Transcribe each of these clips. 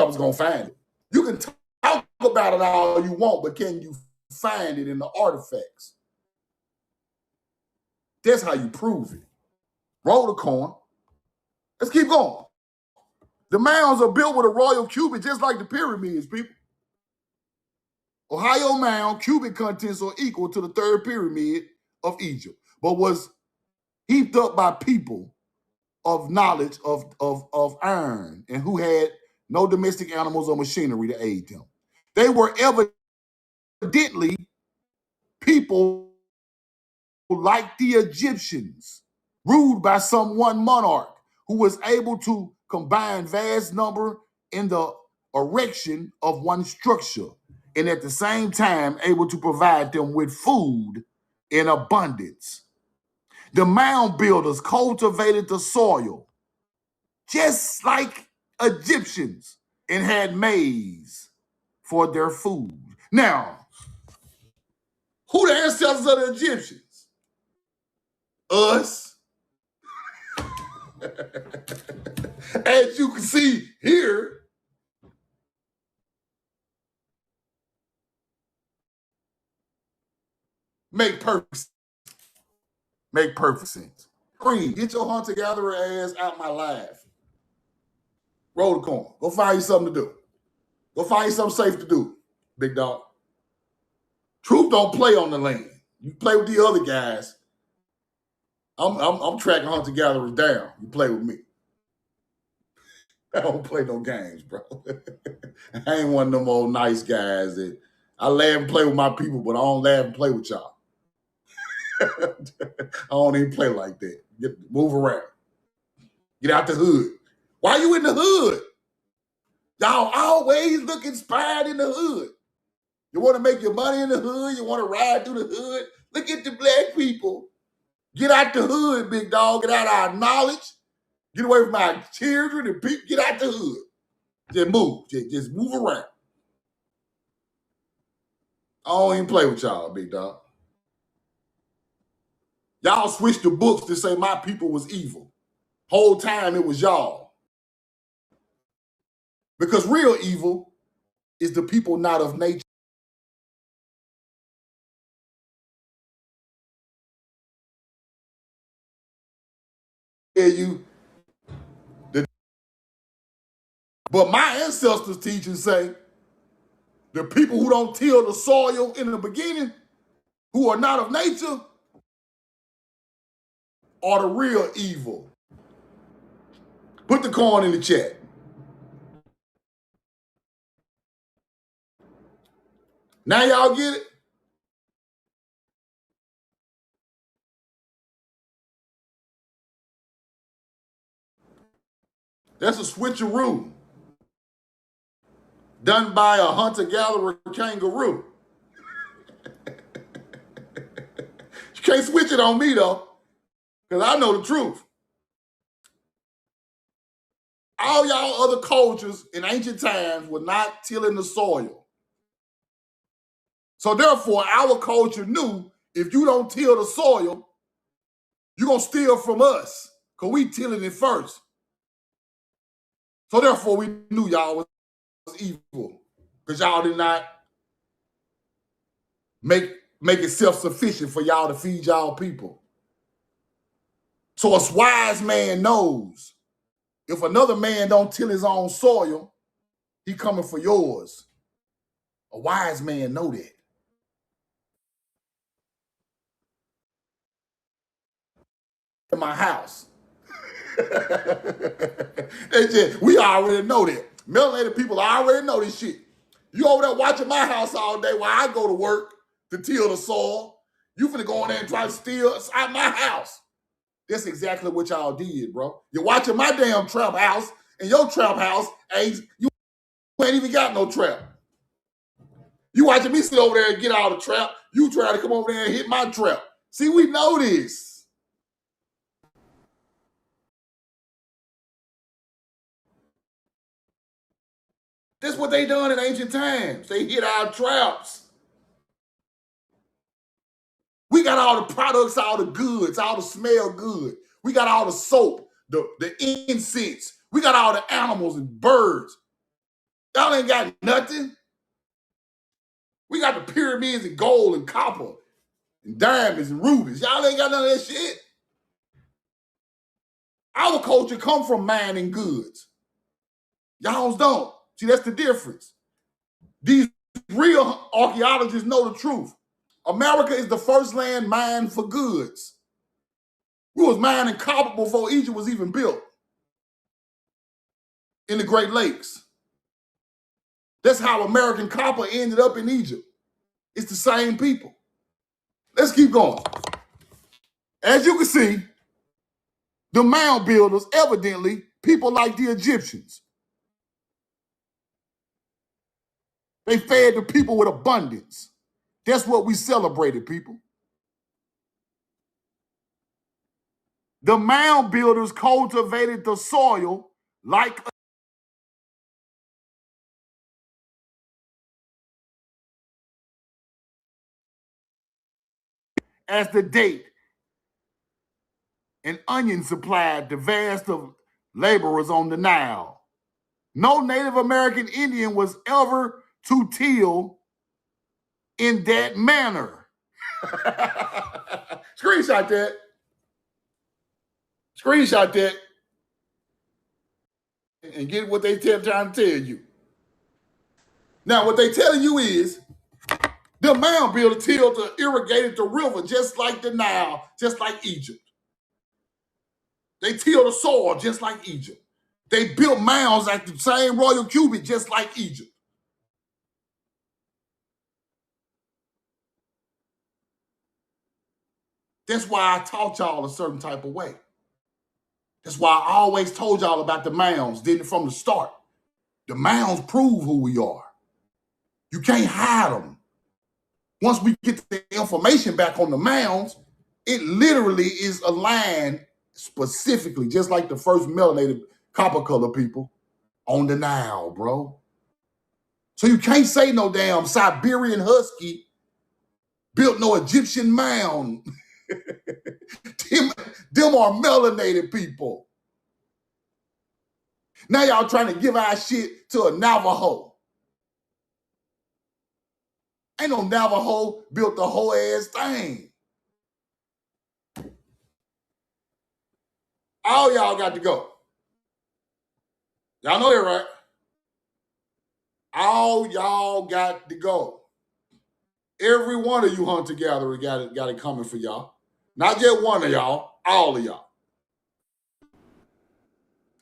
motherfuckers gonna find it. You can talk about it all you want, but can you find it in the artifacts? That's how you prove it. Roll the coin. Let's keep going. The mounds are built with a royal cubit, just like the pyramids, people. Ohio mound cubic contents are equal to the third pyramid of Egypt, but was heaped up by people of knowledge of iron and who had no domestic animals or machinery to aid them. They were evidently people like the Egyptians, ruled by some one monarch who was able to combine vast number in the erection of one structure, and at the same time able to provide them with food in abundance. The mound builders cultivated the soil just like Egyptians and had maize for their food. Now, who the ancestors of the Egyptians? Us. As you can see here, make perfect sense. Green, get your hunter-gatherer ass out my life. Roll the coin. Go find you something to do. Go find you something safe to do, big dog. Truth don't play on the land. You play with the other guys. I'm tracking hunter-gatherers down. You play with me. I don't play no games, bro. I ain't one of them old nice guys that I laugh and play with my people, but I don't laugh and play with y'all. I don't even play like that. Move around. Get out the hood. Why you in the hood? Y'all always look inspired in the hood. You want to make your money in the hood? You want to ride through the hood? Look at the black people. Get out the hood, big dog. Get out our knowledge. Get away from our children and people. Get out the hood. Just move. Just move around. I don't even play with y'all, big dog. Y'all switched the books to say my people was evil. Whole time it was y'all. Because real evil is the people not of nature. But my ancestors' teachings say the people who don't till the soil in the beginning, who are not of nature, are the real evil. Put the coin in the chat. Now y'all get it? That's a switcheroo done by a hunter-gatherer kangaroo. You can't switch it on me, though, because I know the truth. All y'all other cultures in ancient times were not tilling the soil. So therefore, our culture knew if you don't till the soil, you're going to steal from us because we tilling it first. So therefore, we knew y'all was evil because y'all did not make it self-sufficient for y'all to feed y'all people. So a wise man knows if another man don't till his own soil, he coming for yours. A wise man know that. In my house. We already know that. Melanated people already know this shit. You over there watching my house all day while I go to work to till the soil. You finna go in there and try to steal out my house. That's exactly what y'all did, bro. You're watching my damn trap house, and your trap house you ain't even got no trap. You watching me sit over there and get out of the trap. You try to come over there and hit my trap. See, we know this. That's what they done in ancient times. They hit our traps. We got all the products, all the goods, all the smell good. We got all the soap, the incense. We got all the animals and birds. Y'all ain't got nothing. We got the pyramids and gold and copper and diamonds and rubies. Y'all ain't got none of that shit. Our culture come from mining goods. Y'all's don't. See, that's the difference. These real archaeologists know the truth. America is the first land mined for goods. We was mining copper before Egypt was even built in the Great Lakes. That's how American copper ended up in Egypt. It's the same people. Let's keep going. As you can see, the mound builders, evidently, people like the Egyptians. They fed the people with abundance. That's what we celebrated, people. The mound builders cultivated the soil like as the date and onion supplied the vast of laborers on the Nile. No Native American Indian was ever to till in that manner. Screenshot that. Screenshot that. And get what they trying to tell you. Now, what they telling you is the mound builder tilled or irrigated the river just like the Nile, just like Egypt. They tilled the soil just like Egypt. They built mounds at the same royal cubit just like Egypt. That's why I taught y'all a certain type of way. That's why I always told y'all about the mounds, didn't from the start. The mounds prove who we are. You can't hide them. Once we get the information back on the mounds, it literally is aligned specifically, just like the first melanated copper color people on the Nile, bro. So you can't say no damn Siberian husky built no Egyptian mound. them are melanated people. Now y'all trying to give our shit to a Navajo. Ain't no Navajo built the whole ass thing. All y'all got to go. Y'all know that, right? All y'all got to go. Every one of you hunter-gatherers got it coming for y'all. Not just one of y'all, all of y'all.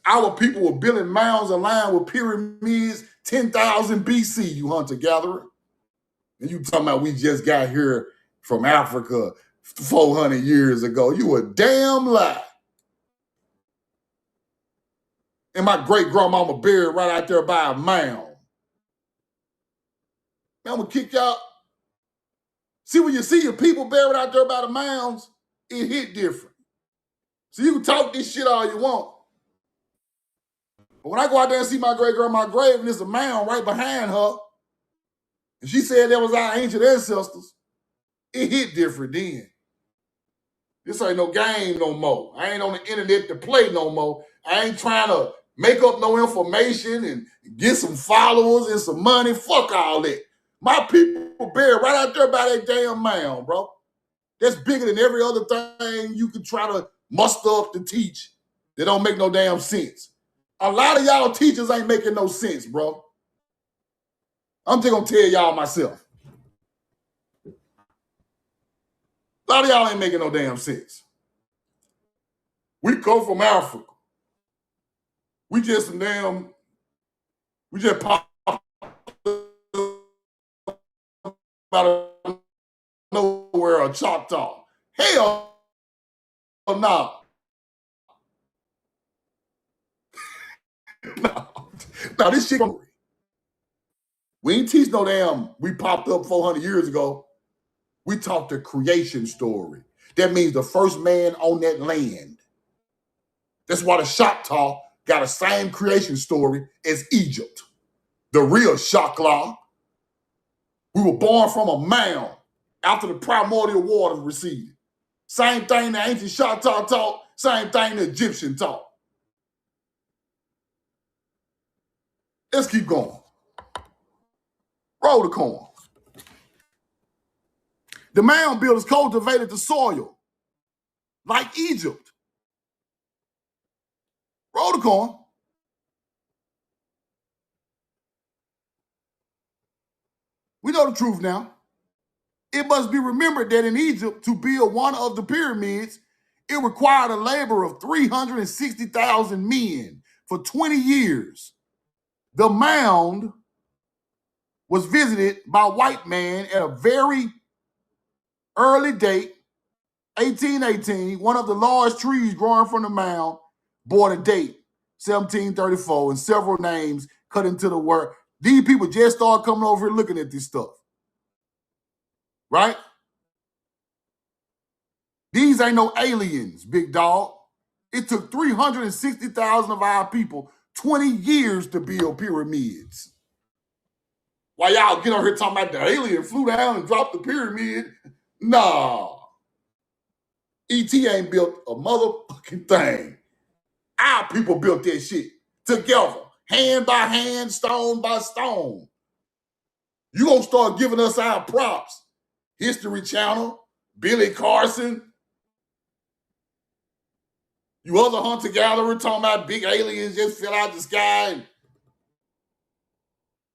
Our people were building mounds aligned with pyramids 10,000 BC, you hunter-gatherer. And you talking about we just got here from Africa 400 years ago. You a damn lie. And my great-grandmama buried right out there by a mound. Man, I'm gonna kick y'all. See, when you see your people buried out there by the mounds, it hit different. So you can talk this shit all you want. But when I go out there and see my great-grandma's grave and there's a mound right behind her, and she said that was our ancient ancestors, it hit different then. This ain't no game no more. I ain't on the internet to play no more. I ain't trying to make up no information and get some followers and some money. Fuck all that. My people buried right out there by that damn mound, bro. That's bigger than every other thing you can try to muster up to teach that don't make no damn sense. A lot of y'all teachers ain't making no sense, bro. I'm just gonna tell y'all myself. A lot of y'all ain't making no damn sense. We come from Africa. We just pop out of nowhere a Choctaw. Hell no. No, this shit. We ain't teach no damn, we popped up 400 years ago. We taught the creation story. That means the first man on that land. That's why the Choctaw got the same creation story as Egypt. The real Choctaw. We were born from a mound after the primordial waters receded. Same thing the ancient Choctaw taught, same thing the Egyptian taught. Let's keep going. Roll the corn. The mound builders cultivated the soil like Egypt. Roll the corn. We know the truth now. It must be remembered that in Egypt, to build one of the pyramids, it required a labor of 360,000 men for 20 years. The mound was visited by a white man at a very early date, 1818. One of the large trees growing from the mound bore the date, 1734, and several names cut into the word. These people just started coming over here looking at this stuff, right? These ain't no aliens, big dog. It took 360,000 of our people 20 years to build pyramids. Why y'all get on here talking about the alien flew down and dropped the pyramid? Nah. E.T. ain't built a motherfucking thing. Our people built that shit together, hand by hand, stone by stone. You gonna start giving us our props. History Channel, Billy Carson, you other hunter-gatherer talking about big aliens just fell out the sky.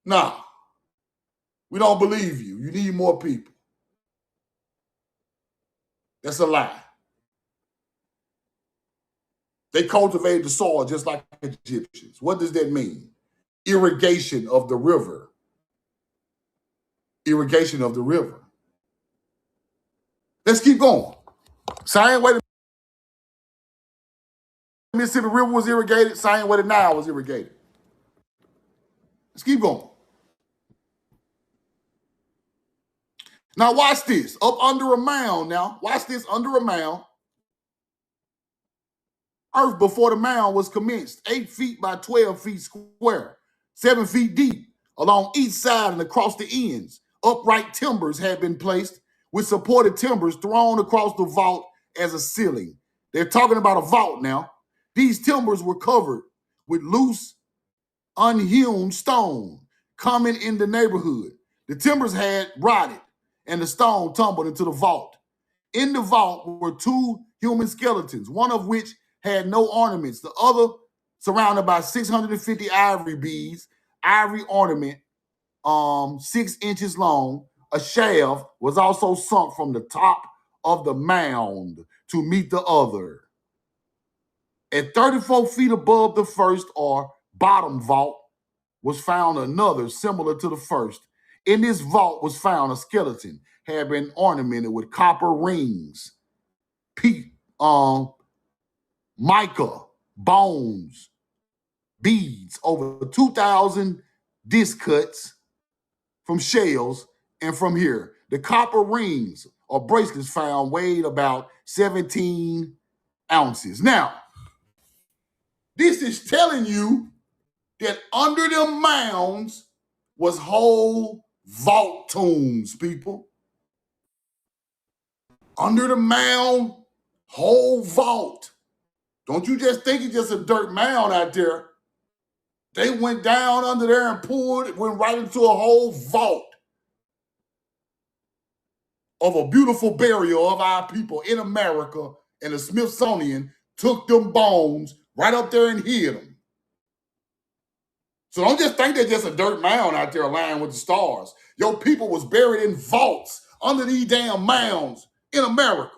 Nah, we don't believe you. You need more people. That's a lie. They cultivated the soil just like Egyptians. What does that mean? Irrigation of the river. Irrigation of the river. Let's keep going. Same way the Mississippi River was irrigated, same way the Nile was irrigated. Let's keep going. Now watch this. Up under a mound now. Watch this under a mound. Earth before the mound was commenced, 8 feet by 12 feet square, 7 feet deep along each side and across the ends. Upright timbers had been placed with supported timbers thrown across the vault as a ceiling. They're talking about a vault now. These timbers were covered with loose, unhewn stone common in the neighborhood. The timbers had rotted and the stone tumbled into the vault. In the vault were 2 human skeletons, one of which had no ornaments, the other surrounded by 650 ivory beads, ivory ornament, 6 inches long. A shaft was also sunk from the top of the mound to meet the other. At 34 feet above the first or bottom vault was found another similar to the first. In this vault was found a skeleton, had been ornamented with copper rings, mica, bones, beads, over 2,000 disc cuts from shells and from here. The copper rings or bracelets found weighed about 17 ounces. Now, this is telling you that under the mounds was whole vault tombs, people. Under the mound, whole vault. Don't you just think it's just a dirt mound out there. They went down under there and poured, went right into a whole vault of a beautiful burial of our people in America, and the Smithsonian took them bones right up there and hid them. So don't just think they're just a dirt mound out there aligned with the stars. Your people was buried in vaults under these damn mounds in America.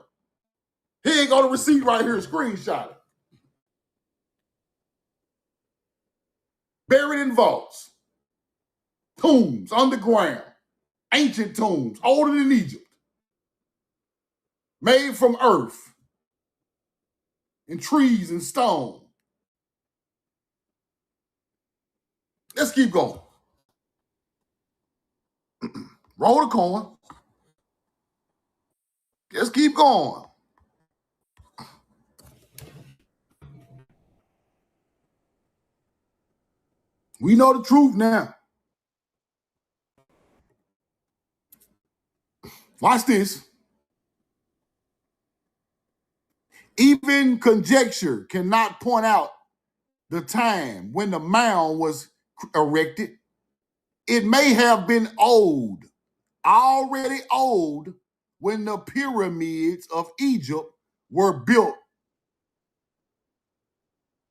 Here you go, the receipt right here, screenshot it. Buried in vaults, tombs underground, ancient tombs, older than Egypt, made from earth and trees and stone. Let's keep going. Roll the coin. Let's keep going. We know the truth now. Watch this. Even conjecture cannot point out the time when the mound was erected. It may have been old, already old, when the pyramids of Egypt were built.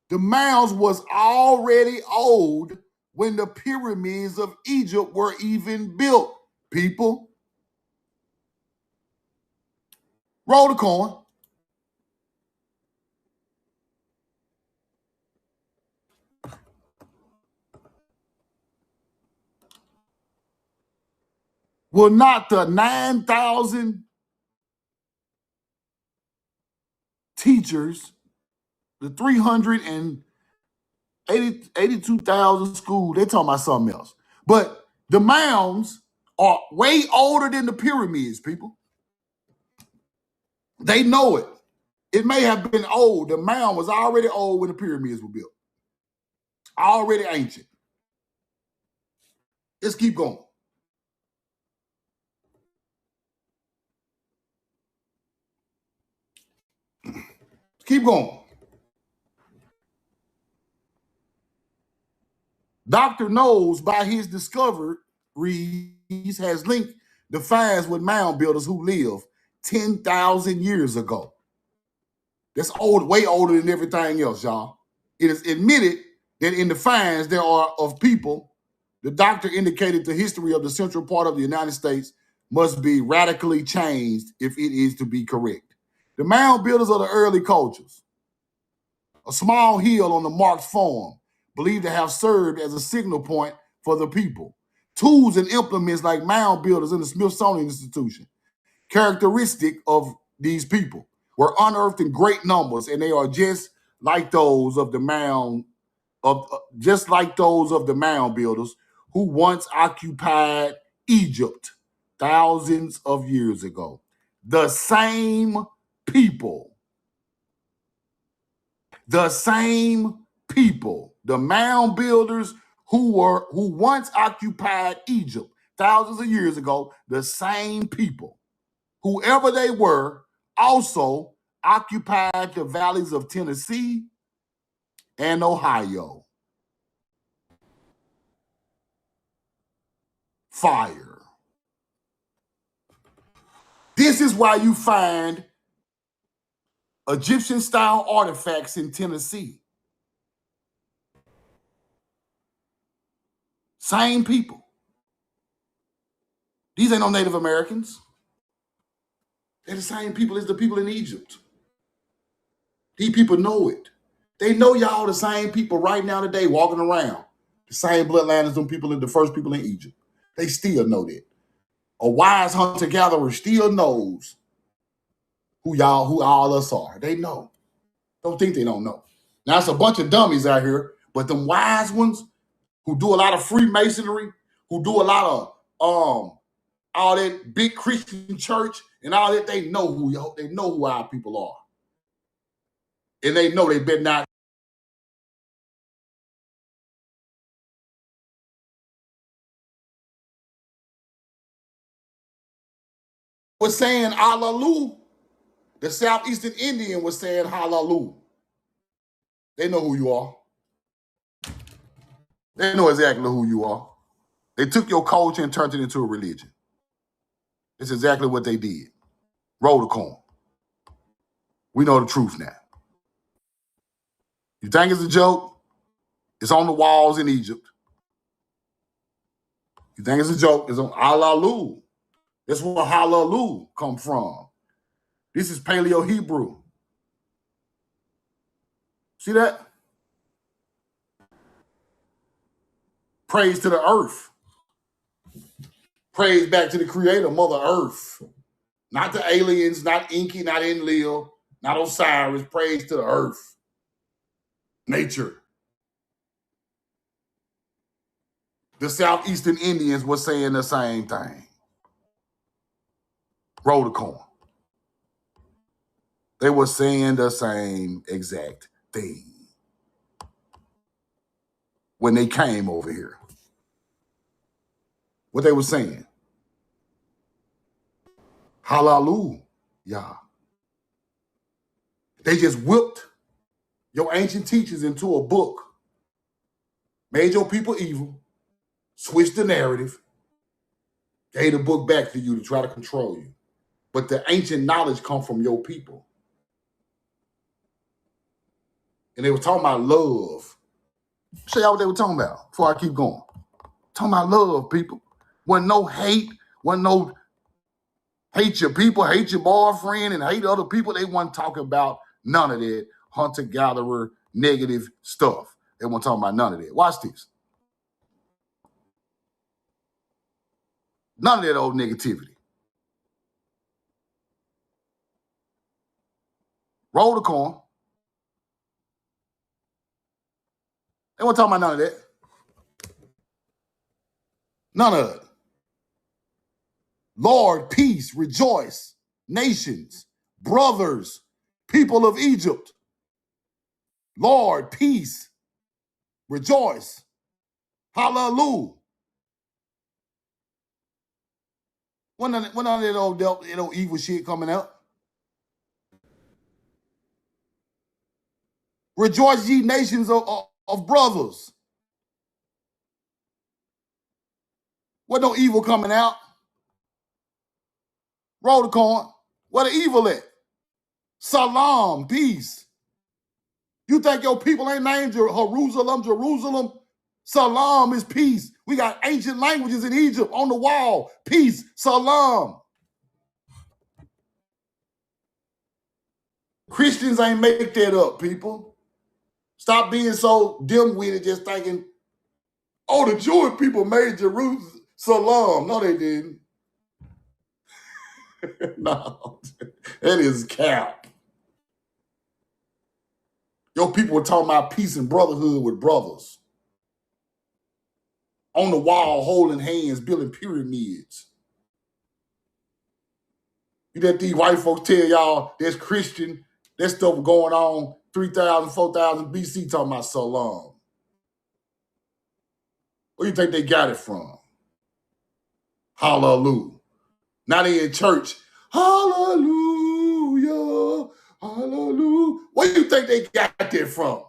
The mounds was already old when the pyramids of Egypt were even built, people. Roll the coin. Will not the 9,000 teachers, the 382,000 schools, they're talking about something else. But the mounds are way older than the pyramids, people. They know it. It may have been old. The mound was already old when the pyramids were built. Already ancient. Let's keep going. Keep going. Dr. Knows by his discoveries has linked the finds with mound builders who lived 10,000 years ago. That's old, way older than everything else, y'all. It is admitted that in the finds there are of people, the doctor indicated the history of the central part of the United States must be radically changed if it is to be correct. The mound builders of the early cultures, a small hill on the Mark's farm, believed to have served as a signal point for the people. Tools and implements like mound builders in the Smithsonian Institution, characteristic of these people, were unearthed in great numbers, and they are just like those of the mound builders who once occupied Egypt thousands of years ago. The same people, the mound builders who once occupied Egypt thousands of years ago, the same people, whoever they were, also occupied the valleys of Tennessee and Ohio. Fire. This is why you find Egyptian-style artifacts in Tennessee. Same people. These ain't no Native Americans. They're the same people as the people in Egypt. These people know it. They know y'all the same people right now today walking around. The same bloodline as them people, the first people in Egypt. They still know that. A wise hunter-gatherer still knows who all us are. They know. Don't think they don't know. Now, it's a bunch of dummies out here, but them wise ones who do a lot of Freemasonry, who do a lot of all that big Christian church and all that, they know who our people are. And they know they better not. Was saying hallelujah. The Southeastern Indian was saying hallelujah. They know who you are. They know exactly who you are. They took your culture and turned it into a religion. It's exactly what they did. Roll the coin. We know the truth now. You think it's a joke? It's on the walls in Egypt. You think it's a joke? It's on hallelujah. That's where hallelujah come from. This is Paleo Hebrew. See that? Praise to the earth. Praise back to the creator, Mother Earth. Not the aliens, not Enki, not Enlil, not Osiris. Praise to the earth. Nature. The Southeastern Indians were saying the same thing. Roll the coin. They were saying the same exact thing when they came over here. What they were saying. Hallelujah. They just whipped your ancient teachers into a book, made your people evil, switched the narrative, gave the book back to you to try to control you. But the ancient knowledge comes from your people. And they were talking about love. Show y'all what they were talking about before I keep going. Talking about love, people. Wasn't no hate, wasn't no hate your people, hate your boyfriend, and hate other people. They weren't talking about none of that hunter-gatherer negative stuff. They weren't talking about none of that. Watch this. None of that old negativity. Roll the coin. They weren't talking about none of that. None of it. Lord, peace, rejoice, nations, brothers, people of Egypt. Lord, peace, rejoice, hallelujah. When none of that old evil shit coming out. Rejoice, ye nations of brothers. What no evil coming out? Roll the coin. Where the evil at? Salam, peace. You think your people ain't named Jerusalem, Jerusalem? Salam is peace. We got ancient languages in Egypt on the wall. Peace, salam. Christians ain't make that up, people. Stop being so dim-witted just thinking, oh, the Jewish people made Jerusalem. Salam. No, they didn't. No, that is cap. Your people were talking about peace and brotherhood with brothers. On the wall, holding hands, building pyramids. You let these white folks tell y'all that's Christian, that stuff going on 3,000, 4,000 BC talking about salam. Where you think they got it from? Hallelujah. Now they in church. Hallelujah. Hallelujah. Where you think they got that from?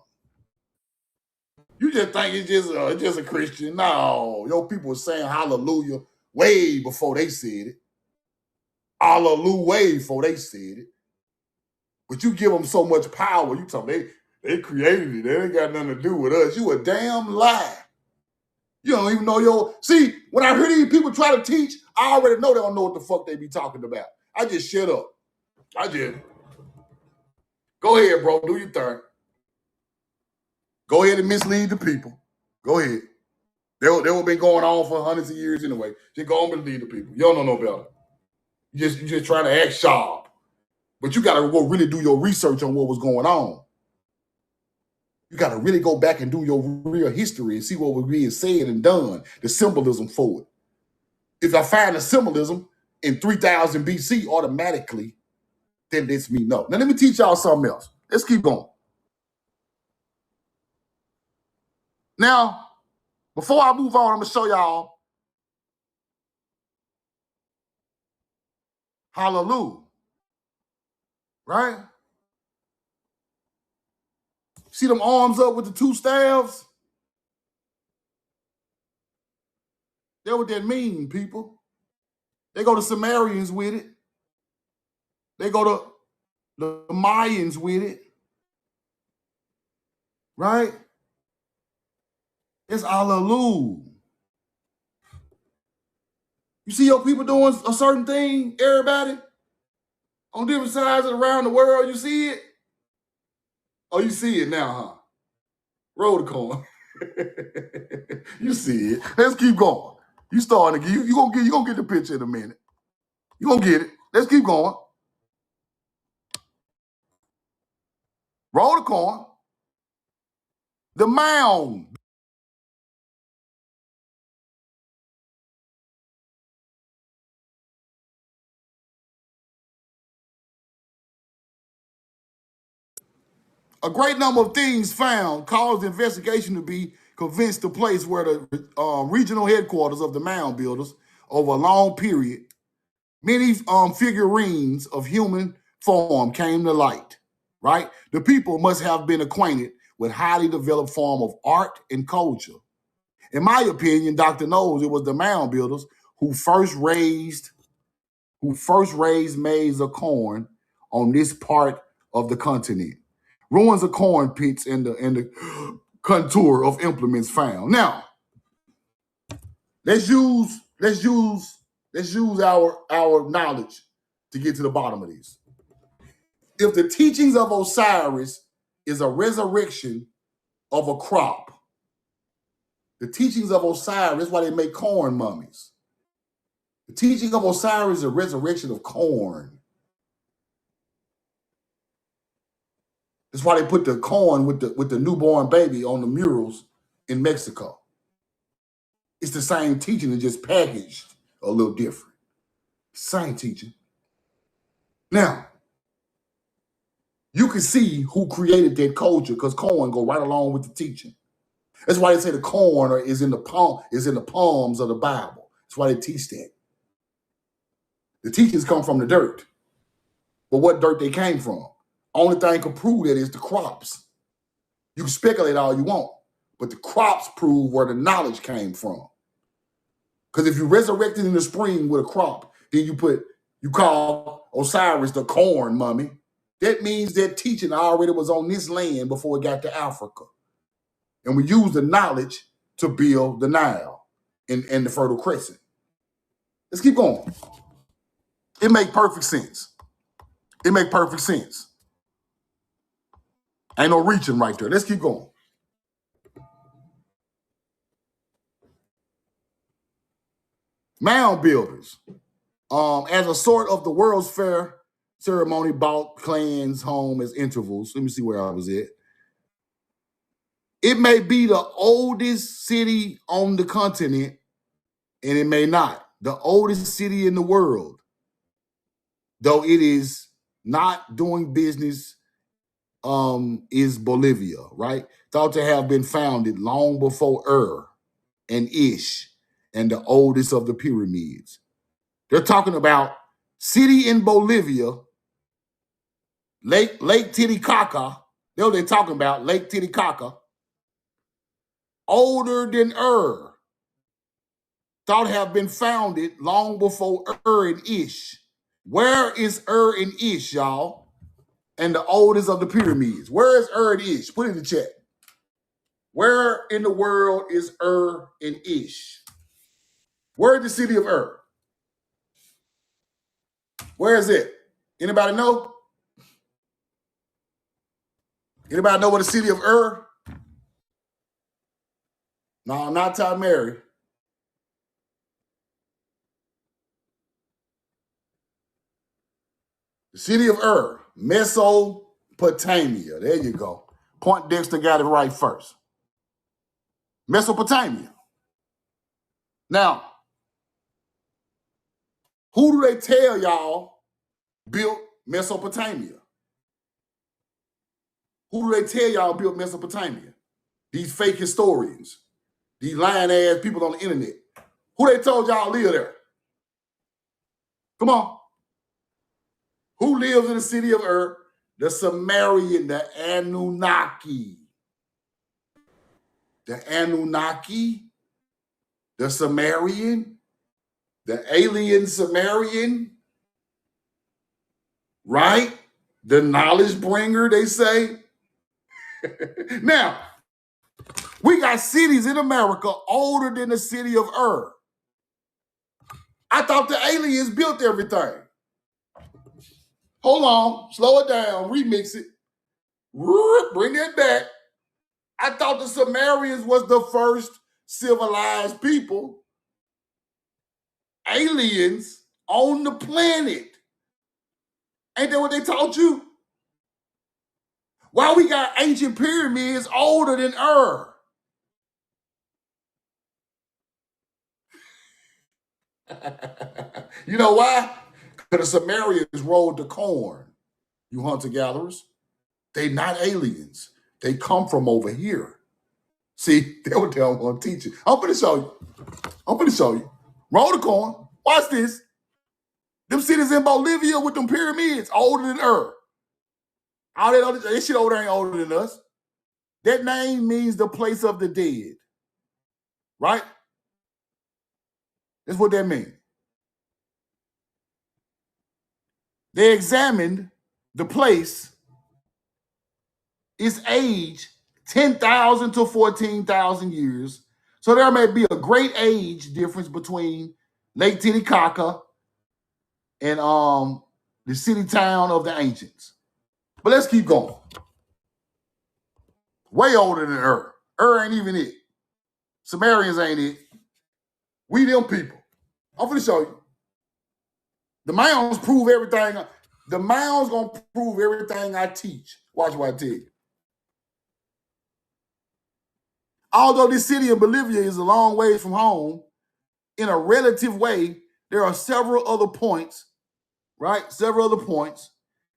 You just think it's just a Christian. No, your people were saying hallelujah way before they said it. Hallelujah way before they said it. But you give them so much power. You tell them they created it. They ain't got nothing to do with us. You a damn lie. You don't even know see, when I hear these people try to teach, I already know they don't know what the fuck they be talking about. I just shut up. Go ahead, bro. Do your thing. Go ahead and mislead the people. Go ahead. They would been going on for hundreds of years anyway. Just go on and lead the people. You don't know no better. You just trying to act sharp. But you got to go really do your research on what was going on. You got to really go back and do your real history and see what was being said and done, the symbolism for it. If I find the symbolism in 3000 BC automatically, then lets me know. Now, let me teach y'all something else. Let's keep going. Now, before I move on, I'm going to show y'all hallelujah. Right? See them arms up with the two staves? That's what that mean, people. They go to Sumerians with it. They go to the Mayans with it. Right? It's hallelujah. You see your people doing a certain thing, everybody? On different sides around the world, you see it? Oh, you see it now, huh? Roll the coin. You see it. Let's keep going. You starting to get you gonna get the picture in a minute. You gonna get it. Let's keep going. Roll the coin. The mound. A great number of things found caused the investigation to be convinced the place where the regional headquarters of the mound builders over a long period, many figurines of human form came to light, right? The people must have been acquainted with highly developed form of art and culture In my opinion, Dr. knows it was the mound builders who first raised maize or corn on this part of the continent. Ruins of corn pits and the contour of implements found. Now, let's use our knowledge to get to the bottom of this. If the teachings of Osiris is a resurrection of a crop, the teachings of Osiris, that's why they make corn mummies. The teaching of Osiris is a resurrection of corn. That's why they put the corn with the newborn baby on the murals in Mexico. It's the same teaching, it's just packaged a little different. Same teaching. Now, you can see who created that culture because corn go right along with the teaching. That's why they say the corn is in the palms of the Bible. That's why they teach that. The teachings come from the dirt. But what dirt they came from? Only thing can prove that is the crops. You can speculate all you want, but the crops prove where the knowledge came from. Because if you resurrected in the spring with a crop, then you call Osiris the corn mummy. That means that teaching already was on this land before it got to Africa. And we use the knowledge to build the Nile and the Fertile Crescent. Let's keep going. It makes perfect sense. It makes perfect sense. Ain't no reaching right there. Let's keep going. Mound builders, as a sort of the World's Fair ceremony, bought clans home as intervals. Let me see where I was at. It may be the oldest city on the continent, and it may not. The oldest city in the world, though it is not doing business, is Bolivia, right? Thought to have been founded long before and Ish and the oldest of the pyramids. They're talking about city in Bolivia, Lake Titicaca. You know what they're talking about, Lake Titicaca. Older than thought to have been founded long before and Ish. Where is and Ish, y'all? And the oldest of the pyramids. Where is and Ish? Put it in the chat. Where in the world is and Ish? Where is the city of Where is it? Anybody know? Anybody know where the city of No, not Todd Mary. The city of Mesopotamia. There you go. Point Dexter got it right first. Mesopotamia. Now, who do they tell y'all built Mesopotamia? Who do they tell y'all built Mesopotamia? These fake historians. These lying ass people on the internet. Who they told y'all live there? Come on. Who lives in the city of The Sumerian, the Anunnaki. The Anunnaki, the Sumerian, the alien Sumerian, right? The knowledge bringer, they say. Now, we got cities in America older than the city of I thought the aliens built everything. Hold on, slow it down, remix it. Bring it back. I thought the Sumerians was the first civilized people, aliens on the planet. Ain't that what they taught you? Why we got ancient pyramids older than You know why? Because the Sumerians rolled the corn, you hunter-gatherers. They not aliens. They come from over here. See, they what they don't want to teach you. I'm going to show you. Roll the corn. Watch this. Them cities in Bolivia with them pyramids older than All that shit over there ain't older than us. That name means the place of the dead. right? That's what that means. They examined the place, its age, 10,000 to 14,000 years. So there may be a great age difference between Lake Titicaca and the city town of the ancients. But let's keep going. Way older than Ur. Ur ain't even it. Sumerians ain't it. We them people. I'm gonna show you. The mounds prove everything. The mounds gonna prove everything I teach. Watch what I tell you. Although this city in Bolivia is a long ways from home, in a relative way, there are several other points, right? Several other points.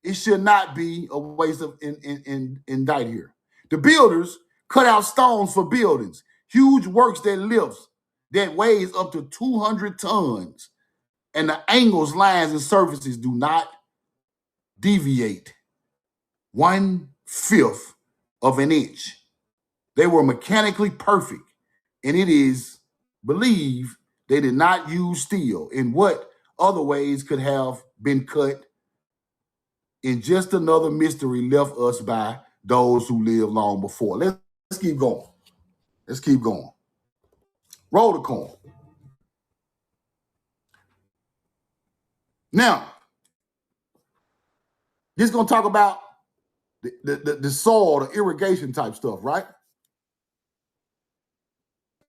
It should not be a waste of indict here. The builders cut out stones for buildings, huge works that weighs up to 200 tons, and the angles, lines, and surfaces do not deviate 1/5 of an inch. They were mechanically perfect, and it is believed they did not use steel in what other ways could have been cut, in just another mystery left us by those who lived long before. Let's keep going. Let's keep going. Roll the coin. Now, this is going to talk about the soil, the irrigation type stuff, right?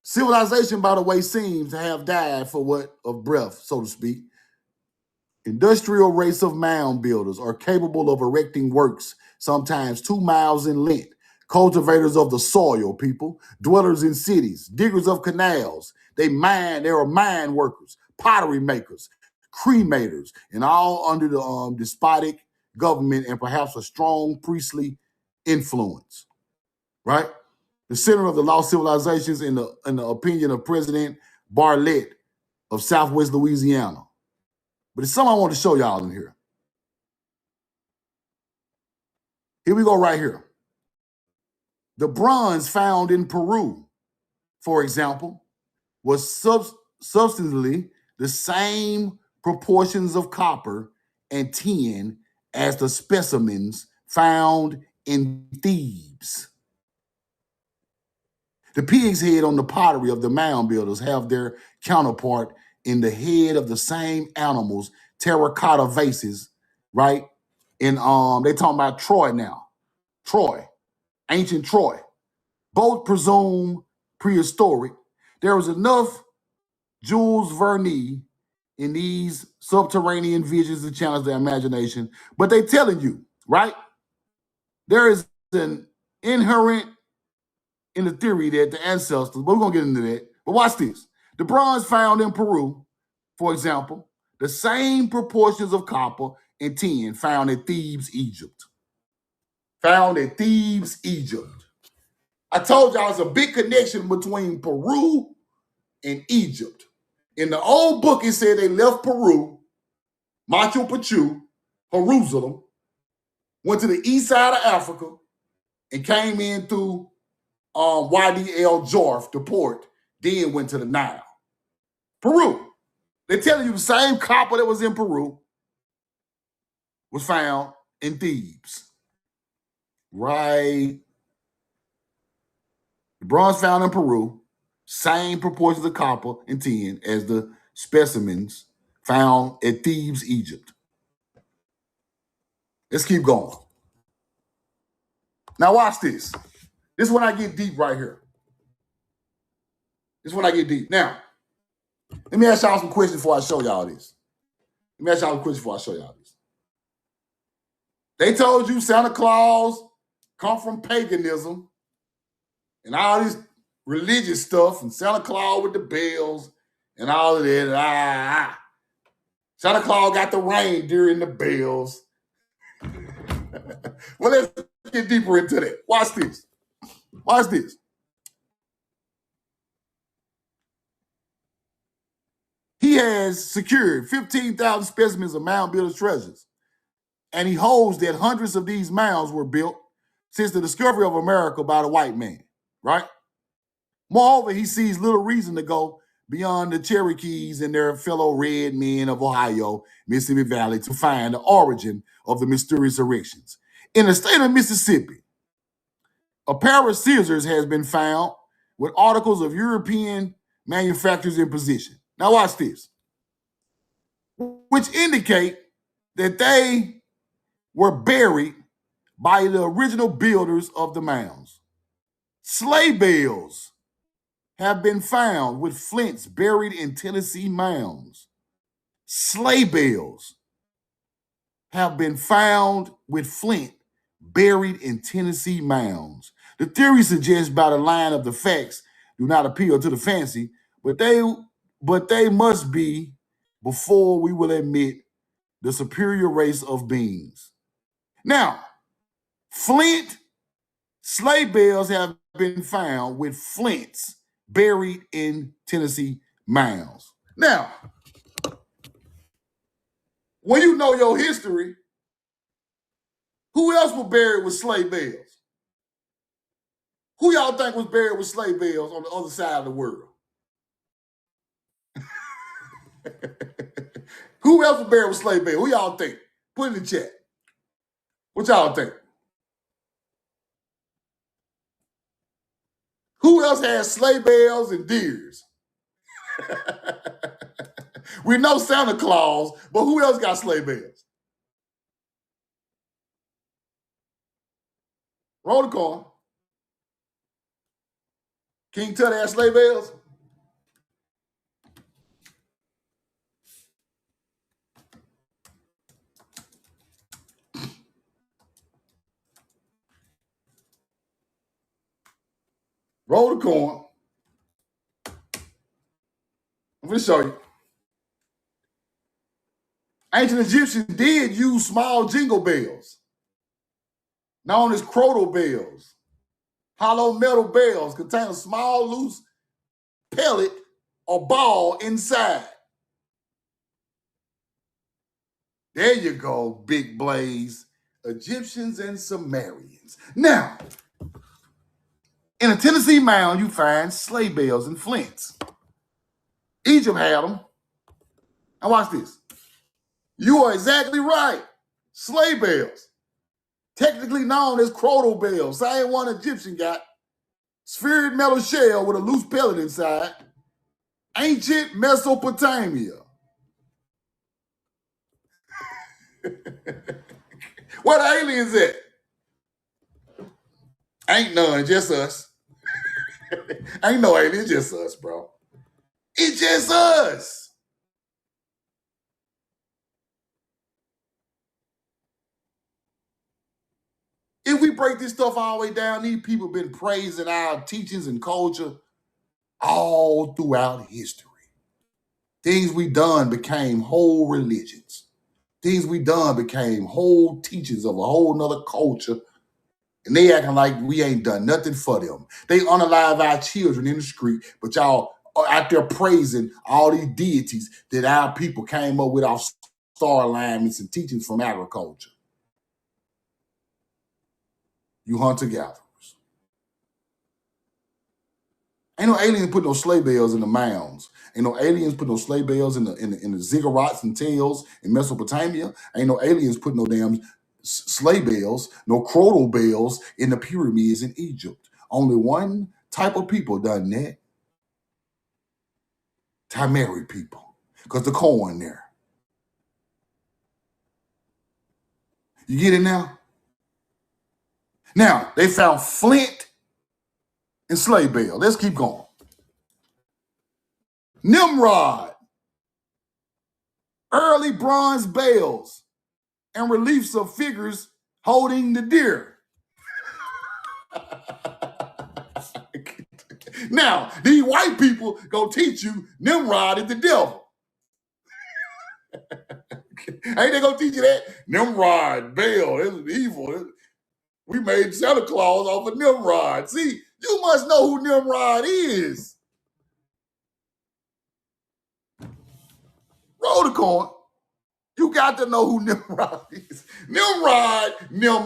Civilization, by the way, seems to have died for what of breath, so to speak. Industrial race of mound builders are capable of erecting works sometimes 2 miles in length. Cultivators of the soil, people, dwellers in cities, diggers of canals. There are mine workers, pottery makers, cremators, and all under the despotic government and perhaps a strong priestly influence, right? The center of the lost civilizations in the opinion of President Bartlett of Southwest Louisiana. But it's something I want to show y'all in here. Here we go right here. The bronze found in Peru, for example, was substantially the same proportions of copper and tin as the specimens found in Thebes. The pig's head on the pottery of the mound builders have their counterpart in the head of the same animals, terracotta vases, right? And they talking about Troy now. Troy, ancient Troy. Both presume prehistoric. There was enough Jules Verne in these subterranean visions to challenge their imagination, but they telling you, right? There is an inherent in the theory that the ancestors, but we're gonna get into that. But watch this. The bronze found in Peru, for example, the same proportions of copper and tin found in Thebes, Egypt. Found in Thebes, Egypt. I told y'all it's a big connection between Peru and Egypt. In the old book, it said they left Peru, Machu Picchu, Jerusalem, went to the east side of Africa, and came in through Wadi El Jorf, the port, then went to the Nile. Peru. They're telling you the same copper that was in Peru was found in Thebes. Right. The bronze found in Peru, same proportions of copper and tin as the specimens found at Thebes, Egypt. Let's keep going. Now watch this. This is when I get deep right here. This is when I get deep. Now, let me ask y'all some questions before I show y'all this. They told you Santa Claus come from paganism and all this religious stuff, and Santa Claus with the bells and all of that. Santa Claus got the reindeer and the bells. Well, let's get deeper into that. Watch this. He has secured 15,000 specimens of mound builders' treasures, and he holds that hundreds of these mounds were built since the discovery of America by the white man, right? Moreover, he sees little reason to go beyond the Cherokees and their fellow red men of Ohio, Mississippi Valley to find the origin of the mysterious erections. In the state of Mississippi, a pair of scissors has been found with articles of European manufacturers in position. Now watch this, which indicate that they were buried by the original builders of the mounds. Sleigh bells have been found with flints buried in Tennessee mounds. Sleigh bells have been found with flint buried in Tennessee mounds. The theory suggests by the line of the facts do not appeal to the fancy, but they must be before we will admit the superior race of beings. Now, flint sleigh bells have been found with flints buried in Tennessee mounds. Now, when you know your history, who else was buried with sleigh bells? Who y'all think was buried with sleigh bells on the other side of the world? Who else was buried with sleigh bells? Who y'all think? Put in the chat. What y'all think? Who else has sleigh bells and deers? We know Santa Claus, but who else got sleigh bells? Roll the coin. King Tut has sleigh bells? Roll the coin. I'm going to show you. Ancient Egyptians did use small jingle bells, known as crotal bells. Hollow metal bells contain a small loose pellet or ball inside. There you go, Big Blaze. Egyptians and Sumerians. Now, in a Tennessee mound, you find sleigh bells and flints. Egypt had them. Now watch this. You are exactly right. Sleigh bells, technically known as crotal bells, same one Egyptian got. Spherical metal shell with a loose pellet inside. Ancient Mesopotamia. Where the aliens at? Ain't none, just us. Ain't no aliens, just us, bro. It's just us. If we break this stuff all the way down, these people been praising our teachings and culture all throughout history. Things we done became whole religions. Things we done became whole teachings of a whole nother culture. And they acting like we ain't done nothing for them. They unalive our children in the street, but y'all are out there praising all these deities that our people came up with, our star alignments and teachings from agriculture. You hunter-gatherers. Ain't no aliens put no sleigh bells in the mounds. Ain't no aliens put no sleigh bells in the ziggurats and tails in Mesopotamia. Ain't no aliens put no damn sleigh bells, no crotal bells in the pyramids in Egypt. Only one type of people done that. Tamari people. Because the corn there. You get it now? Now, they found flint and sleigh bell. Let's keep going. Nimrod. Early bronze bells and reliefs of figures holding the deer. Now, these white people gonna teach you Nimrod is the devil. Ain't they gonna teach you that? Nimrod, Baal, it's evil. We made Santa Claus off of Nimrod. See, you must know who Nimrod is. Roll the coin. You got to know who Nimrod is. Nimrod,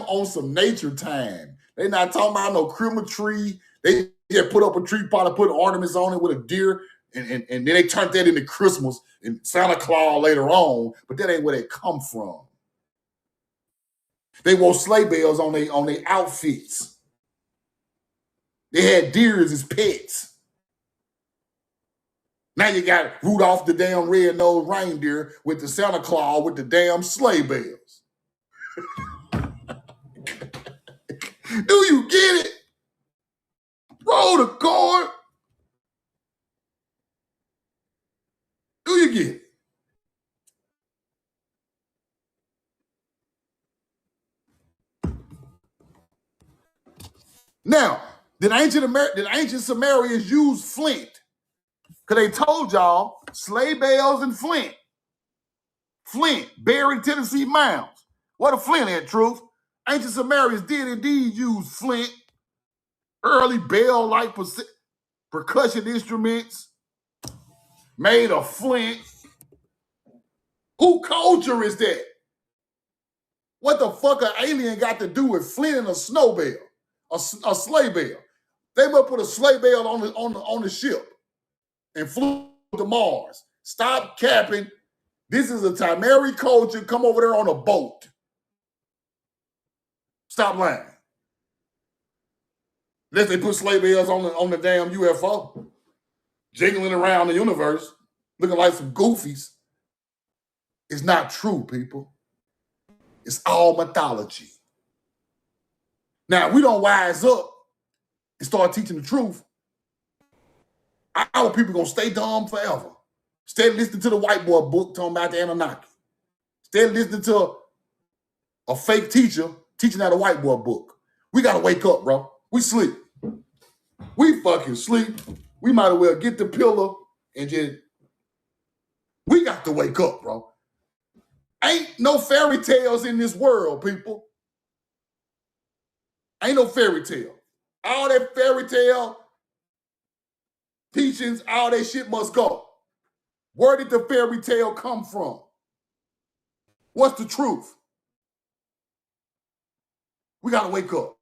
on some nature time. They not talking about no criminal tree. They had put up a tree pot and put ornaments on it with a deer, and then they turned that into Christmas and Santa Claus later on, but that ain't where they come from. They wore sleigh bells on their outfits. They had deers as pets. Now you got Rudolph the damn red-nosed reindeer with the Santa Claus with the damn sleigh bells. Do you get it? Roll the card. Do you get it? Now, did ancient Sumerians use flint? Because they told y'all sleigh bells and flint. Flint, buried Tennessee mounds. What a flint at, Truth. Ancient Sumerians did indeed use flint, early bell-like percussion instruments made of flint. Who culture is that? What the fuck an alien got to do with flint and a snow bell, a sleigh bell? They must put a sleigh bell on the ship and flew to Mars. Stop capping. This is a Timeri culture. Come over there on a boat. Stop lying. Unless they put sleigh bells on the damn UFO, jiggling around the universe, looking like some goofies. It's not true, people. It's all mythology. Now, if we don't wise up and start teaching the truth, our people gonna stay dumb forever. Stay listening to the white boy book talking about the Anunnaki. Stay listening to a fake teacher teaching out a white boy book. We gotta wake up, bro. We sleep. We fucking sleep. We might as well get the pillow and just, we got to wake up, bro. Ain't no fairy tales in this world, people. Ain't no fairy tale. All that fairy tale teachings, all that shit must go. Where did the fairy tale come from? What's the truth? We got to wake up.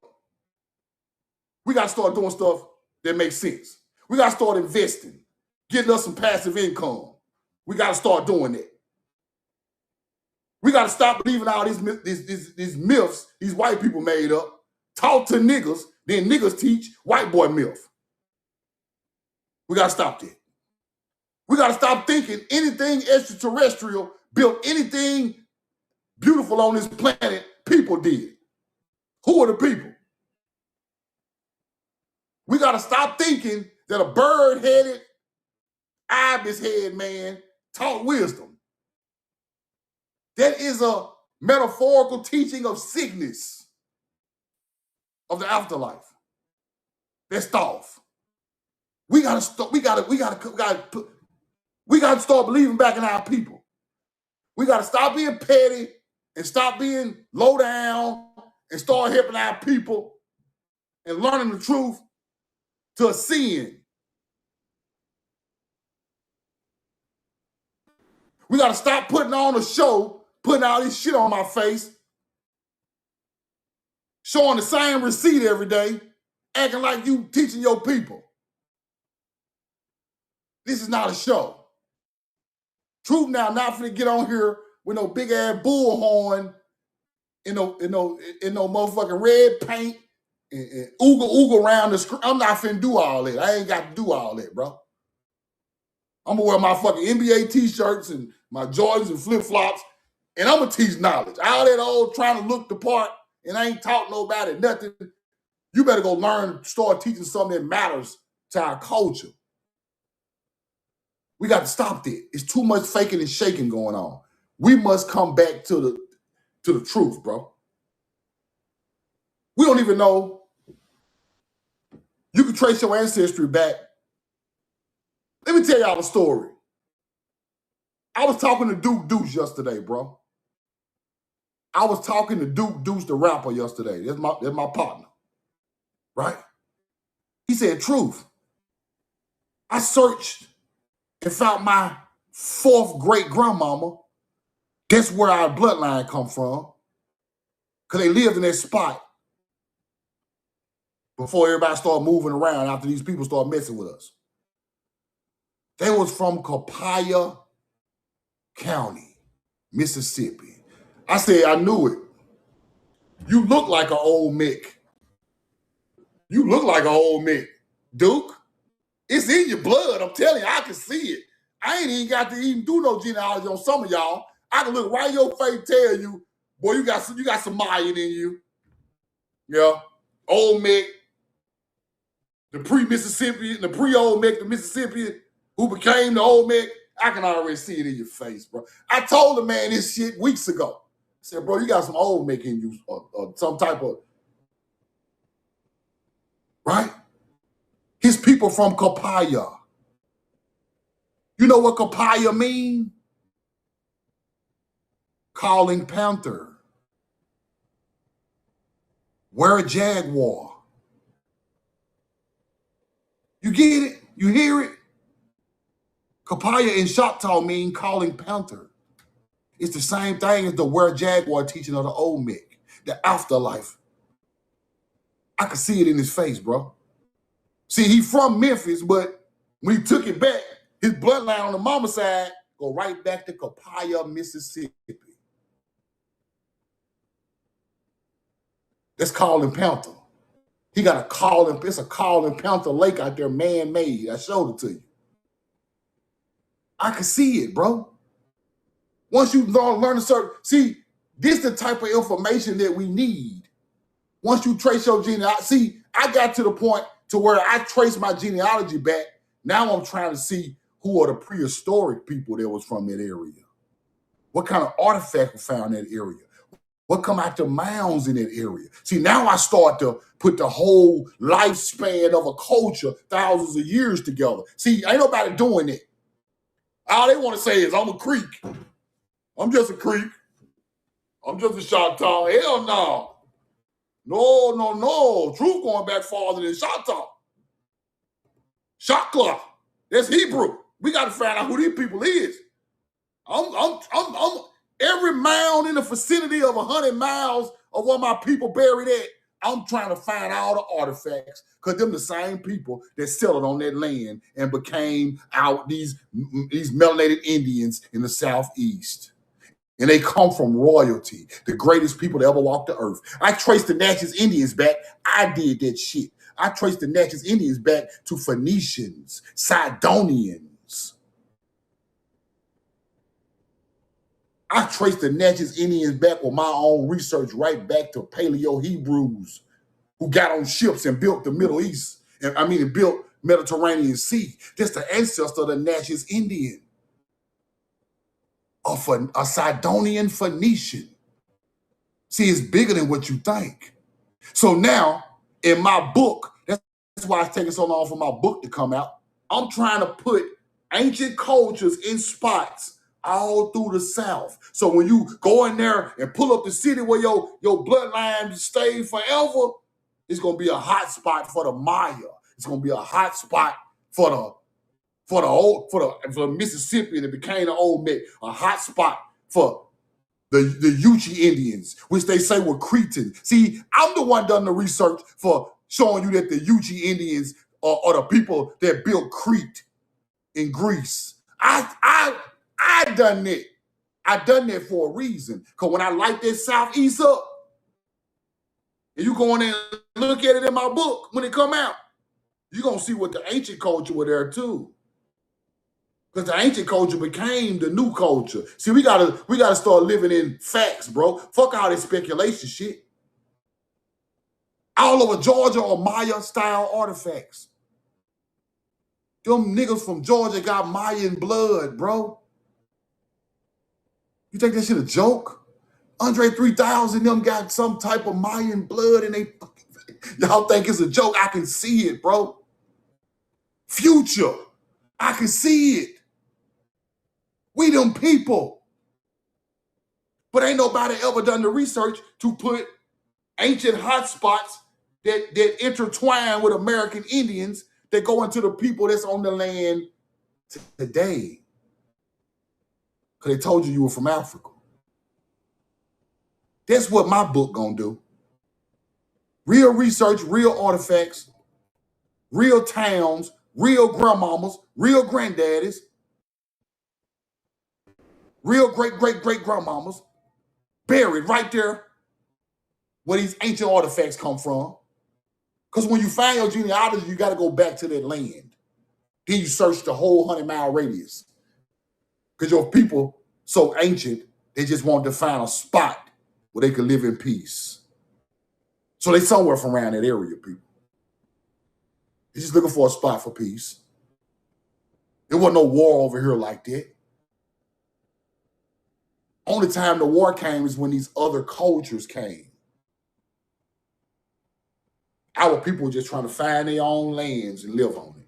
We got to start doing stuff that makes sense. We got to start investing, getting us some passive income. We got to start doing that. We got to stop believing all these myths these white people made up. Talk to niggas, then niggas teach white boy myth. We got to stop that. We got to stop thinking anything extraterrestrial built anything beautiful on this planet people did. Who are the people? We got to stop thinking that a bird-headed, ibis-head man taught wisdom. That is a metaphorical teaching of sickness, of the afterlife. That's off. We gotta start believing back in our people. We gotta stop being petty and stop being low down and start helping our people and learning the truth to ascend. We gotta stop putting on a show, putting all this shit on my face, showing the same receipt every day, acting like you teaching your people. This is not a show. Truth now, not finna get on here with no big ass bullhorn in no motherfucking red paint and oogle around the screen. I'm not finna do all that. I ain't got to do all that, bro. I'm gonna wear my fucking NBA t-shirts and my Jordans and flip-flops, and I'm gonna teach knowledge. All that old trying to look the part and I ain't taught nobody nothing. You better go learn, start teaching something that matters to our culture. We got to stop that. It's too much faking and shaking going on. We must come back to the truth, bro. We don't even know. You can trace your ancestry back. Let me tell y'all a story. I was talking to Duke Deuce yesterday, bro. I was talking to Duke Deuce, the rapper, yesterday. That's my partner, right? He said, Truth. I searched and found my fourth great grandmama. That's where our bloodline come from. Because they lived in that spot. before everybody started moving around after these people started messing with us. They was from Copiah County, Mississippi. I said, I knew it. You look like an old Mick. You look like an old Mick. Duke, it's in your blood. I'm telling you, I can see it. I ain't even got to even do no genealogy on some of y'all. I can look right in your face, tell you, boy, you got some Mayan in you. Yeah. Old Mick, the pre-Mississippian, the pre-old Mick, the Mississippian who became the old Mick. I can already see it in your face, bro. I told the man this shit weeks ago. I said, bro, you got some old Mick in you, or some type of, right? His people from Copiah. You know what Copiah mean? Calling panther. Wear a jaguar. You get it? You hear it? Copiah in Choctaw mean calling panther. It's the same thing as the wear jaguar teaching of the old Mick, the afterlife. I could see it in his face, bro. See, he from Memphis, but when he took it back, his bloodline on the mama side go right back to Copiah, Mississippi. That's calling panther. He got a calling, it's a calling panther lake out there, man-made. I showed it to you. I can see it, bro. Once you learn a certain, see, this is the type of information that we need. Once you trace your genealogy, see, I got to the point to where I trace my genealogy back. Now I'm trying to see who are the prehistoric people that was from that area. What kind of artifacts were found in that area? What come out the mounds in that area? See, now I start to put the whole lifespan of a culture, thousands of years together. See, ain't nobody doing it. All they want to say is, I'm a Creek. I'm just a Creek. I'm just a Choctaw. Hell no. No. Truth going back farther than Choctaw. Shakla. That's Hebrew. We got to find out who these people is. I'm every mound in the vicinity of 100 miles of where my people buried at. I'm trying to find all the artifacts because them the same people that settled on that land and became out these melanated Indians in the Southeast. And they come from royalty, the greatest people to ever walk the earth. I traced the Natchez Indians back. I did that shit. I traced the Natchez Indians back to Phoenicians, Sidonians. I traced the Natchez Indians back with my own research right back to Paleo-Hebrews who got on ships and built the Middle East. And built Mediterranean Sea. That's the ancestor of the Natchez Indian. A Sidonian Phoenician. See, it's bigger than what you think. So now, in my book, that's why it's taking so long for my book to come out. I'm trying to put ancient cultures in spots all through the South. So when you go in there and pull up the city where your bloodline stayed forever, it's gonna be a hot spot for the Maya. It's gonna be a hot spot for the Mississippi that became the old Mick, a hot spot for the Yuchi Indians, which they say were Cretan. See, I'm the one done the research for showing you that the Yuchi Indians are the people that built Crete in Greece. I done it. I done that for a reason. Because when I light that Southeast up, and you go in there and look at it in my book when it come out, you're going to see what the ancient culture were there too. Because the ancient culture became the new culture. See, we gotta start living in facts, bro. Fuck all this speculation shit. All over Georgia are Maya-style artifacts. Them niggas from Georgia got Mayan blood, bro. You think that shit a joke? Andre 3000 them got some type of Mayan blood and y'all think it's a joke. I can see it, bro. Future, I can see it. We them people. But ain't nobody ever done the research to put ancient hotspots that intertwine with American Indians that go into the people that's on the land today. Because they told you were from Africa. That's what my book gonna do. Real research, real artifacts, real towns, real grandmamas, real granddaddies, real great-great-great-grandmamas buried right there where these ancient artifacts come from. Because when you find your genealogy, you got to go back to that land. Then you search the whole 100-mile radius. Because your people so ancient, they just wanted to find a spot where they could live in peace. So they somewhere from around that area, people. They're just looking for a spot for peace. There wasn't no war over here like that. Only time the war came is when these other cultures came. Our people were just trying to find their own lands and live on it.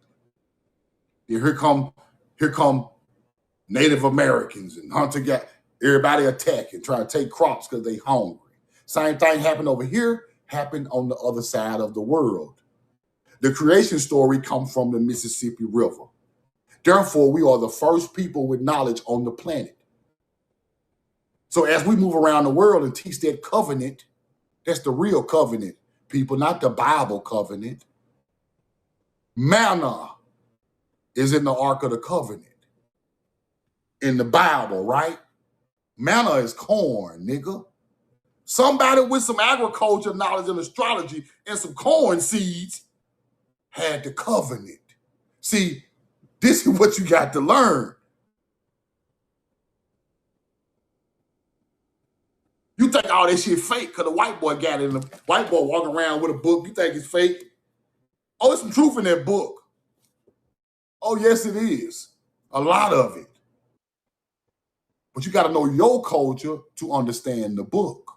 Then here come Native Americans and hunter everybody attack and try to take crops because they hungry. Same thing happened over here, happened on the other side of the world. The creation story comes from the Mississippi River. Therefore, we are the first people with knowledge on the planet. So as we move around the world and teach that covenant, that's the real covenant, people, not the Bible covenant. Manna is in the Ark of the Covenant. In the Bible, right? Manna is corn, nigga. Somebody with some agriculture knowledge and astrology and some corn seeds had the covenant. See, this is what you got to learn. You think all that shit fake because the white boy got it. And the white boy walking around with a book. You think it's fake? Oh, there's some truth in that book. Oh, yes, it is. A lot of it. But you got to know your culture to understand the book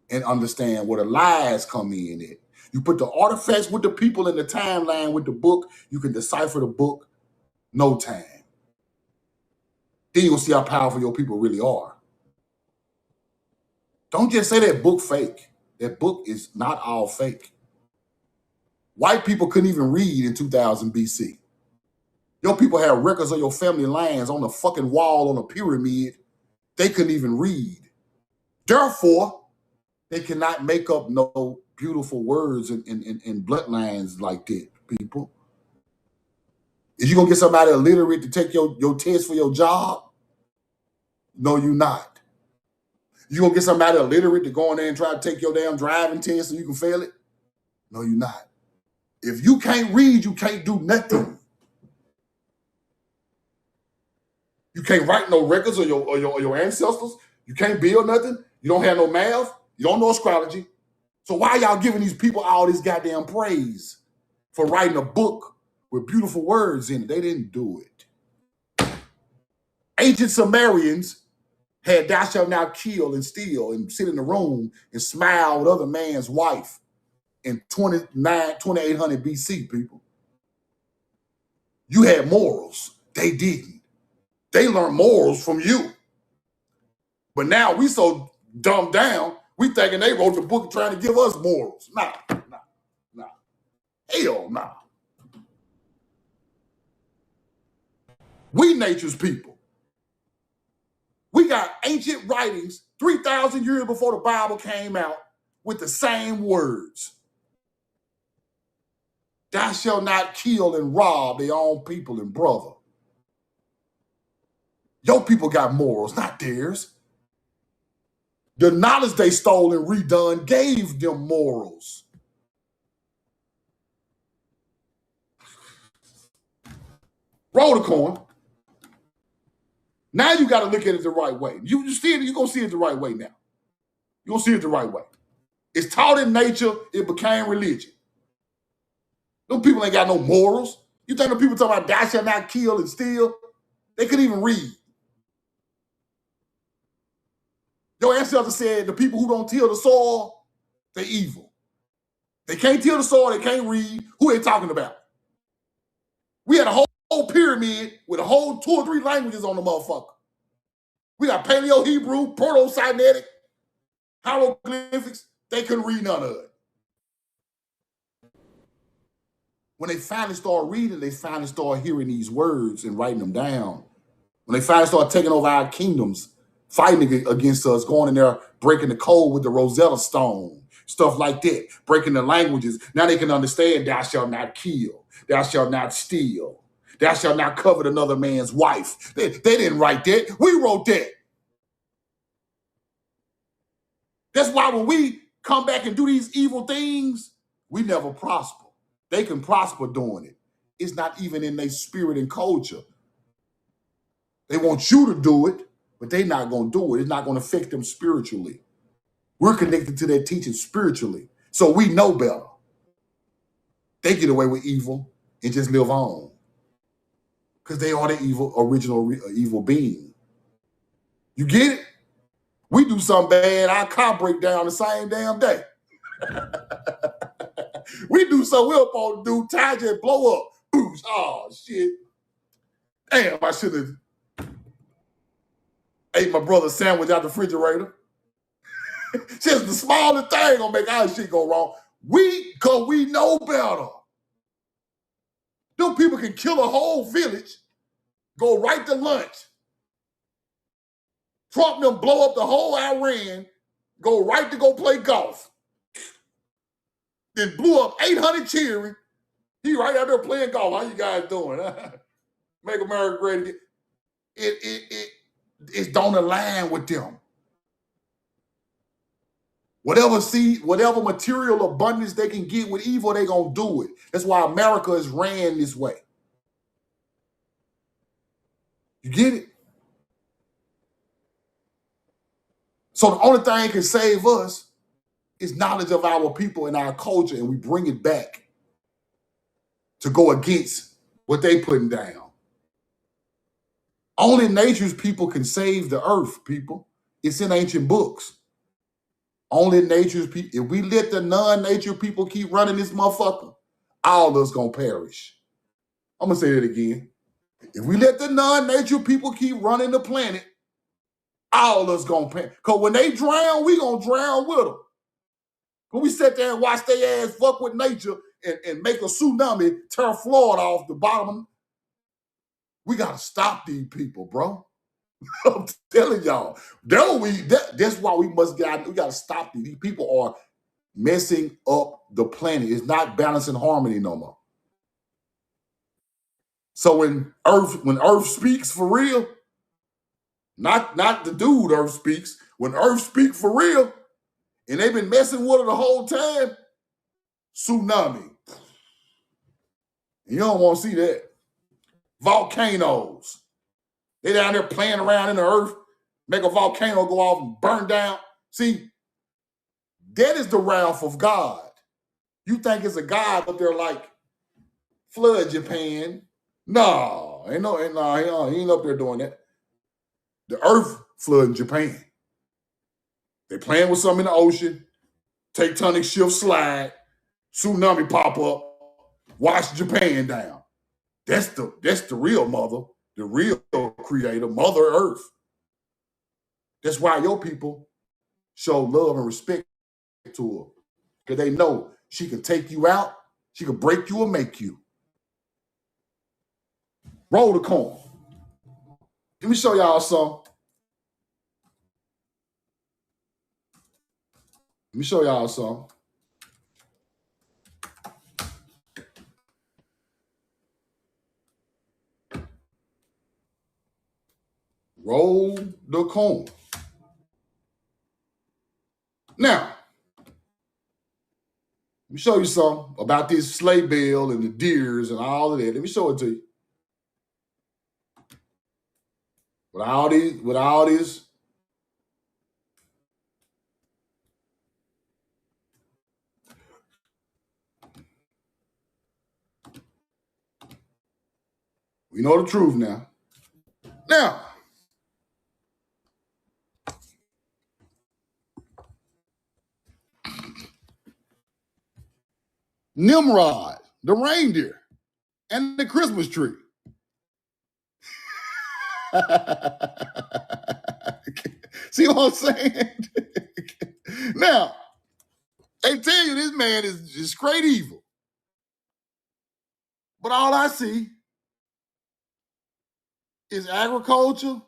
and understand where the lies come in at. You put the artifacts with the people in the timeline with the book, you can decipher the book no time. Then you'll see how powerful your people really are. Don't just say that book fake. That book is not all fake. White people couldn't even read in 2000 BC. Your people had records of your family lands on the fucking wall on a pyramid. They couldn't even read. Therefore, they cannot make up no beautiful words and bloodlines like that, people. Is you gonna get somebody illiterate to take your test for your job? No, you're not. You gonna get somebody illiterate to go in there and try to take your damn driving test so you can fail it? No, you're not. If you can't read, you can't do nothing. You can't write no records of your ancestors. You can't build nothing. You don't have no math. You don't know astrology. So why y'all giving these people all this goddamn praise for writing a book with beautiful words in it? They didn't do it. Ancient Sumerians had thou shalt not kill and steal and sit in the room and smile with other man's wife in 2800 BC, people. You had morals. They didn't. They learned morals from you. But now we so dumbed down, we thinking they wrote the book trying to give us morals. Nah. Hell nah. We nature's people. We got ancient writings 3,000 years before the Bible came out with the same words. Thou shalt not kill and rob their own people and brother. Your people got morals, not theirs. The knowledge they stole and redone gave them morals. Roll the coin. Now you got to look at it the right way. You're going to see it the right way now. You're going to see it the right way. It's taught in nature. It became religion. Those people ain't got no morals. You think the people talking about thou shalt not kill and steal? They couldn't even read. Your ancestors said the people who don't till the soil, they're evil. They can't till the soil, they can't read. Who they talking about? We had a whole pyramid with a whole 2 or 3 languages on the motherfucker. We got Paleo-Hebrew, Proto-Sinaitic, hieroglyphics. They couldn't read none of it. When they finally start reading, they finally start hearing these words and writing them down. When they finally start taking over our kingdoms, fighting against us, going in there, breaking the code with the Rosetta Stone, stuff like that, breaking the languages. Now they can understand thou shalt not kill, thou shalt not steal, thou shalt not covet another man's wife. They didn't write that. We wrote that. That's why when we come back and do these evil things, we never prosper. They can prosper doing it. It's not even in their spirit and culture. They want you to do it, but they're not going to do it. It's not going to affect them spiritually. We're connected to their teaching spiritually, so we know better. They get away with evil and just live on because they are the evil, original evil being. You get it? We do something bad, our car break down the same damn day. We do something we're supposed to do, tire just blow up. Boosh. Oh, shit. Damn, I should have ate my brother's sandwich out the refrigerator. Just the smallest thing gonna make our shit go wrong. Cause we know better. Them people can kill a whole village, go right to lunch. Trump them blow up the whole Iran, go right to go play golf. Then blew up 800 cheering. He right out there playing golf. How you guys doing? Make America great again. It don't align with them. Whatever material abundance they can get with evil, they gonna do it. That's why America is ran this way. You get it? So the only thing that can save us is knowledge of our people and our culture, and we bring it back to go against what they putting down. Only nature's people can save the earth, people. It's in ancient books. Only nature's people. If we let the non-nature people keep running this motherfucker, all of us gonna perish. I'm gonna say that again. If we let the non-nature people keep running the planet, all of us gonna perish. Because when they drown, we gonna drown with them. When we sit there and watch their ass fuck with nature and make a tsunami tear Florida off the bottom, we gotta stop these people, bro. I'm telling y'all, that's why we must we gotta stop these. These people are messing up the planet. It's not balancing harmony no more. So when Earth speaks for real, not the dude Earth speaks, when Earth speaks for real, and they've been messing with her the whole time, tsunami. You don't want to see that. Volcanoes. They down there playing around in the earth, make a volcano go off and burn down. See, that is the wrath of God. You think it's a God up there like flood Japan? No, he ain't up there doing that. The earth flooding Japan. They playing with something in the ocean, tectonic shift slide, tsunami pop up, wash Japan down. That's the real mother, the real creator, Mother Earth. That's why your people show love and respect to her. Because they know she can take you out, she can break you or make you. Roll the corn. Let me show y'all some. Let me show y'all some. Roll the corn. Now, let me show you something about this sleigh bell and the deers and all of that. Let me show it to you. With all this, we know the truth now. Now, Nimrod, the reindeer, and the Christmas tree. See what I'm saying? Now, they tell you this man is just straight evil. But all I see is agriculture,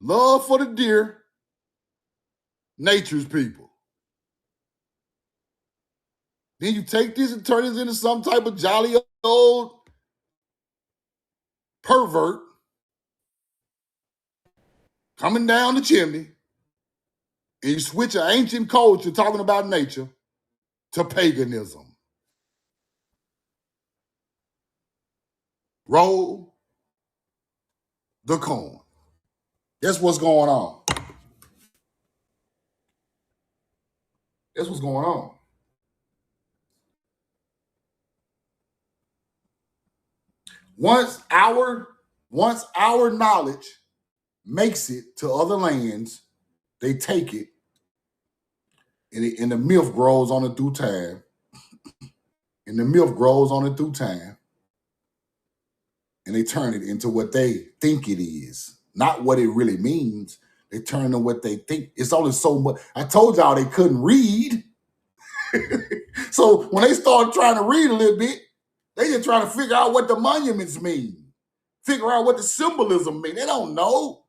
love for the deer, nature's people. Then you take this and turn this into some type of jolly old pervert coming down the chimney, and you switch an ancient culture talking about nature to paganism. Roll the corn. That's what's going on. That's what's going on. Once our knowledge makes it to other lands, they take it, and the myth grows on it through time. And the myth grows on it through time. And they turn it into what they think it is, not what it really means. They turn to what they think. It's only so much. I told y'all they couldn't read. So when they start trying to read a little bit, they just trying to figure out what the monuments mean, figure out what the symbolism mean. They don't know.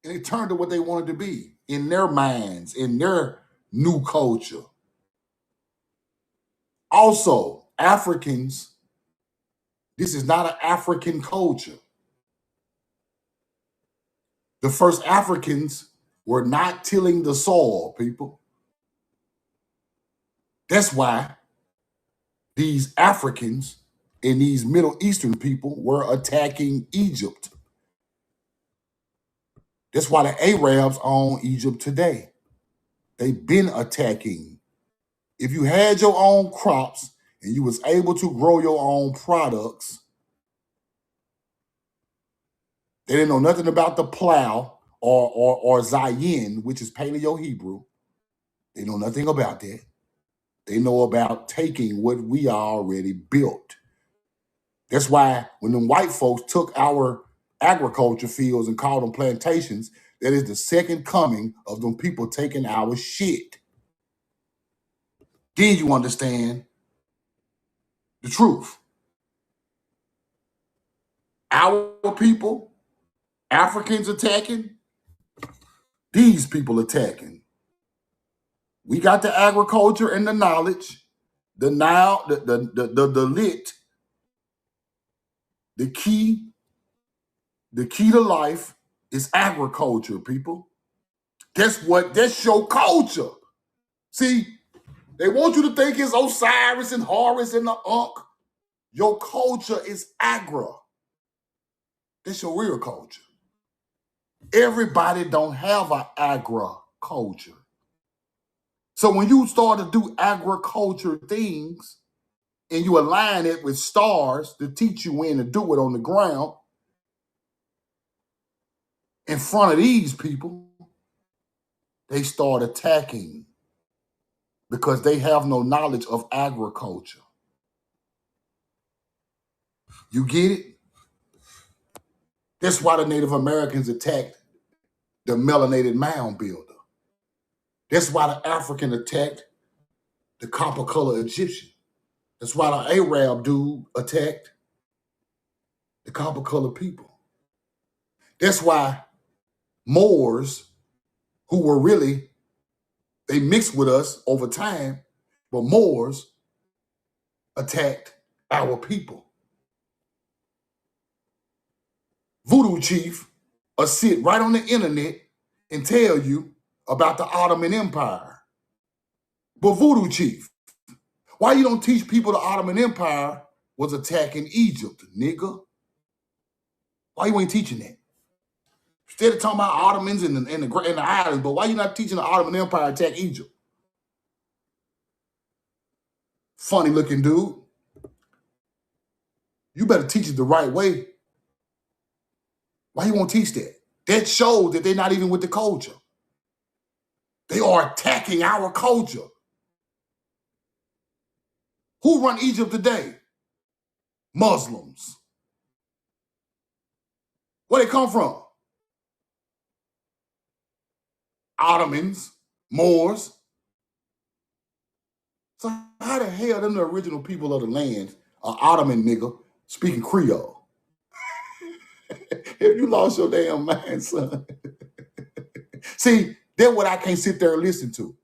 And they turn to what they wanted to be in their minds, in their new culture. Also, Africans, this is not an African culture. The first Africans were not tilling the soil, people. That's why these Africans and these Middle Eastern people were attacking Egypt. That's why the Arabs own Egypt today. They've been attacking. If you had your own crops and you was able to grow your own products, they didn't know nothing about the plow or Zayin, which is Paleo-Hebrew. They know nothing about that. They know about taking what we already built. That's why when them white folks took our agriculture fields and called them plantations, that is the second coming of them people taking our shit. Then you understand the truth. Our people, Africans attacking, these people attacking. We got the agriculture and the knowledge, the lit, the key to life is agriculture, people. That's your culture. See, they want you to think it's Osiris and Horus and the Ankh. Your culture is agra. That's your real culture. Everybody don't have an agriculture. So when you start to do agriculture things and you align it with stars to teach you when to do it on the ground, in front of these people, they start attacking because they have no knowledge of agriculture. You get it? That's why the Native Americans attacked the melanated mound builder. That's why the African attacked the copper color Egyptian. That's why the Arab dude attacked the copper color people. That's why Moors, who were really, they mixed with us over time, but Moors attacked our people. Voodoo chief will sit right on the internet and tell you about the Ottoman Empire. But voodoo chief, why you don't teach people the Ottoman Empire was attacking Egypt, nigga? Why you ain't teaching that? Instead of talking about Ottomans and the islands, but why you not teaching the Ottoman Empire attack Egypt? Funny looking dude. You better teach it the right way. Why you won't teach that? That shows that they're not even with the culture. They are attacking our culture. Who run Egypt today? Muslims. Where they come from? Ottomans, Moors. So how the hell them the original people of the land are Ottoman nigga speaking Creole? If you lost your damn mind, son. See, that's what I can't sit there and listen to.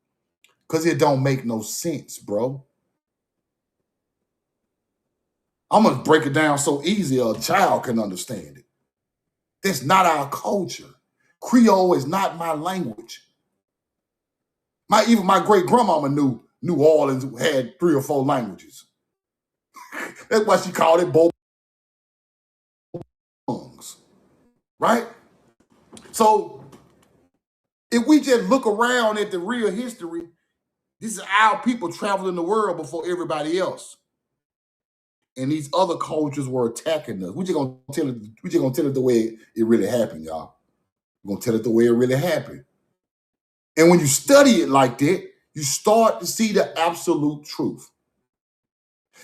Because it don't make no sense, bro. I'm going to break it down so easy a child can understand it. That's not our culture. Creole is not my language. Even my great grandmama knew New Orleans had 3 or 4 languages. That's why she called it both tongues, right? So if we just look around at the real history, this is our people traveling the world before everybody else. And these other cultures were attacking us. We're just gonna tell it the way it really happened, y'all. We're gonna tell it the way it really happened. And when you study it like that, you start to see the absolute truth.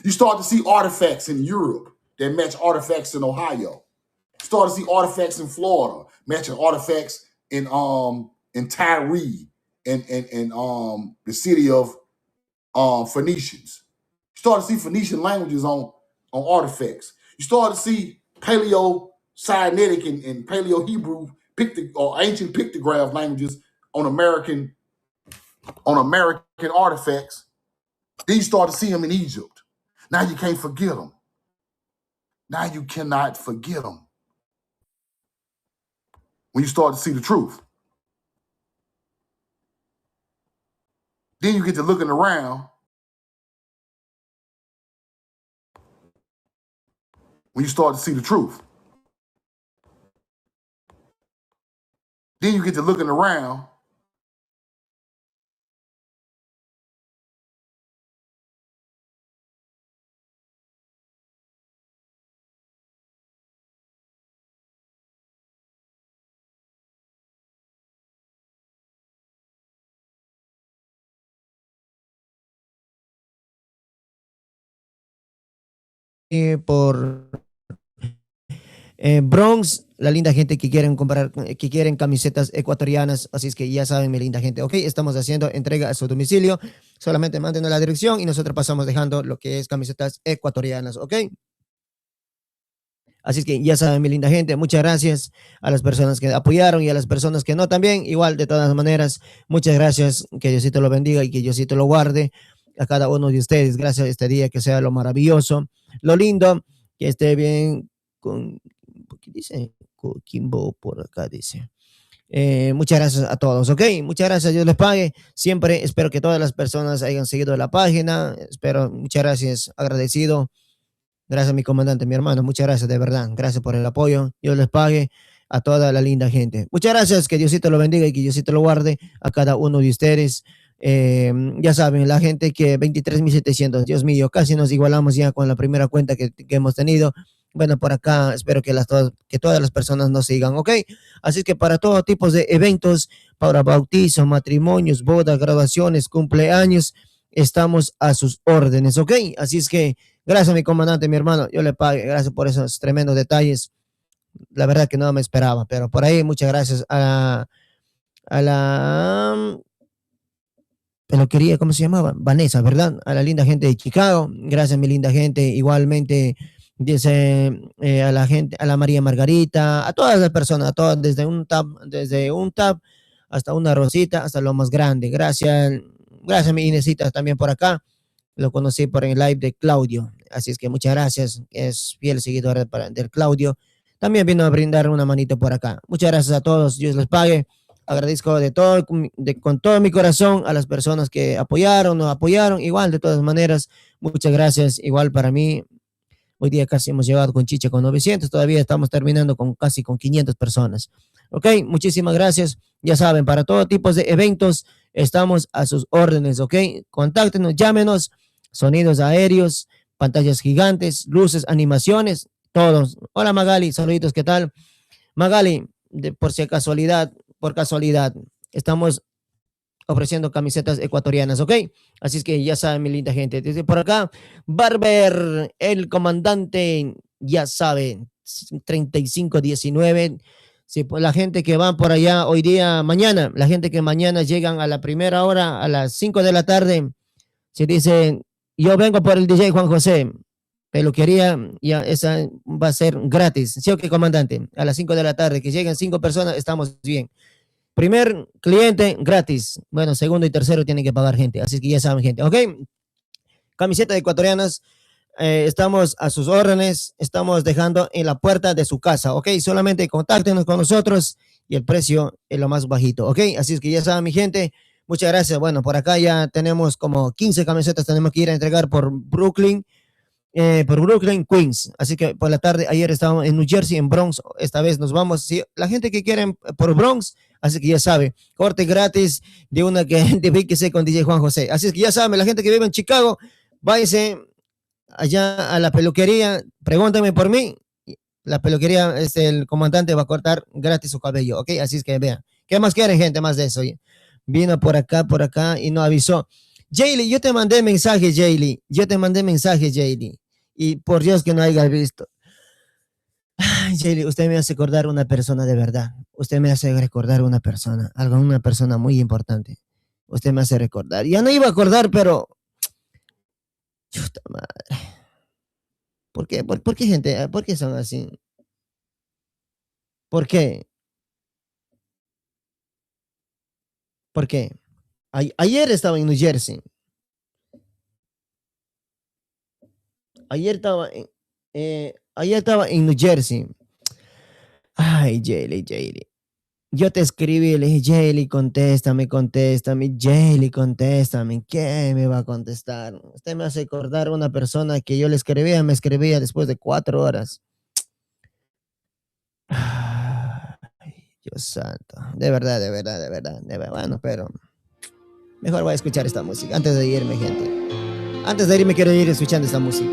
You start to see artifacts in Europe that match artifacts in Ohio. You start to see artifacts in Florida matching artifacts in Tyree and the city of Phoenicians. You start to see Phoenician languages on artifacts. You start to see Paleo-Sinaitic and Paleo-Hebrew or ancient pictograph languages on American artifacts. Then you start to see them in Egypt. Now you can't forget them. Now you cannot forget them. When you start to see the truth. Then you get to looking around. When you start to see the truth. Then you get to looking around. Por Bronx, la linda gente que quieren comprar, que quieren camisetas ecuatorianas, así es que ya saben, mi linda gente, ok, estamos haciendo entrega a su domicilio, solamente mándenos la dirección y nosotros pasamos dejando lo que es camisetas ecuatorianas, ok. Así es que ya saben, mi linda gente, muchas gracias a las personas que apoyaron y a las personas que no también, igual de todas maneras, muchas gracias, que Diosito lo bendiga y que Diosito lo guarde a cada uno de ustedes, gracias a este día, que sea lo maravilloso, lo lindo, que esté bien con, ¿qué dice? Coquimbo por acá dice. Muchas gracias a todos, ok, muchas gracias, Dios les pague, siempre espero que todas las personas hayan seguido la página, espero, muchas gracias, agradecido. Gracias, mi comandante, mi hermano. Muchas gracias, de verdad. Gracias por el apoyo. Dios les pague a toda la linda gente. Muchas gracias. Que Diosito lo bendiga y que Diosito lo guarde a cada uno de ustedes. Ya saben, la gente que 23.700, Dios mío, casi nos igualamos ya con la primera cuenta que hemos tenido. Bueno, por acá espero que todas las personas nos sigan, ¿ok? Así que para todo tipo de eventos, para bautizos, matrimonios, bodas, graduaciones, cumpleaños, estamos a sus órdenes, ¿ok? Así es que gracias, mi comandante, mi hermano. Yo le pague. Gracias por esos tremendos detalles. La verdad que no me esperaba, pero por ahí muchas gracias a la peluquería, ¿cómo se llamaba? Vanessa, ¿verdad? A la linda gente de Chicago. Gracias, mi linda gente. Igualmente, dice a la gente, a la María Margarita, a todas las personas, a todas, desde un tab hasta una rosita, hasta lo más grande. Gracias, mi Inesita, también por acá. Lo conocí por el live de Claudio. Así es que muchas gracias. Es fiel seguidor del Claudio. También vino a brindar una manito por acá. Muchas gracias a todos. Dios les pague. Agradezco con todo mi corazón a las personas que apoyaron, no apoyaron. Igual, de todas maneras, muchas gracias. Igual para mí, hoy día casi hemos llegado con chicha con 900. Todavía estamos terminando casi con 500 personas. Ok, muchísimas gracias. Ya saben, para todo tipo de eventos, estamos a sus órdenes. Ok, contáctenos, llámenos. Sonidos aéreos, pantallas gigantes, luces, animaciones, todos. Hola Magali, saluditos, ¿qué tal? Magali, por casualidad, estamos ofreciendo camisetas ecuatorianas, ¿ok? Así es que ya saben, mi linda gente. Desde por acá, Barber, el comandante, ya saben, 3519. Sí, pues la gente que va por allá hoy día, mañana, la gente que mañana llegan a la primera hora, a las 5 de la tarde, se dicen, yo vengo por el DJ Juan José, peluquería, ya esa va a ser gratis. ¿Sí o qué, comandante? A las 5 de la tarde, que lleguen 5 personas, estamos bien. Primer cliente gratis. Bueno, segundo y tercero tienen que pagar, gente. Así que ya saben, gente. Ok. Camiseta de ecuatorianas. Estamos a sus órdenes. Estamos dejando en la puerta de su casa. Ok. Solamente contáctenos con nosotros y el precio es lo más bajito. Ok. Así es que ya saben, mi gente. Muchas gracias. Bueno, por acá ya tenemos como 15 camisetas. Tenemos que ir a entregar por Brooklyn, Queens. Así que por la tarde, ayer estábamos en New Jersey, en Bronx. Esta vez nos vamos. Sí, la gente que quiere por Bronx, así que ya sabe, corte gratis de una que de que sé con DJ Juan José. Así es que ya saben, la gente que vive en Chicago, váyase allá a la peluquería, pregúntame por mí. La peluquería, el comandante va a cortar gratis su cabello, ¿ok? Así es que vean. ¿Qué más quieren, gente? Más de eso. Vino por acá y no avisó. Jaylee, yo te mandé mensaje, Jaylee. Yo te mandé mensaje, Jaylee. Y por Dios que no haya visto. Ay, Jaylee, usted me hace recordar una persona de verdad. Usted me hace recordar una persona, una persona muy importante. Usted me hace recordar. Ya no iba a acordar, pero... Chuta madre. ¿Por qué? ¿Por qué, gente? ¿Por qué son así? ¿Por qué? ¿Por qué? Ayer estaba en New Jersey. Ayer estaba en New Jersey. Ay, Jaylee. Yo te escribí, le dije, Jaylee, contéstame. Jaylee, contéstame. ¿Qué me va a contestar? Usted me hace acordar a una persona que yo le escribía, me escribía después de 4 horas. Ay, Dios santo. De verdad. Bueno, pero mejor voy a escuchar esta música antes de irme, gente. Antes de irme quiero ir escuchando esta música.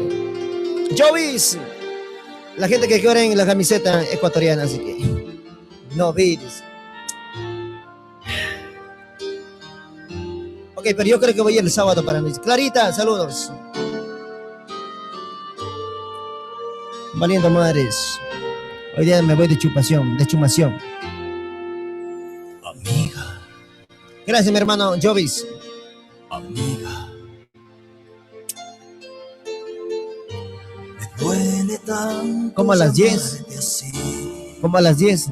Jovis, la gente que quiere en la camiseta ecuatoriana, así que no vides. Ok, pero yo creo que voy a ir el sábado para mí. Clarita, saludos. Valiendo madres. Hoy día me voy de chumación. Amiga. Gracias, mi hermano Jovis. Amiga. Me duele tanto. Como a las 10. Como a las 10.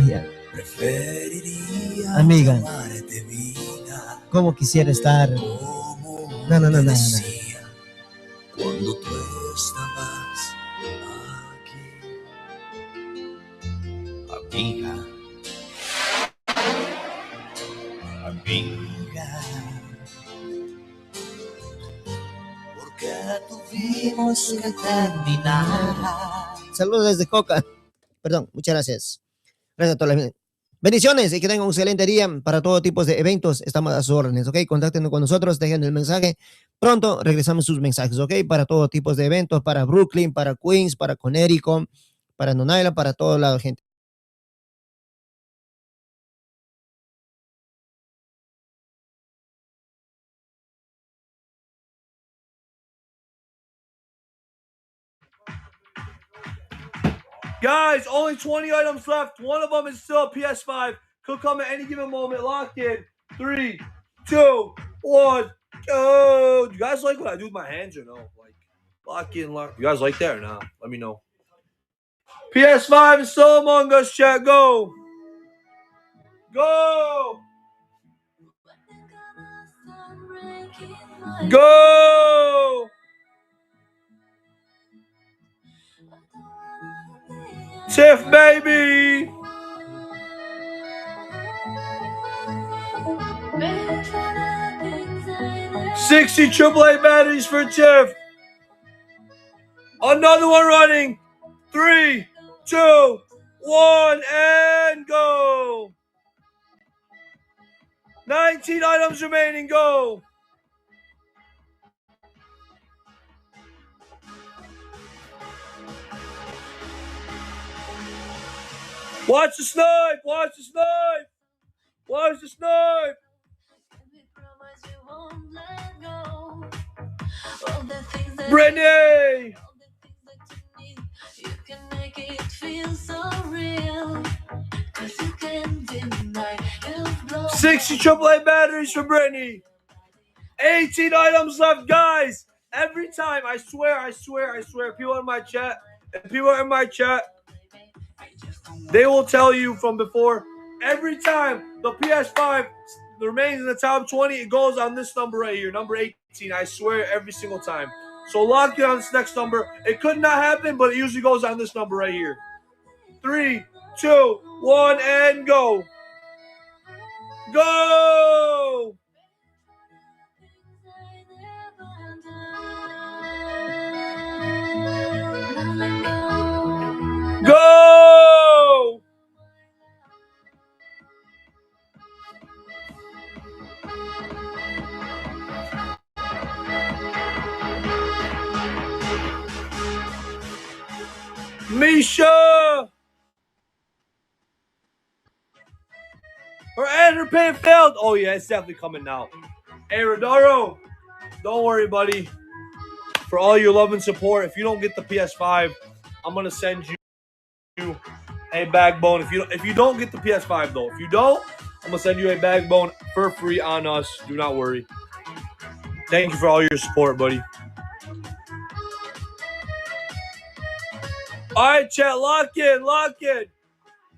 Ya. Preferiría amiga. Vida, ¿Cómo quisiera estar? No. Cuando tú estabas aquí. Amiga. Porque tuvimos que terminar. Saludos desde Coca. Perdón, muchas gracias. Gracias a toda la gente. Bendiciones y que tengan un excelente día para todo tipo de eventos. Estamos a sus órdenes, ¿ok? Contáctenos con nosotros, dejen el mensaje. Pronto regresamos sus mensajes, ¿ok? Para todo tipo de eventos, para Brooklyn, para Queens, para Connecticut, para Long Island, para toda la gente. Guys, only 20 items left. One of them is still a PS5. Could come at any given moment. Locked in. 3, 2, 1, go. Do you guys like what I do with my hands or no? Like, lock in, lock. You guys like that or not? Let me know. PS5 is still Among Us, chat. Go. Go. Go. Tiff, baby. $60 AAA batteries for Tiff. Another one running. 3, 2, 1, and go. 19 items remaining. Go. Watch the snipe. Watch the snipe. Watch the snipe. Brittany. You can make it feel so real. 'Cause you can't deny 60 AAA batteries for Brittany. 18 items left, guys. Every time, I swear. People in my chat. They will tell you from before, every time the PS5 remains in the top 20, it goes on this number right here, number 18. I swear, every single time. So lock in on this next number. It could not happen, but it usually goes on this number right here. 3, 2, 1, and go. Go! Go! Misha! Her ad pay failed. Oh yeah, it's definitely coming now. Hey Rodaro, don't worry, buddy. For all your love and support, if you don't get the PS5, I'm gonna send you a backbone. If you don't get the PS5 though, if you don't, I'm gonna send you a backbone for free on us. Do not worry. Thank you for all your support, buddy. All right, chat, lock in.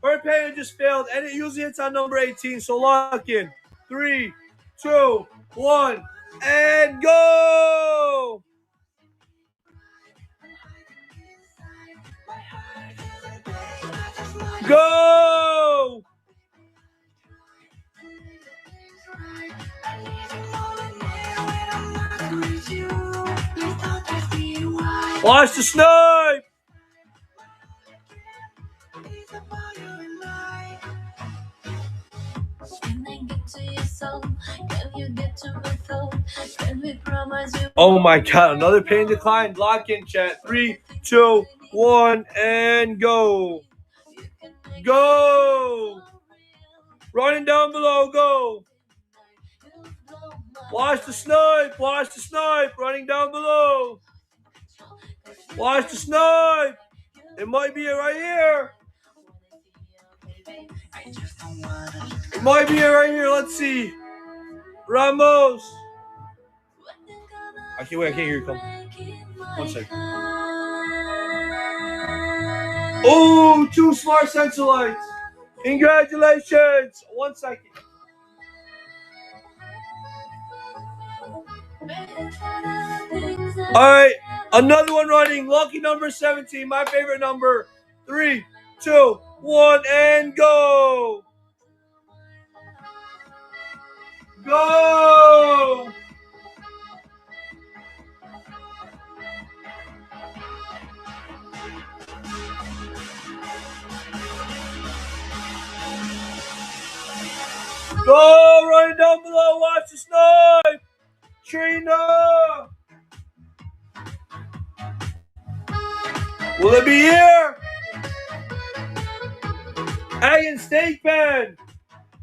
Her payment just failed, and it usually hits on number 18, so lock in. 3, 2, 1, and go! Go! Watch the snipe! Oh my god, another paying decline. Lock in, chat. 3, 2, 1, and go. Go! Running down below, go! Watch the snipe! Running down below! Watch the snipe! It might be right here! Let's see. Ramos! I can't hear you come. 1 second. Oh, 2 smart sensor lights! Congratulations! 1 second. Alright, another one running. Lucky number 17, my favorite number. 3, 2, 1, and go! Go! Go! Running down below, watch the snipe! Trina! Will it be here? Egg and steak pan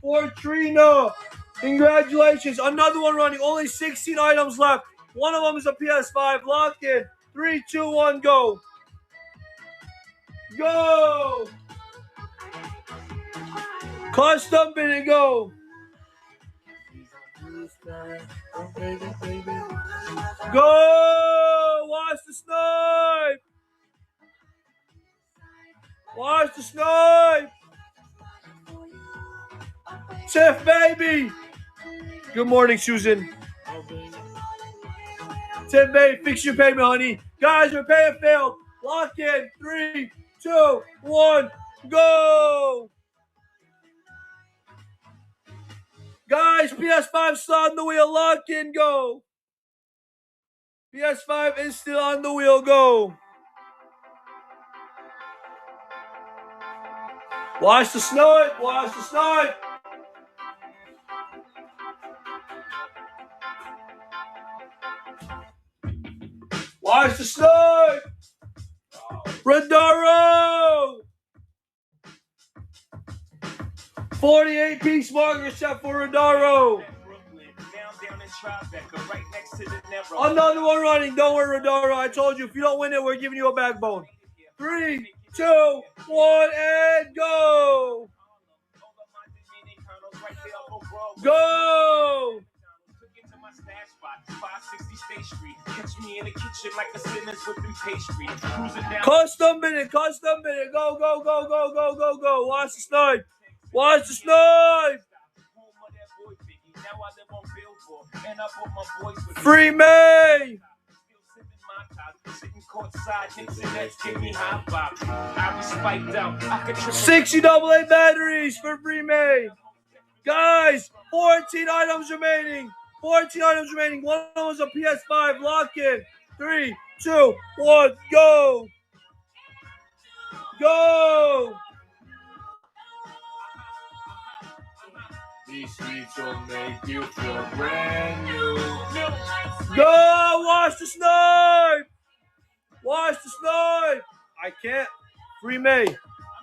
for Trina. Congratulations. Another one running. Only 16 items left. One of them is a PS5. Locked in. 3, 2, 1, go. Go. Custom bin and go. Go. Watch the snipe. Watch the snipe. Tiff, baby. Good morning, Susan. Tiff, baby, fix your payment, honey. Guys, your payment failed. Lock in. 3, 2, 1, go. Guys, PS5 still on the wheel. Lock in, go. PS5 is still on the wheel. Go. Watch the snipe. Watch the snipe. Watch the snipe. Rodaro. 48-piece marker set for Rodaro. Another one running. Don't worry, Rodaro. I told you, if you don't win it, we're giving you a backbone. 3, 2, 1, and go. Go. Custom minute. Go, go, go, go, go, go, go. Watch the snipe. Watch the snipe. Free May. 60 AA batteries for Free May. Guys, 14 items remaining. 14 items remaining. One of them was a PS5. Lock in. 3, 2, 1, go. Go. These streets will make you feel brand new. Go. Watch the snipe. Watch the snipe. I can't. Free May.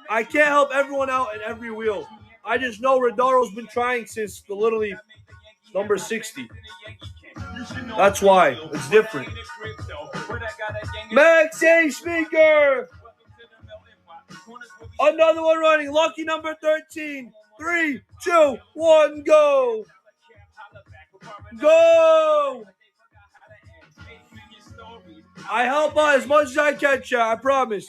I can't help everyone out in every wheel. I just know Redaro's been trying since the literally number 60. That's why. It's different. Max A speaker. Another one running. Lucky number 13. 3, 2, 1, go. Go. I help out as much as I can, chat. I promise.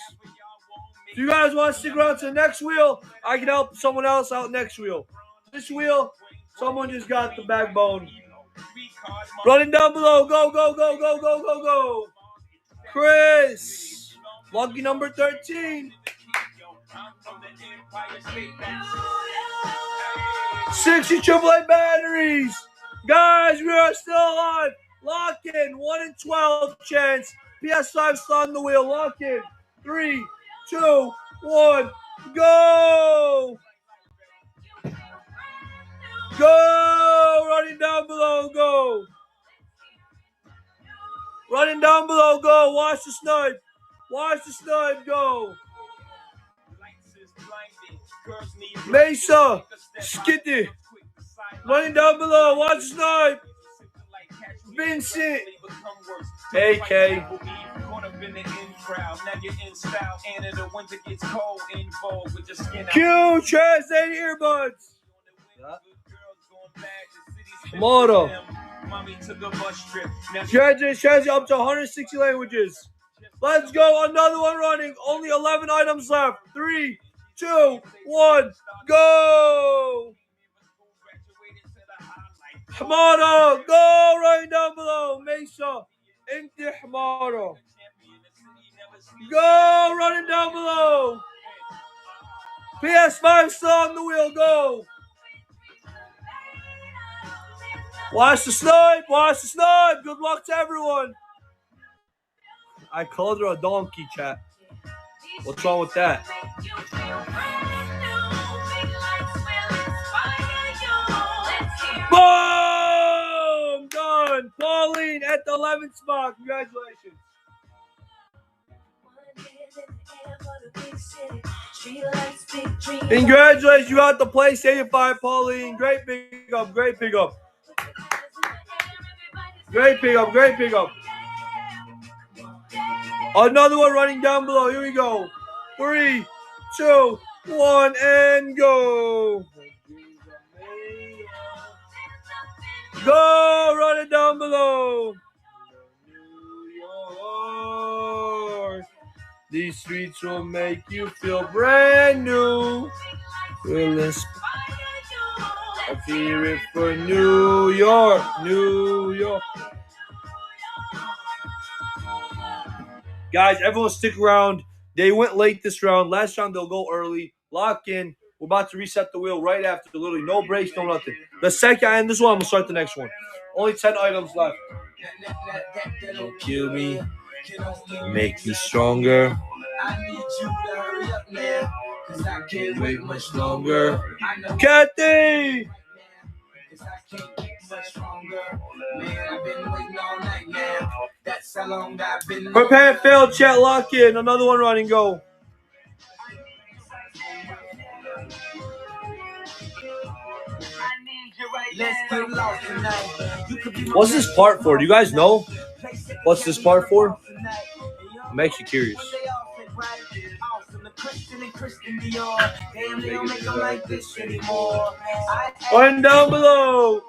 If you guys want to stick around to the next wheel, I can help someone else out next wheel. This wheel, someone just got the backbone. Running down below. Go, go, go, go, go, go, go. Chris. Lucky number 13. 60 AAA batteries. Guys, we are still alive. Lock in. 1 in 12 chance. PS5 still on the wheel. Lock in. 3, 2, 1, go! Go! Running down below, go! Running down below, go! Watch the snipe! Watch the snipe, go! Mesa! Skitty! Running down below, watch the snipe! Vincent! AK! Q, translate earbuds. Moto. Translate up to 160 languages. Let's go. Another one running. Only 11 items left. 3, 2, 1, go. Hamada, go right down below. Mesa, Inti Hamada. Go, running down below. PS5 still on the wheel, go. Watch the snipe, watch the snipe. Good luck to everyone. I called her a donkey, chat. What's wrong with that? Boom! Done. Pauline at the 11th spot. Congratulations. Congratulations, you got the PlayStation 5, Pauline. Great pick up, great pick up. Great pick up, great pick up. Another one running down below. Here we go. 3, 2, 1, and go. Go, running down below. These streets will make you feel brand new. We'll inspire I feel it for New York, New York. Guys, everyone stick around. They went late this round. Last round, they'll go early. Lock in. We're about to reset the wheel right after. Literally, no breaks, no nothing. The second, and this one, I'm going to start the next one. Only 10 items left. Don't kill me. Make me stronger. I need you to hurry up now, because I can't wait much longer. Kathy! Because I can't get much stronger. Man, I've been waiting all night now. That's how long I've been. Prepare, fail, chat, lock in. Another one running, go. What's this part for? Do you guys know? What's this part for? I'm actually curious. One down below.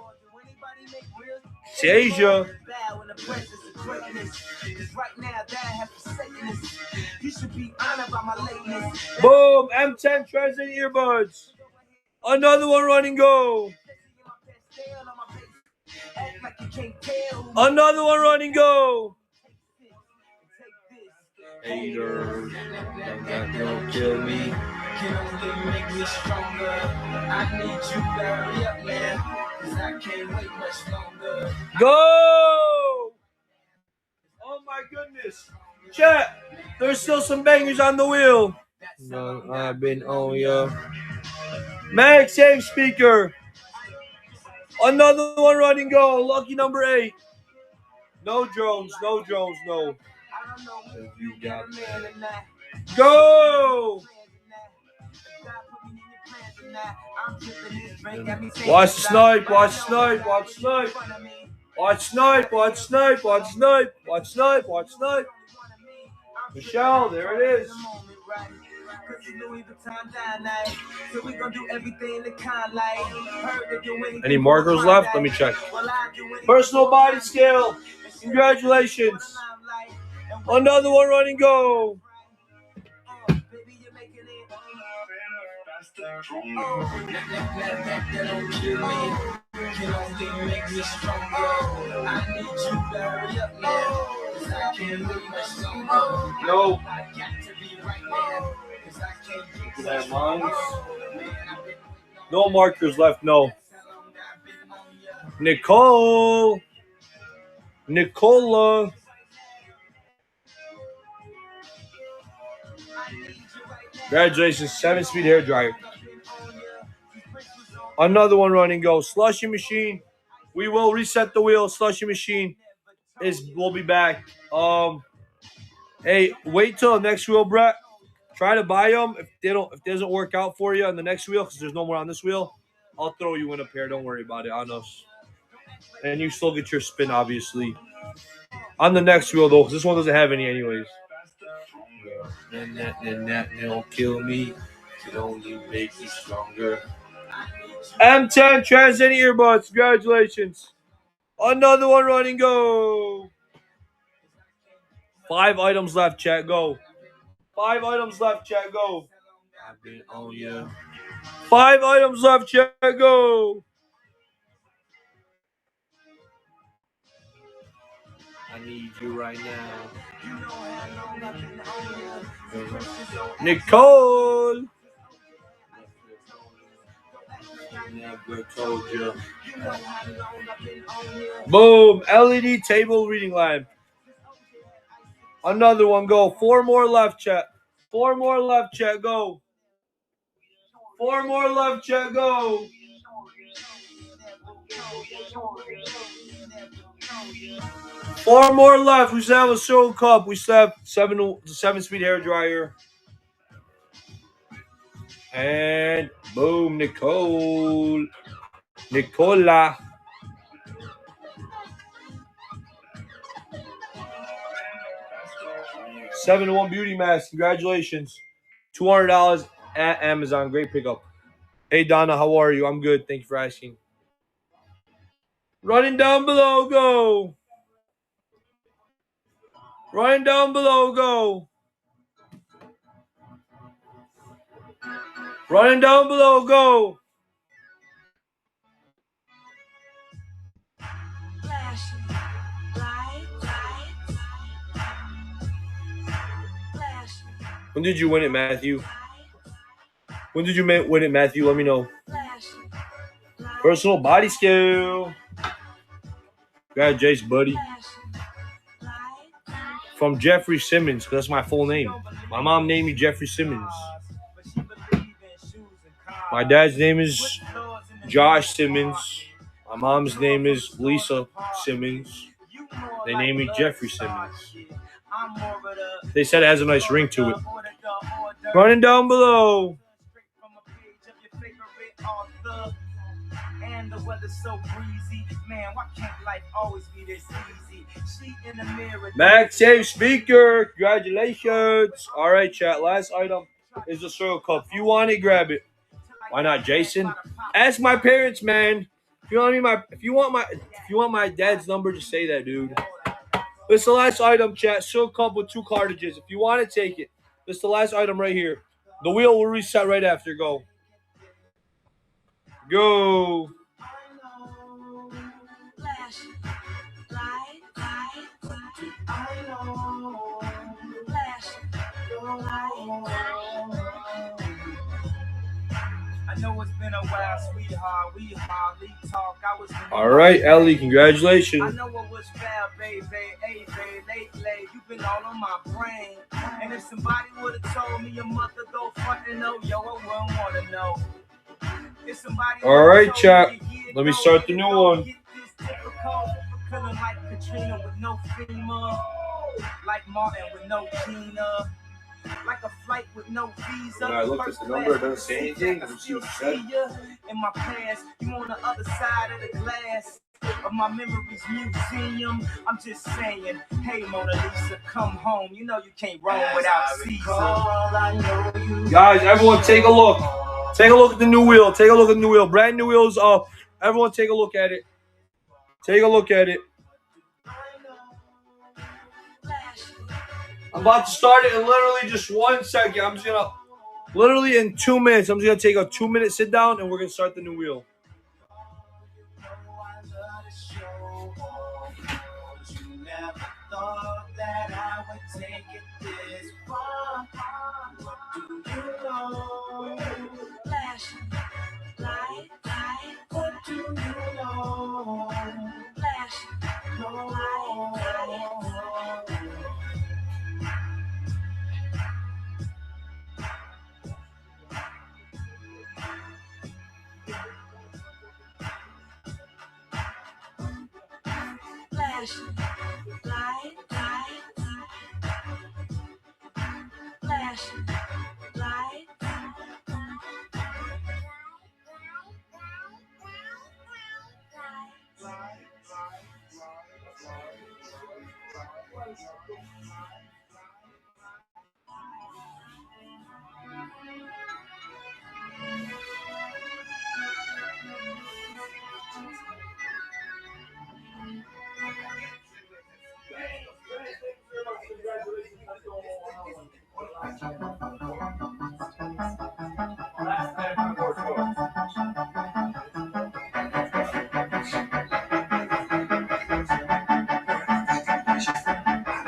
Asia. Boom, M10 translating earbuds. Another one running go. Another one running go. Haters, don't kill me. Can only make me stronger. I need you to hurry up, man, 'cause I can't wait much longer. Go! Oh my goodness. Chat, there's still some bangers on the wheel. No, I've been on ya. Mag save speaker. Another one running go. Lucky number 8. No drones, no drones, no. You got go! Watch snipe, watch snipe, watch snipe. Watch snipe, watch snipe, watch snipe, watch snipe, watch snipe. Michelle, there it is. Any markers left? Let me check. Personal body scale. Congratulations. Another one running go. No. No markers left, no. Nicole. Nicola. Congratulations, 7-speed hair dryer. Another one running go. Slushy machine. We will reset the wheel. Slushy machine will be back. Hey, wait till the next wheel, Brett. Try to buy them. If it doesn't work out for you on the next wheel, because there's no more on this wheel, I'll throw you in a pair. Don't worry about it on us. And you still get your spin, obviously. On the next wheel, though, because this one doesn't have any anyways. And that don't kill me. It only makes me stronger. M10 translating earbuds. Congratulations. Another one running go. 5 items left, chat. Go. 5 items left, chat. Go. I've been on ya. 5 items left, chat. Go. I need you right now. Nicole. Never told you. Boom. LED table reading lamp. Another one go. 4 more left, chat. 4 more left, chat. Go. 4 more left, chat. Go. Four more left. We still have a Soul Cup. We still have 7-speed hair dryer. And boom, Nicole. Nicola. 7-1 beauty mask. Congratulations. $200 at Amazon. Great pickup. Hey, Donna, how are you? I'm good. Thank you for asking. Running down below, go. Running down below, go. Running down below, go. When did you win it, Matthew? When did you win it, Matthew? Let me know. Personal body scale. Congratulations, buddy. From Jeffrey Simmons, because that's my full name. My mom named me Jeffrey Simmons. My dad's name is Josh Simmons. My mom's name is Lisa Simmons. They named me Jeffrey Simmons. They said it has a nice ring to it. Running down below. And the weather's so breezy. Man, why can't life always be this easy? See in the mirror. Max Save Speaker. Congratulations. All right, chat. Last item is the Soil Cup. If you want it, grab it. Why not, Jason? Ask my parents, man. If you want my dad's number, just say that, dude. It's the last item, chat. Silk cup with 2 cartridges. If you want to take it, it's the last item right here. The wheel will reset right after. Go. Go. I know it's been a while, sweetheart. We hardly talk. All right, Ellie, congratulations. I know it was fair, baby. Hey, baby, lately you've been all on my brain. And if somebody would have told me your mother go front and no, yo, I wouldn't want to know. If somebody All right, chat. Let me start the new one. Feeling like Katrina with no FEMA, like Martin with no Gina. Like a flight with no visa. When I look at the number, it doesn't say anything. In my past, you on the other side of the glass of my memories museum. I'm just saying, hey Mona Lisa, come home. You know you can't roam without Caesar. Guys, everyone, take a look. Take a look at the new wheel. Take a look at the new wheel. Brand new wheels up. Everyone, take a look at it. Take a look at it. I'm about to start it in literally just 1 second. I'm just gonna, literally in 2 minutes, I'm just gonna take a 2-minute sit down and we're gonna start the new wheel.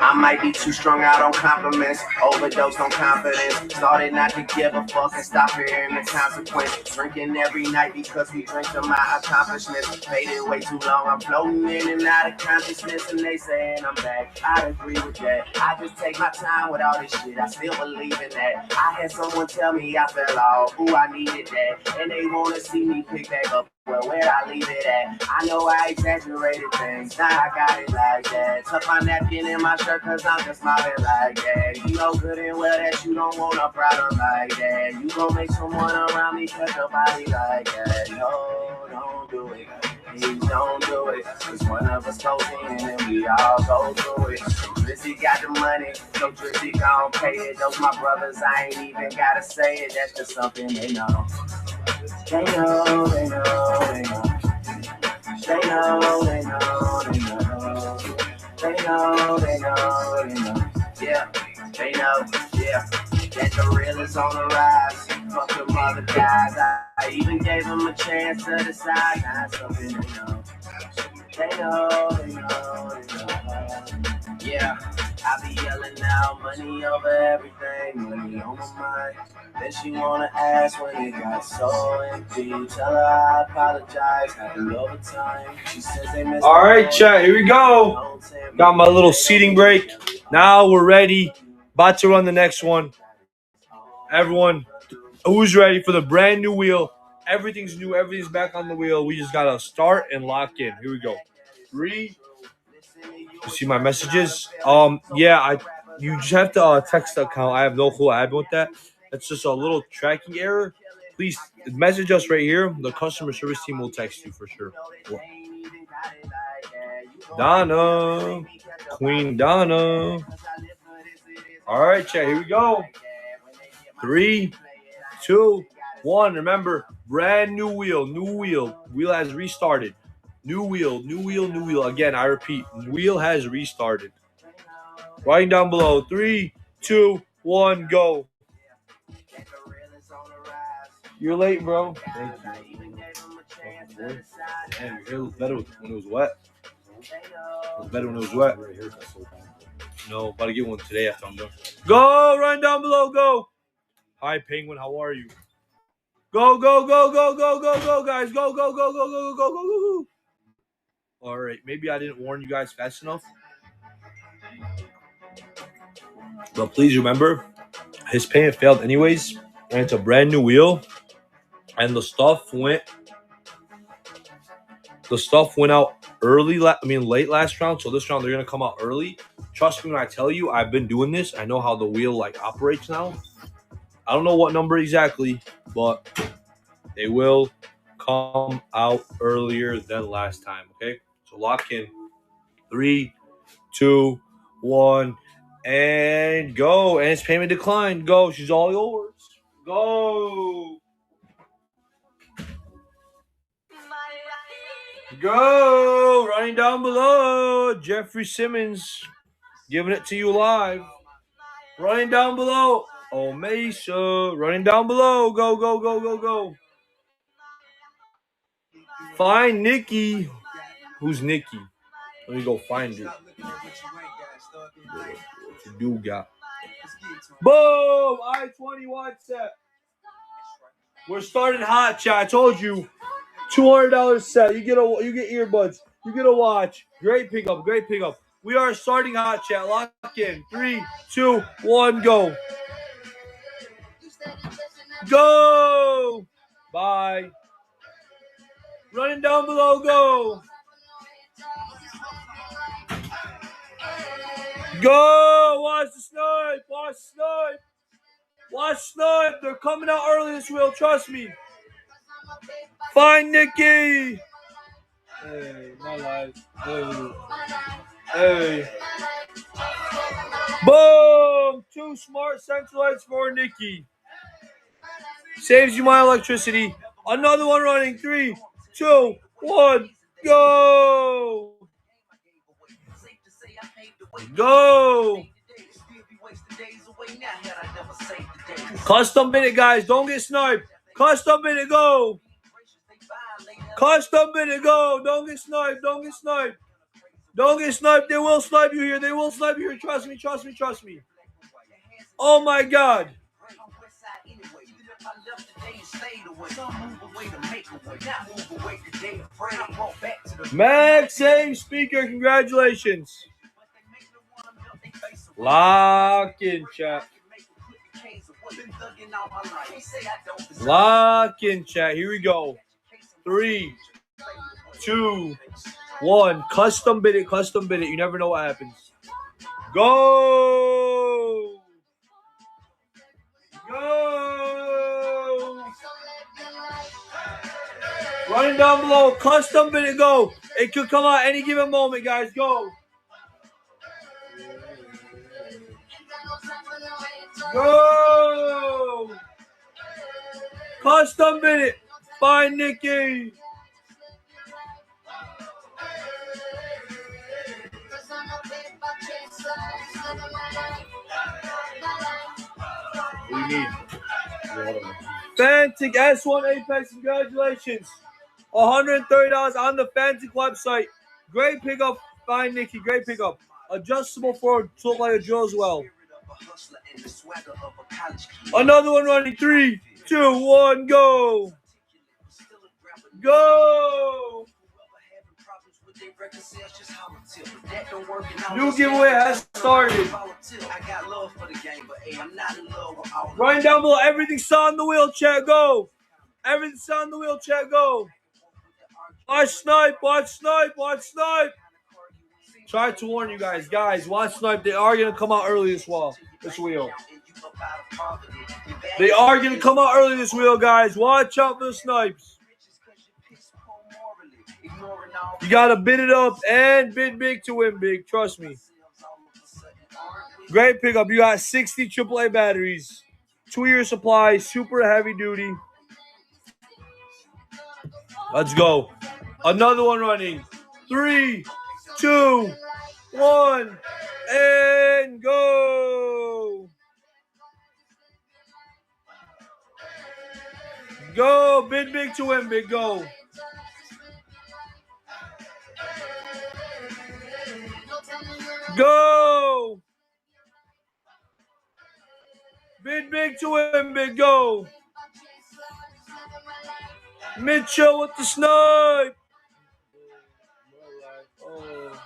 I might be too strung out on compliments, overdosed on confidence. Started not to give a fuck and stop hearing the consequence. Drinking every night because we drink to my accomplishments. Faded way too long, I'm floating in and out of consciousness, and they saying I'm back. I agree with that. I just take my time with all this shit. I still believe in that. I had someone tell me I fell off, ooh, I needed that, and they wanna see me pick back up. Well, where'd I leave it at? I know I exaggerated things, now I got it like that. Tuck my napkin in my shirt cause I'm just smiling like that. You know good and well that you don't want a problem like that. You gon' make someone around me touch your body like that. No, don't do it. Please don't do it. Cause one of us goes in and we all go through it. Drizzy got the money, so Drizzy gon' pay it. Those my brothers, I ain't even gotta say it. That's just something they know. They know, they know, they know. They know, they know, they know. They know, they know, they know. Yeah, they know, yeah. That the real is on the rise. Fuck them other guys. I even gave them a chance to decide. Now something they know. They know, they know, they know. Yeah, I be yelling out money over everything, money on my mind. Then she wanna ask when it got so empty. Tell her I apologize, happened over time. She says they miss. All right, chat, here we go. Got my little seating break. Now we're ready. About to run the next one. Everyone, who's ready for the brand new wheel? Everything's new. Everything's back on the wheel. We just gotta start and lock in. Here we go. 3. You see my messages? Yeah, you just have to text the account. I have no clue what happened with that. That's just a little tracking error. Please message us right here. The customer service team will text you for sure. Donna, Queen Donna. All right, chat. Here we go. 3, 2, 1. Remember, Brand new wheel. New wheel. Wheel has restarted. New wheel. New wheel. New wheel. Again, I repeat. Wheel has restarted. Writing down below. 3, 2, 1, go. You're late, bro. Thank you. Damn, your hair looks better when it was wet. It was better when it was wet. No, about to get one today after I'm done. Go, run down below, go. Hi, Penguin, how are you? Go, go, go, go, go, go, go, guys. Go, go, go, go, go, go, go, go, go. All right, maybe I didn't warn you guys fast enough. But please remember, his payment failed anyways, and it's a brand new wheel, and the stuff went out early. Late last round. So this round they're gonna come out early. Trust me when I tell you, I've been doing this. I know how the wheel operates now. I don't know what number exactly, but they will come out earlier than last time. Okay, so lock in. 3, 2, 1, and go. And his payment declined. Go. She's all yours. Go. Go. Running down below. Jeffrey Simmons giving it to you live. Running down below. Oh, Mesa. Running down below. Go, go, go, go, go. Find Nikki. Who's Nikki? Let me go find it. What you do got? Boom! I-21 set. We're starting hot, chat. I told you. $200 set. You get earbuds. You get a watch. Great pickup. Great pickup. We are starting hot, chat. Lock in. 3, 2, 1, go. Go! Bye. Running down below, go. Go! Watch the snipe! Watch the snipe! Watch snipe! They're coming out early this wheel, trust me. Find Nikki! Hey, my life. Hey. Hey. Boom! 2 smart centralites for Nikki. Saves you my electricity. Another one running. 3, 2, 1, go! Go! Custom minute, guys. Don't get sniped. Custom minute, go. Custom minute, go. Don't get sniped. Don't get sniped. Don't get sniped. They will snipe you here. They will snipe you here. Trust me. Trust me. Trust me. Oh my God. Max Save Speaker. Congratulations. Lock in, chat. Lock in, chat. Here we go. 3, 2, 1. Custom bid it. Custom bid it. You never know what happens. Go. Go. Running down below. Custom bid it. Go. It could come out any given moment, guys. Go. Go! Custom minute. Find Nikki. What do you need? Fantic S1 Apex. Congratulations. $130 on the Fantic website. Great pickup. Find Nikki. Great pickup. Adjustable for to look like a drill as well. Another one running. 3, 2, 1, go. Go. New giveaway has started. Running down below. Everything's on the wheel, chat. Go. Everything's on the wheel, chat. Go. Watch snipe. Watch snipe. Watch snipe. Try to warn you guys. Guys, watch snipe. They are going to come out early this wheel. They are going to come out early this wheel, guys. Watch out for the snipes. You got to bid it up and bid big to win big. Trust me. Great pickup. You got 60 AAA batteries. 2-year supply. Super heavy duty. Let's go. Another one running. 3, 2, 1, and go. Go. Big to win, big go. Go. Big to win, big go. Mitchell with the snipe. Oh.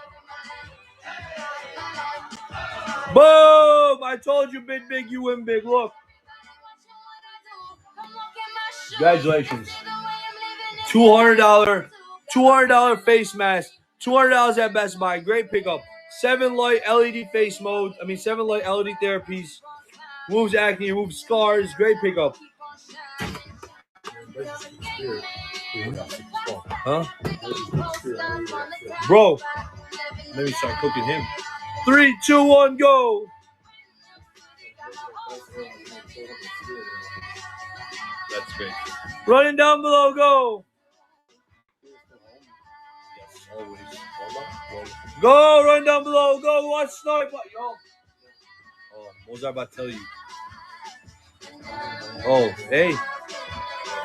Boom! I told you, big, you win big. Look. Congratulations. $200 face mask. $200 at Best Buy. Great pickup. 7 light LED face mode. 7 light LED therapies. Removes acne, removes scars. Great pickup. Huh? Bro, let me start cooking him. 3, 2, 1, go. That's great. Running down below, go. Yes, always. Go, run down below, go. Watch snipe. Yo. Oh, what was I about to tell you? Oh, hey.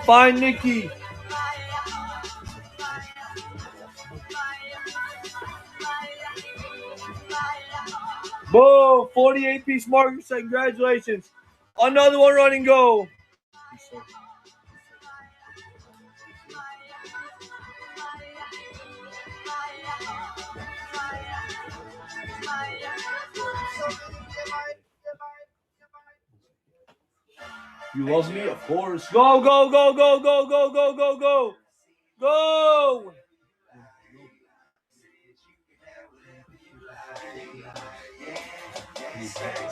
Find Nikki. Boom, 48-piece marker set. Congratulations. Another one running, go. You love me? Of course. Go. Go. He's like,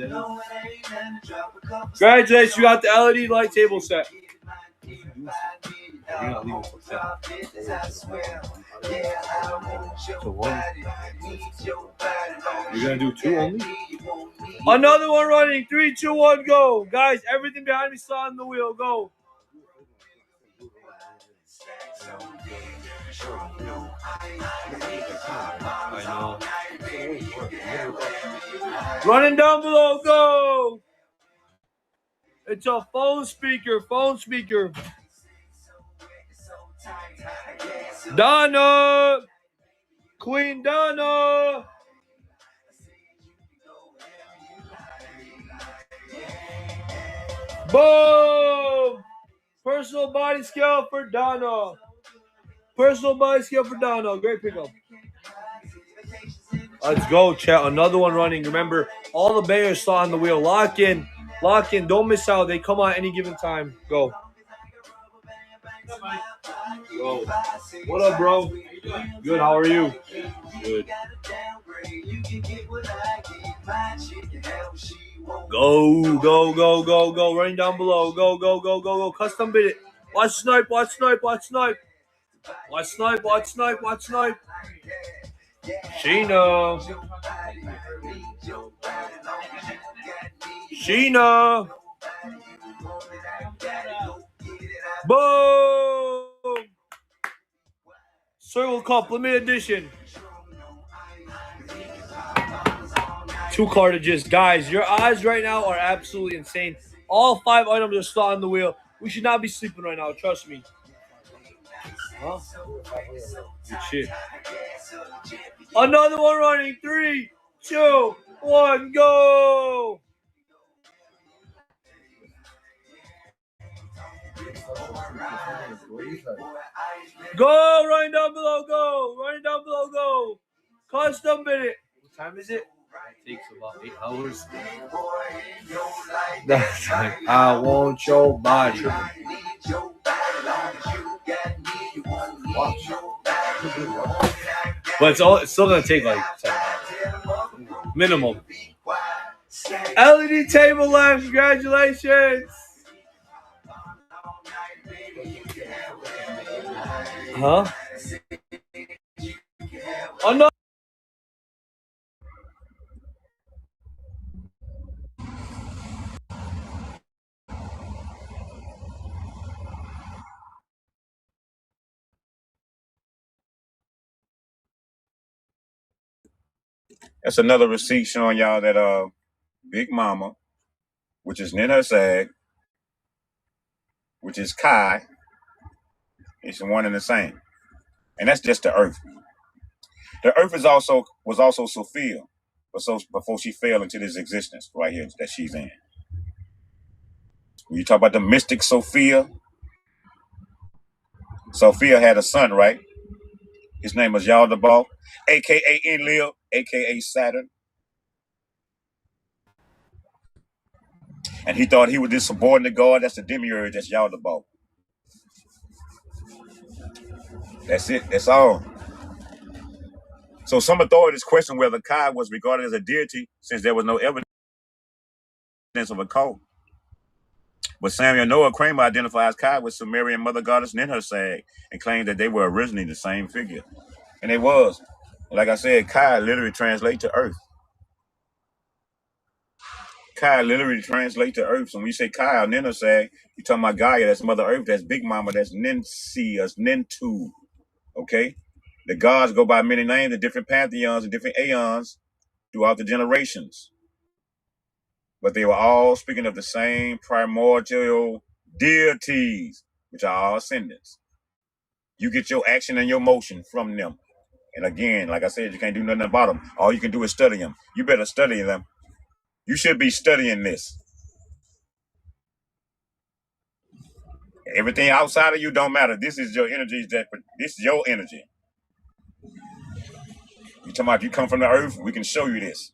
no. Congratulations, you got the LED light table set. You're not leaving for that. So what? You're gonna do 2 only? Another one running. 3, 2, 1, go. Guys, everything behind me is on the wheel. Go. I know. Running down below, go. It's a phone speaker. Donna. Queen Donna. Boom. Personal body scale for Donna. Great pickup. Let's go, chat. Another one running. Remember, all the bangers still on the wheel. Lock in. Don't miss out. They come on any given time. Go. What up, bro? Good. How are you? Good. Go. Running down below. Go. Custom bid it. Watch snipe. Sheena. Boom. Circle Cup limited edition. 2 cartridges. Guys, your odds right now are absolutely insane. All 5 items are still on the wheel. We should not be sleeping right now. Trust me. Huh? Good shit. Another one running. 3, 2, 1, go. Go, running down below, go. Custom bid it. What time is it? It takes about 8 hours. That's like, I want your body. Watch. But it's still gonna take like 7 hours. Minimum. LED table lamp, congratulations. Huh? Oh no. That's another receipt showing y'all that Big Mama, which is Nina Sag, which is Kai, it's one and the same. And that's just the earth. The earth was also Sophia, before she fell into this existence right here that she's in. When you talk about the mystic Sophia, Sophia had a son, right? His name was Yaldabaoth, aka Enlil, aka Saturn. And he thought he was this subordinate god. That's the demiurge. That's Yaldabaoth. That's it. That's all. So some authorities question whether Kai was regarded as a deity since there was no evidence of a cult. But Samuel Noah Kramer identifies Kai with Sumerian mother goddess Ninhursag and claimed that they were originally the same figure. And it was. Like I said, Kai literally translates to earth. Kai literally translates to earth. So when you say Kai or Ninhursag, you're talking about Gaia, that's Mother Earth, that's Big Mama, that's Ninsi, that's Nintu. Okay? The gods go by many names in different pantheons and different aeons throughout the generations. But they were all speaking of the same primordial deities, which are all ascendants. You get your action and your motion from them. And again, like I said, you can't do nothing about them. All you can do is study them. You better study them. You should be studying this. Everything outside of you don't matter. This is your energy. This is your energy. You talking about if you come from the earth, we can show you this.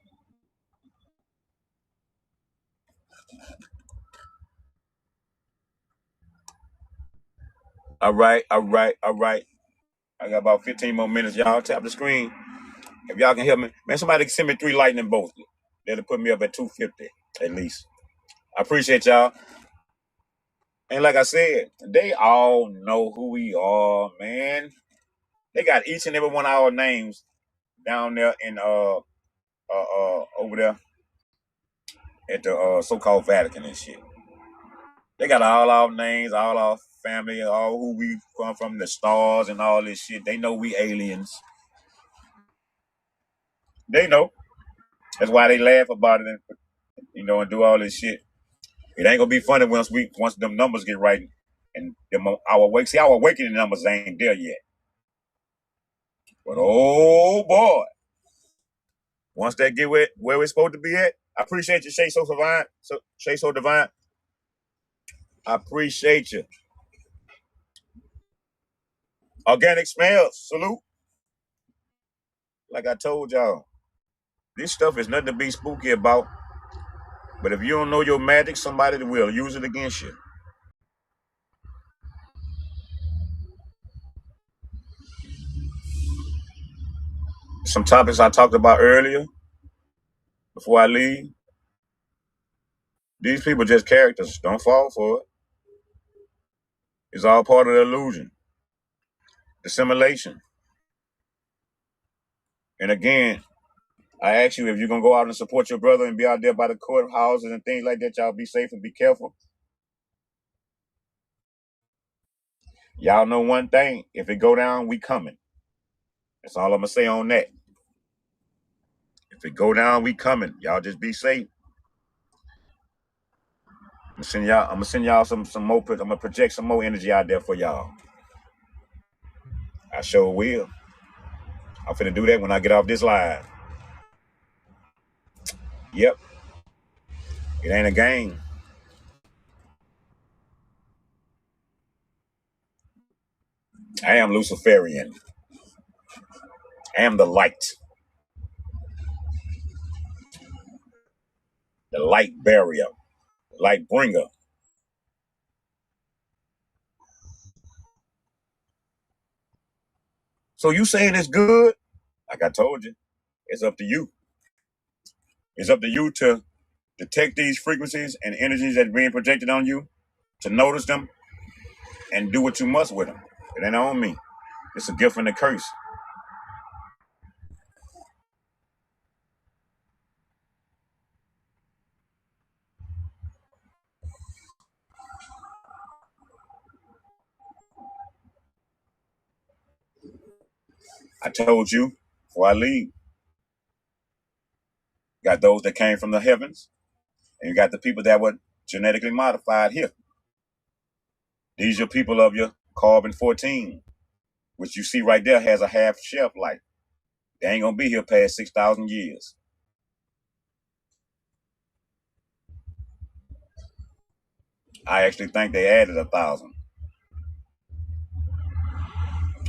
All right. I got about 15 more minutes. Y'all tap the screen. If y'all can help me, man, somebody can send me 3 lightning bolts. That'll put me up at 250 at least. I appreciate y'all. And like I said, they all know who we are, man. They got each and every one of our names down there in over there at the so-called Vatican and shit. They got all our names, all our family, all who we come from, the stars and all this shit. They know we aliens. They know. That's why they laugh about it and do all this shit. It ain't gonna be funny once them numbers get right and our awakening numbers ain't there yet. But oh boy, once they get where we're supposed to be at, I appreciate you, Shay So Divine. Shay So Divine. I appreciate you. Organic smells, salute. Like I told y'all, this stuff is nothing to be spooky about. But if you don't know your magic, somebody will use it against you. Some topics I talked about earlier, before I leave. These people just characters. Don't fall for it. It's all part of the illusion. Dissimulation. And again, I ask you, if you're going to go out and support your brother and be out there by the courthouses and things like that, y'all be safe and be careful. Y'all know one thing. If it go down, we coming. That's all I'm going to say on that. If it go down, we coming. Y'all just be safe. I'm gonna send y'all some more. I'm gonna project some more energy out there for y'all. I sure will. I'm finna do that when I get off this live. Yep. It ain't a game. I am Luciferian. I am the light. The light barrier. Light bringer. So you saying it's good? Like I told you, it's up to you. It's up to you to detect these frequencies and energies that are being projected on you, to notice them, and do what you must with them. It ain't on me. It's a gift and a curse. I told you before I leave. You got those that came from the heavens, and you got the people that were genetically modified here. These are people of your carbon 14, which you see right there has a half shelf life. They ain't gonna be here past 6,000 years. I actually think they added 1,000.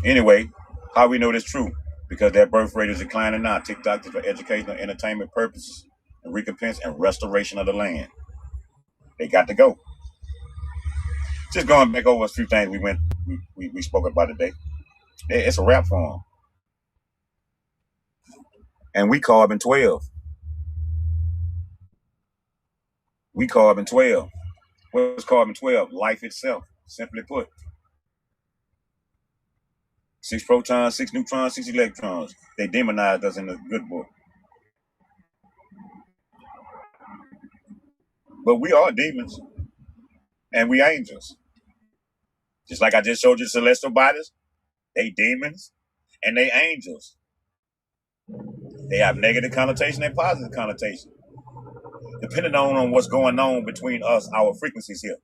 Anyway, how we know this true? Because their birth rate is declining now. TikTok is for educational, entertainment purposes, and recompense and restoration of the land. They got to go. Just going back over a few things we spoke about today. It's a wrap for them. And we carbon 12. We carbon 12. What's carbon 12? Life itself, simply put. 6 protons, 6 neutrons, 6 electrons. They demonized us in the good book. But we are demons, and we angels. Just like I just showed you celestial bodies, they demons, and they angels. They have negative connotation and positive connotation, depending on what's going on between us, our frequencies here.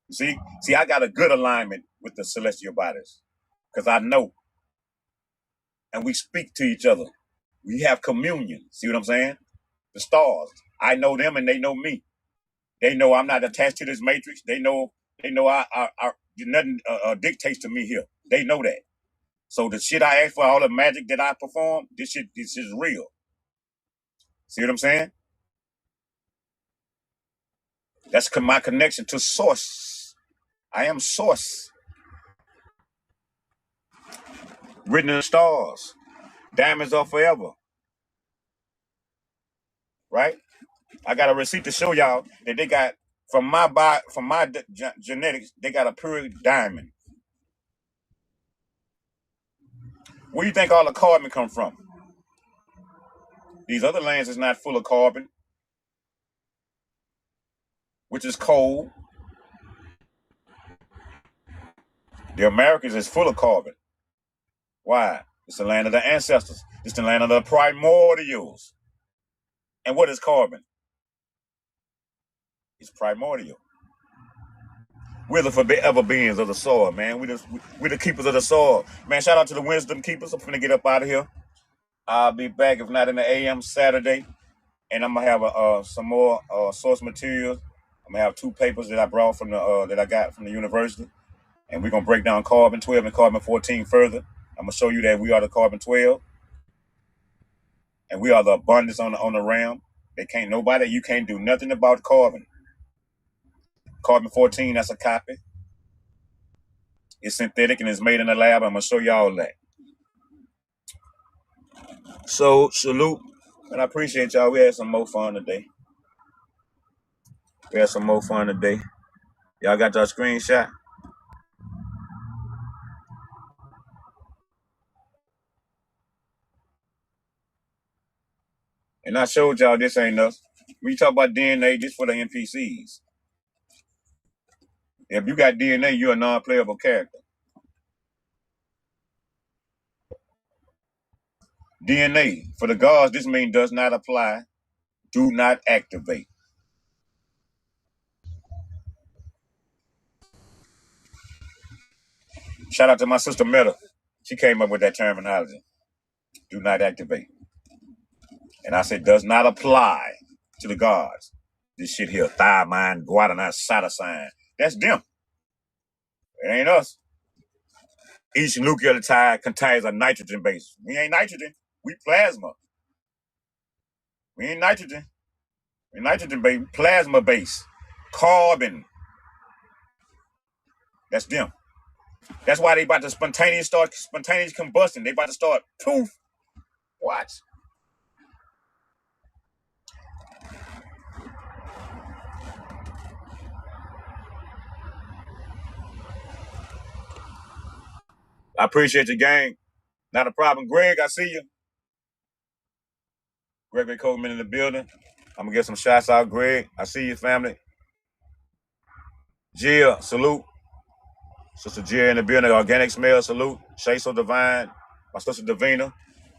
See, I got a good alignment with the celestial bodies, because I know, and we speak to each other. We have communion. See what I'm saying? The stars. I know them, and they know me. They know I'm not attached to this matrix. They know nothing dictates to me here. They know that. So the shit I ask for, all the magic that I perform, this is real. See what I'm saying? That's my connection to source. I am source. Written in the stars. Diamonds are forever. Right? I got a receipt to show y'all that they got from my genetics, they got a pure diamond. Where do you think all the carbon come from? These other lands is not full of carbon, which is coal. The Americas is full of carbon. Why? It's the land of the ancestors. It's the land of the primordials. And what is carbon? It's primordial. We're the forever beings of the soil, man. We're the keepers of the soil. Man, shout out to the wisdom keepers. I'm finna get up out of here. I'll be back, if not in the AM Saturday. And I'm gonna have some more source material. I'm gonna have 2 papers that I brought from the that I got from the university. And we're gonna break down carbon 12 and carbon 14 further. I'm gonna show you that we are the carbon 12, and we are the abundance on the realm. You can't do nothing about carbon. Carbon 14, that's a copy. It's synthetic and it's made in the lab. I'm gonna show y'all that. So salute, and I appreciate y'all. We had some more fun today. Y'all got your screenshot? And I showed y'all this ain't us. We talk about DNA, this for the NPCs. If you got DNA, you're a non-playable character. DNA, for the gods, this means does not apply, do not activate. Shout out to my sister Meta. She came up with that terminology. Do not activate. And I said, does not apply to the gods. This shit here, thiamine, guanine, cytosine. That's them. It ain't us. Each nucleotide contains a nitrogen base. We ain't nitrogen. We plasma. We ain't nitrogen. We nitrogen base. Plasma base. Carbon. That's them. That's why they about to spontaneous combustion. They about to start poof. Watch. I appreciate your gang. Not a problem. Greg, I see you. Gregory Coleman in the building. I'm gonna get some shots out, Greg. I see you, family. Jill, salute. Sister Jill in the building. Organic Smell, salute. Shay So Divine. My sister Davina.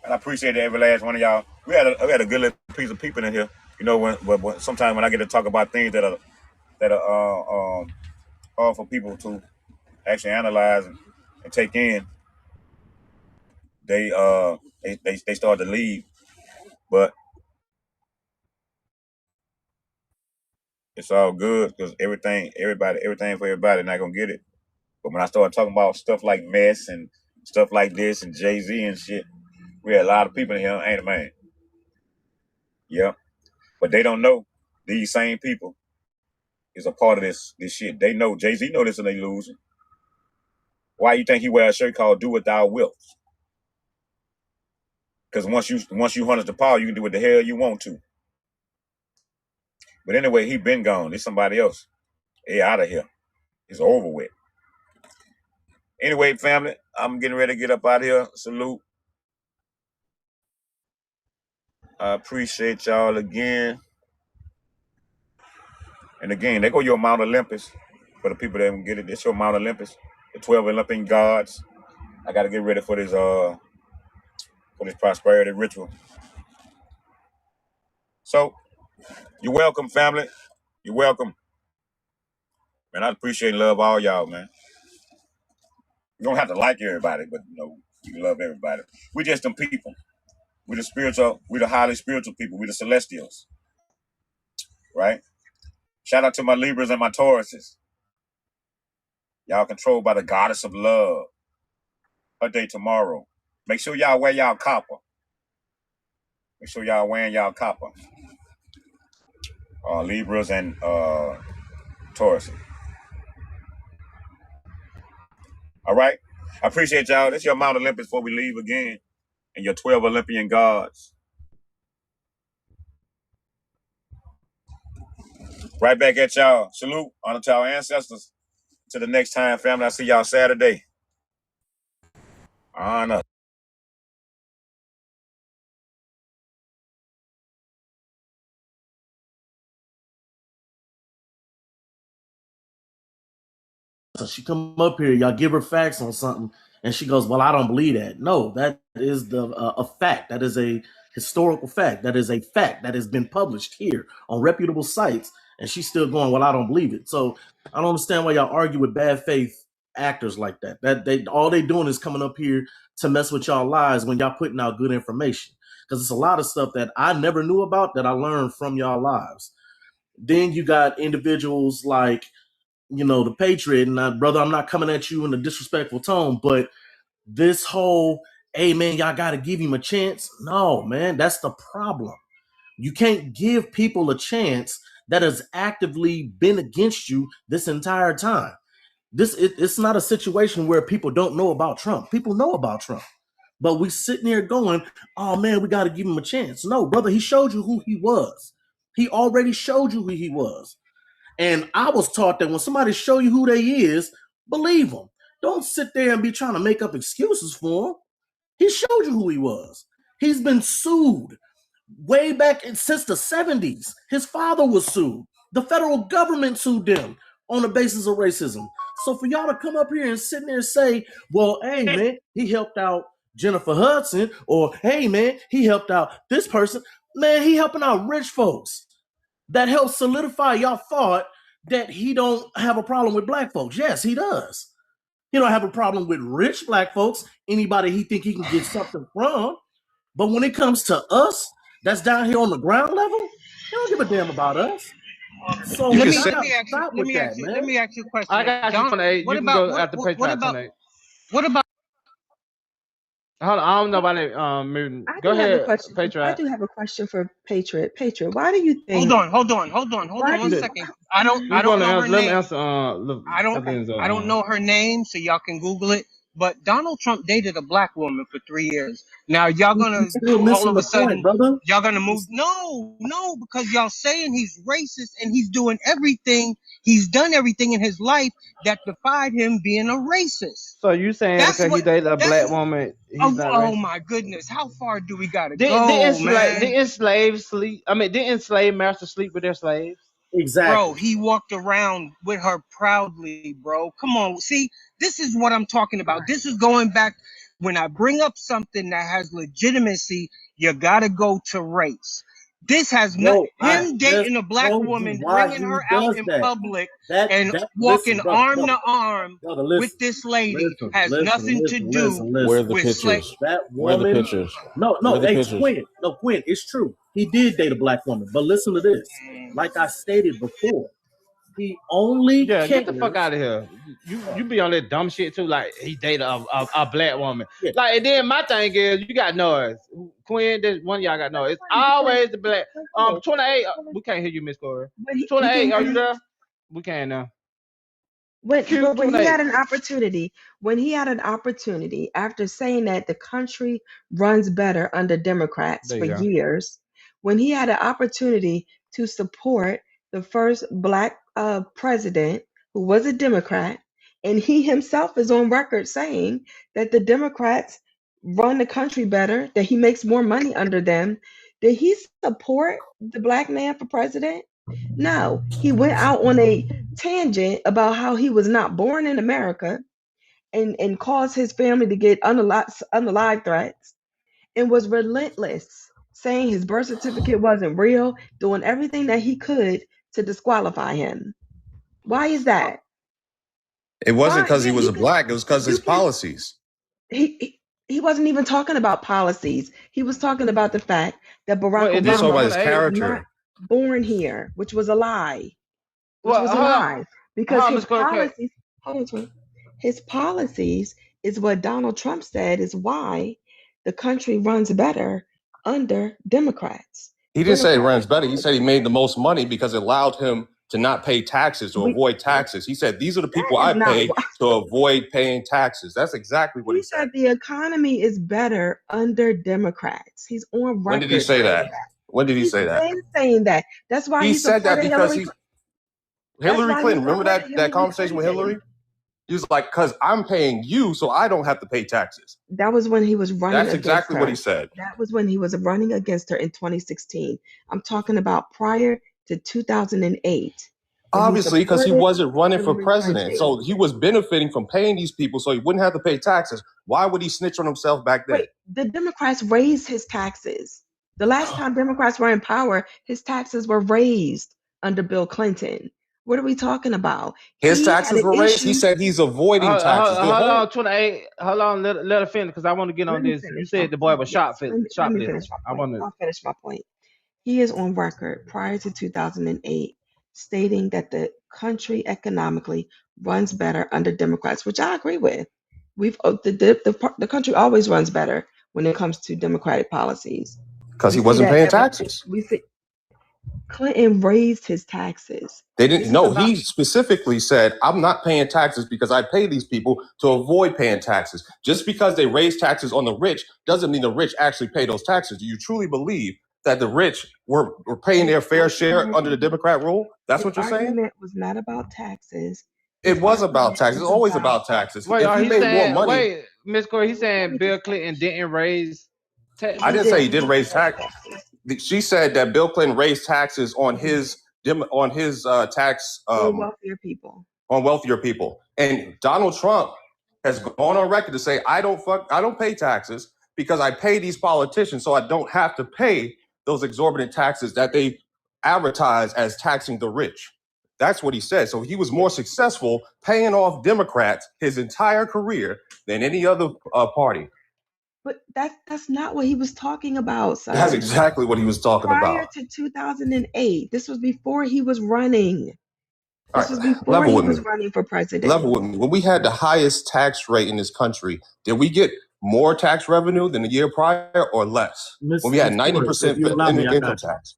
And I appreciate every last one of y'all. We had a good little piece of people in here. You know, when sometimes when I get to talk about things that are hard for people to actually analyze and take in, they start to leave. But it's all good because everything for everybody not gonna get it. But when I start talking about stuff like mess and stuff like this and Jay-Z and shit, we had a lot of people in here, ain't it, man? Yeah. But they don't know these same people is a part of this shit. They know Jay-Z know this and they losing. Why you think he wear a shirt called "Do What Thou Wilt"? Because once you harness the power, you can do what the hell you want to. But anyway, he been gone. It's somebody else. He out of here. It's over with. Anyway, family, I'm getting ready to get up out of here. Salute. I appreciate y'all again. And again, they go your Mount Olympus. For the people that don't get it, it's your Mount Olympus. The 12 Olympian gods. I got to get ready for this prosperity ritual. So, you're welcome, family. You're welcome. Man, I appreciate and love all y'all, man. You don't have to like everybody, but you know, you love everybody. We just them people. We the highly spiritual people. We the celestials. Right? Shout out to my Libras and my Tauruses. Y'all controlled by the goddess of love. Her day tomorrow. Make sure y'all wear y'all copper. Make sure y'all wearing y'all copper. Libras and Tauruses. All right? I appreciate y'all. This is your Mount Olympus before we leave again. And your 12 Olympian gods. Right back at y'all. Salute. Honor to our ancestors. Till the next time, family. I'll see y'all Saturday. Honor. So she come up here, y'all give her facts on something, and she goes, "Well, I don't believe that." No, that is a fact. That is a historical fact. That is a fact that has been published here on reputable sites, and she's still going, "Well, I don't believe it." So I don't understand why y'all argue with bad faith actors like that. That all they doing is coming up here to mess with y'all lives when y'all putting out good information. Because it's a lot of stuff that I never knew about that I learned from y'all lives. Then you got individuals like, you know, the Patriot, and brother, I'm not coming at you in a disrespectful tone, but this whole, hey man, y'all got to give him a chance. No, man, that's the problem. You can't give people a chance that has actively been against you this entire time. It's not a situation where people don't know about Trump. People know about Trump, but we sitting here going, oh man, we got to give him a chance. No, brother, he showed you who he was. He already showed you who he was. And I was taught that when somebody show you who they is, believe them. Don't sit there and be trying to make up excuses for him. He showed you who he was. He's been sued way back since the 70s. His father was sued. The federal government sued them on the basis of racism. So for y'all to come up here and sit there and say, well, hey, man, he helped out Jennifer Hudson, or hey, man, he helped out this person. Man, he helping out rich folks. That helps solidify y'all thought that he don't have a problem with black folks. Yes, he does. He don't have a problem with rich black folks, anybody he think he can get something from. But when it comes to us, that's down here on the ground level, he don't give a damn about us. So Let me ask you a question. I got you on 8. You can go after Patriots on 8. What about Hold on, I don't know about it. I Go do have a ahead, question. I Patriot. do have a question for Patriot. Patriot, why do you think? Hold on Why do one you? second. I don't know her Let me name. answer. Okay. I don't know her name, so y'all can Google it. But Donald Trump dated a black woman for 3 years. Now y'all You gonna still all missing of a the point, sudden brother. y'all gonna move? No, because y'all saying he's racist and he's doing everything. He's done everything in his life that defied him being a racist. So you saying That's because he what. dated a That's black woman, he's oh, not oh racist? my goodness. How far do we gotta Did go, man? enslaved sleep? I mean, did enslaved masters sleep with their slaves? Bro, Exactly. he walked around with her proudly, bro. Come on. See, this is what I'm talking about. This is going back when I bring up something that has legitimacy, you got to go to race. This has not Bro, I him just dating a black told you woman, why bringing he her out does in that. public That and listen, walking brother, arm to arm with this lady has nothing to do Where the with slave. pictures? That Where the woman. pictures? No, Where the hey, pictures? Quinn, it's true. He did date a black woman, but listen to this. Like I stated before, he only Yeah, get the cares. fuck out of here. You be on that dumb shit too. Like he dated a black woman. Yeah. Like and then my thing is you got noise. Quinn, this one of y'all got noise. It's always the black. 28. We can't hear you, Miss Corey. But you 28. can Are hear you me. there? We can't now. When Q but when he 28. had an opportunity, after saying that the country runs better under Democrats There for you go. years, when he had an opportunity to support the first black president who was a Democrat, and he himself is on record saying that the Democrats run the country better, that he makes more money under them, did he support the black man for president? No, he went out on a tangent about how he was not born in America and caused his family to get unalive threats and was relentless, saying his birth certificate wasn't real, doing everything that he could to disqualify him. Why is that? It wasn't Why? because he Yeah, was a black. It was because you his can. policies. He wasn't even talking about policies. He was talking about the fact that Barack Well, and He was then talking about Obama his 28. was not character. born here, which was a lie. Which Well, was a lie because hold on, his Miss Corey. policies. Hold on, Twin. His policies is what Donald Trump said is why the country runs better under Democrats. He didn't say it runs better. He said he made the most money because it allowed him to not pay taxes, to avoid taxes. He said, these are the people That is I not pay why. to avoid paying taxes. That's exactly what He he said. said the economy is better under Democrats. He's on record. When did he say that? When did he say that? He's been saying that. That's why He said that supported because Hillary why he Clinton. Remember supported that conversation with Hillary? He was like, because I'm paying you, so I don't have to pay taxes. That was when he was running That's against exactly her. what he said. That was when he was running against her in 2016. I'm talking about prior to 2008. Obviously, because he wasn't running for Hillary president. Clinton. So he was benefiting from paying these people so he wouldn't have to pay taxes. Why would he snitch on himself back then? Wait, the Democrats raised his taxes. The last time Democrats were in power, his taxes were raised under Bill Clinton. What are we talking about? His taxes were raised. He said he's avoiding taxes. Hold on, 28. Hold on, let her finish because I want to get on this. You said the boy was shoplifting. Let me finish my point. I'll finish my point. He is on record prior to 2008 stating that the country economically runs better under Democrats, which I agree with. The country always runs better when it comes to Democratic policies. Because he wasn't paying taxes. We see Clinton raised his taxes. They didn't know. He specifically said, I'm not paying taxes because I pay these people to avoid paying taxes. Just because they raise taxes on the rich doesn't mean the rich actually pay those taxes. Do you truly believe that the rich were paying their fair share under the Democrat rule? That's what you're saying? The argument was not about taxes. It was about taxes. It's always about taxes. Wait, if he made more money. Wait, Miss Corey, he's saying Bill Clinton didn't raise taxes. I didn't say he didn't raise taxes. She said that Bill Clinton raised taxes on his tax on wealthier people. On wealthier people, and Donald Trump has gone on record to say, I don't pay taxes because I pay these politicians, so I don't have to pay those exorbitant taxes that they advertise as taxing the rich. That's what he said. So he was more successful paying off Democrats his entire career than any other party. But that's not what he was talking about, sir. That's exactly what he was talking about. Prior to 2008, this was before he was running. This was before he was running for president. Level with me. When we had the highest tax rate in this country, did we get more tax revenue than the year prior or less? When we had 90% income tax,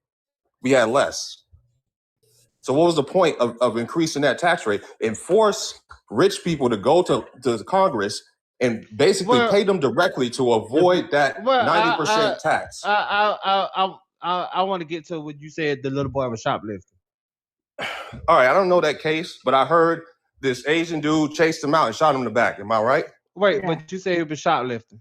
we had less. So what was the point of increasing that tax rate and force rich people to go to Congress and basically pay them directly to avoid that 90% tax? I want to get to what you said. The little boy was shoplifting. All right, I don't know that case, but I heard this Asian dude chased him out and shot him in the back. Am I right? Wait, but you said he was shoplifting.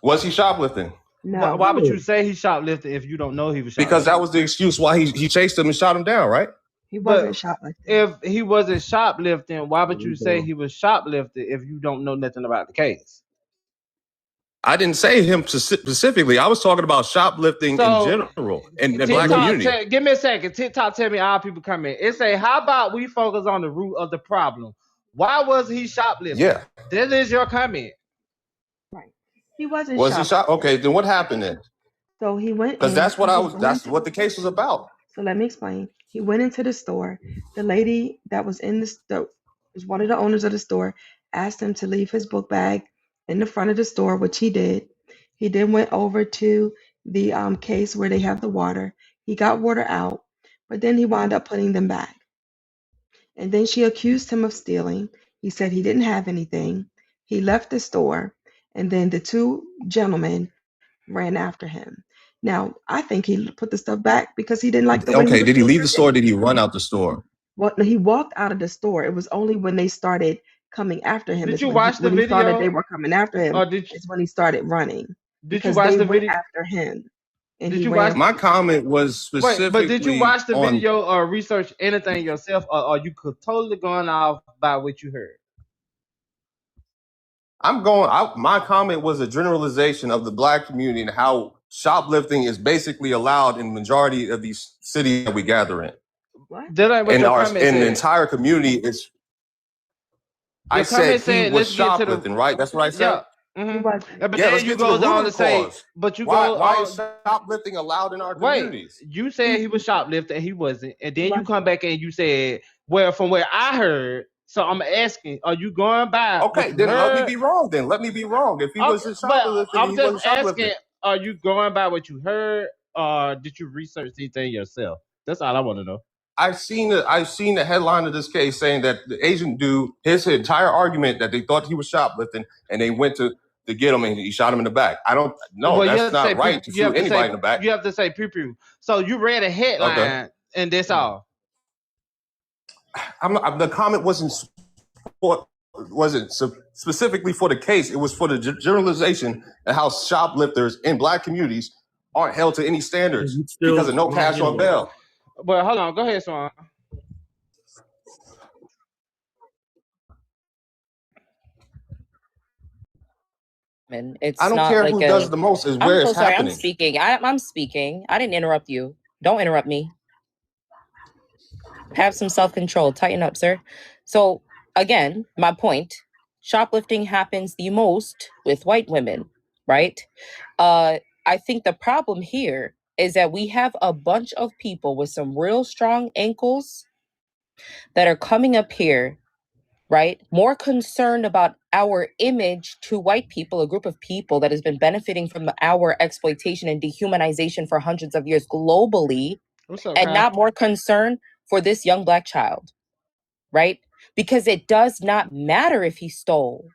Was he shoplifting? No. Why would you say he shoplifting if you don't know he was shoplifting? Because that was the excuse why he chased him and shot him down, right? He wasn't shoplifting. If he wasn't shoplifting, why would you say he was shoplifting if you don't know nothing about the case? I didn't say him specifically. I was talking about shoplifting in general in the black community. Give me a second. TikTok tell me all people come in. It say, how about we focus on the root of the problem? Why was he shoplifting? Yeah. This is your comment. Right. He wasn't Was he shot? Okay, then what happened then? So he went because that's what the case was about. So let me explain. He went into the store. The lady that was in the store, was one of the owners of the store, asked him to leave his book bag in the front of the store, which he did. He then went over to the case where they have the water. He got water out, but then he wound up putting them back. And then she accused him of stealing. He said he didn't have anything. He left the store, and then the two gentlemen ran after him. Now, I think he put the stuff back because he didn't like the way. Okay, did he leave the store? Or did he run out the store? Well, no, he walked out of the store. It was only when they started coming after him. Did you watch the video? He saw that they were coming after him. It's when he started running. Did you watch the video after him? And did you watch? My comment was specifically. Wait, but did you watch the video or research anything yourself, or are you totally going off by what you heard? My comment was a generalization of the black community and how shoplifting is basically allowed in the majority of these cities that we gather in. What? In the entire community, I said he was shoplifting, right? That's what I said. Yeah. Mm-hmm. But then you go on to say, but you why is shoplifting allowed in our communities? Wait, you said he was shoplifting and he wasn't, and then you come back and you said, well, from where I heard. So I'm asking, are you going by? Okay, then let me be wrong. If he wasn't shoplifting, I'm just asking, are you going by what you heard, or did you research anything yourself? That's all I want to know. I've seen the headline of this case saying that the Asian dude, his entire argument that they thought he was shoplifting, and they went to get him and he shot him in the back. I don't know. That's not right to shoot anybody in the back. You have to say pew-pew. So you read a headline and that's all. The comment wasn't specifically for the case. It was for the generalization of how shoplifters in black communities aren't held to any standards because of no cash on bail. Well, hold on. Go ahead, Swan. It's I don't not care like who does the most, is where it's happening. I'm speaking. I'm speaking. I didn't interrupt you. Don't interrupt me. Have some self-control. Tighten up, sir. So, again, my point, shoplifting happens the most with white women, right? I think the problem here is that we have a bunch of people with some real strong ankles that are coming up here, right? More concerned about our image to white people, a group of people that has been benefiting from our exploitation and dehumanization for hundreds of years globally, and not more concerned for this young black child, right? Because it does not matter if he stole.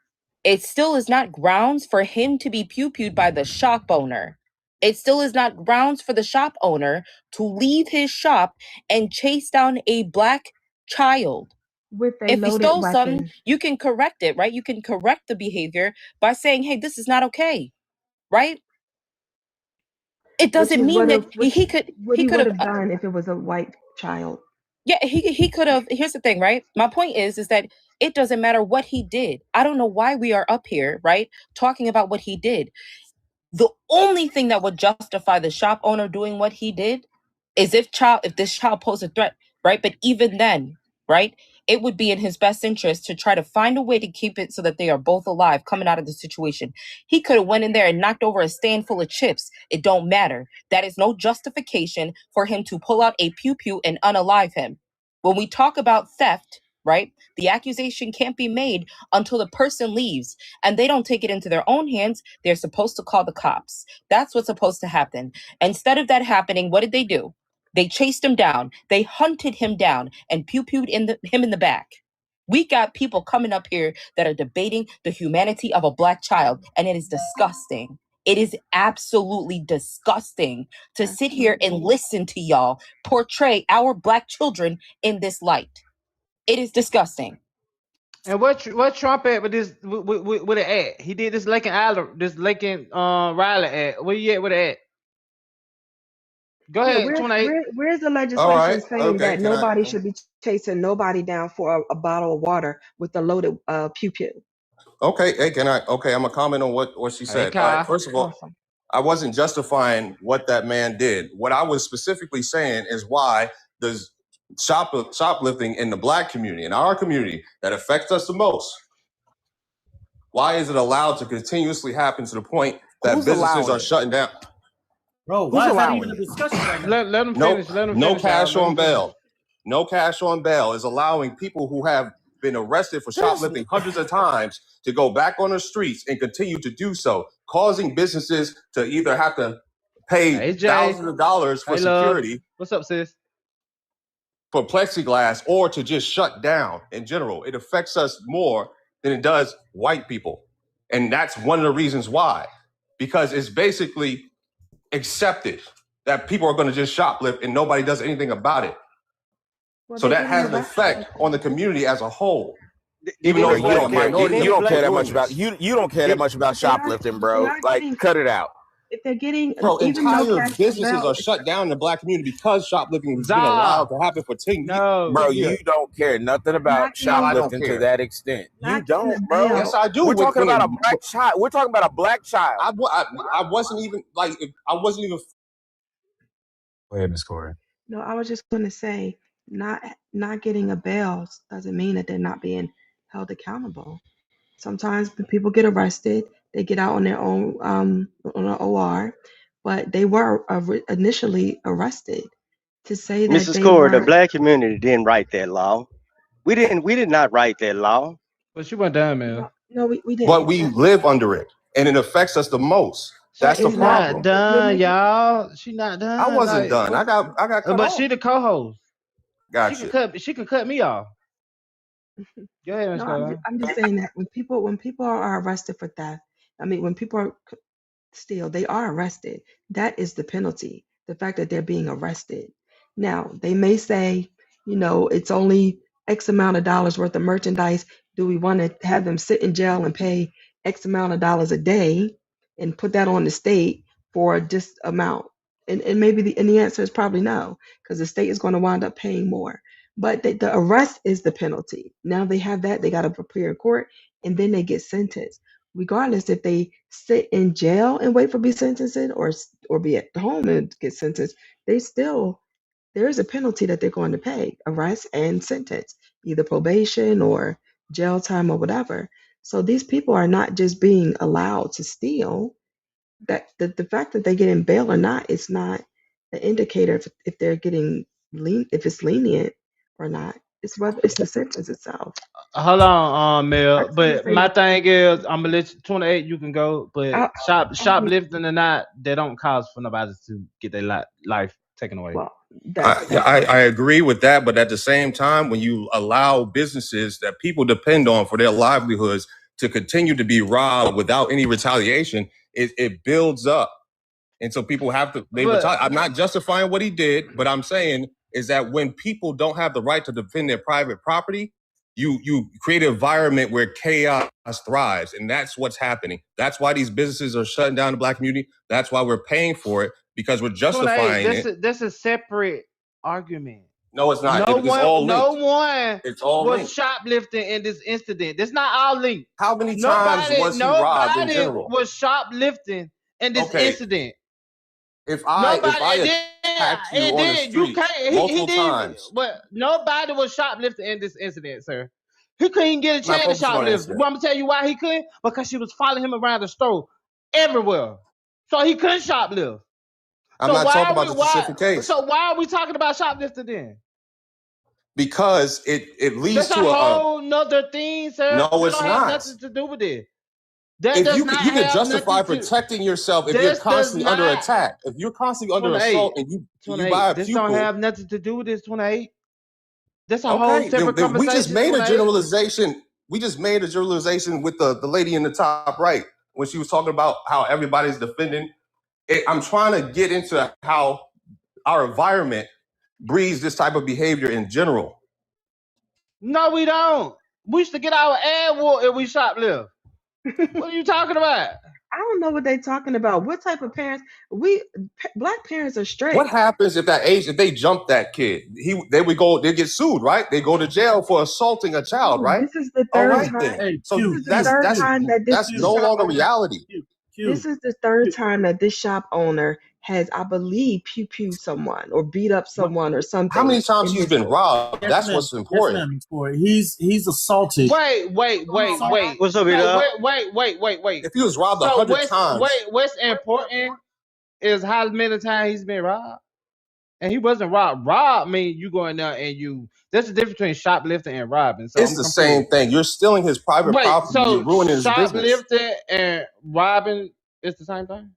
It still is not grounds for him to be pew-pewed by the shop owner. It still is not grounds for the shop owner to leave his shop and chase down a black child. If he stole something, you can correct it, right? You can correct the behavior by saying, hey, this is not okay, right? It doesn't mean that he could have done if it was a white child. Yeah, he could have. Here's the thing, right? My point is that it doesn't matter what he did. I don't know why we are up here, right, talking about what he did. The only thing that would justify the shop owner doing what he did is if this child posed a threat, right? But even then, right, it would be in his best interest to try to find a way to keep it so that they are both alive coming out of the situation. He could have went in there and knocked over a stand full of chips. It don't matter. That is no justification for him to pull out a pew-pew and unalive him. When we talk about theft, right? The accusation can't be made until the person leaves, and they don't take it into their own hands. They're supposed to call the cops. That's what's supposed to happen. Instead of that happening, what did they do? They chased him down. They hunted him down and pew-pewed him in the back. We got people coming up here that are debating the humanity of a Black child, and it is disgusting. It is absolutely disgusting to sit here and listen to y'all portray our Black children in this light. It is disgusting. And what Trump at with this with an ad? He did this Lincoln Riley ad. Where you at with the ad? Go Yeah, ahead, 28. where's the All legislation right. saying Okay. that nobody should be chasing nobody down for a bottle of water with a loaded pew pew? Okay. Hey, can I? Okay, I'm gonna comment on what she Hey, said. All right. Kyle. First of all, Awesome. I wasn't justifying what that man did. What I was specifically saying is why does shoplifting in the Black community, in our community, that affects us the most, why is it allowed to continuously happen to the point that Who's businesses allowing are it? shutting down? Bro, Who's why is that allowing even a it? discussion right now? Let him No, finish. Let him no finish, y'all. cash Let him on finish. bail. No cash on bail is allowing people who have been arrested for There's- shoplifting hundreds of times to go back on the streets and continue to do so, causing businesses to either have to pay Hey, Jay. thousands of dollars for Hey, love. security What's up, sis? for plexiglass or to just shut down in general. It affects us more than it does white people. And that's one of the reasons why. Because it's basically accepted that people are going to just shoplift and nobody does anything about it. Well, So they're that getting has an arrested. effect on the community as a whole. They Even though didn't it's you a don't care. minority You of don't care that doing much about this. you don't care that much about But they are, shoplifting, but they bro. are Like, getting, cut it out. if they're getting Bro, even no entire cash on businesses bail. are shut down in the Black community because shoplifting has been Zah. allowed to happen for 10 years. No. Bro, Yeah. you don't care nothing about Not No, I don't shoplifting to care. that extent. You not getting don't, a bro. bail. Yes, I do. We're talking When about it- a Black child. We're talking about a Black child. I wasn't even like I wasn't even. Go ahead, Ms. Corey. No, I was just going to say, not getting a bail doesn't mean that they're not being held accountable. Sometimes when people get arrested, they get out on their own on an OR, but they were initially arrested to say that Mrs. they Core, the were. Black community didn't write that law. We did not write that law. But she went down, man. No, we didn't. But we live under it, and it affects us the most. That's the She's not problem. done, y'all. She not done. I wasn't Like, done. I got cut but off. she the co-host. Gotcha. She can cut me off. Go ahead, Ms. No, Cole. I'm just saying that when people are arrested for theft, I mean, when people are steal, they are arrested. That is the penalty. The fact that they're being arrested. Now, they may say, it's only X amount of dollars worth of merchandise. Do we want to have them sit in jail and pay X amount of dollars a day and put that on the state for this amount? And maybe the answer is probably no, because the state is going to wind up paying more. But the arrest is the penalty. Now they have that, they got to appear in court, and then they get sentenced. Regardless if they sit in jail and wait for be sentenced or be at home and get sentenced, there is a penalty that they're going to pay, arrest and sentence, either probation or jail time or whatever. So these people are not just being allowed to steal. That the fact that they get in bail or not is not an indicator if they're getting if it's lenient or not. It's whether it's the sentence itself. Hold on, I Mel. just want to But say my that. thing is, I'm gonna let you 28. You can go, but I'll be, shoplifting or not, they don't cause for nobody to get their life taken away. well. That's I agree with that, but at the same time, when you allow businesses that people depend on for their livelihoods to continue to be robbed without any retaliation, it builds up. And so people have to, I'm not justifying what he did, but I'm saying is that when people don't have the right to defend their private property, you create an environment where chaos thrives. And that's what's happening. That's why these businesses are shutting down the Black community. That's why we're paying for it, because we're justifying it. That's a separate argument. No, it's not. No It's all linked. No one It's all was linked. shoplifting in this incident. That's not all linked. How many times was he robbed in general? Nobody was shoplifting in this incident. If I attacked you on the street multiple times, but nobody was shoplifting in this incident, sir. He couldn't get a chance to shoplift. I'm gonna tell you why he couldn't. Because she was following him around the store everywhere, so he couldn't shoplift. I'm not talking about the specific case. So why are we talking about shoplifting then? because it leads That's to a whole nother thing, sir. No, That it's don't have not. nothing to do with it. That If does you not can have justify nothing to. protecting yourself if you're This does constantly under not. attack, if you're constantly under 28. assault and you 28. buy a This pupil, don't have nothing to do with this. 28. That's a whole okay, separate then we just conversation. made a 28. generalization. We just made a generalization with the lady in the top right when she was talking about how everybody's defending. I'm trying to get into how our environment breeds this type of behavior in general. No, we don't. We used to get our ass whooped if we shoplift. What are you talking about? I don't know what they're talking about. What type of parents? Black parents are strict. What happens if if they jump that kid? They get sued, right? They go to jail for assaulting a child, right? This is the All third right time. then. Hey, So Q, This is the third time that this that's no shop longer owner. reality. This is the third time that this shop owner has, I believe, pew someone or beat up someone or something. How many times he's been robbed? Yes, That's ma'am. what's important. Yes, ma'am, Corey. He's assaulted. Wait. What's up, So dog? wait. If he was robbed So 100 times, what's important is how many times he's been robbed. And he wasn't robbed. Rob mean you going there and you. There's a difference between shoplifting and robbing. So it's the same thing. You're stealing his private Wait, property. so You're ruining his business. shoplifting and robbing is the same thing?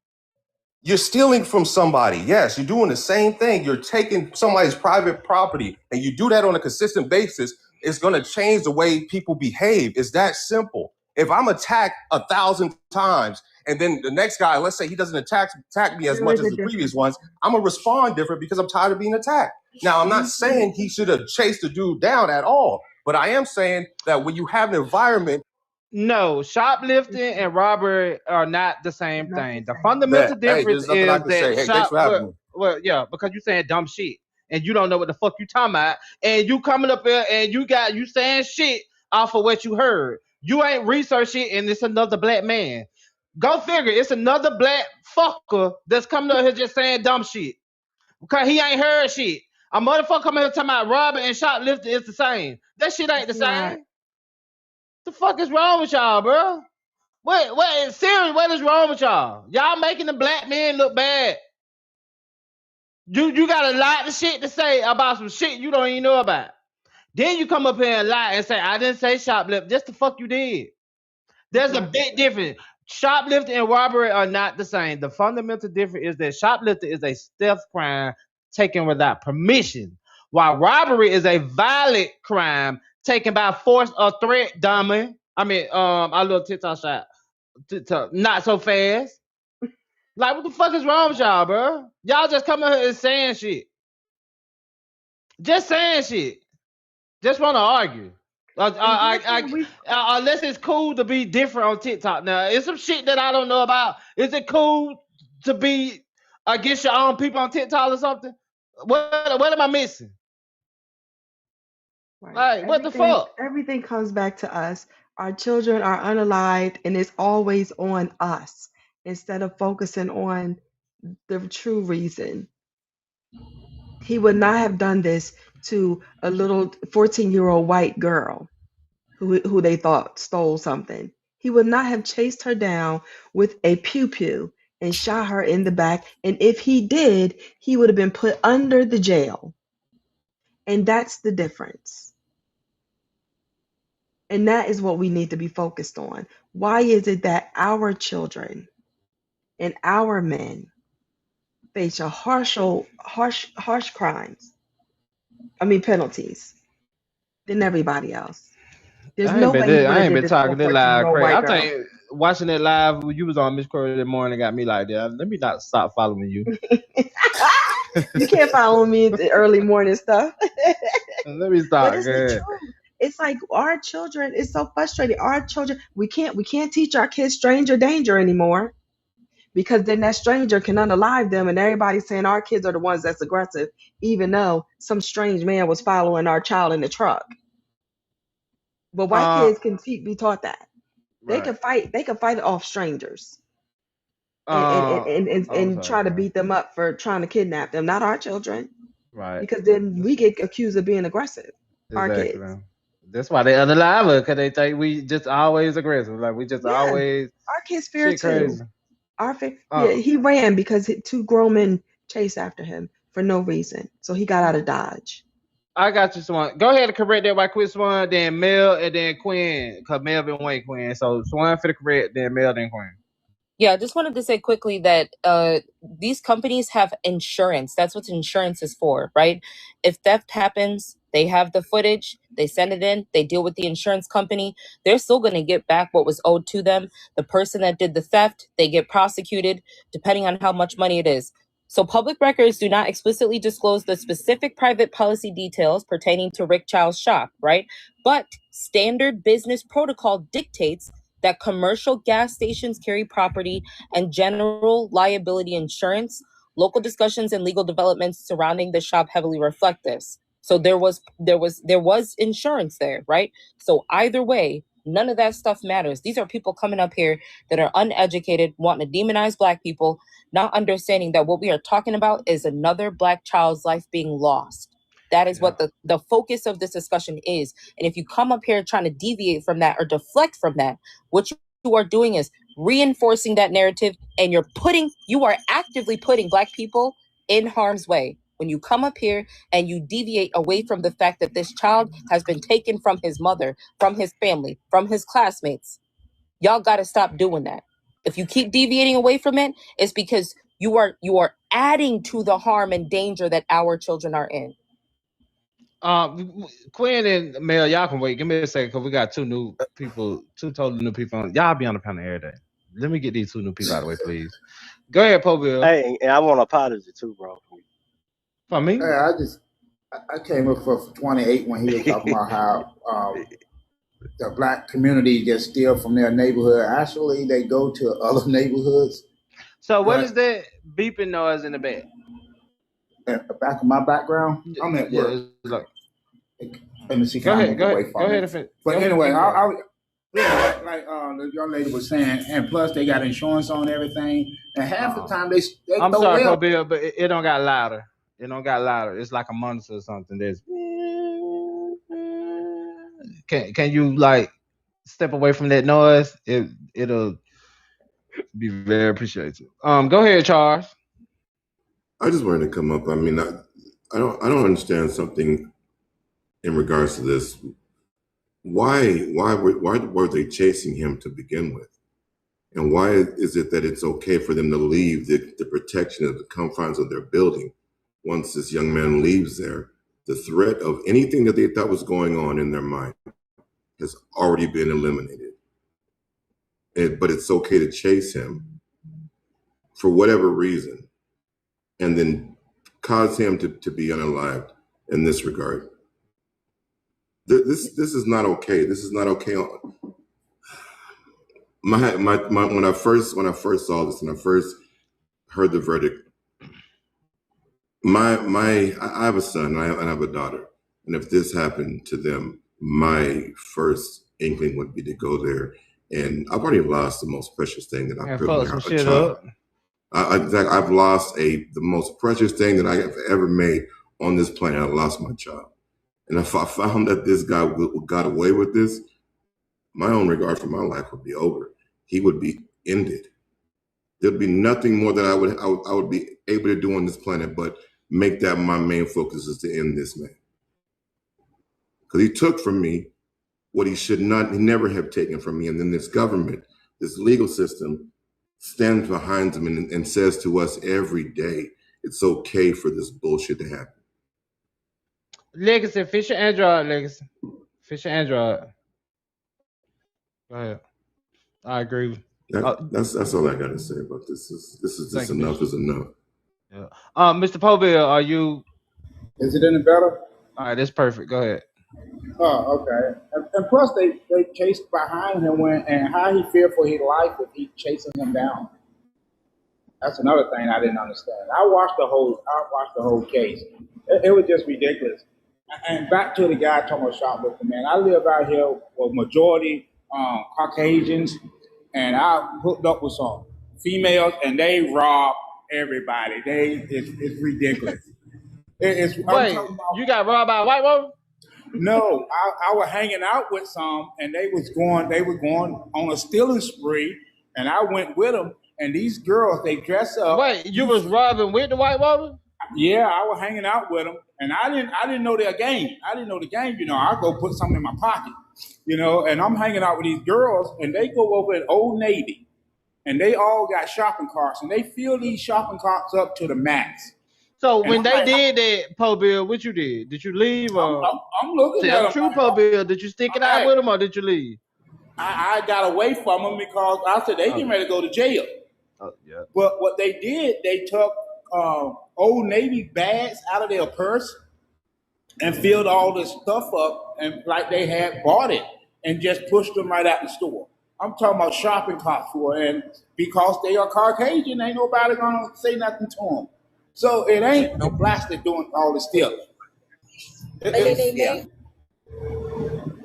You're stealing from somebody. Yes, you're doing the same thing. You're taking somebody's private property, and you do that on a consistent basis. It's going to change the way people behave. It's that simple. If I'm attacked 1,000 times, and then the next guy, let's say he doesn't attack me as much as the previous ones, I'm going to respond different because I'm tired of being attacked. Now, I'm not saying he should have chased the dude down at all, but I am saying that when you have an environment. No, shoplifting and robbery are not the same thing. The fundamental difference is that yeah, because you're saying dumb shit and you don't know what the fuck you talking about, and you coming up here and you saying shit off of what you heard. You ain't researched it, and it's another black man. Go figure. It's another black fucker that's coming up here just saying dumb shit because he ain't heard shit. A motherfucker coming here talking about robbing and shoplifting is the same. That shit ain't the same. The fuck is wrong with y'all, bro? Wait, seriously, what is wrong with y'all? Y'all making the black men look bad. You got a lot of shit to say about some shit you don't even know about. Then you come up here and lie and say, I didn't say shoplift. Just the fuck you did. There's a big difference. Shoplifting and robbery are not the same. The fundamental difference is that shoplifting is a stealth crime taken without permission, while robbery is a violent crime taken by force or threat, dummy. Our little TikTok shot. Not so fast. Like, what the fuck is wrong with y'all, bro? Y'all just coming here and saying shit. Just saying shit. Just want to argue. Unless it's cool to be different on TikTok. Now, it's some shit that I don't know about. Is it cool to be against your own people on TikTok or something? What am I missing? Right. Like, what the fuck? Everything comes back to us. Our children are unalived, and it's always on us instead of focusing on the true reason. He would not have done this to a little 14-year-old white girl who they thought stole something. He would not have chased her down with a pew and shot her in the back. And if he did, he would have been put under the jail. And that's the difference. And that is what we need to be focused on. Why is it that our children and our men face harsh crimes, penalties, than everybody else? There's no way he would have did this to a 14-year-old white girl. I think watching it live when you was on Miss Corey that morning got me like that. Let me not stop following you. You can't follow me in the early morning stuff. Let me stop. But it's the truth. It's like our children, it's so frustrating. Our children, we can't teach our kids stranger danger anymore, because then that stranger can unalive them, and everybody's saying our kids are the ones that's aggressive, even though some strange man was following our child in the truck. But white kids can be taught that. Right. They can fight off strangers and try to beat them up for trying to kidnap them, not our children. Right. Because then we get accused of being aggressive. Exactly. Our kids. That's why they unalive us, because they think we just always aggressive. Like, we just always. Our kids fear too. Crazy. He ran because two grown men chased after him for no reason. So he got out of Dodge. I got you, Swan. Go ahead and correct that right quick, Swan. Then Mel and then Quinn, cause Mel been waiting, Quinn. So Swan for the correct, then Mel, then Quinn. Yeah, I just wanted to say quickly that these companies have insurance. That's what insurance is for, right? If theft happens, they have the footage, they send it in, they deal with the insurance company. They're still going to get back what was owed to them. The person that did the theft, they get prosecuted depending on how much money it is. So public records do not explicitly disclose the specific private policy details pertaining to Rick Child's shop, right? But standard business protocol dictates that commercial gas stations carry property and general liability insurance. Local discussions and legal developments surrounding the shop heavily reflect this. So there was insurance there, right? So either way, none of that stuff matters. These are people coming up here that are uneducated, wanting to demonize Black people, not understanding that what we are talking about is another Black child's life being lost. That is what the focus of this discussion is. And if you come up here trying to deviate from that or deflect from that, what you are doing is reinforcing that narrative, and you are actively putting Black people in harm's way. When you come up here and you deviate away from the fact that this child has been taken from his mother, from his family, from his classmates, y'all got to stop doing that. If you keep deviating away from it, it's because you are adding to the harm and danger that our children are in. Quinn and Mel, y'all can wait. Give me a second, because we got two totally new people on. Y'all be on the panel every day. Let me get these two new people out of the way, please. Go ahead, Poville. Hey, and I want to apologize too, bro. For me? I came up for 28 when he was talking about how the Black community gets steal from their neighborhood. Actually, they go to other neighborhoods. So what is that beeping noise in the back? At the back of my background? I'm at work. Let me see. Go ahead. But anyway, like the young lady was saying, and plus they got insurance on everything, and half the time they I'm sorry, Poville, but it don't got louder. It don't got louder. It's like a monitor or something. There's can you like step away from that noise? It'll be very appreciated. Go ahead, Charles. I just wanted to come up. I mean, I don't understand something in regards to this. Why were they chasing him to begin with? And why is it that it's okay for them to leave the protection of the confines of their building once this young man leaves there? The threat of anything that they thought was going on in their mind has already been eliminated. But it's okay to chase him for whatever reason and then cause him to be unalived in this regard. This is not okay. This is not okay. When I first saw this and I first heard the verdict, I have a son and I have a daughter, and if this happened to them, my first inkling would be to go there. And I've already lost the most precious thing that I've I've lost the most precious thing that I have ever made on this planet. I lost my child. And if I found that this guy got away with this, my own regard for my life would be over. He would be ended. There'd be nothing more that I would be able to do on this planet but make that my main focus is to end this man. Because he took from me what he never have taken from me. And then this government, this legal system stands behind him and says to us every day, it's okay for this bullshit to happen. Legacy, Fisher Android, Legacy. Fisher Android. Go ahead. I agree. That's all I got to say about this. This is just enough is enough. Yeah. Mr. Poville, are you? Is it any better? All right, that's perfect. Go ahead. Oh, okay. And plus, they chased behind him and how he feared for his life if he chasing him down. That's another thing I didn't understand. I watched the whole case. It was just ridiculous. And back to the guy talking about shoplifting, man. I live out here with majority Caucasians, and I hooked up with some females, and they rob everybody. It's ridiculous. Wait, you got robbed by a white woman? No, I was hanging out with some, and they were going on a stealing spree, and I went with them. And these girls, they dress up. Wait, you was robbing with the white woman? Yeah, I was hanging out with them, and I didn't know their game. I didn't know the game. I go put something in my pocket, and I'm hanging out with these girls, and they go over at Old Navy, and they all got shopping carts, and they fill these shopping carts up to the max. So when they did that, Po Bill, what you did? Did you leave? Or I'm looking at them. True Po Bill, did you stick it out with them, or did you leave? I got away from them because I said they getting ready to go to jail. Oh, yeah. But what they did, they took Old Navy bags out of their purse and filled all this stuff up and like they had bought it and just pushed them right out the store. I'm talking about shopping carts and because they are Caucasian, ain't nobody gonna say nothing to them. So it ain't the blacks that doing all this stuff.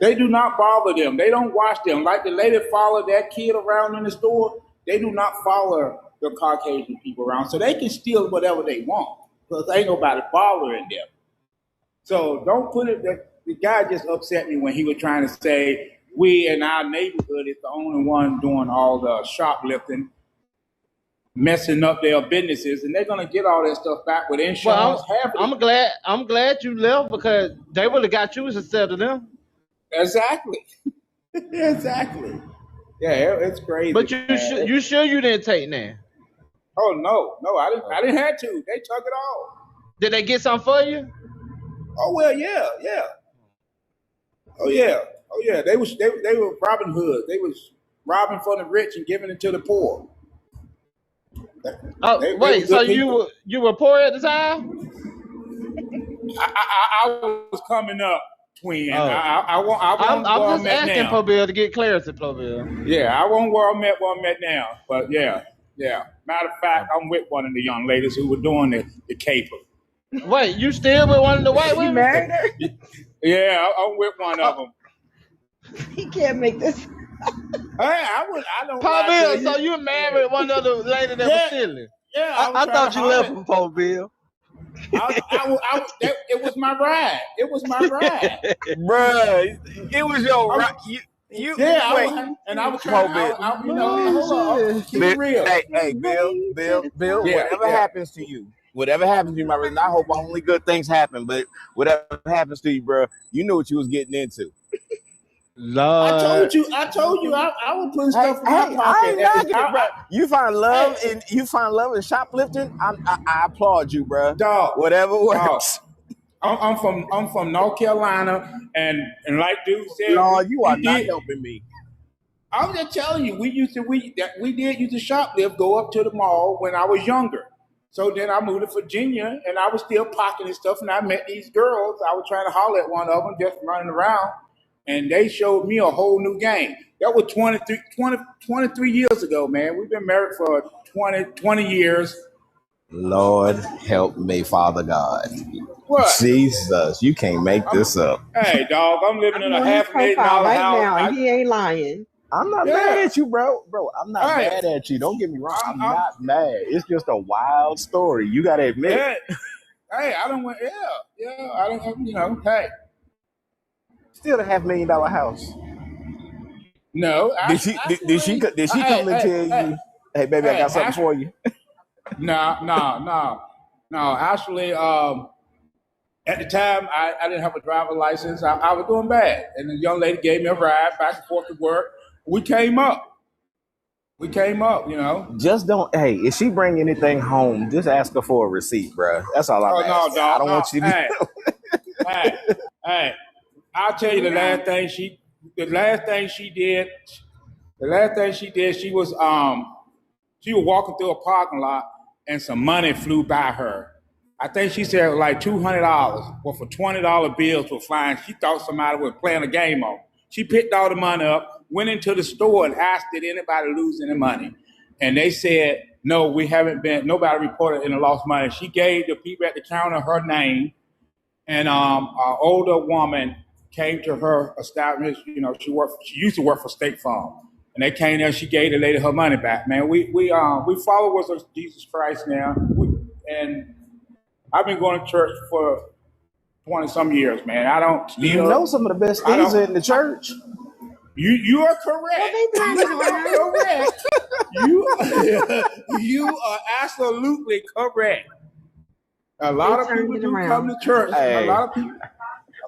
They do not bother them. They don't watch them. Like the lady followed that kid around in the store, they do not follow the Caucasian people around. So they can steal whatever they want because ain't nobody bothering them. So don't put it, the guy just upset me when he was trying to say we in our neighborhood is the only one doing all the shoplifting, messing up their businesses, and they're gonna get all that stuff back with insurance. Well, I'm glad you left because they would have got you instead of them. Exactly. Exactly. Yeah, it's crazy. But you sure you didn't take that? Oh no, I didn't have to. They took it all. Did they get something for you? Oh well, yeah. Oh yeah. They were Robin Hood. They was robbing from the rich and giving it to the poor. So you were poor at the time? I was coming up, twin. Oh. I'm just asking Po Bill to get clarity, Po Bill. Yeah, I won't where I'm at now. But yeah. Matter of fact, I'm with one of the young ladies who were doing the caper. Wait, you still with one of the white women? You married her? Yeah, I'm with one of them. He can't make this. Hey, I don't. Po Bill, so you married one of the lady that was stealing? Yeah, I thought you left him, Po Bill. It was my ride. It was my ride, Bruh. It was your ride. I was trying to, keep it real. Hey, Bill, whatever happens to you, my brother, and I hope only good things happen, but whatever happens to you, bro, you knew what you was getting into. Lord. I told you, I would put stuff in my pocket. I ain't knocking it, bro. You find love in shoplifting. I applaud you, bro. Dog, whatever works. I'm from North Carolina, and like dude said, Lord, you are not helping me. I'm just telling you, we did use to shoplift, go up to the mall when I was younger. So then I moved to Virginia, and I was still pocketing stuff, and I met these girls. I was trying to holler at one of them, just running around, and they showed me a whole new game. That was 23 years ago, man. We've been married for 20 years. Lord help me, Father God. What? Jesus, you can't make this up. Hey, dog, I'm living in a $500,000 house right now, and he ain't lying. I'm not mad at you, bro. I'm not mad at you. Don't get me wrong. I'm not mad. It's just a wild story. You gotta admit. Hey, I don't want. Yeah. I don't. Hey. Still a $500,000 house. No. Did she come and tell you, hey, baby, I got something for you? No. Actually, at the time, I didn't have a driver's license. I was doing bad, and the young lady gave me a ride back and forth to work. We came up, Just don't. Hey, if she bring anything home, just ask her for a receipt, bro. That's all I'm asking. No, dog, I don't want you to. Hey, I'll tell you the last thing she did. She was walking through a parking lot, and some money flew by her. I think she said like $200, but for $20 bills were flying. She thought somebody was playing a game on. She picked all the money up, went into the store and asked, did anybody lose any money? And they said, no, we haven't been, nobody reported any lost money. She gave the people at the counter her name, and an older woman came to her establishment. She used to work for State Farm. And they came there, she gave the lady her money back. Man, we followers of Jesus Christ now. And I've been going to church for 20-some years, man. I don't. You know some of the best things in the church. You are correct. Well, correct. You are absolutely correct. A lot of people do come to church. Hey. A lot of people.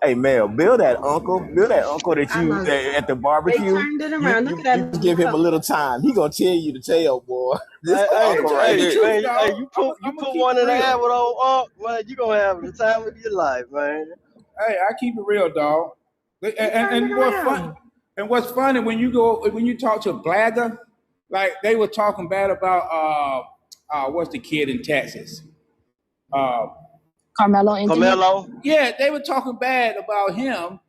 Hey, Mel, Bill that uncle that you at the barbecue. They turned it around. Look at that. You give him a little time. He gonna tell you the tale, boy. This uncle right here. Hey, you put one in the air with old man, you gonna have the time of your life, man. Hey, I keep it real, dog. And what's funny when you talk to Blagger, like they were talking bad about what's the kid in Texas? Carmelo. Yeah, they were talking bad about him,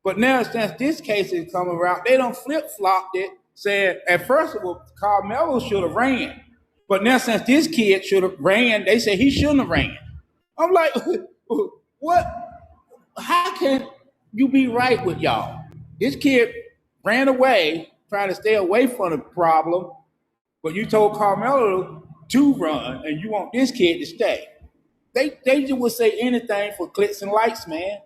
but now since this case is coming around, they don't flip-flopped it, saying at first of all, Carmelo should have ran. But now since this kid should have ran, they say he shouldn't have ran. I'm like, what? How can you be right with y'all? This kid ran away, trying to stay away from the problem, but you told Carmelo to run, and you want this kid to stay. They just would say anything for clicks and likes, man.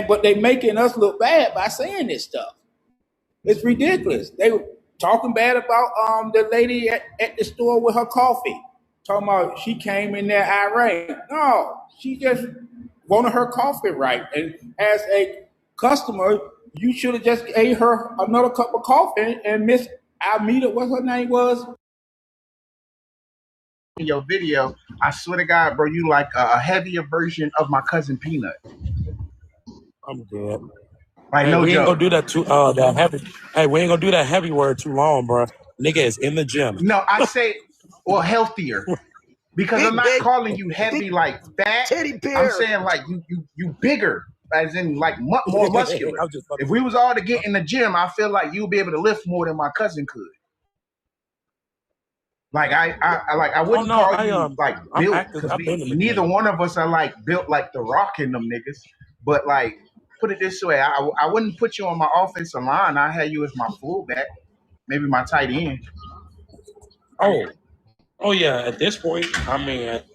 But they making us look bad by saying this stuff. It's ridiculous. They were talking bad about the lady at the store with her coffee. Talking about she came in there irate. No, she just wanted her coffee right. And as a customer, you should have just gave her another cup of coffee. And Miss Almeida, what her name was? In your video, I swear to God, bro, you like a heavier version of my cousin Peanut. I'm dead. Like, hey, no we joke. ain't gonna do that too that heavy. Hey, we ain't gonna do that heavy word too long, bro. Nigga is in the gym. No, I say, well, healthier. Because I'm not calling you heavy like fat. I'm saying like you bigger, as in like more muscular. If we was all to get in the gym, I feel like you'll be able to lift more than my cousin could. Like I wouldn't call you like built because neither one of us are like built like the Rock in them niggas. But like, put it this way, I wouldn't put you on my offensive line. I had you as my fullback, maybe my tight end. Oh yeah. At this point, I mean, at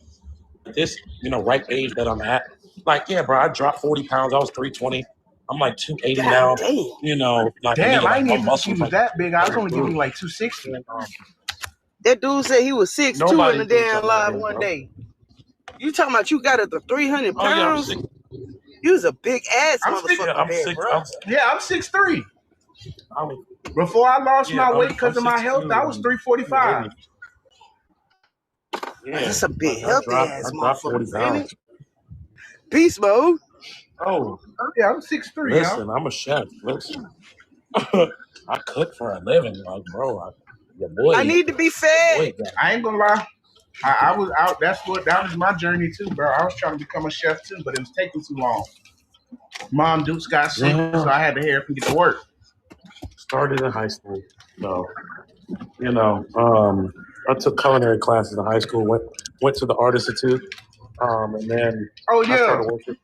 this ripe age that I'm at, like yeah, bro, I dropped 40 pounds. I was 320. I'm like 280 now. Damn. Like Damn, I like, didn't even think you was that big. I was only giving you like 260. That dude said he was 6'2" in the damn live one bro. day. You talking about you got it to 300 pounds? You was a big ass motherfucker, bro. I'm 6'3". Before I lost my weight because of my health, I was 345. Yeah, that's a big healthy ass motherfucker. Beast mode. Oh yeah, I'm 6'3". Listen, I'm a chef. Listen, I cook for a living, like bro. Your boy. I need to be fed. I ain't gonna lie. I was out. That was my journey too, bro. I was trying to become a chef too, but it was taking too long. Mom Dukes got sick, so I had to hurry up and get to work. Started in high school, so I took culinary classes in high school. Went to the Art Institute, and then I started working.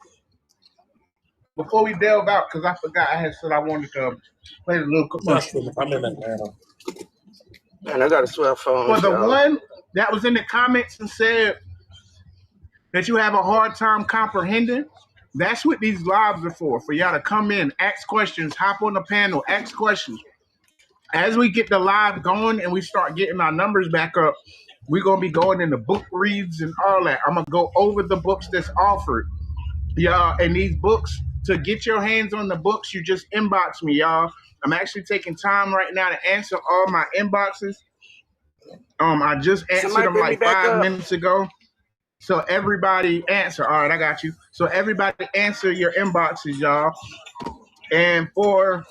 Before we delve out, because I forgot I had said I wanted to play the little commercial. I'm in that now. Man, I got a swear phone. For the one that was in the comments and said that you have a hard time comprehending, that's what these lives are for y'all to come in, ask questions, hop on the panel, ask questions. As we get the live going and we start getting our numbers back up, we're going to be going into book reads and all that. I'm going to go over the books that's offered. Y'all, and these books, to get your hands on the books, you just inbox me, y'all. I'm actually taking time right now to answer all my inboxes. I just answered them like 5 minutes ago. So everybody answer. All right, I got you. So everybody answer your inboxes, y'all. And for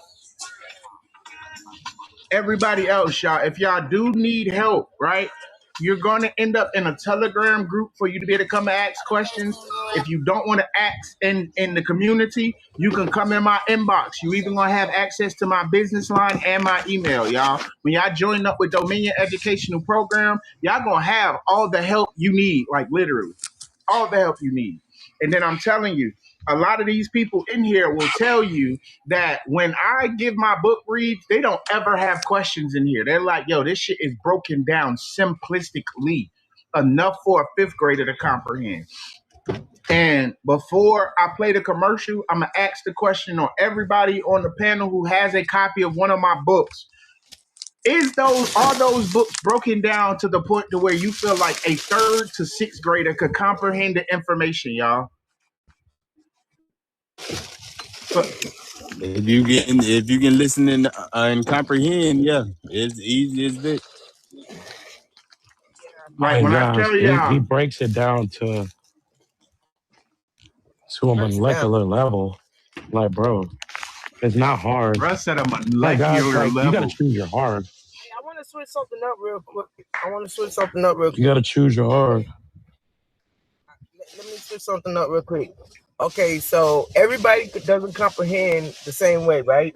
everybody else, y'all, if y'all do need help, right, you're going to end up in a Telegram group for you to be able to come and ask questions. If you don't want to ask in the community, you can come in my inbox. You even going to have access to my business line and my email, y'all. When y'all join up with Dominion Educational Program, y'all going to have all the help you need, like literally, all the help you need. And then I'm telling you, a lot of these people in here will tell you that when I give my book reads, they don't ever have questions in here. They're like, yo, this shit is broken down simplistically enough for a fifth grader to comprehend. And before I play the commercial, I'm going to ask the question on everybody on the panel who has a copy of one of my books. Are those books broken down to the point to where you feel like a 3rd to 6th grader could comprehend the information, y'all? If you can listen and comprehend, yeah, it's easy as that. Like when I tell y'all, he breaks it down to a molecular level. Like, bro, it's not hard. Russ at a Like, molecular guys, like, level. you gotta choose your hard. I want to switch something up real quick. You gotta choose your hard. Let me switch something up real quick. Okay, so everybody doesn't comprehend the same way, right?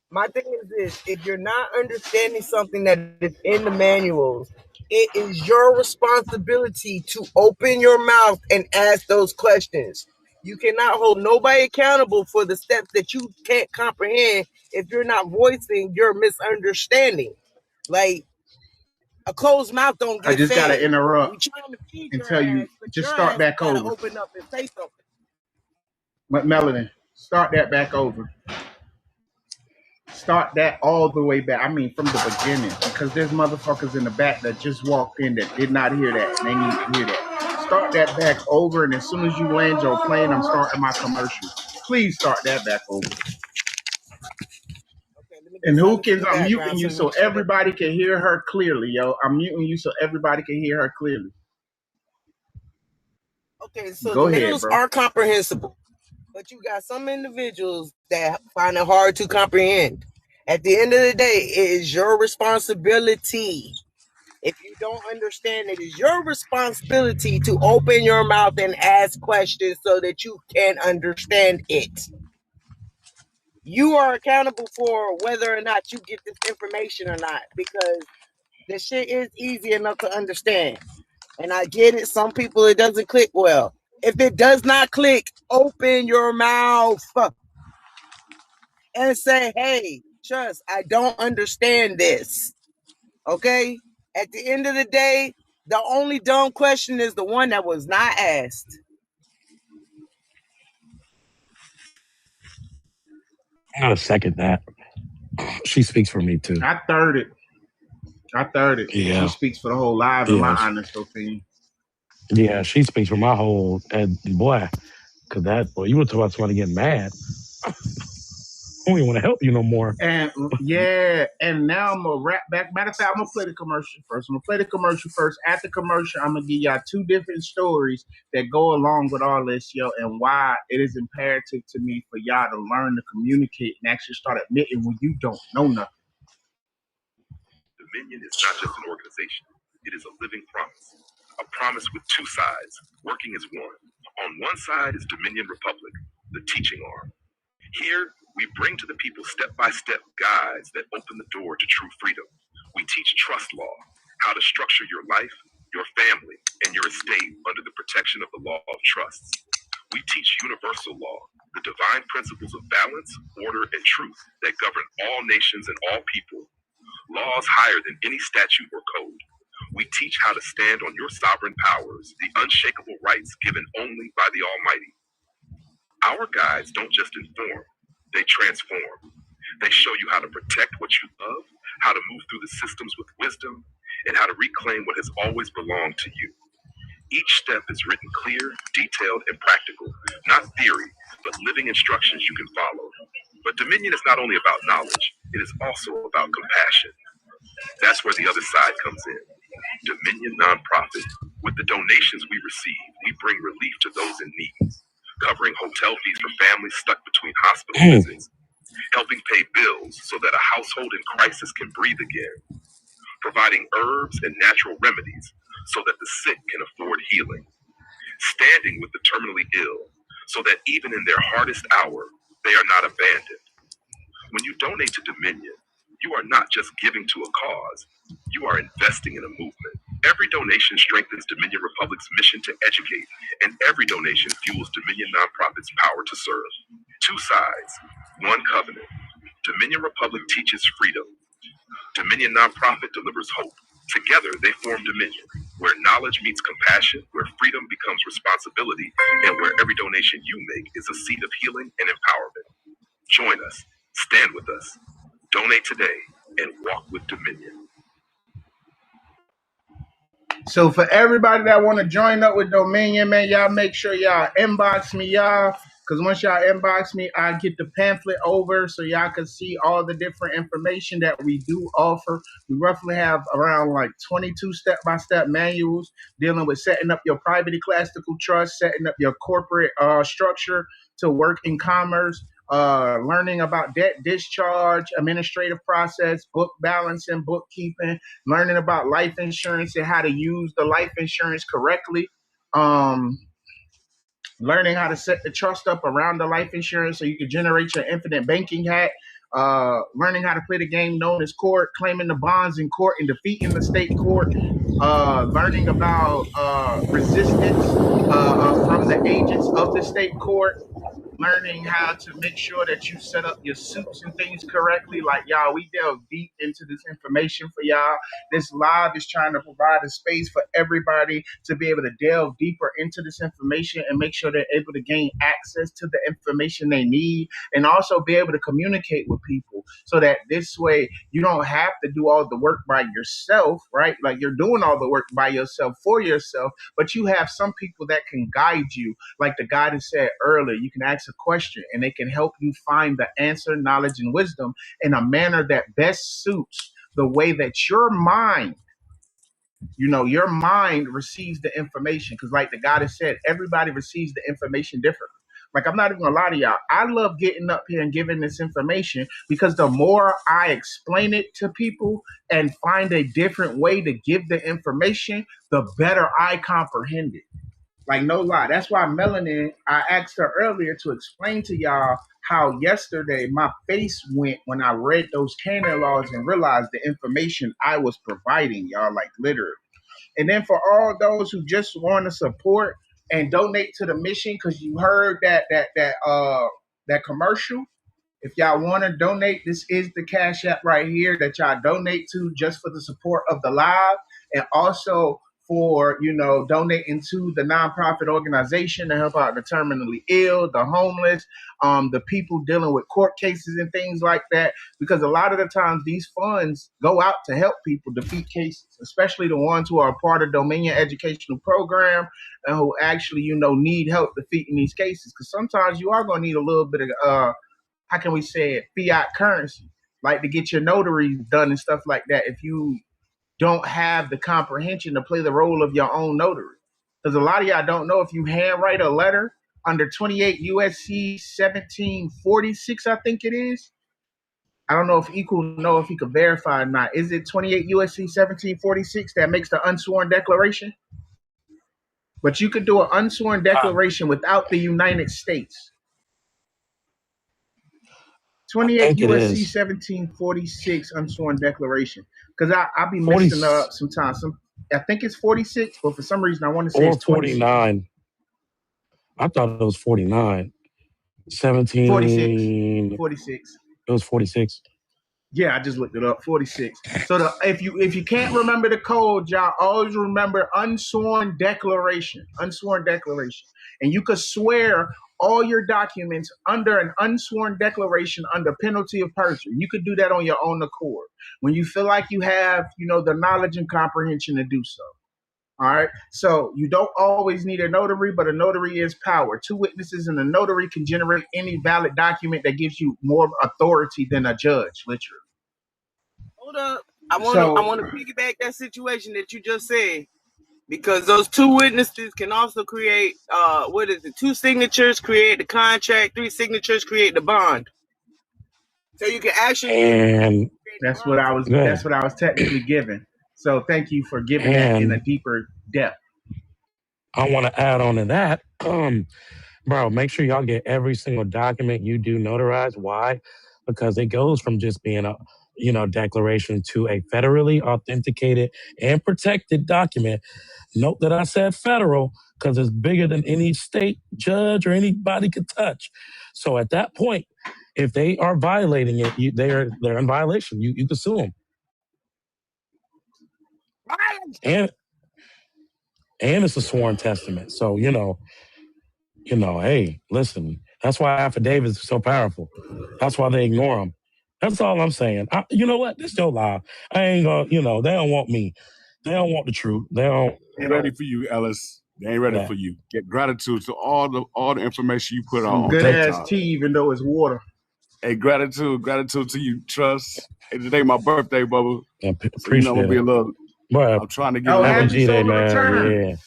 My thing is this: if you're not understanding something that is in the manuals, it is your responsibility to open your mouth and ask those questions. You cannot hold nobody accountable for the steps that you can't comprehend if you're not voicing your misunderstanding. Like, a closed mouth don't get I just fed. gotta interrupt We trying to feed and your tell you, ass, but just your start ass back gotta over. open up and say something. But Melanie, start that back over. Start that all the way back. I mean, from the beginning, because there's motherfuckers in the back that just walked in that did not hear that, and they need to hear that. Start that back over, and as soon as you land your plane, I'm starting my commercial. Please start that back over. And Hookins, I'm muting you so everybody can hear her clearly, yo. I'm muting you so everybody can hear her clearly. Okay, so Go the ahead, manuals bro. are comprehensible, but you got some individuals that find it hard to comprehend. At the end of the day, it is your responsibility. If you don't understand, it is your responsibility to open your mouth and ask questions so that you can understand it. You are accountable for whether or not you get this information or not, because this shit is easy enough to understand. And I get it. Some people, it doesn't click well. If it does not click, open your mouth and say, hey, trust, I don't understand this. Okay? At the end of the day, the only dumb question is the one that was not asked. I gotta second that. She speaks for me too. I third it. Yeah. She speaks for the whole live, in my honest opinion. Yeah, she speaks for my whole, and boy, cause that, boy, you were talking about somebody getting mad. I don't even want to help you no more. And yeah, and now I'm gonna wrap back. Matter of fact, I'm gonna play the commercial first. After commercial, I'm gonna give y'all 2 different stories that go along with all this, yo, and why it is imperative to me for y'all to learn to communicate and actually start admitting when you don't know nothing. Dominion is not just an organization, it is a living promise. A promise with 2 sides, working as one. On one side is Dominion Republic, the teaching arm. Here, we bring to the people step-by-step guides that open the door to true freedom. We teach trust law, how to structure your life, your family, and your estate under the protection of the law of trusts. We teach universal law, the divine principles of balance, order, and truth that govern all nations and all people. Laws higher than any statute or code. We teach how to stand on your sovereign powers, the unshakable rights given only by the Almighty. Our guides don't just inform, they transform. They show you how to protect what you love, how to move through the systems with wisdom, and how to reclaim what has always belonged to you. Each step is written clear, detailed, and practical, not theory, but living instructions you can follow. But Dominion is not only about knowledge, it is also about compassion. That's where the other side comes in. Dominion Nonprofit. With the donations we receive, we bring relief to those in need, covering hotel fees for families stuck between hospital visits, helping pay bills so that a household in crisis can breathe again, providing herbs and natural remedies so that the sick can afford healing, standing with the terminally ill so that even in their hardest hour, they are not abandoned. When you donate to Dominion, you are not just giving to a cause, you are investing in a movement. Every donation strengthens Dominion Republic's mission to educate, and every donation fuels Dominion Nonprofit's power to serve. 2 sides, 1 covenant. Dominion Republic teaches freedom. Dominion Nonprofit delivers hope. Together, they form Dominion, where knowledge meets compassion, where freedom becomes responsibility, and where every donation you make is a seed of healing and empowerment. Join us. Stand with us. Donate today. and walk with dominion. So for everybody that want to join up with Dominion, man, y'all make sure y'all inbox me, y'all. Because once y'all inbox me, I get the pamphlet over so y'all can see all the different information that we do offer. We roughly have around like 22 step-by-step manuals dealing with setting up your private ecclesiastical trust, setting up your corporate structure to work in commerce, learning about debt discharge, administrative process, book balancing, bookkeeping, learning about life insurance and how to use the life insurance correctly, learning how to set the trust up around the life insurance so you can generate your infinite banking hat, learning how to play the game known as court, claiming the bonds in court and defeating the state court, learning about resistance from the agents of the state court, learning how to make sure that you set up your suits and things correctly. Like, y'all, we delve deep into this information for y'all. This live is trying to provide a space for everybody to be able to delve deeper into this information and make sure they're able to gain access to the information they need, and also be able to communicate with people so that this way you don't have to do all the work by yourself, right? Like, you're doing all the work by yourself for yourself, but you have some people that can guide you. Like the guy that said earlier, you can ask a question and they can help you find the answer, knowledge, and wisdom in a manner that best suits the way that your mind, your mind receives the information. Because like the guy that said, everybody receives the information differently. Like, I'm not even gonna lie to y'all, I love getting up here and giving this information because the more I explain it to people and find a different way to give the information, the better I comprehend it. Like, no lie. That's why Melanin, I asked her earlier to explain to y'all how yesterday my face went when I read those canon laws and realized the information I was providing, y'all, like literally. And then for all those who just want to support and donate to the mission, because you heard that commercial. If y'all want to donate, this is the Cash App right here that y'all donate to just for the support of the live, and also for, donating to the nonprofit organization to help out the terminally ill, the homeless, the people dealing with court cases and things like that. Because a lot of the times these funds go out to help people defeat cases, especially the ones who are a part of Dominion Educational Program and who actually, need help defeating these cases. Because sometimes you are going to need a little bit of how can we say it, fiat currency, like to get your notary done and stuff like that if you don't have the comprehension to play the role of your own notary. Because a lot of y'all don't know, if you handwrite a letter under 28 USC 1746, I think it is. I don't know if Equal know if he could verify or not. Is it 28 USC 1746 that makes the unsworn declaration? But you could do an unsworn declaration without the United States. 28 USC 1746 unsworn declaration. Because I be mixing up sometimes. I think it's 46, but for some reason I want to say it's 49. I thought it was 49. 17. 46. It was 46. Yeah, I just looked it up. 46. So if you can't remember the code, y'all always remember unsworn declaration. Unsworn declaration. And you could swear all your documents under an unsworn declaration under penalty of perjury. You could do that on your own accord when you feel like you have, the knowledge and comprehension to do so. All right. So you don't always need a notary, but a notary is power. Two witnesses and a notary can generate any valid document that gives you more authority than a judge, literally. Hold up. I want to piggyback that situation that you just said, because those two witnesses can also create, two signatures create the contract, 3 signatures create the bond. So you can actually. And that's what I was technically given. So thank you for giving that in a deeper depth. I want to add on to that. Bro, make sure y'all get every single document you do notarize. Why? Because it goes from just being a, declaration to a federally authenticated and protected document. Note that I said federal because it's bigger than any state judge or anybody could touch. So at that point, if they are violating it, they're in violation. You can sue them. And it's a sworn testament. So, hey, listen, that's why affidavits are so powerful. That's why they ignore them. That's all I'm saying. You know what? This your live. I ain't gonna, they don't want me. They don't want the truth. They don't. They ain't ready for you, Ellis. They ain't ready for you. Get gratitude to all the information you put on good TikTok. ass tea, even though it's water. Hey, gratitude to you, Trust. Hey, today my birthday, Bubba. Appreciate I'm gonna be a little. Bro, I'm trying to get. Oh, a little, happy solar return.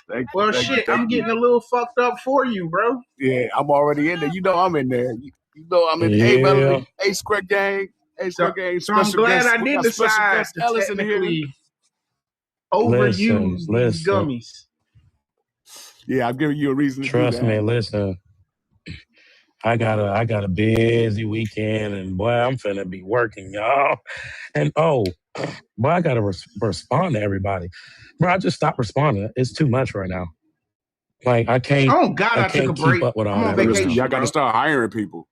Yeah. Well, shit, I'm getting a little fucked up for you, bro. Yeah, I'm already in there. You know I'm in there. You know I'm in. Yeah. Hey, Melody. Hey, Square Gang. Hey, Square Gang. So I'm glad guest. I did decide to technically overuse these gummies. Yeah, I'm giving you a reason to Trust do that. me, listen. I got a busy weekend, and boy, I'm finna be working, y'all. And boy, I gotta respond to everybody. Bro, I just stopped responding. It's too much right now. Like I can't. Oh God, I took a break. Keep up with all I'm on that. vacation. Y'all gotta start hiring people.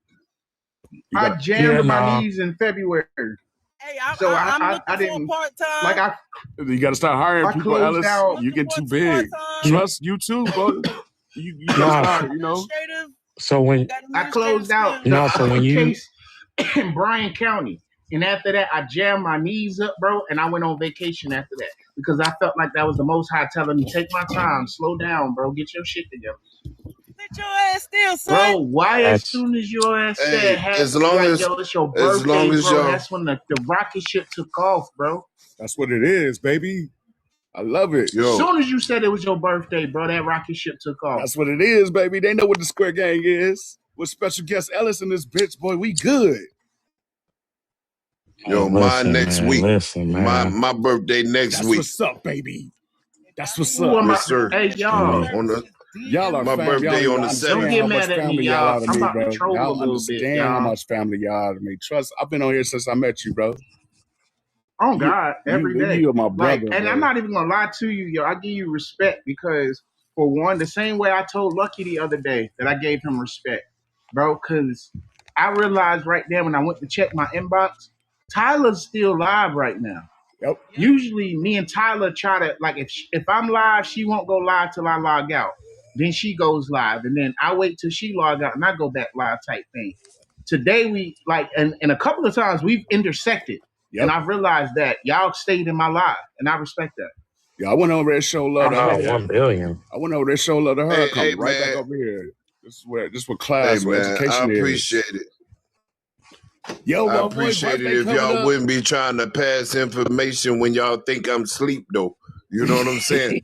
I jammed my knees in February. Hey, I'm looking didn't for part-time. You gotta start hiring people, Ellis. Out. You get too big. Trust you too, bro. You gotta start, So when I closed out case in Bryan County, and after that, I jammed my knees up, bro, and I went on vacation after that because I felt like that was the Most High telling me, take my time, slow down, bro, get your shit together. Sit your ass still, son. Bro, why as soon as your ass said, it's your birthday, bro, that's when the rocket ship took off, bro. That's what it is, baby. I love it. As soon as you said it was your birthday, bro, that rocket ship took off. That's what it is, baby. They know what the Square Gang is. With special guest Ellis in this bitch, boy, we good. Yo, mine next week. Listen, man. My birthday next week. That's what's up, baby. That's what's up. Yes, sir. Hey, y'all. Y'all are my birthday on the 7th. Don't get mad at me, y'all. I'm about to troll y'all a little bit, understand y'all. how much family y'all are to me. Trust, I've been on here since I met you, bro. Oh God, every day. You're my brother, and bro. I'm not even gonna lie to you, yo. I give you respect because, for one, the same way I told Lucky the other day that I gave him respect, bro. Because I realized right there when I went to check my inbox, Tyler's still live right now. Yep. Usually, me and Tyler try to if I'm live, she won't go live till I log out. Then she goes live, and then I wait till she log out, and I go back live type thing. Today we and a couple of times we've intersected. Yep. And I've realized that y'all stayed in my life, and I respect that. Yeah, I went over there to show love to her. 1 billion. I went over there to show love to her. Come right back over here. This is what class, where education is. I appreciate it. Yo, I appreciate it if y'all wouldn't be trying to pass information when y'all think I'm asleep, though. You know what I'm saying?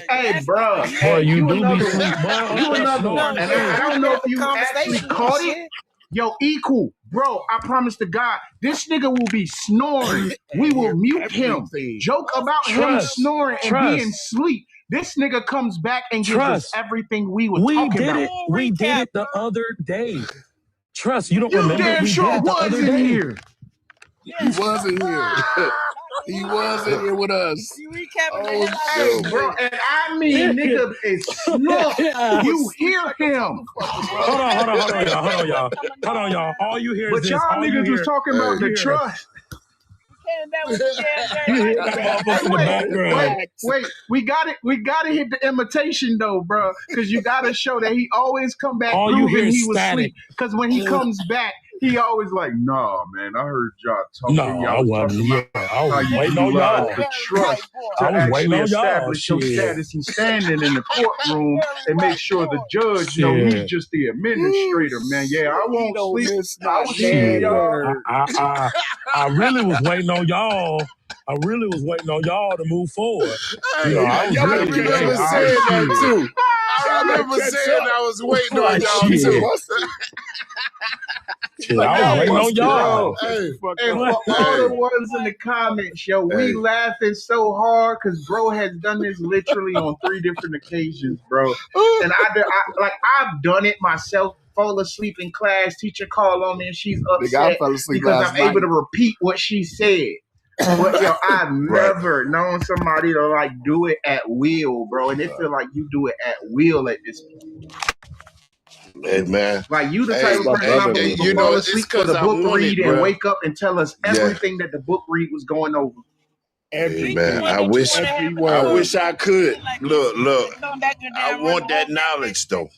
Hey, bro. Boy, you do be sleep. You another one. And I don't know if you actually caught it. Yo, equal, bro, I promise to God, this nigga will be snoring. We will mute him. Joke about him snoring and being asleep. This nigga comes back and gives us everything we were talking about. We did it the other day. Trust, you don't remember? Damn sure was in here. He wasn't here. He wasn't here with us. You recapping the hell out of bro, and I mean, nigga is snore. You hear him. Hold on, y'all. All you hear is this. But y'all niggas was talking about the trust. Wait, we gotta hit the imitation though, bro, because you gotta show that he always come back proving he was asleep. Because when he comes back, he always like, nah, man, I heard y'all talking. No, I wasn't. I was waiting on y'all. The trust to actually establish your status and standing in the courtroom and make sure the judge know he's just the administrator, man. Yeah, I won't sleep. I was here, y'all. I really was waiting on y'all. To move forward. I remember saying that too. I remember saying I was waiting on y'all too. I was waiting on y'all. And for all the ones in the comments, yo, we laughing so hard because bro has done this literally on 3 different occasions, bro. And I've done it myself. Fall asleep in class, teacher call on me and she's upset because I'm able to repeat what she said. But yo, I've never known somebody to do it at will, bro. And it feel like you do it at will at this point. Hey man, you the type of person I believe will fall asleep for the book read and wake up and tell us everything that the book read was going over. Hey man, I wish I could. Look. I want that knowledge though.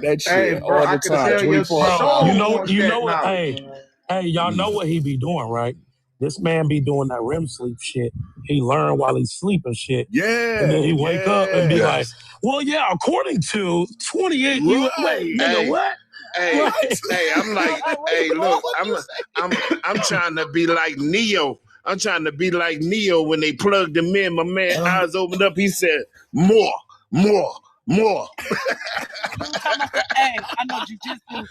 That shit Hey, bro, all I the can time. tell your 24 soul hours. wants You that know what? knowledge. Hey, y'all know what he be doing, right? This man be doing that REM sleep shit. He learn while he's sleeping shit. Yeah. And then he wake up and be Yes. like, well, yeah, according to 28 wait, nigga, Hey, what? Hey, Right. hey, I'm like, hey, look, I'm trying to be like Neo. I'm trying to be like Neo when they plugged him in. My man eyes opened up. He said, more. Hey, I know jujitsu.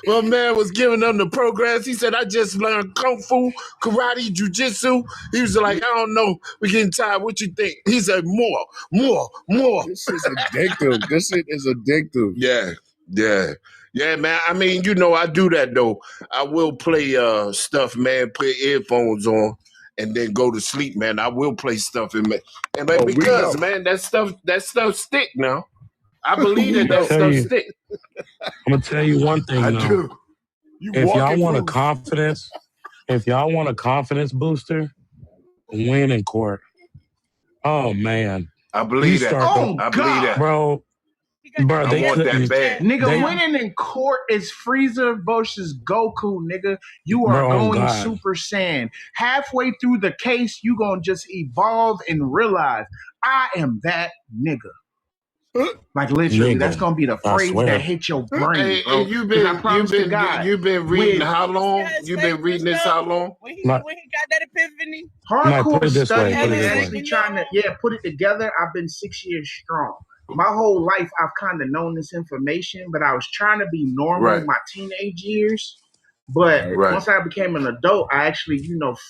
My man was giving them the programs. He said, I just learned Kung Fu, karate, jujitsu. He was like, I don't know. We getting tired. What you think? He said, more. This is addictive. This shit is addictive. Yeah, man. I mean, you know, I do that though. I will play stuff, man, put earphones on and then go to sleep, man. I will play stuff in because man, that stuff stick now. I believe that stuff stick. I'm gonna tell you one thing I though. do. If y'all want a confidence booster, win in court. Oh man. I believe that. I believe that. Bro, I want that bad. Nigga, winning in court is Frieza versus Goku, nigga. You are going Super Saiyan. Halfway through the case, you gonna just evolve and realize, I am that nigga. Like literally, that's gonna be the phrase that hits your brain, bro. You've been reading how long? You've been reading this how long? When he got that epiphany, Hardcore study and actually trying to put it together. I've been 6 years strong. My whole life, I've kind of known this information, but I was trying to be normal in my teenage years. But once I became an adult, I actually,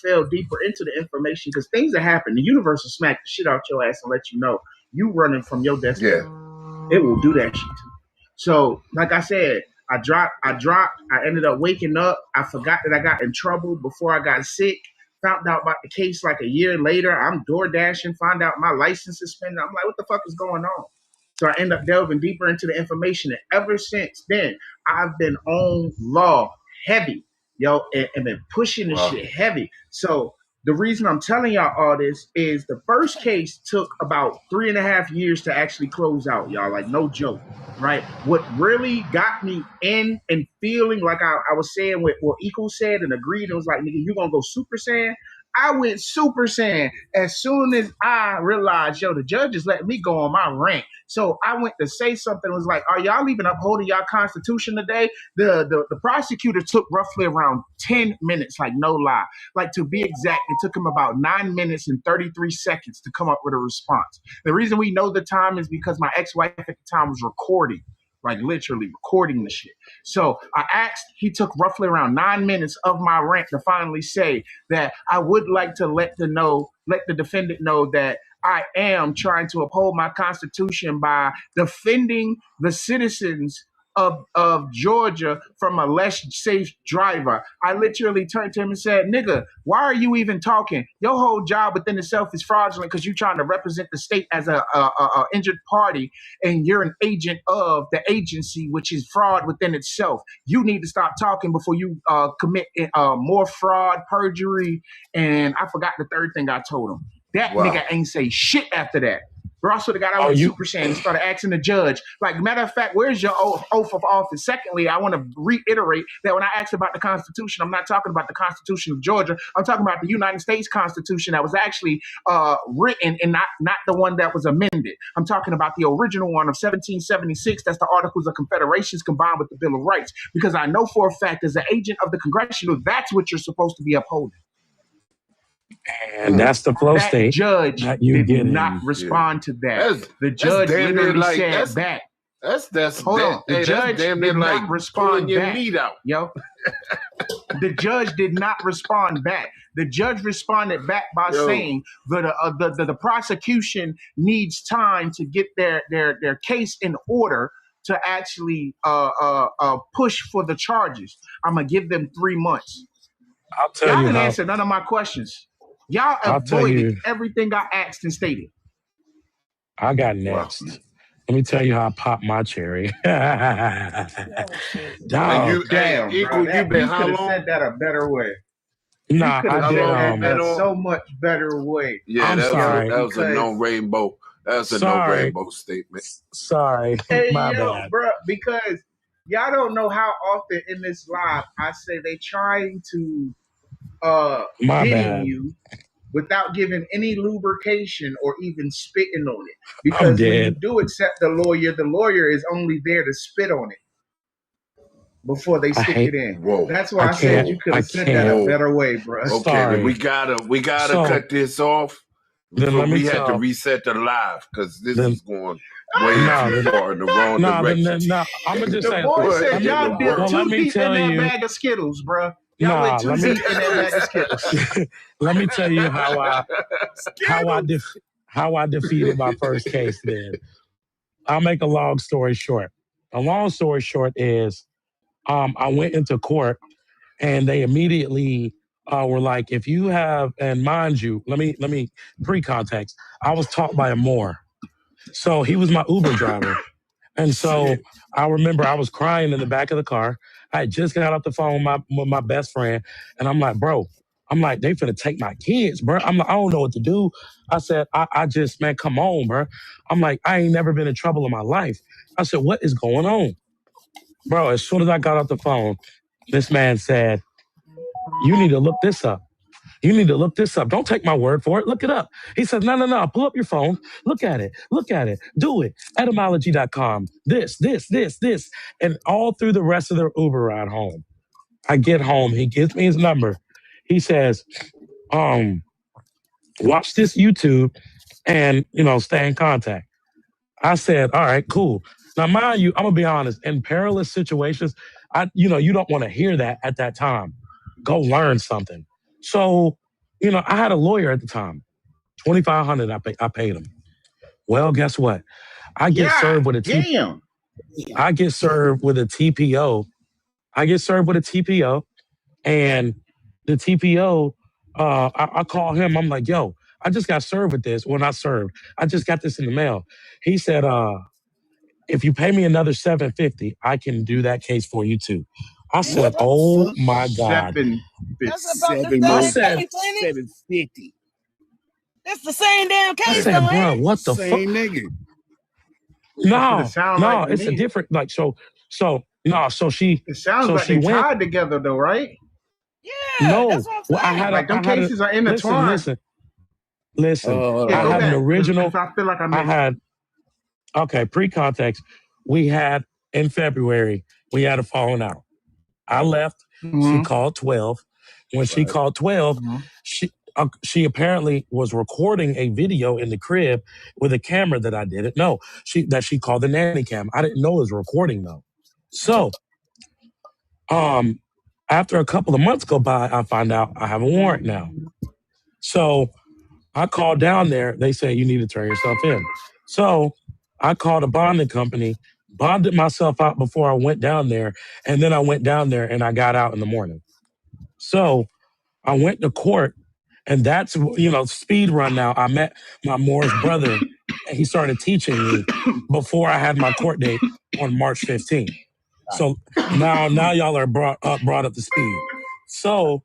fell deeper into the information because things that happen, the universe will smack the shit out your ass and let you know you running from your destiny. Yeah. It will do that shit to you. So, like I said, I dropped. I ended up waking up. I forgot that I got in trouble before I got sick. Found out about the case like a year later. I'm door dashing, find out my license suspended. I'm like, what the fuck is going on? So I end up delving deeper into the information. And ever since then, I've been on law heavy, and been pushing this shit heavy. So the reason I'm telling y'all all this is the first case took about 3.5 years to actually close out, y'all. Like, no joke, right? What really got me in and feeling like I was saying what Eco said and agreed, it was like, nigga, you gonna go Super Saiyan? I went Super Saiyan as soon as I realized, the judge is letting me go on my rant. So I went to say something. It was like, are y'all even upholding y'all Constitution today? The prosecutor took roughly around 10 minutes, like no lie. Like to be exact, it took him about 9 minutes and 33 seconds to come up with a response. The reason we know the time is because my ex-wife at the time was recording. Like literally recording the shit. So I asked, he took roughly around 9 minutes of my rant to finally say that I would like to let the defendant know that I am trying to uphold my Constitution by defending the citizens of Georgia from a less safe driver. I literally turned to him and said, nigga, why are you even talking? Your whole job within itself is fraudulent because you're trying to represent the state as a injured party, and you're an agent of the agency, which is fraud within itself. You need to stop talking before you commit more fraud, perjury, and I forgot the third thing I told him. That nigga ain't say shit after that. Bro, I swear to God, I went Super Saiyan and started asking the judge. Like, matter of fact, where's your oath of office? Secondly, I want to reiterate that when I asked about the Constitution, I'm not talking about the Constitution of Georgia. I'm talking about the United States Constitution that was actually written and not the one that was amended. I'm talking about the original one of 1776. That's the Articles of Confederations combined with the Bill of Rights. Because I know for a fact, as an agent of the congressional, that's what you're supposed to be upholding. And that's the flow state. Judge that you did not respond to that. The judge literally said back. Hold on. The judge did not respond back. Yo. The judge did not respond back. The judge responded back by saying that the prosecution needs time to get their case in order to actually push for the charges. I'm gonna give them 3 months. Y'all didn't answer none of my questions. Y'all avoided everything I asked and stated. I got next. Let me tell you how I popped my cherry. Damn, you been how long? Said that a better way. Nah, you could have I did. said that so much better way. Yeah, I'm sorry. That was a no rainbow. That's a no Rambo statement. Sorry, hey, my yo, bad, bro, because y'all don't know how often in this live I say they trying to my get in bad. you without giving any lubrication or even spitting on it. I'm Because when you dead. do accept the lawyer is only there to spit on it before they I stick hate. it in. Whoa. That's why I said you could I have sent that can't. a better way, bro. Okay, Sorry. we gotta So cut this off. then let me We had to tell. reset the live because this Then is going way too far in the wrong direction. No. I'm gonna just The say. boy What said in y'all the dipped Well, world? let too me deep in tell that you. bag of Skittles, bro. Y'all went too Let me. deep in that bag of Skittles. Let me tell you how I defeated my first case. Then I'll make a long story short. A long story short is, I went into court and they immediately were like, if you have, and mind you, let me pre-context. I was taught by a Moor, so he was my Uber driver. And so I remember I was crying in the back of the car. I had just got off the phone with my best friend. And I'm like, bro, they finna take my kids, bro. I'm like, I don't know what to do. I said, I just, man, come on, bro. I'm like, I ain't never been in trouble in my life. I said, what is going on? Bro, as soon as I got off the phone, this man said, you need to look this up. You need to look this up. Don't take my word for it. Look it up. He said, no. Pull up your phone. Look at it. Do it. Etymology.com. This. And all through the rest of the Uber ride home. I get home. He gives me his number. He says, watch this YouTube and, stay in contact. I said, all right, cool. Now, mind you, I'm going to be honest. In perilous situations, you don't want to hear that at that time. Go learn something. So, I had a lawyer at the time. $2,500 I paid him. Well, guess what? I get served with a damn. I get served with a TPO. And the TPO, I call him. I'm like, yo, I just got served with this. Well, not served. I just got this in the mail. He said, if you pay me another $750, I can do that case for you too. I said, oh my God. I said, $750. That's the same damn case, I said, bro, what the fuck? Same nigga. No, it's a different, like, so she. It sounds so like she they went, tied together though, right? Yeah, no, that's what I'm well, saying. Like them cases are intertwined. Listen. Yeah, I go had back, an original. 'cause I feel like I missed. Okay, pre-context. We had in February, we had a falling out. I left. She called 12. When she called 12, she apparently was recording a video in the crib with a camera that I didn't know. She called the nanny cam. I didn't know it was recording though. So, after a couple of months go by, I find out I have a warrant now. So I called down there. They say you need to turn yourself in. So I called a bonding company, bonded myself out before I went down there. And then I went down there and I got out in the morning. So I went to court and that's, speed run now. I met my Moore's brother and he started teaching me before I had my court date on March 15th. So now y'all are brought up to speed. So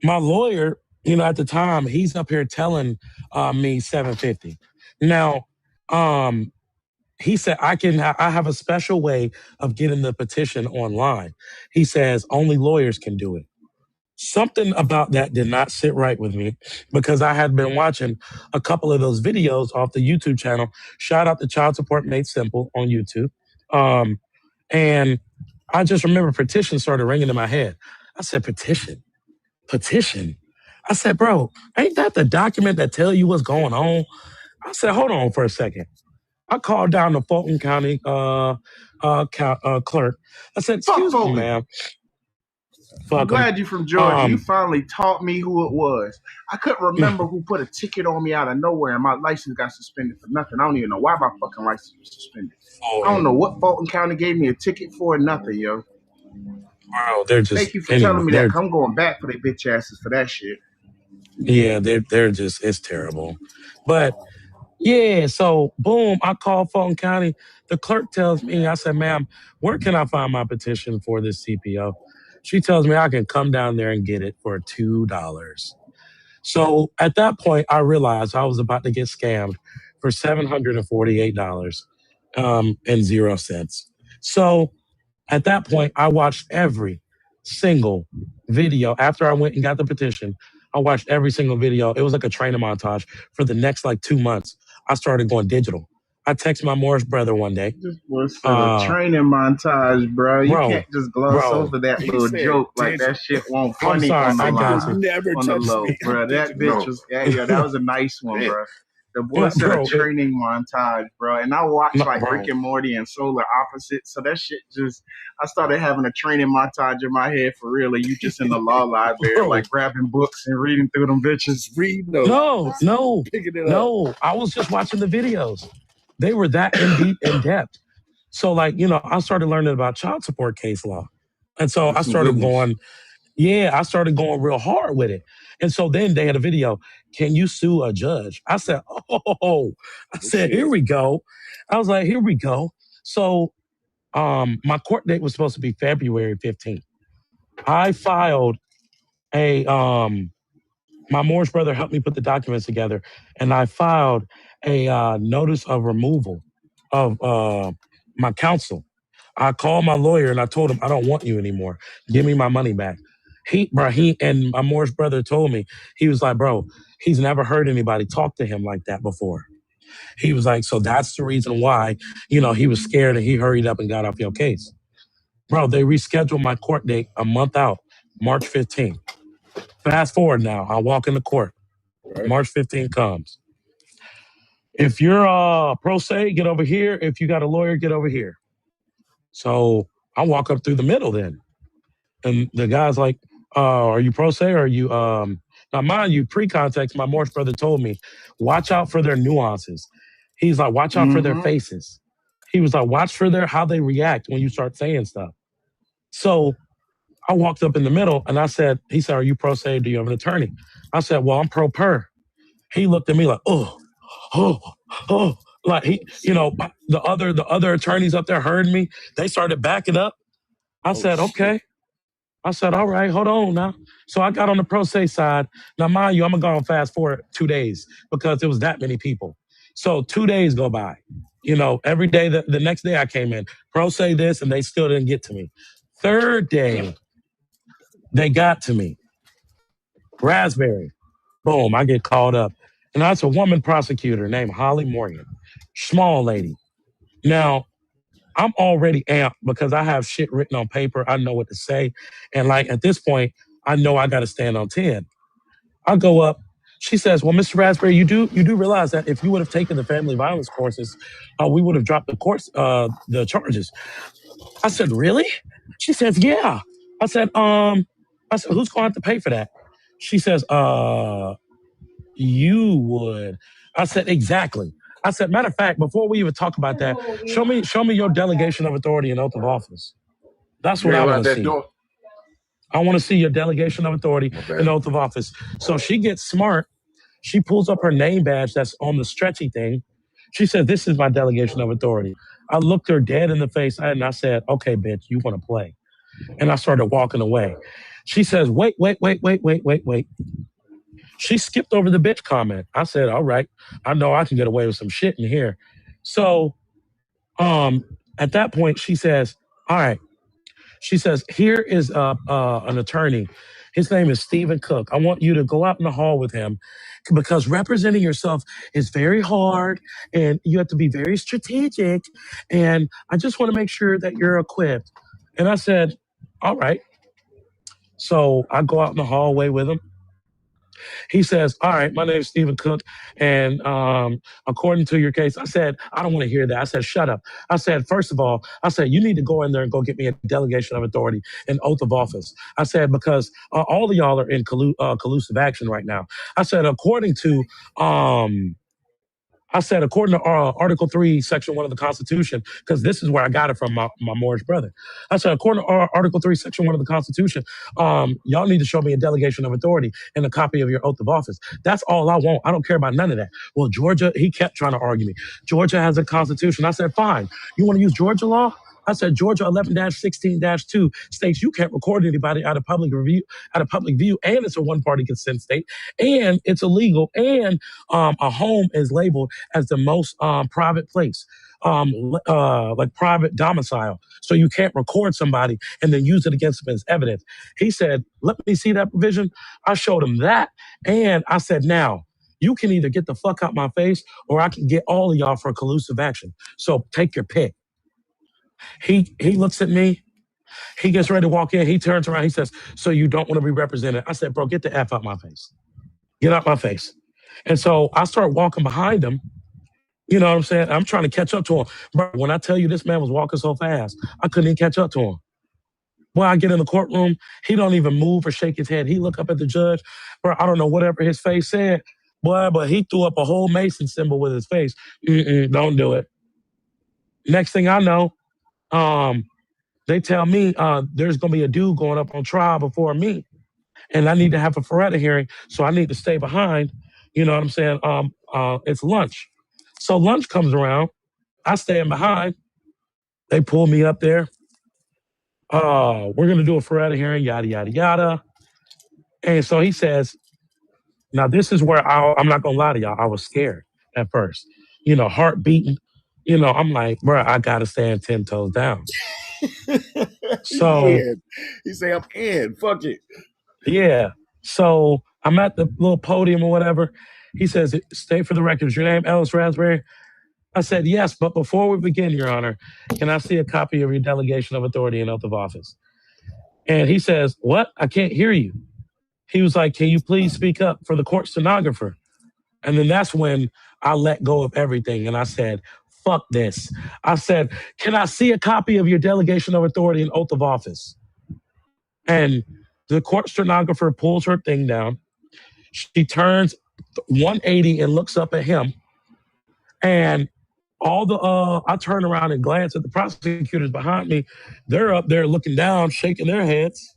my lawyer, at the time, he's up here telling me $750. Now, he said I have a special way of getting the petition online. He says only lawyers can do it. Something about that did not sit right with me because I had been watching a couple of those videos off the YouTube channel. Shout out to Child Support Made Simple on YouTube. And I just remember petition started ringing in my head. I said, petition. I said, bro, ain't that the document that tell you what's going on? I said, hold on for a second. I called down the Fulton County clerk. I said, excuse me, ma'am. I'm glad you're from Georgia. You finally taught me who it was. I couldn't remember who put a ticket on me out of nowhere and my license got suspended for nothing. I don't even know why my fucking license was suspended. I don't know what Fulton County gave me a ticket for, nothing, yo. Bro, they're just. Thank you for telling me that. I'm going back for their bitch asses for that shit. Yeah, they're just, it's terrible. But yeah, so boom, I called Fulton County. The clerk tells me, I said, ma'am, where can I find my petition for this CPO? She tells me I can come down there and get it for $2. So at that point, I realized I was about to get scammed for $748 and 0 cents. So at that point, I watched every single video. After I went and got the petition, I watched every single video. It was like a training montage for the next like 2 months. I started going digital. I texted my Morris brother one day. This was for the training montage, bro. You Bro, can't just gloss over that little joke like that shit won't I'm funny sorry, on the I got line, you. on the low, bro. That bitch was, yeah, that was a nice one, bro. The boy said a training montage, bro. And I watched like Rick and Morty and Solar Opposites. So that shit just, I started having a training montage in my head for real. And you just in the law library, like grabbing books and reading through them bitches. Reading those. No. I was just watching the videos. They were that in depth. So like, I started learning about child support case law. And so I started going, I started going real hard with it. And so then they had a video, can you sue a judge? I said, here we go. I was like, here we go. So my court date was supposed to be February 15th. I filed my Morris brother helped me put the documents together, and I filed a notice of removal of my counsel. I called my lawyer and I told him, I don't want you anymore. Give me my money back. He and my Morris brother told me, he was like, bro, he's never heard anybody talk to him like that before. He was like, so that's the reason why, he was scared and he hurried up and got off your case. Bro, they rescheduled my court date a month out, March 15th. Fast forward now, I walk into court. Right. March 15th comes. If you're pro se, get over here. If you got a lawyer, get over here. So I walk up through the middle then. And the guy's like, are you pro se or are you now mind you, pre-context, my Morris brother told me, watch out for their nuances. He's like, watch out for their faces. He was like, watch for how they react when you start saying stuff. So I walked up in the middle and he said, are you pro se? Do you have an attorney? I said, well, I'm pro per. He looked at me like, oh, like the other attorneys up there heard me. They started backing up. I said, okay. I said, all right, hold on now. So I got on the pro se side. Now, mind you, I'm going to go fast forward 2 days because there was that many people. So 2 days go by. Every day, the next day I came in, pro se this, and they still didn't get to me. Third day, they got to me. Raspberry. Boom, I get called up. And that's a woman prosecutor named Holly Morgan. Small lady. Now, I'm already amped because I have shit written on paper. I know what to say. And like at this point, I know I got to stand on 10. I go up. She says, well, Mr. Raspberry, you do realize that if you would have taken the family violence courses, we would have dropped the charges. I said, really? She says, yeah. I said, who's going to have to pay for that? She says, you would. I said, exactly. I said, matter of fact, before we even talk about that, show me your delegation of authority and oath of office. That's what I want to see. I want to see your delegation of authority and oath of office. So she gets smart. She pulls up her name badge that's on the stretchy thing. She said, this is my delegation of authority. I looked her dead in the face and I said, okay, bitch, you want to play. And I started walking away. She says, wait. She skipped over the bitch comment. I said, all right, I know I can get away with some shit in here. So at that point, she says, all right. She says, here is an attorney. His name is Stephen Cook. I want you to go out in the hall with him because representing yourself is very hard and you have to be very strategic. And I just want to make sure that you're equipped. And I said, all right. So I go out in the hallway with him. He says, all right, my name is Stephen Cook. And according to your case, I said, I don't want to hear that. I said, shut up. I said, first of all, you need to go in there and go get me a delegation of authority and oath of office. I said, because all of y'all are in collusive action right now. I said, according to Article 3, Section 1 of the Constitution, because this is where I got it from my Morris brother. I said, according to Article 3, Section 1 of the Constitution, y'all need to show me a delegation of authority and a copy of your oath of office. That's all I want. I don't care about none of that. Well, Georgia, he kept trying to argue me. Georgia has a constitution. I said, fine. You want to use Georgia law? I said, Georgia 11-16-2 states you can't record anybody out of public view, and it's a one-party consent state, and it's illegal, and a home is labeled as the most private place, like private domicile. So you can't record somebody and then use it against them as evidence. He said, let me see that provision. I showed him that, and I said, now, you can either get the fuck out my face or I can get all of y'all for collusive action. So take your pick. He looks at me. He gets ready to walk in. He turns around. He says, so you don't want to be represented? I said, bro, get the F out my face. Get out my face. And so I start walking behind him. You know what I'm saying? I'm trying to catch up to him. Bro, when I tell you this man was walking so fast, I couldn't even catch up to him. When I get in the courtroom, he don't even move or shake his head. He look up at the judge. Bro, I don't know whatever his face said. Boy, but he threw up a whole Mason symbol with his face. Don't do it. Next thing I know, they tell me there's going to be a dude going up on trial before me, and I need to have a Feretta hearing, so I need to stay behind. You know what I'm saying? It's lunch. So lunch comes around. I stand behind. They pull me up there. We're going to do a Feretta hearing, yada, yada, yada. And so he says, now this is where I'm not going to lie to y'all. I was scared at first. You know, heart beating. You know, I'm like, bro, I got to stand 10 toes down. So he say, I'm in. Fuck it. Yeah. So I'm at the little podium or whatever. He says, state for the record, is your name Ellis Raspberry? I said, yes, but before we begin, Your Honor, can I see a copy of your delegation of authority and oath of office? And he says, what? I can't hear you. He was like, can you please speak up for the court stenographer? And then that's when I let go of everything. And I said, fuck this. I said, can I see a copy of your delegation of authority and oath of office? And the court stenographer pulls her thing down. She turns 180 and looks up at him. And I turn around and glance at the prosecutors behind me. They're up there looking down, shaking their heads.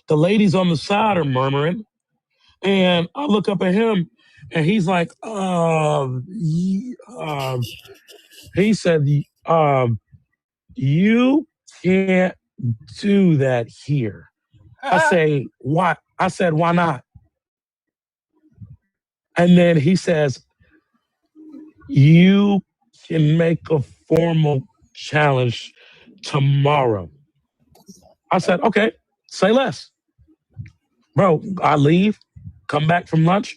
The ladies on the side are murmuring. And I look up at him, and he's like, he said, you can't do that here. I say, why? I said, why not? And then he says, you can make a formal challenge tomorrow. I said, okay, say less. Bro, I leave, come back from lunch.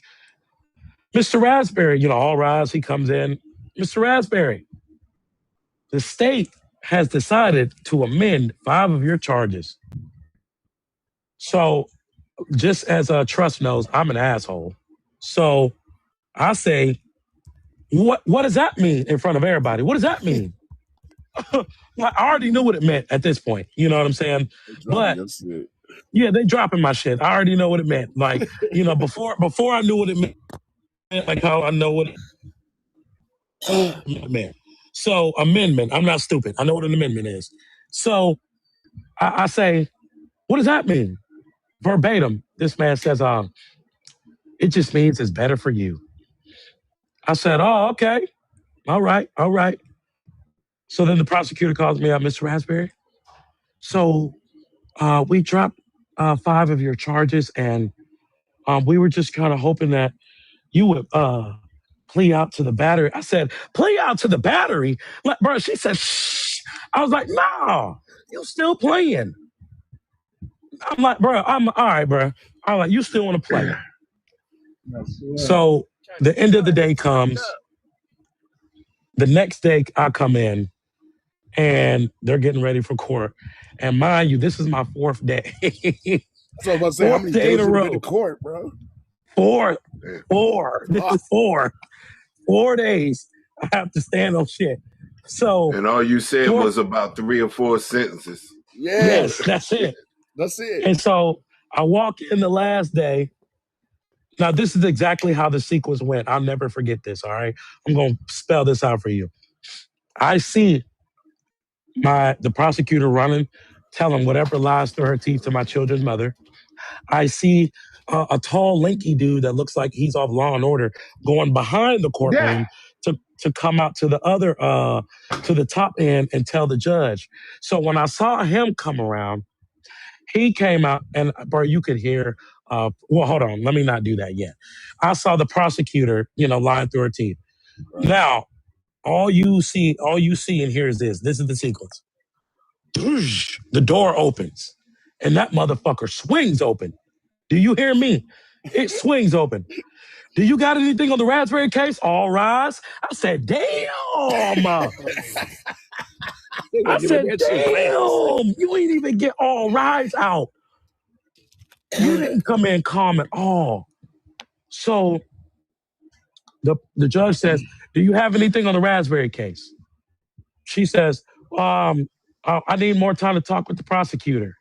Mr. Raspberry, you know, all rise, he comes in. Mr. Raspberry, the state has decided to amend 5 of your charges. So just as Trust knows, I'm an asshole. So I say, what does that mean in front of everybody? What does that mean? I already knew what it meant at this point. You know what I'm saying? But yeah, they dropping my shit. I already know what it meant. Like, you know, before I knew what it meant, like how I know what it meant. So amendment, I'm not stupid. I know what an amendment is. So I say, what does that mean? Verbatim, this man says, it just means it's better for you. I said, oh, okay. All right. So then the prosecutor calls me out, Mr. Raspberry. So we dropped 5 of your charges, and we were just kind of hoping that you would plea out to the battery. I said, plea out to the battery? Like, bro, she said, shh. I was like, no, you're still playing. I'm like, bro, I'm all right, bro. I'm like, you still want to play. So the end of the day comes. The next day I come in, and they're getting ready for court. And mind you, this is my 4th day. So I was about to say, how many days have you been to court, bro? 4. This is 4. 4 days I have to stand on shit. So, and all you said was about 3 or 4 sentences. Yes, that's it. That's it. And so I walk in the last day. Now, this is exactly how the sequence went. I'll never forget this, all right? I'm going to spell this out for you. I see the prosecutor running, telling whatever lies through her teeth to my children's mother. I see a tall, lanky dude that looks like he's off Law and Order going behind the courtroom to come out to the other to the top end and tell the judge. So when I saw him come around, he came out and bro, you could hear. Well, hold on, let me not do that yet. I saw the prosecutor, lying through her teeth. Right. Now, all you see and hear is this. This is the sequence. The door opens, and that motherfucker swings open. Do you hear me? It swings open. Do you got anything on the raspberry case? All rise. I said, damn. I said, damn. You ain't even get all rise out. You didn't come in calm at all. So the judge says, do you have anything on the raspberry case? She says, I need more time to talk with the prosecutor.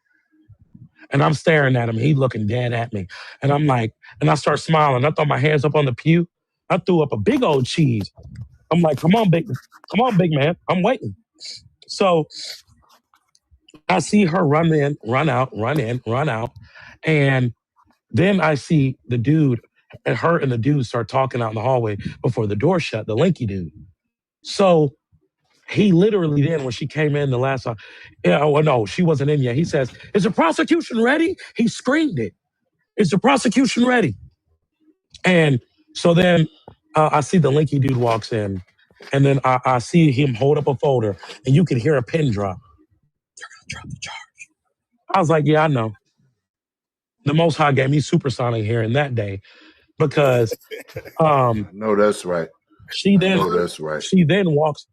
And I'm staring at him. He looking dead at me. And I'm like, and I start smiling. I throw my hands up on the pew. I threw up a big old cheese. I'm like, come on, big man. I'm waiting. So I see her run in, run out. And then I see the dude, and her and the dude start talking out in the hallway before the door shut, the lanky dude. So he literally then, when she came in the last time, no, she wasn't in yet. He says, is the prosecution ready? He screamed it. Is the prosecution ready? And so then I see the lanky dude walks in, and then I see him hold up a folder, and you can hear a pin drop. They're going to drop the charge. I was like, yeah, I know. The Most High gave me supersonic hearing that day because no, that's right. She then walks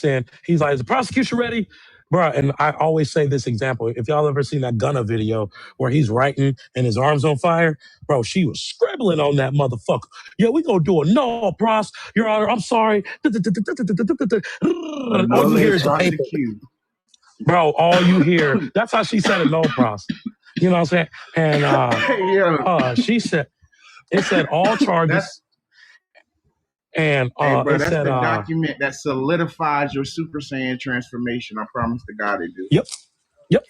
in. He's like, is the prosecution ready? Bro, and I always say this example. If y'all ever seen that Gunna video where he's writing and his arm's on fire, bro, she was scribbling on that motherfucker. Yeah, we gonna do a no, pros. Your Honor, I'm sorry. All you hear is the paper. Bro, all you hear, that's how she said it, no, pros. You know what I'm saying? And she said, it said all charges. And hey, bro, it that's said, the document that solidifies your Super Saiyan transformation. I promise to God it do. Yep.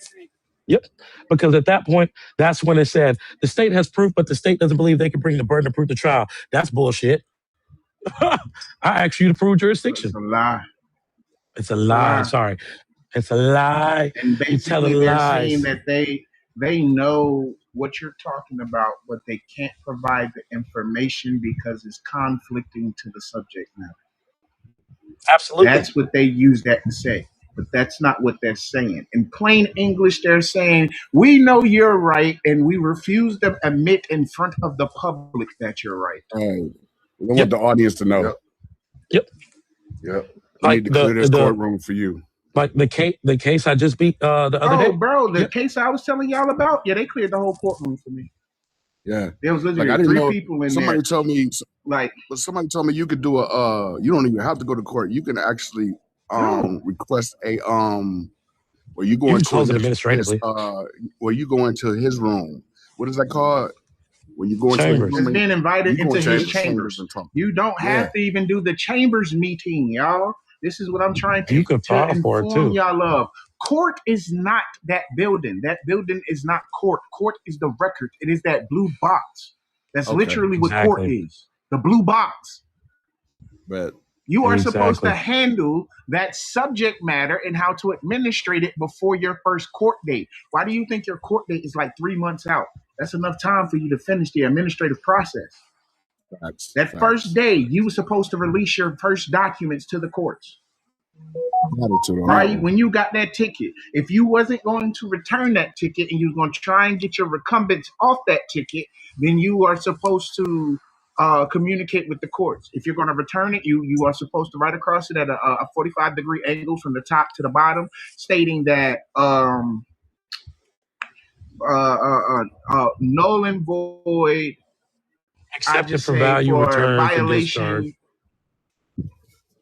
Because at that point, that's when it said the state has proof, but the state doesn't believe they can bring the burden of proof to trial. That's bullshit. I asked you to prove jurisdiction. It's a lie. It's a lie. Sorry. It's a lie. And basically they're saying that they know what you're talking about, but they can't provide the information because it's conflicting to the subject matter. Absolutely. That's what they use that to say, but that's not what they're saying. In plain English, they're saying, we know you're right, and we refuse to admit in front of the public that you're right. We want the audience to know. Yep. We need to clear this courtroom for you. Like the case I just beat the other day. Oh, bro, the case I was telling y'all about, they cleared the whole courtroom for me. Yeah, there was literally 3 people in somebody there. Told me, somebody told me you could do you don't even have to go to court. You can actually request a where you go into administratively. Where you go into his room. What is that called? When you go into his room, it's being invited into his chambers. You don't have to even do the chambers meeting, y'all. This is what I'm trying to inform y'all of. Court is not that building. That building is not court. Court is the record. It is that blue box. That's literally what court is. The blue box. But you are supposed to handle that subject matter and how to administrate it before your first court date. Why do you think your court date is like 3 months out? That's enough time for you to finish the administrative process. That first day, you were supposed to release your first documents to the courts. Right? When you got that ticket. If you wasn't going to return that ticket and you were going to try and get your recumbents off that ticket, then you are supposed to communicate with the courts. If you're going to return it, you are supposed to write across it at a 45-degree angle from the top to the bottom, stating that null and void, accepted for value, return violation.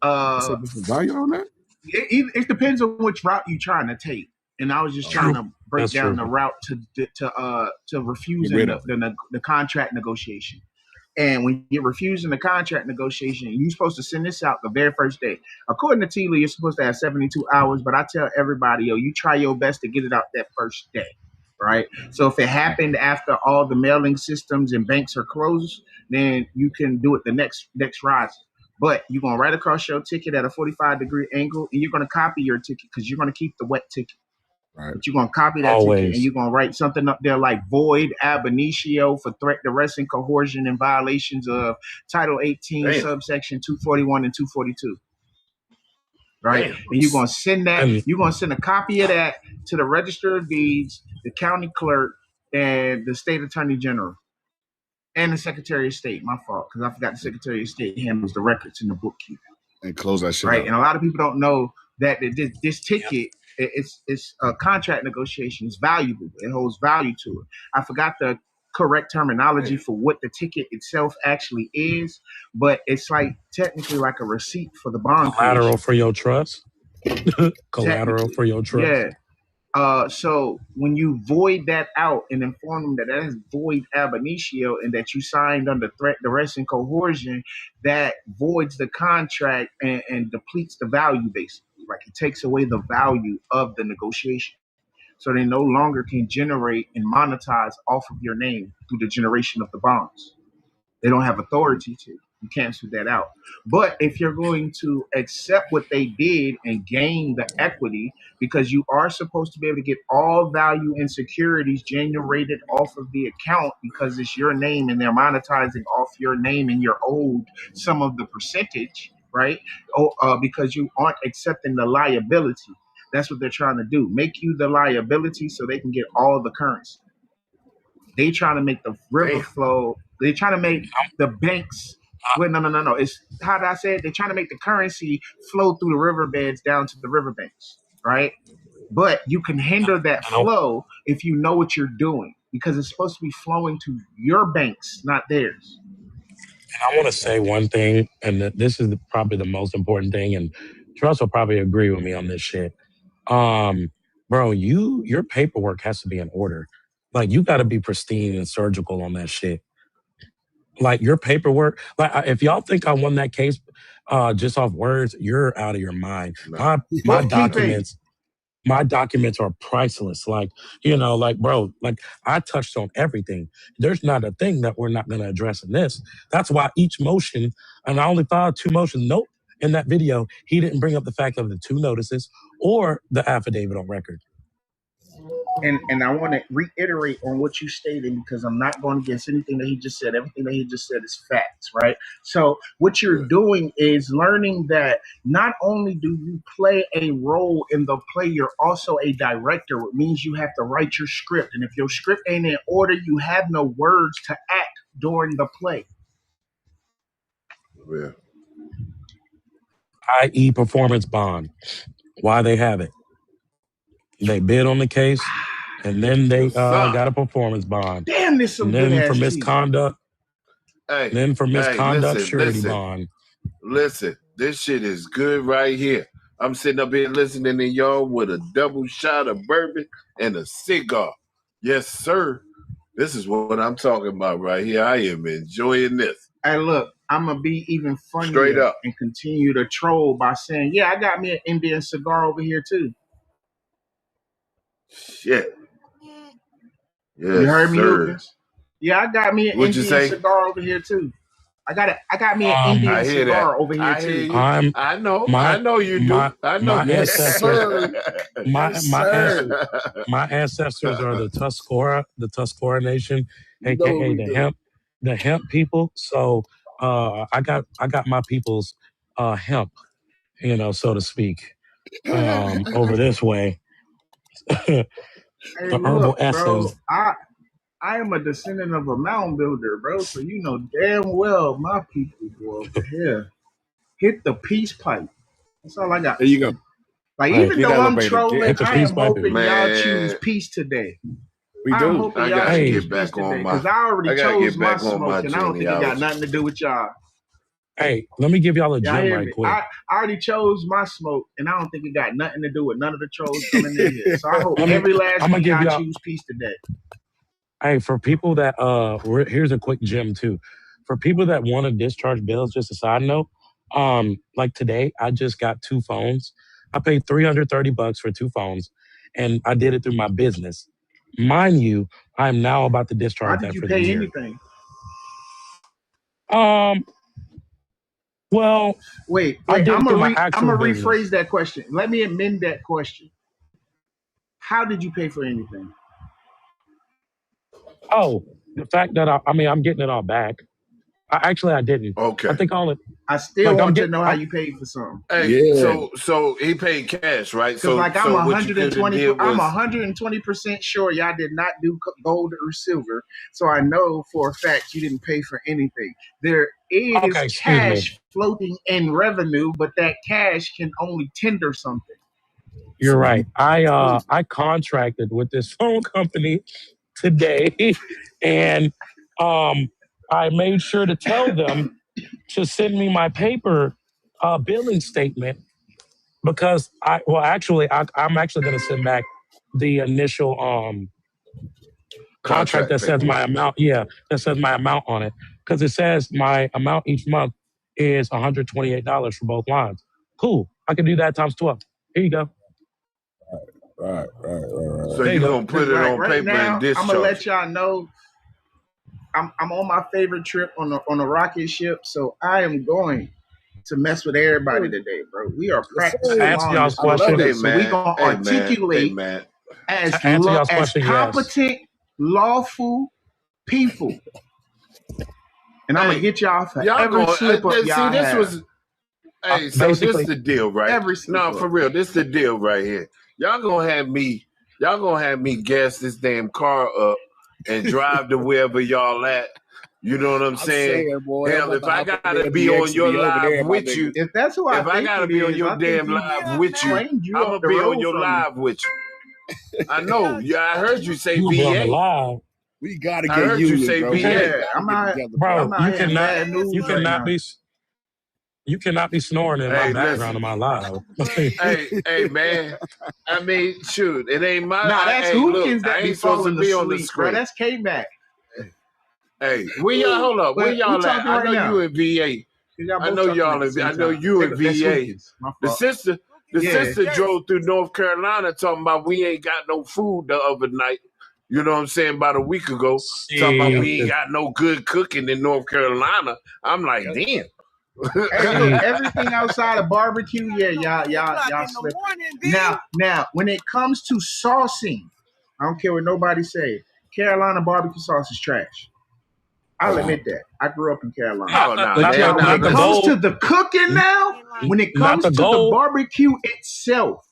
For value on that? It depends on which route you're trying to take. And I was just trying to break down the route to refusing the contract negotiation. And when you're refusing the contract negotiation, you're supposed to send this out the very first day. According to TILA, you're supposed to have 72 hours, but I tell everybody, you try your best to get it out that first day, right? So if it happened after all the mailing systems and banks are closed, then you can do it the next rise. But you're going to write across your ticket at a 45-degree angle, and you're going to copy your ticket because you're going to keep the wet ticket. Right. But you're going to copy that ticket, and you're going to write something up there like void ab initio for threat, duress, and coercion in violations of Title 18, subsection 241 and 242. Right? Damn. And you're going to send that, you're going to send a copy of that to the Register of Deeds, the county clerk, and the state attorney general. And the Secretary of State. My fault, because I forgot the Secretary of State handles the records in the bookkeeping. And close that shit right? up. And a lot of people don't know that this ticket, it's a contract negotiation. It's valuable. It holds value to it. I forgot the correct terminology for what the ticket itself actually is, but it's like technically like a receipt for the bond collateral creation. for your trust. Collateral for your trust. Yeah. So when you void that out and inform them that is void ab initio and that you signed under threat, duress, and coercion, that voids the contract and depletes the value, basically. Like it takes away the value of the negotiation. So they no longer can generate and monetize off of your name through the generation of the bonds. They don't have authority to. You cancel that out. But if you're going to accept what they did and gain the equity, because you are supposed to be able to get all value and securities generated off of the account because it's your name and they're monetizing off your name and you're owed some of the percentage, right? Because you aren't accepting the liability. That's what they're trying to do. Make you the liability so they can get all the currency. They trying to make the river flow. They trying to make the banks. Wait, no. It's how did I say it? They're trying to make the currency flow through the riverbeds down to the riverbanks, right? But you can hinder that flow if you know what you're doing because it's supposed to be flowing to your banks, not theirs. And I want to say one thing, and this is probably the most important thing, and Trust will probably agree with me on this shit. Bro, your paperwork has to be in order. Like you got to be pristine and surgical on that shit. Like your paperwork, like if y'all think I won that case just off words, you're out of your mind. My documents. My documents are priceless. Like, bro, like I touched on everything. There's not a thing that we're not going to address in this. That's why each motion, and I only filed 2 motions. Nope. In that video, he didn't bring up the fact of the 2 notices or the affidavit on record. And I want to reiterate on what you stated because I'm not going against anything that he just said. Everything that he just said is facts, right? So what you're doing is learning that not only do you play a role in the play, you're also a director, which means you have to write your script. And if your script ain't in order, you have no words to act during the play. Yeah. I.e. performance bond. Why they have it. They bid on the case, and then they got a performance bond. Damn, this some good ass for misconduct. Hey, then for misconduct, listen, surety bond. Listen, this shit is good right here. I'm sitting up here listening to y'all with a double shot of bourbon and a cigar. Yes, sir. This is what I'm talking about right here. I am enjoying this. Hey, look, I'm going to be even funnier Straight up and continue to troll by saying, yeah, I got me an Indian cigar over here, too. Shit. Yes, you heard me, sir. Lucas? Yeah, I got me an Indian cigar over here, too. I got me an Indian cigar over here, too. I know you do. I know. My ancestors, sir. my ancestors are the Tuscarora Nation, aka the hemp people. So I got my people's hemp, so to speak, over this way. Hey, herbal essence. Bro, I am a descendant of a mound builder, bro. So you know damn well my people go over here hit the peace pipe. That's all I got. There you go. Like even though I'm trolling, I am hoping y'all choose peace today. We do. I'm hoping y'all choose peace today because I already chose my smoke, and I don't think it got nothing to do with y'all. Hey, let me give y'all a gem right quick. I already chose my smoke, and I don't think it got nothing to do with none of the trolls coming in here. So I hope every last one of y'all choose peace today. Hey, for people that here's a quick gem too. For people that want to discharge bills, just a side note, like today, I just got 2 phones. I paid $330 for 2 phones, and I did it through my business. Mind you, I'm now about to discharge that for the year. Why did you pay anything? Well, wait. I did I'm it through my gonna actual business. rephrase that question. Let me amend that question. How did you pay for anything? Oh, the fact that I'm getting it all back. I didn't. Okay. I think all it. I still want to know how you paid for something. Hey, so he paid cash, right? Because like I'm so what you could have did was, I'm 120% sure y'all did not do gold or silver. So I know for a fact you didn't pay for anything. There is cash floating in revenue, but that cash can only tender something. You're right. I contracted with this phone company today, and I made sure to tell them to send me my paper billing statement because I'm actually going to send back the initial contract that says my amount. Yeah, that says my amount on it because it says my amount each month is $128 for both lines. Cool. I can do that times 12. Here you go. Right. So you're gonna put it on paper now, and discharge. I'm gonna let y'all know. I'm on my favorite trip on a rocket ship, so I am going to mess with everybody today, bro. We are practicing on this question, so we gonna articulate as competent, lawful people, and I'm gonna get y'all for every slip up y'all have. So this is the deal, right? No, for real, this is the deal right here. Y'all gonna have me gas this damn car up and drive to wherever y'all at. You know what I'm saying? Hell, if I gotta be on your live with you, if that's who I gotta be on your damn live with you, I'm gonna be on your live with you. I know. Yeah, I heard you say VA. We gotta get I heard you say bro. VA. Bro, you cannot be snoring in my background in my live. hey, man. I mean, shoot, it ain't my. Nah, that's Hookins that I be ain't supposed to falling be on the asleep, screen. bro. That's K-Mac. Hey, where y'all? Hold up, where y'all at? I know you in VA. I know y'all in. I know you in VA. The sister drove through North Carolina talking about we ain't got no food the other night. You know what I'm saying? About a week ago, talking about we ain't got no good cooking in North Carolina. I'm like, damn. Hey, look, everything outside of barbecue, y'all slip. Now, when it comes to saucing, I don't care what nobody say. Carolina barbecue sauce is trash. I'll admit that. I grew up in Carolina. When it comes to the cooking now, when it comes to the barbecue itself,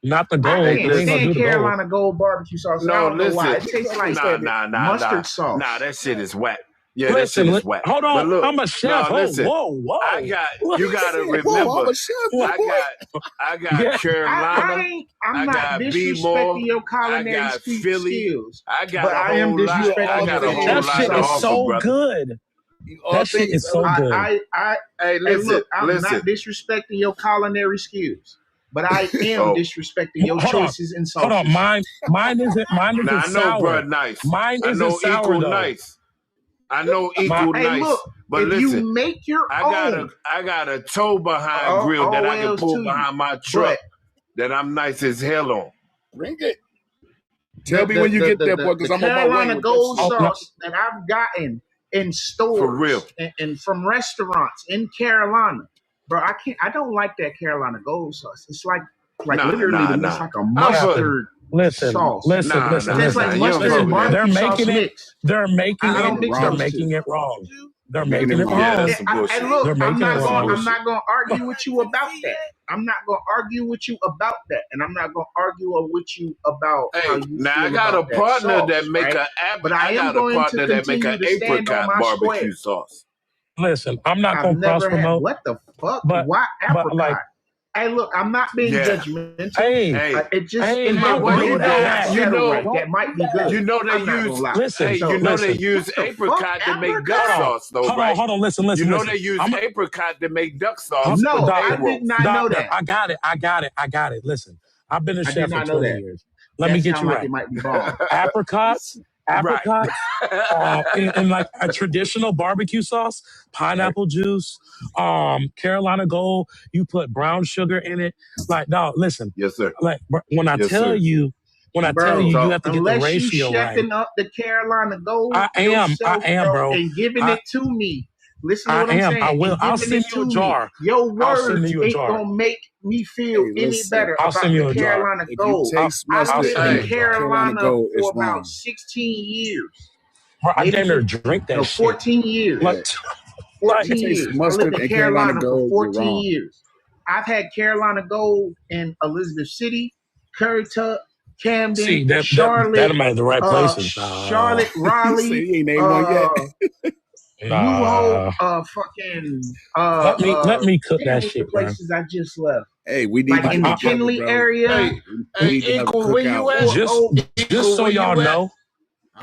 not the gold. I can't stand Carolina Gold barbecue sauce. No, I don't know listen. why. It tastes like mustard sauce. Nah, that shit is whack. Yeah, listen, that shit is whack. Hold on, but look, I'm a chef. No, listen. Whoa. You gotta remember. I got Carolina. I'm not disrespecting your culinary skills. I got a whole lot. I got a whole lot. That shit is so good. That shit is so good. Hey, listen, look, I'm not disrespecting your culinary skills, but I am disrespecting your choices in sauces. Hold on, mine isn't now, I know, sour. bro, nice. Mine isn't I know sour, equal though. nice. I know equal nice. Look, but if listen, you make your own, I got a toe behind grill that I can pull behind my truck that I'm nice as hell on. Bring it. Tell me when you get there, boy, because I'm on my way. Carolina Gold sauce that I've gotten in stores for real and from restaurants in Carolina, bro. I don't like that Carolina Gold sauce. It's like literally it's like a mustard sauce. Listen. It's like mustard and barbecue sauce mix. They're making it wrong. They're making it wrong. And look, I'm not going to argue with you about that. I'm not going to argue with you about that, and I'm not going to argue with you about how you now feel I got about a partner sauce, that make right? but I am going to make an apricot barbecue sauce. Listen, I'm not going to cross promote. What the fuck? Why apricot? Hey, look, I'm not being judgmental. It just in my brain that might be good. You know they use. They use apricot to make duck sauce, though, right? Hold on, listen. You know they use apricot to make duck sauce. No, I did not know that. I got it. Listen, I've been a chef for 20 years. Let me get you right. It might be wrong. Apricots. In like a traditional barbecue sauce, pineapple juice, Carolina Gold, you put brown sugar in it. Like, no, listen. Yes, sir. Like when I tell you, you have to get the ratio right. Unless you chefing up the Carolina Gold I am, bro. And giving it to me Listen to what I'm saying. I will. I'll send you a jar. Your I'll send words you a ain't jar. gonna make me feel any better I'll about send you the a jar. Carolina If Gold. you taste I've mustard, lived in Carolina Carolina Gold for is about wrong. 16 years. Bro, I Maybe damn near drink that 14 shit. years. Like, 14 you taste years. I mustard lived in and Carolina Carolina for Gold, you're 14 wrong. years. I've had Carolina Gold in Elizabeth City, Currituck, Camden, see, that Charlotte, am at the right places. Charlotte, Raleigh, he ain't named one yet. New Hope, fucking let me cook damn, that what's shit, the bro. places I just left? Hey, we need Like to in get the together, Kinley bro. area. We need to have a Equal, where you at? cookout. Just so y'all know.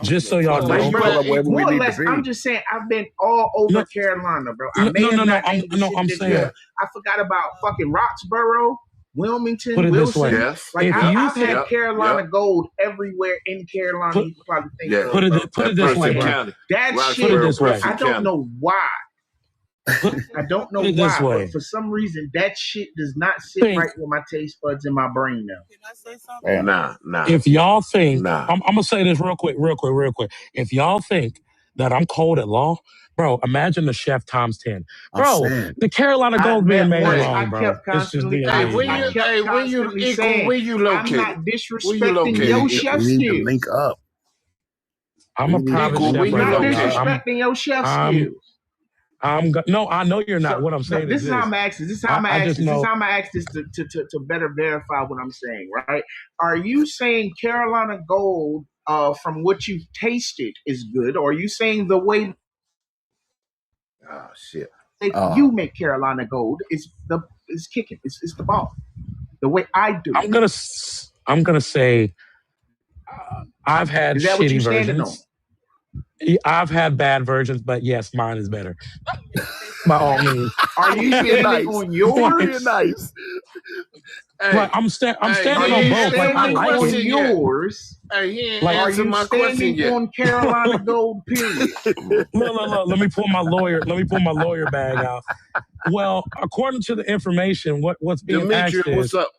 Just so y'all Like, know. bro, wherever we more or need less, to be. I'm just saying, I've been all over Carolina, bro. I may have not named the city I'm that saying. you I forgot about fucking Roxborough, Wilmington, Put it this way. Wilson. Yes. Like, If I've you had Carolina Gold everywhere in Carolina you could probably think of. Put Bro. it this way, bro. County. That Roxborough, shit, this way. I don't know why. I don't know Put it this why, way. but for some reason, that shit does not sit right with my taste buds in my brain now. Can I say something? Nah. If y'all think, Nah. I'm gonna say this real quick. If y'all think that I'm cold at law, bro, imagine the chef times 10. Bro, the Carolina Gold being made wrong, bro. It's just being made wrong. Where you located? I'm not disrespecting your chef We need to skills. link up. I'm a private chef I'm right not now. disrespecting your chef skills. No, I know you're not. What I'm saying this is how I'm asking. This is how I'm I just asking. This know. is how I'm asking this to better verify what I'm saying. Right? Are you saying Carolina Gold, from what you've tasted, is good, or are you saying the way you make Carolina Gold is kicking? It's the ball. The way I do. I'm gonna say I've had Is that what shitty you standing versions. I've had bad versions, but yes, mine is better. By all means. Are you standing on yours? Nice. Right, I'm standing on both. Like, I like on it. yours. Hey, he ain't Are answered you my question standing yet. on Carolina Gold? Period. Look. Let me pull my lawyer bag out. Well, according to the information, what's being Demetrius, asked is, what's up?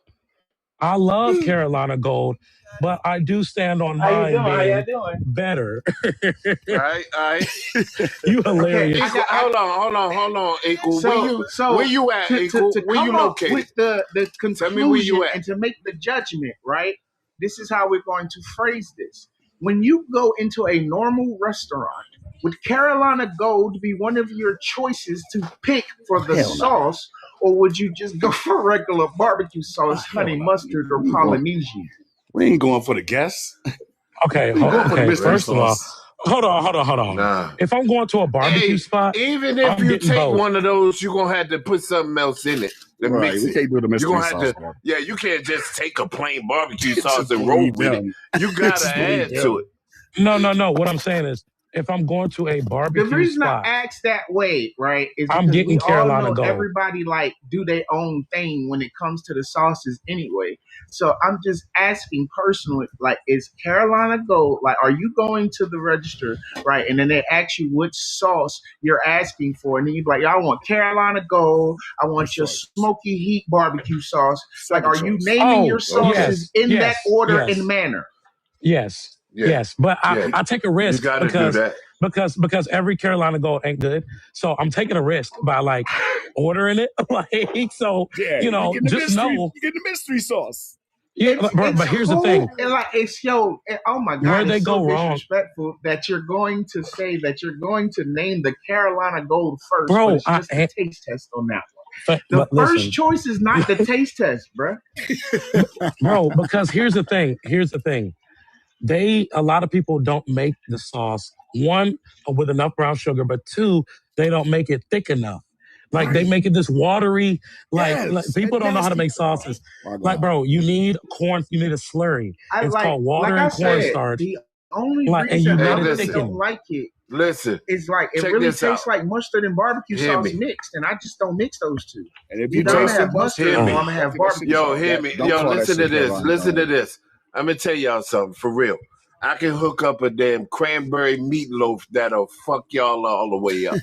I love Carolina Gold, but I do stand on mine being better. All right. You hilarious. Okay, hold on, Equal. Where you at, Equal? To where you come up located? with the conclusion, Tell me where you at. and to make the judgment, right? This is how we're going to phrase this. When you go into a normal restaurant, would Carolina Gold be one of your choices to pick for the sauce, or would you just go for regular barbecue sauce, honey mustard, or Polynesian? We ain't going for the guests. Okay, first of all, hold on. Nah. If I'm going to a barbecue spot, even if you take one of those, you're gonna have to put something else in it to mix it. We can't do the mystery sauce. Yeah, you can't just take a plain barbecue sauce and roll with it. You gotta add to it. No. What I'm saying is, if I'm going to a barbecue the reason spot, I ask that way, right, is I'm because getting we Carolina all know Gold. everybody like do their own thing when it comes to the sauces anyway. So I'm just asking personally, like, is Carolina Gold, like, are you going to the register, right, and then they ask you which sauce you're asking for, and then you be like, I want Carolina Gold, I want your smoky heat barbecue sauce. Like, are you naming your sauces in that order and manner? Yes. Yes, but I take a risk because every Carolina Gold ain't good. So I'm taking a risk by like ordering it. Just know you get the mystery sauce. Yeah, but here's the thing. Oh my God, where they it's go so wrong, disrespectful that you're going to say that you're going to name the Carolina Gold first, bro. but it's just a taste test on that one. But first choice is not the taste test, bro. Bro, because here's the thing. A lot of people don't make the sauce, one, with enough brown sugar, but two, they don't make it thick enough. Like they make it this watery, like people don't know how to make sauces. Like, bro, you need corn, you need a slurry. It's called water and cornstarch. The only and reason you let I it thicken. don't like it Listen, is like it really tastes like mustard and barbecue sauce mixed, and I just don't mix those two. And if you don't have mustard, I'm gonna have barbecue. Yo, hear me. Yo, listen to this. Listen to this. I'm gonna tell y'all something for real. I can hook up a damn cranberry meatloaf that'll fuck y'all all the way up.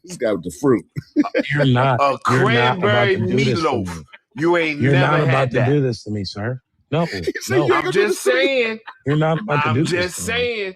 This guy with the fruit. You're not. A cranberry meatloaf. You ain't You're never not had about that. to do this to me, sir. No. I'm just saying. You're not about to do this. I'm just saying.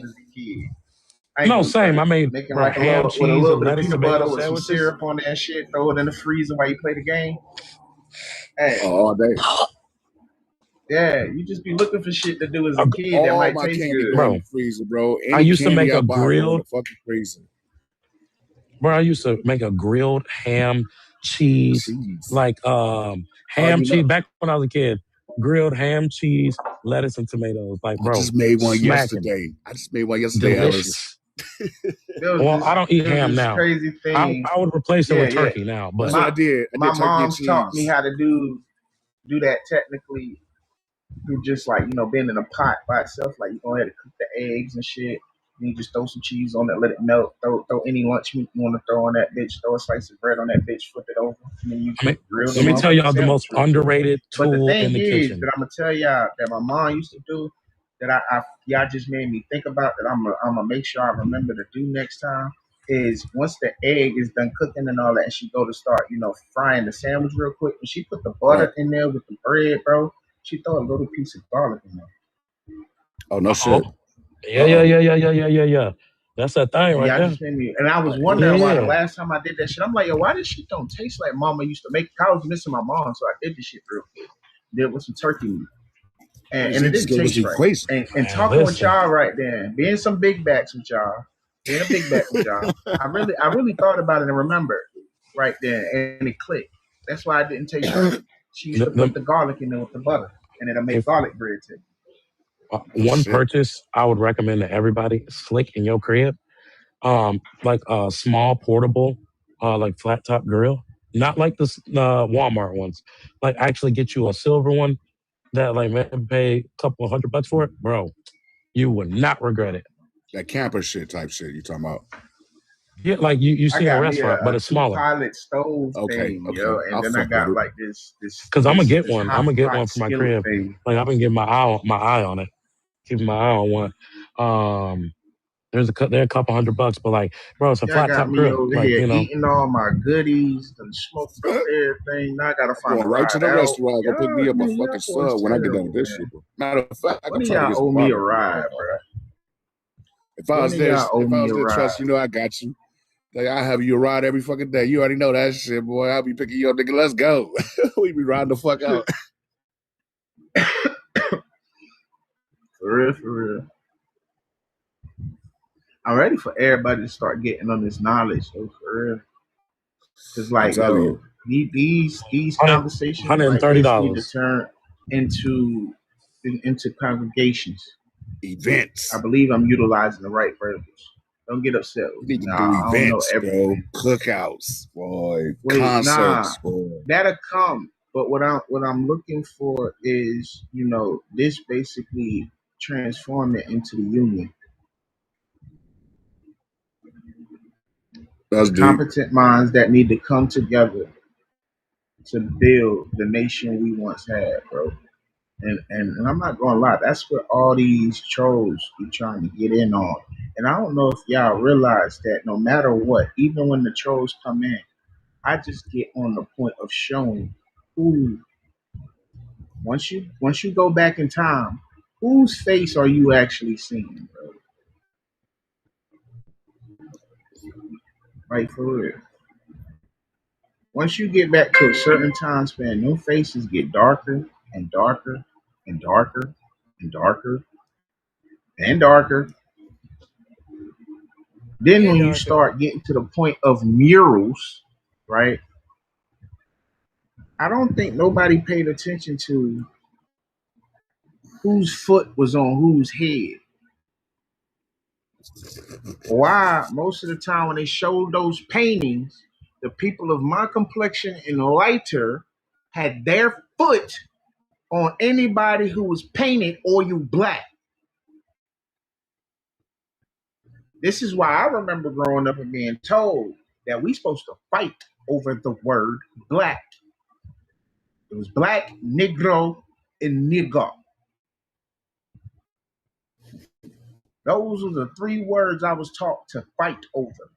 shit as a kid. No, same. I made making bro, like a ham, little with a cheese, little and bit of lettuce, peanut tomato butter with some sandwiches. syrup on that shit. Throw it in the freezer while you play the game. Hey, all day. Yeah, you just be looking for shit to do as a kid that All might my taste candy good. go in Bro, the freezer, bro. I Any used to make candy I a buy go in the grilled, fucking freezer. bro, I used to make a grilled ham, cheese, Cheese. like ham, You know, cheese. Back when I was a kid, grilled ham, cheese, lettuce, and tomatoes. Like, I bro, just made one smacking, yesterday. Alice. delicious. There was Well, I don't eat there was ham this now. crazy thing. I would replace it Yeah, with yeah. turkey now, That's but what I did. I My did turkey and mom's taught me cheese. how to do that technically through just like being in a pot by itself. Like you go ahead and cook the eggs and shit. You just throw some cheese on it, let it melt. Throw any lunch meat you want to throw on that bitch. Throw a slice of bread on that bitch, flip it over, and then you grill the let me tell y'all the most sandwich. underrated But the tool thing in the is kitchen. that I'm gonna tell y'all that my mom used to do that y'all just made me think about that I'm gonna make sure I remember to do next time is once the egg is done cooking and all that, and she go to start, frying the sandwich real quick, and she put the butter in there with the bread, bro. She throw a little piece of garlic in there. Oh no shit. Yeah. That's that thing right there. Just made me, and I was wondering why the last time I did that shit, I'm like, yo, why this shit don't taste like Mama used to make? I was missing my mom, so I did this shit real quick. Did it with some turkey meat. And it didn't taste right. And talking with y'all right then, being some big backs with y'all, being a big back with y'all, I really thought about it and remembered right there, and it clicked. That's why it didn't taste right. She used to put the garlic in there with the butter, and it'll make garlic bread taste. One purchase I would recommend to everybody: slick in your crib, like a small portable, like flat top grill, not like the Walmart ones. Like actually get you a silver one that like man pay a couple of $100 for it, bro. You would not regret it. That camper shit type shit you talking about? Yeah, like you see in a restaurant, but it's smaller. Pilot stove thing, yo, and then I got like this. Because I'm gonna get one. I'm gonna get one for my crib. Thing. Like I've been getting my eye on it, keeping my eye on one. They're a couple $100, but like, bro, it's a flat top grill. Over like here eating all my goodies and smoked up everything. Now I gotta find right to the restaurant. Go pick me up a fucking sub when I get done with this shit. Matter of fact, I can try to get some me a ride, bro. If I was there, trust, I got you. Like I have you a ride every fucking day. You already know that shit, boy. I'll be picking you up, nigga. Let's go. We be riding the fuck out. For real. I'm ready for everybody to start getting on this knowledge, though, for real. Because, like, these conversations like this need to turn into congregations, events. I believe I'm utilizing the right verbiage. Don't get upset with me. I don't know everything. Bro. Cookouts, boy. Concerts, boy. That'll come. But what I'm looking for is, this basically transform it into the union. That's competent minds that need to come together to build the nation we once had, bro. And I'm not gonna lie, that's what all these trolls be trying to get in on. And I don't know if y'all realize that no matter what, even when the trolls come in, I just get on the point of showing who once you go back in time, whose face are you actually seeing, bro? Like for real. Once you get back to a certain time span, no faces get darker and darker and darker and darker and darker. Then when you start getting to the point of murals, right? I don't think nobody paid attention to whose foot was on whose head. Why most of the time when they showed those paintings, the people of my complexion and lighter had their foot on anybody who was painted or you black. This is why I remember growing up and being told that we supposed to fight over the word black. It was black, negro, and nigga. Those were the three words I was taught to fight over.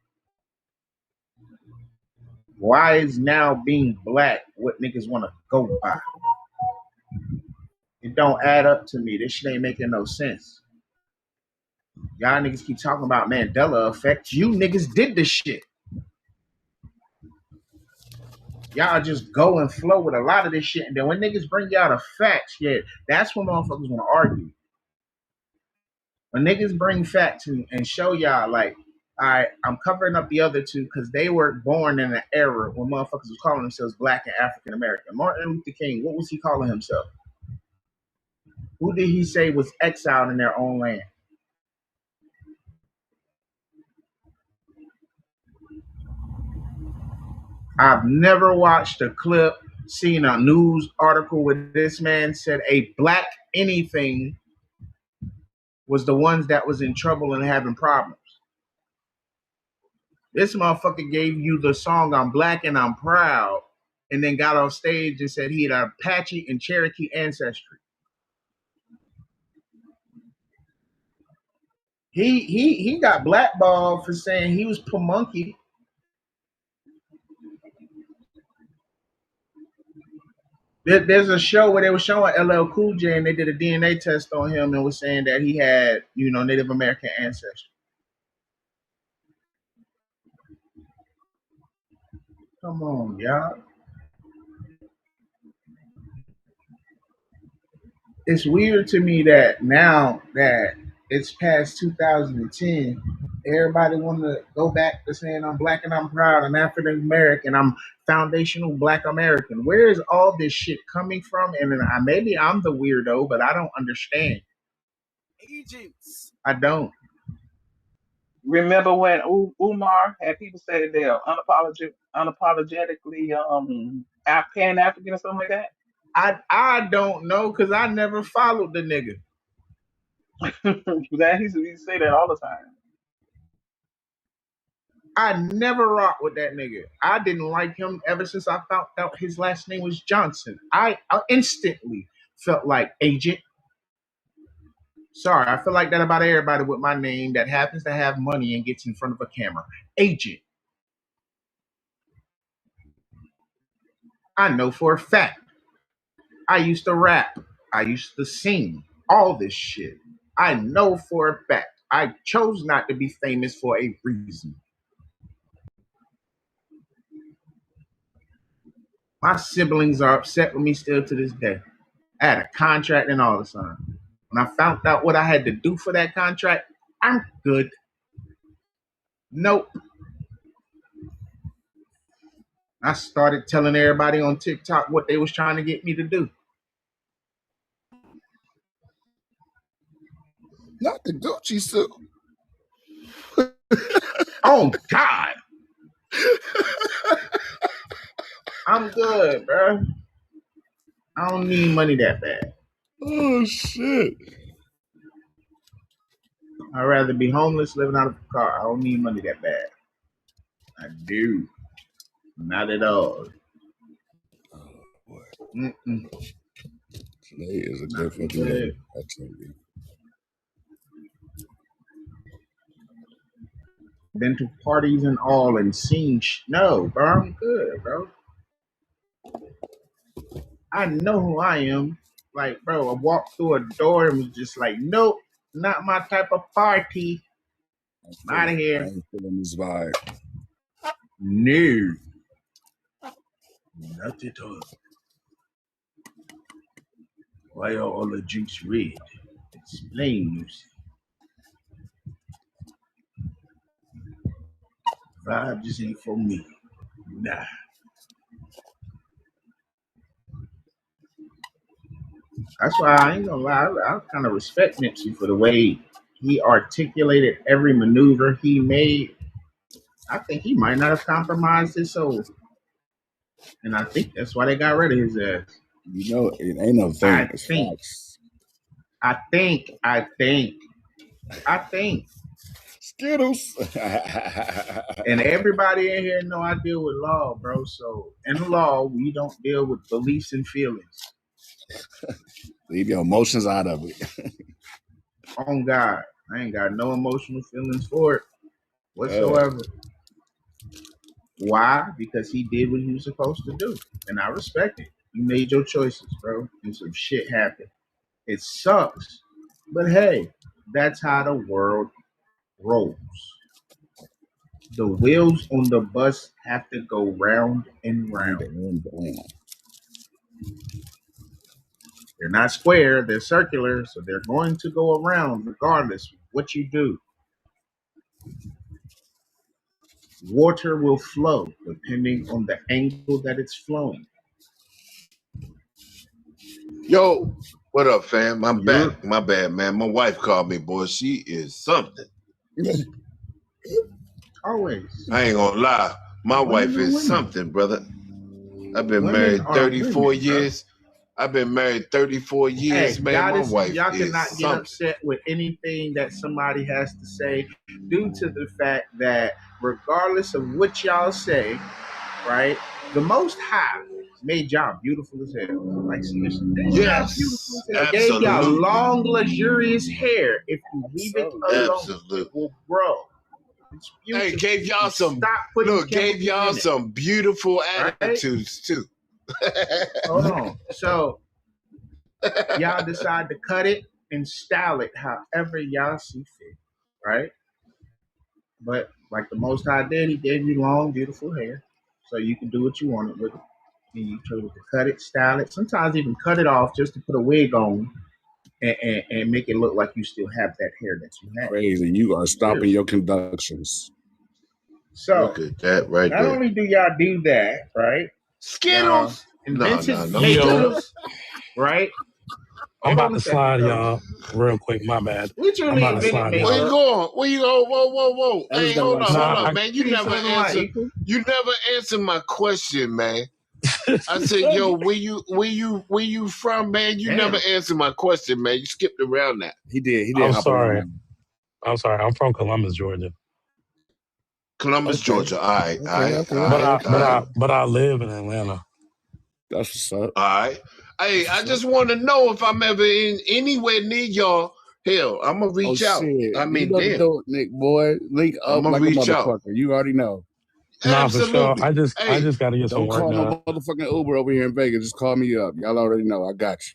Why is now being black what niggas want to go by? It don't add up to me. This shit ain't making no sense. Y'all niggas keep talking about Mandela effect. You niggas did this shit. Y'all just go and flow with a lot of this shit. And then when niggas bring y'all the facts, yeah, that's when motherfuckers want to argue. When niggas bring facts and show y'all, like, I'm covering up the other two because they were born in an era when motherfuckers was calling themselves black and African American. Martin Luther King, what was he calling himself? Who did he say was exiled in their own land? I've never watched a clip, seen a news article where this man said a black anything was the ones that was in trouble and having problems. This motherfucker gave you the song "I'm Black and I'm Proud," and then got off stage and said he had Apache and Cherokee ancestry. He got blackballed for saying he was Pamunkey. There's a show where they were showing LL Cool J and they did a DNA test on him and was saying that he had, Native American ancestry. Come on, y'all. It's weird to me that now that it's past 2010, everybody want to go back to saying I'm Black and I'm proud, I'm African American, I'm foundational Black American. Where is all this shit coming from? And maybe I'm the weirdo, but I don't understand. Agents. I don't. Remember when Umar had people say they're unapologetically Pan-African or something like that? I don't know because I never followed the nigga. He say that all the time. I never rocked with that nigga. I didn't like him ever since I found out his last name was Johnson. I instantly felt like agent. Sorry, I feel like that about everybody with my name that happens to have money and gets in front of a camera. Agent. I know for a fact. I used to rap. I used to sing. All this shit. I know for a fact. I chose not to be famous for a reason. My siblings are upset with me still to this day. I had a contract and all this time. When I found out what I had to do for that contract, I'm good. Nope. I started telling everybody on TikTok what they was trying to get me to do. Not the Gucci suit. Oh, God. I'm good, bro. I don't need money that bad. Oh, shit. I'd rather be homeless living out of a car. I don't need money that bad. I do. Not at all. Mm-mm. Today is a different day. I tell you. Been to parties and all and seen no, bro. I'm good, bro. I know who I am. Like, bro, I walked through a door and was just like, nope, not my type of party. I'm out of here. I ain't feeling this vibe. No. Not at all. Why are all the drinks red? Explain, you see. Vibe just ain't for me. Nah. That's why I ain't gonna lie. I kind of respect Nipsey for the way he articulated every maneuver he made. I think he might not have compromised his soul. And I think that's why they got rid of his ass. You know, it ain't no thing. It's facts. I think. Skittles. And everybody in here know I deal with law, bro. So in the law, we don't deal with beliefs and feelings. Leave your emotions out of it. Oh God, I ain't got no emotional feelings for it whatsoever. Why? Because he did what he was supposed to do, and I respect it. You made your choices, bro, and some shit happened. It sucks, but hey, that's how the world rolls. The wheels on the bus have to go round and round. They're not square, they're circular, so they're going to go around regardless of what you do. Water will flow depending on the angle that it's flowing. Yo, what up, fam? I'm back. My bad, man. My wife called me, boy. She is something. Always. I ain't gonna lie. My wife is something, brother. I've been married 34 years. I've been married 34 years, man. My wife y'all is cannot get something. upset with anything that somebody has to say due to the fact that regardless of what y'all say, right, the Most High made y'all beautiful as hell. Like, seriously, yes, beautiful as hell. absolutely. Gave y'all long, luxurious hair. If you leave it alone, absolutely. it will grow. It's beautiful. Hey, gave y'all some. Gave y'all some beautiful attitudes too. Hold on. So y'all decide to cut it and style it however y'all see fit, right? But like the Most High did, He gave you long, beautiful hair, so you can do what you wanted with it. And you chose to cut it, style it, sometimes even cut it off just to put a wig on and make it look like you still have that hair that you had. Crazy. You are stopping your conductions. So look at that right not there. only do y'all do that, right? Skittles. Invented No Skittles, right? I'm about to slide, y'all, real quick. My bad. I'm about to slide, y'all. Where you going? Where you go? Whoa. Hey, hold on, man. You never answered my question, man. I said, yo, where you from, man? You never answered my question, man. You skipped around that. He did. I'm sorry. I'm from Columbus, Georgia. Columbus, Georgia. All right. But I live in Atlanta. That's what's up. All right. Hey, I just want to know if I'm ever in anywhere near y'all. Hell, I'm gonna reach out. Shit. I mean, you know the dope, Nick boy. Link up like a motherfucker. You already know. Nah, for sure. I just got to get some work done. Don't call no motherfucking Uber over here in Vegas. Just call me up. Y'all already know. I got you.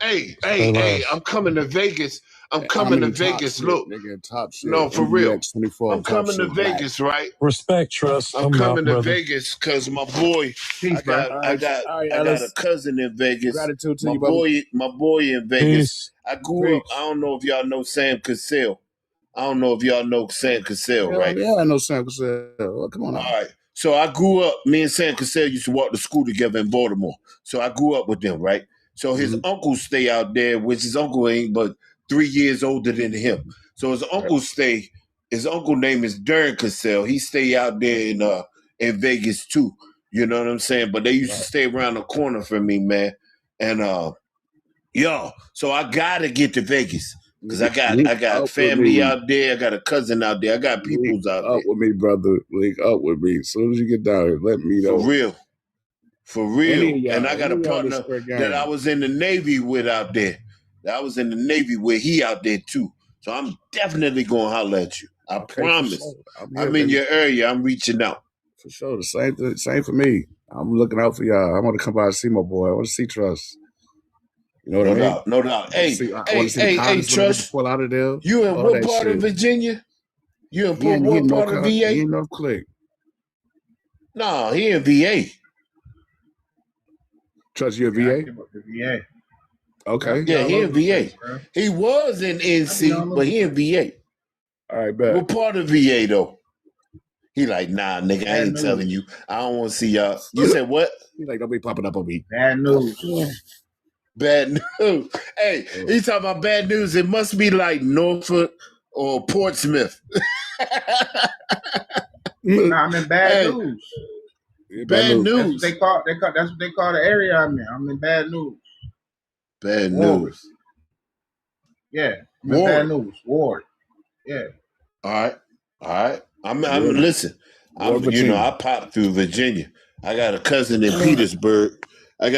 Hey, I'm coming to Vegas. I'm coming to Vegas. Look, nigga, top shit. No, for real. 24, I'm coming to Vegas, right? Respect, trust. I'm coming to Vegas because my boy, I got a cousin in Vegas. Gratitude to my you, boy, my boy in Vegas. Peace. I grew up. I don't know if y'all know Sam Cassell. Right? Yeah, I know Sam Cassell. Well, come on now. All right. So I grew up. Me and Sam Cassell used to walk to school together in Baltimore. So I grew up with them, right? So his uncles stay out there, which his uncle ain't but 3 years older than him. So his uncle stay. His uncle name is Darren Cassell. He stay out there in Vegas too. You know what I'm saying? But they used to stay around the corner from me, man. And so I gotta get to Vegas because I got family out there. I got a cousin out there. I got peoples out there. Link up with me, brother. Link up with me. As soon as you get down here, let me know. For real. And I got a partner that I was in the Navy with out there. I was in the Navy with he out there too. So I'm definitely going to holler at you. I promise. Sure. I'm in your area. I'm reaching out. For sure. The same for me. I'm looking out for y'all. I want to come by and see my boy. I want to see Trust. You know what I mean? No doubt. Hey, Trust. Pull out of there. You in what part of Virginia? You in what part of VA? He in North Click. No, he in VA. Trust you in VA? VA. Okay. Yeah, he in VA. He was in NC, but he in VA. All right, bet. What part of VA though? He like, nah, nigga, I ain't telling you. I don't want to see y'all. You said what? He like, don't be popping up on me. Bad news. Bad news. Hey, he's talking about bad news. It must be like Norfolk or Portsmouth. Nah, I'm in bad news. Bad news. That's what they call the area I'm in. I'm in bad news. Bad news. Yeah. I'm in bad news. Ward. Yeah. All right. I'm listen. I popped through Virginia. I got a cousin in Petersburg. My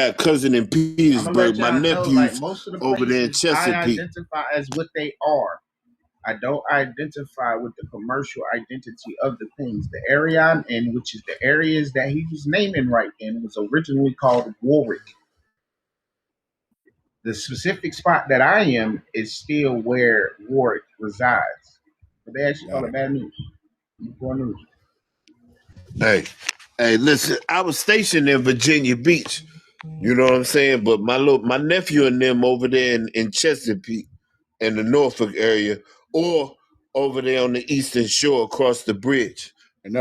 nephew's over there in Chesapeake. I identify as what they are. I don't identify with the commercial identity of the things. The area I'm in, which is the areas that he was naming right in, was originally called Warwick. The specific spot that I am is still where Warwick resides. But they actually call it bad news. Poor news. Hey, listen, I was stationed in Virginia Beach. You know what I'm saying? But my nephew and them over there in Chesapeake in the Norfolk area, or over there on the Eastern Shore across the bridge. On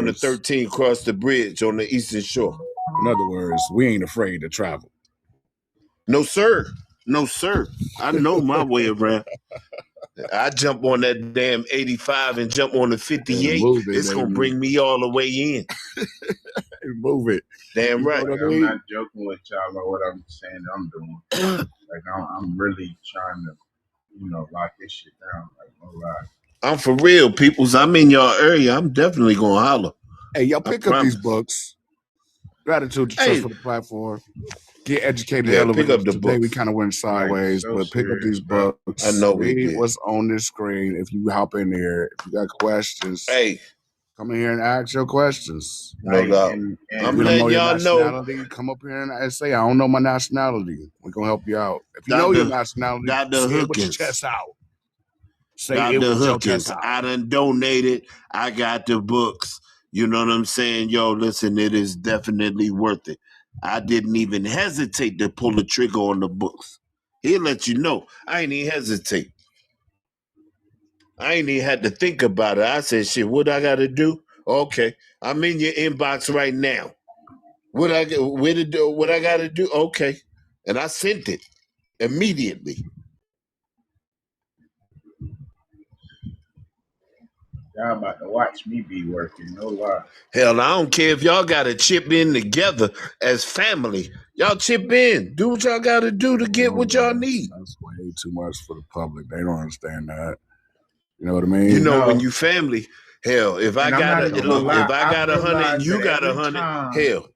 the 13 across the bridge on the Eastern Shore. In other words, we ain't afraid to travel. No, sir. I know my way around. I jump on that damn 85 and jump on the 58. It's going to bring me all the way in. Move it. Damn right. Like, I'm not joking with y'all about what I'm saying I'm doing. Like I'm really trying to, lock this shit down. Like no lie. I'm for real, peoples. I'm in your area. I'm definitely gonna holler. Hey, y'all pick up these books. Gratitude to Trust for the platform. Get educated. Yeah, pick up the Today we books. kind of went sideways, so but pick up these serious, books. I know we Read did. what's on this screen. If you hop in there, if you got questions, come in here and ask your questions. No doubt. I'm letting y'all know. Come up here and say, I don't know my nationality. We're gonna help you out. If you know your nationality, say it with your chest out. Say it with your chest out. I done donated. I got the books. You know what I'm saying? Yo, listen, it is definitely worth it. I didn't even hesitate to pull the trigger on the books. He'll let you know. I ain't even hesitate. I ain't even had to think about it. I said, shit, what I got to do? Okay, I'm in your inbox right now. What I got to do? Okay. And I sent it immediately. Y'all about to watch me be working, no lie. Hell, I don't care if y'all got to chip in together as family. Y'all chip in. Do what y'all got to do to get what y'all need. That's way too much for the public. They don't understand that. You know what I mean? You know, when you family, hell, if I got if I got 100 and you got 100, hell,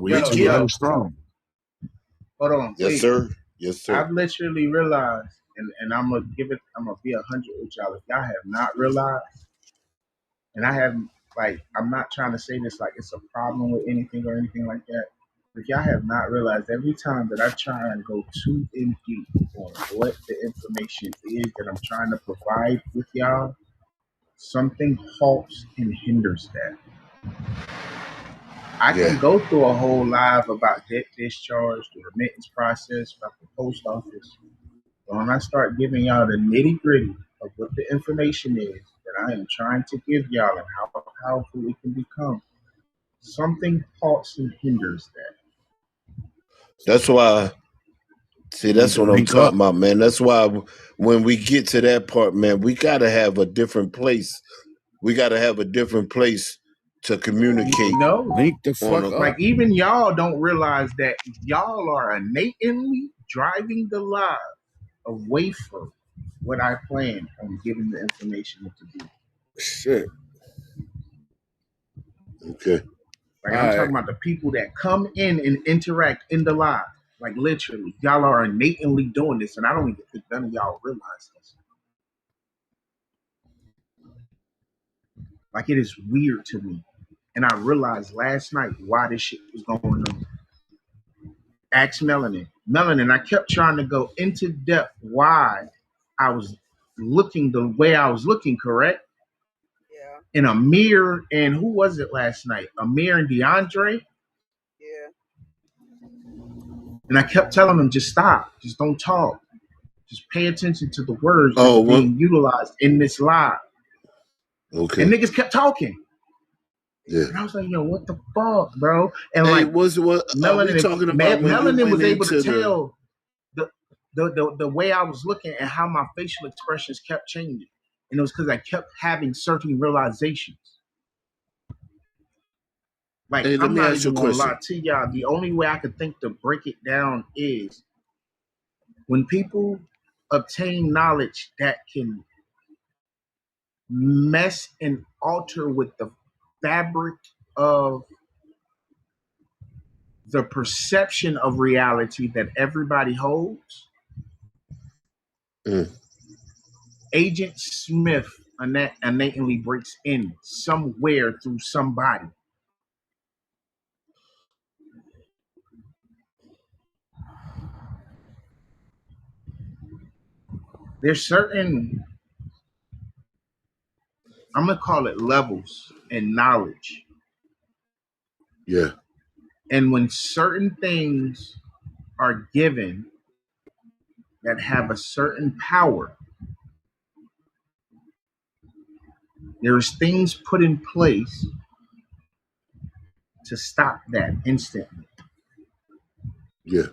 we strong. Hold on, yes, sir. Yes, sir. I've literally realized, and I'm gonna be 100 with y'all. If y'all have not realized, and I haven't, I'm not trying to say this like it's a problem with anything or anything like that. If y'all have not realized, every time that I try and go too in deep on what the information is that I'm trying to provide with y'all, something halts and hinders that. I can go through a whole live about debt discharge, the remittance process, about the post office. But when I start giving y'all the nitty gritty of what the information is that I am trying to give y'all and how powerful it can become, something halts and hinders that. That's why. See, that's what I'm talking about, man. That's why when we get to that part, man, we got to have a different place. We got to have a different place to communicate. Link the fuck up. Like, even y'all don't realize that y'all are innately driving the live away from what I plan on giving the information to do. Shit. Okay. Like, I'm talking about the people that come in and interact in the live. Like, literally, y'all are innately doing this, and I don't even think none of y'all realize this. Like, it is weird to me. And I realized last night why this shit was going on. Ask Melanin. Melanin, I kept trying to go into depth why I was looking the way I was looking, correct? Yeah. And Amir and who was it last night? Amir and DeAndre? Yeah. And I kept telling them, just stop. Just don't talk. Just pay attention to the words that are being utilized in this live. Okay. And niggas kept talking. Yeah. And I was like, yo, what the fuck, bro? And hey, like, Melanin was able to tell the way I was looking and how my facial expressions kept changing. And it was because I kept having certain realizations. Like, hey, I'm not even gonna lie to y'all. The only way I could think to break it down is when people obtain knowledge that can mess and alter with the fabric of the perception of reality that everybody holds. Agent Smith innately breaks in somewhere through somebody. There's certain, I'm gonna call it levels in knowledge. Yeah. And when certain things are given that have a certain power, there's things put in place to stop that instantly. Yeah.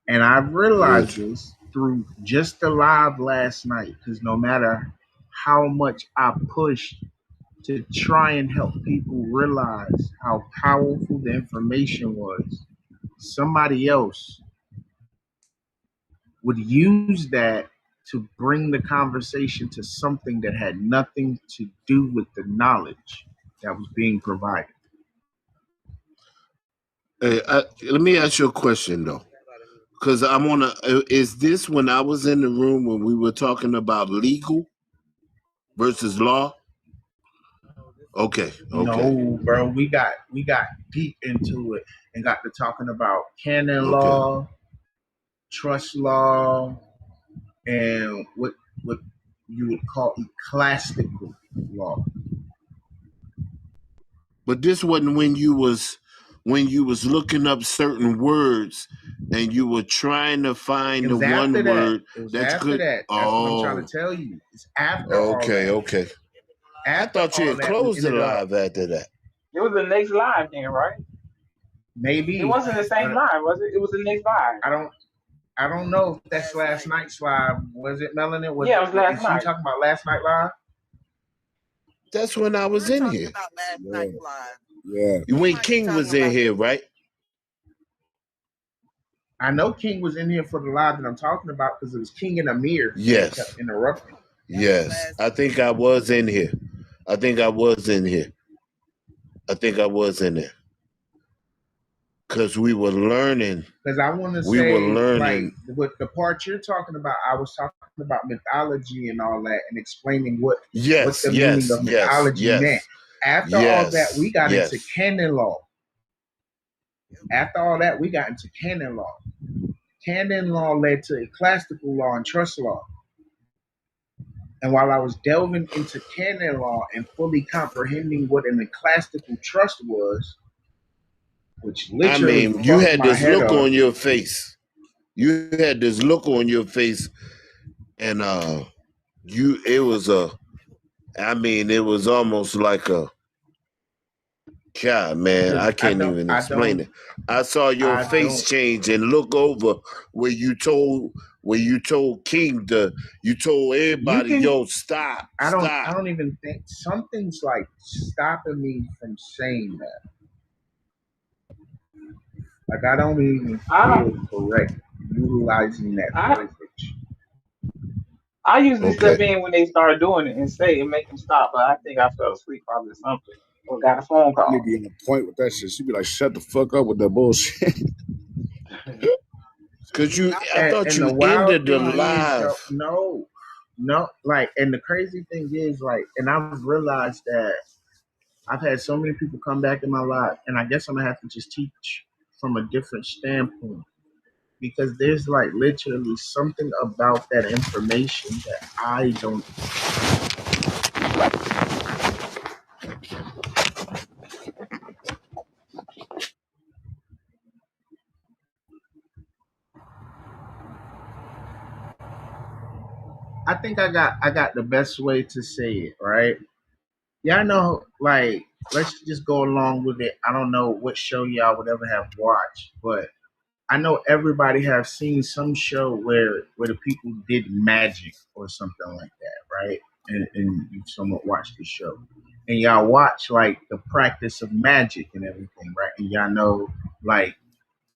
And I realized this through just the live last night, because no matter how much I pushed to try and help people realize how powerful the information was, somebody else would use that to bring the conversation to something that had nothing to do with the knowledge that was being provided. Hey, let me ask you a question though, because I want to. Is this when I was in the room when we were talking about legal versus law? Okay. No, bro, we got deep into it and got to talking about canon law, trust law, and what you would call ecclesiastical law. But this wasn't when you was looking up certain words and you were trying to find the one word that you could. That's what I'm trying to tell you. It's after all that. Okay. After I thought you had closed the live after that. It was the next live then, right? Maybe. It wasn't the same live, was it? It was the next live. I don't know if that's last night's live. Was it, Melanin? Yeah, it was last night. You talking about last night live? That's when I was in here. About last night's live. Yeah. When King was in here, right? I know King was in here for the live that I'm talking about because it was King and Amir. Yes. Kept interrupting. Yes. I think I was in here. I think I was in there. Because we were learning. Because I want to say, like, with the part you're talking about, I was talking about mythology and all that and explaining what the meaning of mythology meant. After all that, we got into canon law. After all that, we got into canon law. Canon law led to ecclesiastical law and trust law. And while I was delving into canon law and fully comprehending what an ecclesiastical trust was, which literally you had this look on your face. You had this look on your face, and it was almost like a, God, man, I can't even explain it. I saw your face change and look over where you told King you told everybody, yo, stop. I don't even think something's like stopping me from saying that. Like, I don't even feel correct utilizing that verbiage. I usually step in when they start doing it and say and make them stop, but I think I fell asleep probably or something. Or got a phone call. You be on point with that shit. She be like, shut the fuck up with that bullshit. Cause I thought you ended the live. No, like, and the crazy thing is, like, and I've realized that I've had so many people come back in my life, and I guess I'm gonna have to just teach from a different standpoint. Because there's like literally something about that information that I don't. I think I got the best way to say it, right? Yeah, I know, like, let's just go along with it. I don't know what show y'all would ever have watched, but I know everybody have seen some show where the people did magic or something like that, right? And you somewhat watch the show. And y'all watch like the practice of magic and everything, right? And y'all know, like,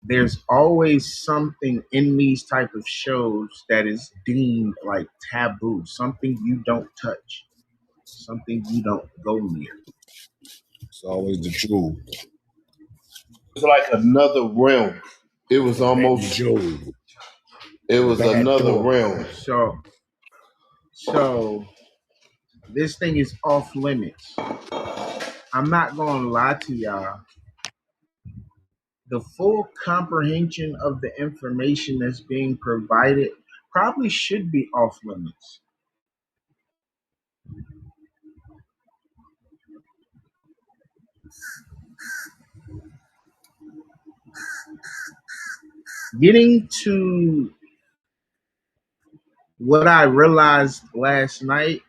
there's always something in these type of shows that is deemed like taboo, something you don't touch, something you don't go near. It's always the truth. It's like another realm. It was almost it was another realm. So this thing is off limits. I'm not gonna lie to y'all. The full comprehension of the information that's being provided probably should be off limits. Getting to what I realized last night,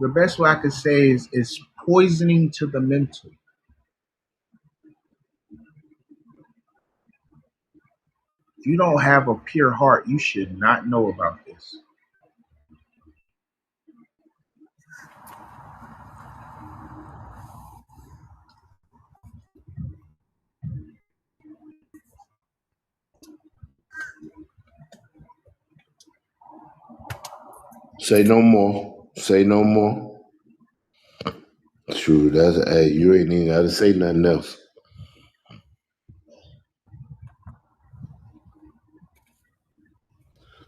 the best way I could say is poisoning to the mental. If you don't have a pure heart, you should not know about this. Say no more. Say no more. True, hey, you ain't even gotta say nothing else.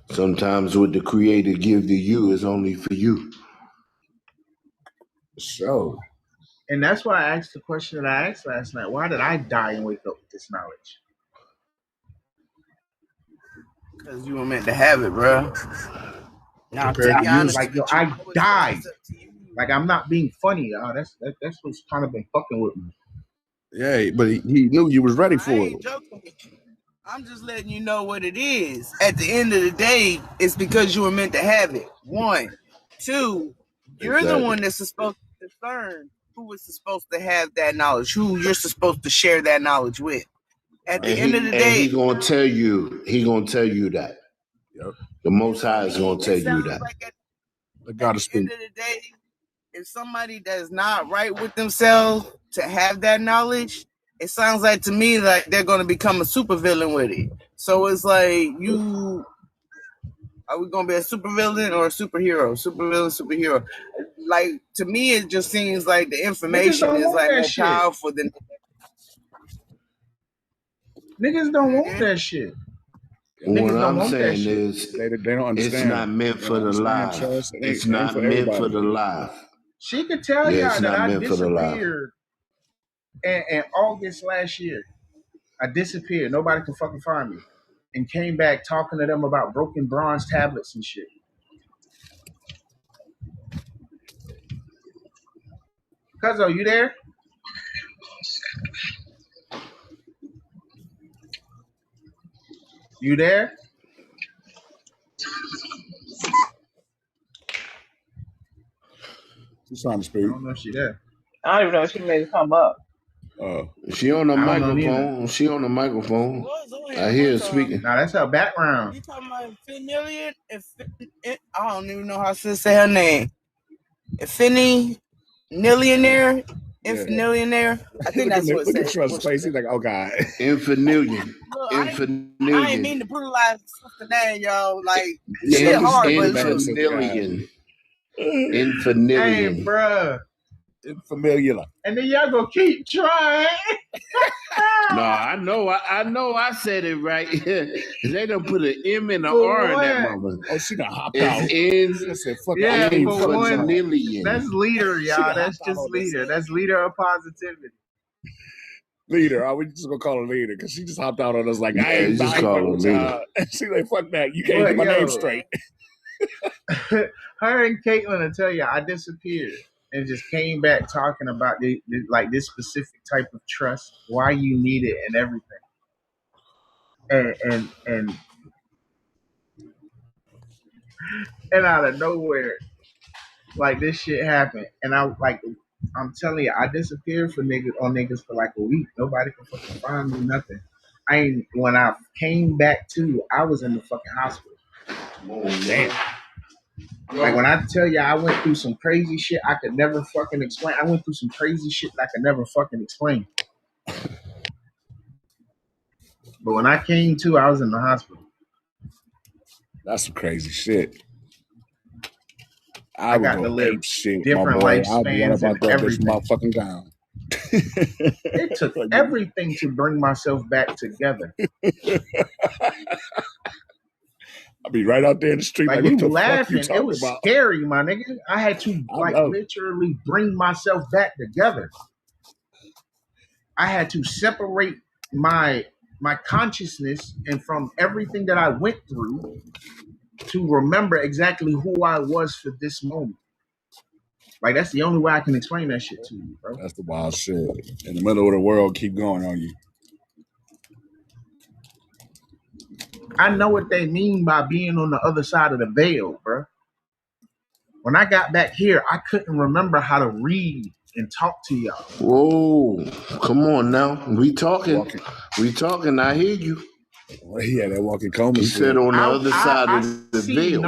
Sometimes what the creator give to you is only for you. So, and that's why I asked the question that I asked last night. Why did I die and wake up with this knowledge? Because you were meant to have it, bro. Now, to be honest, like, yo, I died. Like, I'm not being funny, y'all. That's what's kind of been fucking with me. Yeah, but he knew you was ready for it. Joking with you. I'm just letting you know what it is. At the end of the day, it's because you were meant to have it. 1, 2, you're the one that's supposed to discern who is supposed to have that knowledge, who you're supposed to share that knowledge with. At the end of the day, he gonna tell you. He gonna tell you that. Yep. The Most High is gonna tell you that. Like at the end of the day, if somebody does not right with themselves to have that knowledge, it sounds like to me like they're going to become a supervillain with it. So it's like, are we going to be a supervillain or a superhero? Supervillain. Like, to me, it just seems like the information is like more powerful than. Niggas don't want that shit. What I'm saying is, they don't understand. It's not meant for the live. It's not meant for the live. She could tell y'all that I disappeared in August last year. I disappeared. Nobody can fucking find me. And came back talking to them about broken bronze tablets and shit. Cuzzo, you there? You there? She's trying to speak. I don't know if she's there. I don't even know if she made it come up. She on the microphone. She on the microphone. I hear her speaking. Nah, that's her background. You talking about Finillion? I don't even know how to say her name. Infinillionaire? Infinillionaire? I think that's what it says. Look at face. He's like, oh God. Infinillion. I ain't mean to brutalize the name, y'all. Like, shit hard, but Infinillion. Infinillion. Hey, bruh. Familiar. And then y'all gonna keep trying. No, I know I said it right. They done put an M and an R in that mama. Oh, she done hopped out. Infinillion. That's leader, y'all. That's just leader. That's leader of positivity. Leader. We just gonna call her leader because she just hopped out on us like, I ain't just call her leader. She's like, fuck that. You can't get my name straight. Her and Caitlin will tell you I disappeared and just came back talking about this specific type of trust, why you need it, and everything. And out of nowhere, like, this shit happened, and I'm telling you, I disappeared for niggas for like a week. Nobody can fucking find me, nothing. When I came back to, I was in the fucking hospital. Oh, damn. Like, when I tell you I went through some crazy shit I could never fucking explain. I went through some crazy shit that I could never fucking explain. But when I came to, I was in the hospital. That's some crazy shit. I got to live different lifespans and everything. Motherfucking down. It took everything to bring myself back together. I'll be right out there in the street. Like, you laughing. It was scary, my nigga. I had to literally bring myself back together. I had to separate my consciousness and from everything that I went through to remember exactly who I was for this moment. Like, that's the only way I can explain that shit to you, bro. That's the wild shit. In the middle of the world, keep going on you. I know what they mean by being on the other side of the veil, bro. When I got back here, I couldn't remember how to read and talk to y'all. Whoa, come on now. We talking. I hear you. Well, yeah, that walking coma. He said on the other side of the veil.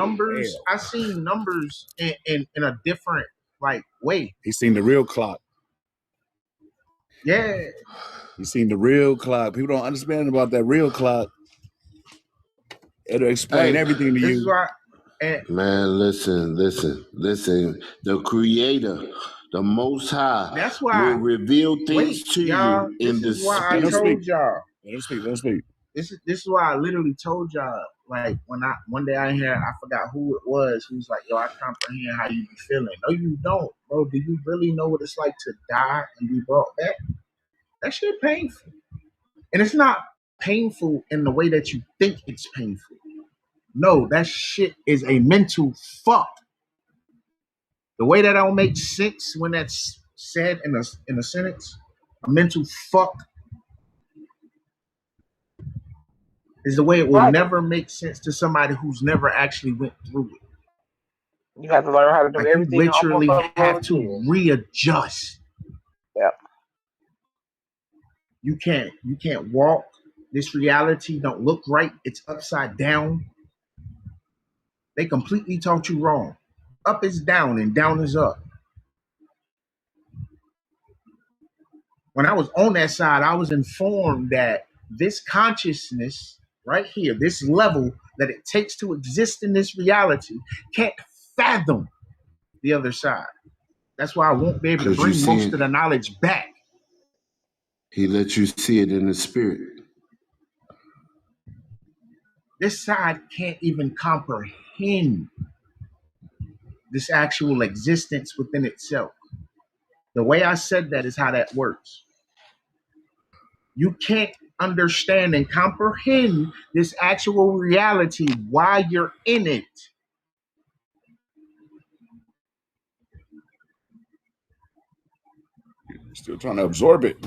I seen numbers in a different way. He seen the real clock. Yeah. He seen the real clock. People don't understand about that real clock. It'll explain everything to you. Man, listen. The Creator, the Most High, that's why will reveal things to y'all. you This in the is why I spirit. told y'all. Let him speak. Let him speak. This is why I literally told y'all. Like when one day I hear, I forgot who it was. Who's like, yo, I comprehend how you be feeling. No, you don't, bro. Do you really know what it's like to die and be brought back? That shit painful, and it's not painful in the way that you think it's painful. No, that shit is a mental fuck. The way that don't make sense when that's said in a sentence, a mental fuck, is the way it will never make sense to somebody who's never actually went through it. You have to learn how to do Like you everything literally almost over have to again. readjust. Yep. You can't walk. This reality don't look right. It's upside down. They completely taught you wrong. Up is down and down is up. When I was on that side, I was informed that this consciousness right here, this level that it takes to exist in this reality, can't fathom the other side. That's why I won't be able to bring most of the knowledge back. He let you see it in the spirit. This side can't even comprehend this actual existence within itself. The way I said that is how that works. You can't understand and comprehend this actual reality while you're in it. Still trying to absorb it.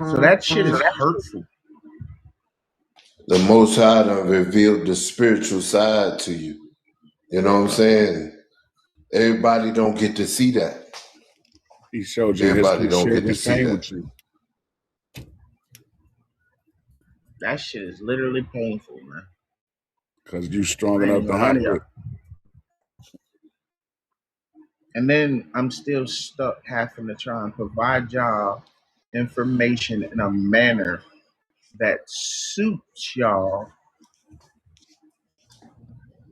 So that shit is hurtful. The Most High done revealed the spiritual side to you. You know what I'm saying? Everybody don't get to see that. He showed you his Don't get to his see pain that. with you. That shit is literally painful, man. Because you strong enough to handle it. And then I'm still stuck having to try and provide y'all information in a manner that suits y'all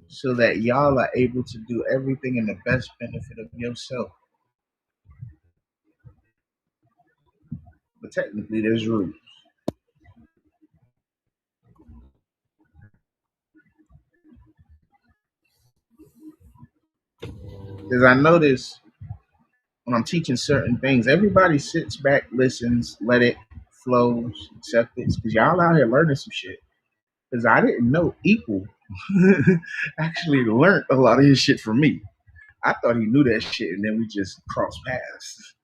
so that y'all are able to do everything in the best benefit of yourself. But technically, there's rules. Because I notice when I'm teaching certain things, everybody sits back, listens, let it flows, accept it. Because y'all out here learning some shit. Because I didn't know Equal actually learned a lot of his shit from me. I thought he knew that shit, and then we just crossed paths.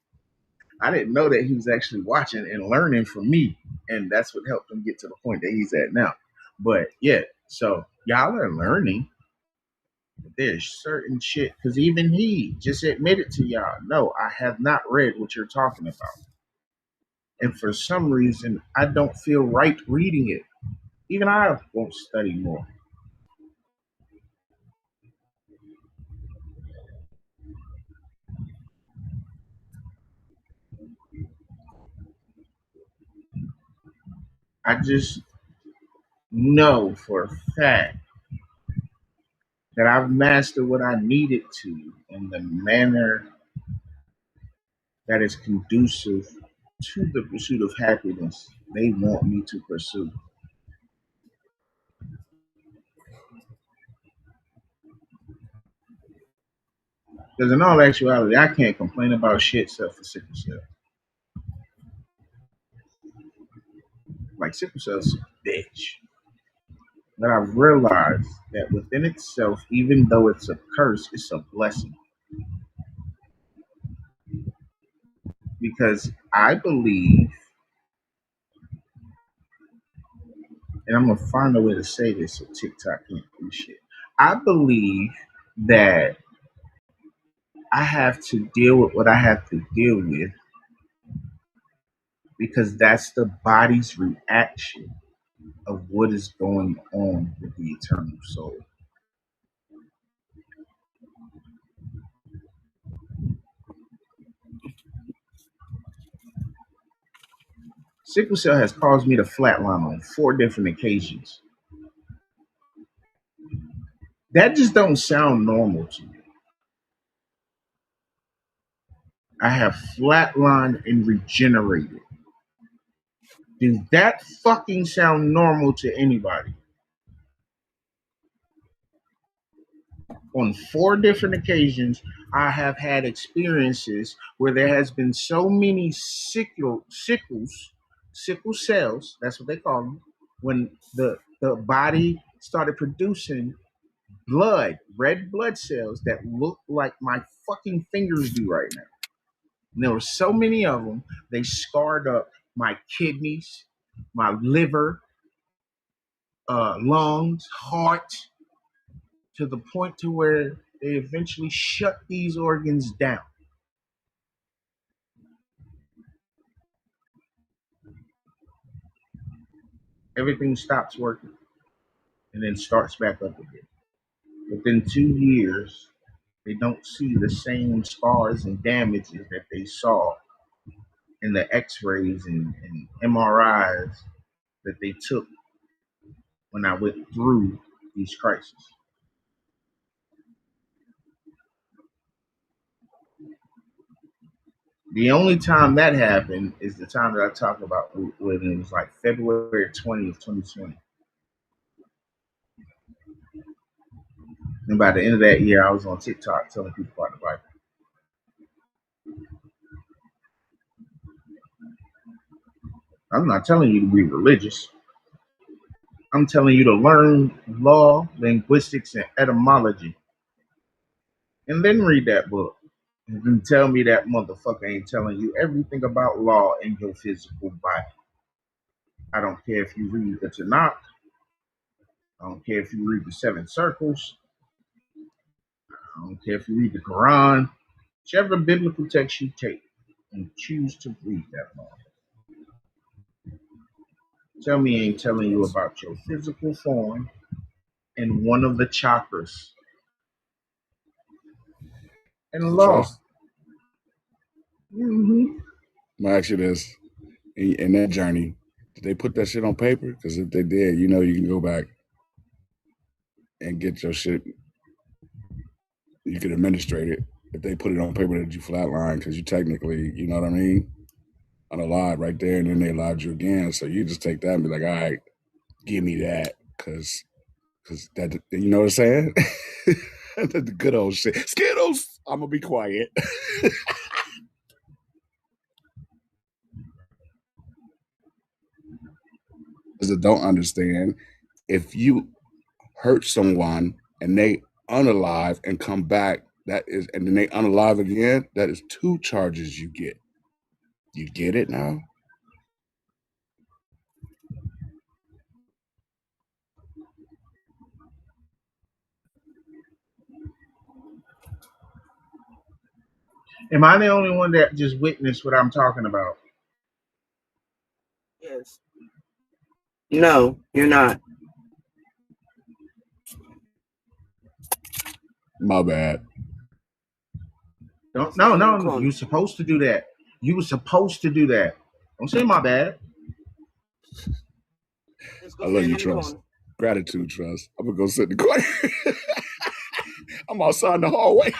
I didn't know that he was actually watching and learning from me, and that's what helped him get to the point that he's at now. But yeah, so y'all are learning. There's certain shit because even he just admitted to y'all, no, I have not read what you're talking about, and for some reason, I don't feel right reading it. Even I won't study more. I just know for a fact that I've mastered what I needed to in the manner that is conducive to the pursuit of happiness they want me to pursue. Because in all actuality, I can't complain about shit except for sickle cell. Like sickle cell's a bitch. But I've realized that within itself, even though it's a curse, it's a blessing. Because I believe, and I'm gonna find a way to say this so TikTok can't do shit. I believe that I have to deal with what I have to deal with because that's the body's reaction of what is going on with the eternal soul. Sickle cell has caused me to flatline on 4 different occasions. That just don't sound normal to me. I have flatlined and regenerated. Does that fucking sound normal to anybody? On 4 different occasions, I have had experiences where there has been so many sickle cells, that's what they call them, when the body started producing red blood cells that look like my fucking fingers do right now. And there were so many of them, they scarred up my kidneys, my liver, lungs, heart, to the point to where they eventually shut these organs down. Everything stops working and then starts back up again. Within 2 years, they don't see the same scars and damages that they saw in the x-rays and MRIs that they took when I went through these crises. The only time that happened is the time that I talk about when it was like February 20th, 2020. And by the end of that year, I was on TikTok telling people about the Bible. I'm not telling you to be religious. I'm telling you to learn law, linguistics, and etymology. And then read that book. And then tell me that motherfucker ain't telling you everything about law in your physical body. I don't care if you read the Tanakh. I don't care if you read the 7 circles. I don't care if you read the Quran. Whichever biblical text you take and choose to read that law. Tell me he ain't telling you about your physical form and one of the chakras. And law. I'm gonna ask you this. In that journey, did they put that shit on paper? Because if they did, you know you can go back and get your shit. You could administrate it if they put it on paper that you flatline, because you technically, you know what I mean, unalive right there, and then they allowed you again. So you just take that and be like, all right, give me that, because that, you know what I'm saying? The good old shit. Skittles. I'm gonna be quiet. Because I don't understand, if you hurt someone and they unalive and come back, that is, and then they unalive again, that is 2 charges you get. You get it now? Am I the only one that just witnessed what I'm talking about? Yes. No, you're not. My bad. No. You're supposed to do that. You were supposed to do that. Don't say my bad. I love you, Trust. Gratitude, Trust. I'm gonna go sit in the corner. I'm outside in the hallway.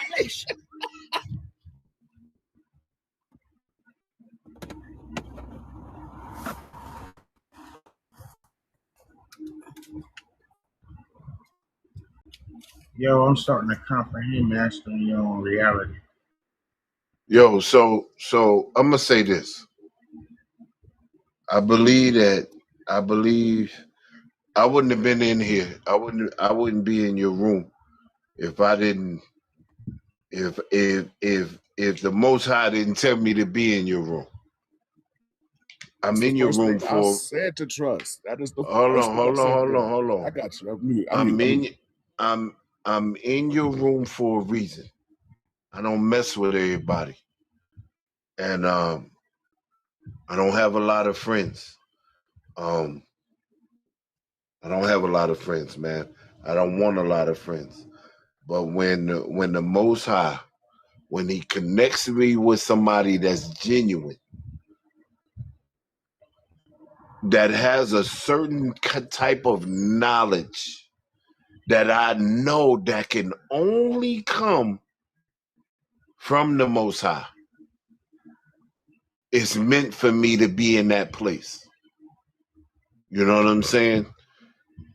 Yo, I'm starting to comprehend mastering your own reality. Yo, so I'm gonna say this. I believe I wouldn't have been in here. I wouldn't be in your room if I didn't. If the Most High didn't tell me to be in your room. I'm in your room for. I said to trust. That is the hold on. I got you. I'm in your room for a reason. I don't mess with everybody, and I don't have a lot of friends. I don't have a lot of friends, man. I don't want a lot of friends. But when the Most High, when He connects me with somebody that's genuine, that has a certain type of knowledge that I know that can only come from the Most High. It's meant for me to be in that place. You know what I'm saying?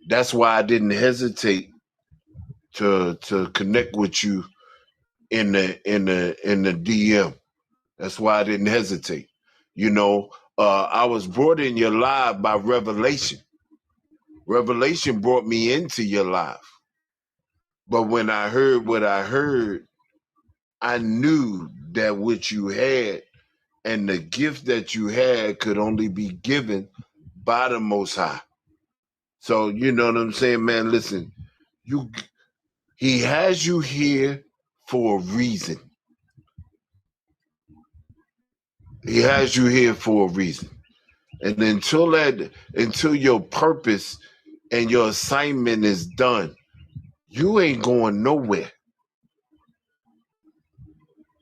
That's why I didn't hesitate to connect with you in the DM. That's why I didn't hesitate. You know, I was brought in your live by revelation. Revelation brought me into your live. But when I heard what I heard, I knew that what you had and the gift that you had could only be given by the Most High. So, you know what I'm saying, man? Listen, he has you here for a reason. He has you here for a reason. And until your purpose and your assignment is done, you ain't going nowhere.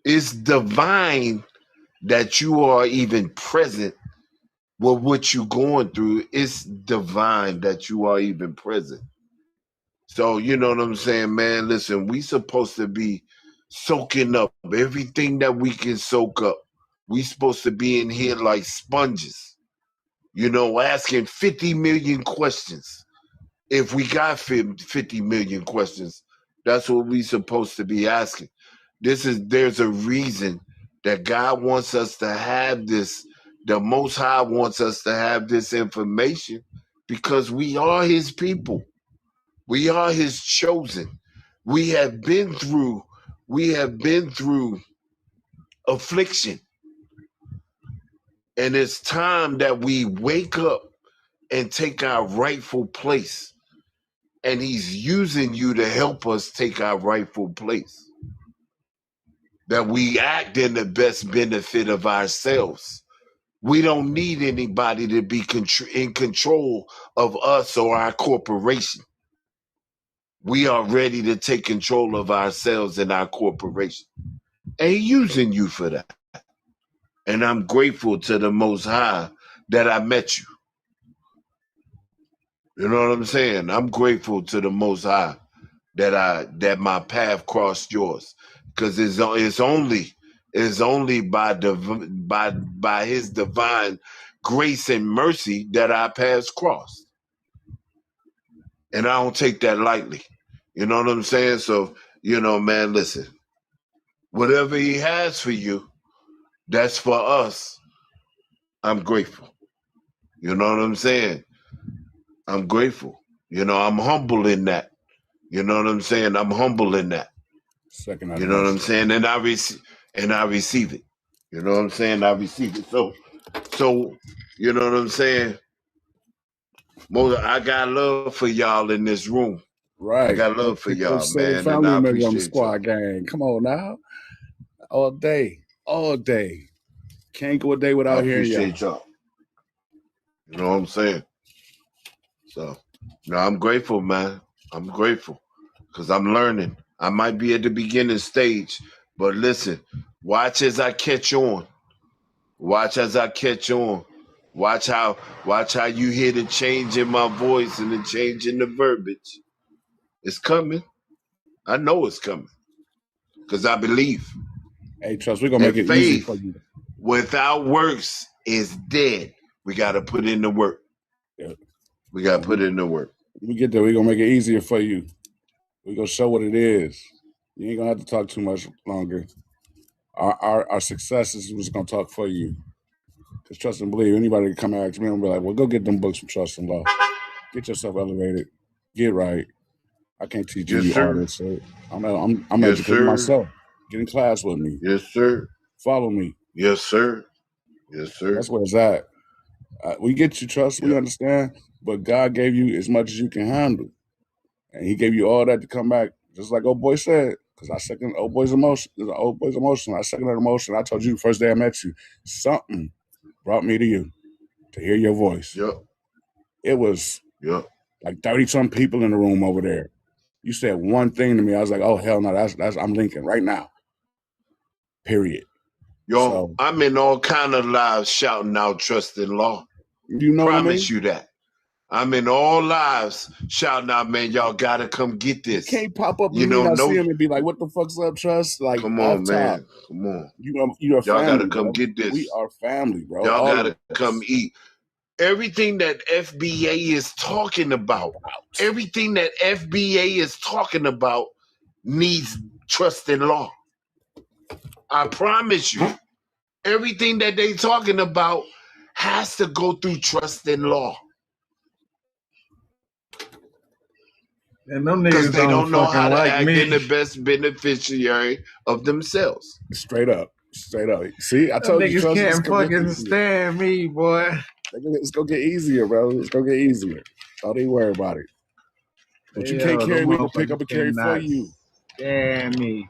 It's divine that you are even present with what you're going through. It's divine that you are even present. So, you know what I'm saying, man? Listen, we supposed to be soaking up everything that we can soak up. We supposed to be in here like sponges, you know, asking 50 million questions. If we got 50 million questions, that's what we supposed to be asking. There's a reason that God wants us to have this. The Most High wants us to have this information because we are his people. We are his chosen. We have been through affliction. And it's time that we wake up and take our rightful place. And he's using you to help us take our rightful place. That we act in the best benefit of ourselves. We don't need anybody to be in control of us or our corporation. We are ready to take control of ourselves and our corporation. And he's using you for that. And I'm grateful to the Most High that I met you. You know what I'm saying? I'm grateful to the Most High that my path crossed yours, because it's only by his divine grace and mercy that our paths crossed, and I don't take that lightly. You know what I'm saying? So, you know, man, listen, whatever he has for you, that's for us. I'm grateful. You know what I'm saying? I'm grateful. You know, I'm humble in that. You know what I'm saying? I'm humble in that. Second, you know what I'm saying? And I receive it. You know what I'm saying? I receive it. So, you know what I'm saying? I got love for y'all in this room. Right. I got love for y'all, man. Family and I member on the appreciate squad gang. Come on now. All day. Can't go a day without hearing y'all. I appreciate y'all. You know what I'm saying? So, no, I'm grateful, man. I'm grateful because I'm learning. I might be at the beginning stage, but listen, watch as I catch on. Watch as I catch on. Watch how you hear the change in my voice and the change in the verbiage. It's coming. I know it's coming because I believe. Hey, trust, we're gonna make it easy for you. Without works is dead. We got to put in the work. Yeah. We got to put in the work. When we get there, we're gonna make it easier for you. We're gonna show what it is. You ain't gonna have to talk too much longer. Our successes was gonna talk for you. Because trust and believe, anybody can come out to me and be like, well, go get them books from Trust and Law. Get yourself elevated. Get right. I can't teach you all this shit. I'm educating myself. Get in class with me. Yes, sir. Follow me. Yes, sir. Yes, sir. That's where it's at. We get you, Trust. We understand. But God gave you as much as you can handle. And he gave you all that to come back, just like old boy said. Because I second old boy's emotion. I second that emotion. I told you the first day I met you, something brought me to you to hear your voice. Yep. It was like 30-some people in the room over there. You said one thing to me. I was like, oh, hell no, that's I'm linking right now. Period. Yo, I'm in all kind of lives shouting out Trust in Law. You know what I mean? Promise you that. I'm in all lives shouting out, man, y'all gotta come get this. You can't pop up and me not see him and be like, what the fuck's up, Trust? Like, come off on, top. man. Come on. You're y'all family, gotta come bro. get this. We are family, bro. Y'all all gotta come eat. Everything that FBA is talking about, needs trust in law. I promise you. Everything that they talking about has to go through trust in law. And them niggas Because they don't know how to like act me. in the best beneficiary of themselves. Straight up. See, I Them told you, niggas Trust. can't fucking stand me, boy. It's gonna get easier, bro. It's gonna get easier. Don't even worry about it. But you can't carry me to pick up and carry for you. Stand me.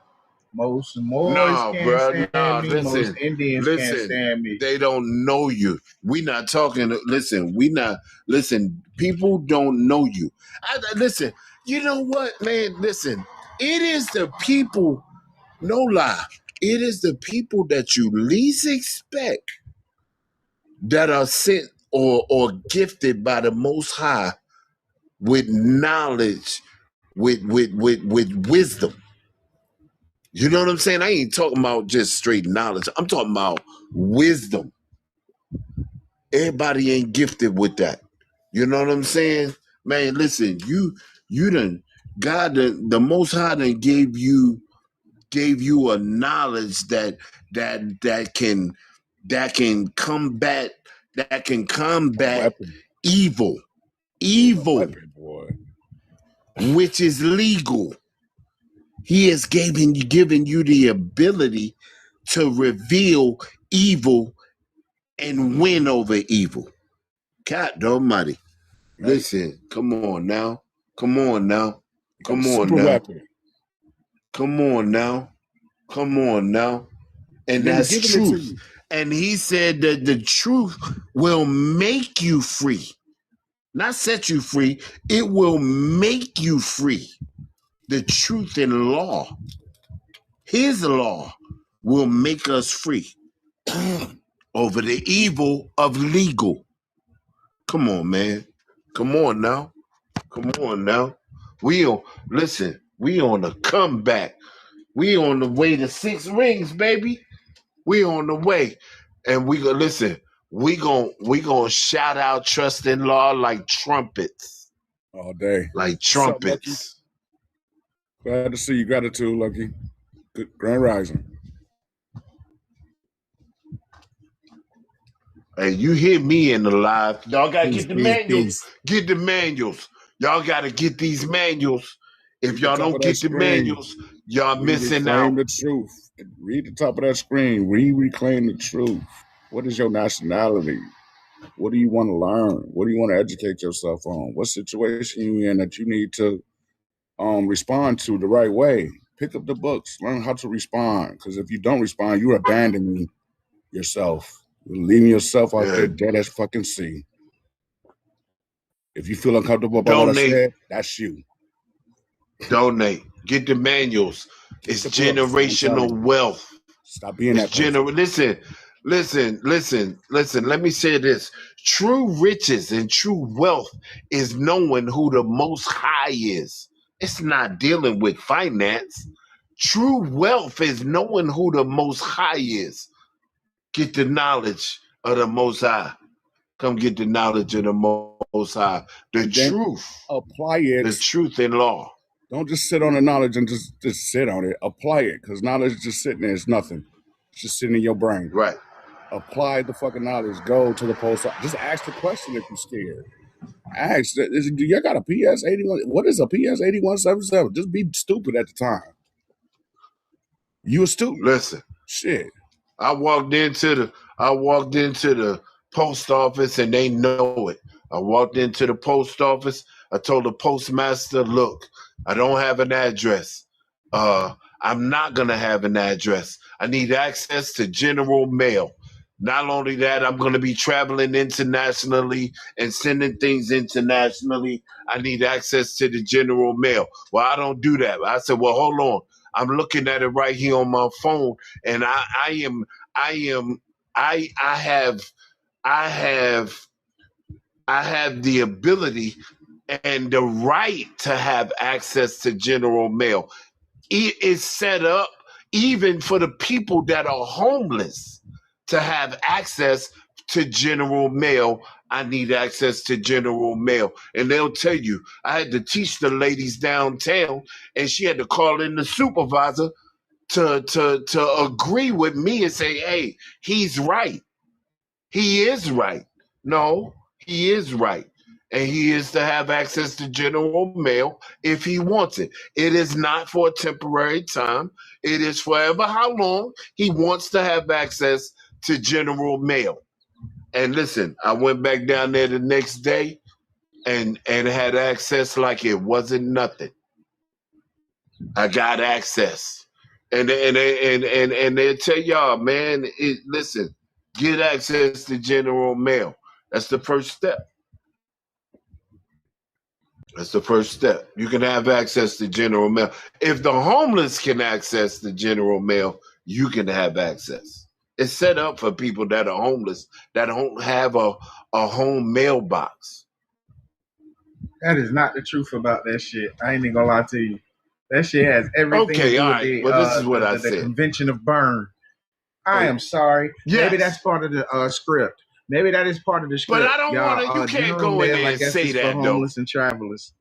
Most Moors No, can't bro. stand No, me. listen. Most Indians can't stand me. They don't know you. We not talking. Listen, people don't know you. Listen, you know what, man? Listen, it is the people, no lie, it is the people that you least expect that are sent or gifted by the Most High with knowledge, with wisdom. You know what I'm saying? I ain't talking about just straight knowledge. I'm talking about wisdom. Everybody ain't gifted with that. You know what I'm saying? Man, listen, you done, God, the Most High done gave you a knowledge that can combat evil, which is legal. He has given you the ability to reveal evil and win over evil. God almighty. Listen, come on now. Come on now. Come on now. Come on now. Come on now. And that's truth. And he said that the truth will make you free. Not set you free. It will make you free. The truth in law. His law will make us free over the evil of legal. Come on, man. Come on now. Come on now. We on the comeback. We on the way to 6 rings, baby. We on the way. And we gonna listen, we gonna shout out trust in law like trumpets. All day. Like trumpets. Glad to see you. Gratitude, Lucky. Good Grand Rising. Hey, you hear me in the live. Y'all gotta get the manuals. Get the manuals. Y'all gotta get these manuals. If y'all don't get the manuals, y'all missing out. Reclaim the truth. Read the top of that screen. Reclaim the truth. What is your nationality? What do you want to learn? What do you want to educate yourself on? What situation you in that you need to respond to the right way? Pick up the books. Learn how to respond. Because if you don't respond, you're abandoning yourself. You're leaving yourself out there dead as fucking sea. If you feel uncomfortable about what I said, that's you. Donate. Get the manuals. It's generational wealth. Stop being that person. Listen. Let me say this. True riches and true wealth is knowing who the Most High is. It's not dealing with finance. True wealth is knowing who the Most High is. Get the knowledge of the Most High. Come get the knowledge of the Most High. The truth. Apply it. The truth in law. Don't just sit on the knowledge and just sit on it. Apply it, because knowledge just sitting there is nothing. It's just sitting in your brain. Right. Apply the fucking knowledge. Go to the post office. Just ask the question if you're scared. Ask, do you got a PS81? What is a PS8177? Just be stupid at the time. You a student. Listen. Shit. I walked into the post office and they know it. I walked into the post office. I told the postmaster, look, I don't have an address. I'm not going to have an address. I need access to general mail. Not only that, I'm going to be traveling internationally and sending things internationally. I need access to the general mail. Well, I don't do that. I said, well, hold on. I'm looking at it right here on my phone, and I have I have the ability and the right to have access to general mail. It is set up even for the people that are homeless to have access to general mail. I need access to general mail. And they'll tell you, I had to teach the ladies downtown, and she had to call in the supervisor to agree with me and say, hey, he's right. He is right. No, he is right. And he is to have access to general mail if he wants it. It is not for a temporary time. It is forever how long he wants to have access to general mail. And listen, I went back down there the next day and had access like it wasn't nothing. I got access. And they'll tell y'all, man, listen, get access to general mail. That's the first step. That's the first step. You can have access to general mail. If the homeless can access the general mail, you can have access. It's set up for people that are homeless that don't have a home mailbox. That is not the truth about that shit. I ain't even gonna lie to you. That shit has everything to do with the, this is what I the said. Convention of Bern. I am sorry. Yes. Maybe that's part of the script. Maybe that is part of the script. But I don't want to. You can't go in there and say that, for homeless and travelers.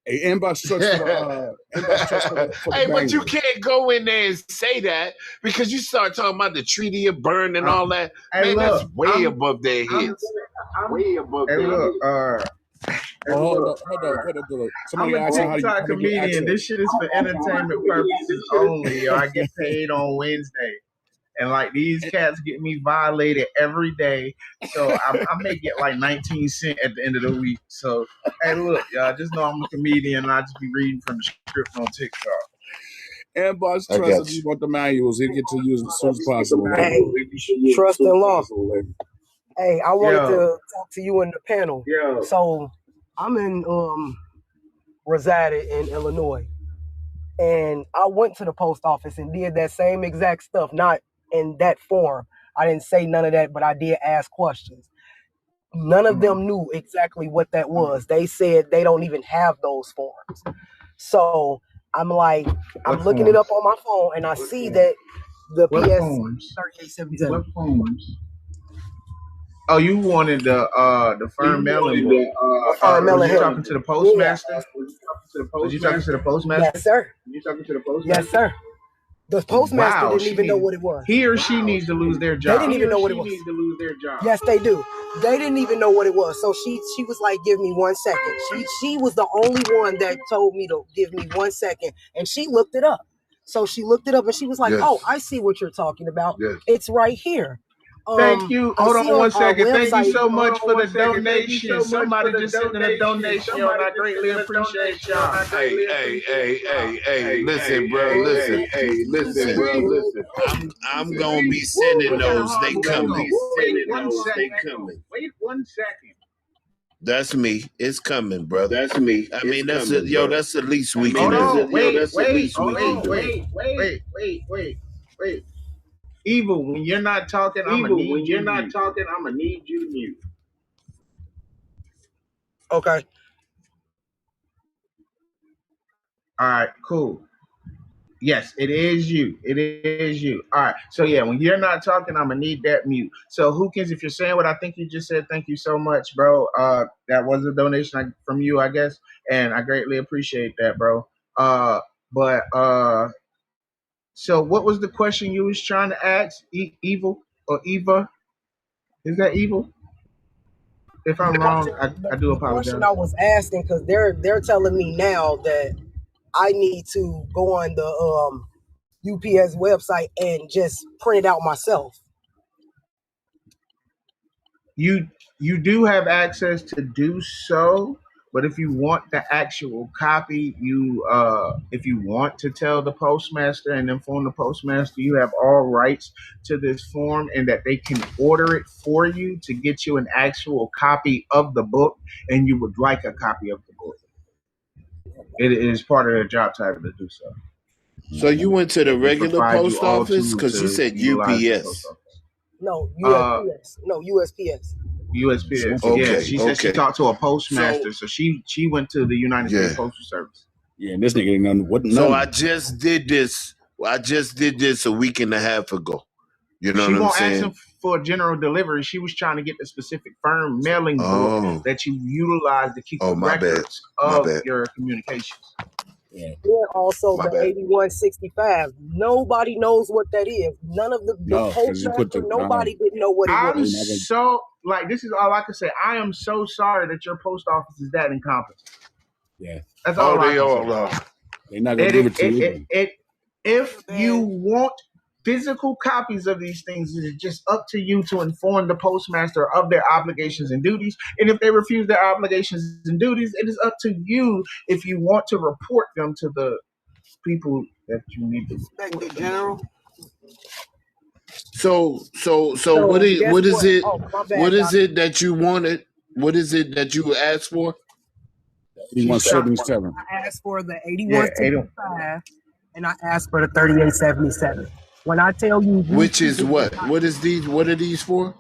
Hey, inbox trucks for the hey, but you can't go in there and say that because you start talking about the Treaty of Bern and all that. Hey, man, look, that's way above their heads. Way above their heads. Hold up. Somebody asked I'm a TikTok comedian. This shit is for entertainment purposes only. I get paid on Wednesday. And like these cats get me violated every day. So I may get like 19 cents at the end of the week. So hey, look, y'all just know I'm a comedian and I just be reading from the script on TikTok. Inbox trust if you want the manuals, he'll get to use as soon as possible. Hey, trust in law. Hey, I wanted to talk to you in the panel. So I'm resided in Illinois. And I went to the post office and did that same exact stuff, not in that form. I didn't say none of that, but I did ask questions. None of them knew exactly what that was. They said they don't even have those forms. So I'm like, I'm looking it up on my phone and I see that the PS 3877. What forms? Oh, you wanted the firm mailing book. Was you talking to the postmaster? Was you talking to the postmaster? Yes, sir. You talking to the postmaster? Yes, sir. The postmaster didn't even know what it was. He or she needs to lose their job. They didn't even know what it was. Yes, they do. They didn't even know what it was. So she was like, give me 1 second. She was the only one that told me to give me 1 second. And she looked it up. So she looked it up and she was like, oh, I see what you're talking about. Yes. It's right here. Thank you. Hold on 1 second. Thank you so much for the donation. Somebody just sent in a donation, and I greatly appreciate y'all. Hey, listen, bro. Listen. I'm gonna be sending those. They coming. Wait 1 second. Wait 1 second. That's me. It's coming, brother. That's me. I mean, that's the least we can do. Wait. Evil, when you're not talking, I'm gonna need you to mute. Okay. All right, cool. Yes, it is you. All right. So yeah, when you're not talking, I'm gonna need that mute. So Hookins, if you're saying what I think you just said, thank you so much, bro. That was a donation from you, I guess, and I greatly appreciate that, bro. So what was the question you was trying to ask? Evil or Eva? Is that Evil? If I'm wrong, I do apologize. The question I was asking, because they're telling me now that I need to go on the UPS website and just print it out myself. You do have access to do so, but if you want the actual copy, if you want to tell the postmaster and inform the postmaster you have all rights to this form and that they can order it for you to get you an actual copy of the book, and you would like a copy of the book. It is part of their job title to do so. So you went to the regular post office because you said UPS. No, USPS. No, USPS. USPS. Okay. Yeah, she said she talked to a postmaster, so she went to the United States Postal Service. Yeah, and this nigga ain't none. What? So I just did this. I just did this a week and a half ago. You know what I'm saying? She won't ask him for general delivery. She was trying to get the specific firm mailing book that you utilize to keep the records of your communications. Yeah. Also, the 8165. Nobody knows what that is. None of the postmaster, nobody didn't know what it was. I'm so, like, this is all I can say. I am so sorry that your post office is that incompetent. Yeah. That's all I they can all say. are. They're not going to give it to you. If you want physical copies of these things, it's just up to you to inform the postmaster of their obligations and duties. And if they refuse their obligations and duties, it is up to you if you want to report them to the people that you need to report them. General. So what is it? What is it that you wanted? What is it that you asked for? 8177. I asked for the 8165 and I asked for the 3877. When I tell you, which is what? What is these? What are these for?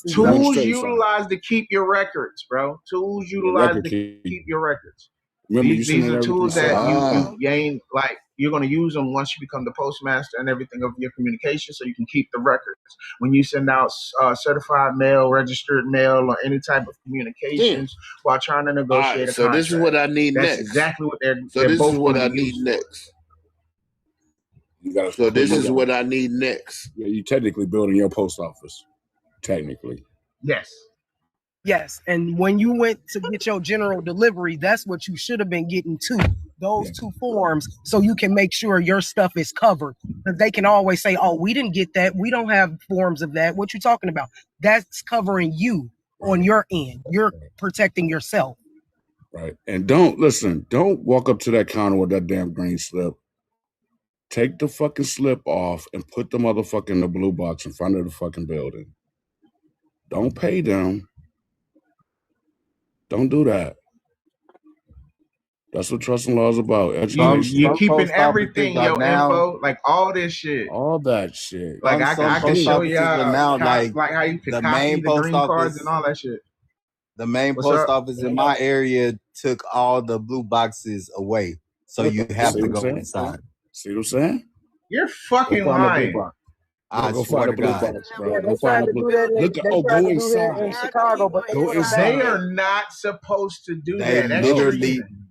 Tools utilized to keep your records, bro. Tools utilized to keep your records. Remember, these are tools that you gain, like, you're going to use them once you become the postmaster and everything of your communication, so you can keep the records. When you send out certified mail, registered mail, or any type of communications while trying to negotiate a contract. So this is what I need next. That's exactly what they're So this both is what I going to need use. next. So this is what I need next. Yeah, you technically building your post office. Technically. Yes. Yes, and when you went to get your general delivery, that's what you should have been getting too. Those two forms, so you can make sure your stuff is covered. Because they can always say, "Oh, we didn't get that. We don't have forms of that." What you talking about? That's covering you on your end. You're protecting yourself. Right. And don't walk up to that counter with that damn green slip. Take the fucking slip off and put the motherfucker in the blue box in front of the fucking building. Don't pay them. Don't do that. That's what trust and law is about. You're keeping everything, your info, like all this shit. All that shit. Like I can show y'all now, like how you can copy the green cards and all that shit. The main post office in my area took all the blue boxes away. So you have to go inside. See what I'm saying? You're fucking lying. I swear to God. Go go inside. In Chicago, but go inside. They are not supposed to do they that.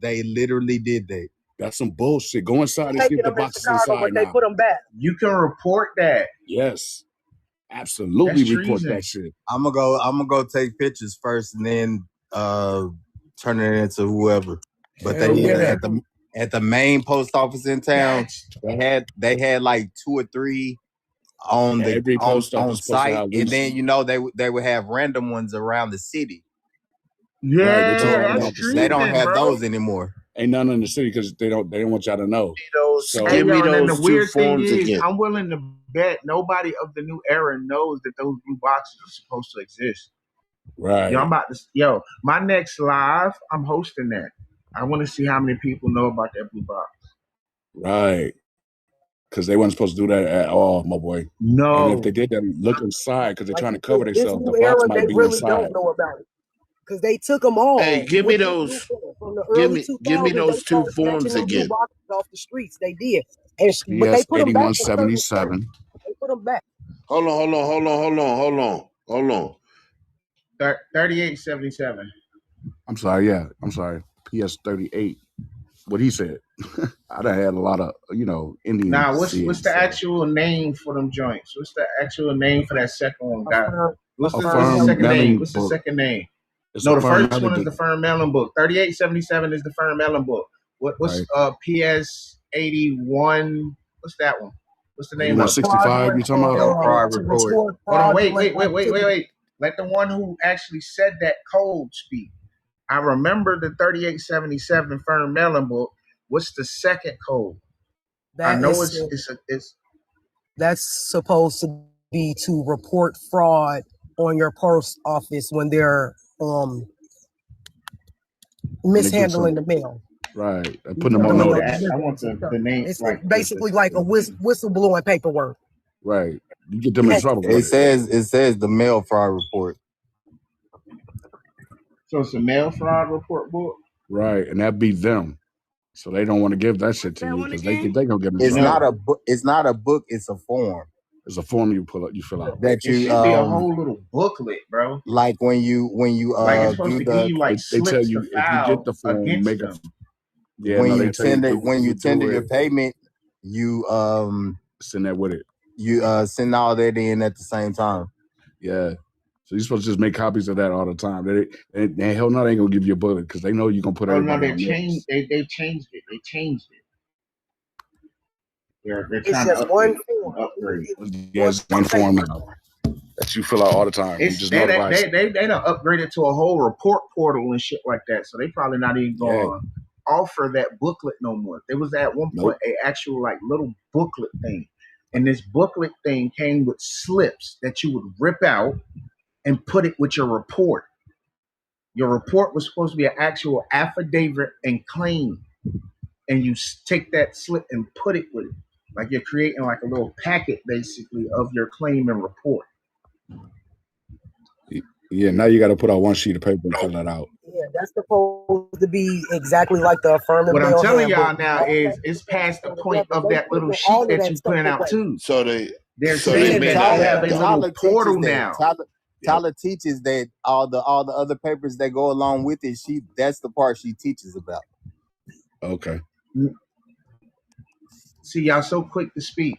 They literally did that. That's some bullshit. Go inside and see if the boxes inside but they put them back. You can report that. Yes. Absolutely report that shit. I'm gonna go take pictures first and then turn it into whoever. But they did at the main post office in town. They had like 2 or 3 on the on site, and then they would have random ones around the city. Yeah, they don't have those anymore. Ain't none in the city because they don't want y'all to know. Give me those the weird thing is, again. I'm willing to bet nobody of the new era knows that those blue boxes are supposed to exist. Right. My next live, I'm hosting that. I want to see how many people know about that blue box. Right. Because they weren't supposed to do that at all, my boy. No. And if they did, then look inside because they're trying to cover themselves. The box might be really inside. Don't know about it. Because they took them all. Hey, give me those. Give me those 2 forms again. Off the streets, they did. But they put them back. 8177. They put them back. Hold on. 3877. I'm sorry. Yeah, I'm sorry. PS 38. What he said. I done had a lot of, Indian. Nah, what's the actual name for them joints? What's the actual name for that second one, guy? What's the second name? What's the second name? No, the first one is the firm mailing book. 3877 is the firm mailing book. What's PS 81? What's that one? What's the name of it? 165 you talking about? Hold on, wait. Let the one who actually said that code speak. I remember the 3877 firm mailing book. What's the second code? That's supposed to be to report fraud on your post office when they're mishandling the mail. Right. Putting them on notice. I want the name. It's basically like a whistleblowing paperwork. Right. You get them in trouble. It says the mail fraud report. So it's a mail fraud report book, right? And that be them. So they don't want to give that shit to you because they think they gonna get in It's trouble. not a book. It's not a book. It's a form. It's a form you pull up, you fill out. That you it should be a whole little booklet, bro. Like when you like it's supposed do to give you like they tell slips you to if you get file the form, against make them. when you tender your payment, you send that with it. You send all that in at the same time. Yeah. So you're supposed to just make copies of that all the time. They hell no, they ain't gonna give you a bullet because they know you're gonna put everybody on notice. They changed it. They changed it. They're It's trying just to one form. upgrade. Yeah, it's one form now that you fill out all the time. You just they notarize. done upgraded to a whole report portal and shit like that. So they probably not even gonna offer that booklet no more. There was at one point a actual like little booklet thing. And this booklet thing came with slips that you would rip out and put it with your report. Your report was supposed to be an actual affidavit and claim. And you take that slip and put it with it. Like you're creating like a little packet basically of your claim and report. Yeah, now you got to put out one sheet of paper and fill that out. Yeah, that's supposed to be exactly like the affirmative. What I'm telling y'all now is it's past the point of that little sheet that you put out too. So they're saying that they have a little portal now. Tyler teaches that all the other papers that go along with it. That's the part she teaches about. Okay. See, y'all so quick to speak,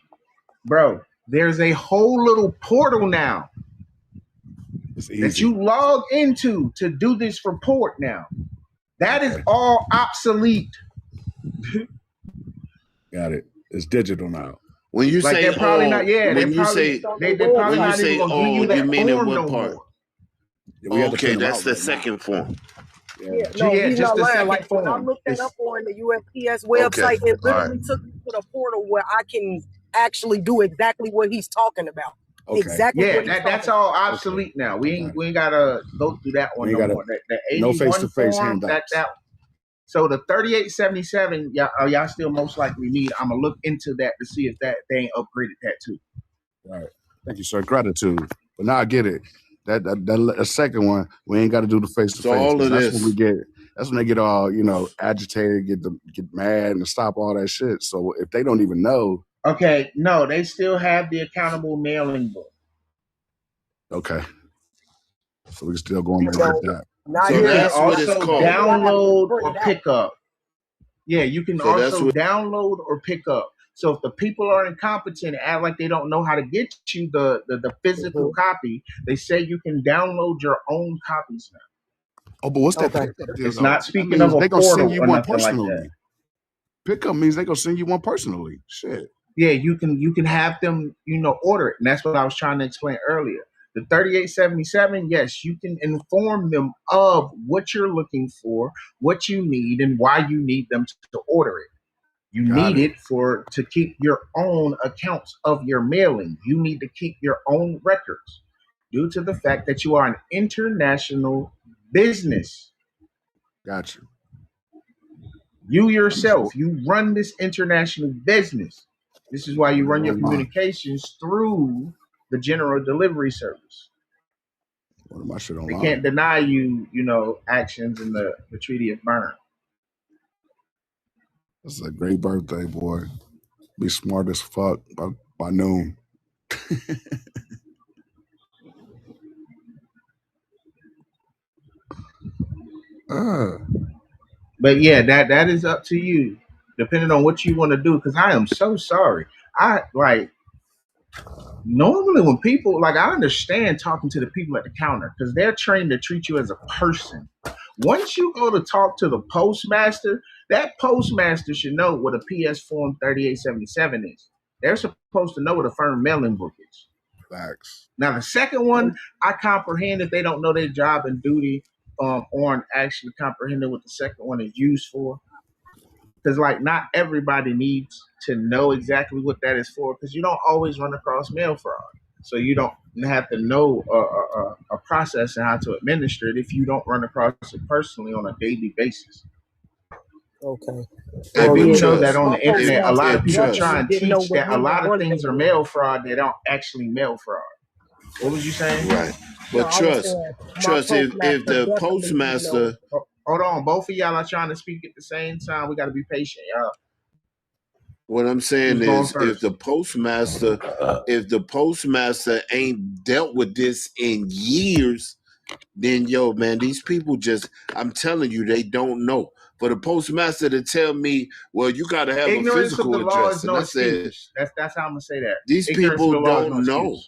bro. There's a whole little portal now that you log into to do this report now. That is all obsolete. Got it. It's digital now. When you like say they're probably not, when you say you mean in what part? Okay, that's the second form. He's not lying. Like when I looked that up on the USPS website, it literally took me to the portal where I can actually do exactly what he's talking about. Okay. Exactly. Yeah, that's all obsolete now. We ain't gotta go through that one no more. The 81 no face-to-face form, handouts. So the 3877, y'all still most likely need. I'm gonna look into that to see if that they ain't upgraded that too. All right. Thank you, sir. Gratitude. But now I get it. That second one, we ain't got to do the face-to-face. So all of that's this. when we get. That's when they get all agitated, get mad, and stop all that shit. So if they don't even know. Okay, no, they still have the accountable mailing book. Okay. So we can still go on there with that. So that's what it's called. Download or pick up. Yeah, you can also download or pick up. So if the people are incompetent and act like they don't know how to get you the physical copy, they say you can download your own copies now. Oh, but what's that pickup deal? It's not speaking of a they gonna portal send you or one nothing like personally. that. Pickup means they gonna send you one personally. Shit. Yeah, you can have them, order it. And that's what I was trying to explain earlier. The 3877, yes, you can inform them of what you're looking for, what you need, and why you need them to order it. You need it to keep your own accounts of your mailing. You need to keep your own records due to the fact that you are an international business. Got you. You yourself, you run this international business. This is why you run your communications through the general delivery service. They can't deny you, actions in the Treaty of Berne. This is a great birthday, boy. Be smart as fuck by noon. But yeah, that is up to you, depending on what you want to do. Because I am so sorry. Normally when people I understand talking to the people at the counter because they're trained to treat you as a person. Once you go to talk to the postmaster, that postmaster should know what a PS Form 3877 is. They're supposed to know what a firm mailing book is. Facts. Now the second one, I comprehend if they don't know their job and duty, or actually comprehending what the second one is used for. Because not everybody needs to know exactly what that is for, because you don't always run across mail fraud. So you don't have to know a process and how to administer it if you don't run across it personally on a daily basis. Okay. Well, we know that on the internet, a lot of people try and teach that a lot of things are mail fraud. They don't actually mail fraud. What was you saying? Right. But trust, if the postmaster. Hold on, both of y'all are trying to speak at the same time. We got to be patient, y'all. What I'm saying is, if the postmaster ain't dealt with this in years, then yo, man, these people just, I'm telling you, they don't know. For the postmaster to tell me, well, you got to have ignorance a physical of the law address, is no excuse. That's how I'm gonna say that. These Ignorance people of the law don't know.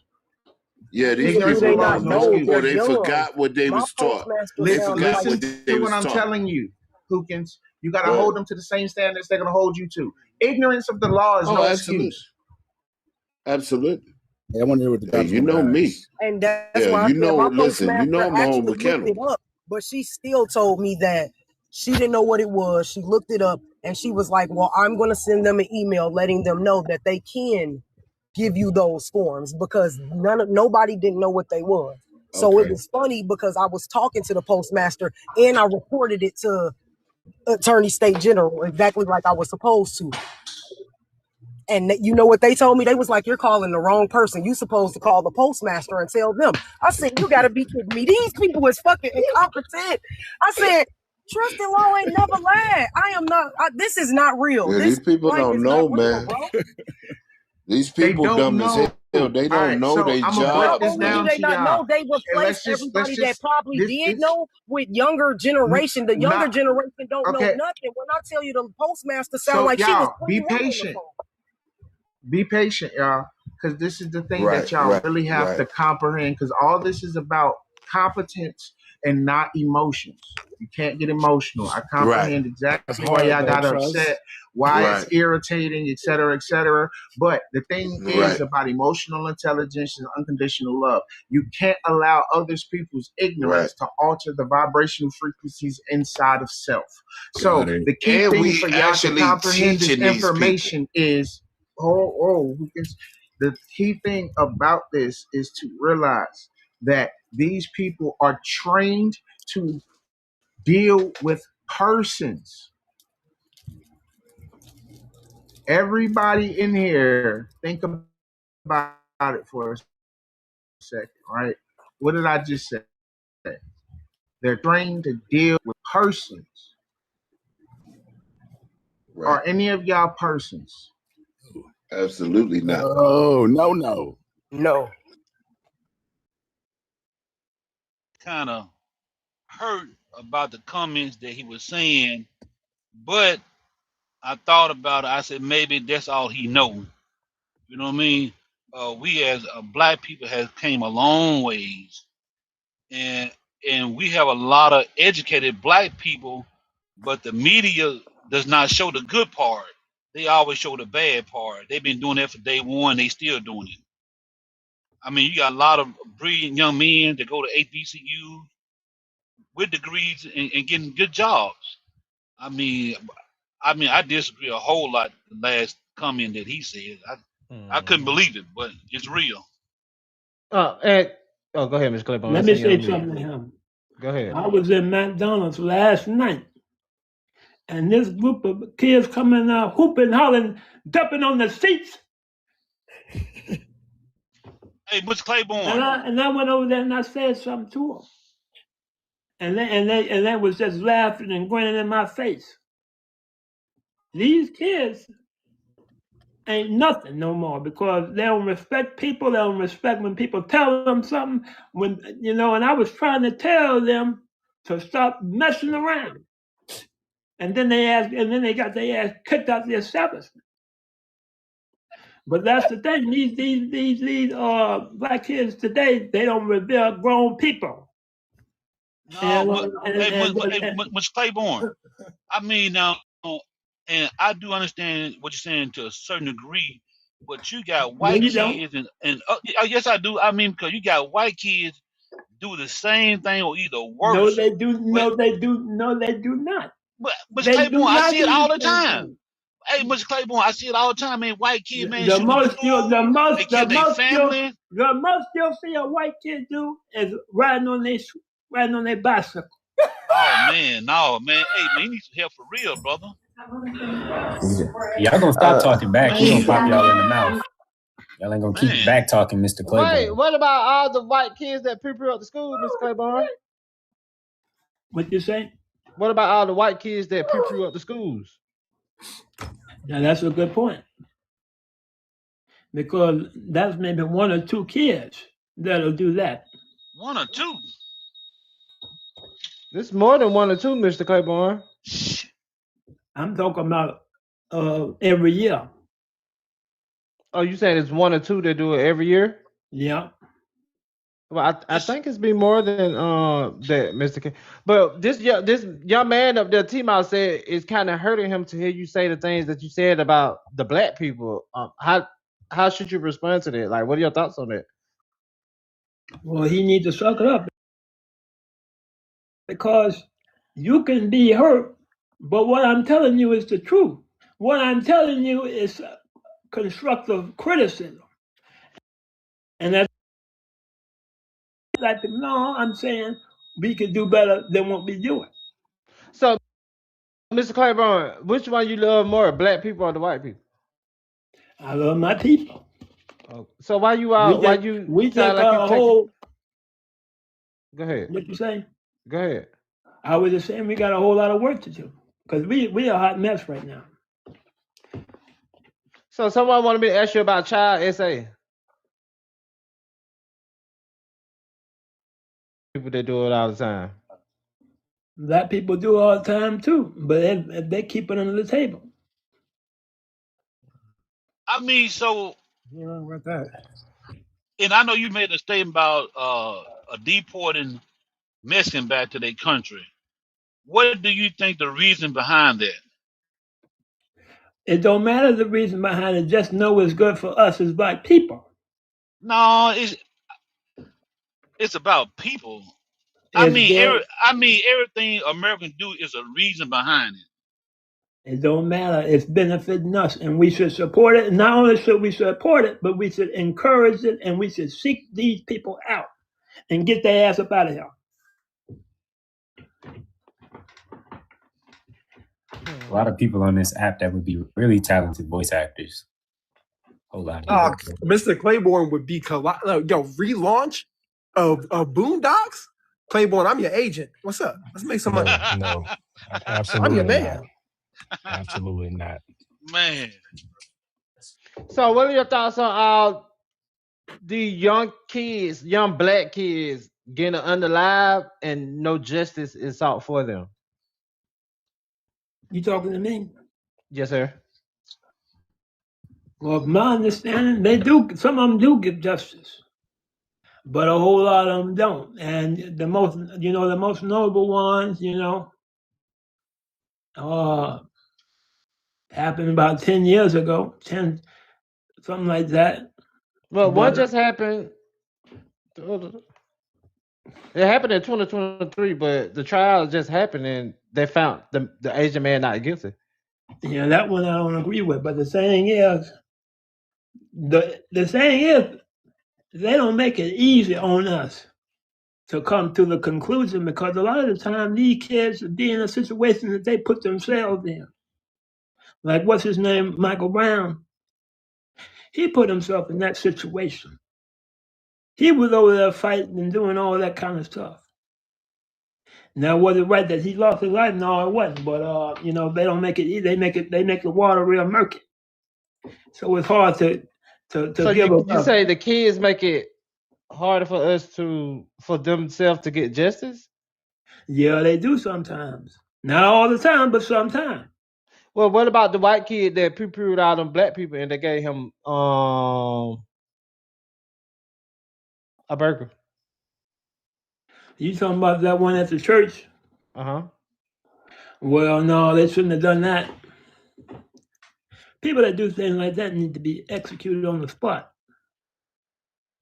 Yeah, these Ignorance people do they not don't know? know, They're or they young. forgot what they My was taught. postmaster They sounds forgot like what they to was what I'm taught. telling you, Hookins. You got to hold them to the same standards they're gonna hold you to. Ignorance of the law is no excuse. Absolutely. Yeah, I want to hear what the Hey, you know me. And that's Yeah, why I you said know. my Listen, you know postmaster I'm a home actually looked it mechanic. up, but she still told me that she didn't know what it was. She looked it up and she was like, well, I'm going to send them an email letting them know that they can give you those forms because nobody didn't know what they were. So it was funny because I was talking to the postmaster and I reported it to Attorney State General exactly like I was supposed to. And you know what they told me? They was like, you're calling the wrong person. You supposed to call the postmaster and tell them. I said, you got to be kidding me. These people is fucking incompetent. I said, trusted law ain't never lied. I am not. This is not real. Yeah, This these people life don't is know, not real, man. bro. These people dumb as hell. They don't know their I'm gonna break jobs, this Not only do down they to not y'all. know, they replaced everybody that probably did know with younger generation. The younger generation don't know nothing. When I tell you the postmaster sound like she was y'all be 21 on the patient. phone. Be patient, y'all, because this is the thing Right, that y'all right, really have to comprehend. Because all this is about competence and not emotions. You can't get emotional. I comprehend exactly why y'all got upset, why it's irritating, et cetera, et cetera. But the thing is about emotional intelligence and unconditional love. You can't allow other people's ignorance to alter the vibrational frequencies inside of self. So the key And thing we for y'all to actually comprehend this teaching these information is the key thing about this is to realize that these people are trained to deal with persons. Everybody in here, think about it for a second, right? What did I just say? They're trained to deal with persons. Right. Are any of y'all persons? Absolutely not. Oh, no. No. Kind of hurt about the comments that he was saying, but I thought about it. I said maybe that's all he know. You know what I mean? We as black people has came a long ways, and we have a lot of educated black people, but the media does not show the good part. They always show the bad part. They've been doing that for day one. They still doing it. I mean, you got a lot of brilliant young men that go to HBCU with degrees and getting good jobs. I mean, I disagree a whole lot with the last comment that he said. I couldn't believe it, but it's real. Go ahead, Mr. Claiborne. Let me say something to him. Go ahead. I was in McDonald's last night, and this group of kids coming out, hooping, hollering, jumping on the seats. Hey, Mr. Claiborne. And I went over there and I said something to them, and they was just laughing and grinning in my face. These kids ain't nothing no more because they don't respect people. They don't respect when people tell them something. And I was trying to tell them to stop messing around. And then they got their ass kicked out the establishment. But that's the thing. These black kids today, they don't revere grown people. No, Mr. Claiborne. I mean, now, and I do understand what you're saying to a certain degree, but you got white kids, and yes, I do. I mean, because you got white kids do the same thing or either worse. No, they do. No, they do not. But Mr. Claiborne, I see it all the time. Hey, Mr. Claiborne, I see it all the time. Man, white kids, man, The shooting most schools, they kill their family. The most you'll see a white kid do is riding on their bicycle. Oh man, no, man. Hey, man, you need some help for real, brother. Y'all gonna stop talking back. He gonna pop y'all in the mouth. Y'all ain't gonna keep back talking, Mr. Claiborne. Wait, what about all the white kids that pee up the school, Mr. Claiborne? What you say? What about all the white kids that pee up the schools? Now that's a good point. Because that's maybe one or two kids that'll do that. One or two. This more than one or two, Mr. Claiborne. I'm talking about every year. Oh, you saying it's one or two that do it every year? Yeah. Well, I think it's be more than that, Mr. K. But this young man up there, T-Mouse said, it's kind of hurting him to hear you say the things that you said about the black people. How should you respond to that? Like, what are your thoughts on that? Well, he needs to suck it up because you can be hurt, but what I'm telling you is the truth. What I'm telling you is constructive criticism, and that's like no, I'm saying we could do better than what we're doing. So, Mr. Claiborne, which one you love more, black people or the white people? I love my people. So why you we sound take like a whole. Go ahead. What you say? Go ahead. I was just saying we got a whole lot of work to do because we are a hot mess right now. So someone wanted me to ask you about child SA. People that do it all the time. Black people do it all the time too, but they keep it under the table. I mean, so. What's wrong with that? And I know you made a statement about deporting Mexicans back to their country. What do you think the reason behind that? It don't matter the reason behind it. Just know it's good for us as black people. No, it's about people. I mean, everything Americans do is a reason behind it. It don't matter. It's benefiting us, and we should support it. And not only should we support it, but we should encourage it, and we should seek these people out and get their ass up out of here. A lot of people on this app that would be really talented voice actors. Whole lot. Mr. Claiborne would be relaunch of Boondocks. Claiborne, I'm your agent. What's up? Let's make some money. No, absolutely I'm your man. not. Absolutely not. Man. So what are your thoughts on all the young kids, young black kids getting unalive and no justice is sought for them? You talking to me? Yes, sir. Well, my understanding, they do. Some of them do get justice, but a whole lot of them don't. And the most notable ones, happened about 10 years ago, something like that. Well, one just happened. It happened in 2023, but the trial just happened and they found the Asian man not guilty. Yeah, that one I don't agree with. But the saying is, they don't make it easy on us to come to the conclusion, because a lot of the time these kids be in a situation that they put themselves in. Like what's his name, Michael Brown? He put himself in that situation. He was over there fighting and doing all that kind of stuff. Now, was it right that he lost his life? No, it wasn't. But they don't make it easy. They make the water real murky. So it's hard to so give you say the kids make it harder for themselves to get justice? Yeah, they do sometimes. Not all the time, but sometimes. Well, what about the white kid that poo-pooed out on black people and they gave him a burger? You talking about that one at the church? Uh-huh. Well, no, they shouldn't have done that. People that do things like that need to be executed on the spot.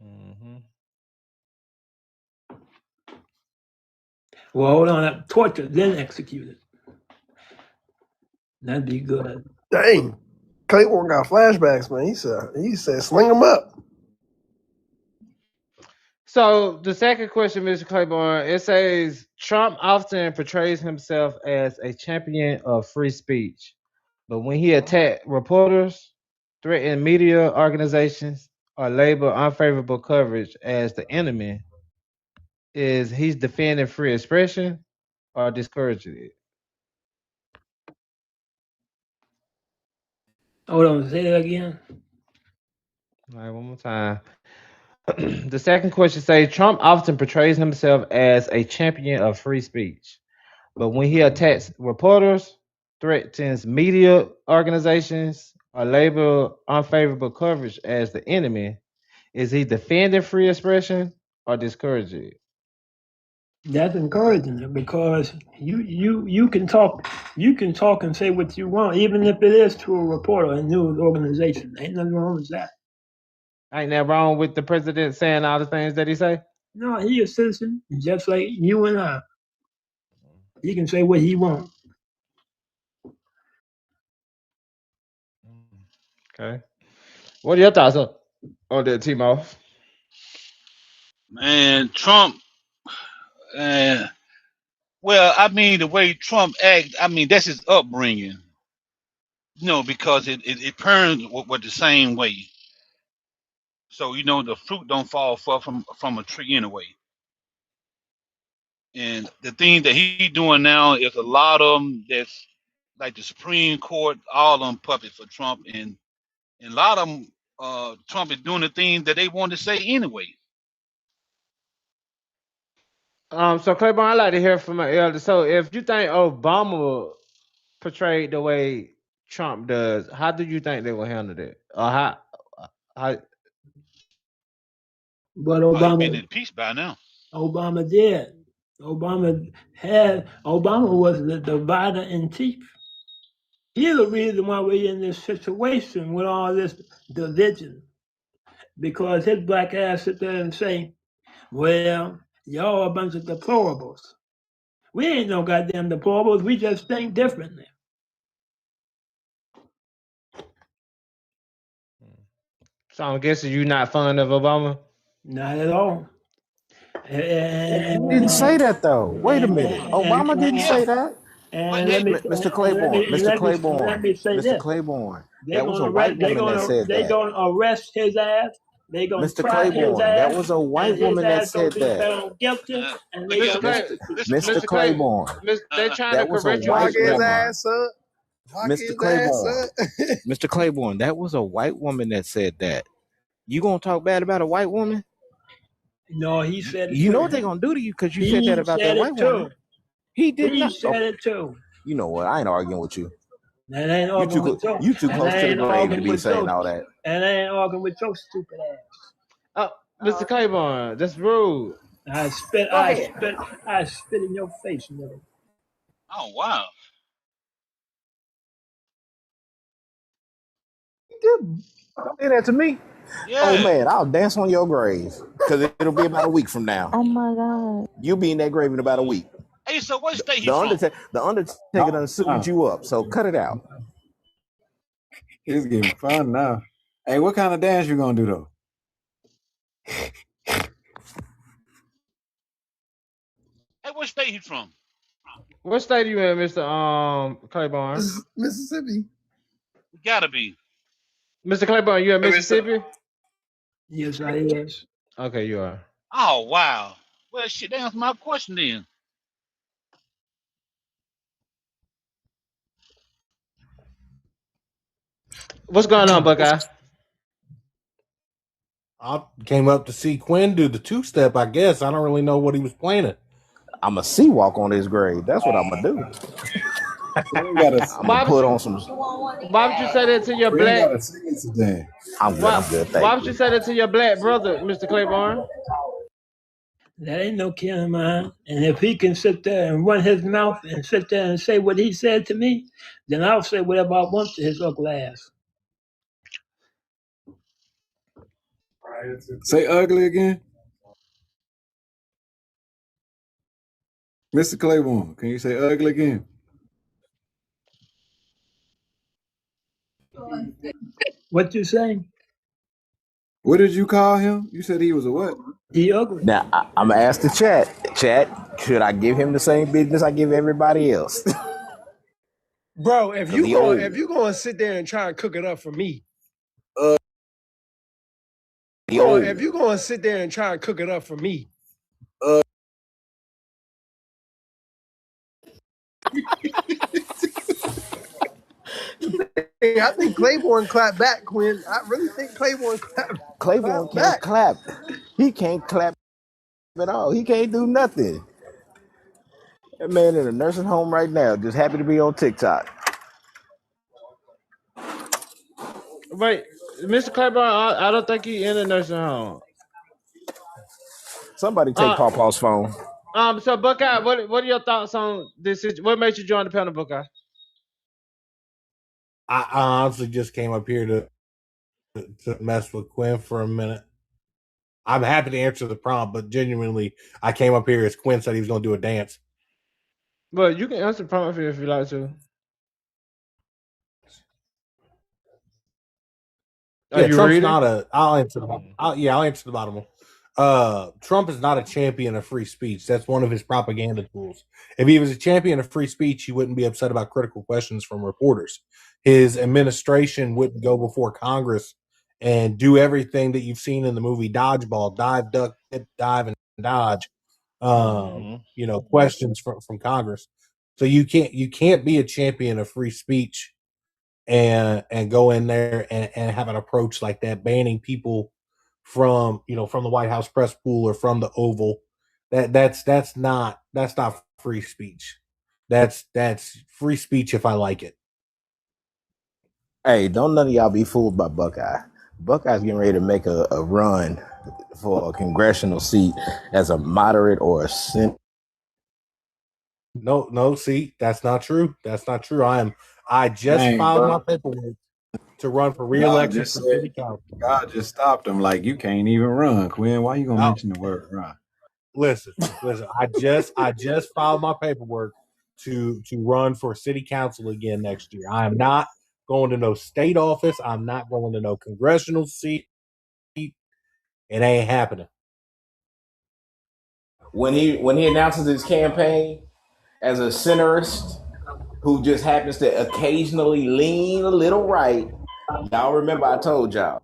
Mm-hmm. Well, hold on, torture, then executed. That'd be good. Dang, Claiborne got flashbacks, man. He said, sling them up. So the second question, Mr. Claiborne, it says Trump often portrays himself as a champion of free speech, but when he attacked reporters, threatened media organizations, or label unfavorable coverage as the enemy, is he's defending free expression or discouraging it? Hold on, say that again. All right, one more time. The second question says Trump often portrays himself as a champion of free speech, but when he attacks reporters, threatens media organizations, or label unfavorable coverage as the enemy, is he defending free expression or discouraging it? That's encouraging it because you can talk and say what you want, even if it is to a reporter, a news organization. Ain't nothing wrong with that. Ain't that wrong with the president saying all the things that he say? No, he a citizen, just like you and I. He can say what he wants. Okay. What are your thoughts on that, Timo? Man, Trump. Uh, well, I mean, the way Trump act. I mean, that's his upbringing. Because it parents were the same way. So the fruit don't fall far from a tree anyway. And the thing that he doing now is a lot of them that's like the Supreme Court, all of them puppet for Trump, and a lot of them, Trump is doing the things that they want to say anyway. So Claiborne, I'd like to hear from my elder. So if you think Obama portrayed the way Trump does, how do you think they will handle that? Or how But Oh, he been Obama, in peace by now. Obama did. Obama was the divider in chief. He's the reason why we're in this situation with all this division. Because his black ass sit there and say, well, y'all a bunch of deplorables. We ain't no goddamn deplorables. We just think differently. So I'm guessing you're not fond of Obama? Not at all. He didn't say that though. Wait a minute. Obama didn't say that. And let me Mr. Claiborne, let me say Mr. this. Claiborne, They're that was a gonna white arrest. woman that said They that. gonna arrest his ass. They gonna Mr. try his Claiborne, that ass, was a white and his woman that ass gonna said be that. found guilty, and they Look Mr. here, gonna Clay, Mr. Mr. Clay, Claiborne, they trying to that was a correct you, white Mr. woman. Up. Lock Mr. his ass Claiborne, up. Mr. Claiborne, that was a white woman that said that. You gonna talk bad about a white woman? No, he said it You know too. what they gonna do to you because you said that He about that said white it too. woman. He did He not. said it too. You know what? I ain't arguing with you. And I ain't arguing with you. You too And close I to the ain't grave to arguing be with saying you. all that. And I ain't arguing with your stupid ass. Mr. Claiborne, that's rude. I spit in your face, nigga. oh wow. Don't say that to me. Oh Yeah. man, I'll dance on your grave because it'll be about a week from now. Oh my God. You'll be in that grave in about a week. Hey, so what state he The from? Undertaker done suited you up, so cut it out. It's getting fun now. Hey, what kind of dance you gonna do though? Hey, what state he from? What state are you in, Mr. Claiborne? Mississippi. Gotta be. Mr. Claiborne, you in Mississippi? Yes, I is. Okay, you are. Oh wow. Well, shit, that answers my question then. What's going on, Buckeye? I came up to see Quinn do the two-step, I guess. I don't really know what he was playing. I'm a sea walk on his grave. That's what I'm gonna do. I'm gonna put on some. Why would you say that to your black? I'm good. I'm good. Why Thank would you. you say that to your black brother, Mr. Claiborne? That ain't no kid of mine. And if he can sit there and run his mouth and sit there and say what he said to me, then I'll say whatever I want to his ugly ass. Say ugly again. Mr. Claiborne, can you say ugly again? What you saying? What did you call him? You said he was a what? He ugly. Now I'm gonna ask the chat. Chat, should I give him the same business I give everybody else? Bro, if 'Cause you he going old. if you going to sit there and try and cook it up for me, If you're going to sit there and try and cook it up for me, I think Claiborne clapped back, Quinn. I really think Claiborne Claiborne clapped can't back. clap. He can't clap at all. He can't do nothing. That man in a nursing home right now, just happy to be on TikTok. Wait, Mr. Claiborne, I don't think he in a nursing home. Somebody take Pawpaw's phone. So Buckeye, what are your thoughts on this? What made you join the panel, Buckeye? I honestly just came up here to mess with Quinn for a minute. I'm happy to answer the prompt, but genuinely, I came up here as Quinn said he was going to do a dance. Well, you can answer the prompt if you like to. Yeah, Trump's not a. I'll answer the bottom. I'll answer the bottom one. Trump is not a champion of free speech. That's one of his propaganda tools. If he was a champion of free speech, he wouldn't be upset about critical questions from reporters. His administration wouldn't go before Congress and do everything that you've seen in the movie Dodgeball: dive, duck, dip, dive, and dodge. Questions from Congress. So you can't be a champion of free speech and go in there and have an approach like that, banning people from the White House press pool or from the Oval. That's not free speech. That's free speech if I like it. Hey, don't none of y'all be fooled by Buckeye. Buckeye's getting ready to make a run for a congressional seat as a moderate or a sen. No, see, that's not true. That's not true. I just filed my paperwork to run for re-election for city council. God just stopped him. Like, you can't even run, Quinn. Why you gonna mention the word run? Listen. I just filed my paperwork to run for city council again next year. I am not going to no state office. I'm not going to no congressional seat. It ain't happening. When he announces his campaign as a centrist who just happens to occasionally lean a little right, y'all remember I told y'all.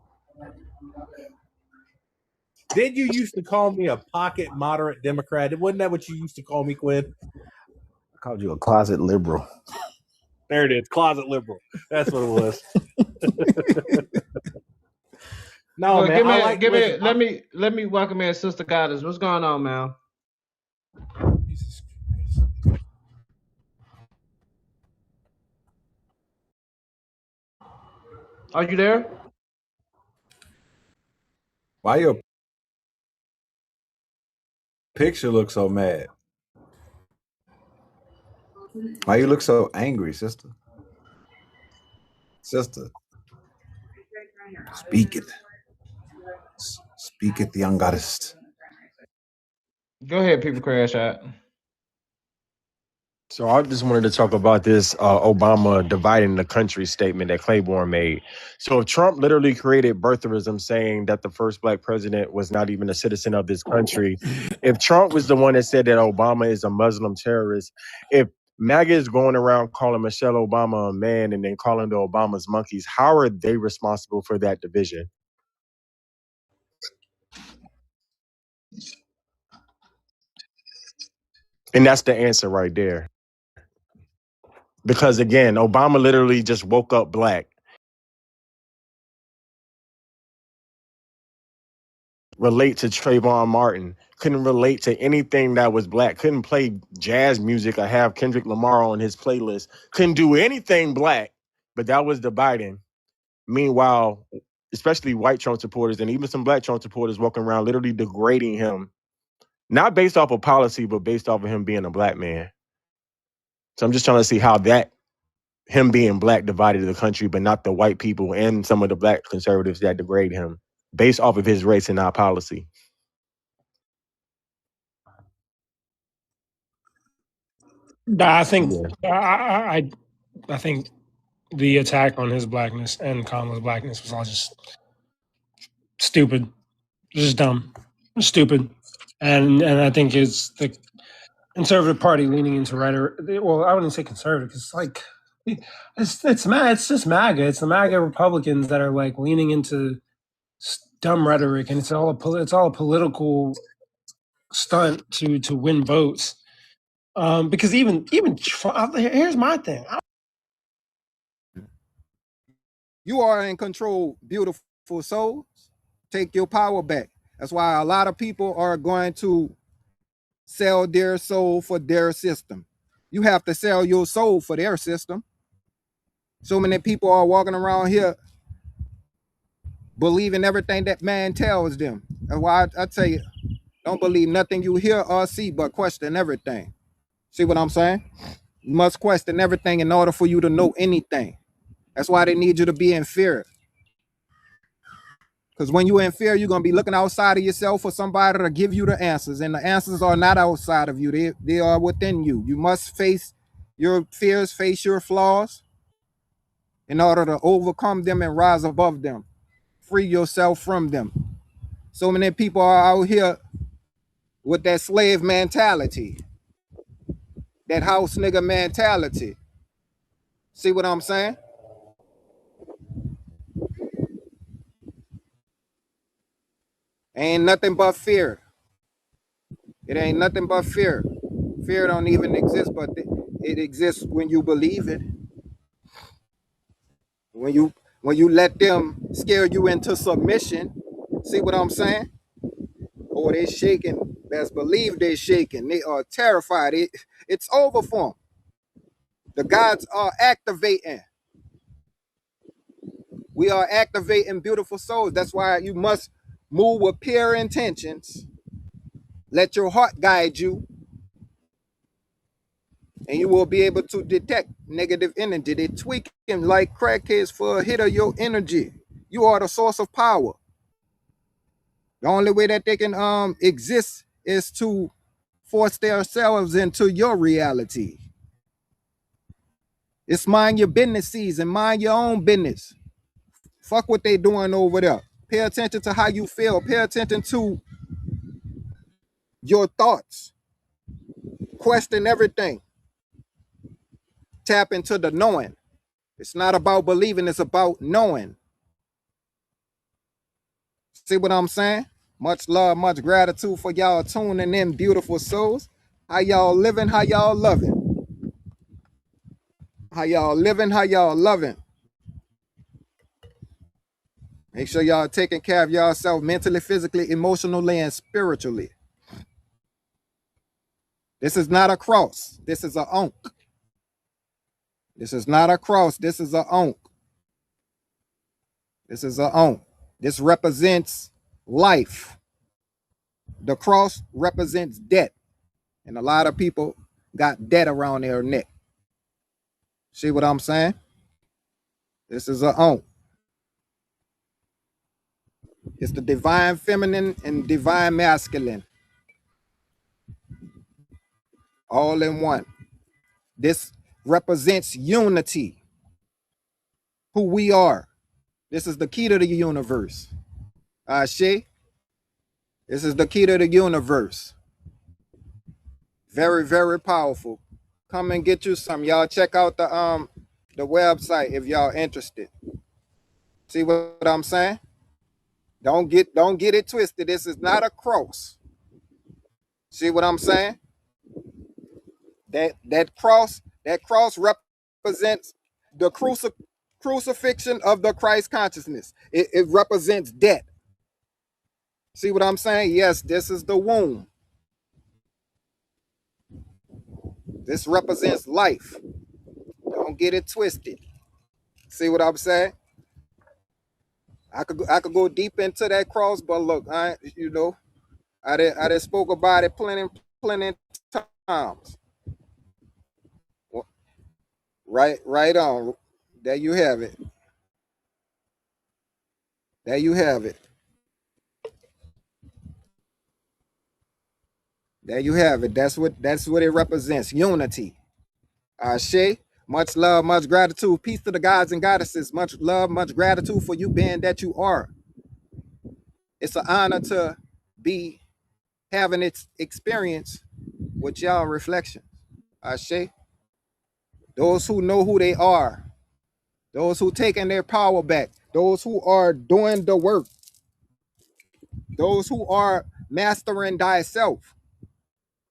Did you used to call me a pocket moderate Democrat? Wasn't that what you used to call me, Quinn? I called you a closet liberal. There it is, closet liberal. That's what it was. No, well, man. Let me welcome in Sister Goddess. What's going on, man? Are you there? Why your picture look so mad? Why you look so angry, sister? Sister, speak it. Speak it, the young goddess. Go ahead, people crash out. So I just wanted to talk about this Obama dividing the country statement that Claiborne made. So if Trump literally created birtherism saying that the first black president was not even a citizen of this country, if Trump was the one that said that Obama is a Muslim terrorist, if MAGA is going around calling Michelle Obama a man and then calling the Obamas monkeys, how are they responsible for that division? And that's the answer right there. Because again, Obama literally just woke up black. Relate to Trayvon Martin, couldn't relate to anything that was black, couldn't play jazz music or have Kendrick Lamar on his playlist, couldn't do anything black, but that was dividing. Meanwhile, especially white Trump supporters and even some black Trump supporters walking around literally degrading him, not based off of policy, but based off of him being a black man. So I'm just trying to see how that him being black divided the country, but not the white people and some of the black conservatives that degrade him based off of his race and not policy. I think I think the attack on his blackness and Kamala's blackness was all just stupid, just dumb, stupid, and I think it's the conservative party leaning into rhetoric. Well, I wouldn't say conservative because it's just MAGA. It's the MAGA Republicans that are like leaning into dumb rhetoric, and it's all a political stunt to win votes. Because even here's my thing. You are in control, beautiful souls. Take your power back. That's why a lot of people are going to sell their soul for their system. You have to sell your soul for their system. So many people are walking around here believing everything that man tells them. That's why I tell you, don't believe nothing you hear or see, but question everything. See what I'm saying? You must question everything in order for you to know anything. That's why they need you to be in fear. Because when you're in fear, you're going to be looking outside of yourself for somebody to give you the answers. And the answers are not outside of you. They are within you. You must face your fears, face your flaws in order to overcome them and rise above them. Free yourself from them. So many people are out here with that slave mentality, that house nigga mentality. See what I'm saying? Ain't nothing but fear. It ain't nothing but fear. Fear don't even exist, but it exists when you believe it. When you let them scare you into submission. See what I'm saying? Oh, they shaking. Best believe they shaking. They are terrified. It's over for them. The gods are activating. We are activating beautiful souls. That's why you must move with pure intentions. Let your heart guide you, and you will be able to detect negative energy. They tweak him like crackheads for a hit of your energy. You are the source of power. The only way that they can exist is to force themselves into your reality. It's mind your business season, mind your own business. Fuck what they doing over there. Pay attention to how you feel. Pay attention to your thoughts. Question everything. Tap into the knowing. It's not about believing, it's about knowing. See what I'm saying? Much love, much gratitude for y'all tuning in, beautiful souls. How y'all living? How y'all loving? How y'all living? How y'all loving? Make sure y'all taking care of yourself mentally, physically, emotionally, and spiritually. This is not a cross. This is a onk. This is not a cross. This is a onk. This is a onk. This represents life. The cross represents death. And a lot of people got debt around their neck. See what I'm saying? This is a onk. It's the divine feminine and divine masculine. All in one. This represents unity. Who we are. This is the key to the universe. Ashe. This is the key to the universe. Very, very powerful. Come and get you some. Y'all check out the website if y'all interested. See what I'm saying? Don't get it twisted. This is not a cross. See what I'm saying? That cross represents the crucifixion of the Christ consciousness. It represents death. See what I'm saying? Yes, this is the womb. This represents life. Don't get it twisted. See what I'm saying? I could go deep into that cross, but look, I did spoke about it plenty times. Right on. There you have it. There you have it. There you have it. That's what it represents. Unity. Ashe. Much love, much gratitude. Peace to the gods and goddesses. Much love, much gratitude for you being that you are. It's an honor to be having its experience with y'all reflections. Ashe. Those who know who they are. Those who taking their power back. Those who are doing the work. Those who are mastering thyself,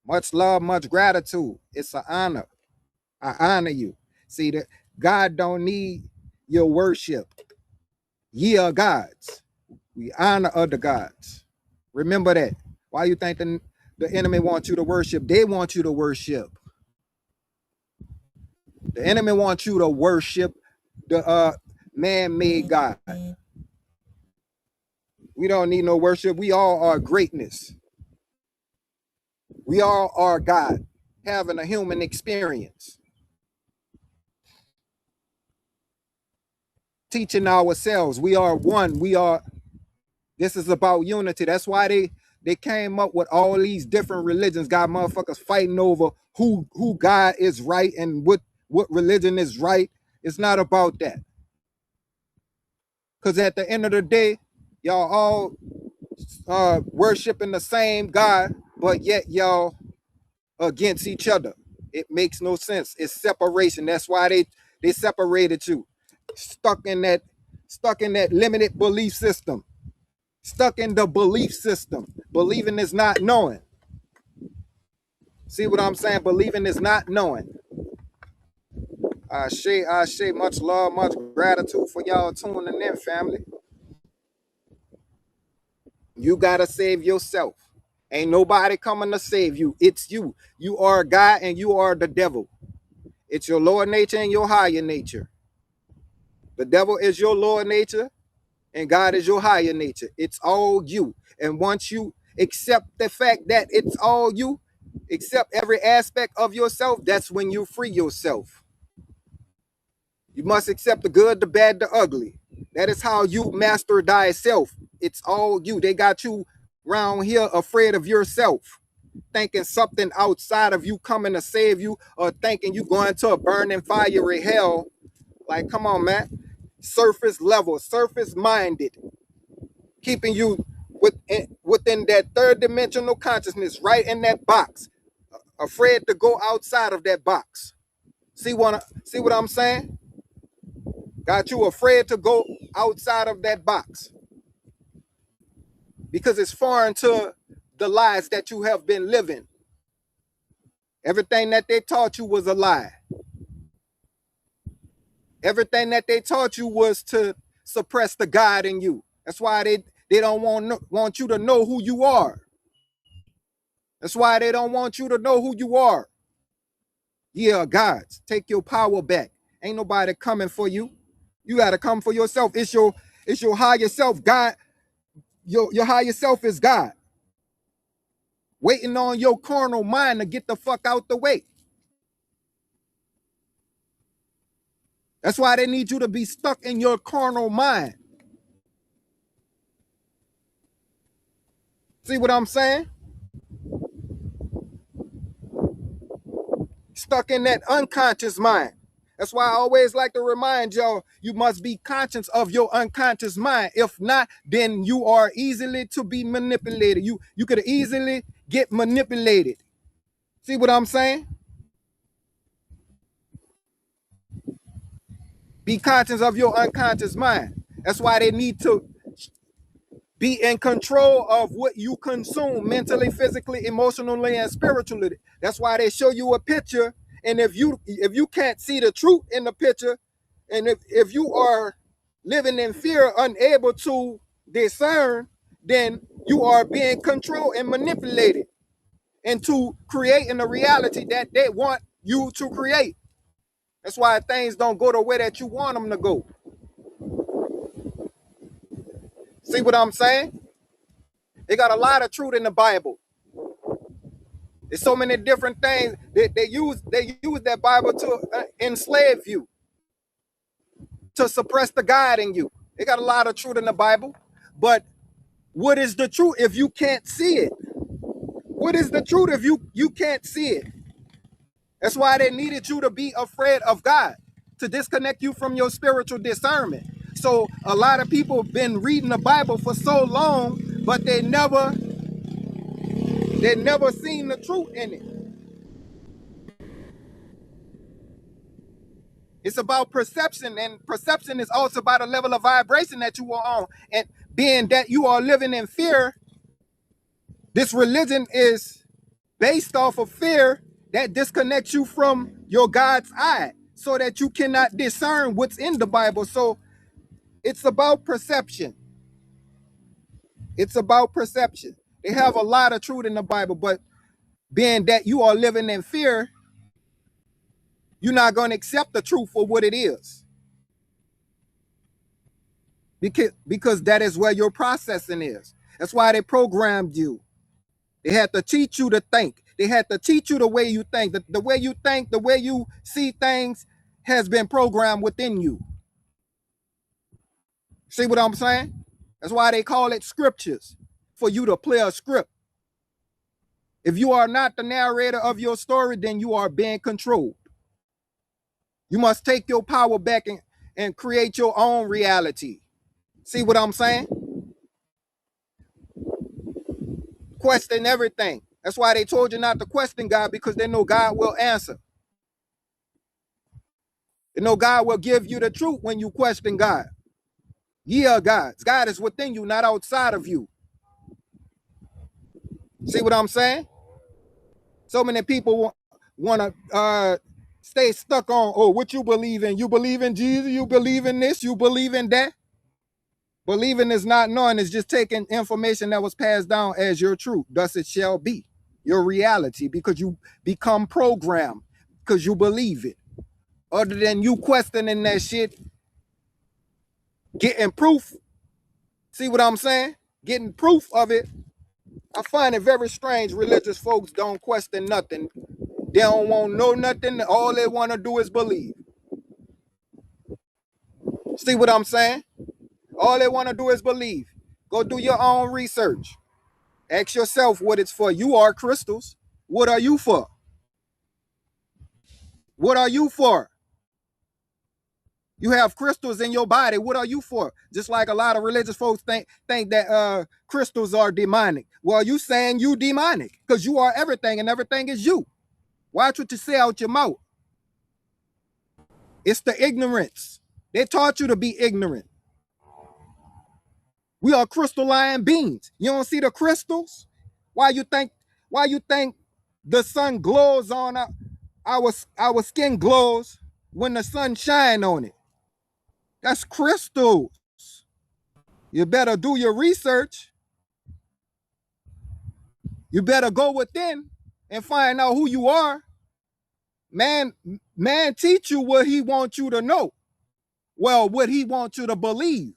much love, much gratitude. It's an honor. I honor you. See that God don't need your worship. Ye are gods. We honor other gods. Remember that. Why you think the enemy wants you to worship? They want you to worship. The enemy wants you to worship the man-made God. We don't need no worship. We all are greatness. We all are God, having a human experience, teaching ourselves. We are one. This is about unity. That's why they came up with all these different religions. Got motherfuckers fighting over who God is right and what religion is right. It's not about that. Because at the end of the day, y'all all worshiping the same God, but yet y'all against each other. It makes no sense. It's separation. That's why they separated you. Stuck in that limited belief system. Stuck in the belief system. Believing is not knowing. See what I'm saying? Believing is not knowing. I say much love, much gratitude for y'all tuning in, family. You gotta save yourself. Ain't nobody coming to save you. It's you. You are God and you are the devil. It's your lower nature and your higher nature. The devil is your lower nature and God is your higher nature. It's all you. And once you accept the fact that it's all you, accept every aspect of yourself, that's when you free yourself. You must accept the good, the bad, the ugly. That is how you master thyself. It's all you. They got you around here afraid of yourself, thinking something outside of you coming to save you, or thinking you going to a burning fiery hell. Like, come on, man. Surface level, surface minded, keeping you within that third dimensional consciousness, right in that box, afraid to go outside of that box. See what I'm saying? Got you afraid to go outside of that box because it's foreign to the lies that you have been living. Everything that they taught you was a lie. Everything that they taught you was to suppress the God in you. That's why they don't want you to know who you are. That's why they don't want you to know who you are. Yeah, gods, take your power back. Ain't nobody coming for you. You got to come for yourself. It's your higher self. God, your higher self is God. Waiting on your carnal mind to get the fuck out the way. That's why they need you to be stuck in your carnal mind. See what I'm saying? Stuck in that unconscious mind. That's why I always like to remind y'all, you must be conscious of your unconscious mind. If not, then you are easily to be manipulated. You could easily get manipulated. See what I'm saying? Be conscious of your unconscious mind. That's why they need to be in control of what you consume mentally, physically, emotionally, and spiritually. That's why they show you a picture. And if you can't see the truth in the picture, and if you are living in fear, unable to discern, then you are being controlled and manipulated into creating a reality that they want you to create. That's why things don't go the way that you want them to go. See what I'm saying? They got a lot of truth in the Bible. There's so many different things that they use that Bible to enslave you, to suppress the God in you. They got a lot of truth in the Bible, but what is the truth if you can't see it? What is the truth if you can't see it? That's why they needed you to be afraid of God, to disconnect you from your spiritual discernment. So a lot of people have been reading the Bible for so long, but they never seen the truth in it. It's about perception, and perception is also about a level of vibration that you are on. And being that you are living in fear, This religion is based off of fear that disconnects you from your God's eye so that you cannot discern what's in the Bible. So it's about perception. It's about perception. They have a lot of truth in the Bible, but being that you are living in fear, you're not going to accept the truth for what it is. Because that is where your processing is. That's why they programmed you. They had to teach you to think. They had to teach you the way you think. The way you think, the way you see things has been programmed within you. See what I'm saying? That's why they call it scriptures, for you to play a script. If you are not the narrator of your story, then you are being controlled. You must take your power back and create your own reality. See what I'm saying? Question everything. That's why they told you not to question God, because they know God will answer. They know God will give you the truth when you question God. Ye are gods. God is within you, not outside of you. See what I'm saying? So many people want to stay stuck on, oh, what you believe in. You believe in Jesus, you believe in this, you believe in that. Believing is not knowing, it's just taking information that was passed down as your truth. Thus it shall be your reality, because you become programmed, because you believe it. Other than you questioning that shit, getting proof. See what I'm saying? Getting proof of it. I find it very strange religious folks don't question nothing. They don't want to know nothing. All they want to do is believe. See what I'm saying? All they want to do is believe. Go do your own research. Ask yourself what it's for. You are crystals. What are you for? What are you for? You have crystals in your body. What are you for? Just like a lot of religious folks think that crystals are demonic. Well, you saying you demonic because you are everything and everything is you. Watch what you say out your mouth. It's the ignorance. They taught you to be ignorant. We are crystalline beings. You don't see the crystals? Why you think the sun glows on our skin glows when the sun shine on it? That's crystals. You better do your research. You better go within and find out who you are. Man teach you what he wants you to know. Well, what he wants you to believe.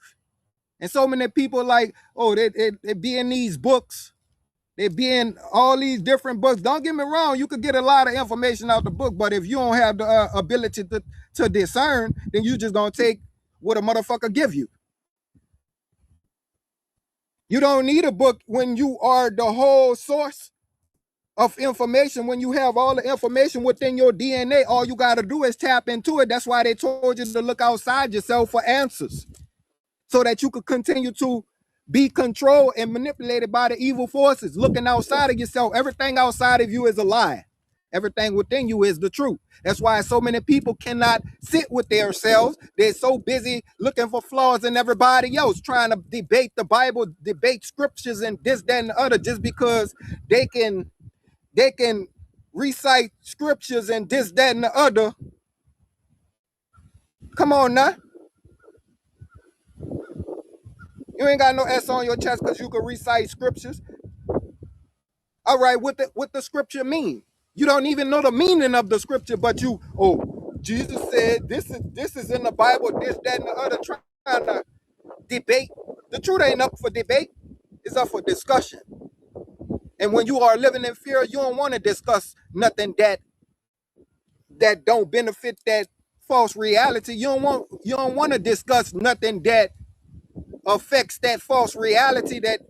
And so many people like, oh, they be in these books. They be in all these different books. Don't get me wrong, you could get a lot of information out the book, but if you don't have the ability to discern, then you just gonna take what a motherfucker give you. You don't need a book when you are the whole source of information. When you have all the information within your DNA, all you got to do is tap into it. That's why they told you to look outside yourself for answers, so that you could continue to be controlled and manipulated by the evil forces. Looking outside of yourself, everything outside of you is a lie. Everything within you is the truth. That's why so many people cannot sit with themselves. They're so busy looking for flaws in everybody else, trying to debate the Bible, debate scriptures and this, that, and the other, just because they can recite scriptures and this, that, and the other. Come on now. You ain't got no S on your chest because you can recite scriptures. All right, what the scripture mean? You don't even know the meaning of the scripture, but Jesus said this is in the Bible, this, that, and the other, trying to debate. The truth ain't up for debate, it's up for discussion. And when you are living in fear, you don't want to discuss nothing that don't benefit that false reality. You don't want to discuss nothing that affects that false reality, that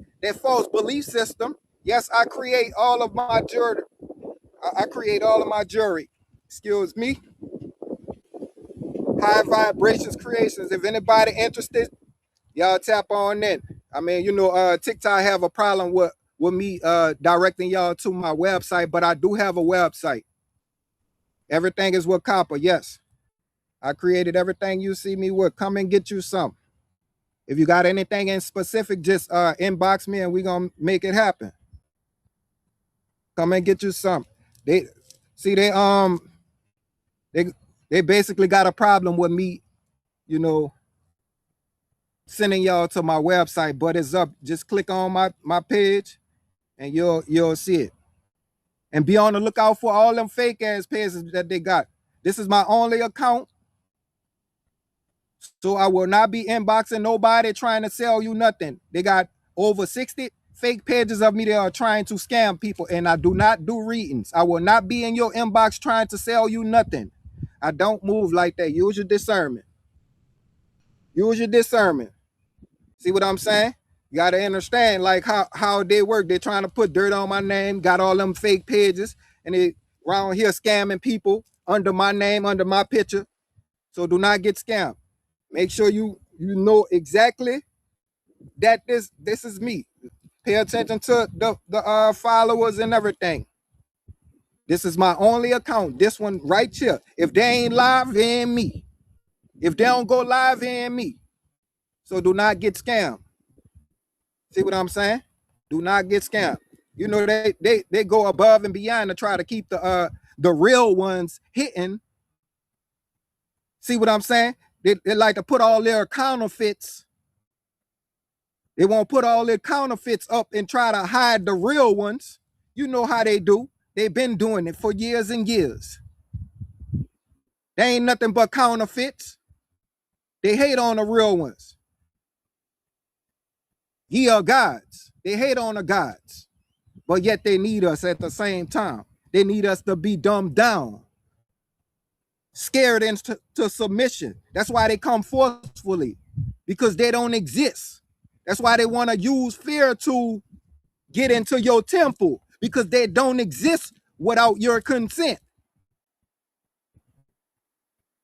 false belief system. Yes, I create all of my jewelry. I create all of my jewelry. Excuse me. High Vibrations Creations. If anybody interested, y'all tap on in. I mean, TikTok have a problem with me directing y'all to my website, but I do have a website. Everything is with copper. Yes, I created everything you see me with. Come and get you some. If you got anything in specific, just inbox me and we're gonna make it happen. Come and get you some. They see they they basically got a problem with me, you know, sending y'all to my website, but it's up. Just click on my page and you'll see it. And be on the lookout for all them fake ass pages that they got. This is my only account. So I will not be inboxing nobody trying to sell you nothing. They got over 60 fake pages of me that are trying to scam people, and I do not do readings. I will not be in your inbox trying to sell you nothing. I don't move like that. Use your discernment. Use your discernment. See what I'm saying? You got to understand like how they work. They're trying to put dirt on my name, got all them fake pages, and they around here scamming people under my name, under my picture. So do not get scammed. Make sure you know exactly that this is me. Pay attention to the followers and everything. This is my only account. This one right here. If they ain't live, they ain't me. If they don't go live, they ain't me. So do not get scammed. See what I'm saying? Do not get scammed. You know they go above and beyond to try to keep the real ones hitting. See what I'm saying? They like to put all their counterfeits. They won't put all their counterfeits up and try to hide the real ones. You know how they do. They've been doing it for years and years. They ain't nothing but counterfeits. They hate on the real ones. Ye are gods. They hate on the gods. But yet they need us at the same time. They need us to be dumbed down, scared into submission. That's why they come forcefully, because they don't exist. That's why they want to use fear to get into your temple, because they don't exist without your consent.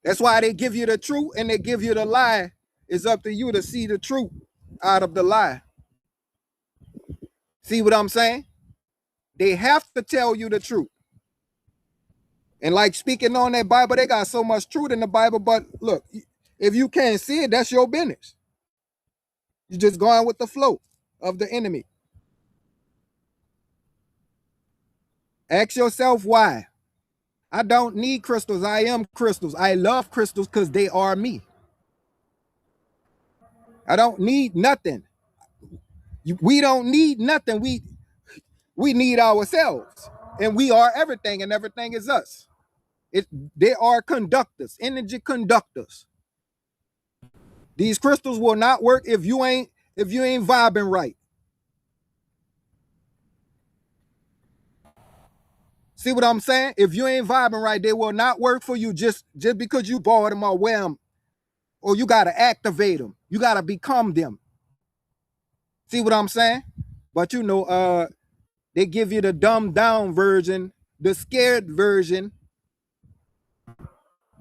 That's why they give you the truth and they give you the lie. It's up to you to see the truth out of the lie. See what I'm saying? They have to tell you the truth. And like speaking on that Bible, they got so much truth in the Bible, but look, if you can't see it, that's your business. You're just going with the flow of the enemy. Ask yourself why. I don't need crystals. I am crystals. I love crystals because they are me. I don't need nothing. We don't need nothing. We need ourselves. And we are everything, and everything is us. They are conductors, energy conductors. These crystals will not work if you ain't vibing right. See what I'm saying? If you ain't vibing right, they will not work for you just because you bought them or wear them, or you gotta activate them. You gotta become them. See what I'm saying? But you know, they give you the dumbed down version, the scared version,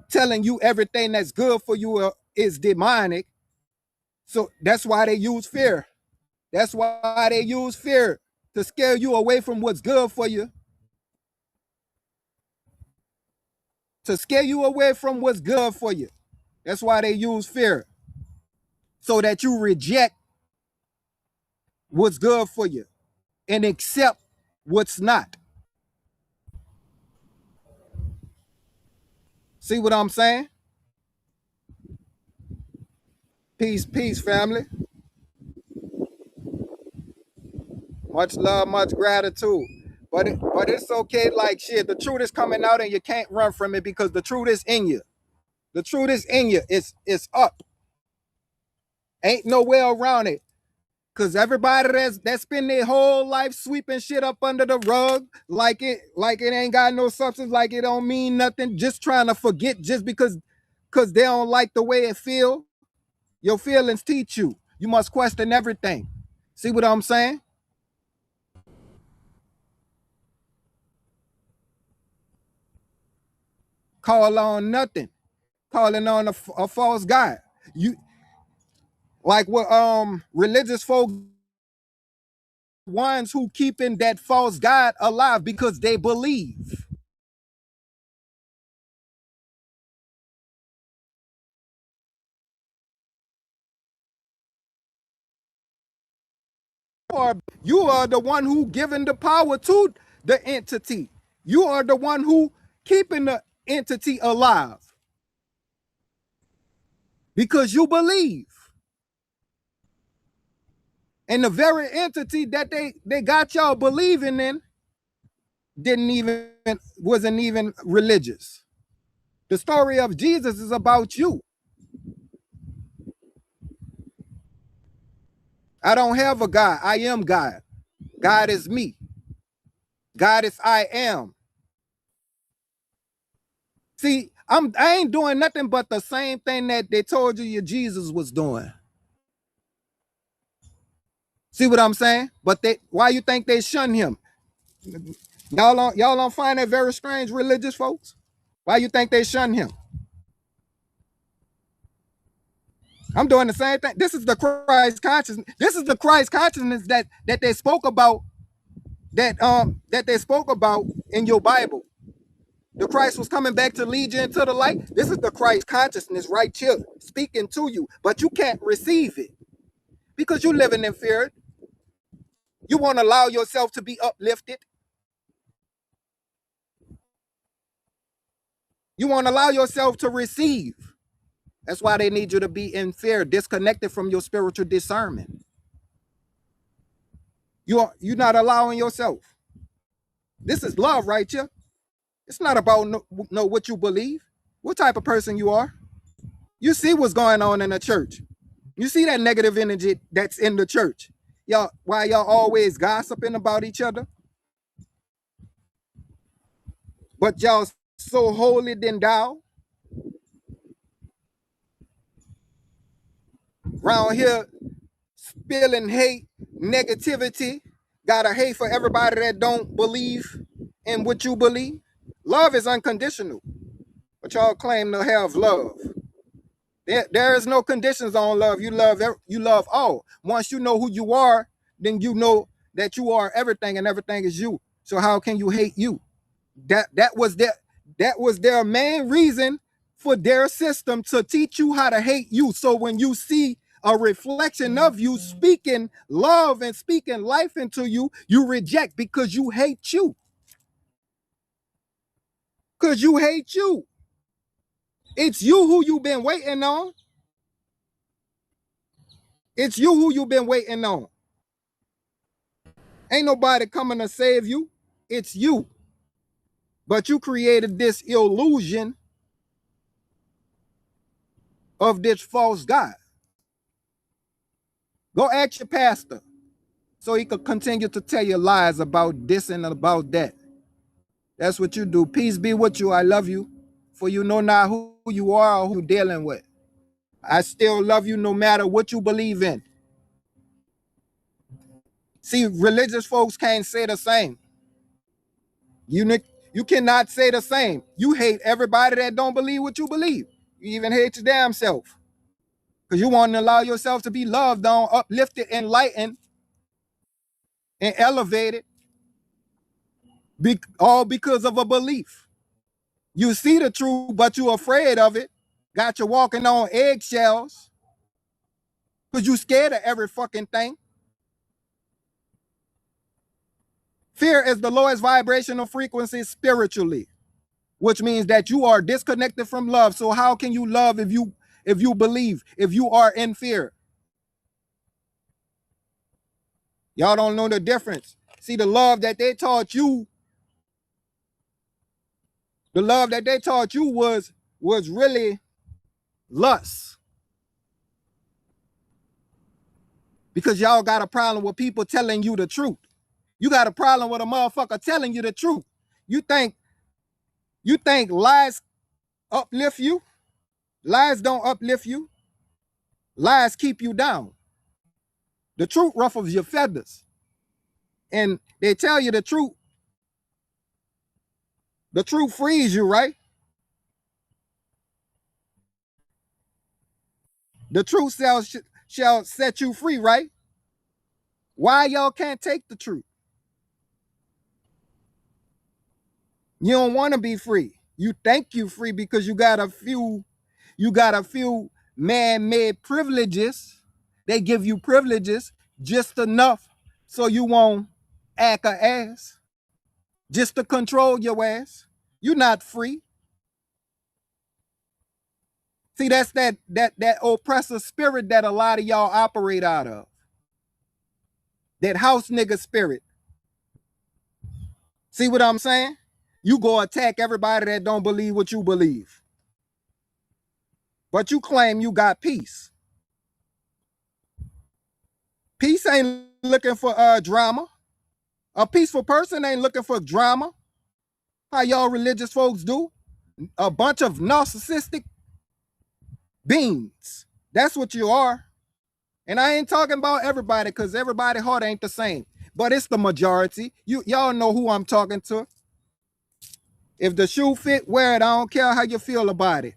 telling you everything that's good for you is demonic. So that's why they use fear. That's why they use fear, to scare you away from what's good for you. To scare you away from what's good for you. That's why they use fear. So that you reject what's good for you and accept what's not. See what I'm saying? Peace, peace, family. Much love, much gratitude. But it's okay, like shit. The truth is coming out and you can't run from it because the truth is in you. The truth is in you. It's up. Ain't no way around it. Cause everybody that's spend their whole life sweeping shit up under the rug, like it ain't got no substance, like it don't mean nothing, just trying to forget just because they don't like the way it feel. Your feelings teach you. You must question everything. See what I'm saying? Call on nothing. Calling on a false god. You like what religious folk, ones who keeping that false god alive because they believe. Or you are the one who given the power to the entity. You are the one who keeping the entity alive because you believe. And the very entity that they got y'all believing in wasn't even religious. The story of Jesus is about you. I don't have a God. I am God. God is me. God is I am. See, I ain't doing nothing but the same thing that they told you your Jesus was doing. See what I'm saying? But why you think they shun him? Y'all don't find that very strange, religious folks? Why you think they shun him? I'm doing the same thing. This is the Christ consciousness. This is the Christ consciousness that they spoke about, that they spoke about in your Bible. The Christ was coming back to lead you into the light. This is the Christ consciousness right here speaking to you, but you can't receive it because you're living in fear. You won't allow yourself to be uplifted. You won't allow yourself to receive. That's why they need you to be in fear, disconnected from your spiritual discernment. You're not allowing yourself. This is love right here. It's not about know what you believe, what type of person you are. You see what's going on in the church. You see that negative energy that's in the church. Y'all, why y'all always gossiping about each other? But y'all so holy than thou. Around here spilling hate, negativity. Gotta hate for everybody that don't believe in what you believe. Love is unconditional, but y'all claim to have love. There is no conditions on love. You love all. Once you know who you are, then you know that you are everything and everything is you. So how can you hate you? That was their main reason for their system to teach you how to hate you. So when you see a reflection of you speaking love and speaking life into you, you reject because you hate you. Because you hate you. It's you who you've been waiting on. It's you who you've been waiting on. Ain't nobody coming to save you. It's you. But you created this illusion of this false God. Go ask your pastor so he could continue to tell you lies about this and about that. That's what you do. Peace be with you. I love you. For you know not who you are or who you're dealing with. I still love you no matter what you believe in. See, religious folks can't say the same. You cannot say the same. You hate everybody that don't believe what you believe. You even hate your damn self. Because you want to allow yourself to be loved on, uplifted, enlightened, and elevated, all because of a belief. You see the truth, but you're afraid of it. Got you walking on eggshells because you scared of every fucking thing. Fear is the lowest vibrational frequency spiritually, which means that you are disconnected from love. So how can you love if you believe, if you are in fear? Y'all don't know the difference. See, the love that they taught you was really lust. Because y'all got a problem with people telling you the truth. You got a problem with a motherfucker telling you the truth. You think lies uplift you? Lies don't uplift you. Lies keep you down. The truth ruffles your feathers. And they tell you the truth. The truth frees you, right? The truth shall set you free, right? Why y'all can't take the truth? You don't want to be free. You think you free because you got a few man-made privileges. They give you privileges just enough so you won't act a ass. just to control your ass. You're not free. See, that's that oppressive spirit that a lot of y'all operate out of. That house nigga spirit. See what I'm saying? You go attack everybody that don't believe what you believe. But you claim you got peace. Peace ain't looking for drama. A peaceful person ain't looking for drama. How y'all religious folks do? A bunch of narcissistic beings. That's what you are. And I ain't talking about everybody, because everybody's heart ain't the same. But it's the majority. Y'all know who I'm talking to. If the shoe fit, wear it. I don't care how you feel about it.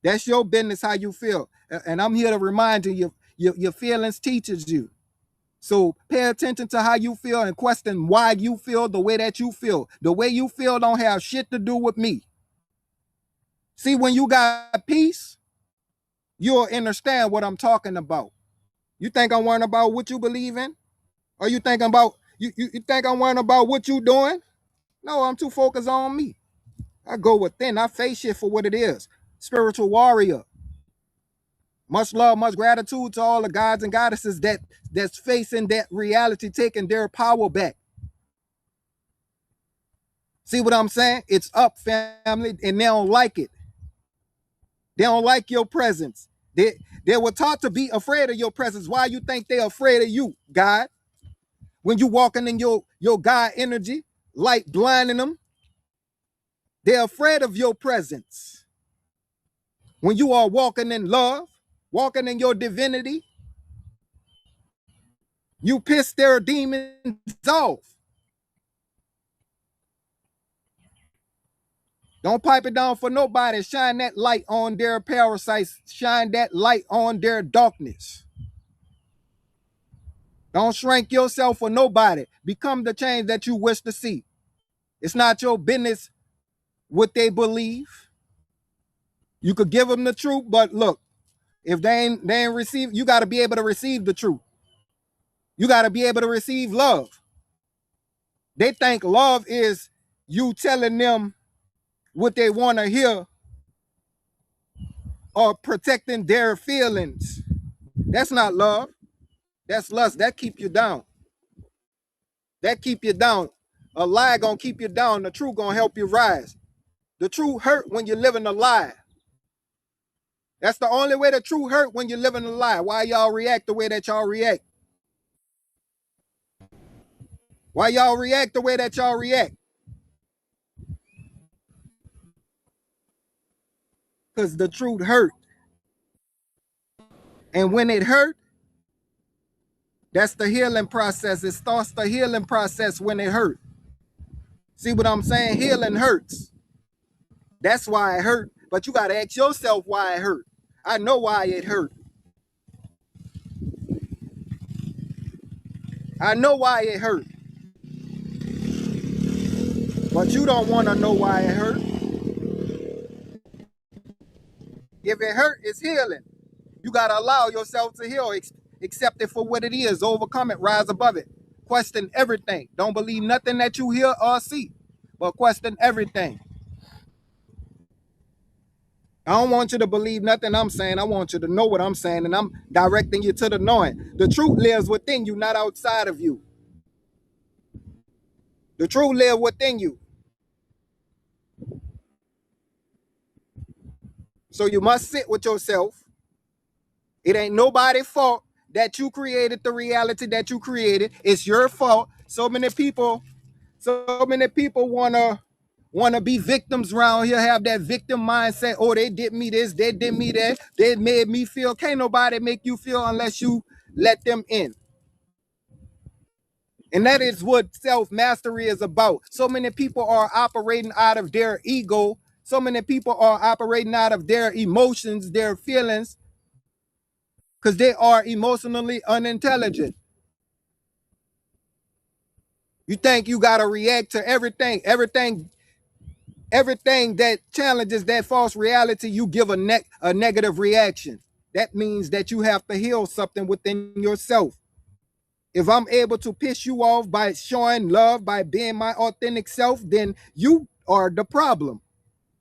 That's your business how you feel. And I'm here to remind you, your feelings teaches you. So pay attention to how you feel and question why you feel the way that you feel. The way you feel don't have shit to do with me. See, when you got peace, you'll understand what I'm talking about. You think I'm worrying about what you believe in? Or you think you think I'm worrying about what you doing? No, I'm too focused on me. I go within. I face shit for what it is. Spiritual warrior. Much love, much gratitude to all the gods and goddesses that's facing that reality, taking their power back. See what I'm saying? It's up, family, and they don't like it. They don't like your presence. They were taught to be afraid of your presence. Why you think they're afraid of you, God? When you walking in your God energy, light blinding them, they're afraid of your presence. When you are walking in love, walking in your divinity, you piss their demons off. Don't pipe it down for nobody. Shine that light on their parasites. Shine that light on their darkness. Don't shrink yourself for nobody. Become the change that you wish to see. It's not your business what they believe. You could give them the truth, but look, if they ain't receive, you got to be able to receive the truth. You got to be able to receive love. They think love is you telling them what they want to hear or protecting their feelings. That's not love. That's lust. That keep you down. That keep you down. A lie gonna keep you down. The truth gonna help you rise. The truth hurt when you're living a lie. That's the only way the truth hurt, when you're living a lie. Why y'all react the way that y'all react? Why y'all react the way that y'all react? Because the truth hurt. And when it hurt, that's the healing process. It starts the healing process when it hurt. See what I'm saying? Healing hurts. That's why it hurt. But you got to ask yourself why it hurt. I know why it hurt. I know why it hurt. But you don't want to know why it hurt. If it hurt, it's healing. You got to allow yourself to heal. Accept it for what it is. Overcome it. Rise above it. Question everything. Don't believe nothing that you hear or see, but question everything. I don't want you to believe nothing I'm saying. I want you to know what I'm saying, and I'm directing you to the knowing. The truth lives within you, not outside of you. The truth lives within you. So you must sit with yourself. It ain't nobody's fault that you created the reality that you created. It's your fault. So many people wanna be victims around here, have that victim mindset. Oh, they did me this, they did me that, they made me feel. Can't nobody make you feel unless you let them in. And that is what self-mastery is about. So many people are operating out of their ego. So many people are operating out of their emotions, their feelings, because they are emotionally unintelligent. You think you got to react to everything that challenges that false reality, you give a negative reaction. That means that you have to heal something within yourself. If I'm able to piss you off by showing love, by being my authentic self, then you are the problem.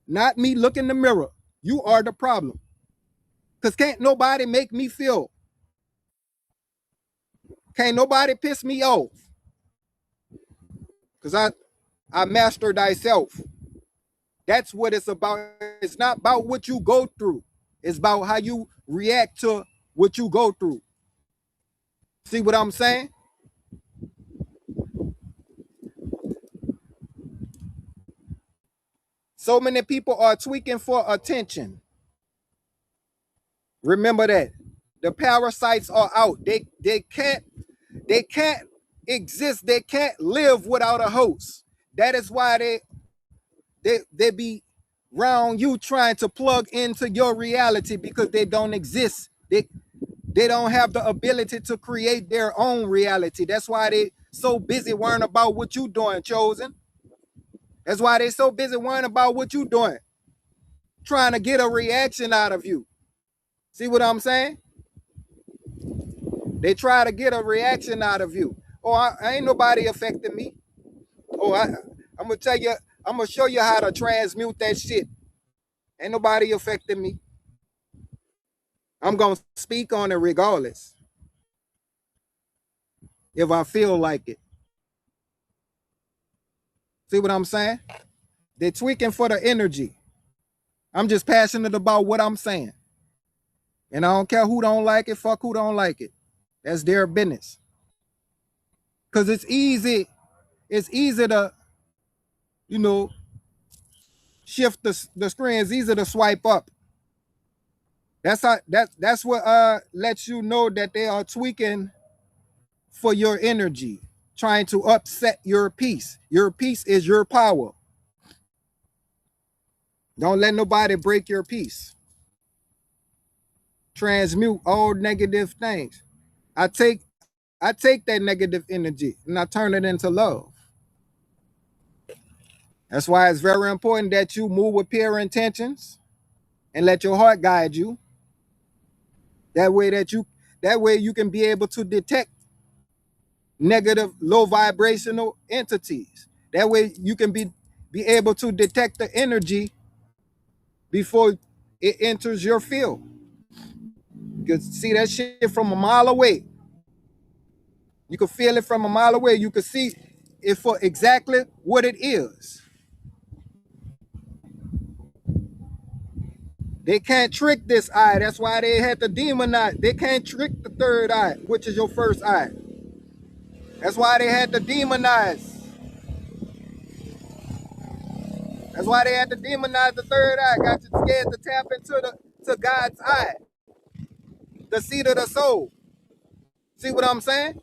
Not me. Look in the mirror. You are the problem. Because can't nobody make me feel. Can't nobody piss me off. Because I master thyself. That's what it's about. It's not about what you go through. It's about how you react to what you go through. See what I'm saying? So many people are tweaking for attention. Remember that. The parasites are out. They can't exist. They can't live without a host. That is why they be round you trying to plug into your reality because they don't exist. They don't have the ability to create their own reality. That's why they so busy worrying about what you doing, Chosen. That's why they so busy worrying about what you doing. Trying to get a reaction out of you. See what I'm saying? They try to get a reaction out of you. Oh, I ain't nobody affecting me. Oh, I'm gonna tell you, I'm gonna show you how to transmute that shit. Ain't nobody affecting me. I'm gonna speak on it regardless. If I feel like it. See what I'm saying? They're tweaking for the energy. I'm just passionate about what I'm saying. And I don't care who don't like it, fuck who don't like it. That's their business. Cause it's easy to, you know, shift the screen. It's easy to swipe up. That's what lets you know that they are tweaking for your energy, trying to upset your peace. Your peace is your power. Don't let nobody break your peace. Transmute all negative things. I take that negative energy and I turn it into love. That's why it's very important that you move with pure intentions and let your heart guide you. That way you can be able to detect negative, low vibrational entities. That way you can be able to detect the energy before it enters your field. You can see that shit from a mile away. You can feel it from a mile away. You can see it for exactly what it is. They can't trick this eye. That's why they had to demonize. They can't trick the third eye, which is your first eye. That's why they had to demonize. That's why they had to demonize the third eye. Got you scared to tap into to God's eye, the seat of the soul. See what I'm saying?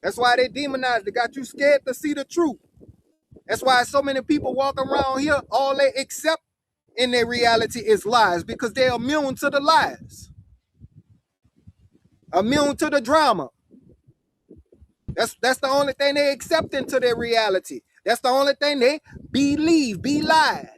That's why they demonized. They got you scared to see the truth. That's why so many people walk around here, all they accept in their reality is lies because they're immune to the lies, immune to the drama. That's the only thing they accept into their reality. That's the only thing they believe, be lied.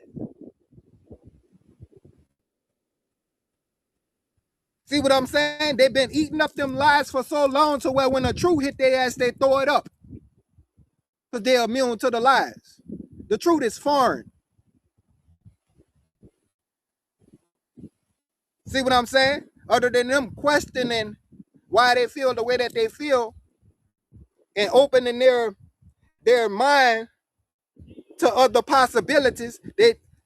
See what I'm saying? They've been eating up them lies for so long to where when the truth hit their ass, they throw it up. Because they're immune to the lies. The truth is foreign. See what I'm saying? Other than them questioning why they feel the way that they feel and opening their mind to other possibilities,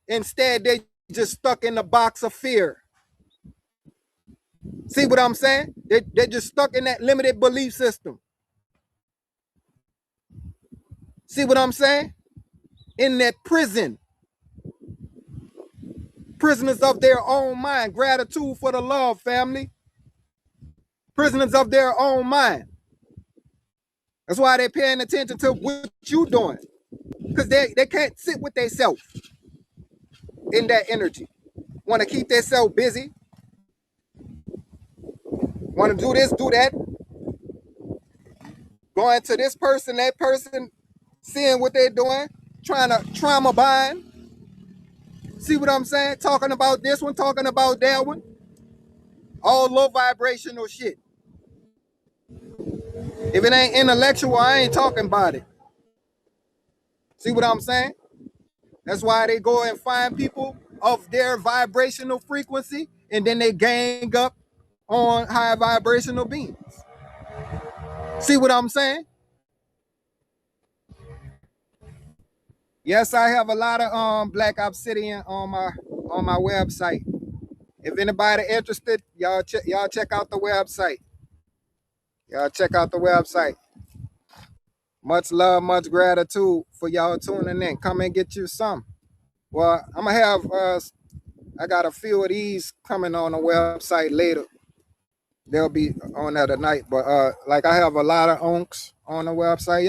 instead they just stuck in the box of fear. See what I'm saying? They're just stuck in that limited belief system. See what I'm saying? In that prison. Prisoners of their own mind. Gratitude for the love, family. Prisoners of their own mind. That's why they're paying attention to what you doing. Because they can't sit with themselves in that energy. Want to keep themselves busy. Want to do this, do that. Going to this person, that person, seeing what they're doing, trying to trauma bind. See what I'm saying? Talking about this one, talking about that one. All low vibrational shit. If it ain't intellectual, I ain't talking about it. See what I'm saying? That's why they go and find people of their vibrational frequency, and then they gang up on high vibrational beings. See what I'm saying? Yes, I have a lot of Black Obsidian on my website. If anybody interested, y'all check out the website. Y'all check out the website. Much love, much gratitude for y'all tuning in. Come and get you some. Well, I'm gonna have I got a few of these coming on the website later. They'll be on there tonight. But like I have a lot of onks on the website.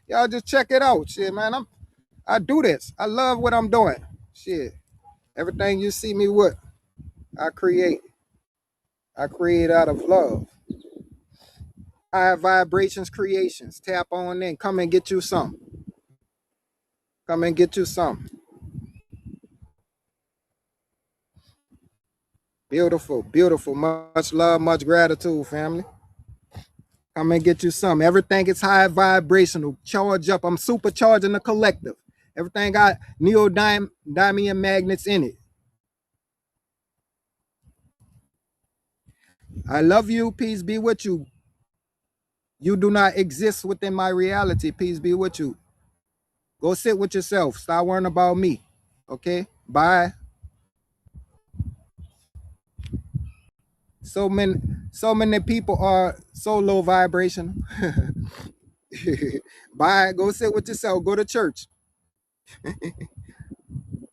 Y'all just check it out. Shit, man. I do this. I love what I'm doing. Shit. Everything you see me with, I create. I create out of love. High vibrations creations. Tap on in. Come and get you some. Come and get you some. Beautiful, beautiful. Much love, much gratitude, family. Come and get you some. Everything is high vibrational. Charge up. I'm supercharging the collective. Everything got neodymium magnets in it. I love you. Peace be with you. You do not exist within my reality. Peace be with you. Go sit with yourself. Stop worrying about me. Okay? Bye. So many people are so low vibration. Bye. Go sit with yourself. Go to church.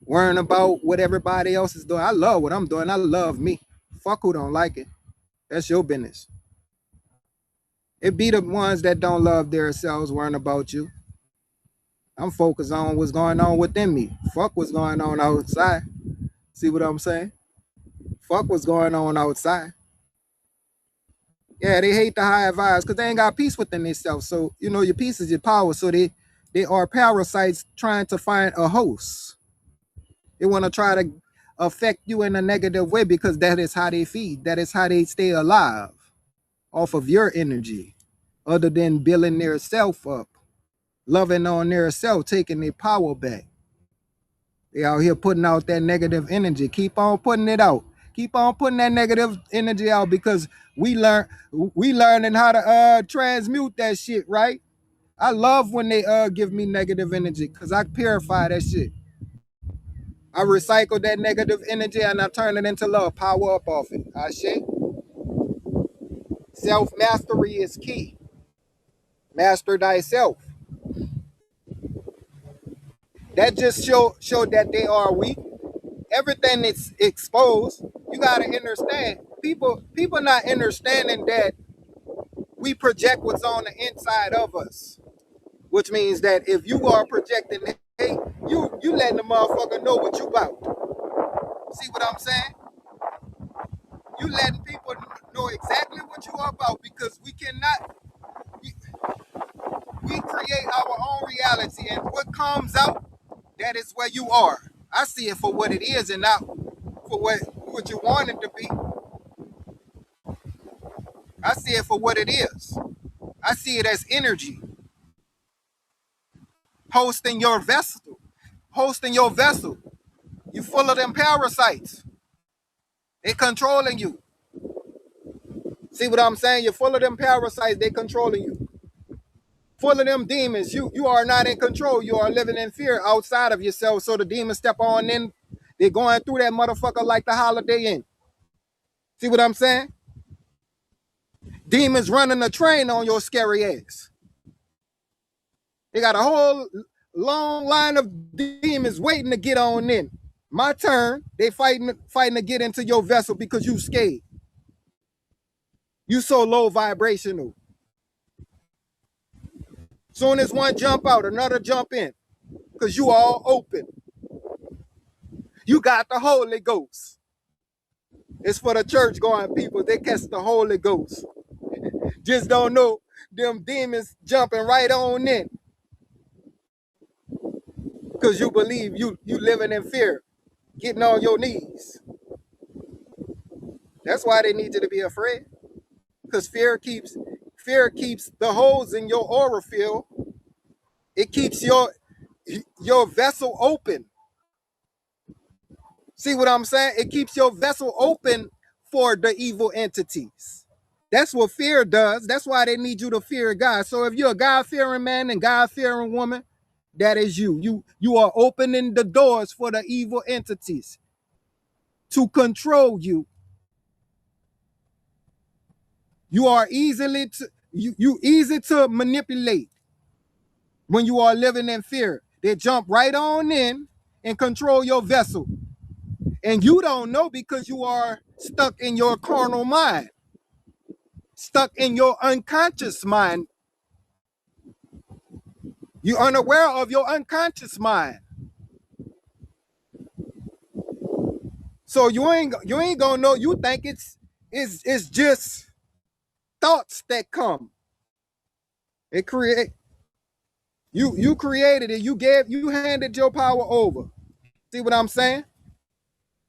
Worrying about what everybody else is doing. I love what I'm doing. I love me. Fuck who don't like it. That's your business. It be the ones that don't love themselves worrying about you. I'm focused on what's going on within me. Fuck what's going on outside. See what I'm saying? Fuck what's going on outside. Yeah, they hate the high vibes because they ain't got peace within themselves. So, your peace is your power. So they are parasites trying to find a host. They want to try to affect you in a negative way because that is how they feed. That is how they stay alive off of your energy, other than building their self up, loving on their self, taking their power back. They out here putting out that negative energy. Keep on putting it out. Keep on putting that negative energy out because we learning how to transmute that shit, right? I love when they give me negative energy because I purify that shit. I recycle that negative energy and I turn it into love. Power up off it. Ashe. Self-mastery is key. Master thyself. That just showed that they are weak. Everything that's exposed, you gotta understand. People not understanding that we project what's on the inside of us. Which means that if you are projecting hate, you letting the motherfucker know what you about. See what I'm saying? You letting people know exactly what you are about because we create our own reality, and what comes out, that is where you are. I see it for what it is and not for what you want it to be. I see it for what it is. I see it as energy hosting your vessel. Hosting your vessel. You full of them parasites. They controlling you. See what I'm saying? You're full of them parasites. They controlling you. Full of them demons. You are not in control. You are living in fear outside of yourself. So the demons step on in. They're going through that motherfucker like the Holiday Inn. See what I'm saying? Demons running a train on your scary ass. They got a whole long line of demons waiting to get on in. My turn. They fighting to get into your vessel because you scared. You so low vibrational. Soon as one jump out, another jump in. Because you all open. You got the Holy Ghost. It's for the church going people. They catch the Holy Ghost. Just don't know them demons jumping right on in. Because you believe you living in fear. Getting on your knees. That's why they need you to be afraid. Because fear fear keeps the holes in your aura field. It keeps your vessel open. See what I'm saying? It keeps your vessel open for the evil entities. That's what fear does. That's why they need you to fear God. So if you're a God-fearing man and God-fearing woman, that is you. You are opening the doors for the evil entities to control you. You are easy to manipulate when you are living in fear. They jump right on in and control your vessel. And you don't know because you are stuck in your carnal mind, stuck in your unconscious mind. You're unaware of your unconscious mind. So you ain't gonna know. You think it's just thoughts that come. It create you created it. You handed your power over. See what I'm saying?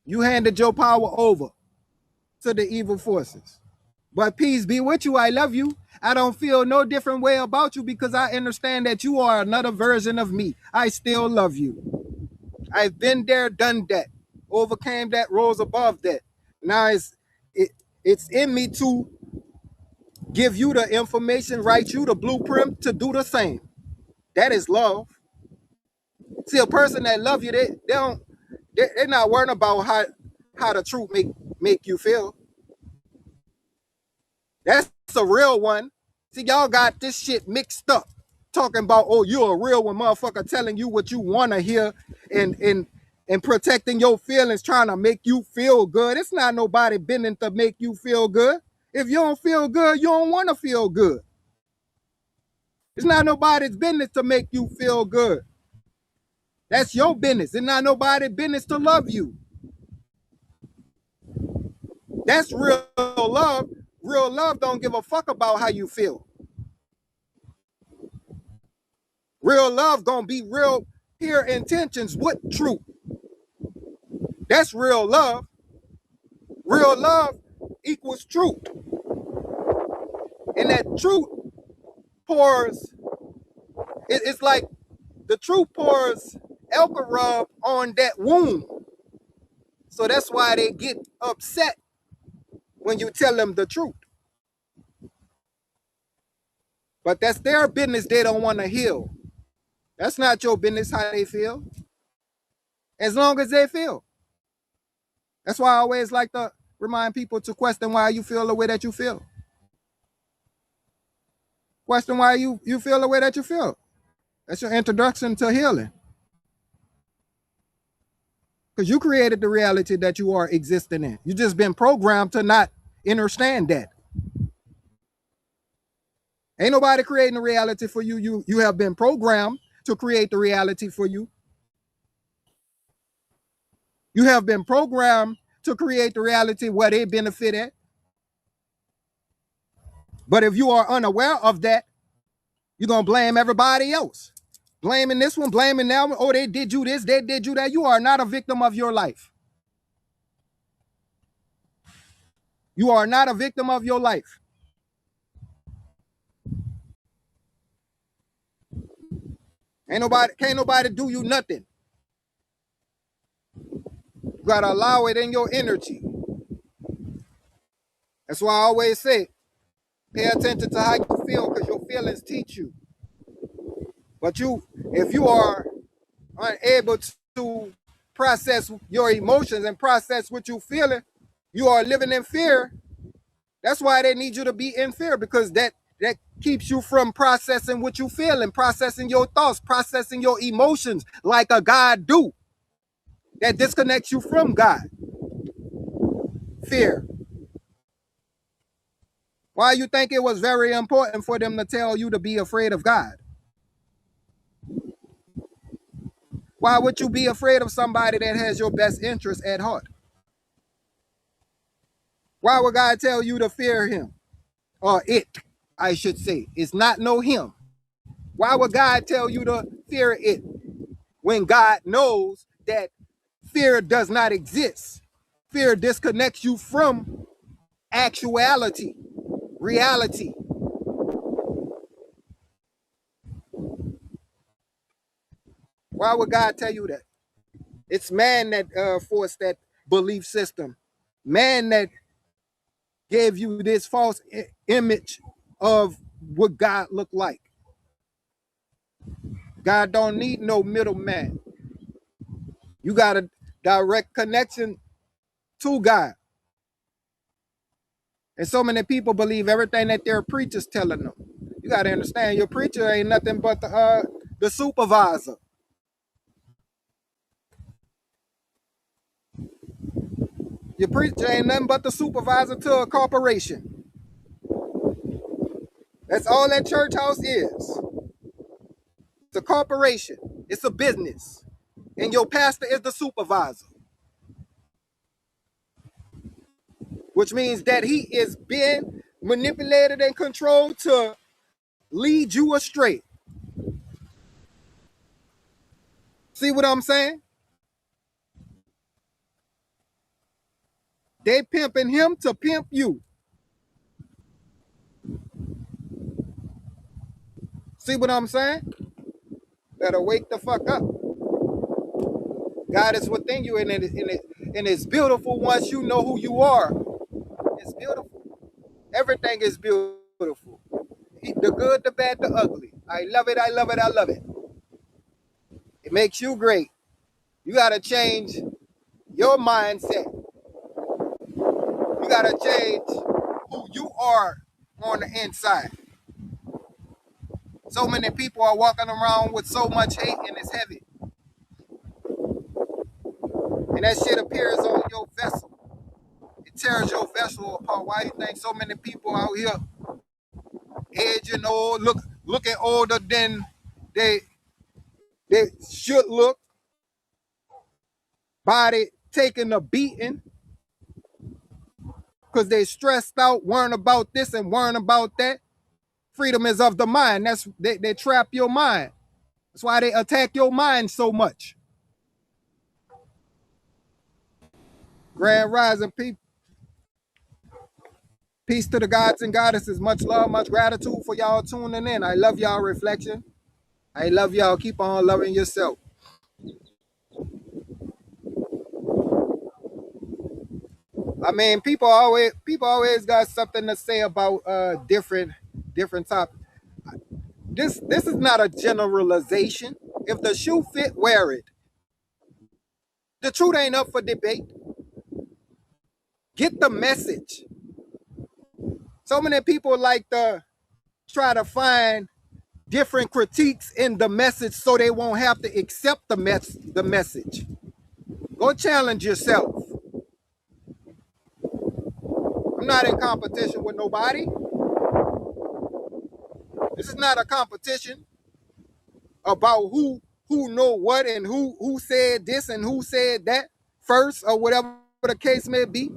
You handed your power over to the evil forces. But peace be with you. I love you. I don't feel no different way about you because I understand that you are another version of me. I still love you. I've been there, done that, overcame that, rose above that. Now it's in me to give you the information, write you the blueprint to do the same. That is love. See, a person that love you, they're not worrying about how the truth make you feel. That's a real one. See, y'all got this shit mixed up. Talking about, oh, you're a real one, motherfucker, telling you what you want to hear and protecting your feelings, trying to make you feel good. It's not nobody bending to make you feel good. If you don't feel good, you don't want to feel good. It's not nobody's business to make you feel good. That's your business. It's not nobody's business to love you. That's real love. Real love don't give a fuck about how you feel. Real love gonna be real pure intentions with truth. That's real love. Real love equals truth. And that truth pours, it's like the truth pours alcohol on that wound. So that's why they get upset when you tell them the truth. But that's their business they don't want to heal. That's not your business how they feel. As long as they feel. That's why I always like to remind people to question why you feel the way that you feel. Question why you feel the way that you feel. That's your introduction to healing. Because you created the reality that you are existing in. You just been programmed to not understand that. Ain't nobody creating the reality for you. You have been programmed to create the reality for you. You have been programmed to create the reality where they benefit at. But if you are unaware of that, you're going to blame everybody else. Blaming this one, blaming that one. Oh, they did you this, they did you that. You are not a victim of your life. You are not a victim of your life. Can't nobody do you nothing. You got to allow it in your energy. That's why I always say, pay attention to how you feel because your feelings teach you. But if you are unable to process your emotions and process what you're feeling, you are living in fear. That's why they need you to be in fear because that keeps you from processing what you feel and processing your thoughts, processing your emotions like a God do. That disconnects you from God. Fear. Why you think it was very important for them to tell you to be afraid of God? Why would you be afraid of somebody that has your best interest at heart? Why would God tell you to fear him? Or it, I should say. It's not no him. Why would God tell you to fear it when God knows that fear does not exist? Fear disconnects you from actuality, reality. Why would God tell you that? It's man that forced that belief system. Man that gave you this false image of what God looked like. God don't need no middleman. You got a direct connection to God. And so many people believe everything that their preacher's telling them. You got to understand, your preacher ain't nothing but the supervisor. Your preacher ain't nothing but the supervisor to a corporation. That's all that church house is. It's a corporation. It's a business. And your pastor is the supervisor. Which means that he is being manipulated and controlled to lead you astray. See what I'm saying? They pimping him to pimp you. See what I'm saying? Better wake the fuck up. God is within you, and it's beautiful once you know who you are. It's beautiful. Everything is beautiful. The good, the bad, the ugly. I love it, I love it, I love it. It makes you great. You gotta change your mindset. You gotta change who you are on the inside. So many people are walking around with so much hate and it's heavy. And that shit appears on your vessel. It tears your vessel apart. Why do you think so many people out here aging old, looking older than they should look, body taking a beating because they stressed out, worrying about this and worrying about that? Freedom is of the mind. That's they trap your mind. That's why they attack your mind so much. Grand rising people. Peace to the gods and goddesses. Much love, much gratitude for y'all tuning in. I love y'all reflection. I love y'all. Keep on loving yourself. I mean, people always got something to say about different topics. This is not a generalization. If the shoe fit, wear it. The truth ain't up for debate. Get the message. So many people like to try to find different critiques in the message so they won't have to accept the message. Go challenge yourself. I'm not in competition with nobody. This is not a competition about who know what and who said this and who said that first or whatever the case may be.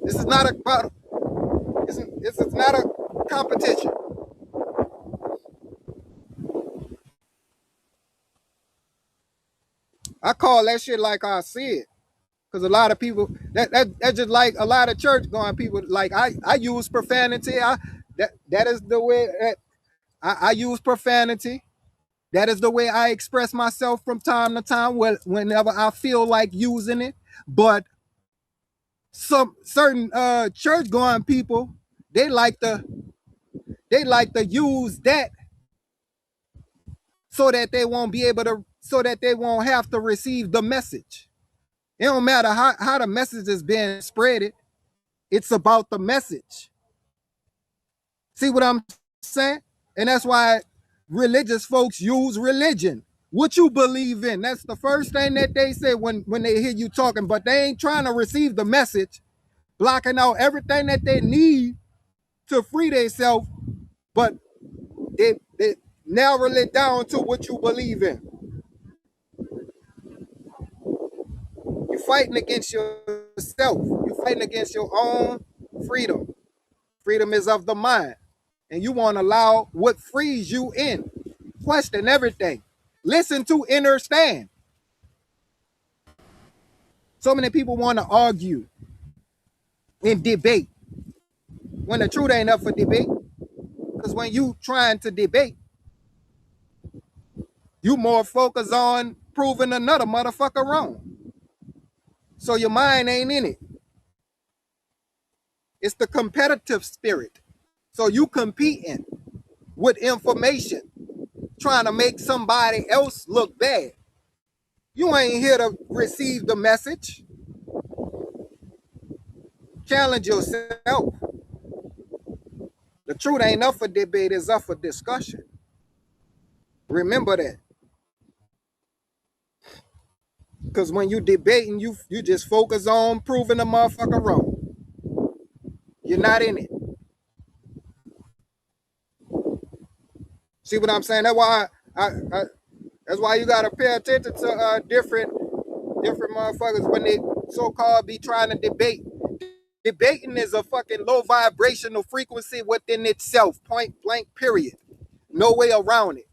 This is not about this is not a competition. I call that shit like I see it. Because a lot of people that's just like a lot of church going people like I use profanity. That is the way that I use profanity. That is the way I express myself from time to time whenever I feel like using it. But some certain church going people, they like to use that so that they won't have to receive the message. It don't matter how the message is being spread. It's about the message. See what I'm saying? And that's why religious folks use religion. What you believe in. That's the first thing that they say when they hear you talking, but they ain't trying to receive the message, blocking out everything that they need to free themselves, but they narrow it down to what you believe in. You're fighting against yourself. You're fighting against your own freedom. Freedom is of the mind. And you want to allow what frees you in. Question everything. Listen to understand. So many people want to argue and debate when the truth ain't up for debate. Because when you trying to debate, You more focused on proving another motherfucker wrong. So your mind ain't in it. It's the competitive spirit. So you competing with information, trying to make somebody else look bad. You ain't here to receive the message. Challenge yourself. The truth ain't up for debate, it's up for discussion. Remember that. Because when you debating, you just focus on proving the motherfucker wrong. You're not in it. See what I'm saying? That's why that's why you gotta pay attention to different motherfuckers when they so-called be trying to debate. Debating is a fucking low vibrational frequency within itself, point blank, period. No way around it.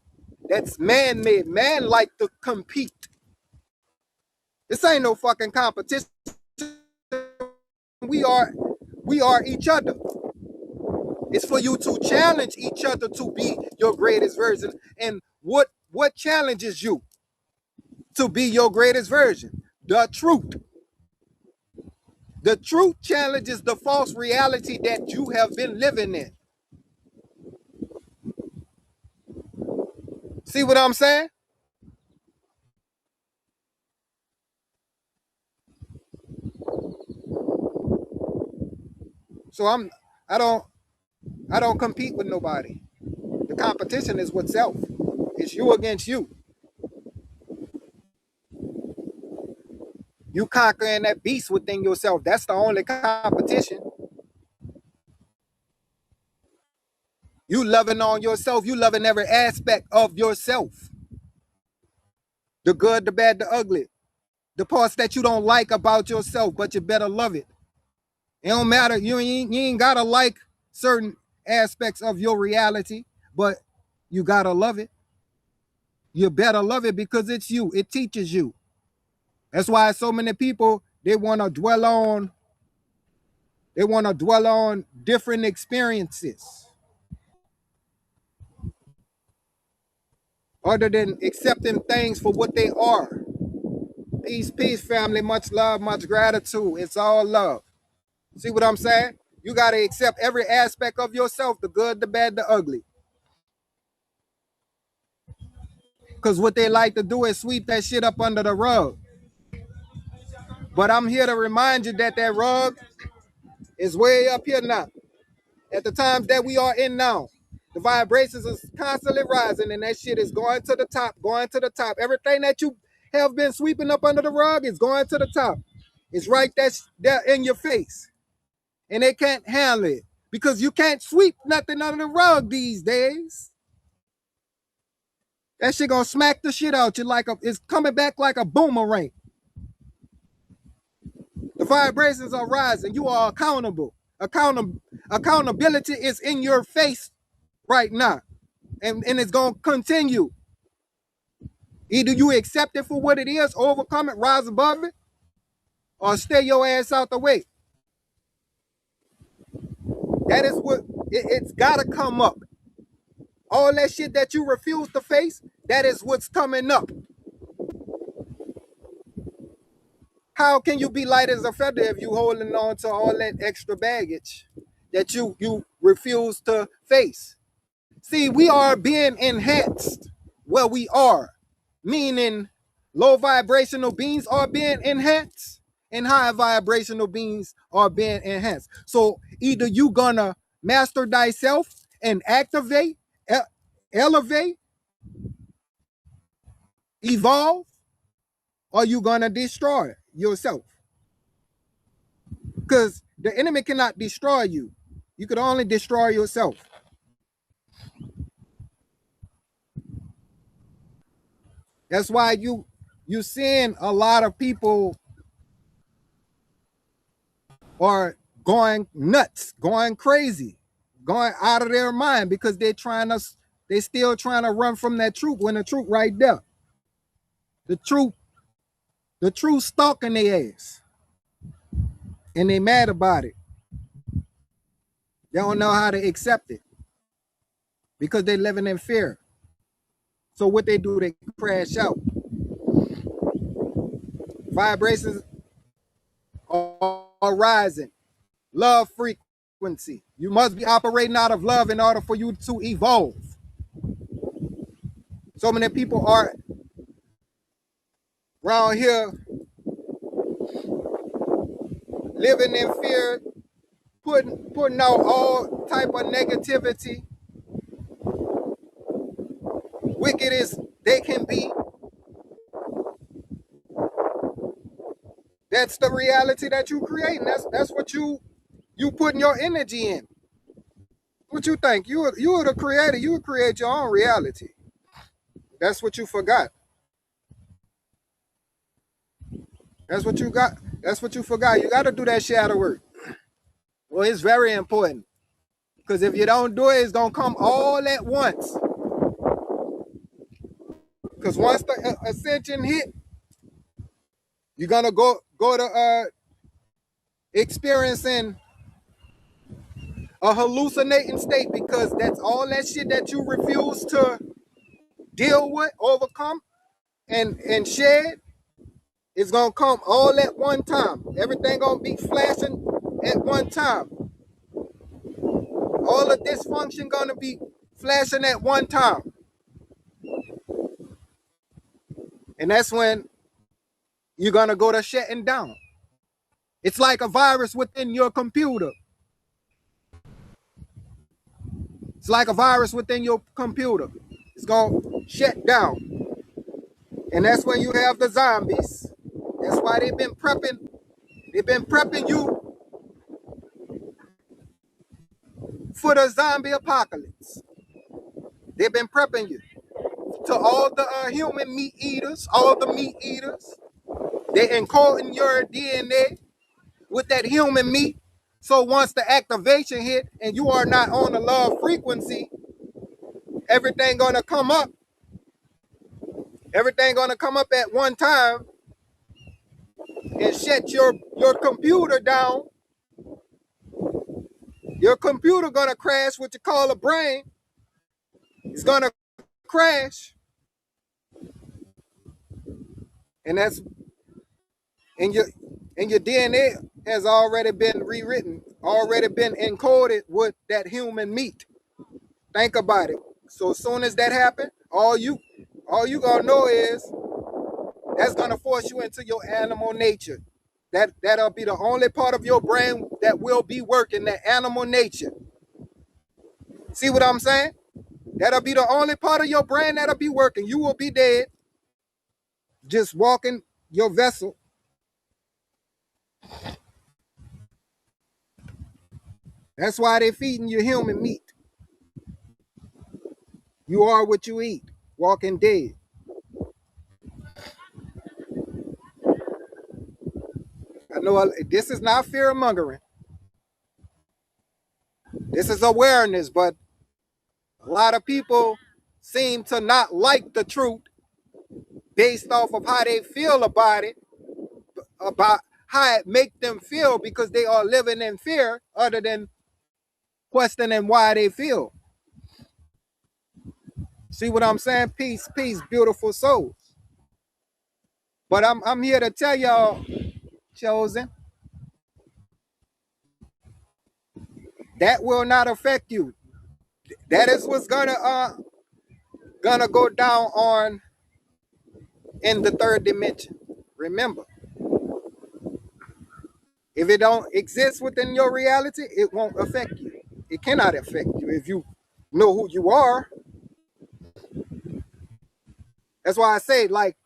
That's man-made. Man like to compete. This ain't no fucking competition. We are each other. It's for you to challenge each other to be your greatest version. And what challenges you to be your greatest version? The truth. The truth challenges the false reality that you have been living in. See what I'm saying? So I don't compete with nobody. The competition is with self. It's you against you. You conquering that beast within yourself. That's the only competition. You loving on yourself. You loving every aspect of yourself. The good, the bad, the ugly. The parts that you don't like about yourself, but you better love it. It don't matter. You ain't gotta like certain aspects of your reality, but you gotta love it. You better love it because it's you. It teaches you. That's why so many people they want to dwell on different experiences other than accepting things for what they are. Peace, family. Much love, much gratitude. It's all love. See what I'm saying? You got to accept every aspect of yourself, the good, the bad, the ugly. Because what they like to do is sweep that shit up under the rug. But I'm here to remind you that that rug is way up here now. At the times that we are in now, the vibrations is constantly rising and that shit is going to the top, going to the top. Everything that you have been sweeping up under the rug is going to the top. It's right there in your face. And they can't handle it because you can't sweep nothing under the rug these days. That shit gonna smack the shit out you like it's coming back like a boomerang. The vibrations are rising. You are accountable. Accountability is in your face right now. And it's gonna continue. Either you accept it for what it is, overcome it, rise above it, or stay your ass out the way. That is what it's gotta come up. All that shit that you refuse to face, that is what's coming up. How can you be light as a feather if you holding on to all that extra baggage that you refuse to face? See, we are being enhanced where we are, meaning low vibrational beings are being enhanced and high vibrational beings are being enhanced. So either you gonna master thyself and activate, elevate, evolve, or you gonna destroy yourself. Because the enemy cannot destroy you. You could only destroy yourself. That's why you seeing a lot of people are going nuts, going crazy, going out of their mind because they still trying to run from that truth when the truth right there. The truth stalking their ass. And they mad about it. They don't know how to accept it because they living in fear. So what they do, they crash out. Vibrations are rising. Love frequency. You must be operating out of love in order for you to evolve. So many people are around here living in fear, putting out all type of negativity, wicked as they can be. That's the reality that you create, and that's what you putting your energy in. What you think? You are the creator. You would create your own reality. That's what you forgot. That's what you got. That's what you forgot. You got to do that shadow work. Well, it's very important, because if you don't do it, it's gonna come all at once. Because once the ascension hit, you're gonna go to experiencing a hallucinating state, because that's all that shit that you refuse to deal with, overcome, and shed is gonna come all at one time. Everything gonna be flashing at one time. All of dysfunction gonna be flashing at one time. And that's when you're gonna go to shutting down. It's like a virus within your computer. It's like a virus within your computer. It's gonna shut down. And that's when you have the zombies. That's why they've been prepping. They've been prepping you for the zombie apocalypse. They've been prepping you to all the human meat eaters, all the meat eaters. They encoding your DNA with that human meat. So once the activation hit and you are not on the love frequency, everything gonna come up. Everything gonna come up at one time and shut your computer down. Your computer gonna crash, what you call a brain. It's gonna crash. And that's in your DNA has already been rewritten, already been encoded with that human meat. Think about it. So as soon as that happens, all you gonna know is that's gonna force you into your animal nature. That'll be the only part of your brain that will be working, the animal nature. See what I'm saying? That'll be the only part of your brain that'll be working. You will be dead, just walking your vessel. That's why they're feeding you human meat. You are what you eat, walking dead. I know this is not fear mongering. This is awareness, but a lot of people seem to not like the truth based off of how they feel about it, about how it make them feel, because they are living in fear other than questioning why they feel. See what I'm saying? Peace, peace, beautiful souls. But I'm here to tell y'all, chosen, that will not affect you. That is what's gonna go down on in the third dimension. Remember, if it don't exist within your reality, it won't affect you. It cannot affect you if you know who you are. That's why I say, like,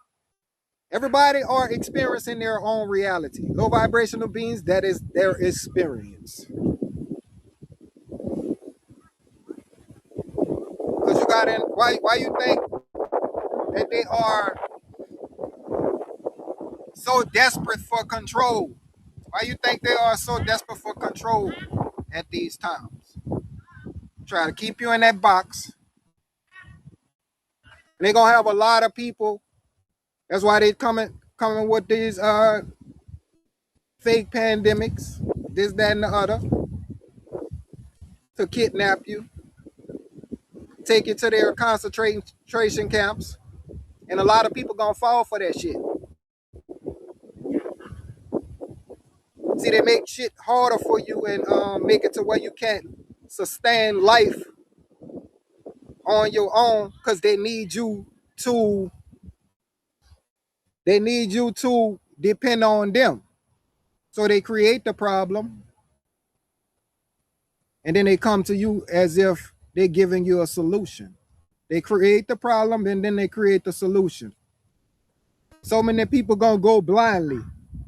everybody are experiencing their own reality. Low vibrational beings, that is their experience. Because you got in, why you think that they are so desperate for control? Why you think they are so desperate for control at these times? Try to keep you in that box. And they're gonna have a lot of people. That's why they coming with these fake pandemics, this, that, and the other, to kidnap you, take you to their concentration camps, and a lot of people gonna fall for that shit. See, they make shit harder for you and make it to where you can't sustain life on your own because they need you to depend on them. So they create the problem and then they come to you as if they're giving you a solution. They create the problem and then they create the solution. So many people gonna go blindly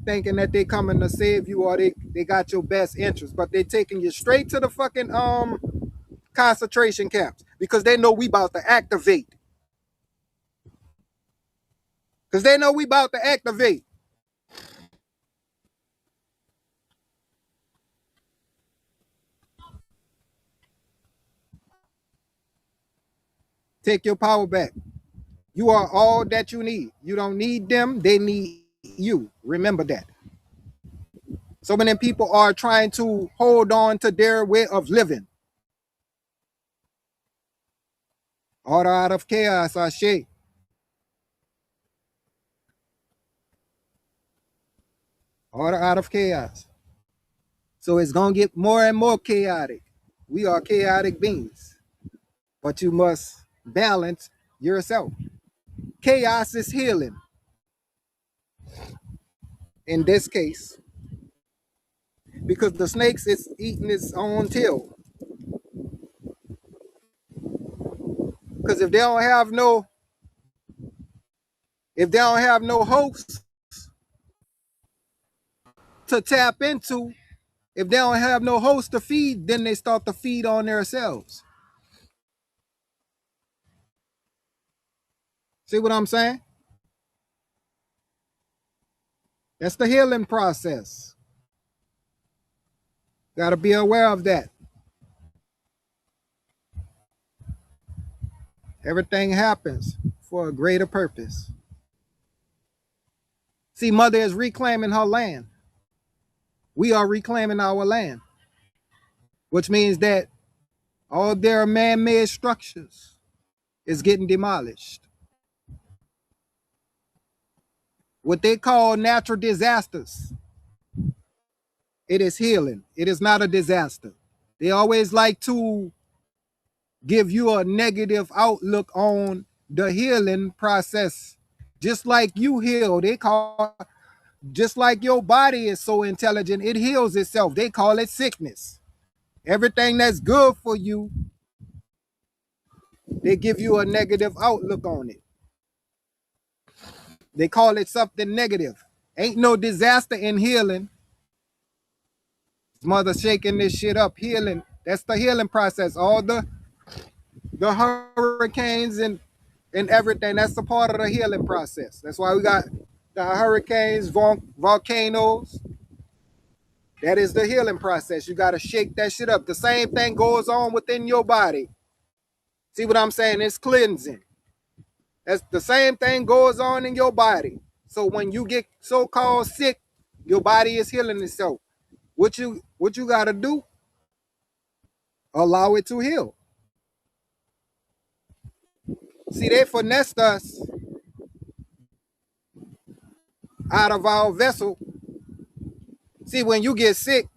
thinking that they coming to save you or they got your best interest, but they taking you straight to the fucking concentration camps because they know we about to activate. Because they know we about to activate. Take your power back. You are all that you need. You don't need them, they need you. Remember that. So many people are trying to hold on to their way of living. Order out of chaos, Ashe. Order out of chaos. So it's going to get more and more chaotic. We are chaotic beings. But you must balance yourself. Chaos is healing. In this case, because the snakes is eating its own tail. Because if they don't have no host to tap into, if they don't have no host to feed, then they start to feed on themselves. See what I'm saying? That's the healing process. Got to be aware of that. Everything happens for a greater purpose. See, Mother is reclaiming her land. We are reclaiming our land, which means that all their man-made structures is getting demolished. What they call natural disasters, it is healing. It is not a disaster. They always like to give you a negative outlook on the healing process. Just like you heal, just like your body is so intelligent, it heals itself. They call it sickness. Everything that's good for you, they give you a negative outlook on it. They call it something negative. Ain't no disaster in healing. Mother shaking this shit up, healing. That's the healing process. All the hurricanes and everything, that's a part of the healing process. That's why we got the hurricanes, volcanoes. That is the healing process. You got to shake that shit up. The same thing goes on within your body. See what I'm saying? It's cleansing. That's the same thing goes on in your body. So when you get so-called sick, your body is healing itself. What you got to do? Allow it to heal. See, they finessed us out of our vessel. See, when you get sick,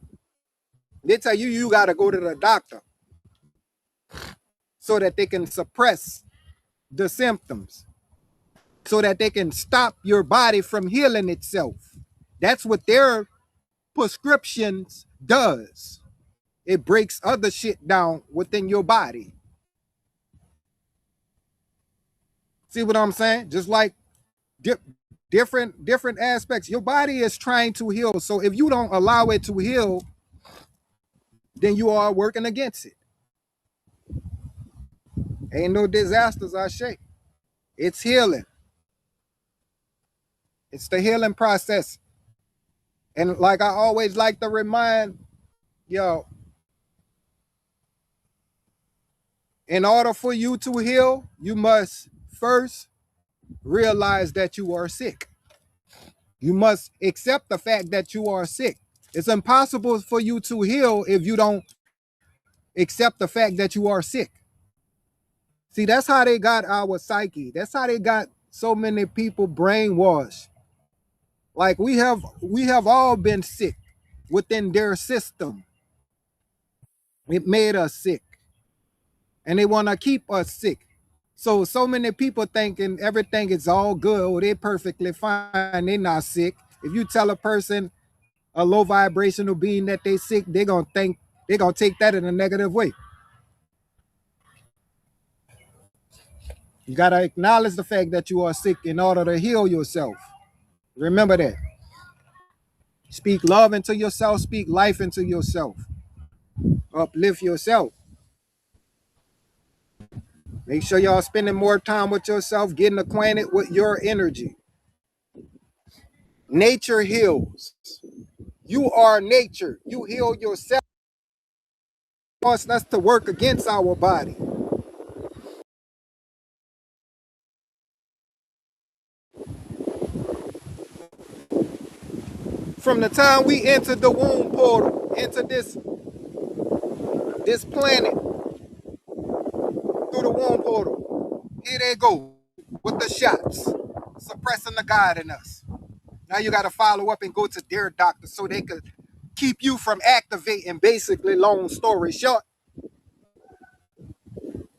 they tell you you got to go to the doctor so that they can suppress the symptoms, so that they can stop your body from healing itself. That's what their prescriptions does. It breaks other shit down within your body. See what I'm saying? Just like different aspects. Your body is trying to heal. So if you don't allow it to heal, then you are working against it. Ain't no disasters, I say. It's healing. It's the healing process. And like I always like to remind, in order for you to heal, you must first realize that you are sick. You must accept the fact that you are sick. It's impossible for you to heal if you don't accept the fact that you are sick. See, that's how they got our psyche. That's how they got so many people brainwashed. Like we have all been sick within their system. It made us sick. And they want to keep us sick. So many people thinking everything is all good. Oh, they're perfectly fine. They're not sick. If you tell a person a low vibrational being that they sick, they're gonna take that in a negative way. You gotta acknowledge the fact that you are sick in order to heal yourself. Remember that. Speak love into yourself, speak life into yourself. Uplift yourself. Make sure y'all spending more time with yourself, getting acquainted with your energy. Nature heals. You are nature. You heal yourself. It wants us to work against our body. From the time we entered the womb portal, into this planet, through the womb portal, here they go with the shots, suppressing the God in us. Now you got to follow up and go to their doctor so they could keep you from activating, basically, long story short.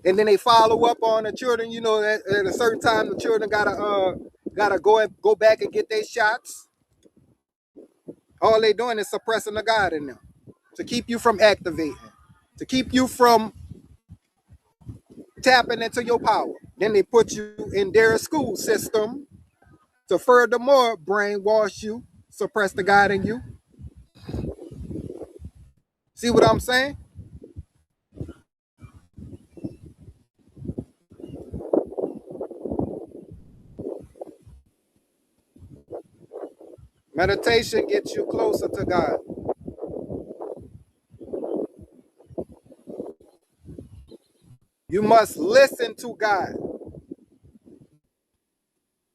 And then they follow up on the children. You know, at a certain time, the children gotta go back and get their shots. All they doing is suppressing the God in them to keep you from activating, to keep you from tapping into your power. Then they put you in their school system to furthermore brainwash you, suppress the God in you. See what I'm saying? Meditation gets you closer to God. You must listen to God.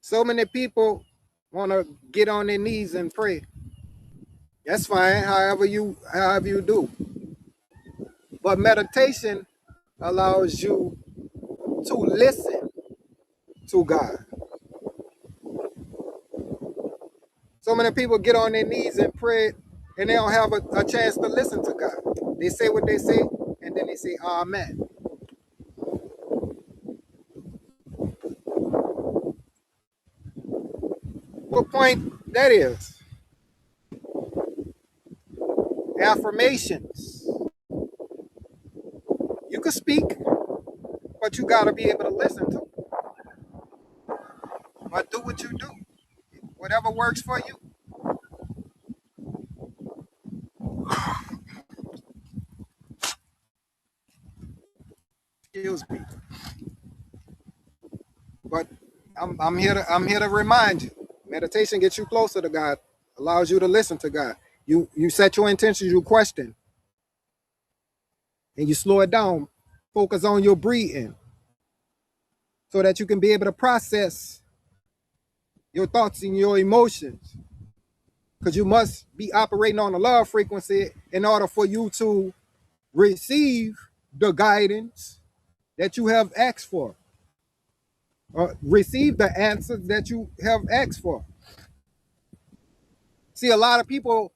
So many people want to get on their knees and pray. That's fine, however you do. But meditation allows you to listen to God. So many people get on their knees and pray and they don't have a chance to listen to God. They say what they say and then they say amen. What point that is? Affirmations. You can speak, but you got to be able to listen to. But do what you do. Whatever works for you. Excuse me. But I'm here to remind you. Meditation gets you closer to God, allows you to listen to God. You set your intentions, you question, and you slow it down. Focus on your breathing so that you can be able to process your thoughts and your emotions. Because you must be operating on a love frequency in order for you to receive the guidance that you have asked for, or receive the answers that you have asked for. See, a lot of people,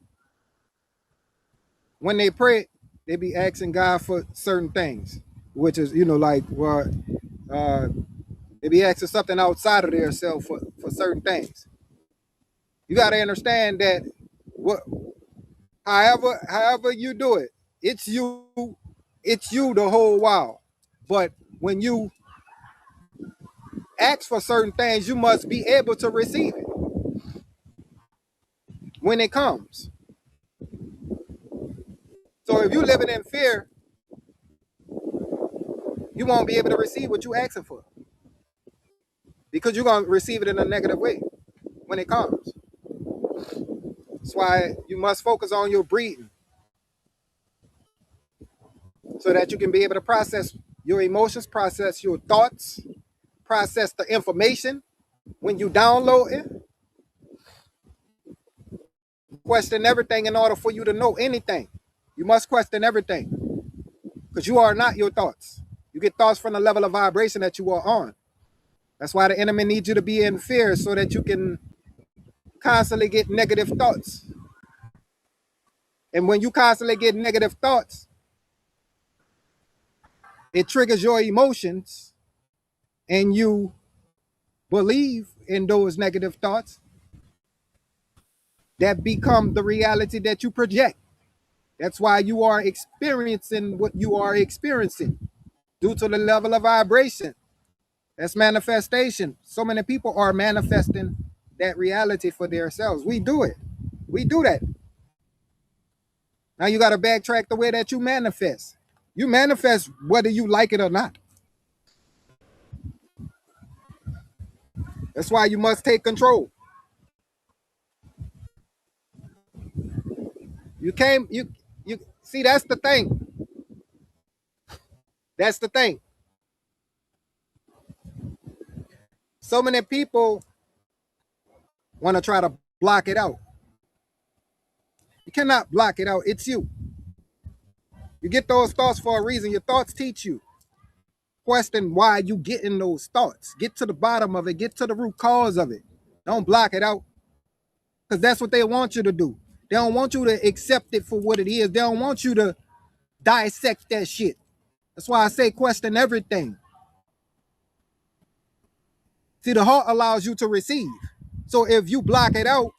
when they pray, they be asking God for certain things, which is, like, well, they be asking something outside of their self for certain things. You got to understand that however you do it, it's you the whole while. But when you ask for certain things, you must be able to receive it when it comes. So if you're living in fear, you won't be able to receive what you're asking for, because you're going to receive it in a negative way when it comes. That's why you must focus on your breathing so that you can be able to process your emotions, process your thoughts, process the information when you download it. Question everything in order for you to know anything. You must question everything because you are not your thoughts. You get thoughts from the level of vibration that you are on. That's why the enemy needs you to be in fear so that you can constantly get negative thoughts. And when you constantly get negative thoughts, it triggers your emotions and you believe in those negative thoughts that become the reality that you project. That's why you are experiencing what you are experiencing due to the level of vibration. That's manifestation. So many people are manifesting that reality for themselves. We do it. We do that. Now you got to backtrack the way that you manifest. You manifest whether you like it or not. That's why you must take control. You see, that's the thing. That's the thing. So many people want to try to block it out. You cannot block it out. It's you. You get those thoughts for a reason. Your thoughts teach you. Question why you getting those thoughts. Get to the bottom of it. Get to the root cause of it. Don't block it out. Because that's what they want you to do. They don't want you to accept it for what it is. They don't want you to dissect that shit. That's why I say question everything. See, the heart allows you to receive. So if you block it out,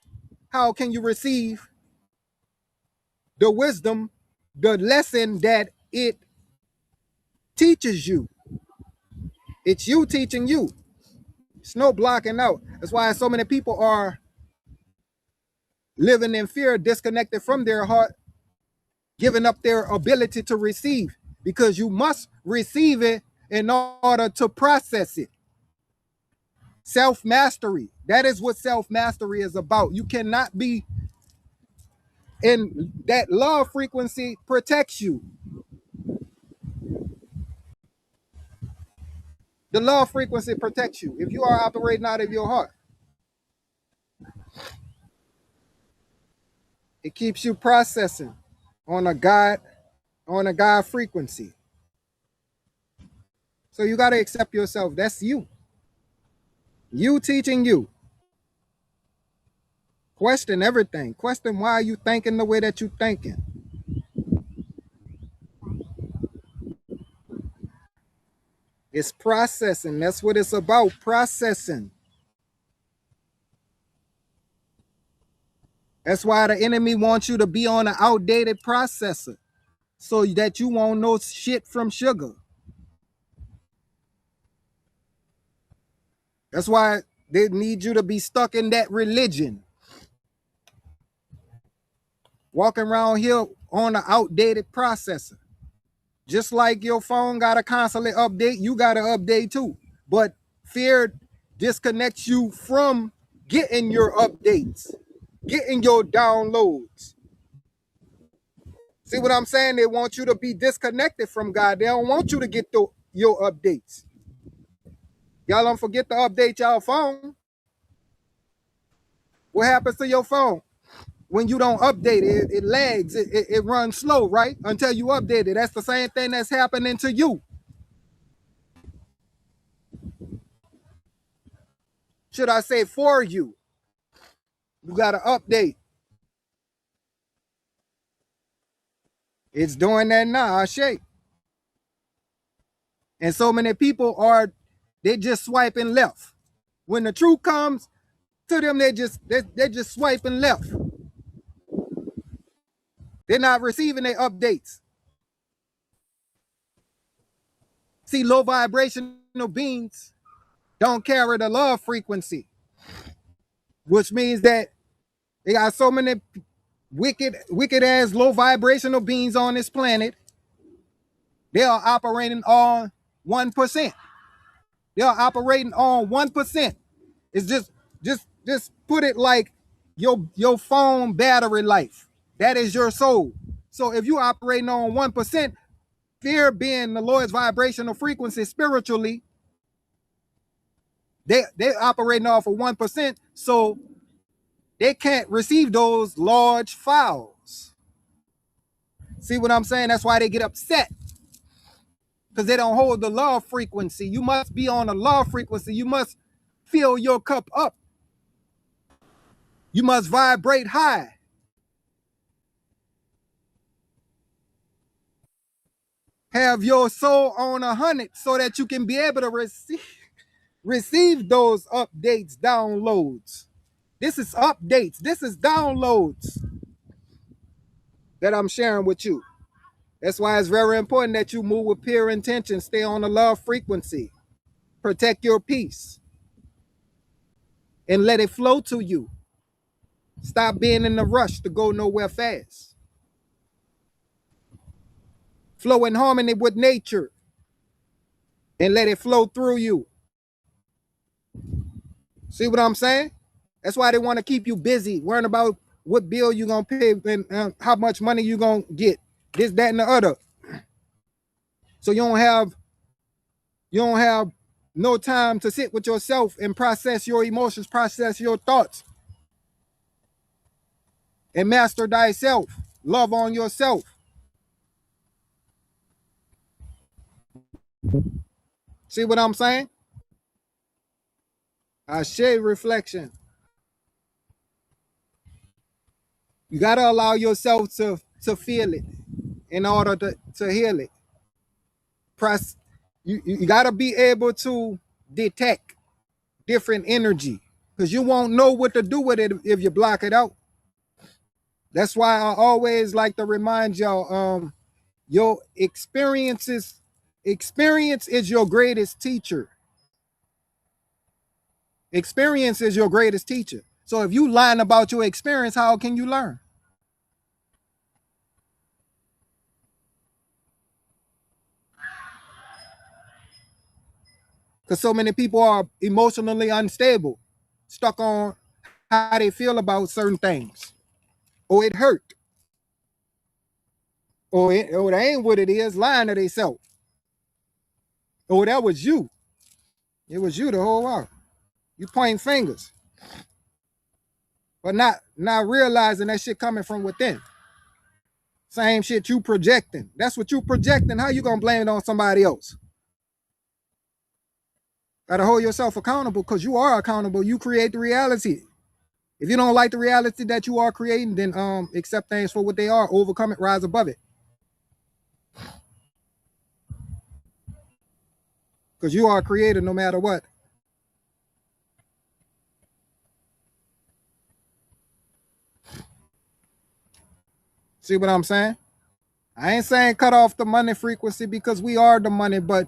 how can you receive the wisdom, the lesson that it teaches you? It's you teaching you. It's no blocking out. That's why so many people are living in fear, disconnected from their heart, giving up their ability to receive, because you must receive it in order to process it. Self-mastery. That is what self-mastery is about. You cannot be in that love frequency protects you. The love frequency protects you. If you are operating out of your heart, it keeps you processing on a God frequency. So you got to accept yourself. That's you. You teaching you. Question everything. Question why you thinking the way that you thinking. It's processing. That's what it's about. Processing. That's why the enemy wants you to be on an outdated processor, so that you won't know shit from sugar. That's why they need you to be stuck in that religion. Walking around here on an outdated processor. Just like your phone got to constantly update, you got to update too. But fear disconnects you from getting your updates, getting your downloads. See what I'm saying? They want you to be disconnected from God. They don't want you to get your updates. Y'all don't forget to update y'all phone. What happens to your phone? When you don't update it, it lags, it runs slow, right? Until you update it. That's the same thing that's happening to you. Should I say for you? You got to update. It's doing that now, I shake. And so many people they just swiping left. When the truth comes to them, they're just swiping left. They're not receiving their updates. See, low vibrational beings don't carry the love frequency, which means that they got so many wicked ass low vibrational beings on this planet. They are operating on 1%. They are operating on 1%. It's just put it like your phone battery life. That is your soul. So if you operating on 1%, fear being the lowest vibrational frequency spiritually, they operating off of 1%, so they can't receive those large files. See what I'm saying? That's why they get upset. because they don't hold the love frequency. You must be on a love frequency. You must fill your cup up. You must vibrate high. Have your soul on 100 so that you can be able to receive those updates, downloads. This is updates. This is downloads that I'm sharing with you. That's why it's very important that you move with pure intention. Stay on the love frequency. Protect your peace and let it flow to you. Stop being in the rush to go nowhere fast. Flow in harmony with nature and let it flow through you. See what I'm saying? That's why they want to keep you busy, worrying about what bill you're going to pay and how much money you're going to get. This, that, and the other. So you don't have no time to sit with yourself and process your emotions, process your thoughts, and master thyself. Love on yourself. See what I'm saying? I share reflection. You got to allow yourself to feel it in order to heal it. You got to be able to detect different energy because you won't know what to do with it if you block it out. That's why I always like to remind y'all, your experience is your greatest teacher. Experience is your greatest teacher. So if you lying about your experience, how can you learn? Because so many people are emotionally unstable, stuck on how they feel about certain things. Or it hurt. Or that ain't what it is, lying to themselves. Or that was you. It was you the whole while. You pointing fingers. But not realizing that shit coming from within. Same shit you projecting. That's what you projecting. How you gonna blame it on somebody else? Gotta hold yourself accountable because you are accountable. You create the reality. If you don't like the reality that you are creating, then accept things for what they are, overcome it, rise above it. Because you are a creator no matter what. See what I'm saying? I ain't saying cut off the money frequency because we are the money, but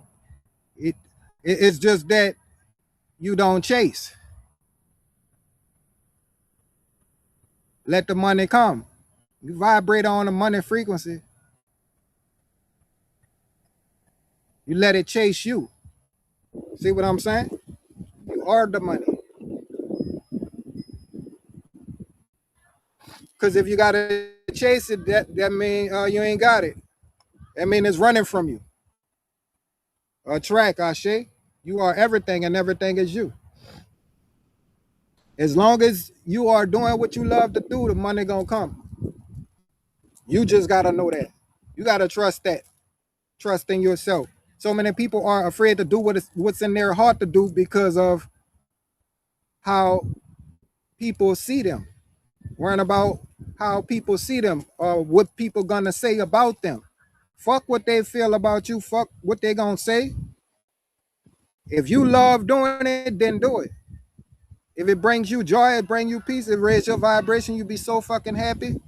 it's just that you don't chase. Let the money come. You vibrate on the money frequency. You let it chase you. See what I'm saying? You are the money. Because if you gotta chase it, that means you ain't got it. That means it's running from you. Attract, Ashe. You are everything, and everything is you. As long as you are doing what you love to do, the money gonna come. You just gotta know that. You gotta trust that. Trust in yourself. So many people are afraid to do what's in their heart to do because of how people see them. Worrying about how people see them or what people gonna say about them. Fuck what they feel about you. Fuck what they gonna say. If you love doing it, then do it. If it brings you joy, it brings you peace, it raises your vibration, you be so fucking happy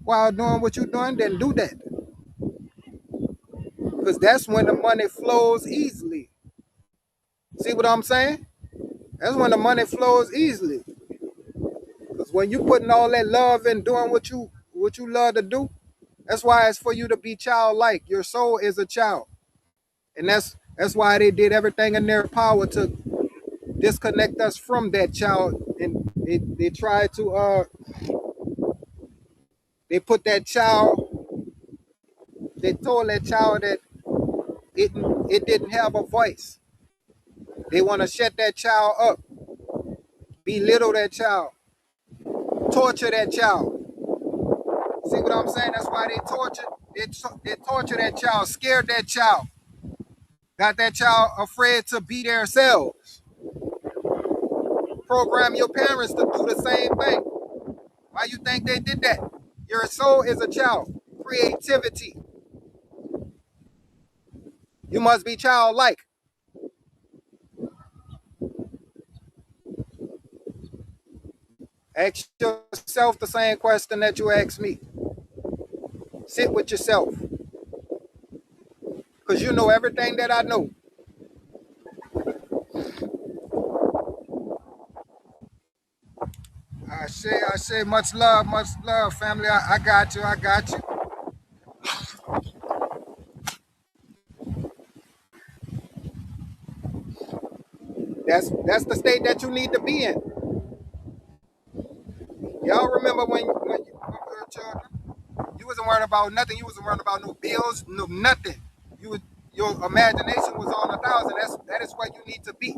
while doing what you're doing, then do that. Because that's when the money flows easily. See what I'm saying? That's when the money flows easily. Because when you putting all that love in doing what you love to do, that's why it's for you to be childlike. Your soul is a child. And that's why they did everything in their power to disconnect us from that child. And they tried to they put that child, they told that child that it didn't have a voice. They want to shut that child up, belittle that child, torture that child. See what I'm saying? That's why they torture that child, scared that child. Got that child afraid to be themselves. Program your parents to do the same thing. Why you think they did that? Your soul is a child. Creativity. You must be childlike. Ask yourself the same question that you ask me. Sit with yourself. Because you know everything that I know. I say much love, family. I got you. That's the state that you need to be in. Y'all remember when you were children? You wasn't worrying about nothing. You wasn't worrying about no bills, no nothing. Your imagination was on 1,000. That is where you need to be.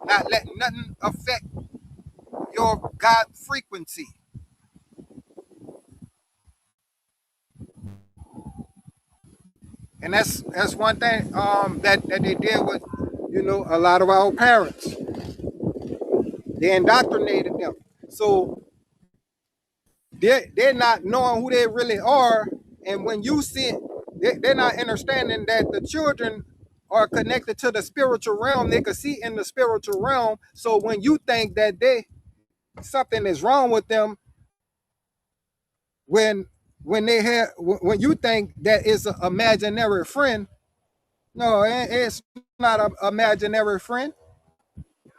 Not letting nothing affect your God frequency. And that's one thing that they did with, a lot of our parents. They indoctrinated them. So they're not knowing who they really are. And when you see it, they're not understanding that the children are connected to the spiritual realm. They can see in the spiritual realm. So when you think that something is wrong with them, when you think that it's an imaginary friend, no, it's not an imaginary friend.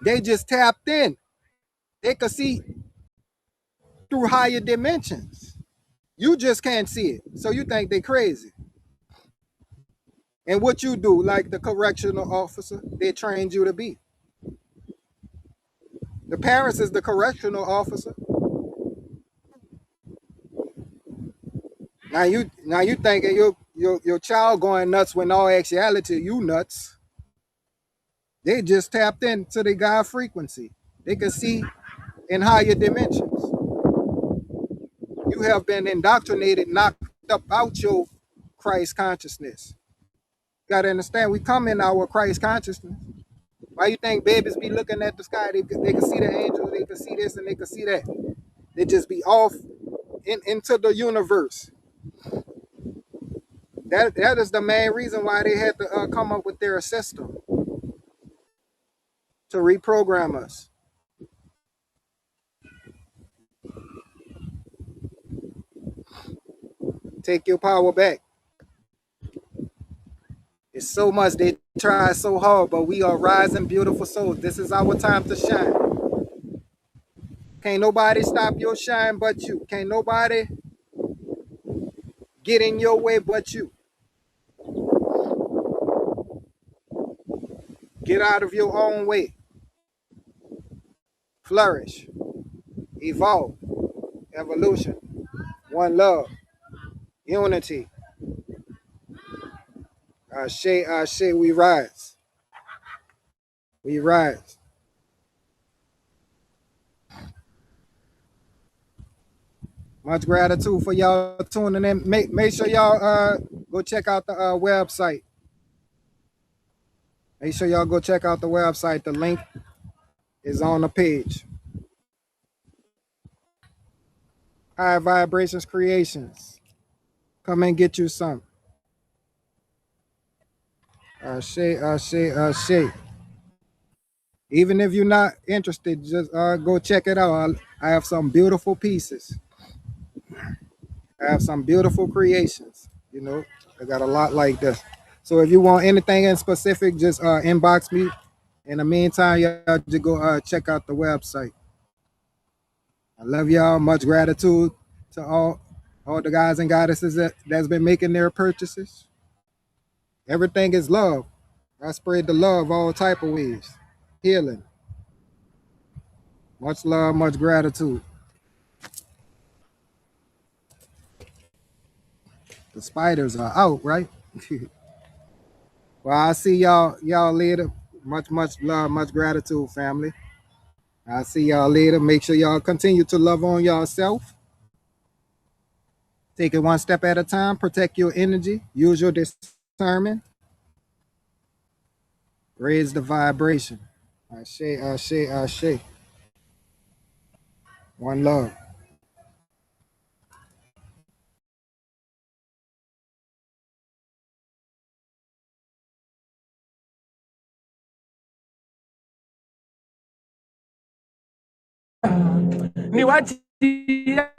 They just tapped in. They could see through higher dimensions. You just can't see it. So you think they crazy. And what you do, like the correctional officer, they trained you to be. The parents is the correctional officer. Now you thinking your child going nuts when all actuality you nuts. They just tapped into the God frequency. They can see in higher dimensions. You have been indoctrinated, knocked up out your Christ consciousness. Got to understand, we come in our Christ consciousness. Why you think babies be looking at the sky? They can see the angels, they can see this, and they can see that. They just be off into the universe. That is the main reason why they had to come up with their system to reprogram us. Take your power back. It's so much they try so hard, but we are rising beautiful souls. This is our time to shine. Can't nobody stop your shine but you. Can't nobody get in your way but you. Get out of your own way. Flourish. Evolve. Evolution. One love. Unity. Ashe, we rise. We rise. Much gratitude for y'all tuning in. Make sure y'all go check out the website. Make sure y'all go check out the website. The link is on the page. High Vibrations Creations. Come and get you some. Ashe. Even if you're not interested, just go check it out. I have some beautiful pieces. I have some beautiful creations. I got a lot like this. So if you want anything in specific, just inbox me. In the meantime, y'all just go check out the website. I love y'all. Much gratitude to all the guys and goddesses that's been making their purchases. Everything is love. I spread the love all type of ways. Healing. Much love, much gratitude. The spiders are out, right? Well, I'll see y'all later. Much love, much gratitude, family. I'll see y'all later. Make sure y'all continue to love on yourself. Take it one step at a time. Protect your energy. Use your discernment. Raise the vibration. Ashe. One love. Ni watia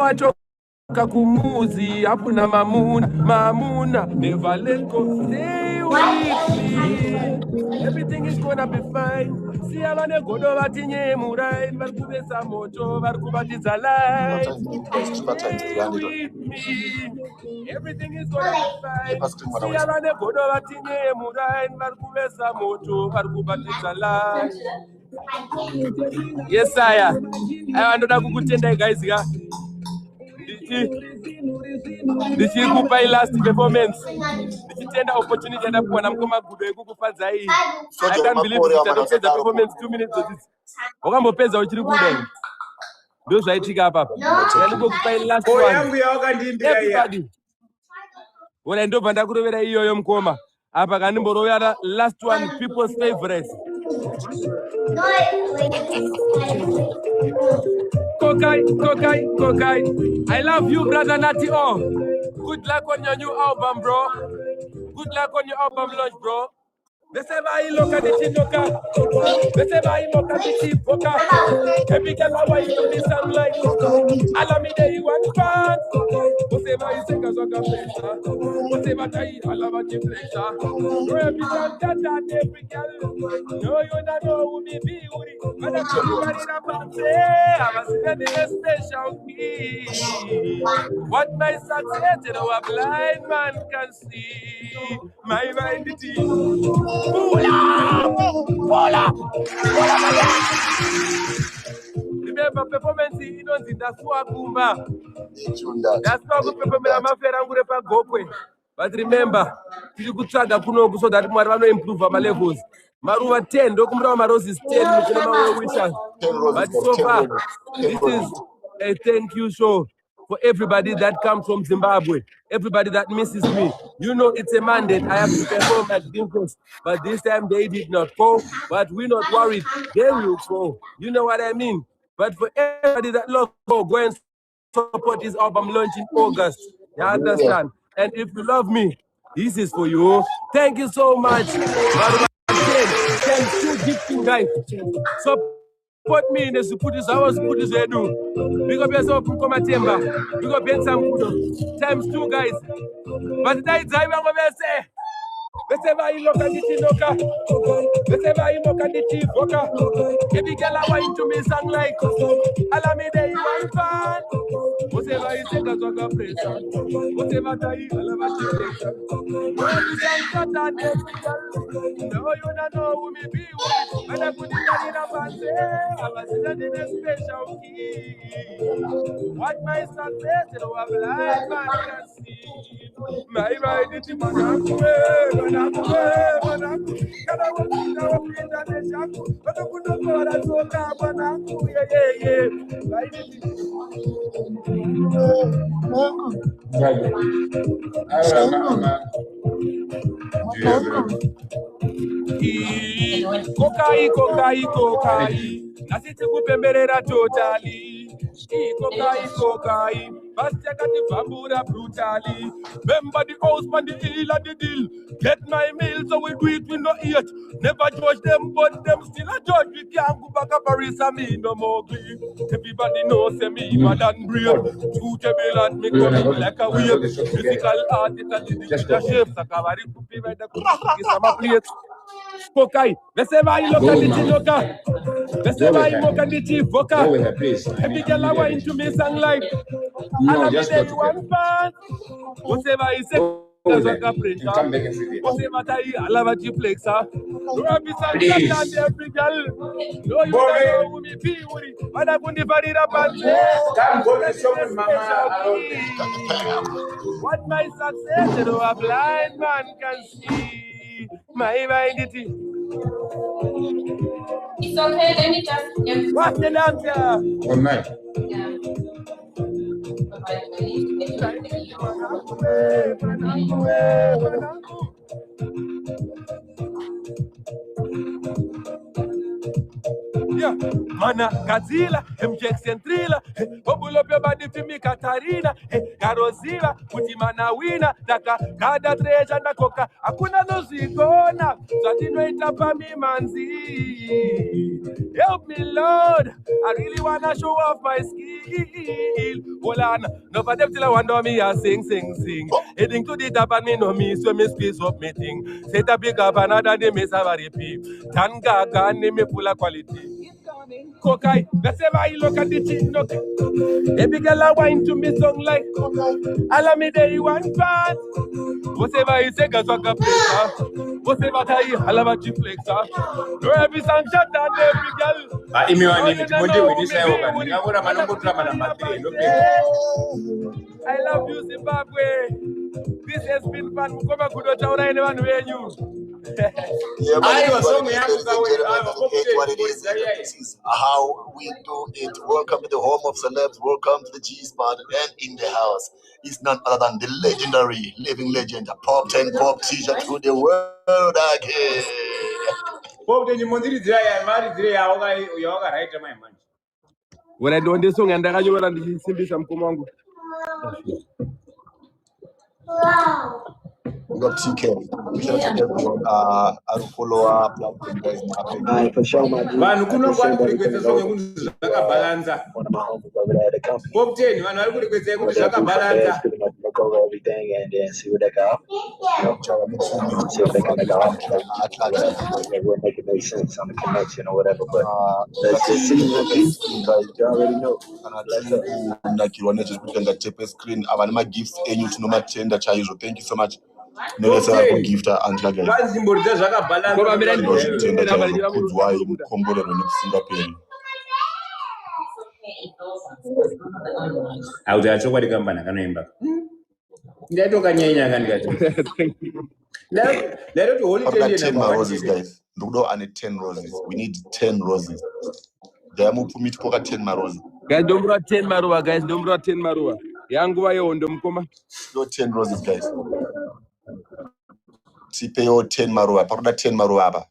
wachoka kumuzi hapuna mamuna never let go, stay with me, everything is gonna be fine. See abane godo batinye murai barikubesa moto barikubatiza light, stay with me, everything is gonna be fine. See abane godo batinye murai barikubesa moto barikubatiza light. Yes, sire. I want to kukutenda guys ga. Ndichi kupa last performance. Ndichi tenda opportunity enda kuona mkoma gudo ekukufadza hii. I can't believe it that the performance 2 minutes of this. Wakambopedza uchiri kuda. Ndo zvaitika hapa. Yani kukupa last one. Yangu yawakandimbira everybody. Wona ndobva ndakurovera iyoyo mkoma. Apa kanimborovera last one people's favorites. Kokai. I love you, brother Natty O. Good luck on your new album, bro. Good luck on your album launch, bro. Beseba iloka di chinoka. Beseba imoka di chipoka. Every girl I want to be sunlight. Alamide you want fun. Beseba isenga zoka pleasure. Beseba tai alaba di pleasure. Represent that every girl. No, you don't know who me be. But I'm somebody that fancy. I'm a sending a special key. What my success, you know, a blind man can see. My identity. Remember, performance you don't see that's what Kumba. That's not good performance. I'm afraid I'm going to go quick. But remember, you could try that Kuno so that Marano improve my levels. Maruva 10, Dokumra Maros is 10, but so far, this is a thank you show for everybody that comes from Zimbabwe, everybody that misses me. You know it's a mandate. I have to perform at Ginkos, but this time they did not go. But we're not worried. They will go. You know what I mean? But for everybody that loves go and support his album launch in August. You understand? And if you love me, this is for you. Thank you so much. Thank you, gifting guys. Support me in the Suputis. I was Suputis they do. Big up yourself from Komatemba. Big up yourself times 2 guys. But that is I'm going to say. Beseba iloka ndichinoka. Beseba imoka ndichivoka. Every girl I want to me song like Alamide you want fun. Whatever you say that's what I praise. Whatever I love no, you don't know who me be with. When I put it in a fancy, I was in a special key. What my success, you know, I'm blind man can see. My identity, Manaku. Kokai. Nasiti kupemberera totally. Kokai. Bastakati bambura brutally. Remember the house man, the hill and the deal. Get my meal, so we do it, we no eat. Never judge them, but them still a judge. We can't go back to Paris and me no more glee. Everybody knows me, mad and brave. Two table and me coming like a wave. Physical art, it a the shape. Sakavari kupi right the kupi sama plate. Kokai, beseba iloka ndichinoka. Beseba imoka ndichivoka. Every girl I want to me song like Alamide you want fun. Whatever you say, that's what I preach. Whatever I love what you flex. Rabbi and every girl. No, you don't know who me be with it. But I couldn't find it up and say, what my success, you know, a blind man can see. My identity. It's okay, let me just. What's the answer? All night. Yeah. Mana Godzilla, MJX and Thriller, bubble up your body for me, Katarina, Garozilla, Putimana winner, Daka, Kada treasure, Nakoka, Akuna no Zigona, Satinweta Pami Manzi. Help me, Lord, I really wanna show off my skill. Hold on, no for them till I wonder me, I sing. Heading to the top and me know me, so me squeeze up me thing. Set a big up another day, me savary pee. Tanga, can me full of quality. Kokai, let's say I look at the chin, look. Every girl I wine to me song like Allow me day one part. Whatever I say, cause I can play, whatever I allow you flex, no every song shut down every girl. I love you, Zimbabwe. This has been fun. Mukoma kudocha anyone where you. Yeah, man, what it is. This is how we do it. Welcome to the home of celebs. Welcome to the G-Spot. And in the house is none other than the legendary living legend, Pop 10 Pop T-shirt to the world again. When I do this song and I go and you see some Kumongo. We got TK. We should have everyone. I'll follow up guys. For sure, my dude. One of my homies over there at the company. Pretty much look over everything and then see what they got. See if they can make an offer. We'll make it make sense on the connection or whatever. But let's just see what these because you already know. Like you want to just put on the tape screen. I want my gifts and you to know my tender child. Thank you so much. No, let's have a gift and guys. Guys. And 10 roses. We need 10 roses. They are moving for me to pocket 10 roses. Guys, don't bring 10 marua. Guys, don't bring 10 marua. Yangu ayo ndom koma. 10 roses, guys. Tipeo 10 marua. Paroda 10 marua.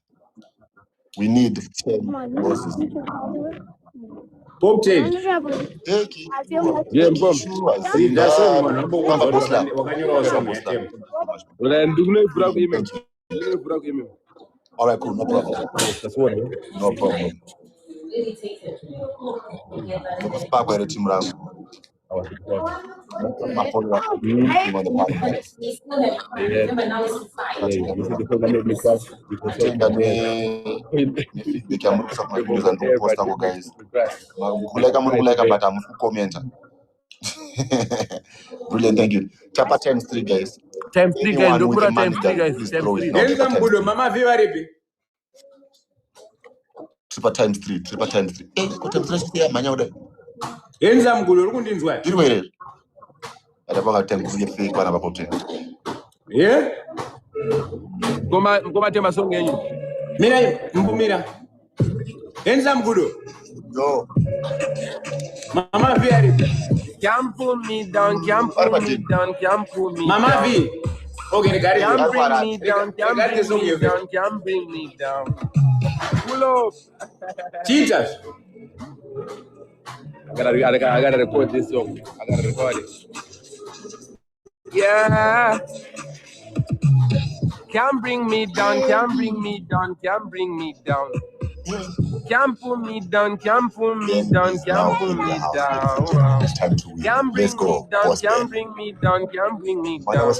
We need 10 roses. Pop change. Yeah, Pop. All right, cool. No problem. No problem. Brilliant, thank you. Chapa times 3, guys. Times 3, guys. Don't put times 3, guys. Triple times 3. Triple times 3. Yeah? Goma tema song yenyu. Mira. Enza mgudo. Yo. Mama V. Can't pull me down, can't pull me down, can't pull me down. Mama V. Okay, can't bring me down, can't bring me down, can't bring me down. Pull up. Jesus. I gotta record this song. I gotta record it. Yeah. Can't bring me down, can't bring me down, can't bring me down. Can't pull me down, can't pull me down, can't pull me down. Can't bring me down, can't bring me down, can't bring me down.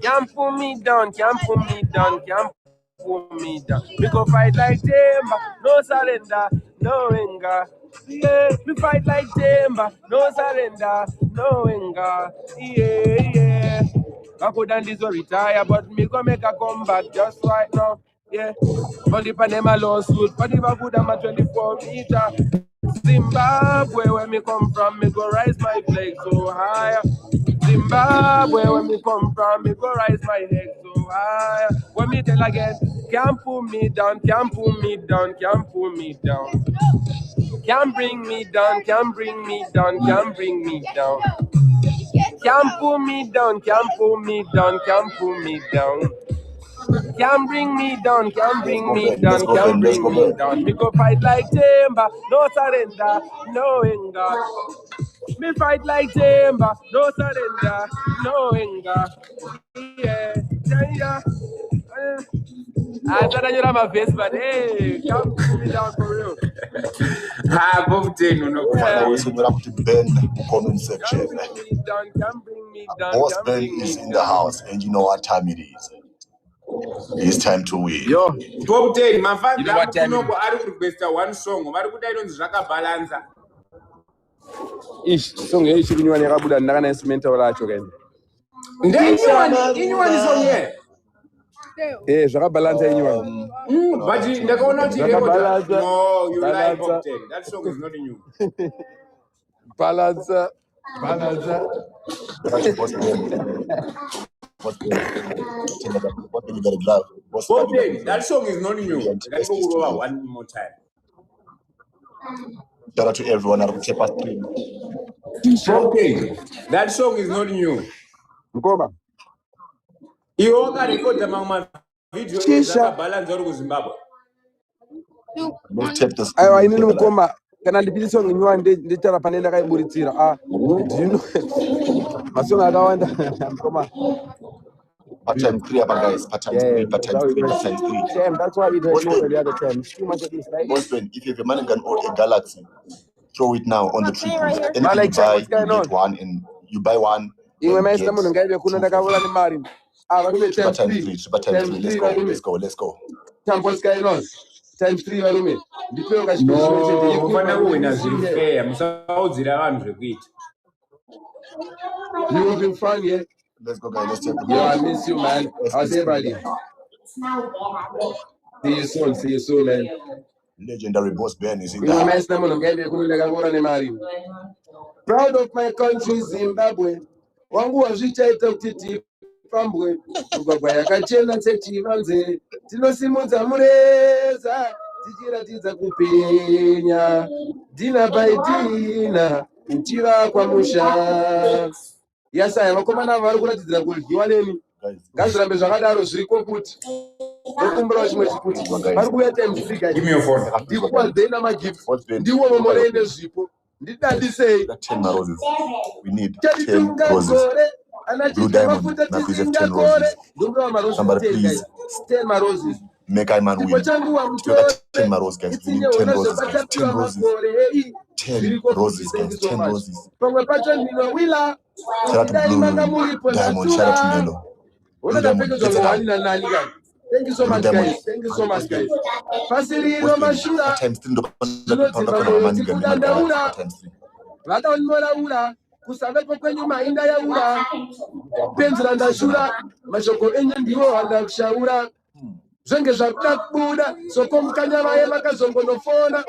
Can't pull me down, can't pull me down, can't pull me down. We go fight like timber, no surrender, no anger. Yeah, we fight like timber, no surrender, no anger. Yeah. I couldn't this retire, but me go make a comeback just right now. Yeah, but if I name a lawsuit, but if I put them at 24 meter, Zimbabwe, where me come from, me go rise my flag so high. Zimbabwe, where me come from, me go rise my head so high. When me tell again, can't pull me down, can't pull me down, can't pull me down. Can't bring me down, can't bring me down, can't bring me down. Can't pull me down, can't pull me down, can't pull me down. Can't bring me down, can't bring me down, can't bring me down. Me go fight like timber, no surrender, no anger. Me fight like timber, no surrender, no anger. Yeah, yeah. I thought you're my face, but hey, can't bring me down for real. Ha, Bob Jane, no Ben, comment section. Boss Ben is in the house, and you know what time it is. It's time to win. Yo, Bob Jane, my father, you know what time it is? I request one song. I request Zaka Balanza. Ish, song eh, should you want to na instrumental wala choken. Anyone song here? Eh, Zaka Balanza anyone. But you no, you like Bob Jane. That song is not new. Balanza. Boss Ben, you got a glove. Bob Jane, that song is not new. Let's go over one more time. Shout out to everyone at the Chepa stream. Okay, that song is not new. Mkoba. You all got record among my video Zaka Balanza or Zimbabwe. Ayo ini Mkomba. Kana ndipiti song nywa nditara panenda kai buritira. Ah, do you know? Masonga akawanda Mkomba. Part time 3 upper guys, part time 3, part time 3, part time 3. Damn, that's why we didn't know the other time. It's too much of this, right? Boss Ben, if you have a money gun or a Galaxy, throw it now on the tree. Anything you buy, you get one, and you buy one. Part time 3, let's go. Let's go. Time 3 varume. Ndipeo kachipishwe Mufana kuwina zviri fair, musaudzira vanhu zvekuita. You have been fun, yeah? Let's go, guys. Let's take the I miss you, man. How's everybody? See you soon, man. Legendary Boss Ben is in the house. Proud of my country, Zimbabwe. Wangu wazvichaita kuti pambwe. Mugwagwa yakachena sechivanze. Tinosimudza mureza. Tichiratidza kupenya. Dina by dina. Uchiva kwa musha. Yasaya vakomana vari kuratidzira kuryiwa nemi. Ngazvirambe zvakadaro zviriko kuti. Ndokumbura chimwe chikuti. Vari kuuya time free guys. Give me your phone. Ndikuwadze namagifts. Ndiwo momorende zvipo. Ndidadisei. 10 roses. We need 10 roses. Blue Diamond. Now please have 10 roses. Somebody please. 10 roses. Make I man win. We got 10 roses, guys. We need 10 roses, guys. 10 roses. 10 roses, guys. 10 roses. Shout out to Blue Diamond. Shout out to Nelo. Blue Diamond. Thank you so much, guys. Thank you so much, guys. Fasiriro mashura. Vataonimora kusavepo kwenyu mainda yaura. Penzera ndashura. Mashoko enye ndiwo andakushaura. Zvenge zvakuda kubuda. Soko mukanya vaye makazongonofona.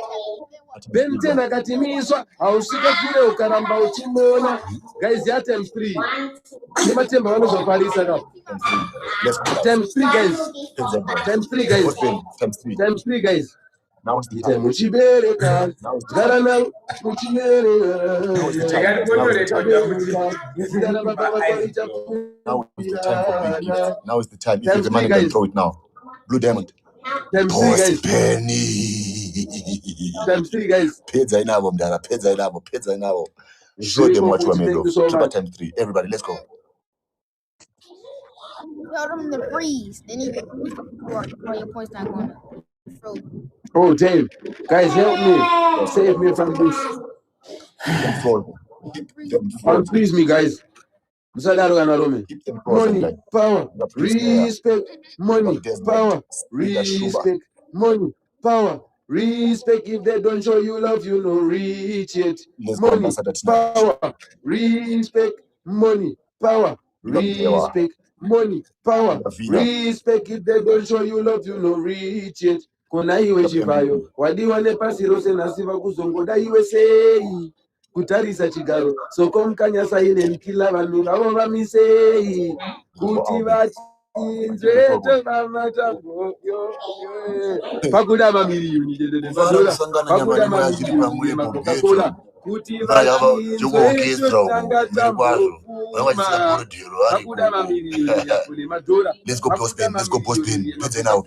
Benten akatimiswa. Hausvike kure ukaramba uchimona. Guys, ya time 3. Nematemba vanozoparisa ka. Time 3 guys. Time 3 guys. Time 3 guys. Now it's the time. Muchibereka. Garana muchibereka. Now it's the time for big gifts. Now is the time. If the money can throw it now. Blue Diamond. Boss Penny. Time 3 guys. Pizza inabo mdana. Pizza inabo. Show them what you are made of. Triple time 3. Everybody, let's go. Tell them to freeze. Then you get your points not going up. Oh, Dave. Guys, help me. Save me from this. Please me, guys. Money, power, respect. Money, power, respect. Money, power, respect. If they don't show you love, you know reach it. Money, power, respect. Money, power, respect. Money, power, respect. If they don't show you love, you know reach it. Kona iwe chivayo wadiwa nepasiro senasiva kuzongoda iwe sei kutarisa chigaro soko mukanyasa ine mkila vanhu vavo vamisei kuti vachinzwe tovamatambo pakuda mamiliyoni pakuda mamiliyoni macoca-cola kuti vachinzwe totangatambo Let's go, boss Ben. Let's go, boss Ben. Pizza now.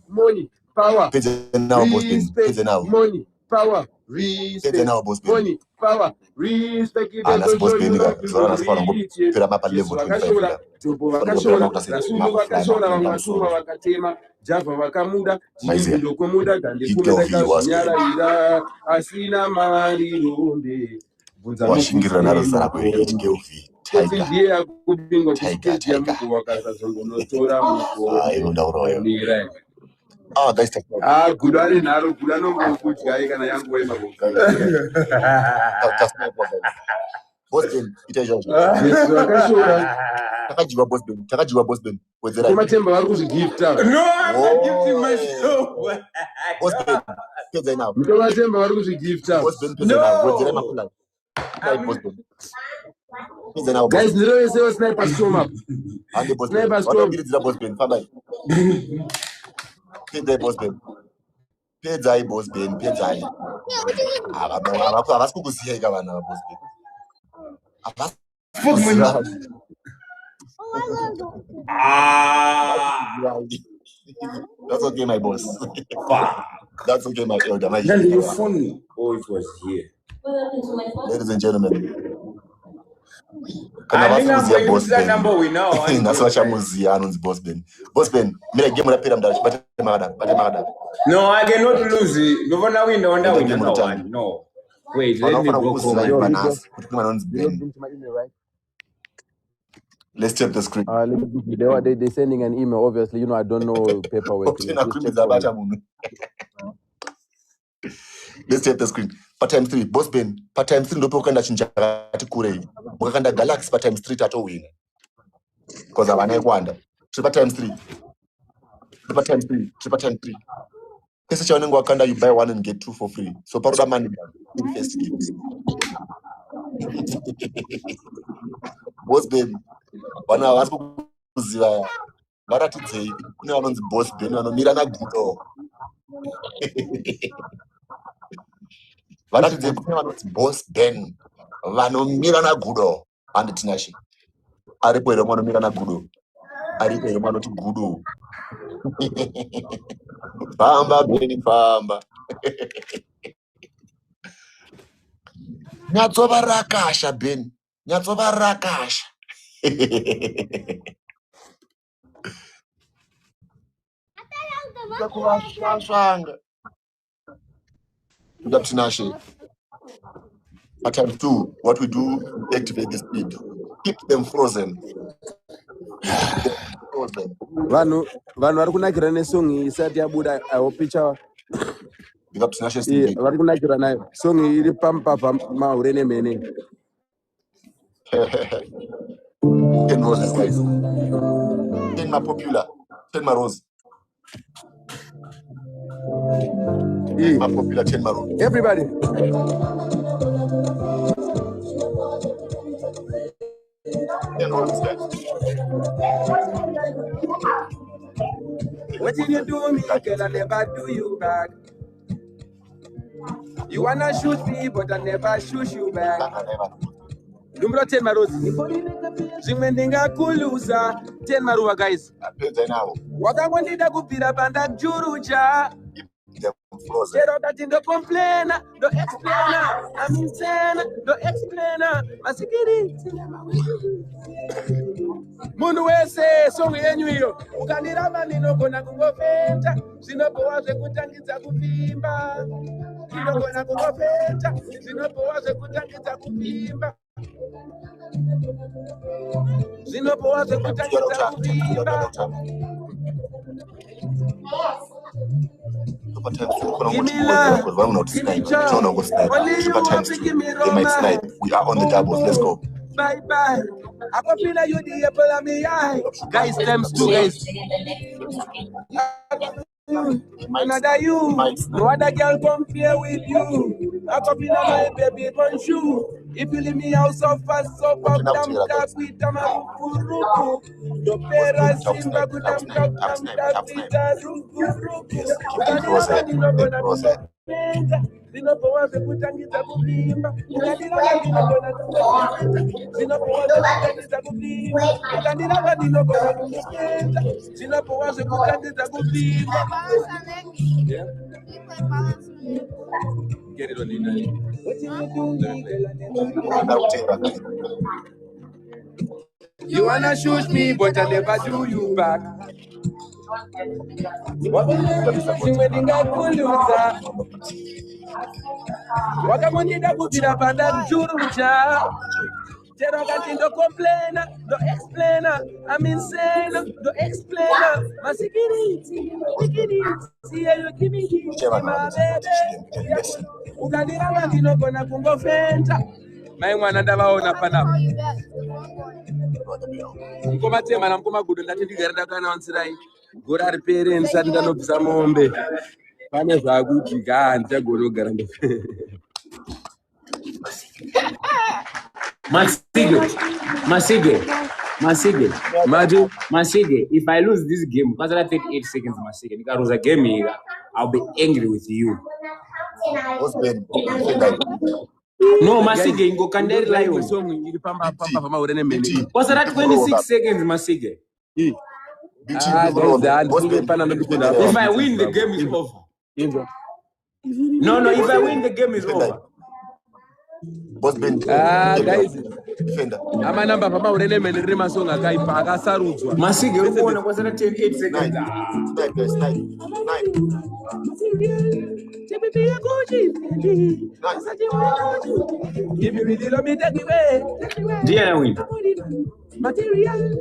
Money, power. Pizza now, boss Ben. Pizza now. Money, power, respect. Pizza now, boss Ben. Money, power, respect. That's boss Ben. Zora nas fora ngo pera mapa level 25. Tupo wakashona, rasulu wakashona, wangatuma wakatema, java wakamuda, chindo kumuda, dande kumeda kanyara ira, asina mari rumbe. Washingira naro zara kwe HKV. Tiger. That's technology. Gudani naro gudano mkuchai kana yangu wema Boston, ita George. Yesu akashora. Takajiwa Boston. Kuma temba wari kuzigifta. No, I'm not gifting myself. Boston, pizza now. Kuma temba wari kuzigifta. Boston, pizza now. Wezera mapula. Boston. Pizza now. Guys, nilo yese sniper storm up. Ande Boston. Sniper storm. Pizza Boston, fine. Pizza Boston. Pizza Boston, pizza. Abasikukusiya ikabana Boston. That's okay, my boss. That's okay, my elder. Then you funny. Oh, it was here. Ladies and gentlemen. I think I'm going to use that number we know. That's what I'm using, Boss Ben. Boss Ben, me like game on the No, I cannot lose it. No one win, no. Wait, let me go Let's check the screen. They're sending an email. Obviously, you know, I don't know paperwork. Let's check the screen. Part time 3, Boss Ben. Part time 3 ndopo kanda chinchakati kurei. Mukakanda Galaxy part time 3 tato win. Because avana ekwanda. Part time 3. Part time 3. Pesa chaunengo wakanda you buy one and get 2 for free. So paroda money in first games. Boss Ben. Wana wasiku kuziva. Varatidzei kune vanonzi Boss Ben vanomira nagudo. Varatidzei kune vanonzi Boss Ben vanomira nagudo and tinashi. Aripo ero vanomira nagudo. Aripo ero vanoti gudo. Famba Ben famba. Nyatsova rakasha Ben. Nyatsova rakasha. At time 2, what we do, activate the speed. Keep them frozen. Vanu vari kunakira nesong isati yabuda awopicha vari kunakira nayo song iri pamupapa mahure nemene 10 roses, guys. 10 my popular. 10 my rose. 10 my popular, 10 my rose. Everybody. What did you do me, girl? I never do you back. You wanna shoot me, but I never shoot you back. Number 10 Maros. Zimendinga kuluza 10 Maruwa, guys. Wakamwandida kupira banda juruja. Get out that in the complainer, the explainer. I'm insane, the explainer. Masikiri. Mundu wese songi yenyu hiyo. Ukanira manino kona kungofenta. Sinopowaze kutangiza kuvimba. Sinokona kungofenta. Sinopowaze kutangiza kuvimba. Sinopowaze kutangiza kuvimba. Give me love. We are on the doubles. Let's go. Bye bye. I can feel like you the apple of my eye. Guys, times 2, guys. Another you. No other girl compare with you. I can feel like my baby on shoe. If you leave me out so fast, so far, damka kuita marufurufu. Dopera simba kudamka kudamka kuita rufurufu. Ukanira bandino kona kumenda. Zinopowa zekutangiza kuvimba. Ukanira bandino kona kumenda. Zinopowa zekutangiza kuvimba. Ukanira bandino kona kumenda. Zinopowa zekutangiza kuvimba. Yeah. Get it on the night. You wanna shoot me, but I never do you back. Wakamondida kupira panda mchurucha. Tero katindo complainer, do explainer. I'm insane, do explainer. Masikiri, yeah, you give me my baby. Ukadira mandino kona kungo fenta. Mai mwana ndavaona panapa. Mkoma tema na mkoma gudu ndati ndigarida kana wansirai. Gora ripere nsati ndanobvisa mombe. Pane zvakuti kanta goro gara ndo. Masige, if I lose this game, because I take 8 seconds, Masige, if I lose a game here, I'll be angry with you. No, Masige, you go Kandari Lion. Was that 26 seconds, Masige? If I win, the game is over. No, if I win, the game is over. Guys, ama namba papa urene menere masonga kaipa akasarudzwa. Masige uone was that 8 seconds. If you really love me, take me away. Dear win. Material.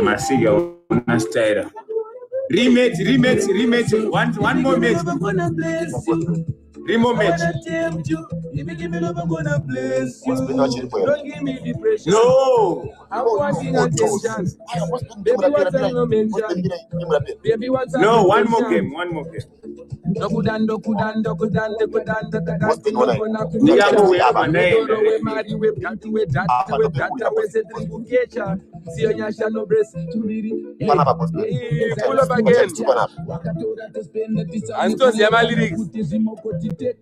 Masige unastyle. Rematch. One more match. Remote. If you give me love, I'm gonna bless you. Don't give me depression. No. I'm wanting attention. Baby, what's no mention? Baby, what's no, one more game. Dokudando. Pull up again. I'm still saying my lyrics.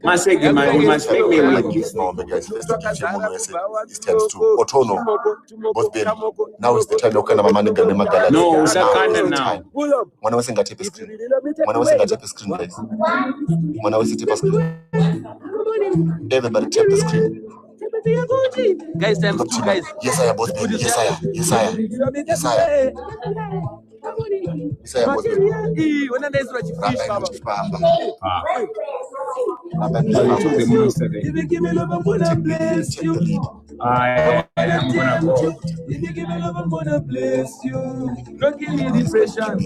Masege, man, you must make me win. Otono, both been. Now is the time to kind of man gala. No, Sakanda now. When I was in the tape screen. When I was in the tape screen, guys. When I was in the tape screen. Everybody tape the screen. Guys, guys. Yes, I am both been. Yes, I am. I'm gonna bless you. Don't give me depression.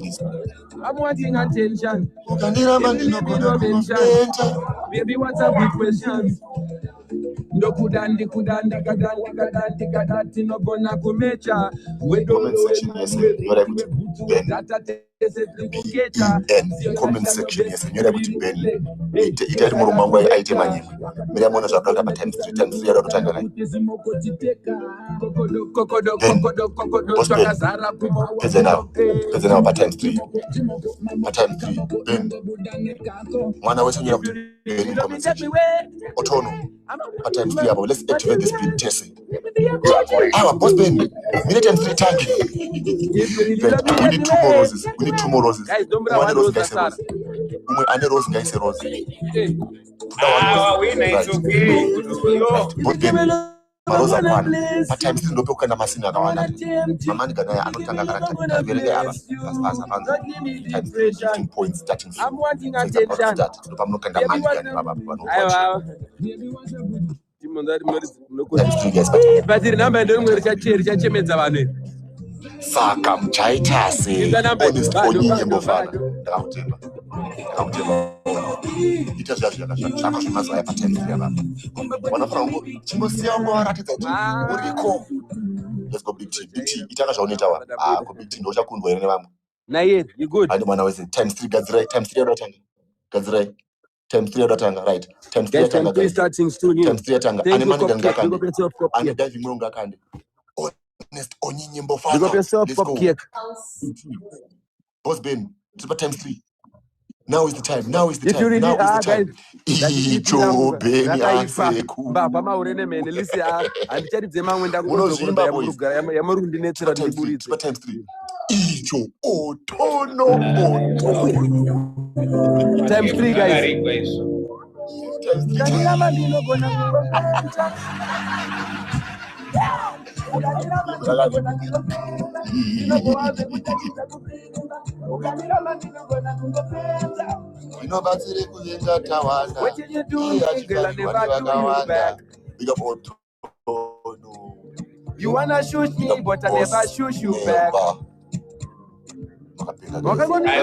I'm wanting attention. Baby, what's up with questions? Ndokudandi kadati no gonna kumecha. Comment section, yes, you're able to bend. Comment section, yes, you're able to bend. It had more mango item and Miriamona Zabraka by times 3 out of time. Now by times 3. Bend. 1 hour when you have to bend in comment section. Otono. By times 3 hours. Let's activate this speed testing. Our boss bend. Minute times 3 tag. We need 2 more roses. Guys, don't bring one rose. Rose. It's okay. Maroza kwana times ndope kana masina kawana mamani kana anotanga karata vereke aba pasa panza times 15 points starting from I'm wanting attention ndopa mnokanda mani kana baba batiri namba ndo rimwe richachemedza vanhu saka muchaitase honest onyinye mbovana ndakakutemba ita zvako zvemazuva yapatenti yababa wanofana kungo chingosiya ungovaratidza kuti uriko let's go big t itanga zvaunoita wa ko big t ndochakundwa here nevamwe naye you good hadi mwana wese times 3 gadzirai times 3 yadotanga gadzirai times 3 adatanga, right? Times 3 Guys, atanga, can please start things too new. times 3 atanga. Thank you, Animani Cupcake. Big up gangakandi. yourself, And Cupcake. diving munga kandi. Honest onyinye Big up father. yourself, Let's go. Cupcake. Boss Ben, triple times 3. Now is the time. Now is the If you time. really Now is the guys, time. Icho beni anseku. Mbapa maurene mene lisi andicharidze mamwe Munozvimba ndakuzokorda boys. yamurundinetsera ndiburitse. Triple times 3. Icho otono. Times 3 guys. Inobatsire kuyenga tawanda. What did you do? Girl, I never do you back. Big up Otono. You wanna shoot me, but I never shoot you back. I'm confident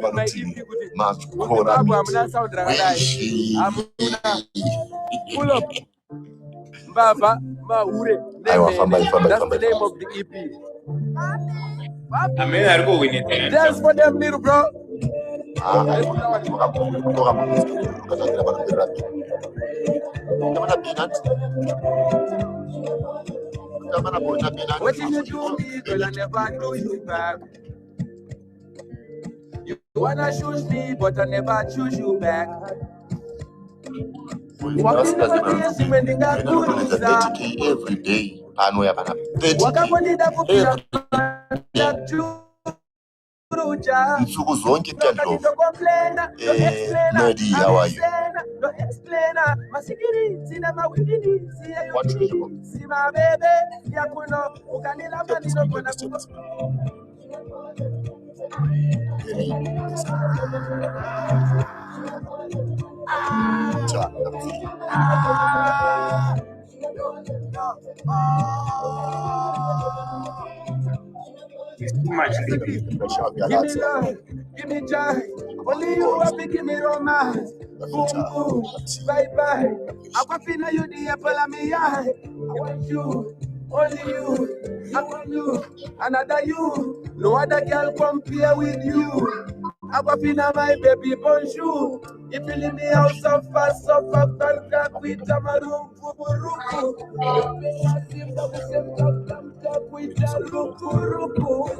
with my EP. Pull up. Baba, Maure, that's the name of the EP. I mean, I'll go win it. Dance for them, little bro. What did you do me, girl? I never do you back. You wanna choose me, but I never choose you back. Every day. Nsuku zonke Tendlov. Nerdy, how are you? What Give me joy, only you have to give me romance. Boom, boom, bye bye. Aquafina, you the apple of me eye. I want you, only you. I want you, another you. No other girl compare with you. Aquafina, my baby, bonjour. You feeling me out so fast, so fast, and crack with Tamarum, Fuburuku.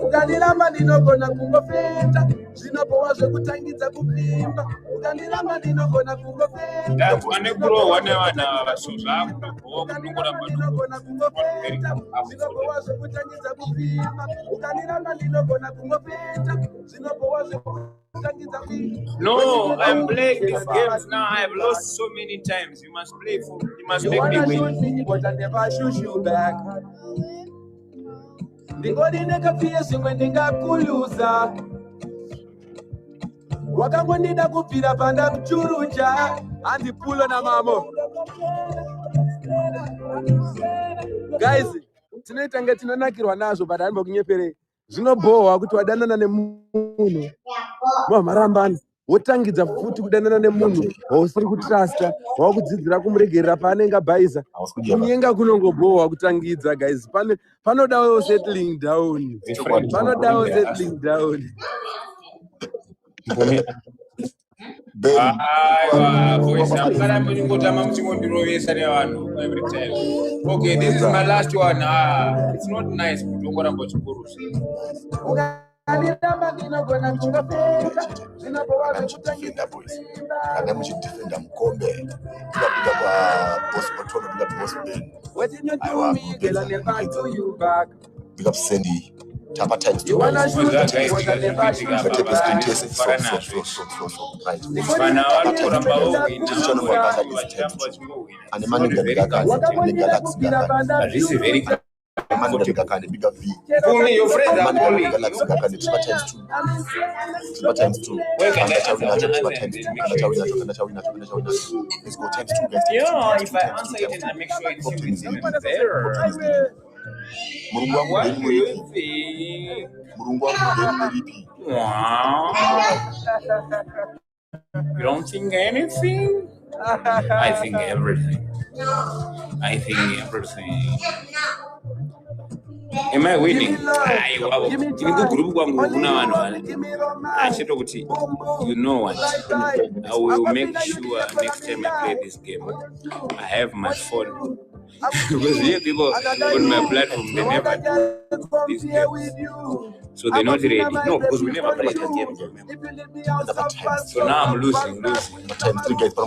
Ukanilamba ndinogona kungofenda zvinopowa zvekutangidza kupimba ukanilamba ndinogona kungofenda ndinogona kungofenda zvinopowa zvekutangidza kupimba ukanilamba ndinogona kungofenda zvinopowa zvekutangidza kupimba. No, I'm playing these games now. I've lost so many times. You must play for. You must make me win. Shoot me, but I never shoot you back. Ndingodineka fierce when ndingakuluza wakangondida kupira panda mchurucha andipulo na mamo. Guys, tinoita nge tinonakirwa nazvo but handimo kunyepere zvinobohwa kuti wadanana nemunhu marambani wotangidza futi kudanana nemunhu wausiri kutrasta wakudzidzira kumuregerera paanenge abhaisa kunyenga kunongobohwa kutangidza. Guys, panodawo settling down, panodawo settling down. Okay, this is my last one. It's not nice. Big up Sandy. Tapa times 2. Right. Tapa this is very good. Only your friends are calling. Times 2. Let's go times 2, guys. Yeah, if I answer it and I make sure it's there. What do you think? Wow. You don't think anything? I think everything. I think I'm saying. Am I winning? I wow. In the group I said you know what? I will make sure next time I play this game, I have my phone. Because here people on my platform they never do these games. So they're not ready. No, because we never played a game, so now I'm losing. Time 3 guys, but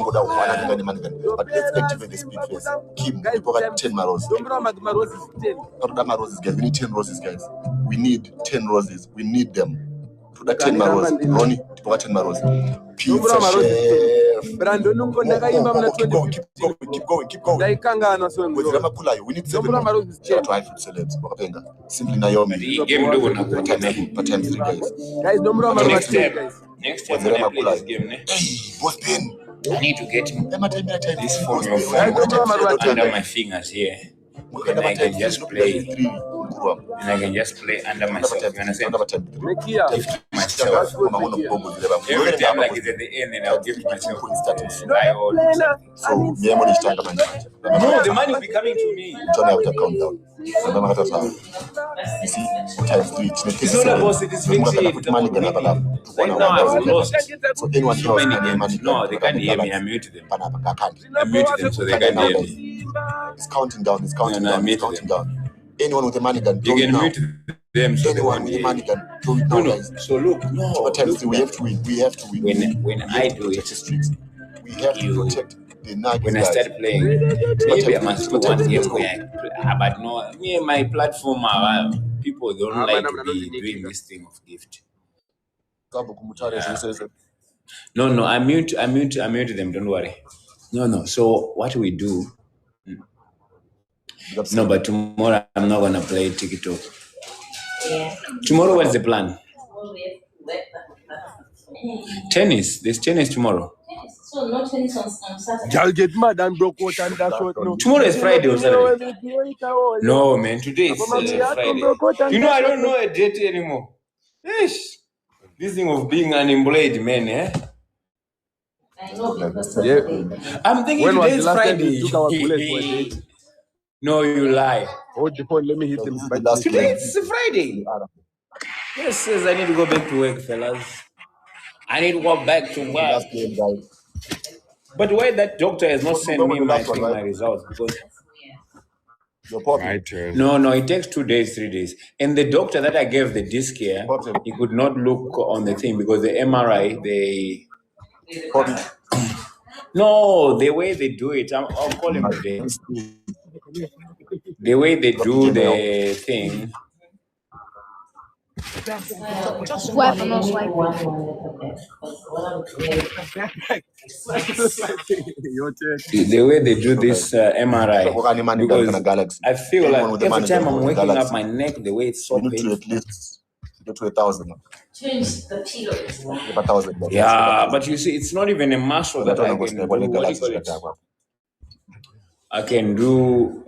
let's activate the speed phase. Kim, people got 10 roses. Roses, guys. We need 10 roses, guys. We need 10 roses. We need them. Put that 10 roses. Ronnie, people got 10 roses. Pizza chef. Brandon, keep going. We need 7 more. Try food celebs. Simply Naomi. But times 3 guys. Next time when I play this game, I need to get this phone under my fingers here. Then I can just play. And I can just play under myself. You understand? Give to myself. Every time, like it's at the end, and I'll give to myself. So, no, the money will be coming to me. Johnny, I will count down. See, times 3. It's not about it, it's right now I've lost so anyone so many games. No, they can't hear me. I mute them. I mute them so they can't hear me. It's counting down. Anyone with a money gun, you can mute them so anyone with a money gun, throw it now, guys. So look, times 3, we have to win. When I do it, we have to protect the nuggets. When I start playing, maybe I must do one game where but no, me and my platform, people don't like to be doing this thing of gift. No, I mute them. Don't worry. No. So what we do? No, but tomorrow I'm not gonna play TikTok. Yeah. Tomorrow, what's the plan? Tennis. There's tennis tomorrow. So no tennis on Saturday. Y'all get mad and broke out and dash out now. Tomorrow is Friday or Saturday. No, man. Today is Friday. I don't know a date anymore. Yes. This thing of being unemployed, man, eh? I know because I'm thinking when today's Friday. Friday. Took our bullet for a date. No, you lie. Hold the phone, let me hit him. Today it's Friday. Yes, I need to go back to work, fellas. I need to go back to work. But why that doctor has not sent me my results? Because My turn. No, it takes 2 days, 3 days. And the doctor that I gave the disc here, he could not look on the thing because the MRI, no, the way they do it, I'll call him today. The way they do the thing. Swipe or no swipe. The way they do this MRI, because I feel like every time I'm waking up my neck, the way it's so painful. At least get to 1,000. Change the pillow. Yeah, but you see, it's not even a muscle that I can do. What do you call it? I can do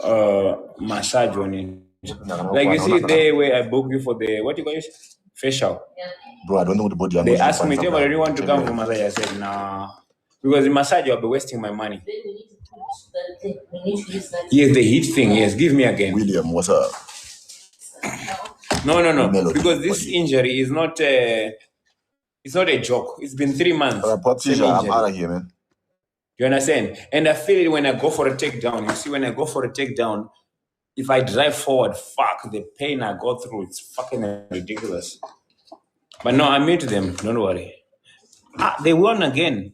massage on it. Like you see, the way I book you for the what do you call it? Facial. Bro, I don't know what the body. They asked me, "Do you want to come for massage?" I said, "Nah," because the massage I'll be wasting my money. Yes, the heat thing. Yes, give me again. William, what's up? No. Because this injury is not it's not a joke. It's been 3 months. I'm out of here, man. You understand? And I feel it when I go for a takedown. You see, when I go for a takedown, if I drive forward, the pain I go through, it's fucking ridiculous. But no, I mute them. Don't worry. They won again.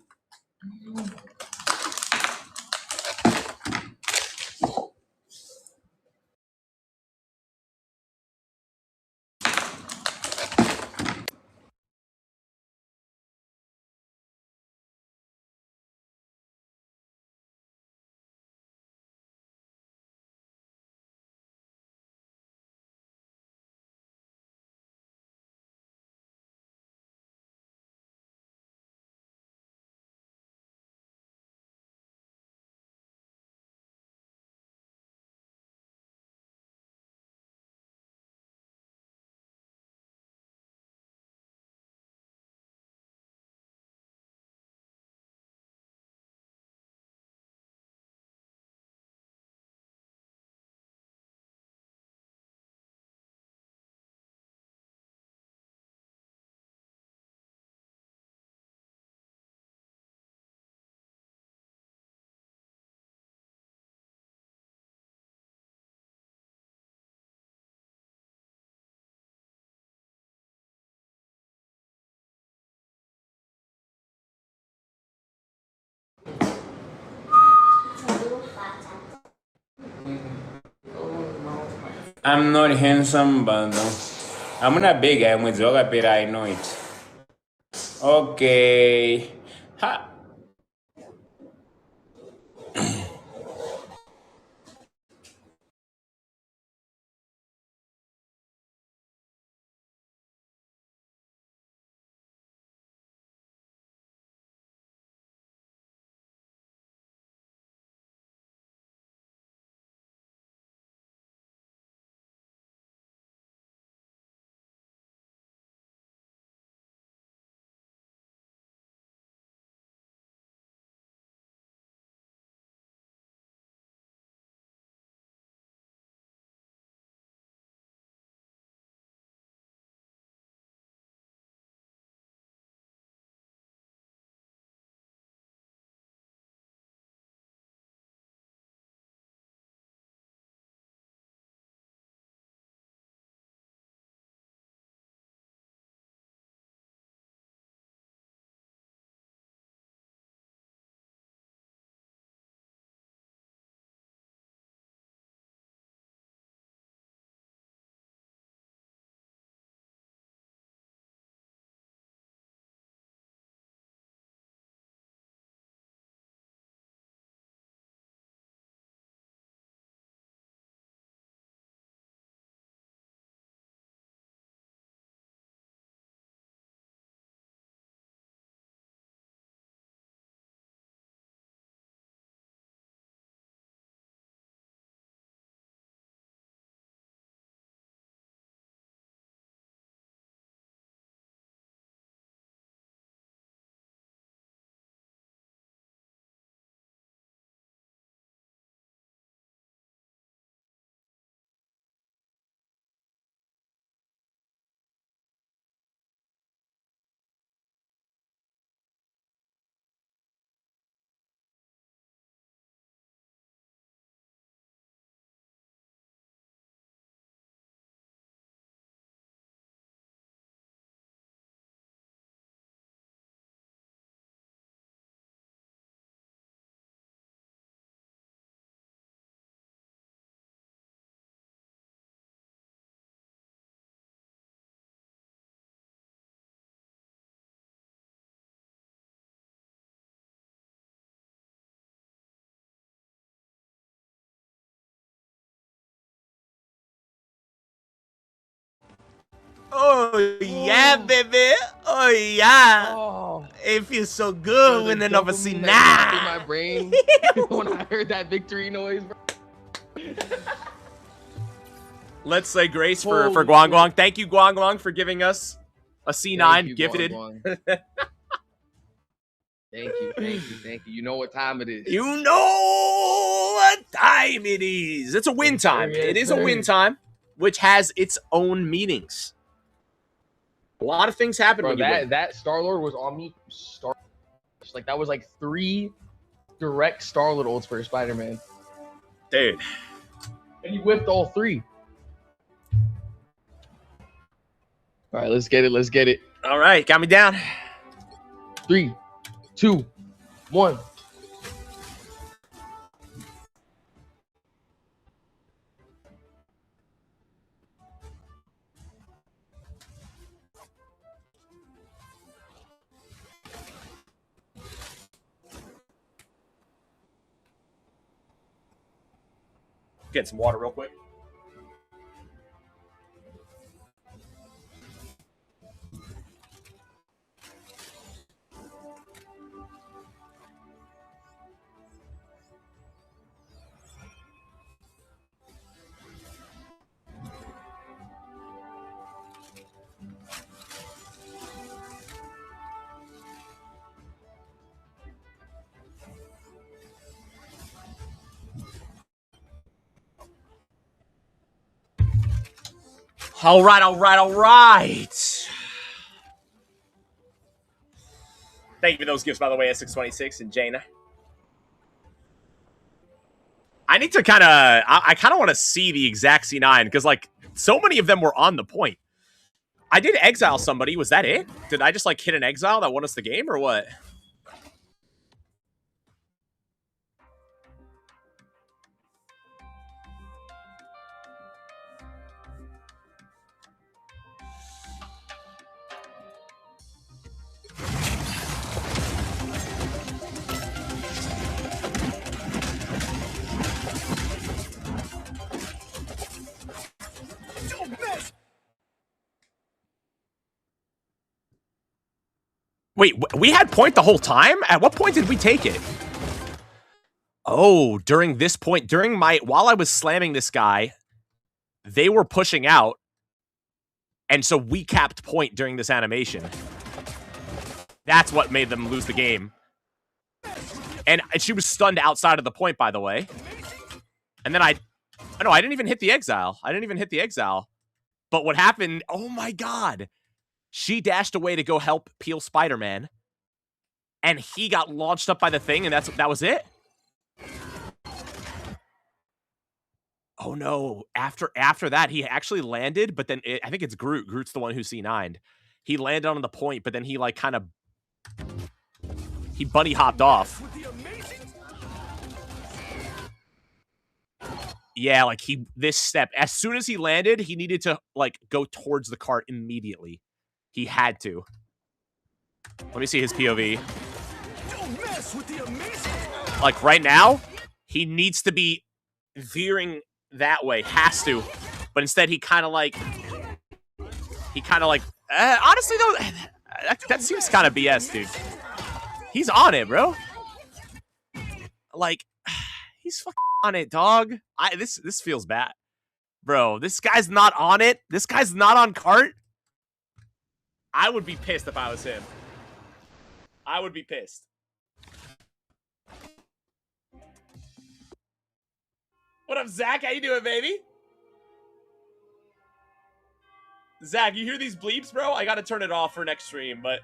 I'm not handsome, but no. I'm not big. I'm with Zoga, but I know it. Okay. Ha. Oh yeah, baby. Oh yeah. It feels so good winning over C9. In my brain when I heard that victory noise, bro. Let's say grace for Guang Guang. Thank you, Guang Guang, for giving us a C9 gifted. Guang Guang. Thank you. You know what time it is. You know what time it is. It's a win time. Yes, it is a win time, which has its own meanings. A lot of things happen when you win. That Star-Lord was on me. Like, that was like 3 direct Star-Lord ults for Spider-Man. Dude. And he whipped all 3. All right, let's get it. All right, got me down. 3, 2, 1. Get some water real quick. All right. Thank you for those gifts, by the way, S626 and Jaina. I need to I kind of want to see the exact C9 because, like, so many of them were on the point. I did exile somebody. Was that it? Did I just, like, hit an exile that won us the game or what? Wait, we had point the whole time? At what point did we take it? Oh, during this point, while I was slamming this guy, they were pushing out. And so we capped point during this animation. That's what made them lose the game. And she was stunned outside of the point, by the way. And then I didn't even hit the exile. But what happened, oh my God. She dashed away to go help peel Spider-Man. And he got launched up by the thing, and that was it? Oh no. After that, he actually landed, but then I think it's Groot. Groot's the one who C9'd. He landed on the point, but then he like kind of... He bunny hopped off. Yeah, like this step, as soon as he landed, he needed to like go towards the cart immediately. He had to. Let me see his POV. Like right now, he needs to be veering that way, has to. But instead he kind of like honestly though, that seems kind of BS, dude. He's on it, bro. Like, he's fucking on it, dog. This feels bad. Bro, this guy's not on it. This guy's not on cart. I would be pissed if I was him. I would be pissed. What up, Zach? How you doing, baby? Zach, you hear these bleeps, bro? I gotta turn it off for next stream, but...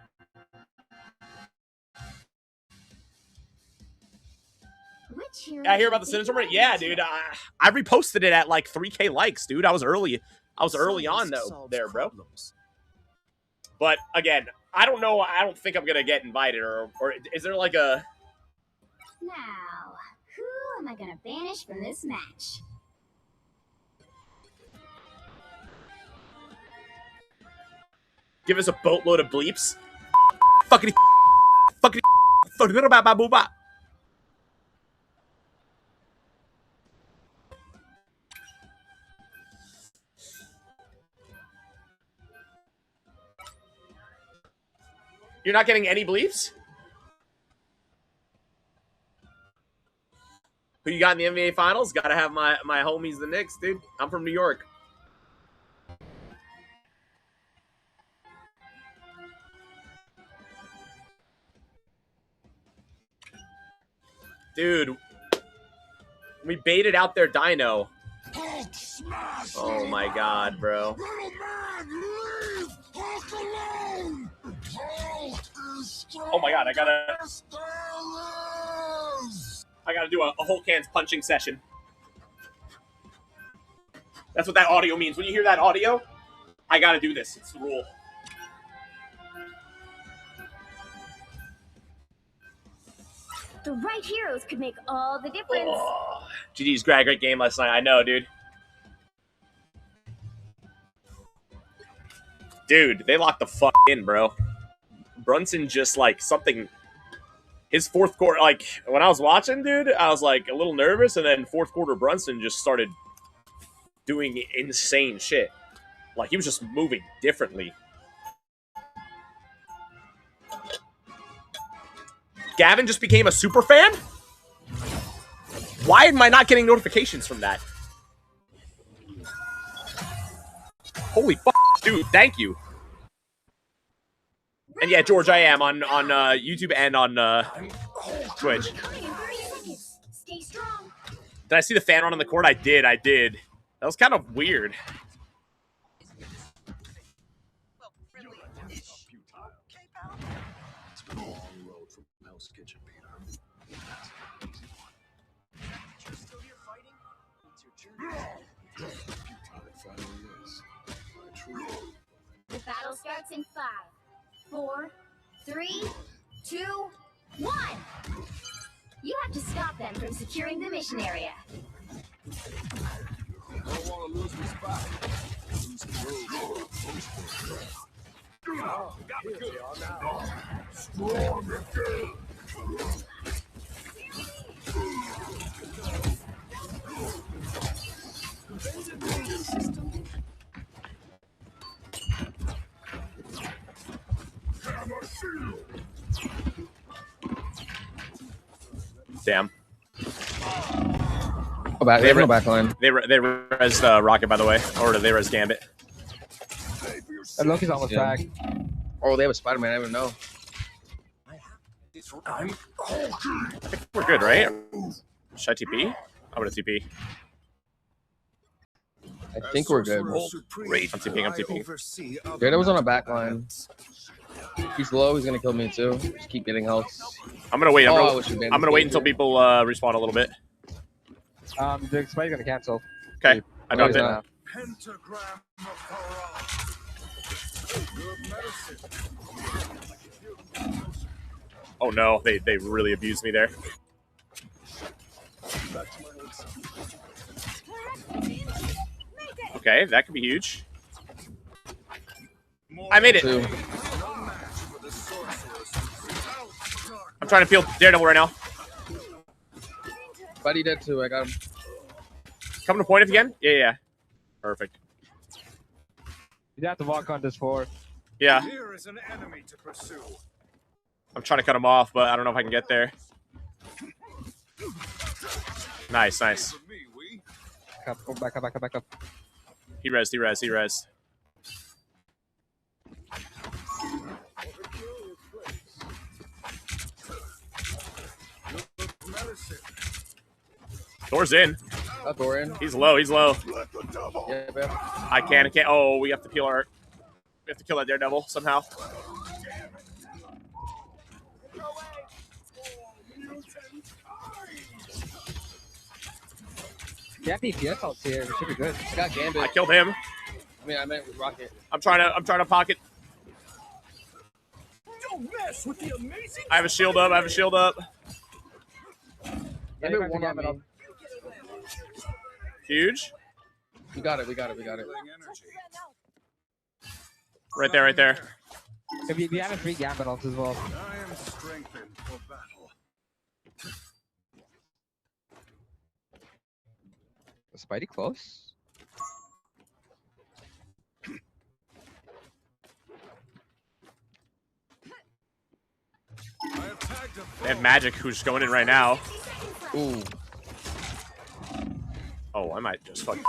I hear about the Sinister tournament. Yeah, dude. I reposted it at like 3K likes, dude. I was early on though there, bro. But again, I don't know. I don't think I'm gonna get invited, or is there like a? Now, who am I gonna banish from this match? Give us a boatload of bleeps. Fucking. You're not getting any bleeps? Who you got in the NBA Finals? Gotta have my homies, the Knicks, dude. I'm from New York. Dude, we baited out their dino. Oh my God, bro. Oh my God, I gotta do a Hulk hands punching session. That's what that audio means. When you hear that audio, I gotta do this. It's the rule. The right heroes could make all the difference. Oh, GG's great game last night. I know, dude. Dude, they locked the fuck in, bro. Brunson just like something. His fourth quarter, like when I was watching, dude, I was like a little nervous, and then fourth quarter Brunson just started doing insane shit. Like he was just moving differently. Gavin just became a super fan? Why am I not getting notifications from that? Holy fuck, dude, thank you. And yeah, George, I am on YouTube and on Twitch. Did I see the fan run on the court? I did. That was kind of weird. The battle starts in 5, 4, 3, 2, 1. You have to stop them from securing the mission area. Don't want to lose the spot. Damn. Oh, they have no backline. They res Rocket, by the way. Or they res Gambit. And Loki's almost back. Oh, they have a Spider-Man. I don't even know. We're good, right? Should I TP? I'm gonna TP. I think we're good. I'm TPing. Daredevil's on a backline. He's low. He's gonna kill me too. Just keep getting health. I'm gonna wait. I'm gonna wait until people respawn a little bit. The Spidey's gonna cancel. Okay, I dumped it. Oh no, they really abused me there. Okay, that could be huge. I made it. I'm trying to peel Daredevil right now. Buddy dead too. I got him. Coming to point again? Yeah. Perfect. You have to walk on this floor. Yeah. Here is an enemy to pursue. I'm trying to cut him off, but I don't know if I can get there. Nice. Go back up. He res. Thor's in. Thor in. He's low. Yeah, I can't. Oh, we have to kill that Daredevil somehow. Yeah, DPS out here. We should be good. I got Gambit. I killed him. I meant with Rocket. I'm trying to pocket. Don't mess with the amazing. I have a shield up. Gambit one on me. Huge. We got it. Right there. If you have 3 Gambit ults as well. I am strengthened for battle. Is Spidey close? They have Magic, who's going in right now. Ooh. Oh, I might just fucking.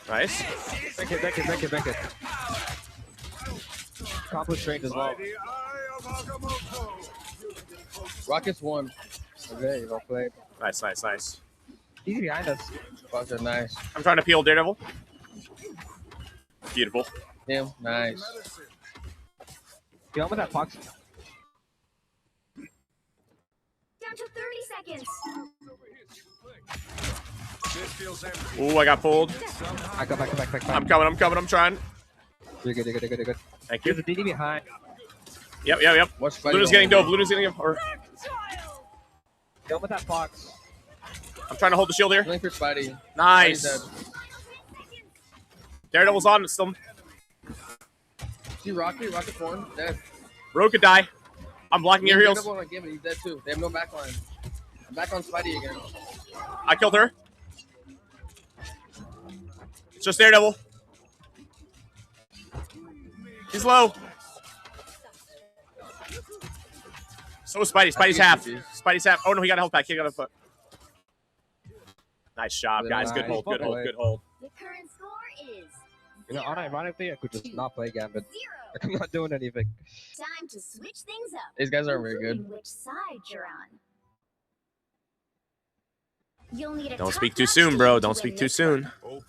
Nice. Back it. Accomplish strength as well. Rocket's one. Okay, well played. Nice. He's behind us. Rocket, nice. I'm trying to peel Daredevil. Beautiful. Him, nice. Deal with that Fox. Down to 30 seconds. Ooh, I got pulled. I go back. I'm coming. I'm trying. You're good. Thank you. There's a DD behind. Yep. Luna's getting dove. Deal with that Fox. I'm trying to hold the shield here. Link for Spidey. Nice. Daredevil's on still. See Rocket form, dead. Ro could die. I'm blocking your heals. He's dead too. They have no backline. I'm back on Spidey again. I killed her. It's just Daredevil. He's low. So is Spidey. Spidey's half. Oh no, he got a health pack. Nice job, guys. Good hold. The current score is. Ironically, I could just not play Gambit. I'm not doing anything. Time to switch things up. These guys aren't very good. Which side you're on. You'll need a Don't speak too soon, bro. Don't speak too soon. No.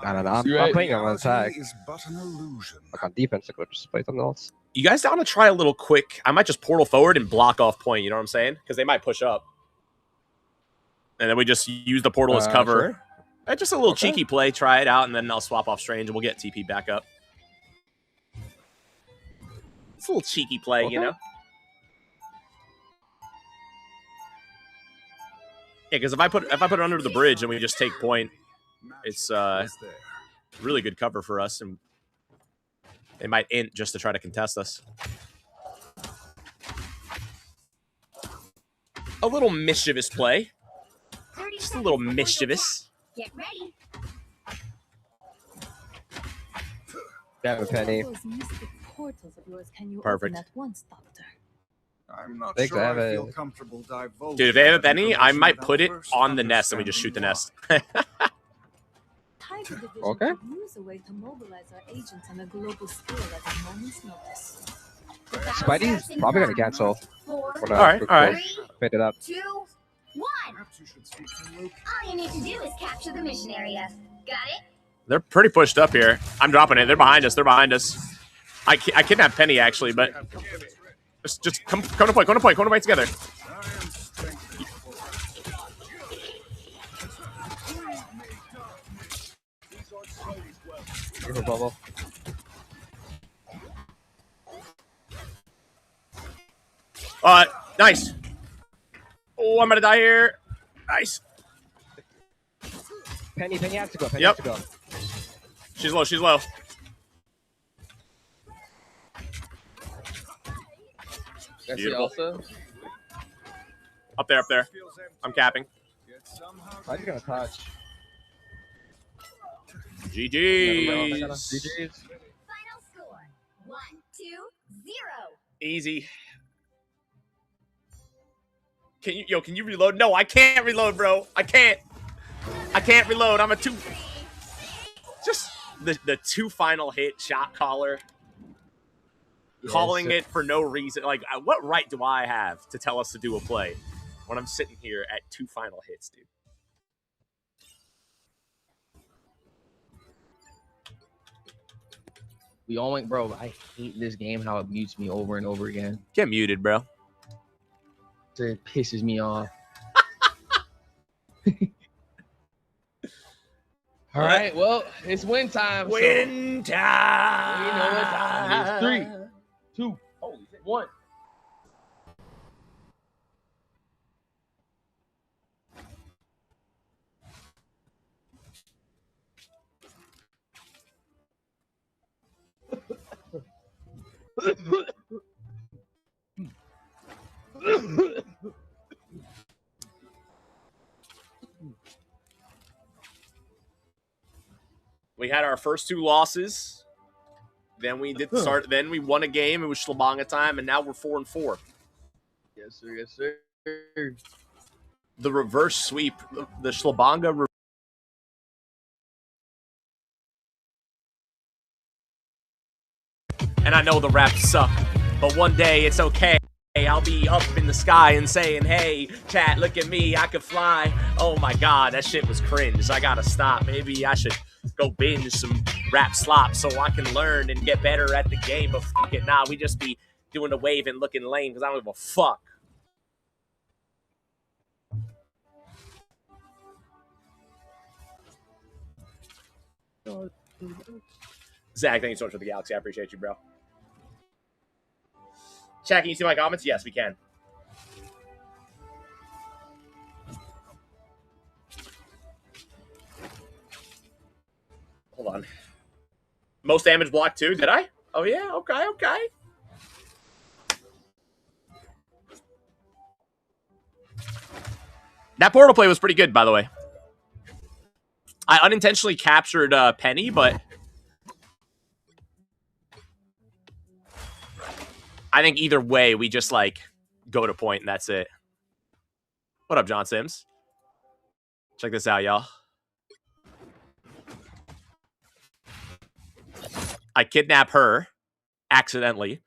I'm playing on attack. Like on defense, I could just play something else. You guys down to try a little quick? I might just portal forward and block off point. You know what I'm saying? Because they might push up. And then we just use the portal as cover. Sure. Just a little cheeky play. Try it out, and then I'll swap off Strange, and we'll get TP back up. It's a little cheeky play, you know? Yeah, because if I put it under the bridge and we just take point, it's really good cover for us, and they might int just to try to contest us. A little mischievous play. Just a little mischievous. Get ready. Damn, Penny. Perfect. I'm not Thanks, sure I have I feel a... comfortable divulging. Dude, if they have a that Benny, I might information put it without on the first nest and we just shoot the nest. Tiger Division Okay. could use a way to mobilize our agents on a global scale at a moment's notice. Spidey's probably gonna cancel. All right. Fit it up. 2, 1. All you need to do is capture the mission area. Got it? They're pretty pushed up here. I'm dropping it. They're behind us. They're behind us. I kidnapped Penny actually, but just come to point. Come to point together. Give her bubble. Nice. Oh, I'm gonna die here. Nice. Penny has to go. Penny has to go. She's low. Beautiful. Up there. I'm capping. I'm just gonna touch. GG's. Final score 1-2-0. Easy. Can you reload? No, I can't reload, bro. I can't reload. I'm a 2. Just the 2 final hit shot caller. Calling it for no reason. Like, what right do I have to tell us to do a play when I'm sitting here at 2 final hits, dude? We all went, bro. I hate this game. How it mutes me over and over again. Get muted, bro. It pisses me off. All right, well, it's win time. Win time. We know what time it is. 3, 2, 1. We had our first 2 losses. Then we did start. Then we won a game. It was Schlabanga time, and now we're 4-4. Yes, sir. Yes, sir. The reverse sweep, the Schlabanga. And I know the raps suck, but one day it's okay. I'll be up in the sky and saying, hey, chat, look at me, I could fly. Oh my God, that shit was cringe. I gotta stop. Maybe I should go binge some rap slop so I can learn and get better at the game. But fuck it, nah, we just be doing the wave and looking lame because I don't give a fuck. Zach, thank you so much for the Galaxy. I appreciate you, bro. Chat, can you see my comments? Yes, we can. Hold on. Most damage block too, did I? Oh, yeah, okay. That portal play was pretty good, by the way. I unintentionally captured Penny, but I think either way, we just, like, go to point and that's it. What up, John Sims? Check this out, y'all. I kidnap her accidentally.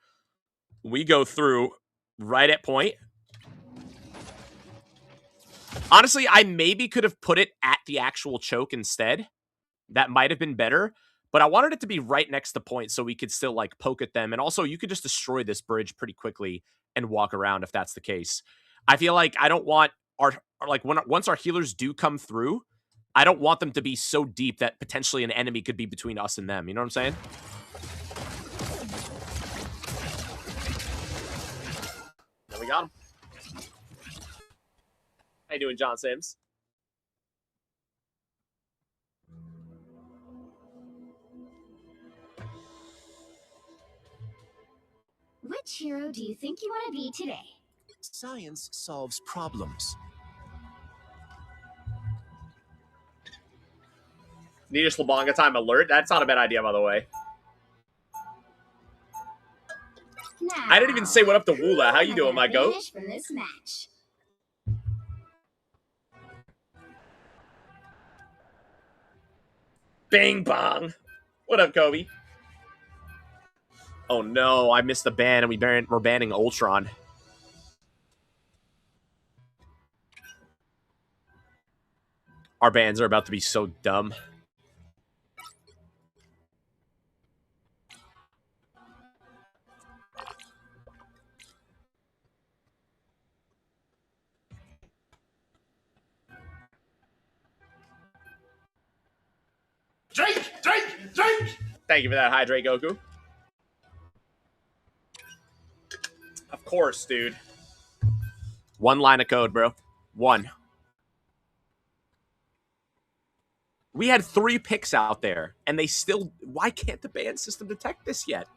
We go through right at point. Honestly, I maybe could have put it at the actual choke instead. That might have been better. But I wanted it to be right next to point so we could still, like, poke at them. And also, you could just destroy this bridge pretty quickly and walk around if that's the case. I feel like I don't want once our healers do come through, I don't want them to be so deep that potentially an enemy could be between us and them. You know what I'm saying? There we got him. How you doing, John Sims? Which hero do you think you want to be today? Science solves problems. Need a Schlabanga time alert? That's not a bad idea, by the way. I didn't even say what up to Woola. How you doing, my goat? From this match. Bing bong. What up, Kobe? Oh no, I missed the ban and we're banning Ultron. Our bans are about to be so dumb. Drink! Thank you for that, Hydrate Goku. Of course, dude. One line of code, bro. One. We had 3 picks out there, and they still... Why can't the ban system detect this yet?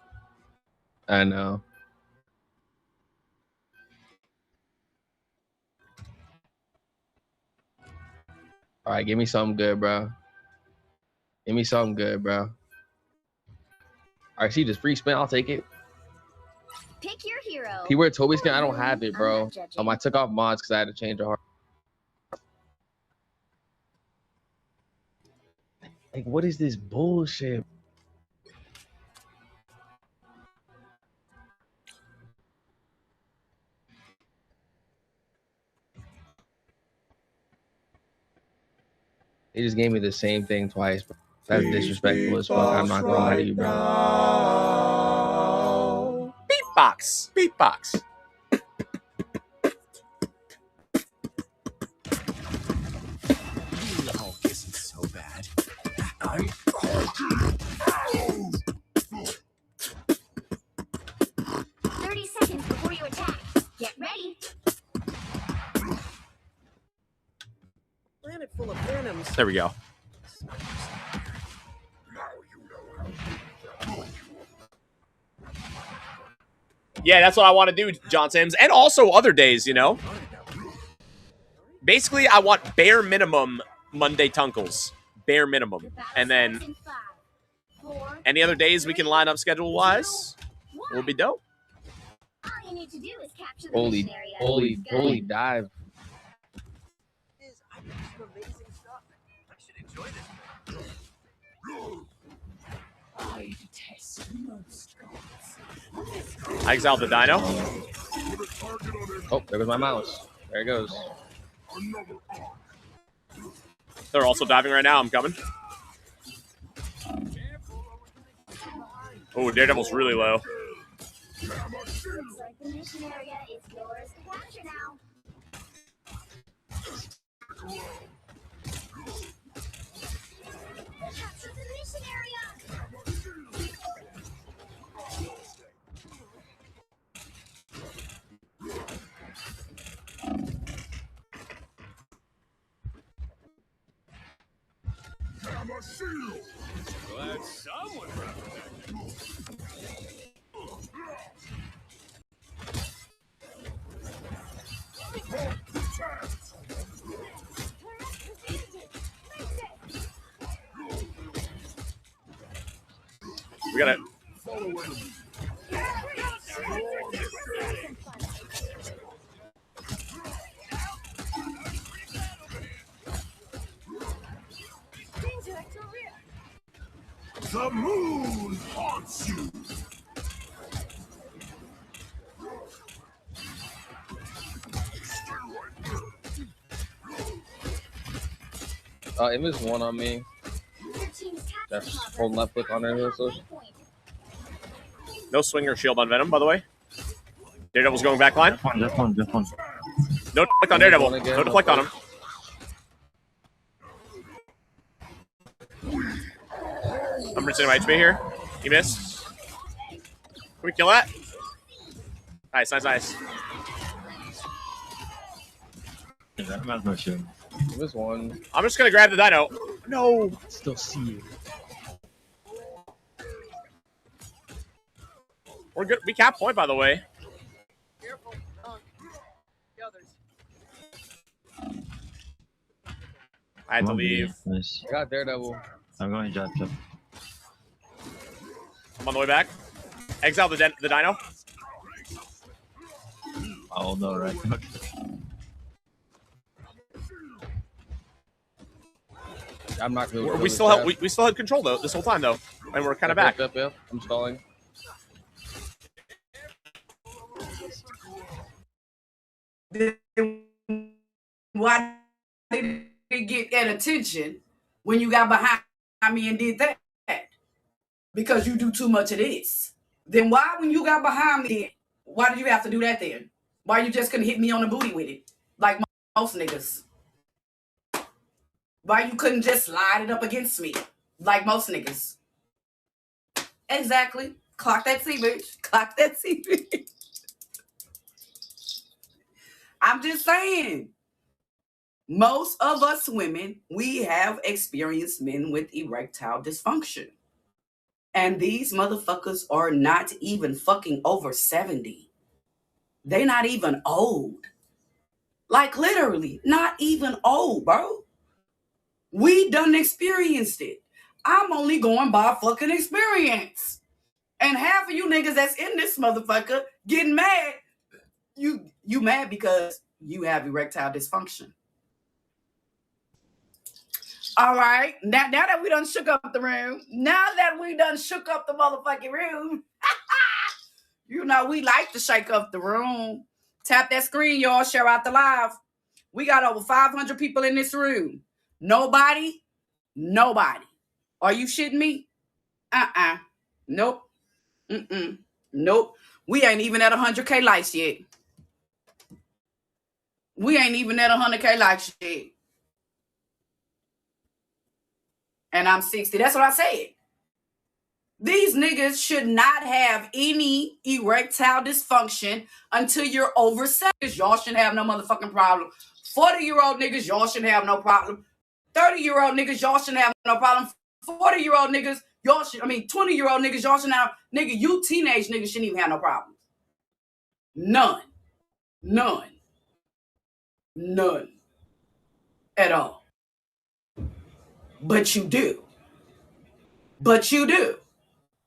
I know. All right, give me something good, bro. Give me something good, bro. All right, see this free spin. I'll take it. Pick your hero. Keyword Toby skin. I don't have it, bro. I took off mods because I had to change the heart. Like, what is this bullshit? They just gave me the same thing twice, bro. That's disrespectful as fuck. I'm not gonna lie to you, bro. Beatbox. Beatbox. Oh, this is so bad. 30 seconds before you attack. Get ready. Planet full of phantoms. There we go. Yeah, that's what I want to do, John Sims. And also other days, you know. Basically, I want bare minimum Monday Tunkles. Bare minimum. And then any other days we can line up schedule-wise will be dope. All you need to do is capture the mission area. Holy dive. I detest I exiled the dino. Oh, there goes my mouse. There it goes. They're also diving right now. I'm coming. Oh, Daredevil's really low. Looks like the mission area is yours to capture now. Capture the mission area. Glad someone We gotta... The moon haunts you. It was one on me. That's holding left click on there. No swinger shield on Venom, by the way. Daredevil's going back line. Just one. No deflect on Daredevil. No deflect on him. I'm resetting my HP here. He missed. Can we kill that? Nice. It was one. I'm just gonna grab the dino. No. Still see you. We're good. We cap point, by the way. Careful. The others. I had to leave. Nice. I got Daredevil. I'm going to I'm on the way back. Exile the dino. Oh no, right? I'm not going to. We still had control though this whole time though, and we're kind of back. Yep. I'm stalling. Why did it get that attention when you got behind me and did that? Because you do too much of this. Then why, when you got behind me, why did you have to do that then? Why you just couldn't hit me on the booty with it? Like most niggas. Why you couldn't just slide it up against me? Like most niggas. Exactly. Clock that C, bitch. Clock that C, bitch. I'm just saying. Most of us women, we have experienced men with erectile dysfunction. And these motherfuckers are not even fucking over 70. They're not even old. Like literally, not even old, bro. We done experienced it. I'm only going by fucking experience. And half of you niggas that's in this motherfucker getting mad, you mad because you have erectile dysfunction. All right, now that we done shook up the room, motherfucking room, you know we like to shake up the room. Tap that screen, y'all, share out the live. We got over 500 people in this room. Nobody. Are you shitting me? Nope. Nope. We ain't even at 100K likes yet. We ain't even at 100K likes yet. And I'm 60. That's what I said. These niggas should not have any erectile dysfunction until you're over 70. Y'all shouldn't have no motherfucking problem. 40-year-old niggas, y'all shouldn't have no problem. 30-year-old niggas, y'all shouldn't have no problem. 40-year-old niggas, 20-year-old niggas, y'all shouldn't have. Nigga, you teenage niggas shouldn't even have no problem. None at all. But you do.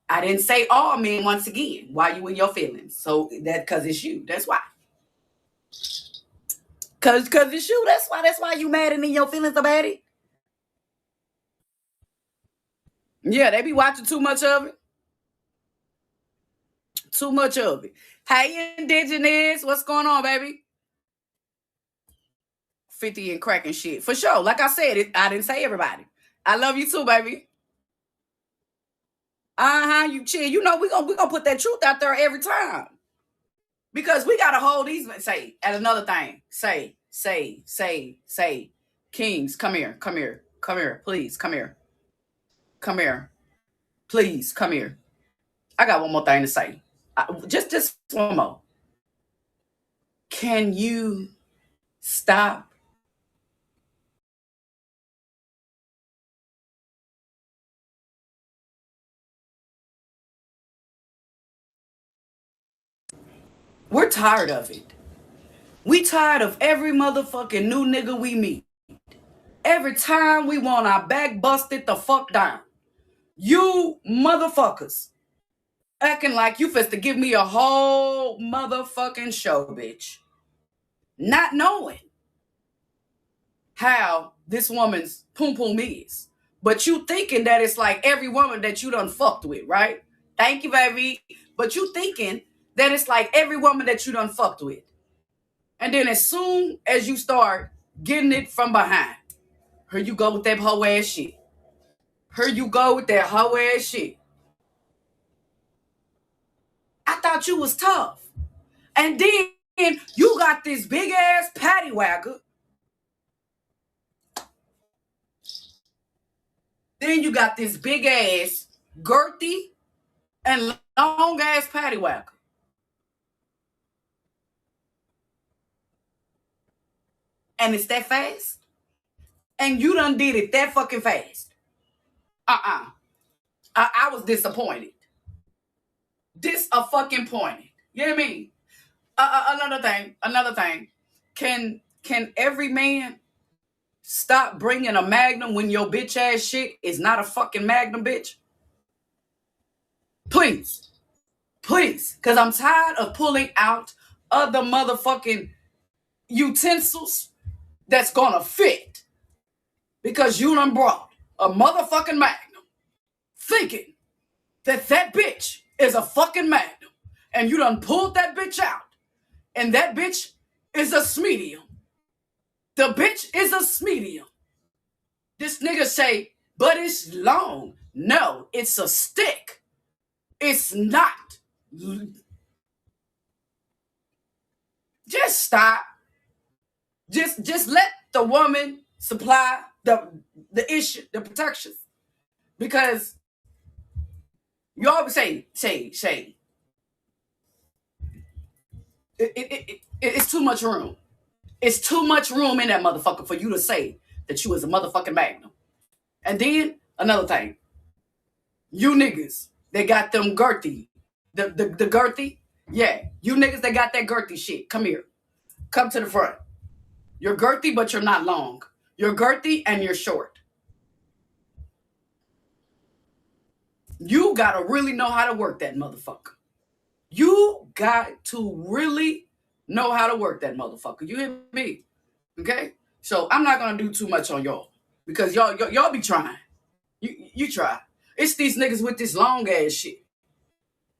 I didn't say all men once again. Why you in your feelings? So that because it's you. That's why. Cause it's you. That's why you mad and in your feelings about it. Yeah, they be watching too much of it. Hey, Indigenous, what's going on, baby? 50 and cracking shit. For sure. Like I said, I didn't say everybody. I love you too, baby. You chill. You know we gonna put that truth out there every time. Because we gotta hold these. Say, and another thing. Say. Kings, come here. Please, come here. Please, come here. I got one more thing to say. Just one more. Can you stop? We're tired of it. We tired of every motherfucking new nigga we meet. Every time we want our back busted the fuck down. You motherfuckers acting like you fist to give me a whole motherfucking show, bitch. Not knowing how this woman's poom poom is. But you thinking that it's like every woman that you done fucked with, right? Thank you, baby. But you thinking that it's like every woman that you done fucked with. And then as soon as you start getting it from behind, here you go with that hoe ass shit. I thought you was tough. And then you got this big ass patty wagger. Then you got this big ass girthy and long ass patty wagger. And it's that fast? And you done did it that fucking fast. I was disappointed. Fucking pointed. You know what I mean? Another thing. Can every man stop bringing a magnum when your bitch ass shit is not a fucking magnum, bitch? Please. Because I'm tired of pulling out other motherfucking utensils that's gonna fit. Because you done brought a motherfucking Magnum thinking that bitch is a fucking Magnum. And you done pulled that bitch out. And that bitch is a medium. The bitch is a medium. This nigga say, but it's long. No, it's a stick. It's not. Just stop. Just let the woman supply the issue, the protections. Because you always say, it's too much room. It's too much room in that motherfucker for you to say that you was a motherfucking Magnum. And then another thing, you niggas that got them girthy, the girthy, yeah, you niggas that got that girthy shit, come here, come to the front. You're girthy, but you're not long. You're girthy and you're short. You gotta really know how to work that motherfucker. You got to really know how to work that motherfucker. You hear me? Okay? So I'm not gonna do too much on y'all because y'all be trying. You try. It's these niggas with this long ass shit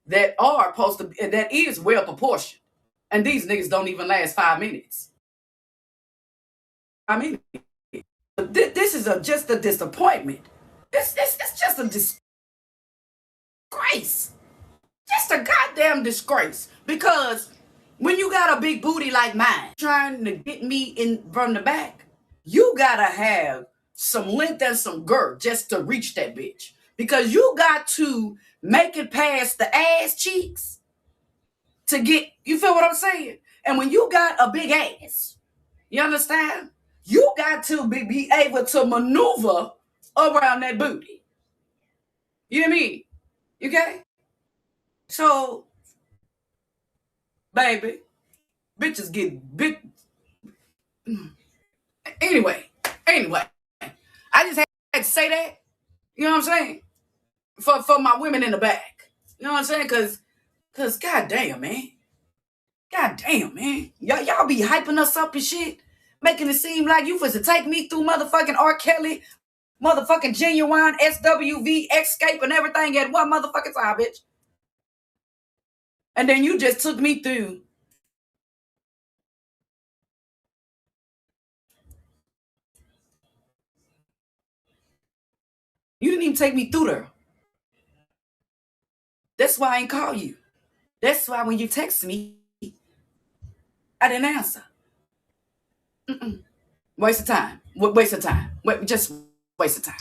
that are supposed to that is well proportioned, and these niggas don't even last 5 minutes. I mean, this is just a disappointment. This just a disgrace. Just a goddamn disgrace. Because when you got a big booty like mine trying to get me in from the back, you gotta have some length and some girth just to reach that bitch. Because you got to make it past the ass cheeks to get, you feel what I'm saying? And when you got a big ass, you understand? You got to be able to maneuver around that booty. You know what I mean? Okay? So, baby, bitches get big. Anyway, I just had to say that. You know what I'm saying? For my women in the back. You know what I'm saying? Cause goddamn, man. Goddamn, man. Y'all be hyping us up and shit, making it seem like you supposed to take me through motherfucking R. Kelly, motherfucking Genuine, SWV, Escape, and everything at one motherfucking time, bitch. And then you just took me through. You didn't even take me through there. That's why I ain't call you. That's why when you text me, I didn't answer. Waste of time. Waste of time. Just waste of time.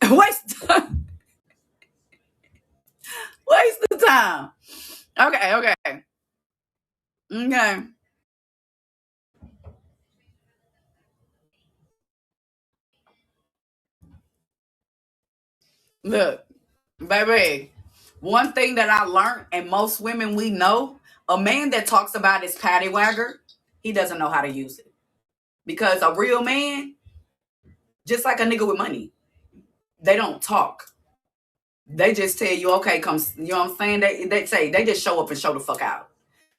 Waste of time. Waste of time. Okay. Look, baby, one thing that I learned, and most women we know, a man that talks about his patty wagger, he doesn't know how to use it. Because a real man, just like a nigga with money, they don't talk. They just tell you, okay, come, you know what I'm saying? They just show up and show the fuck out.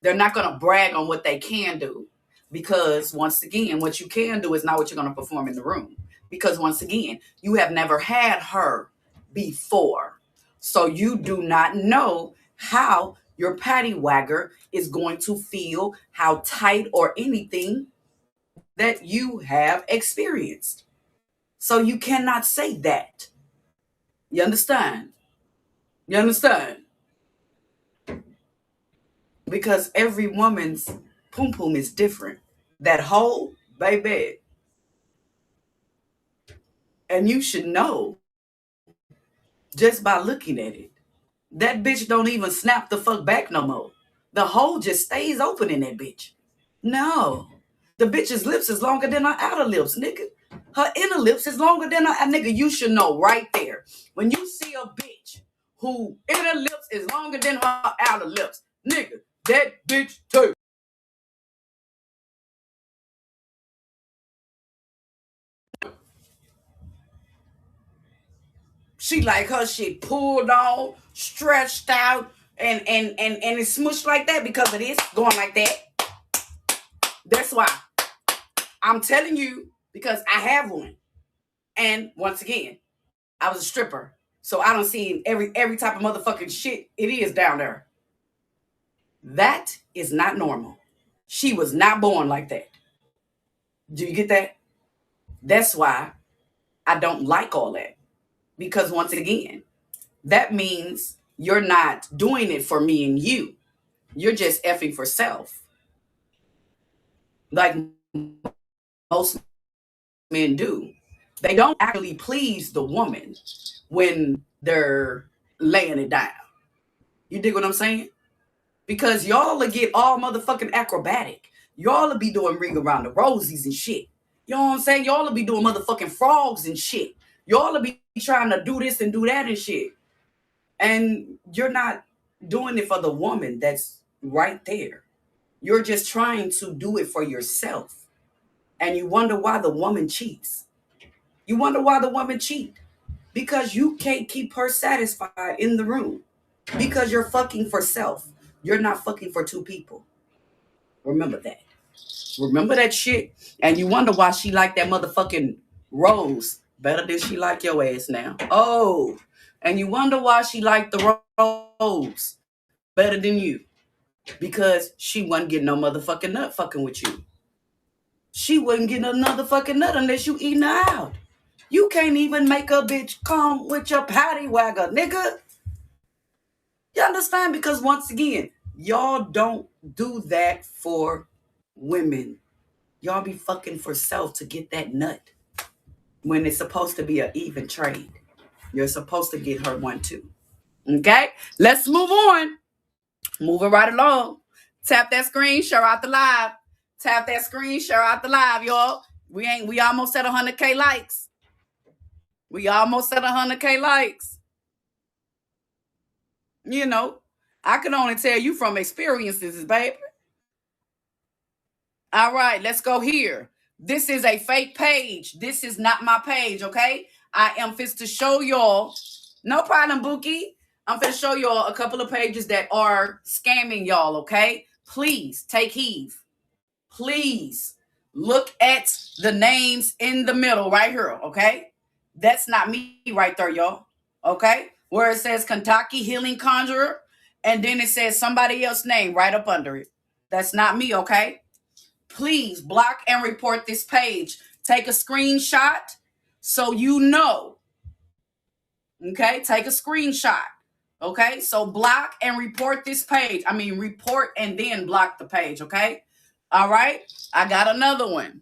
They're not going to brag on what they can do. Because once again, what you can do is not what you're going to perform in the room. Because once again, you have never had her before. So you do not know how your patty wagger is going to feel, how tight or anything that you have experienced. So you cannot say that. You understand? You understand? Because every woman's pum pum is different. That hole, baby. And you should know just by looking at it. That bitch don't even snap the fuck back no more. The hole just stays open in that bitch. No. The bitch's lips is longer than her outer lips, nigga. Her inner lips is longer than her, nigga. You should know right there. When you see a bitch who inner lips is longer than her outer lips, nigga, that bitch too. She like her shit pulled on, stretched out, and it's smushed like that because of this going like that. That's why I'm telling you, because I have one. And once again, I was a stripper, so I don't see every type of motherfucking shit it is down there. That is not normal. She was not born like that. Do you get that? That's why I don't like all that. Because once again, that means you're not doing it for me and you. You're just effing for self. Like most men do. They don't actually please the woman when they're laying it down. You dig what I'm saying? Because y'all will get all motherfucking acrobatic. Y'all will be doing ring around the rosies and shit. You know what I'm saying? Y'all will be doing motherfucking frogs and shit. Y'all will be trying to do this and do that and shit. And you're not doing it for the woman that's right there. You're just trying to do it for yourself. And you wonder why the woman cheats. You wonder why the woman cheats. Because you can't keep her satisfied in the room. Because you're fucking for self. You're not fucking for two people. Remember that. Remember that shit. And you wonder why she like that motherfucking rose better than she like your ass now. Oh. And you wonder why she like the rose better than you. Because she wasn't getting no motherfucking nut fucking with you. She wouldn't get another fucking nut unless you eating her out. You can't even make a bitch come with your patty wagger, nigga. You understand? Because once again, y'all don't do that for women. Y'all be fucking for self to get that nut. When it's supposed to be an even trade. You're supposed to get her one too. Okay? Let's move on. Moving right along. Tap that screen, share out the live. Tap that screen, share out the live, y'all. We almost at 100K likes. We almost at 100K likes. You know, I can only tell you from experiences, baby. All right, let's go here. This is a fake page. This is not my page, okay? I am fit to show y'all. No problem, Buki. I'm finna show y'all a couple of pages that are scamming y'all, okay? Please take heed. Please look at the names in the middle right here, okay? That's not me right there, y'all, okay? Where it says Kentucky Healing Conjurer, and then it says somebody else's name right up under it. That's not me, okay? Please block and report this page. Take a screenshot so you know. Okay, take a screenshot. Okay, so block and report this page. I mean, report and then block the page. Okay, all right. I got another one.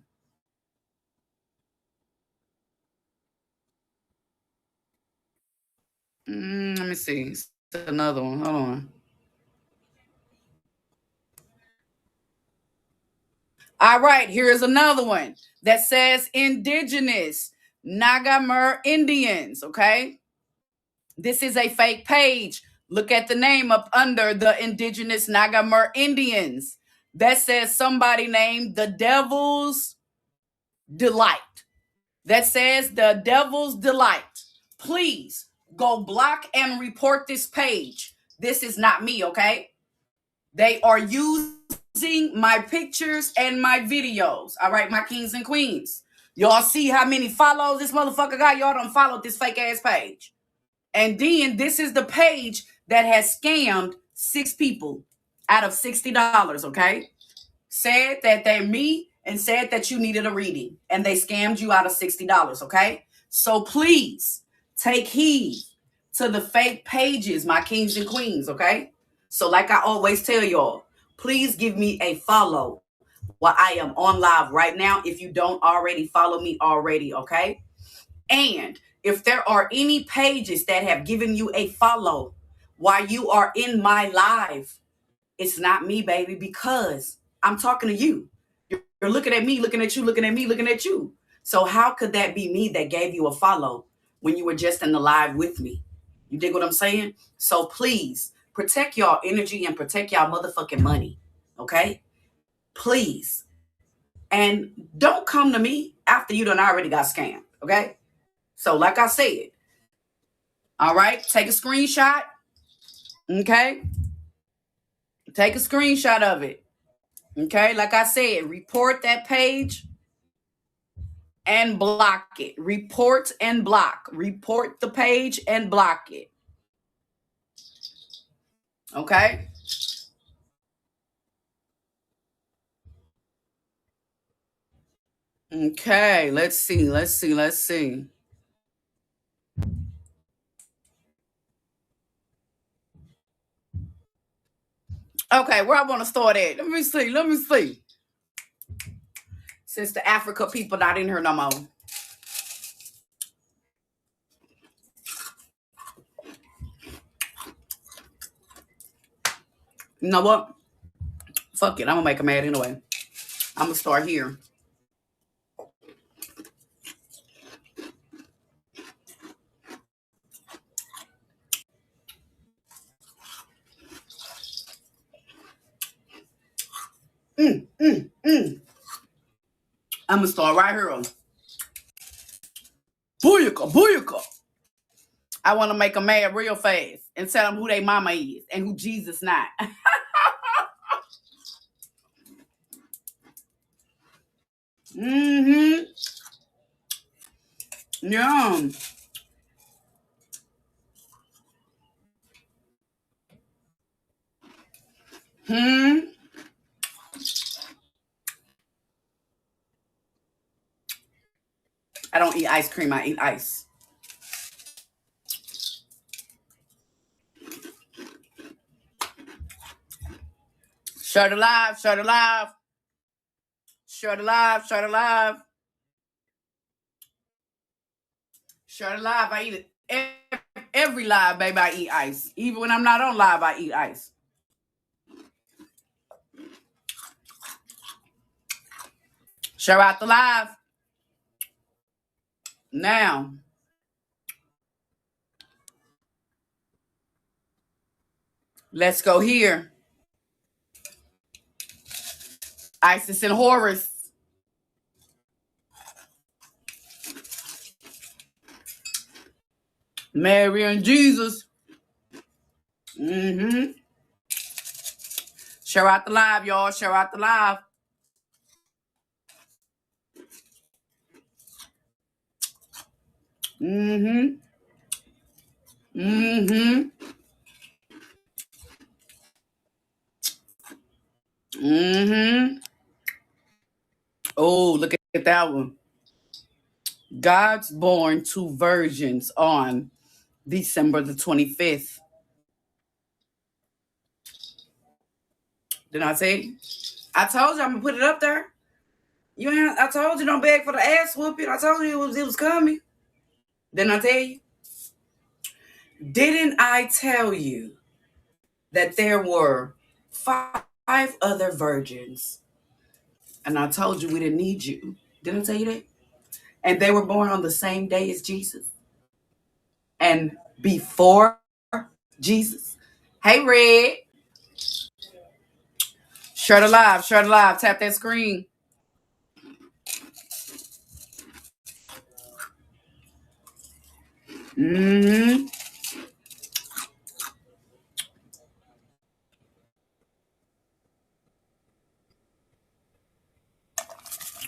Let me see. It's another one. Hold on. All right, here's another one that says indigenous Nagamur Indians. Okay. This is a fake page. Look at the name up under the indigenous Nagamur Indians. That says somebody named the Devil's Delight. That says the Devil's Delight. Please go block and report this page. This is not me, okay? They are using my pictures and my videos. All right, my kings and queens. Y'all see how many follows this motherfucker got? Y'all done followed this fake ass page. And then this is the page that has scammed 6 people out of $60, okay? Said that they're me and said that you needed a reading. And they scammed you out of $60, okay? So please take heed to the fake pages, my kings and queens, okay? So like I always tell y'all, please give me a follow while I am on live right now if you don't already follow me already, okay? And if there are any pages that have given you a follow while you are in my live, it's not me, baby, because I'm talking to you. You're looking at me, looking at you, looking at me, looking at you. So how could that be me that gave you a follow when you were just in the live with me? You dig what I'm saying? So please protect y'all energy and protect y'all motherfucking money. Okay? Please. And don't come to me after you done already got scammed. Okay? So like I said, all right, take a screenshot. Okay? Take a screenshot of it. Okay, like I said, report that page and block it. Report and block. Report the page and block it. Okay? Okay, let's see. Okay, where I want to start at? Let me see. Since the Africa people not in here no more. You know what? Fuck it. I'm going to make them mad anyway. I'm going to start here. I'm going to start right here. Booyaka. I want to make them mad real fast and tell them who their mama is and who Jesus not. Yeah. I don't eat ice cream. I eat ice. Share the live. I eat it. Every live, baby, I eat ice. Even when I'm not on live, I eat ice. Share out the live. Now. Let's go here. Isis and Horus. Mary and Jesus. Share out the live, y'all. Share out the live. Oh, look at that one. God's born 2 virgins on December the 25th. Didn't I say? I told you I'm gonna put it up there. I told you don't beg for the ass whooping. I told you it was coming. Didn't I tell you? Didn't I tell you that there were 5 other virgins? And I told you we didn't need you. Didn't I tell you that? And they were born on the same day as Jesus. And before Jesus. Hey, Red. Share the live. Tap that screen.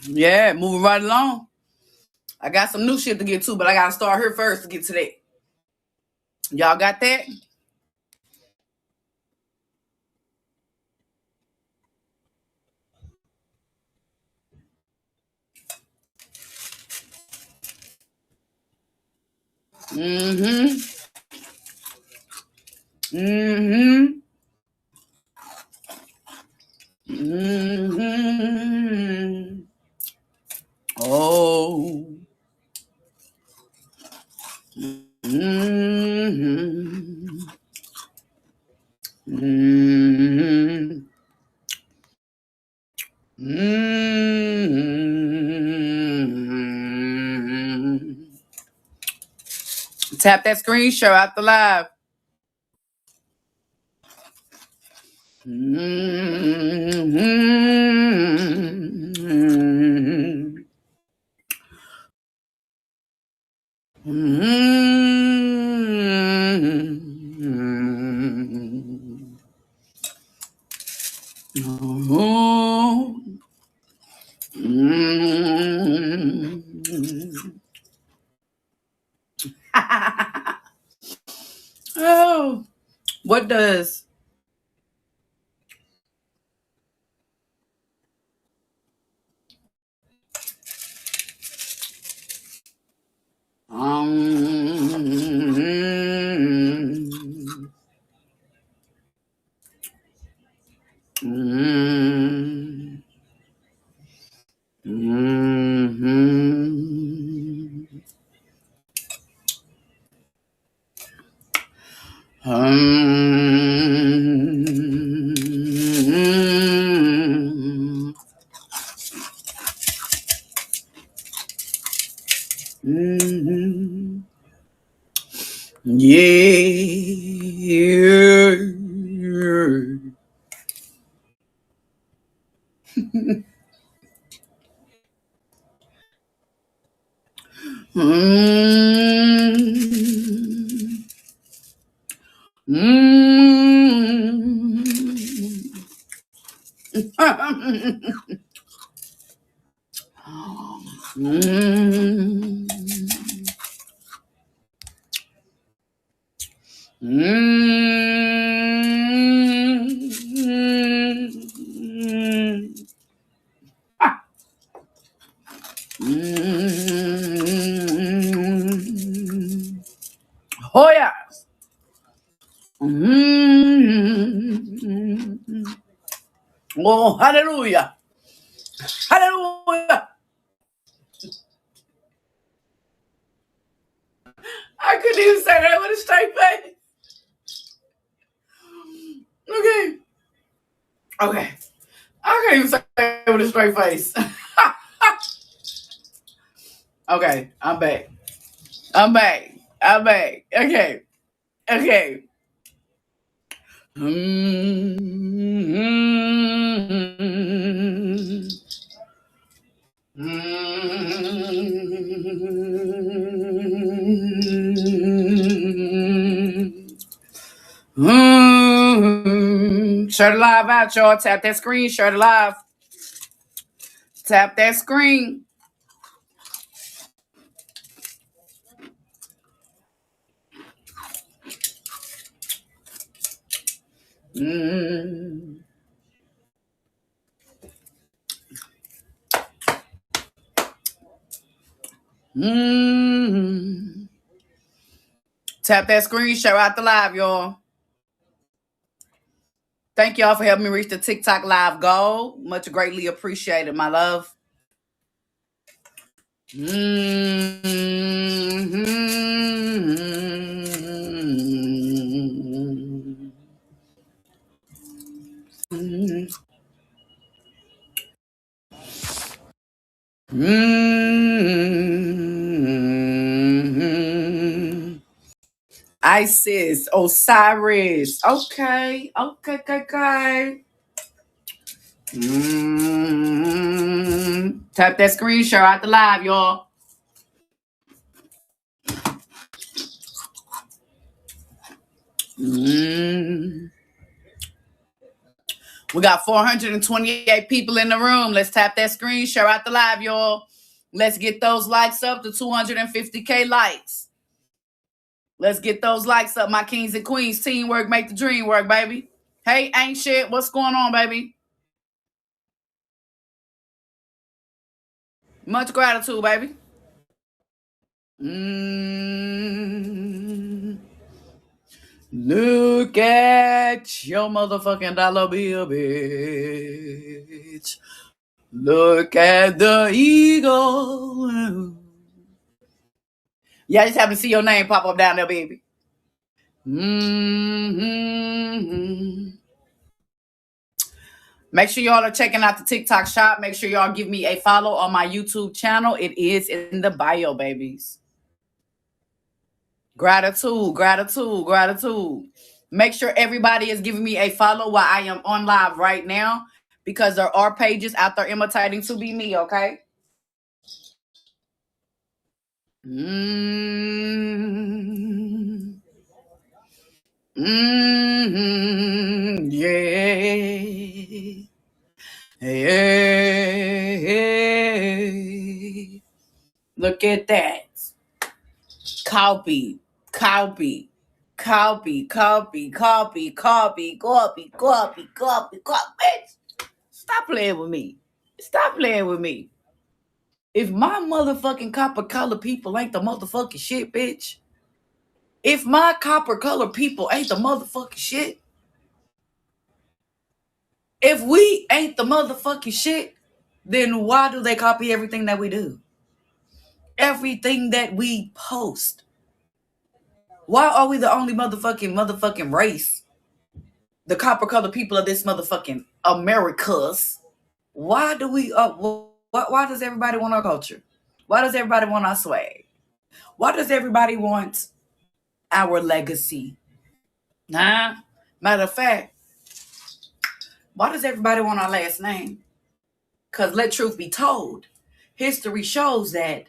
Yeah, moving right along. I got some new shit to get to, but I gotta start here first to get to that. Y'all got that? Oh. Tap that screen, share out the live. Oh, what does yeah. Oh yeah. Oh, hallelujah. Hallelujah. I couldn't even say that with a straight face. Okay. Okay. I can't even say that with a straight face. Okay, I'm back. I'm back. I'm back. Okay. Okay. Share the live out, y'all. Tap that screen. Share the live. Tap that screen. Tap that screen. Share out the live, y'all. Thank y'all for helping me reach the TikTok live goal. Much greatly appreciated, my love. Isis, Osiris. Okay. Tap that screen, share out the live, y'all. We got 428 people in the room. Let's tap that screen, share out the live, y'all. Let's get those likes up to 250K likes. Let's get those likes up, my kings and queens. Teamwork make the dream work, baby. Hey, ain't shit. What's going on, baby? Much gratitude, baby. Look at your motherfucking dollar bill, bitch. Look at the eagle. Yeah, I just happen to see your name pop up down there, baby. Make sure y'all are checking out the TikTok shop. Make sure y'all give me a follow on my YouTube channel. It is in the bio, babies. Gratitude. Make sure everybody is giving me a follow while I am on live right now, because there are pages out there imitating to be me, okay? Yeah. Look at that. Copy, copy, copy, copy, copy, copy, copy, copy, copy, copy. Bitch, stop playing with me. Stop playing with me. If my motherfucking copper color people ain't the motherfucking shit, bitch. If my copper color people ain't the motherfucking shit. If we ain't the motherfucking shit, then why do they copy everything that we do? Everything that we post. Why are we the only motherfucking race? The copper color people of this motherfucking Americas. Why do we why does everybody want our culture? Why does everybody want our swag? Why does everybody want our legacy? Nah. Matter of fact, why does everybody want our last name? Because let truth be told, history shows that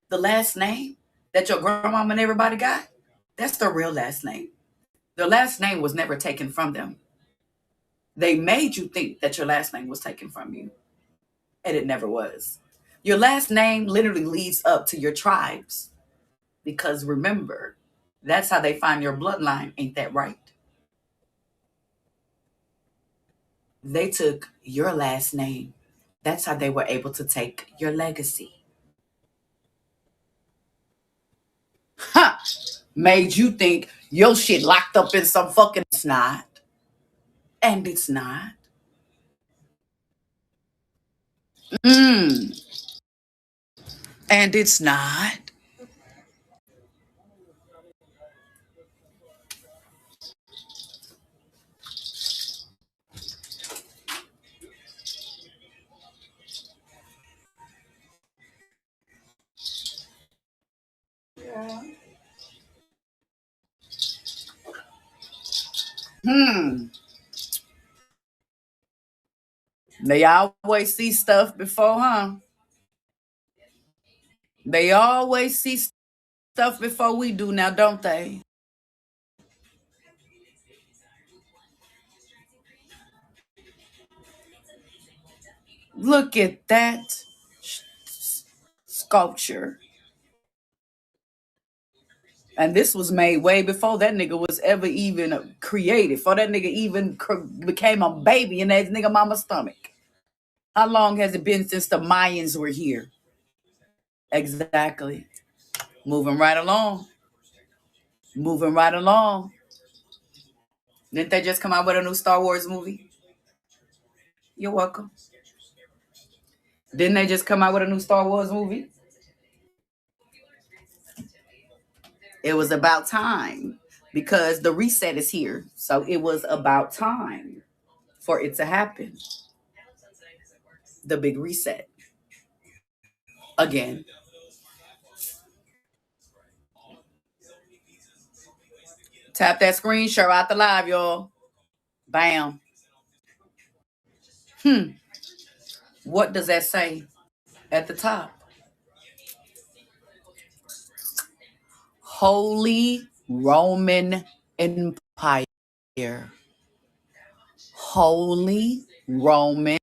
the last name that your grandmama and everybody got, that's their real last name. Their last name was never taken from them. They made you think that your last name was taken from you, and it never was. Your last name literally leads up to your tribes, because remember, that's how they find your bloodline. Ain't that right? They took your last name. That's how they were able to take your legacy. Ha! Made you think your shit locked up in some fucking... It's not. And it's not. And it's not. They always see stuff before, huh? They always see stuff before we do now, don't they? Look at that sculpture. And this was made way before that nigga was ever even created. Before that nigga even became a baby in that nigga mama's stomach. How long has it been since the Mayans were here? Exactly. Moving right along. Moving right along. Didn't they just come out with a new Star Wars movie? You're welcome. Didn't they just come out with a new Star Wars movie? It was about time, because the reset is here. So it was about time for it to happen. The big reset. Again. Tap that screen, share out the live, y'all. Bam. What does that say at the top? Holy Roman Empire. Holy Roman.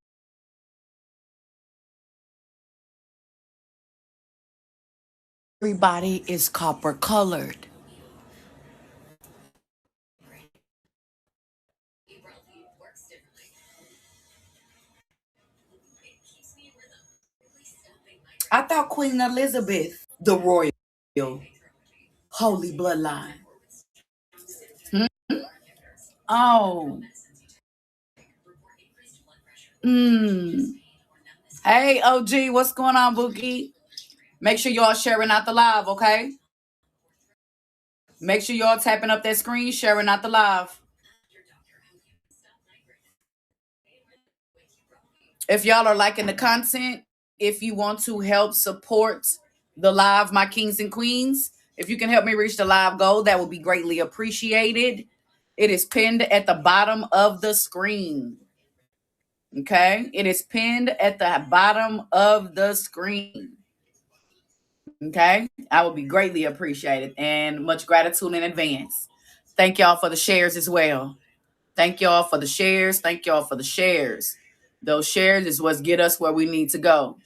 Everybody is copper colored. I thought Queen Elizabeth, the royal, holy bloodline. Oh. Hey, OG, what's going on, Bookie? Make sure y'all sharing out the live, okay? Make sure y'all tapping up that screen, sharing out the live. If y'all are liking the content, if you want to help support the live, my kings and queens, if you can help me reach the live goal, that would be greatly appreciated. It is pinned at the bottom of the screen. Okay? It is pinned at the bottom of the screen. Okay? I would be greatly appreciated, and much gratitude in advance. Thank y'all for the shares as well. Thank y'all for the shares. Thank y'all for the shares. Those shares is what get us where we need to go.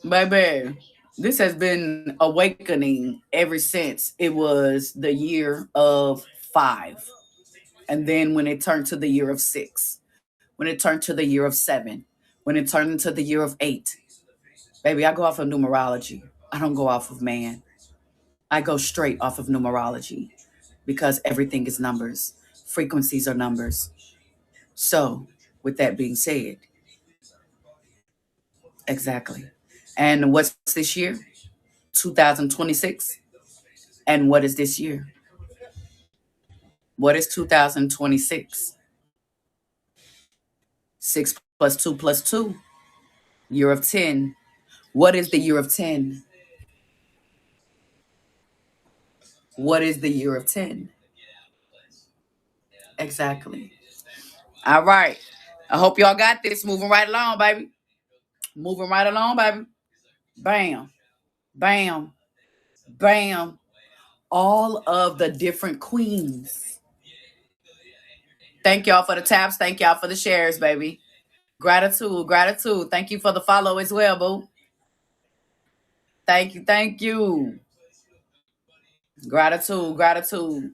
Baby, this has been awakening ever since it was the year of 5. And then when it turned to the year of 6, when it turned to the year of 7, when it turned into the year of 8. Baby, I go off of numerology. I don't go off of man. I go straight off of numerology because everything is numbers. Frequencies are numbers. So, with that being said, exactly. And what's this year? 2026. And what is this year? What is 2026? 6 plus 2 plus 2. Year of 10. What is the year of 10? What is the year of 10? Exactly. All right. I hope y'all got this. Moving right along, baby. Moving right along, baby. Bam. Bam. Bam. All of the different queens. Thank y'all for the taps. Thank y'all for the shares, baby. Gratitude. Gratitude. Thank you for the follow as well, boo. Thank you. Thank you. Gratitude. Gratitude.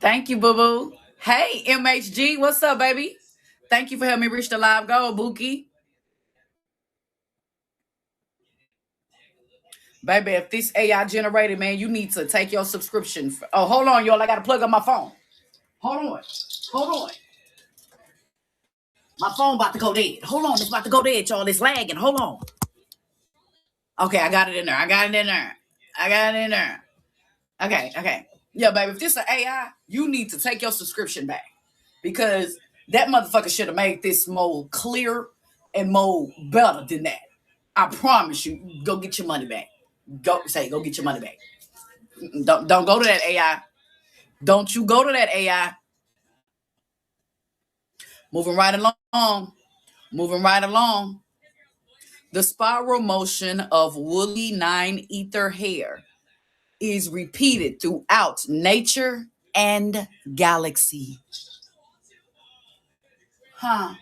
Thank you, boo boo. Hey, MHG. What's up, baby? Thank you for helping me reach the live goal, Bookie. Baby, if this AI generated, man, you need to take your subscription. Oh, hold on, y'all. I got to plug up my phone. Hold on. Hold on. My phone about to go dead. Hold on. It's about to go dead, y'all. It's lagging. Hold on. Okay, I got it in there. I got it in there. I got it in there. Okay, okay. Yeah, baby, if this is an AI, you need to take your subscription back because that motherfucker should have made this more clear and more better than that. I promise you. Go get your money back. Go get your money back. Don't go to that AI. Don't you go to that AI. Moving right along. Moving right along. The spiral motion of woolly 9 ether hair is repeated throughout nature and galaxy. Huh.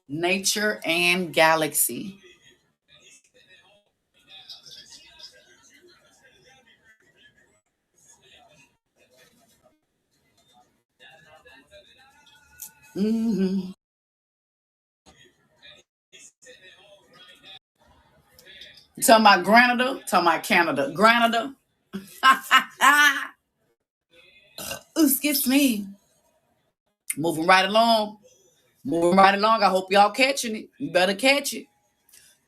Nature and galaxy. Mm-hmm. Talking about Granada, talking about Canada. Granada. Excuse me. Moving right along. Moving right along. I hope y'all catching it. You better catch it.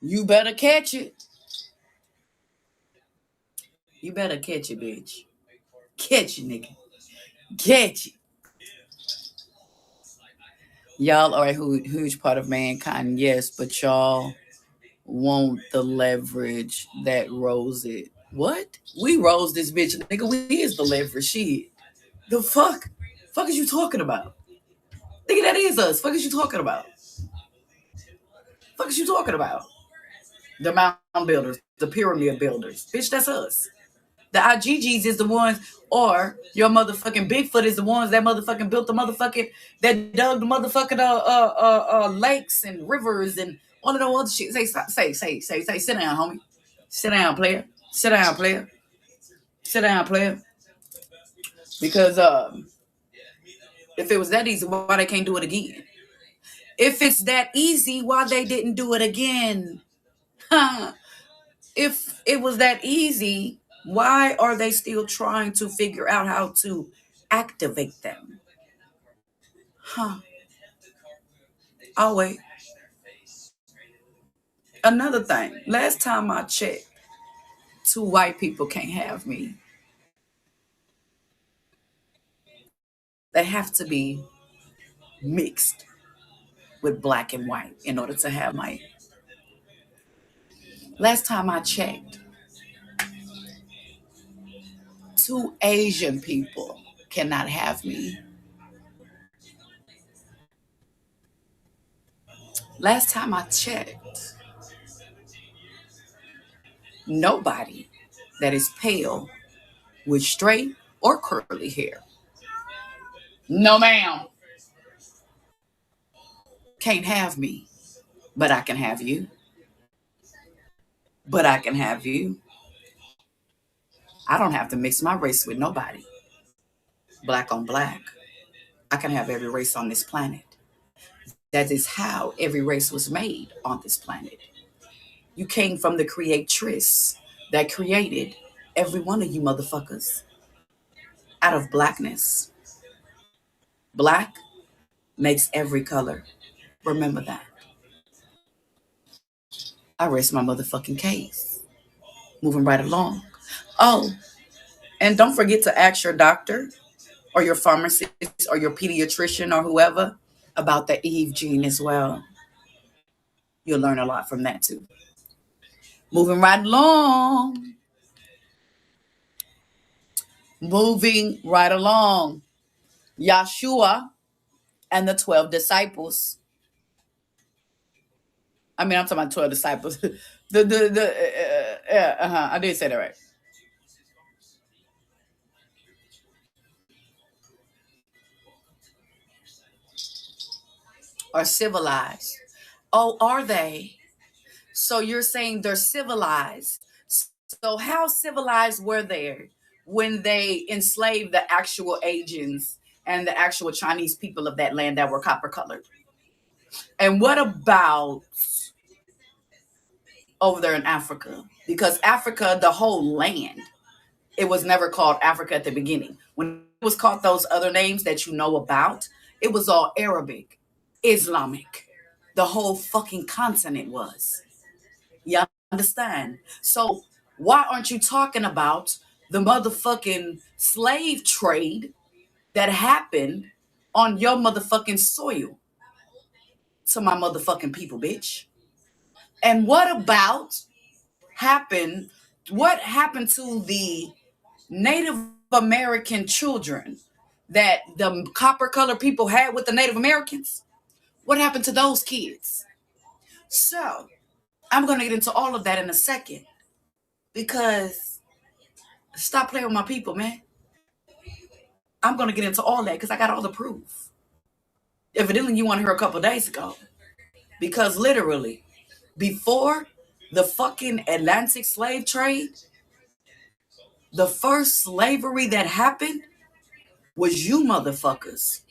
You better catch it. You better catch it, bitch. Catch it, nigga. Catch it. Y'all are a huge part of mankind, yes, but y'all want the leverage that rose it. What? We rose this bitch, nigga. We is the leverage. Shit. The fuck? Fuck is you talking about? Nigga, that is us. Fuck is you talking about? Fuck is you talking about? The mountain builders, the pyramid builders. Bitch, that's us. The IGGs is the ones, or your motherfucking Bigfoot is the ones that motherfucking built the motherfucking, that dug the motherfucking lakes and rivers and all of the other shit. Sit down, homie. Sit down, player. Sit down, player. Sit down, player. Because if it was that easy, why they can't do it again? If it's that easy, why they didn't do it again? Huh? If it was that easy, why are they still trying to figure out how to activate them? Huh. I'll wait. Another thing. Last time I checked, 2 white people can't have me. They have to be mixed with black and white in order to have my. Last time I checked, 2 Asian people cannot have me. Last time I checked, nobody that is pale with straight or curly hair. No, ma'am. can't have me, but I can have you. But I can have you. I don't have to mix my race with nobody. Black on black. I can have every race on this planet. That is how every race was made on this planet. You came from the creatress that created every one of you motherfuckers out of blackness. Black makes every color. Remember that. I rest my motherfucking case. Moving right along. Oh, and don't forget to ask your doctor or your pharmacist or your pediatrician or whoever about the Eve gene as well. You'll learn a lot from that too. Moving right along. Moving right along. Yahshua and the 12 disciples. I mean, I'm talking about 12 disciples. I did say that right. Are civilized. Oh, are they? So you're saying they're civilized. So how civilized were they when they enslaved the actual Asians and the actual Chinese people of that land that were copper colored? And what about over there in Africa? Because Africa, the whole land, it was never called Africa at the beginning. When it was called those other names that you know about, it was all Arabic, Islamic. The whole fucking continent was. You understand? So why aren't you talking about the motherfucking slave trade that happened on your motherfucking soil to my motherfucking people, bitch? And what happened to the Native American children that the copper colored people had with the Native Americans? What happened to those kids? So I'm going to get into all of that in a second because stop playing with my people, man. I'm going to get into all that because I got all the proof. Evidently, you want to hear a couple days ago because literally before the fucking Atlantic slave trade, the first slavery that happened was you motherfuckers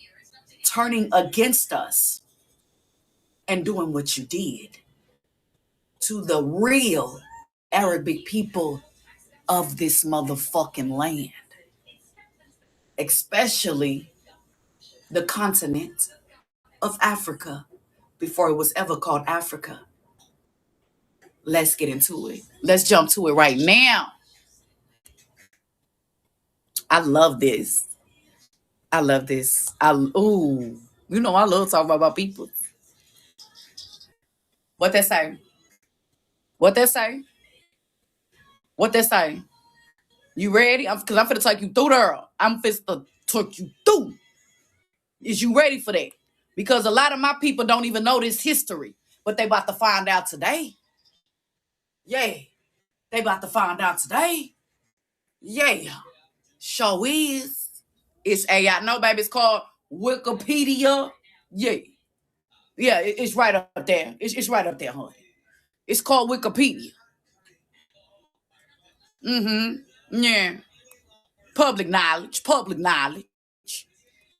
turning against us and doing what you did to the real Arabic people of this motherfucking land, especially the continent of Africa before it was ever called Africa. Let's get into it. Let's jump to it right now. I love this. I love this. I love talking about people. What they say? What they say? What they say? You ready? Because I'm finna take you through there. I'm finna take you through. Is you ready for that? Because a lot of my people don't even know this history, but they about to find out today. Yeah. They about to find out today. Yeah. Show is. It's AI. No, baby, it's called Wikipedia. Yeah. Yeah, it's right up there. It's right up there, honey. It's called Wikipedia. Mm-hmm. Yeah. Public knowledge. Public knowledge.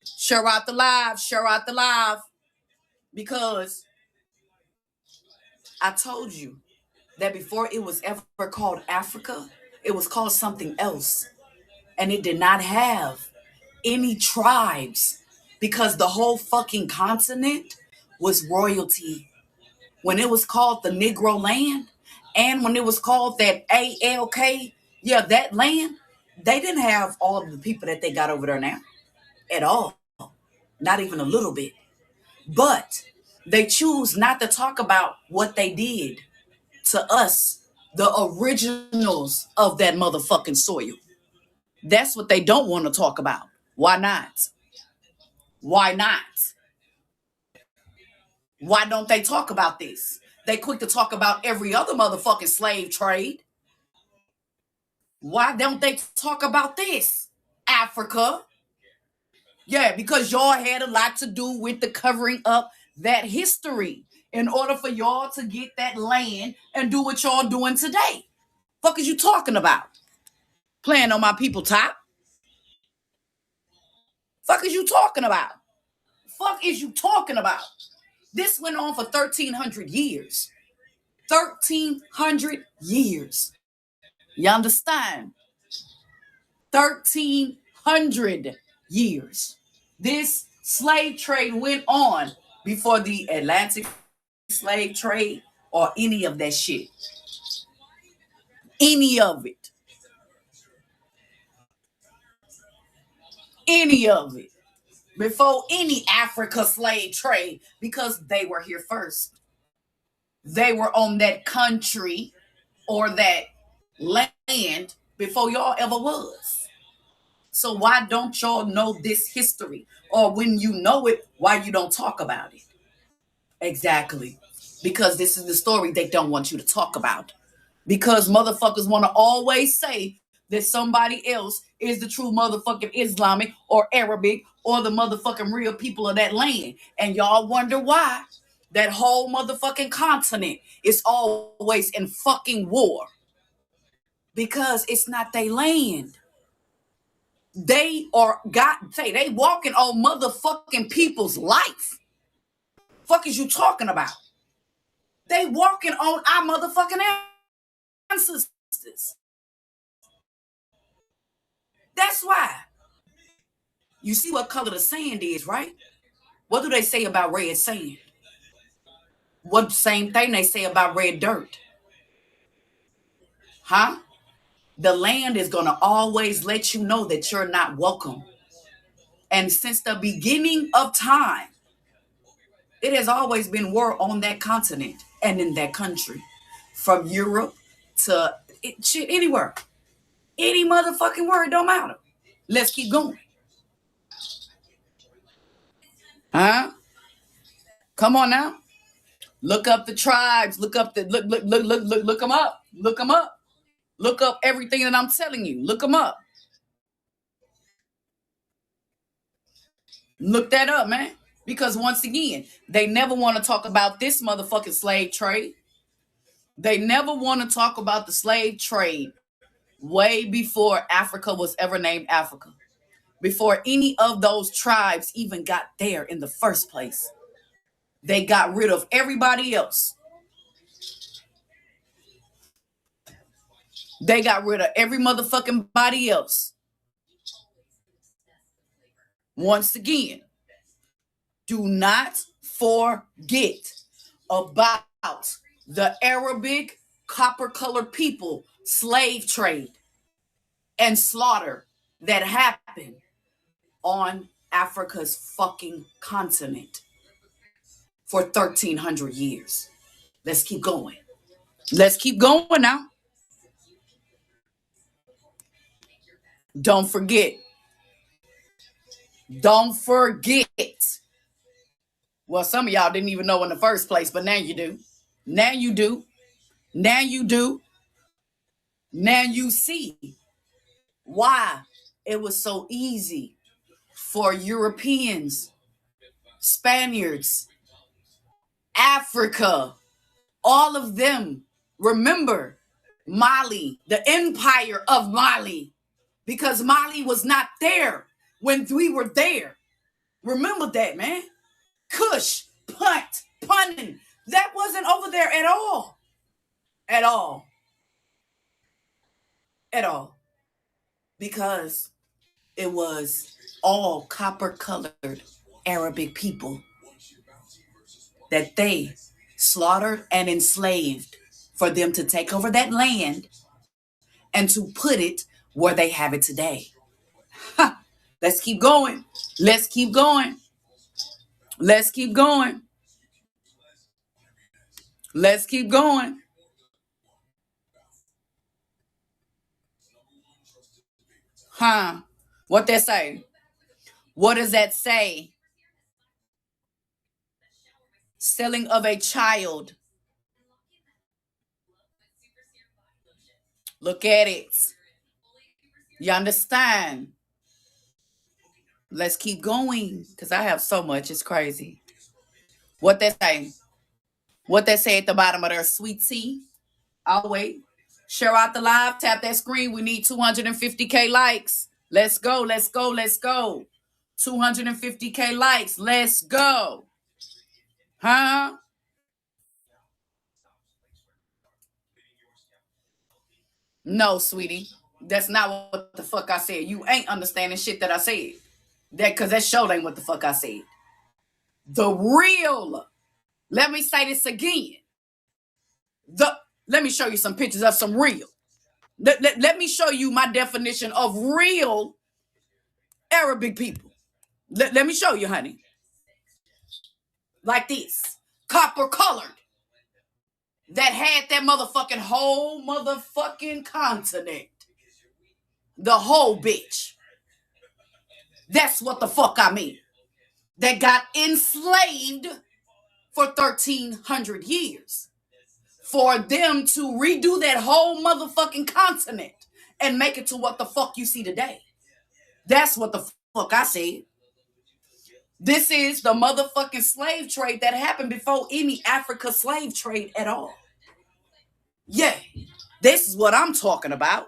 Share out the live. Share out the live. Because I told you that before it was ever called Africa, it was called something else. And it did not have any tribes because the whole fucking continent was royalty. When it was called the Negro land and when it was called that ALK, yeah, that land, they didn't have all of the people that they got over there now at all. Not even a little bit. But they choose not to talk about what they did to us, the originals of that motherfucking soil. That's what they don't want to talk about. Why not? Why not? Why don't they talk about this? They quick to talk about every other motherfucking slave trade. Why don't they talk about this? Africa. Yeah, because y'all had a lot to do with the covering up that history in order for y'all to get that land and do what y'all doing today. Fuck is you talking about? Playing on my people top? Fuck is you talking about? Fuck is you talking about? This went on for 1,300 years. 1,300 years. You understand? 1,300 years. This slave trade went on before the Atlantic slave trade or any of that shit. Any of it. Any of it. Before any Africa slave trade, because they were here first. They were on that country or that land before y'all ever was. So why don't y'all know this history? Or when you know it, why you don't talk about it? Exactly. Because this is the story they don't want you to talk about. Because motherfuckers want to always say that somebody else is the true motherfucking Islamic or Arabic or the motherfucking real people of that land. And y'all wonder why that whole motherfucking continent is always in fucking war. Because it's not their land. They they walking on motherfucking people's life. Fuck is you talking about? They walking on our motherfucking ancestors. That's why. You see what color the sand is, right? What do they say about red sand? What same thing they say about red dirt? Huh? The land is going to always let you know that you're not welcome. And since the beginning of time, it has always been war on that continent and in that country. From Europe to shit, anywhere. Any motherfucking word don't matter. Let's keep going. Huh? Come on now. Look up the tribes. Look up the look them up. Look them up. Look up everything that I'm telling you. Look them up. Look that up, man. Because once again, they never want to talk about this motherfucking slave trade. They never want to talk about the slave trade way before Africa was ever named Africa. Before any of those tribes even got there in the first place. They got rid of everybody else. They got rid of every motherfucking body else. Once again, do not forget about the Arabic copper-colored people slave trade and slaughter that happened on Africa's fucking continent for 1,300 years. Let's keep going. Let's keep going now. Don't forget. Don't forget. Well, some of y'all didn't even know in the first place, but now you do. Now you do. Now you do. Now you see why it was so easy for Europeans, Spaniards, Africa, all of them. Remember Mali, the empire of Mali, because Mali was not there when we were there. Remember that, man. Kush, Punt, Punnin, that wasn't over there at all. At all. At all. Because it was all copper-colored Arabic people that they slaughtered and enslaved for them to take over that land and to put it where they have it today. Ha! Let's keep going. Let's keep going. Let's keep going. Let's keep going. Huh? What that say? What does that say? Selling of a child. Look at it. You understand? Let's keep going because I have so much. It's crazy. What they say? What they say at the bottom of their sweet tea? I'll wait. Share out the live. Tap that screen. We need 250K likes. Let's go. Let's go. Let's go. 250K likes. Let's go. Huh? No, sweetie. That's not what the fuck I said. You ain't understanding shit that I said. That because that show ain't what the fuck I said. The real. Let me say this again. Let me show you some pictures of some real. Let me show you my definition of real Arabic people. Let me show you, honey. Like this. Copper colored. That had that motherfucking whole motherfucking continent. The whole bitch. That's what the fuck I mean. That got enslaved for 1,300 years. For them to redo that whole motherfucking continent and make it to what the fuck you see today. That's what the fuck I said. This is the motherfucking slave trade that happened before any Africa slave trade at all. Yeah, this is what I'm talking about.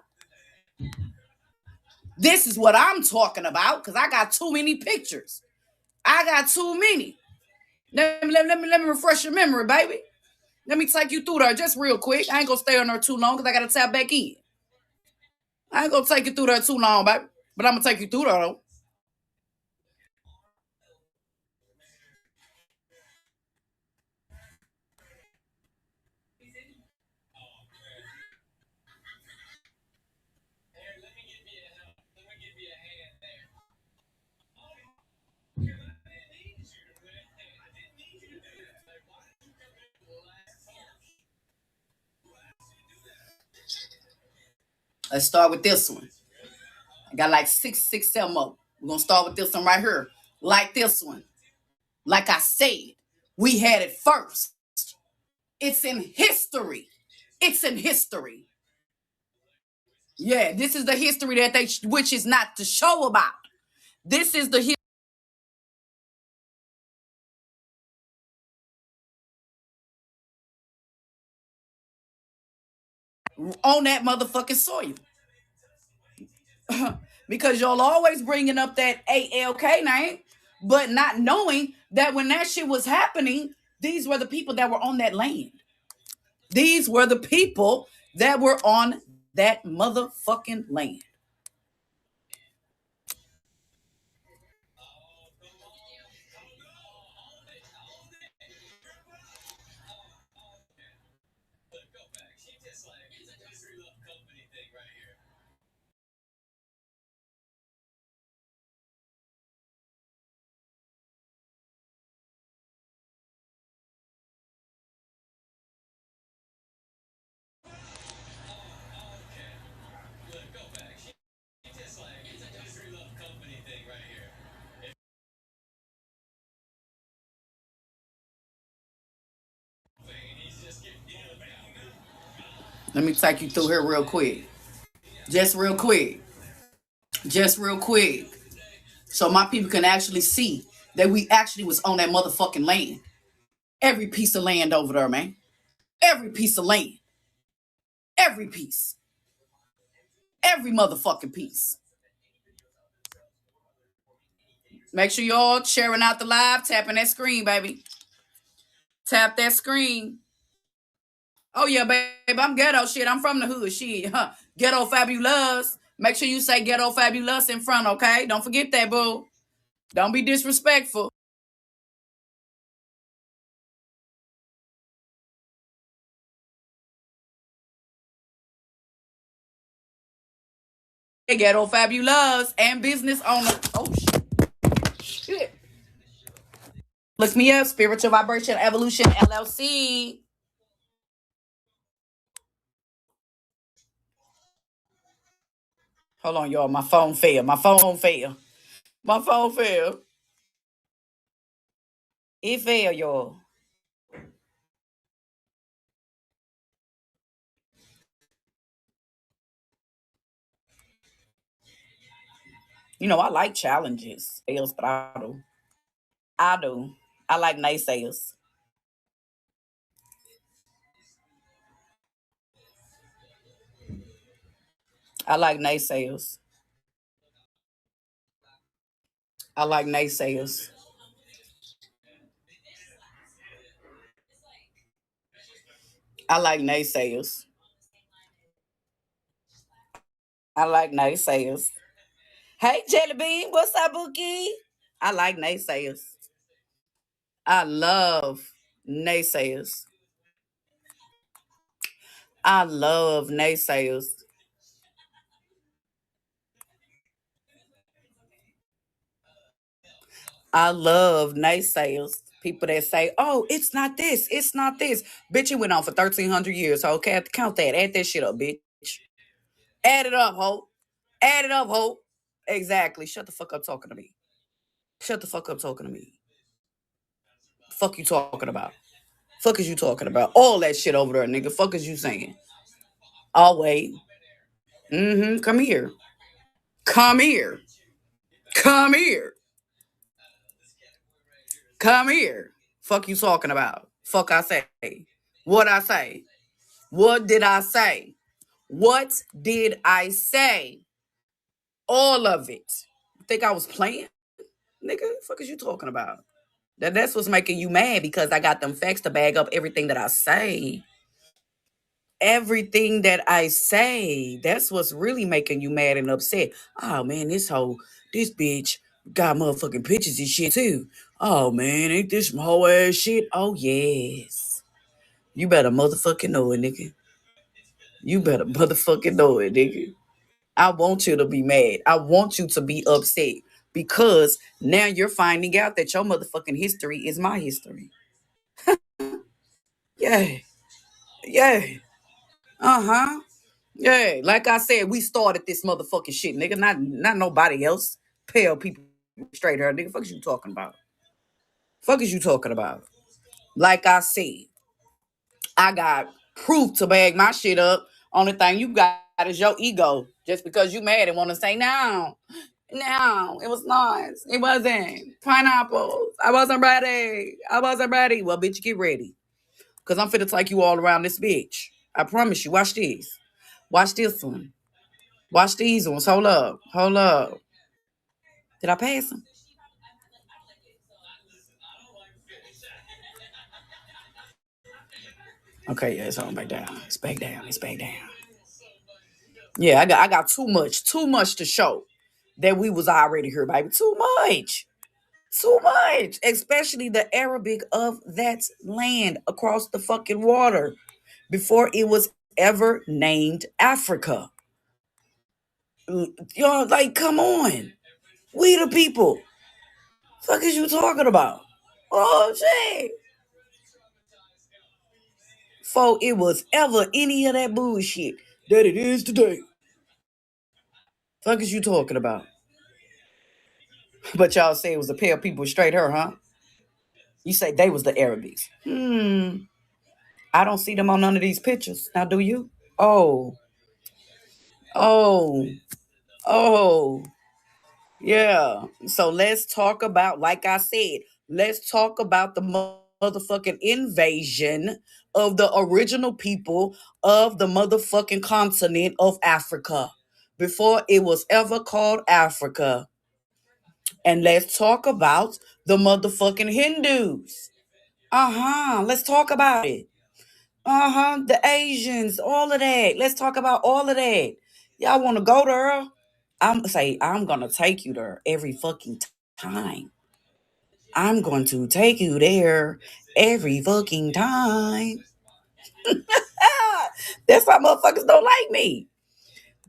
This is what I'm talking about because I got too many pictures. I got too many. Let me refresh your memory, baby. Let me take you through there just real quick. I ain't gonna stay on there too long because I gotta tap back in. I ain't gonna take you through there too long, baby. But I'm gonna take you through there though. Let's start with this one. I got like six, 7 more. We're gonna start with this one right here. Like this one. Like I said, we had it first. It's in history. It's in history. Yeah, this is the history that they which is not to show about. This is the history on that motherfucking soil. Because y'all always bringing up that ALK name, but not knowing that when that shit was happening, these were the people that were on that land. These were the people that were on that motherfucking land. Let me take you through here real quick. Just real quick. Just real quick. So my people can actually see that we actually was on that motherfucking land. Every piece of land over there, man. Every piece of land. Every piece. Every motherfucking piece. Make sure y'all sharing out the live, tapping that screen, baby. Tap that screen. Oh, yeah, baby, I'm ghetto shit. I'm from the hood shit. Huh. Ghetto fabulous. Make sure you say ghetto fabulous in front, okay? Don't forget that, boo. Don't be disrespectful. Ghetto fabulous and business owner. Oh, shit. Look me up, Spiritual Vibration Evolution LLC. Hold on, y'all. My phone failed. My phone failed. My phone failed. It failed, y'all. You know, I like challenges. Sales, but I do. I like naysayers. I like naysayers. I like naysayers. I like naysayers. I like naysayers. Hey, Jelly Bean, what's up, Bookie? I like naysayers. I love naysayers. I love naysayers. I love naysayers. People that say, "Oh, it's not this. It's not this." Bitch, it went on for 1,300 years. So okay, count that. Add that shit up, bitch. Add it up, ho. Add it up, ho. Exactly. Shut the fuck up talking to me. Shut the fuck up talking to me. Fuck you talking about. Fuck is you talking about? All that shit over there, nigga. Fuck is you saying? I'll wait. Come here. Come here. Come here. Come here. Fuck you talking about? Fuck I say. What I say? What did I say? What did I say? All of it. Think I was playing? Nigga, fuck is you talking about? That's what's making you mad because I got them facts to bag up everything that I say. Everything that I say. That's what's really making you mad and upset. Oh man, this bitch got motherfucking pictures and shit too. Oh man, ain't this some whole ass shit? Oh yes. You better motherfucking know it, nigga. You better motherfucking know it, nigga. I want you to be mad. I want you to be upset because now you're finding out that your motherfucking history is my history. Yeah. Yeah. Uh-huh. Yeah. Like I said, we started this motherfucking shit, nigga. Not nobody else. Pale people straight here, nigga. Fuck is you talking about? Fuck is you talking about? Like I said, I got proof to bag my shit up. Only thing you got is your ego. Just because you mad and want to say no. No, it was nice. It wasn't. Pineapples. I wasn't ready. I wasn't ready. Well, bitch, get ready. Because I'm finna take you all around this bitch. I promise you. Watch this. Watch this one. Watch these ones. Hold up. Hold up. Did I pass them? Okay, yeah, it's on back down. It's back down. It's back down. Yeah, I got too much to show that we was already here, baby. Too much. Too much. Especially the Arabic of that land across the fucking water before it was ever named Africa. Y'all, like, come on. We the people. Fuck is you talking about? Oh, shit. Before it was ever any of that bullshit that it is today. Fuck is you talking about? But y'all say it was a pair of people straight her, huh? You say they was the Arabics. I don't see them on none of these pictures. Now, do you? Oh, oh, oh, yeah. So let's talk about, like I said, let's talk about the motherfucking invasion of the original people of the motherfucking continent of Africa before it was ever called Africa. And let's talk about the motherfucking Hindus. Let's talk about it. The Asians, all of that. Let's talk about all of that. Y'all want to go there? I'm gonna take you there every fucking time. I'm going to take you there every fucking time. That's why motherfuckers don't like me.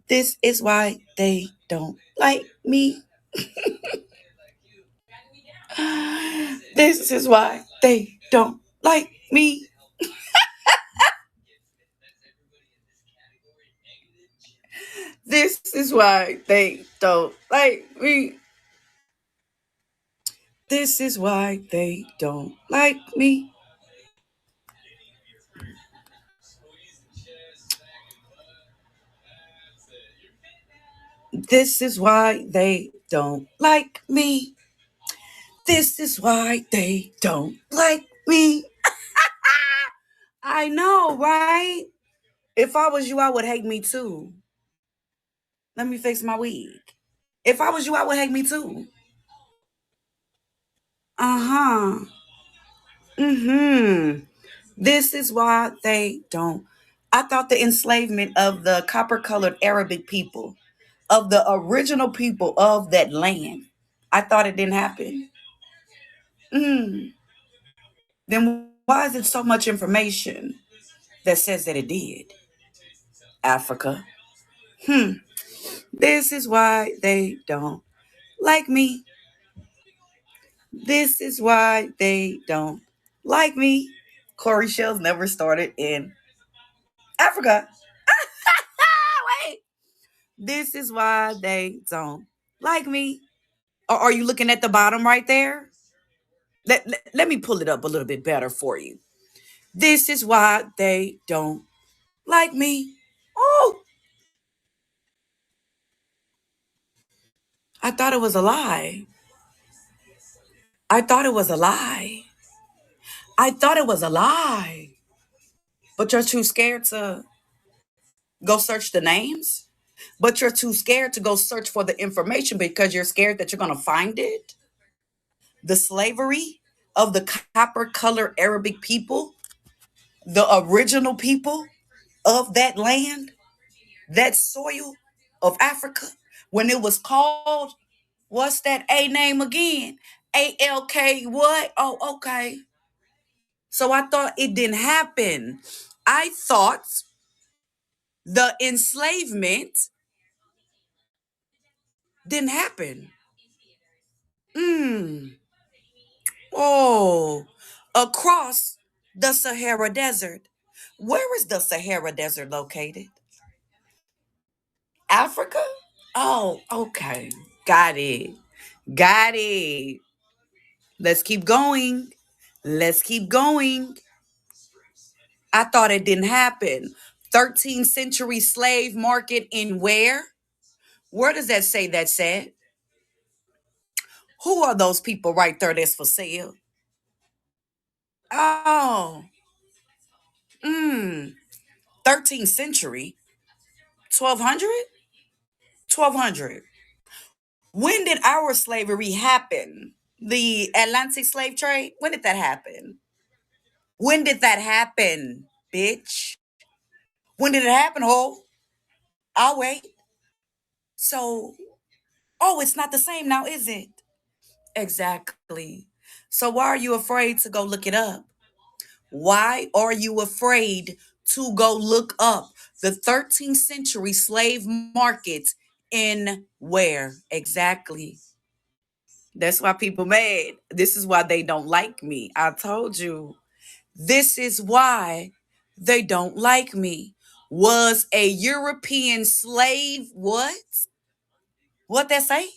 This is why they don't like me. This is why they don't like me. This is why they don't like me. This is why they don't like me. This is why they don't like me. This is why they don't like me. I know, right? If I was you, I would hate me too. Let me fix my wig. If I was you, I would hate me too. Uh-huh. Mm-hmm. This is why they don't. I thought the enslavement of the copper-colored Arabic people, of the original people of that land, I thought it didn't happen. Then why is it so much information that says that it did? Africa. This is why they don't like me. This is why they don't like me. Corey shells never started in Africa. Wait. This is why they don't like me. Or are you looking at the bottom right there? Let me pull it up a little bit better for you. This is why they don't like me. Oh, I thought it was a lie. I thought it was a lie. I thought it was a lie. But you're too scared to go search the names? But you're too scared to go search for the information because you're scared that you're going to find it? The slavery of the copper colored Arabic people, the original people of that land, that soil of Africa, when it was called, what's that A name again? ALK what? Oh, okay. So I thought it didn't happen. I thought the enslavement didn't happen. Oh, across the Sahara Desert. Where is the Sahara Desert located? Africa? Oh, okay. Got it. Got it. Let's keep going. Let's keep going. I thought it didn't happen. 13th century slave market in where? Where does that say that said? Who are those people right there that's for sale? Oh, 13th century, 1200? 1200. When did our slavery happen? The Atlantic slave trade? When did that happen? When did that happen, bitch? When did it happen, ho? I'll wait. So, oh, it's not the same now, is it? Exactly. So why are you afraid to go look it up? Why are you afraid to go look up the 13th century slave market in where? Exactly. That's why people mad. This is why they don't like me. I told you. This is why they don't like me. Was a European slave what? What that say?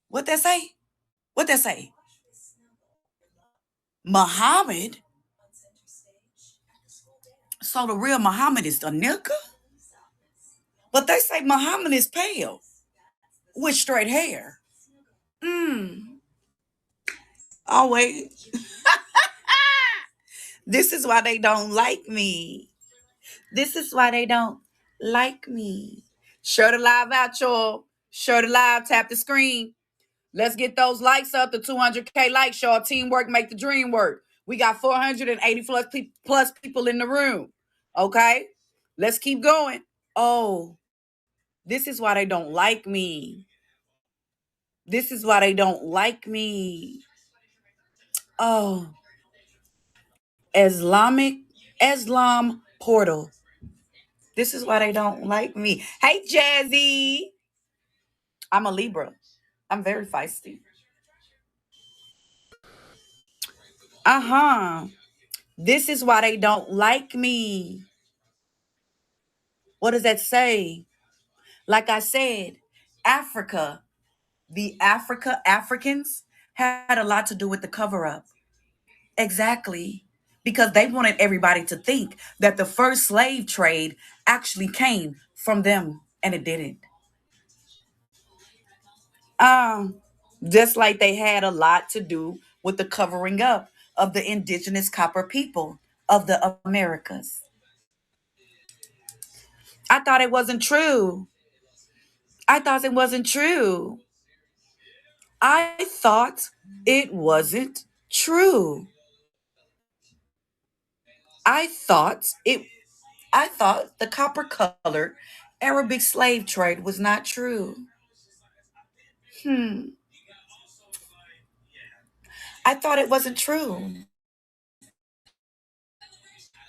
What that say? What that say? Muhammad? So the real Muhammad is a nigga? But they say Muhammad is pale with straight hair. Oh, wait. This is why they don't like me. This is why they don't like me. Share the live out, y'all. Share the live, tap the screen. Let's get those likes up to 200K likes, y'all. Teamwork make the dream work. We got 480 plus people in the room. Okay? Let's keep going. Oh, this is why they don't like me. This is why they don't like me. Oh, Islam portal. This is why they don't like me. Hey, Jazzy. I'm a Libra. I'm very feisty. Uh-huh. This is why they don't like me. What does that say? Like I said, Africa, the Africans had a lot to do with the cover up. Exactly. Because they wanted everybody to think that the first slave trade actually came from them, and it didn't. Um, just like they had a lot to do with the covering up of the indigenous copper people of the Americas. I thought it wasn't true. I thought it wasn't true. I thought it wasn't true. I thought it I thought the copper colored Arabic slave trade was not true. Hmm. I thought it wasn't true.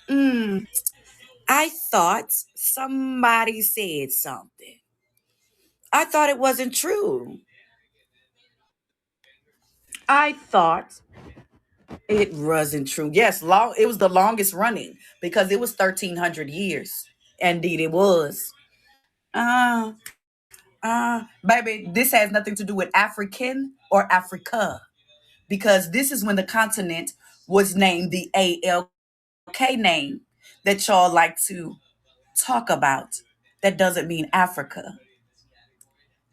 Hmm. I thought somebody said something. I thought it wasn't true. I thought it wasn't true. Yes, it was the longest running because it was 1,300 years. Indeed, it was. Uh, baby, this has nothing to do with African or Africa because this is when the continent was named the ALK name that y'all like to talk about. That doesn't mean Africa.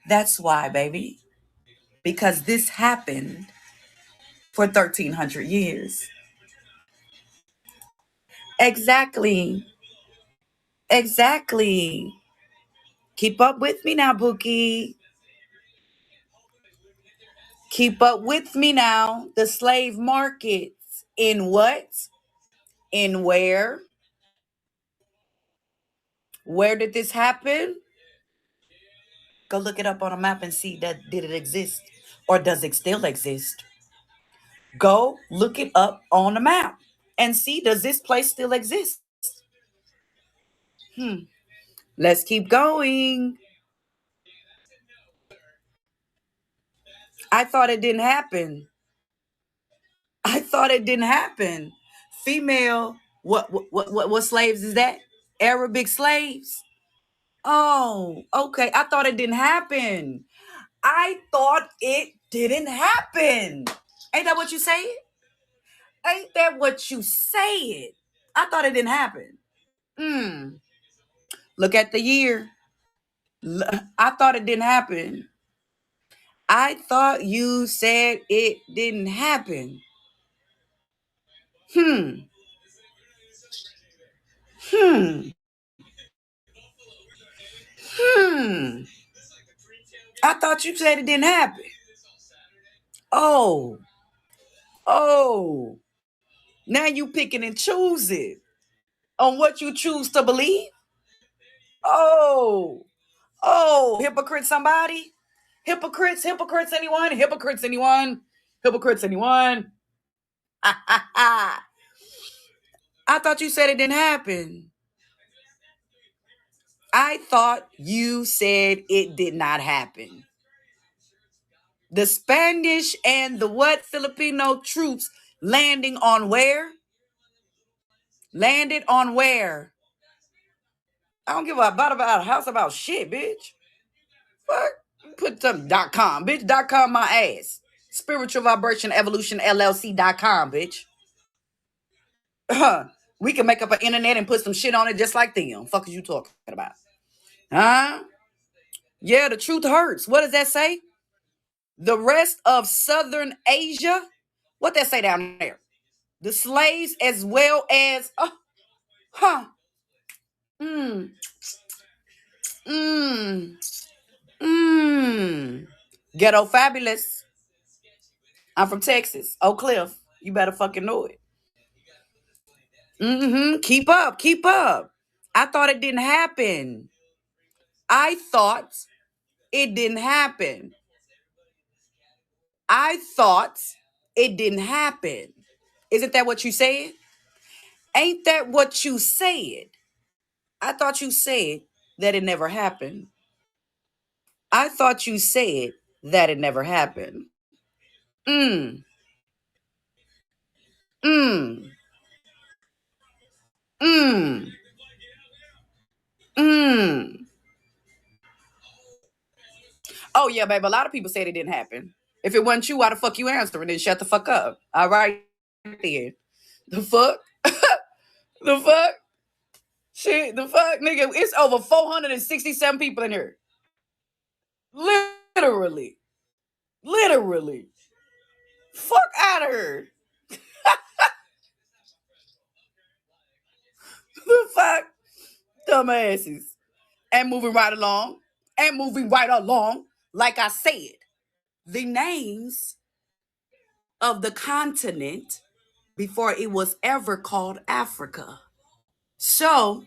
That's why, baby, because this happened for 1,300 years. Exactly. Exactly. Keep up with me now, Bookie. Keep up with me now. The slave markets. In what? In where? Where did this happen? Go look it up on a map and see that did it exist or does it still exist? Go look it up on a map and see does this place still exist? Let's keep going. I thought it didn't happen. I thought it didn't happen. Female, what slaves is that? Arabic slaves? Oh, okay. I thought it didn't happen. I thought it didn't happen. Ain't that what you said? Ain't that what you said? I thought it didn't happen. Look at the year. I thought it didn't happen. I thought you said it didn't happen. Hmm. Hmm. Hmm. I thought you said it didn't happen. Oh. Oh. Now you picking and choosing on what you choose to believe. Oh. Oh. Hypocrite somebody? Hypocrites anyone? Hypocrites anyone? Hypocrites anyone? I thought you said it didn't happen. I thought you said it did not happen. The Spanish and the what Filipino troops landing on where? Landed on where? I don't give a about a house about shit, bitch. Fuck. Put some .com, bitch. .com my ass. Spiritual Vibration Evolution LLC.com, bitch. We can make up an internet and put some shit on it just like them. Fuck is you talking about? Huh? Yeah, the truth hurts. What does that say? The rest of Southern Asia. What that say down there? The slaves as well as huh. Mm. Mm. Mm. Ghetto fabulous. I'm from Texas. Oak Cliff. You better fucking know it. Keep up. Keep up. I thought it didn't happen. I thought it didn't happen. I thought it didn't happen. Isn't that what you said? Ain't that what you said? I thought you said that it never happened. I thought you said that it never happened. Mm. Mm. Mm. Mm. Oh yeah, babe. A lot of people said it didn't happen. If it wasn't you, why the fuck you answering? Then shut the fuck up. All right, then. The fuck? The fuck? Shit, the fuck, nigga. It's over 467 people in here. Literally. Literally. Fuck out of here. The fuck? Dumbasses. And moving right along. And moving right along, like I said, the names of the continent before it was ever called Africa. So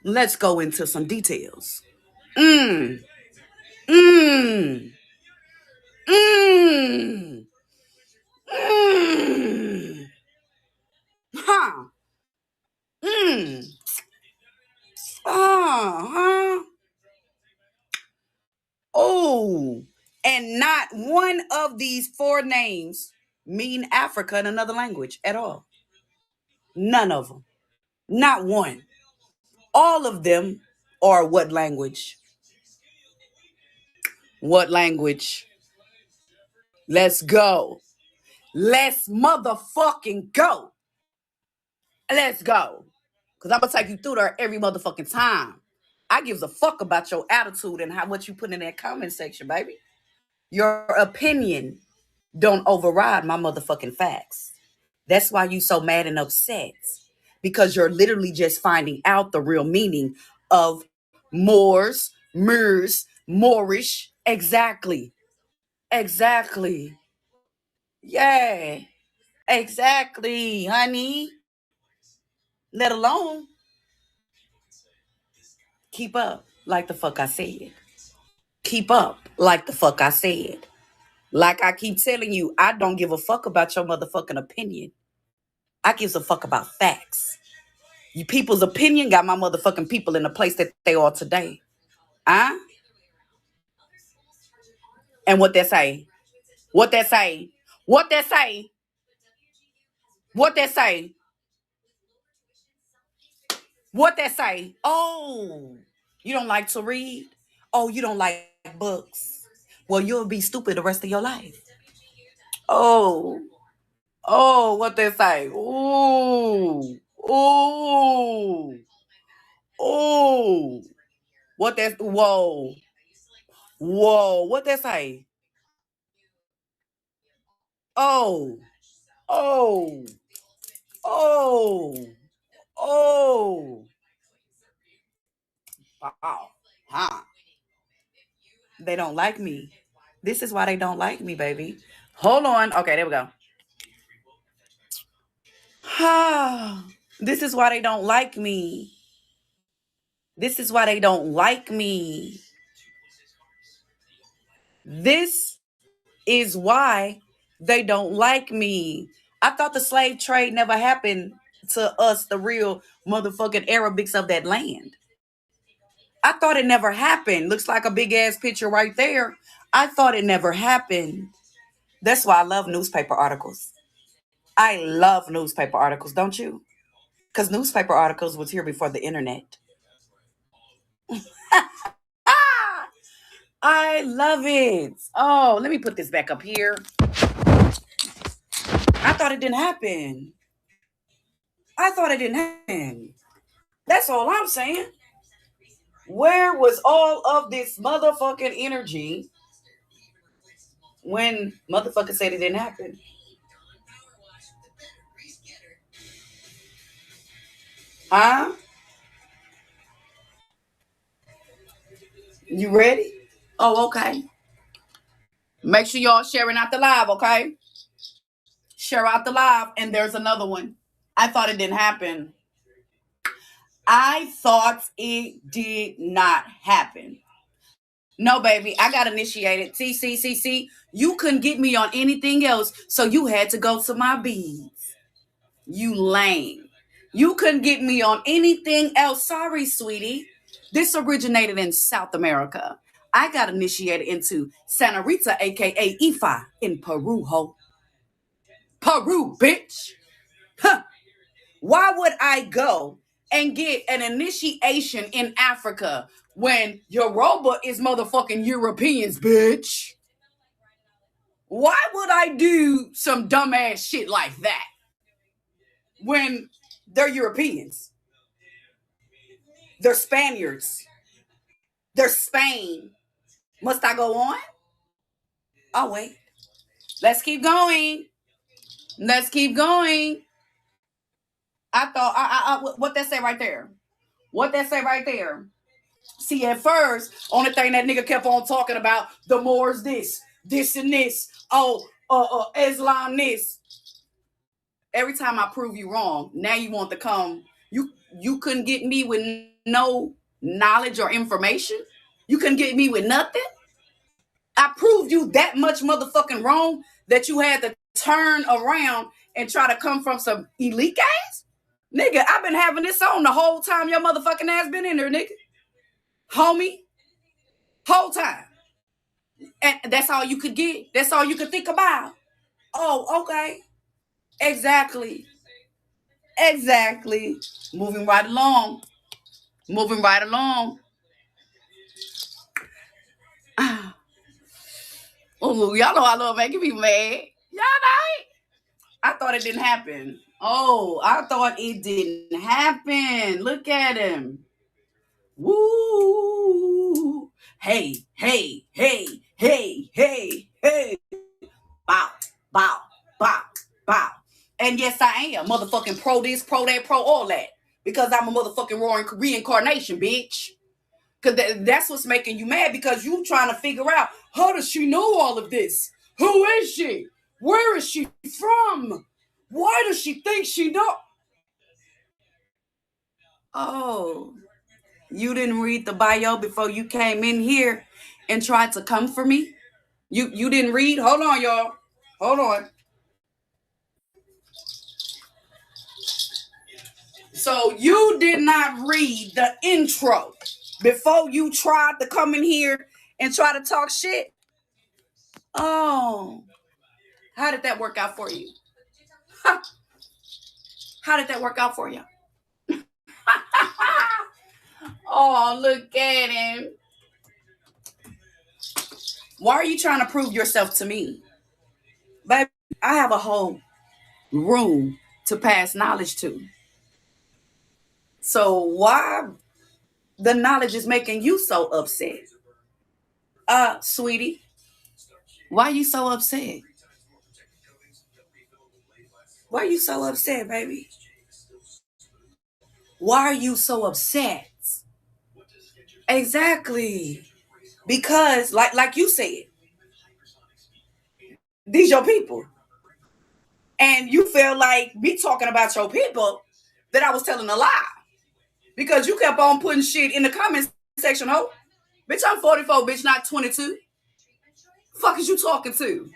let's go into some details. Mmm. Mmm. Mmm. Mmm. Huh. Mmm. Huh. Oh. And not one of these four names mean Africa in another language at all. None of them. Not one. All of them are what language? What language? Let's go. Let's motherfucking go. Let's go. Because I'm going to take you through there every motherfucking time. I gives a fuck about your attitude and how much you put in that comment section, baby. Your opinion don't override my motherfucking facts. That's why you so mad and upset. Because you're literally just finding out the real meaning of Moors, Moorish. Exactly. Exactly. Yeah. Exactly, honey. Let alone keep up like the fuck I said. Keep up like the fuck I said. Like I keep telling you, I don't give a fuck about your motherfucking opinion. I gives a fuck about facts. You people's opinion got my motherfucking people in the place that they are today. Huh? And what they say? What they say? What they say? What they say? What they say? Oh, you don't like to read? Oh, you don't like books? Well, you'll be stupid the rest of your life. Oh, oh, what they say? Ooh, ooh, ooh. What that? Whoa, whoa. What they say? Oh, oh, oh, oh. Wow, huh? They don't like me. This is why they don't like me, baby. Hold on. Okay, there we go. This is why they don't like me. This is why they don't like me. This is why they don't like me. I thought the slave trade never happened to us, the real motherfucking Arabics of that land. I thought it never happened. Looks like a big ass picture right there. I thought it never happened. That's why I love newspaper articles. I love newspaper articles, don't you? Because newspaper articles was here before the internet. I love it. Oh, let me put this back up here. I thought it didn't happen. I thought it didn't happen. That's all I'm saying. Where was all of this motherfucking energy when motherfucker said it didn't happen? Huh? You ready? Oh, okay. Make sure y'all sharing out the live, okay? Share out the live. And there's another one. I thought it didn't happen. I thought it did not happen. No, baby, I got initiated. See, you couldn't get me on anything else, so you had to go to my beads. You lame. You couldn't get me on anything else. Sorry, sweetie. This originated in South America. I got initiated into Santa Rita, aka Ifa, in Peru, ho. Peru, bitch. Huh. Why would I go and get an initiation in Africa when Yoruba is motherfucking Europeans, bitch? Why would I do some dumbass shit like that when they're Europeans? They're Spaniards. They're Spain. Must I go on? Oh, wait. Let's keep going. Let's keep going. I thought, what that say right there? What that say right there? See, at first, only thing that nigga kept on talking about, the Moors this and this. Oh, Islam this. Every time I prove you wrong, now you want to come. You couldn't get me with no knowledge or information. You couldn't get me with nothing. I proved you that much motherfucking wrong that you had to turn around and try to come from some elite guys? Nigga, I've been having this on the whole time your motherfucking ass been in there, nigga. Homie. Whole time. And that's all you could get. That's all you could think about. Oh, okay. Exactly. Moving right along. Oh, y'all know I love making me mad. Y'all know. I thought it didn't happen. Oh, I thought it didn't happen. Look at him. Woo. Hey. Bow. And yes, I am. Motherfucking pro this, pro that, pro all that. Because I'm a motherfucking roaring reincarnation, bitch. Because that's what's making you mad, because you trying to figure out, how does she know all of this? Who is she? Where is she from? Why does she think she know? Oh, you didn't read the bio before you came in here and tried to come for me? You didn't read? Hold on, y'all. Hold on. So you did not read the intro before you tried to come in here and try to talk shit? Oh, how did that work out for you? How did that work out for you? Oh, look at him. Why are you trying to prove yourself to me? Baby, I have a whole room to pass knowledge to. So why the knowledge is making you so upset? Sweetie, why are you so upset? Why are you so upset, baby? Why are you so upset? Exactly. Because, like you said, these your people. And you feel like me talking about your people that I was telling a lie. Because you kept on putting shit in the comment section, ho. Bitch, I'm 44, bitch, not 22. Fuck is you talking to?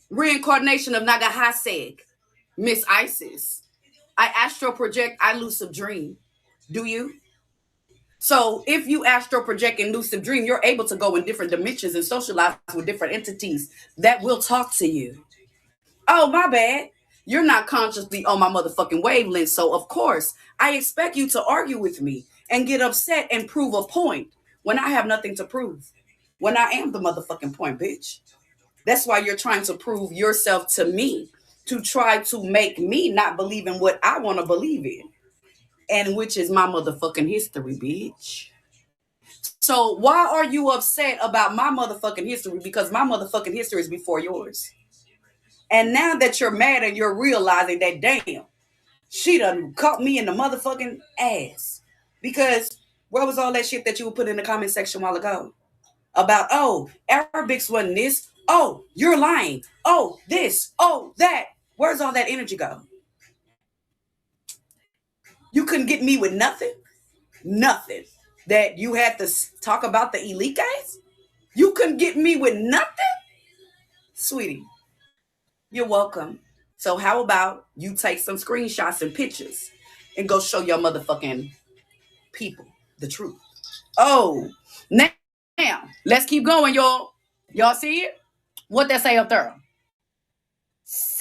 Reincarnation of Nagahaseg, Miss Isis. I astral project, I lucid dream. Do you? So if you astral project and lucid dream, you're able to go in different dimensions and socialize with different entities that will talk to you. Oh, my bad. You're not consciously on my motherfucking wavelength. So, of course, I expect you to argue with me and get upset and prove a point when I have nothing to prove. When I am the motherfucking point, bitch. That's why you're trying to prove yourself to me, to try to make me not believe in what I want to believe in, and which is my motherfucking history, bitch. So why are you upset about my motherfucking history? Because my motherfucking history is before yours. And now that you're mad and you're realizing that, damn, she done caught me in the motherfucking ass. Because where was all that shit that you would put in the comment section a while ago? About, oh, Arabics wasn't this. Oh, you're lying. Oh, this. Oh, that. Where's all that energy go? You couldn't get me with nothing? Nothing. That you had to talk about the elite guys? You couldn't get me with nothing? Sweetie, you're welcome. So how about you take some screenshots and pictures and go show your motherfucking people the truth? Oh, now let's keep going, y'all. Y'all see it? What that say up there?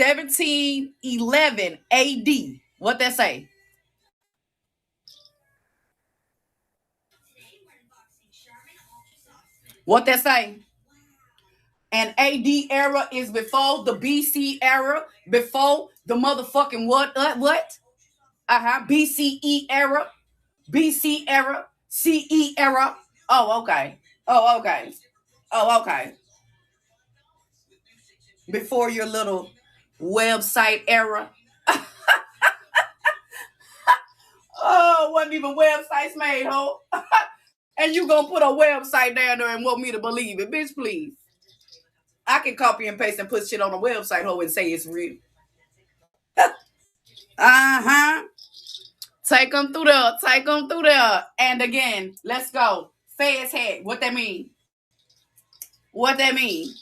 1711 AD. What that say? What that say? And AD era is before the BC era, before the motherfucking what? BCE era, BC era, CE era. Oh, okay. Oh, okay. Oh, okay. Before your little website era. Oh, wasn't even websites made, ho. And you gonna put a website down there and want me to believe it. Bitch, please. I can copy and paste and put shit on a website, ho, and say it's real. Uh-huh. Take them through there. Take them through there. And again, let's go. Fez head. What that mean? What that mean?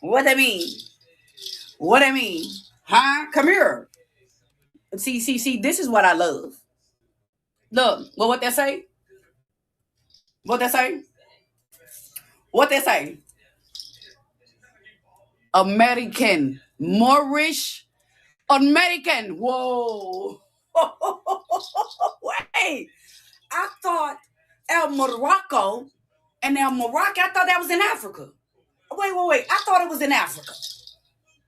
What that mean? What that mean? Huh? Come here. See, this is what I love. Look, well, what they say? What they say? What they say? American. Moorish. American. Whoa. Wait. I thought El Morocco and El Morocco, I thought that was in Africa. Wait. I thought it was in Africa.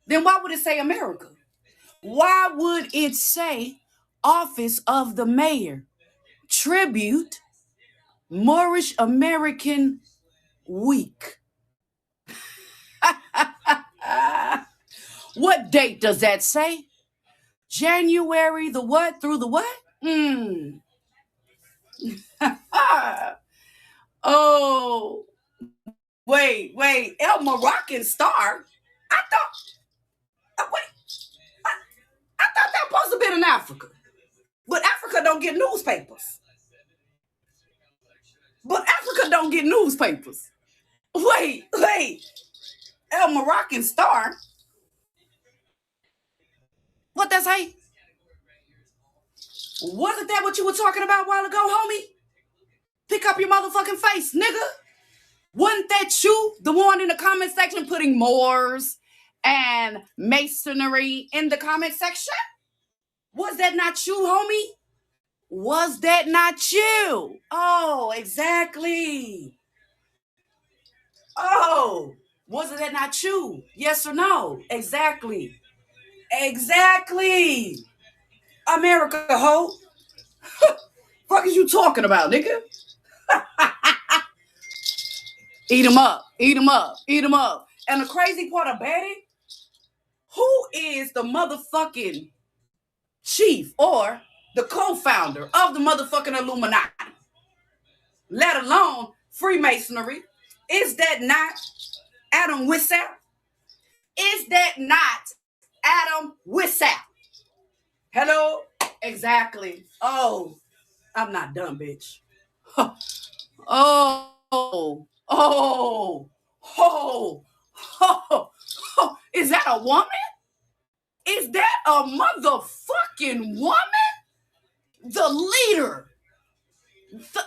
Then why would it say America? Why would it say Office of the Mayor? Tribute Moorish American Week. What date does that say? January the what through the what? Oh, wait. El Moroccan Star? I thought that was supposed to be in Africa. But Africa don't get newspapers. Wait. El Moroccan Star? What that say? Wasn't that what you were talking about a while ago, homie? Pick up your motherfucking face, nigga. Wasn't that you, the one in the comment section putting Moors and masonry in the comment section? Was that not you, homie? Was that not you? Oh, exactly. Oh, wasn't that not you? Yes or no? Exactly. America, ho. Fuck is you talking about, nigga? Eat them up. And the crazy part about it, who is the motherfucking chief or the co-founder of the motherfucking Illuminati? Let alone Freemasonry. Is that not Adam Wissell? Hello? Exactly. Oh, I'm not done, bitch. Oh. Is that a woman? Is that a motherfucking woman? The leader.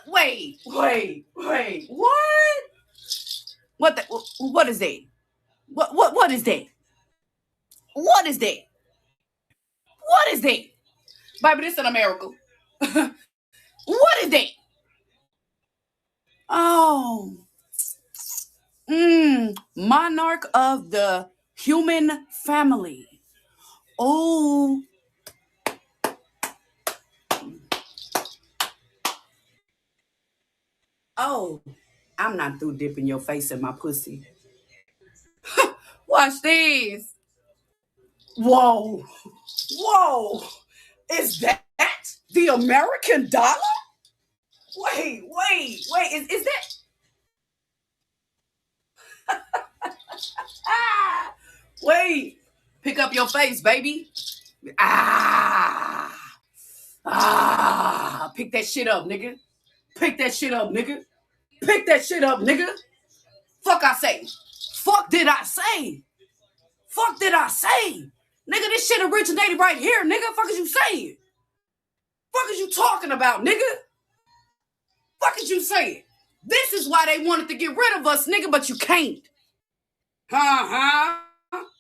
Wait. What? What is that? What is that? What is that? Baby, this in America. What is that? Oh. Monarch of the human family. Oh. Oh, I'm not through dipping your face in my pussy. Watch this. Whoa. Is that the American dollar? Wait. Is that? Wait. Pick up your face, baby. Pick that shit up, nigga. Fuck did I say? Nigga, this shit originated right here, nigga. Fuck is you saying? Fuck is you talking about, nigga? Fuck is you saying? This is why they wanted to get rid of us, nigga, but you can't.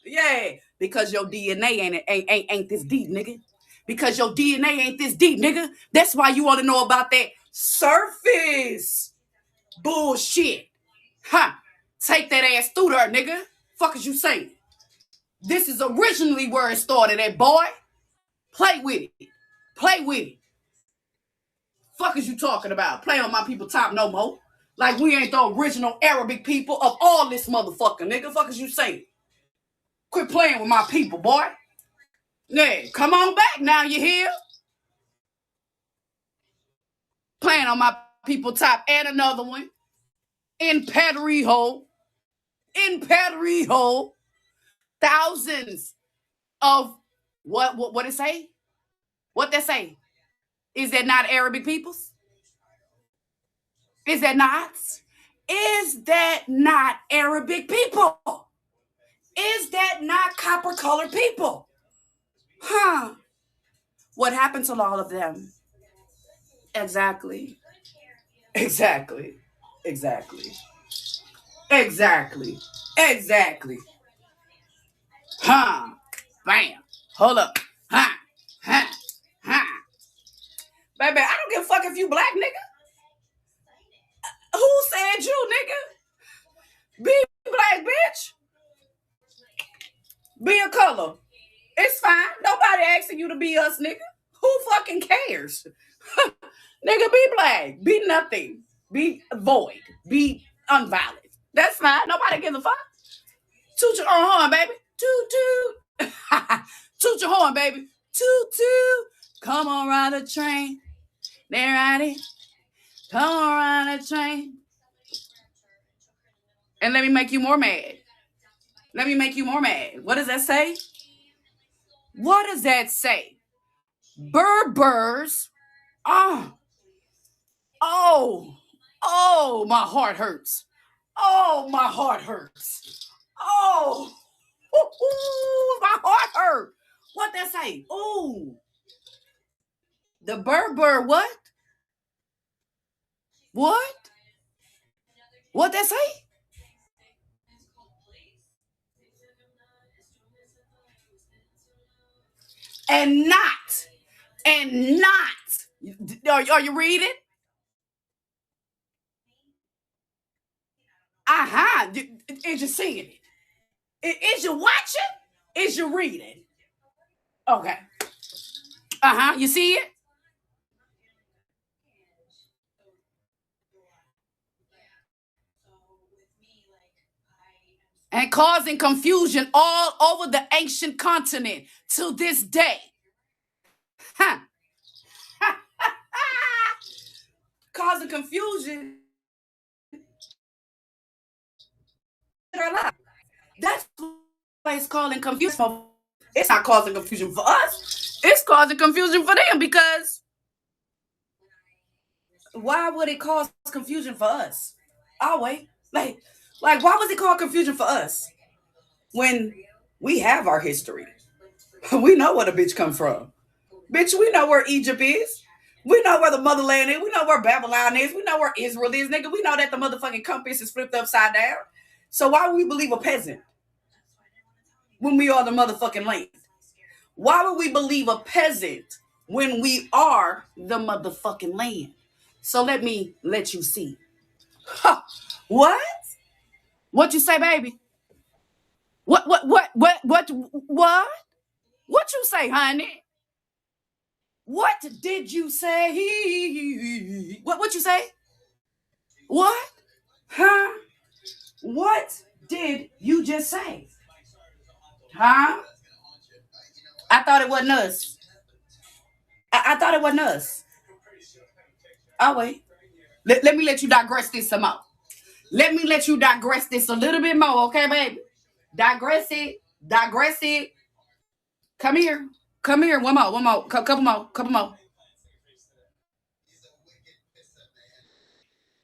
Yeah, because your DNA ain't this deep, nigga. That's why you want to know about that surface bullshit. Take that ass through there, nigga. Fuck is you saying? This is originally where it started at, boy. Play with it. Fuck is you talking about? Play on my people top no more. Like we ain't the original Arabic people of all this motherfucker, nigga. Fuck is you saying? Quit playing with my people, boy. Yeah, come on back now, you hear? Playing on my people top, and another one in Pedrijo. In Pedrijo, thousands of what it say? What they say? Is that not Arabic peoples? Is that not? Is that not Arabic people? Is that not copper-colored people? Huh? What happened to all of them? Exactly. Exactly. Exactly. Exactly. Exactly. Huh? Bam. Hold up. Huh? Huh? Huh? Baby, I don't give a fuck if you black, nigga. Who said you, nigga? Be black, bitch. Be a color. It's fine. Nobody asking you to be us, nigga. Who fucking cares? Nigga, be black. Be nothing. Be void. Be unvalid. That's fine. Nobody gives a fuck. Toot your own horn, baby. Toot toot. Toot your horn, baby. Toot toot. Come on, ride a train. There, ride it. Come on, ride a train. And let me make you more mad. Let me make you more mad. What does that say? What does that say? Berbers. Oh, my heart hurts. Oh, my heart hurts. Oh, my heart hurt. What that say? Oh, the Berber what? What? What that say? And not. Are you reading? Is you seeing it? Is you watching? Is you reading? Okay. You see it? And causing confusion all over the ancient continent to this day. Huh. Causing confusion. That's why it's causing confusion. It's not causing confusion for us. It's causing confusion for them because why would it cause confusion for us? Oh, wait. Like, why was it called confusion for us? When we have our history. We know where the bitch come from. Bitch, we know where Egypt is. We know where the motherland is. We know where Babylon is. We know where Israel is, nigga. We know that the motherfucking compass is flipped upside down. So why would we believe a peasant when we are the motherfucking land? Why would we believe a peasant when we are the motherfucking land? So let me let you see. Huh. What? What you say, baby? What? What you say, honey? What did you say? What you say? What? Huh? What did you just say? Huh? I thought it wasn't us. I thought it wasn't us. Oh, wait. Let me let you digress this some more. Let me let you digress this a little bit more, okay, baby? Digress it. Come here. One more. Couple more.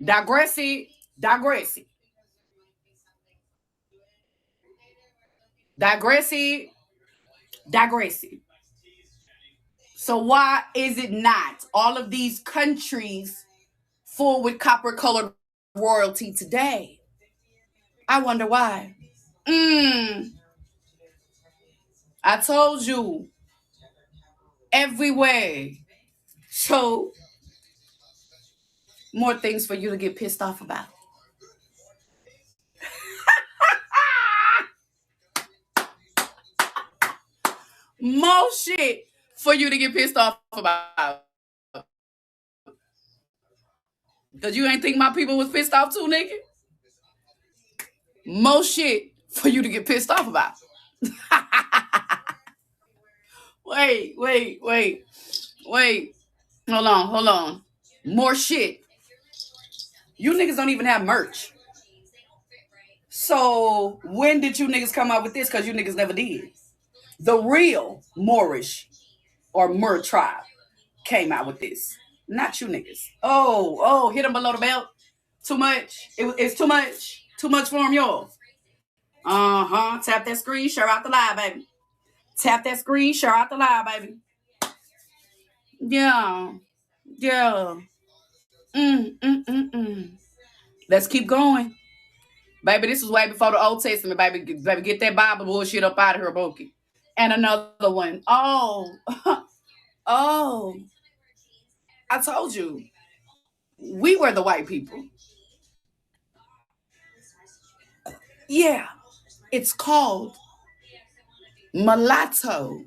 Digress it. Digress it. So why is it not all of these countries full with copper-colored royalty today? I wonder why. I told you. Everywhere. So, more things for you to get pissed off about. More shit for you to get pissed off about. Because you ain't think my people was pissed off too, nigga? More shit for you to get pissed off about. Wait. Hold on. More shit You niggas don't even have merch. So when did you niggas come out with this? Because you niggas never did. The real Moorish or Mur tribe came out with this. Not you niggas. Oh, hit them below the belt. Too much. It's too much. Too much for them, y'all. Tap that screen, share out the live, baby. Tap that screen, share out the live, baby. Yeah. Let's keep going. Baby, this was way before the Old Testament, baby. Baby, get that Bible bullshit up out of here, Bookie. And another one. Oh. I told you. We were the white people. Yeah. It's called mulatto.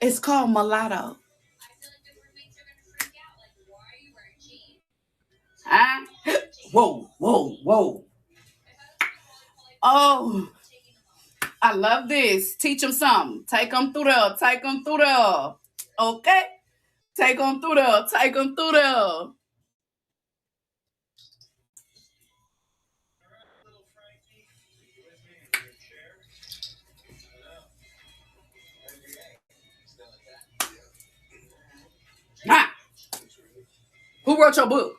It's called mulatto. Huh? Whoa. Oh, I love this. Teach them something. Take them through there. Okay? Take them through there. Huh? Who wrote your book?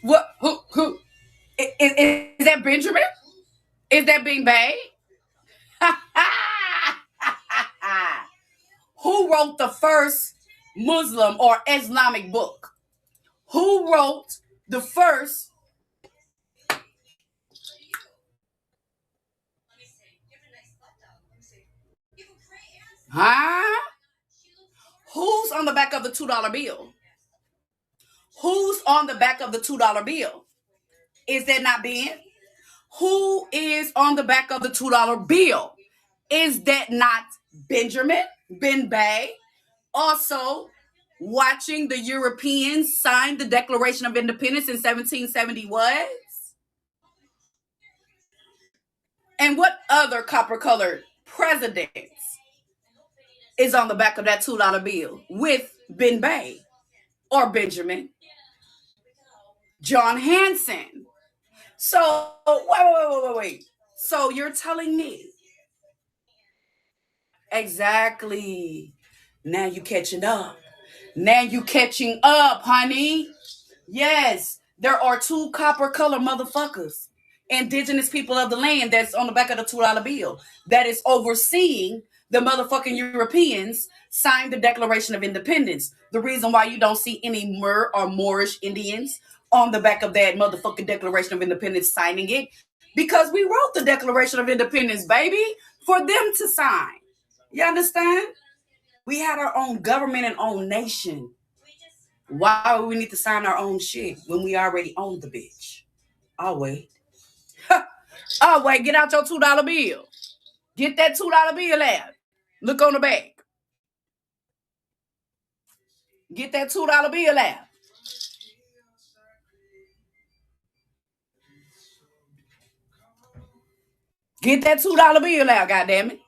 What? Who? Is that Benjamin? Is that Bing Bay? Who wrote the first Muslim or Islamic book? Who wrote the first? Huh? Who's on the back of the $2 bill? Who's on the back of the $2 bill? Is that not Ben? Who is on the back of the $2 bill? Is that not Benjamin Ben Bay? Also, watching the Europeans sign the Declaration of Independence in 1770 was? And what other copper-colored presidents is on the back of that $2 bill with Ben Bay or Benjamin? John Hanson. So, wait. So you're telling me. Exactly. Now you catching up. Honey. Yes, there are two copper-colored motherfuckers, indigenous people of the land that's on the back of the $2 bill that is overseeing the motherfucking Europeans sign the Declaration of Independence. The reason why you don't see any Mur or Moorish Indians on the back of that motherfucking Declaration of Independence signing it, because we wrote the Declaration of Independence, baby, for them to sign. You understand? We had our own government and own nation. Why would we need to sign our own shit when we already own the bitch? I'll wait. Get out your $2 bill. Get that $2 bill out. Look on the back. Get that $2 bill out. Get that $2 bill out, goddammit.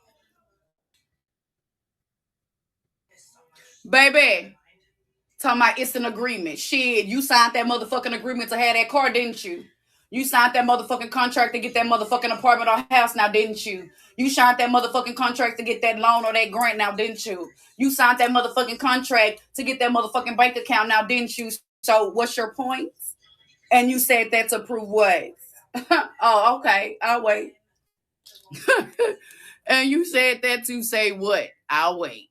Baby, talking about it's an agreement. Shit, you signed that motherfucking agreement to have that car, didn't you? You signed that motherfucking contract to get that motherfucking apartment or house now, didn't you? You signed that motherfucking contract to get that loan or that grant now, didn't you? You signed that motherfucking contract to get that motherfucking bank account now, didn't you? So what's your point? And you said that to prove what? Oh, okay. I'll wait. And you said that to say what? I'll wait.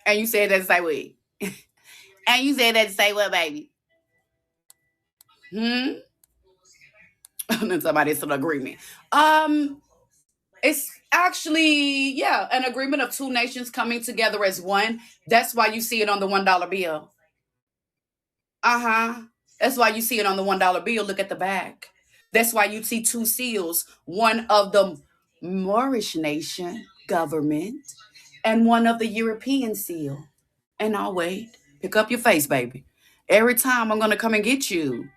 And you said that to say what? And you said that to say what, baby? And then somebody said agreement. It's actually, an agreement of two nations coming together as one. That's why you see it on the $1 bill. That's why you see it on the $1 bill. Look at the back. That's why you see two seals, one of the Moorish nation government and one of the European seal. And I'll wait. Pick up your face, baby. Every time I'm going to come and get you.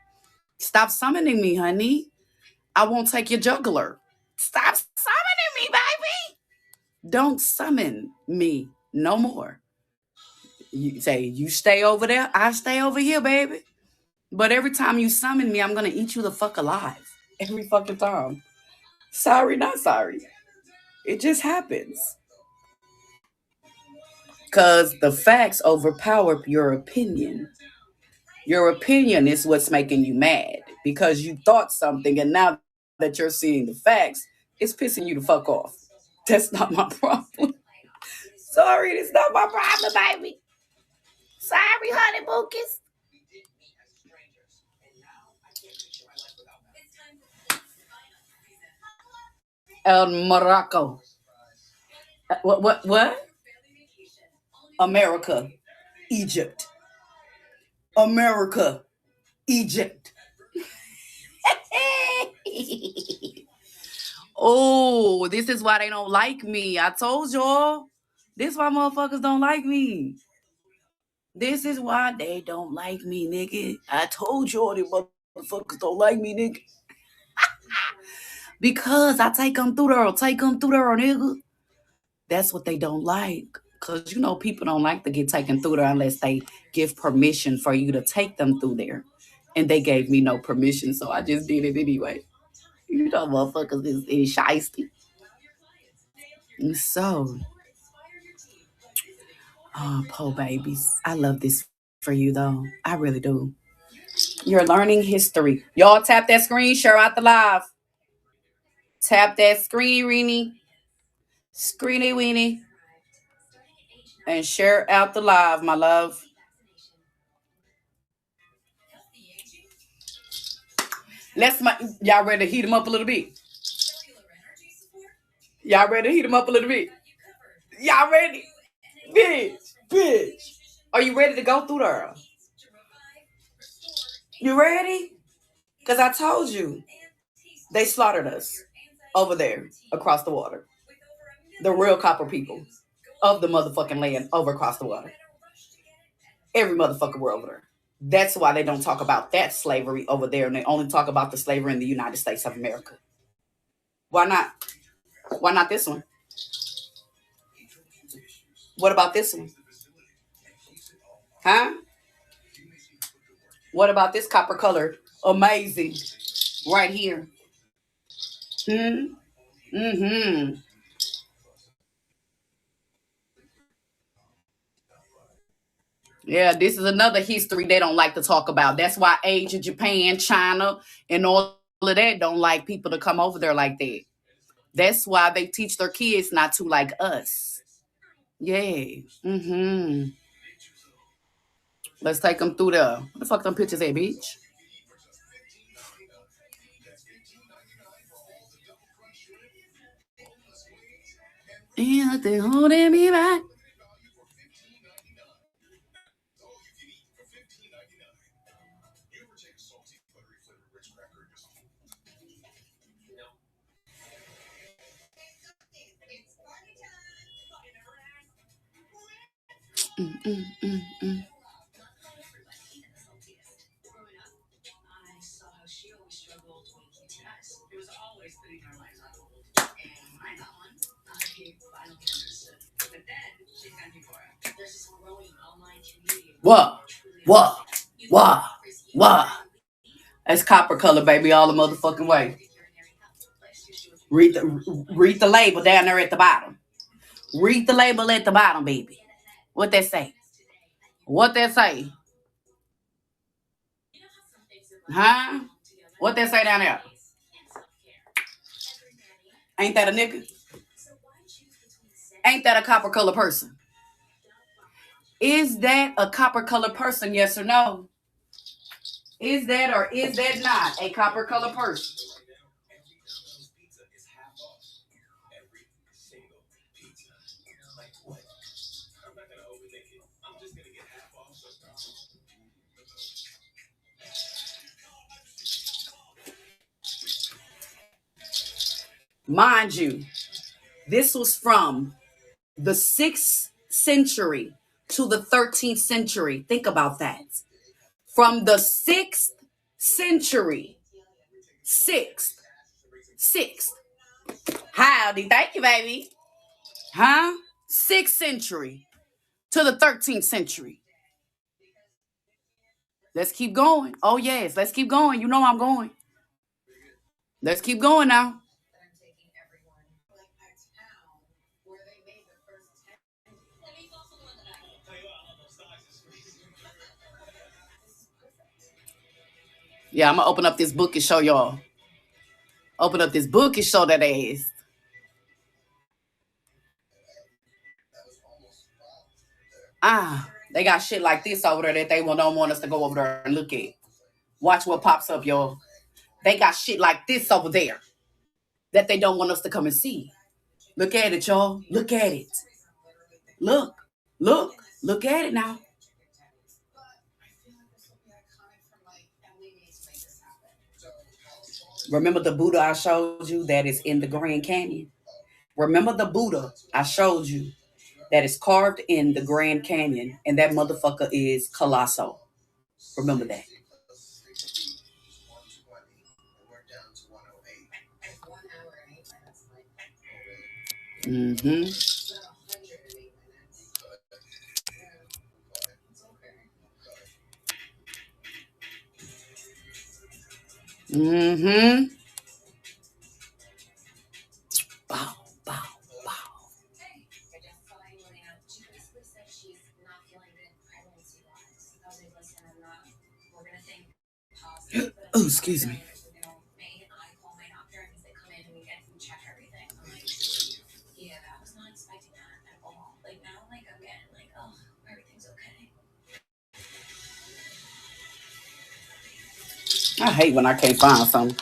Stop summoning me, honey. I won't take your juggler. Stop summoning me, baby. Don't summon me no more. You say, you stay over there, I stay over here, baby. But every time you summon me, I'm going to eat you the fuck alive. Every fucking time. Sorry, not sorry. It just happens. Because the facts overpower your opinion. Your opinion is what's making you mad. Because you thought something, and now that you're seeing the facts, it's pissing you the fuck off. That's not my problem. Sorry, it's not my problem, baby. Sorry, honey bookies. El Morocco. What? America. Egypt. America. Egypt. Oh, this is why they don't like me. I told y'all. This is why motherfuckers don't like me. This is why they don't like me, nigga. I told y'all these motherfuckers don't like me, nigga. Because I take them through there, nigga. That's what they don't like. Because, you know, people don't like to get taken through there unless they give permission for you to take them through there. And they gave me no permission, so I just did it anyway. You know, motherfuckers is shiesty. So, oh, poor babies. I love this for you, though. I really do. You're learning history. Y'all tap that screen, share out the live. Tap that screen, screeny weenie, and share out the live, my love. Y'all ready to heat them up a little bit? Y'all ready to heat them up a little bit? Y'all ready? Bitch. Are you ready to go through there? You ready? Because I told you, they slaughtered us over there across the water. The real copper people of the motherfucking land over across the water. Every motherfucker were over there. That's why they don't talk about that slavery over there, and they only talk about the slavery in the United States of America. Why not? Why not this one? What about this one? Huh? What about this copper colored? Amazing. Right here. Mm-hmm. Yeah, this is another history they don't like to talk about. That's why Asia, Japan, China, and all of that don't like people to come over there like that. That's why they teach their kids not to like us. Yeah. Mm-hmm. Let's take them through there. What the fuck them pictures at, bitch? Yeah, they're holding me back. Mm. What? That's copper color, baby, all the motherfucking way. Read the label down there at the bottom. Read the label at the bottom, baby. What that say? What that say? Huh? What that say down there? Ain't that a nigga? Ain't that a copper color person? Is that a copper color person, yes or no? Is that or is that not a copper color person? Mind you, this was from the 6th century to the 13th century. Think about that. From the 6th century. 6th. Howdy. Thank you, baby. Huh? 6th century to the 13th century. Let's keep going. Oh, yes. Let's keep going. You know I'm going. Let's keep going now. Yeah, I'm going to open up this book and show y'all. Open up this book and show that ass. They got shit like this over there that they don't want us to go over there and look at. Watch what pops up, y'all. They got shit like this over there that they don't want us to come and see. Look at it, y'all. Look at it. Look at it now. Remember the Buddha I showed you that is in the Grand Canyon? Remember the Buddha I showed you that is carved in the Grand Canyon, and that motherfucker is colossal. Remember that. Mm-hmm. Mm-hmm. Bow, bow, bow. Oh, excuse me. I hate when I can't find something.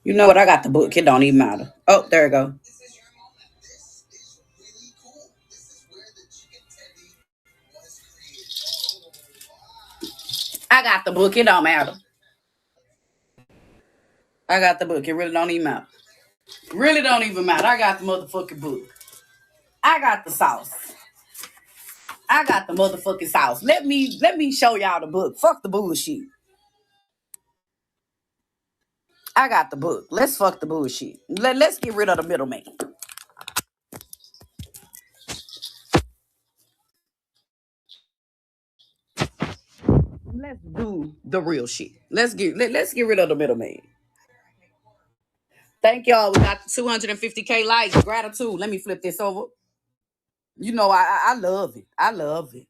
You know what? I got the book. It don't even matter. Oh, there we go. I got the book. It don't matter. I got the book. It really don't even matter. Really don't even matter. I got the motherfucking book. I got the sauce. I got the motherfucking sauce. Let me show y'all the book. Fuck the bullshit. I got the book. Let's fuck the bullshit. Let's get rid of the middleman. Let's do the real shit. Let's get rid of the middleman. Thank y'all. We got 250K likes. Gratitude. Let me flip this over. You know I love it. I love it.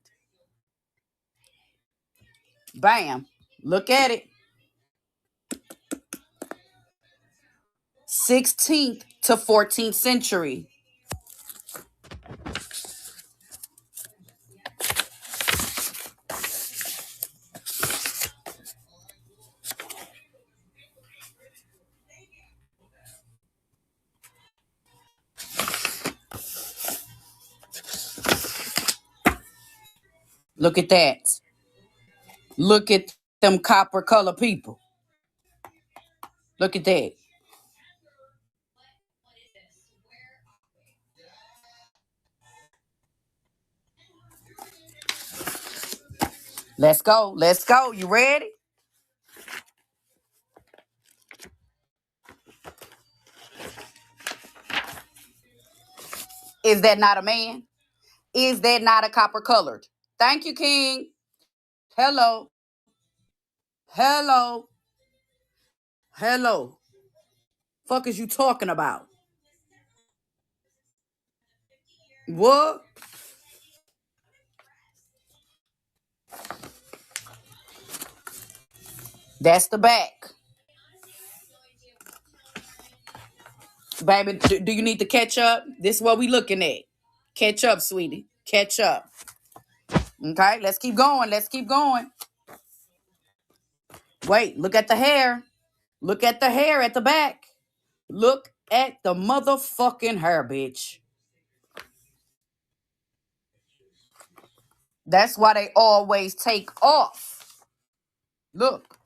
Bam. Look at it. 16th to 14th century. Look at that. Look at them copper color people. Look at that. Let's go. Let's go. You ready? Is that not a man? Is that not a copper colored? Thank you, King. Hello. Hello. Hello. Fuck is you talking about? What? That's the back. Baby, do you need to catch up? This is what we looking at. Catch up, sweetie. Catch up. Okay, let's keep going. Let's keep going. Wait, look at the hair. Look at the hair at the back. Look at the motherfucking hair, bitch. That's why they always take off. Look.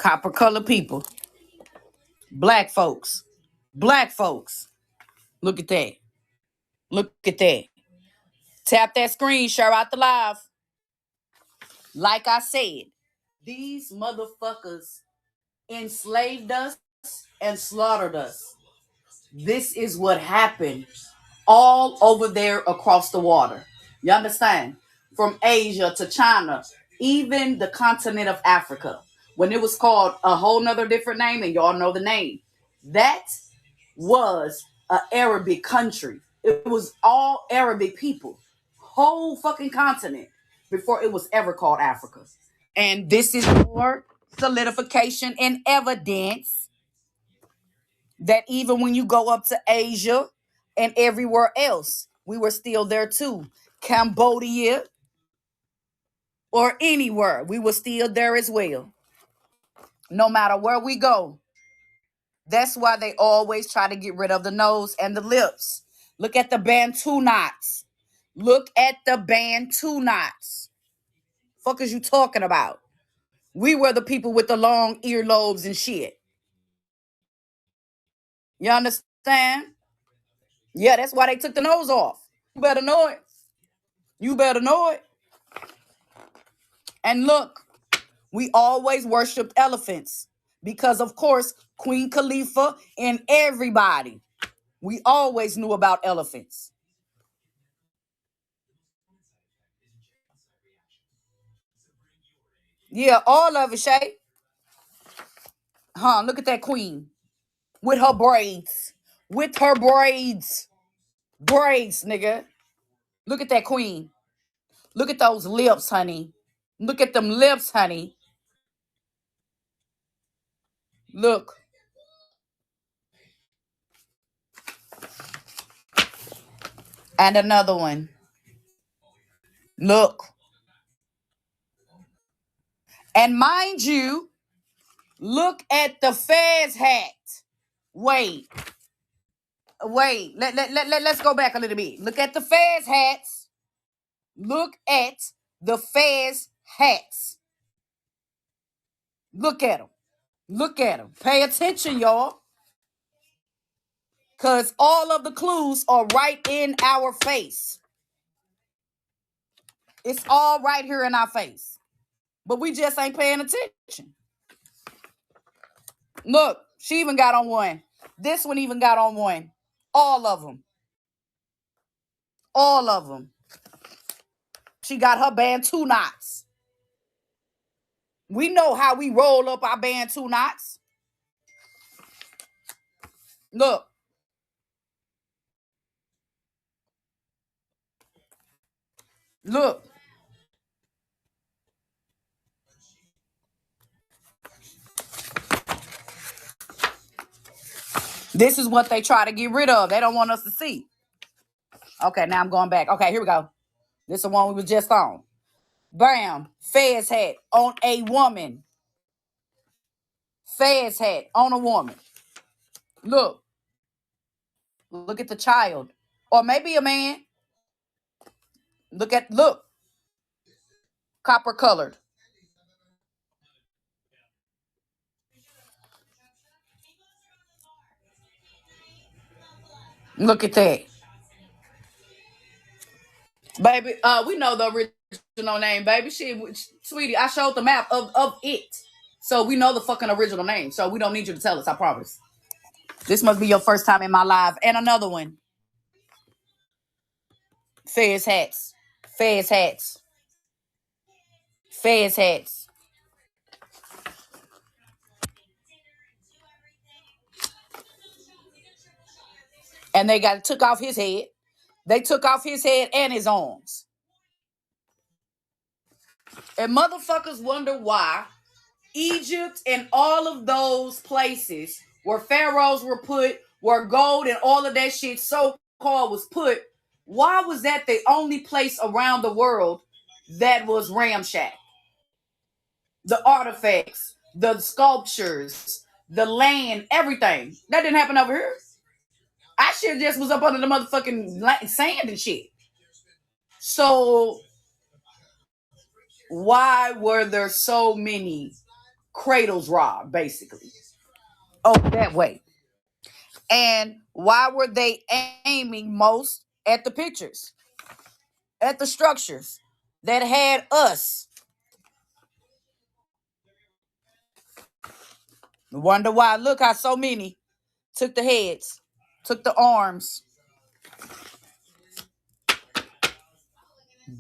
Copper color people. Black folks. Black folks. Look at that. Look at that. Tap that screen, share out the live. Like I said, these motherfuckers enslaved us and slaughtered us. This is what happened all over there across the water. You understand? From Asia to China, even the continent of Africa. When it was called a whole nother different name, and y'all know the name, that was an Arabic country. It was all Arabic people. Whole fucking continent before it was ever called Africa. And this is more solidification and evidence that even when you go up to Asia and everywhere else, we were still there too. Cambodia or anywhere, we were still there as well. No matter where we go. That's why they always try to get rid of the nose and the lips. Look at the Bantu knots. Look at the Bantu knots. Fuck is you talking about? We were the people with the long earlobes and shit. You understand? Yeah, that's why they took the nose off. You better know it. You better know it. And look, we always worshipped elephants because, of course, Queen Khalifa and everybody, we always knew about elephants. Yeah, all of it, Shay. Look at that queen with her braids. With her braids. Braids, nigga. Look at that queen. Look at those lips, honey. Look at them lips, honey. Look. And another one. Look. And mind you, look at the Fez hat. Wait. Let's go back a little bit. Look at the Fez hats. Look at the Fez hats. Look at them. Look at them. Pay attention, y'all. Because all of the clues are right in our face. It's all right here in our face. But we just ain't paying attention. Look, she even got on one. This one even got on one. All of them. All of them. She got her Bantu knots. We know how we roll up our Bantu knots. Look. Look. This is what they try to get rid of. They don't want us to see. Okay, now I'm going back. Okay, here we go. This is the one we was just on. Bam. Fez hat on a woman. Fez hat on a woman. Look. Look at the child. Or maybe a man. Look. Copper colored. Look at that. Baby, we know the original name, baby. Sweetie, I showed the map of it. So we know the fucking original name. So we don't need you to tell us, I promise. This must be your first time in my live. And another one. Fez hats. Fez hats. Fez hats. And they took off his head. They took off his head and his arms. And motherfuckers wonder why Egypt and all of those places where pharaohs were put, where gold and all of that shit so-called was put, why was that the only place around the world that was ramshacked? The artifacts, the sculptures, the land, everything. That didn't happen over here. I shit just was up under the motherfucking sand and shit. So why were there so many cradles robbed, basically. Oh, that way. And why were they aiming most at the pictures, at the structures that had us? Wonder why. Look how so many took the heads, took the arms.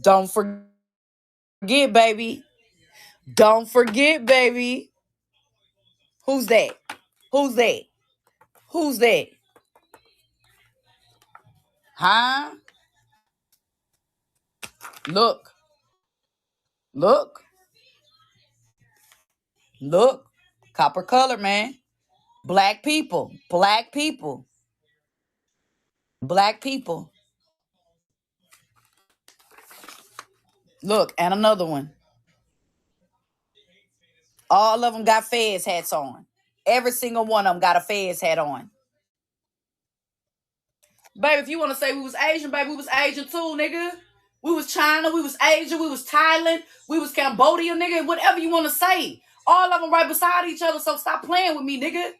Don't forget, baby. Don't forget, baby. Who's that? Who's that? Who's that? Huh? Look. Look. Look. Copper color, man. Black people. Black people. Black people. Look, and another one. All of them got Fez hats on. Every single one of them got a Fez hat on. Baby, if you want to say we was Asian, baby, we was Asian too, nigga. We was China, we was Asia, we was Thailand, we was Cambodia, nigga, whatever you want to say. All of them right beside each other, so stop playing with me, nigga.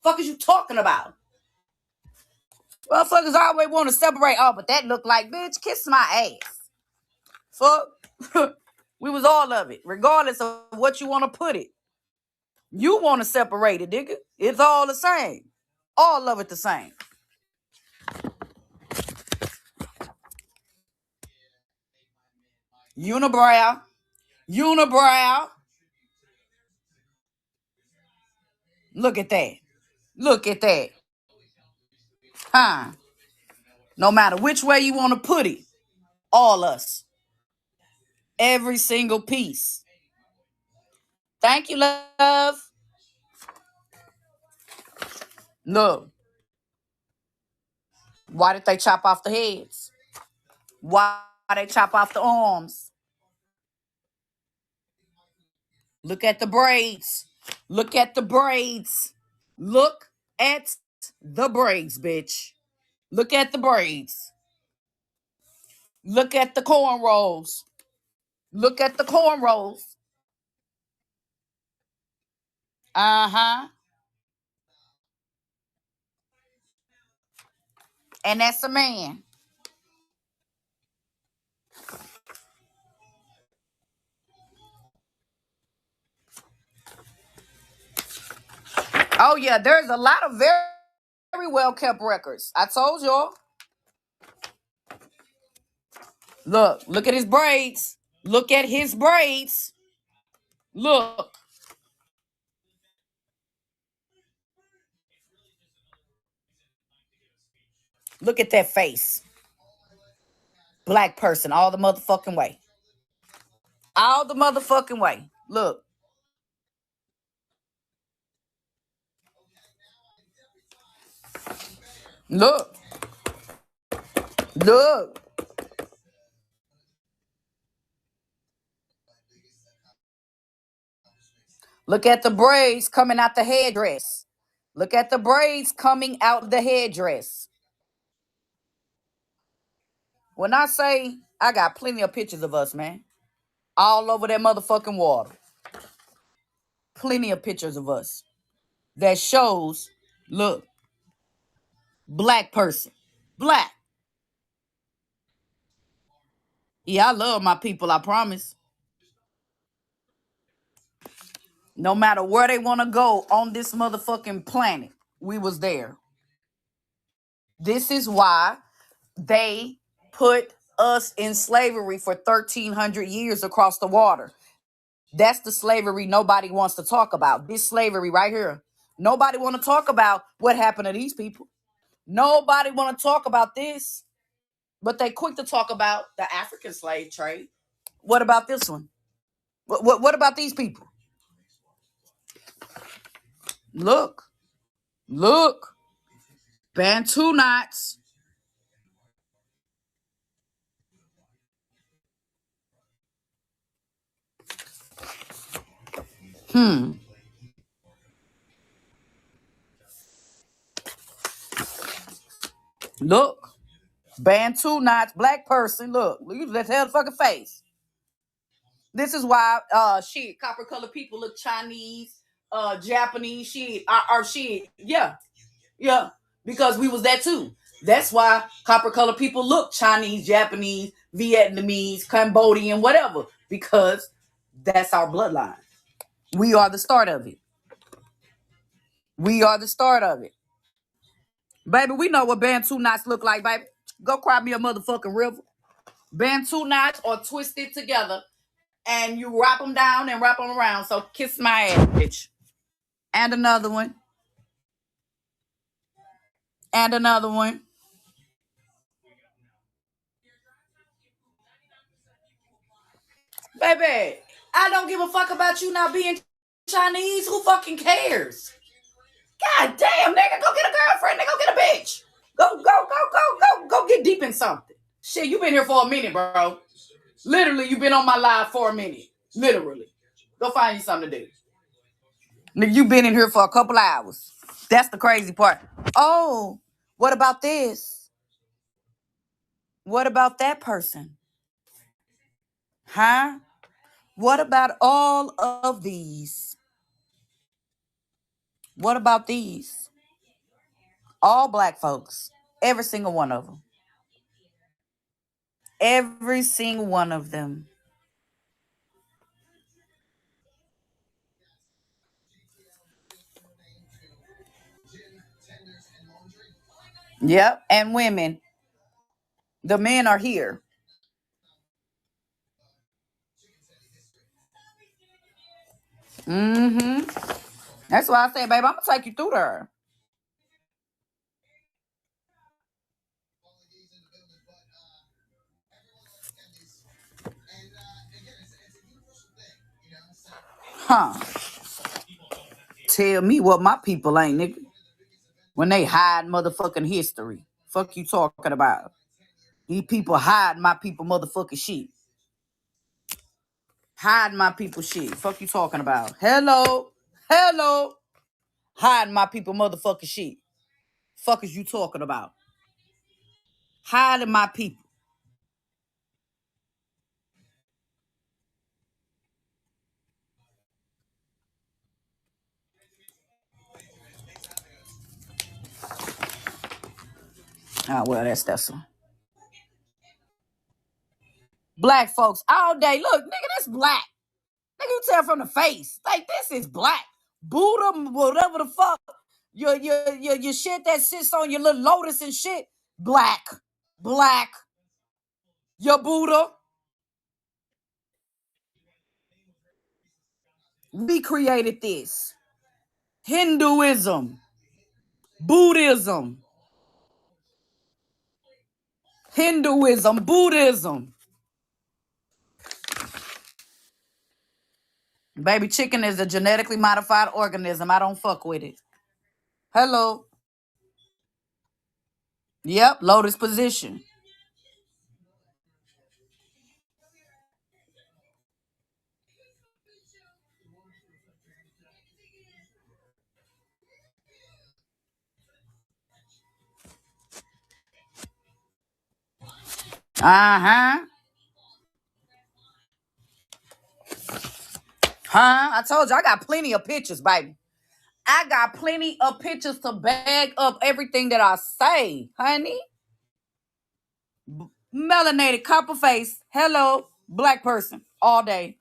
Fuck is you talking about? Motherfuckers always want to separate. Oh, but that look like, bitch, kiss my ass. Fuck. We was all of it, regardless of what you want to put it. You want to separate it, nigga. It's all the same. All of it the same. Unibrow. Unibrow. Look at that. Look at that. Huh? No matter which way you want to put it, all us. Every single piece. Thank you, love. Look. Why did they chop off the heads? Why they chop off the arms? Look at the braids. Look at the braids. Look at the braids, bitch. Look at the braids. Look at the cornrows. Look at the cornrows. Uh-huh. And that's a man. Oh, yeah, there's a lot of very, very well-kept records. I told y'all. Look at his braids. Look at his braids. Look. Look at that face. Black person all the motherfucking way. All the motherfucking way. Look. Look. Look. Look at the braids coming out the headdress. Look at the braids coming out the headdress. When I say I got plenty of pictures of us, man. All over that motherfucking water. Plenty of pictures of us. That shows, look, black person. Black. Yeah, I love my people, I promise. No matter where they want to go on this motherfucking planet, we was there. This is why they put us in slavery for 1,300 years across the water. That's the slavery nobody wants to talk about. This slavery right here. Nobody want to talk about what happened to these people. Nobody want to talk about this. But they quick to talk about the African slave trade. What about this one? What about these people? Look. Look. Bantu knots. Look. Bantu knots. Black person. Look. Look at that hell fucking face. This is why shit, copper colored people look Chinese, Japanese, shit, or shit. Yeah. Because we was that too. That's why copper colored people look Chinese, Japanese, Vietnamese, Cambodian, whatever. Because that's our bloodline. We are the start of it. We are the start of it. Baby, we know what Bantu knots look like, baby. Go cry me a motherfucking river. Bantu knots are twisted together and you wrap them down and wrap them around. So kiss my ass, bitch. And another one. And another one. Baby, I don't give a fuck about you not being Chinese. Who fucking cares? God damn, nigga, go get a girlfriend, nigga, go get a bitch. Go get deep in something. Shit, you been here for a minute, bro. Literally, you been on my live for a minute. Literally. Go find you something to do. Nigga, you been in here for a couple hours. That's the crazy part. Oh, what about this? What about that person? Huh? What about all of these? What about these? All black folks. Every single one of them. Every single one of them. Yep. And women. The men are here. Mm-hmm. That's why I say, babe, I'm going to take you through there. Huh. Tell me what my people ain't, nigga. When they hide motherfucking history. Fuck you talking about. These people hide my people motherfucking shit. Hide my people shit. Fuck you talking about. Hello. Hide my people motherfucking shit. Fuck is you talking about? Hiding my people. Oh, well, that's one. Black folks all day. Look, nigga, that's black. Nigga, you tell from the face. Like, this is black. Buddha, whatever the fuck. Your shit that sits on your little lotus and shit. Black. Your Buddha. We created this. Hinduism. Buddhism. Buddhism. Baby, chicken is a genetically modified organism. I don't fuck with it. Hello. Yep, lotus position. Uh-huh. I told you, I got plenty of pictures, baby. I got plenty of pictures to bag up everything that I say, honey. Melanated, copper face, hello, black person, all day.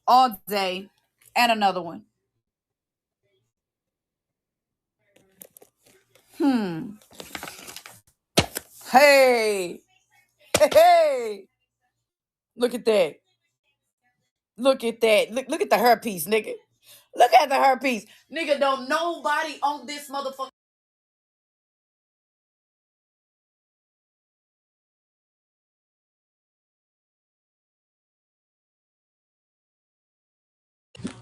All day. And another one. Hey. Look at that. Look at that. Look at the herpes, nigga. Look at the herpes. Nigga, don't nobody on this motherfucker.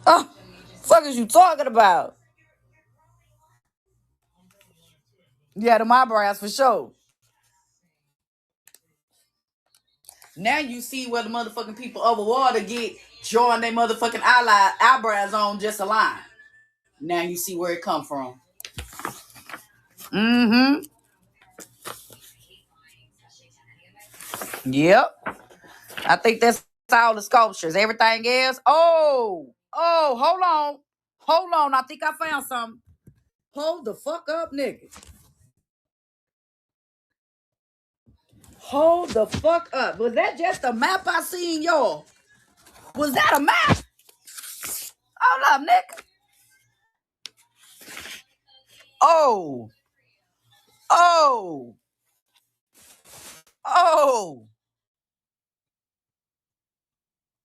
Oh, fuck is you talking about? Yeah, them eyebrows for sure. Now you see where the motherfucking people over water get drawing their motherfucking eyebrows on just a line. Now you see where it come from. Mm-hmm. Yep. I think that's all the sculptures. Everything else. Oh, hold on. Hold on. I think I found something. Hold the fuck up, nigga. Hold the fuck up. Was that just a map I seen, y'all? Was that a map? Hold up, nigga. Oh.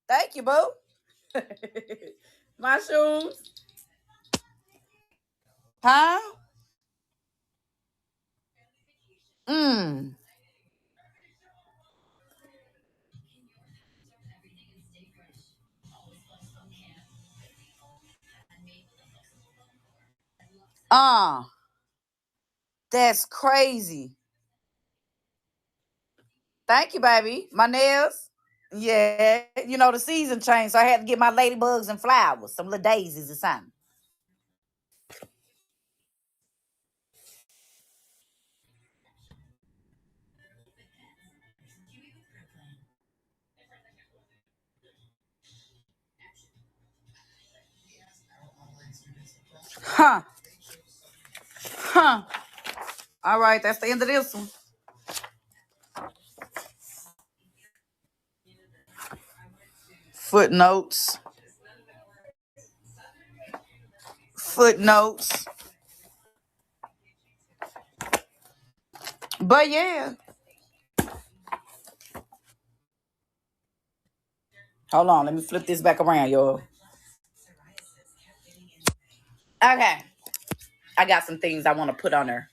Thank you, boo. My shoes. Huh? Mm. That's crazy. Thank you, baby. My nails. Yeah, the season changed, so I had to get my ladybugs and flowers, some little daisies or something. Huh. All right, that's the end of this one. Footnotes. But yeah. Hold on, let me flip this back around, y'all. Okay. I got some things I want to put on there.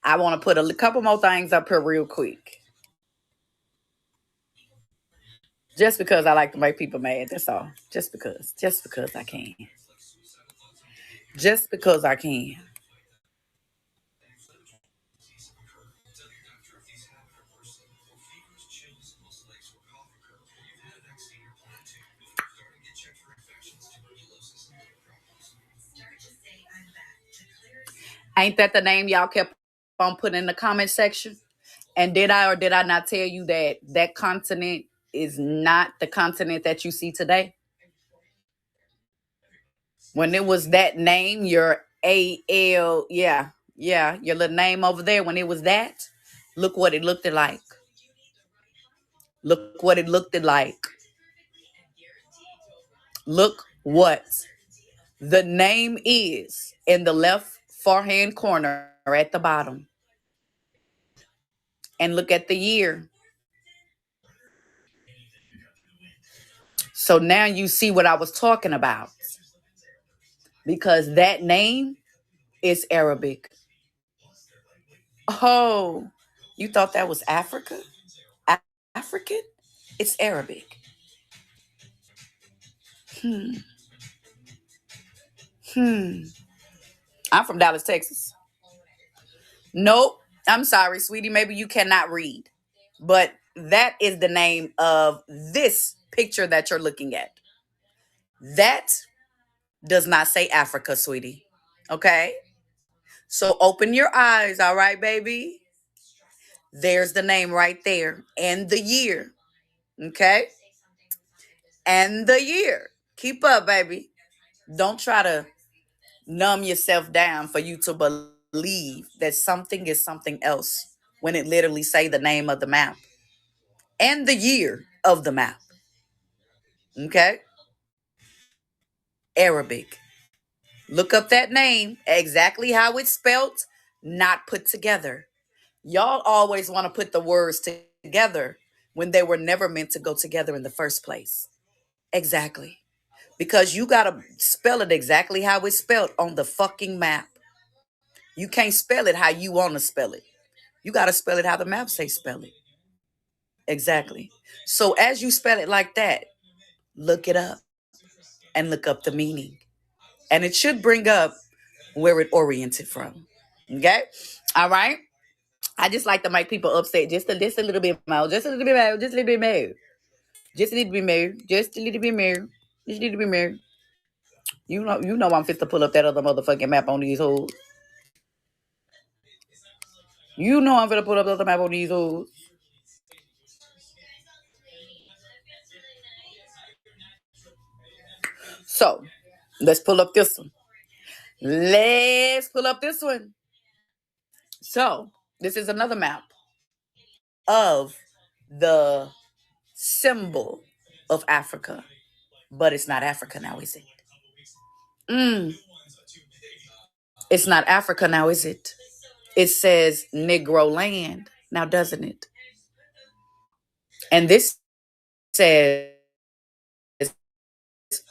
I want to put a couple more things up here real quick. Just because I like to make people mad, that's all. Just because. Just because I can. Just because I can. Ain't that the name y'all kept on putting in the comment section? And did I or did I not tell you that that continent is not the continent that you see today? When it was that name, your AL, yeah, your little name over there, when it was that, look what it looked like. Look what it looked like. Look what the name is in the left far-hand corner at the bottom. And look at the year. So now you see what I was talking about. Because that name is Arabic. Oh, you thought that was Africa? African? It's Arabic. I'm from Dallas, Texas. Nope. I'm sorry, sweetie. Maybe you cannot read. But that is the name of this picture that you're looking at. That does not say Africa, sweetie. Okay? So open your eyes, all right, baby? There's the name right there and the year. Okay? And the year. Keep up, baby. Don't try to numb yourself down for you to believe that something is something else when it literally say the name of the map and the year of the map. Okay? Arabic. Look up that name, exactly how it's spelt, not put together. Y'all always want to put the words together when they were never meant to go together in the first place. Exactly. Because you got to spell it exactly how it's spelled on the fucking map. You can't spell it how you want to spell it. You got to spell it how the map say spell it. Exactly. So as you spell it like that, look it up and look up the meaning. And it should bring up where it oriented from. Okay? All right? I just like to make people upset just a little bit more. Just a little bit more. Just a little bit more. Just a little bit more. Just a little bit more. Just a little bit more. You know I'm fit to pull up that other motherfucking map on these hoes. You know I'm finna put up the other map on these hoes. So let's pull up this one. Let's pull up this one. So this is another map of the symbol of Africa, but it's not Africa now, is it? It's not Africa now, is it? It says Negro land now, doesn't it? And this says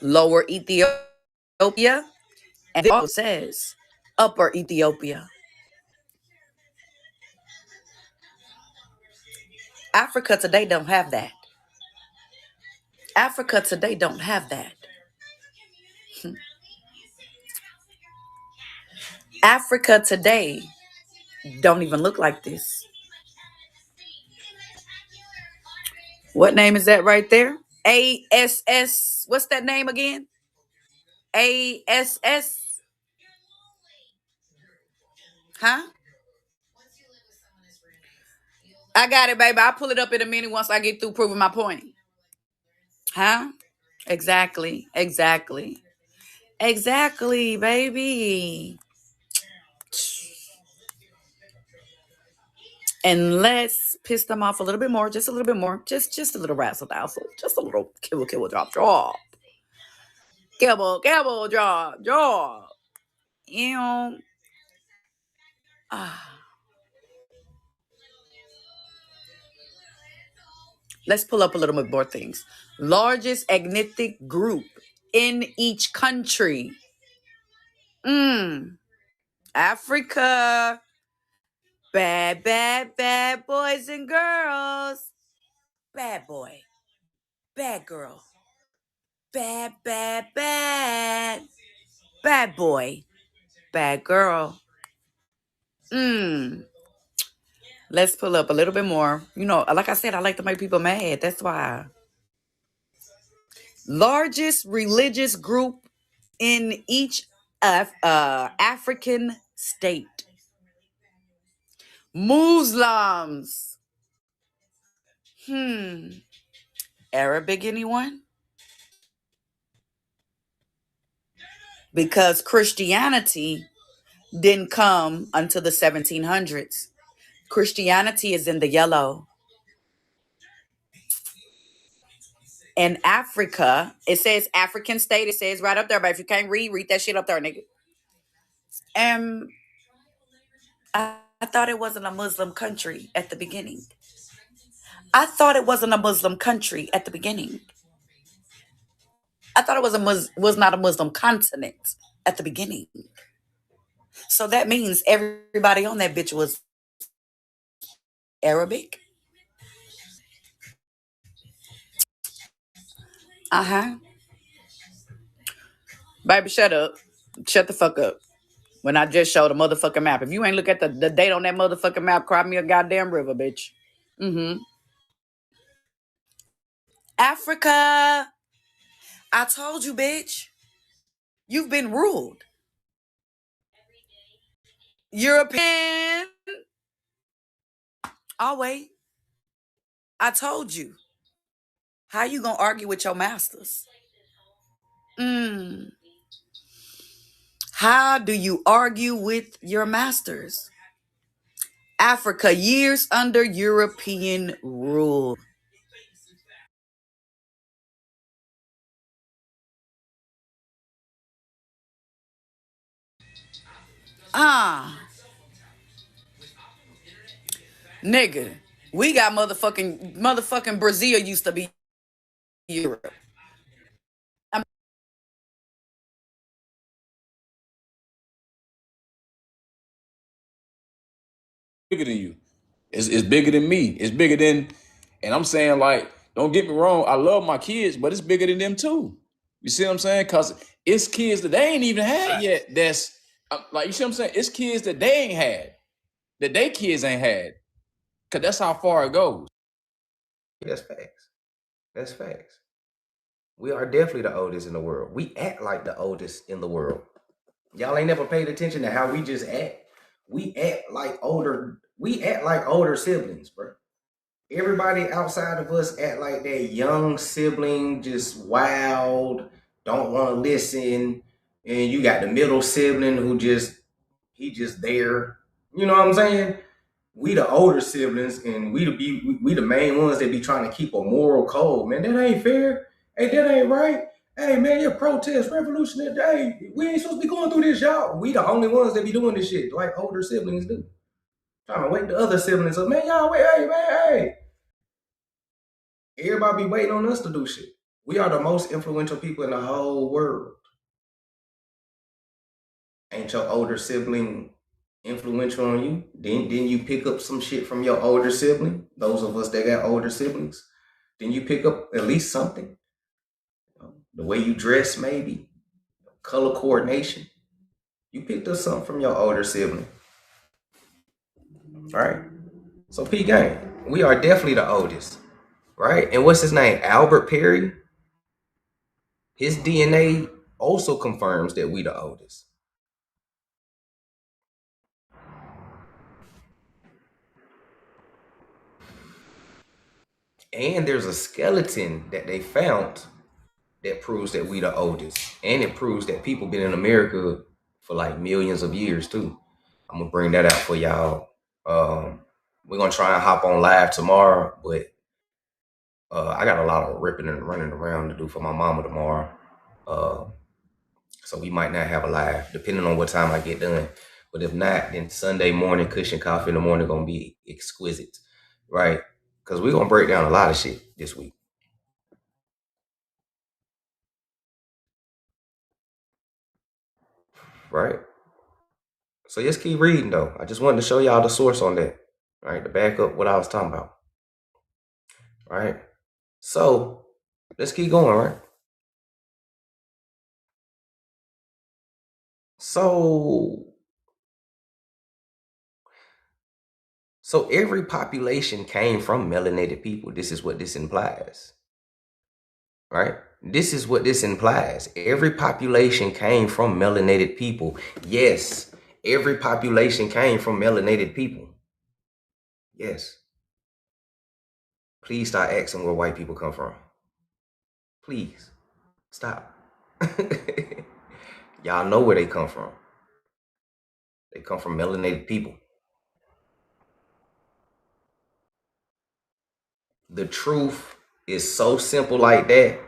Lower Ethiopia, and it also says Upper Ethiopia. Africa today don't have that. Africa today don't have that. Africa today don't even look like this. What name is that right there? ASS. What's that name again? ASS. Huh? I got it, baby. I'll pull it up in a minute once I get through proving my point. Huh? Exactly. Exactly. Exactly, baby. And let's piss them off a little bit more, just a little bit more, just a little razzle dazzle, just a little kibble drop. Kibble drop. You know. Let's pull up a little bit more things. Largest ethnic group in each country. Africa. Bad boys and girls. Bad boy. Bad girl. Bad. Bad boy. Bad girl. Let's pull up a little bit more. You know, like I said, I like to make people mad. That's why. Largest religious group in each African state. Muslims. Arabic, anyone? Because Christianity didn't come until the 1700s. Christianity is in the yellow. In Africa, it says African state. It says right up there, but if you can't read that shit up there, nigga. I thought it wasn't a Muslim country at the beginning. I thought it wasn't a Muslim country at the beginning. I thought it was not a Muslim continent at the beginning. So that means everybody on that bitch was Arabic. Baby, shut up. Shut the fuck up. When I just showed a motherfucking map. If you ain't look at the date on that motherfucking map, cry me a goddamn river, bitch. Africa. I told you, bitch. You've been ruled. European. I'll wait. I told you. How you gonna argue with your masters? How do you argue with your masters? Africa, years under European rule. Nigga, we got motherfucking Brazil used to be Europe. Bigger than you. It's bigger than me. It's bigger than, and I'm saying, like, don't get me wrong, I love my kids, but it's bigger than them too. You see what I'm saying? Because it's kids that they ain't even had yet. That's like, you see what I'm saying? It's kids that they ain't had, that they kids ain't had. Because that's how far it goes. That's facts. That's facts. We are definitely the oldest in the world. We act like the oldest in the world. Y'all ain't never paid attention to how we just act. We act like older siblings, bro. Everybody outside of us act like that young sibling, just wild, don't want to listen, and you got the middle sibling who he just there. You know what I'm saying? We the older siblings, and we the main ones that be trying to keep a moral code. Man, that ain't fair. Hey, that ain't right. Hey, man, your protest, revolutionary day. We ain't supposed to be going through this, y'all. We the only ones that be doing this shit like older siblings do. Trying to wake the other siblings up. Man, y'all wait, hey, man, hey. Everybody be waiting on us to do shit. We are the most influential people in the whole world. Ain't your older sibling influential on you? Didn't you pick up some shit from your older sibling? Those of us that got older siblings, didn't you pick up at least something? The way you dress, maybe color coordination. You picked up something from your older sibling, right? So P gang, we are definitely the oldest, right? And what's his name? Albert Perry. His DNA also confirms that we the oldest. And there's a skeleton that they found that proves that we the oldest. And it proves that people been in America for like millions of years too. I'm gonna bring that out for y'all. We're gonna try and hop on live tomorrow, but I got a lot of ripping and running around to do for my mama tomorrow. So we might not have a live, depending on what time I get done. But if not, then Sunday morning, cushion coffee in the morning gonna be exquisite, right? Because we're gonna break down a lot of shit this week. Right? So let's keep reading though. I just wanted to show y'all the source on that, right? To back up what I was talking about. Right? So let's keep going, right? So every population came from melanated people. This is what this implies. Right? This is what this implies. Every population came from melanated people. Yes, every population came from melanated people. Yes. Please stop asking where white people come from. Please. Stop. Y'all know where they come from. They come from melanated people. The truth is so simple like that.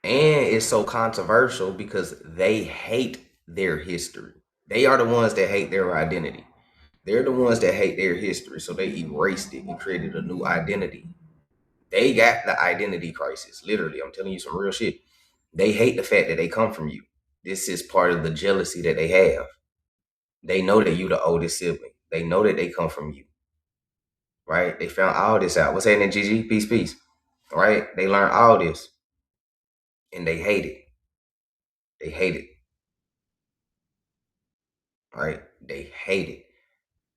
And it's so controversial because they hate their history. They are the ones that hate their identity. They're the ones that hate their history. So they erased it and created a new identity. They got the identity crisis. Literally, I'm telling you some real shit. They hate the fact that they come from you. This is part of the jealousy that they have. They know that you the oldest sibling. They know that they come from you. Right? They found all this out. What's happening, GG? Peace, peace. Right? They learned all this. And they hate it. They hate it. Right? They hate it.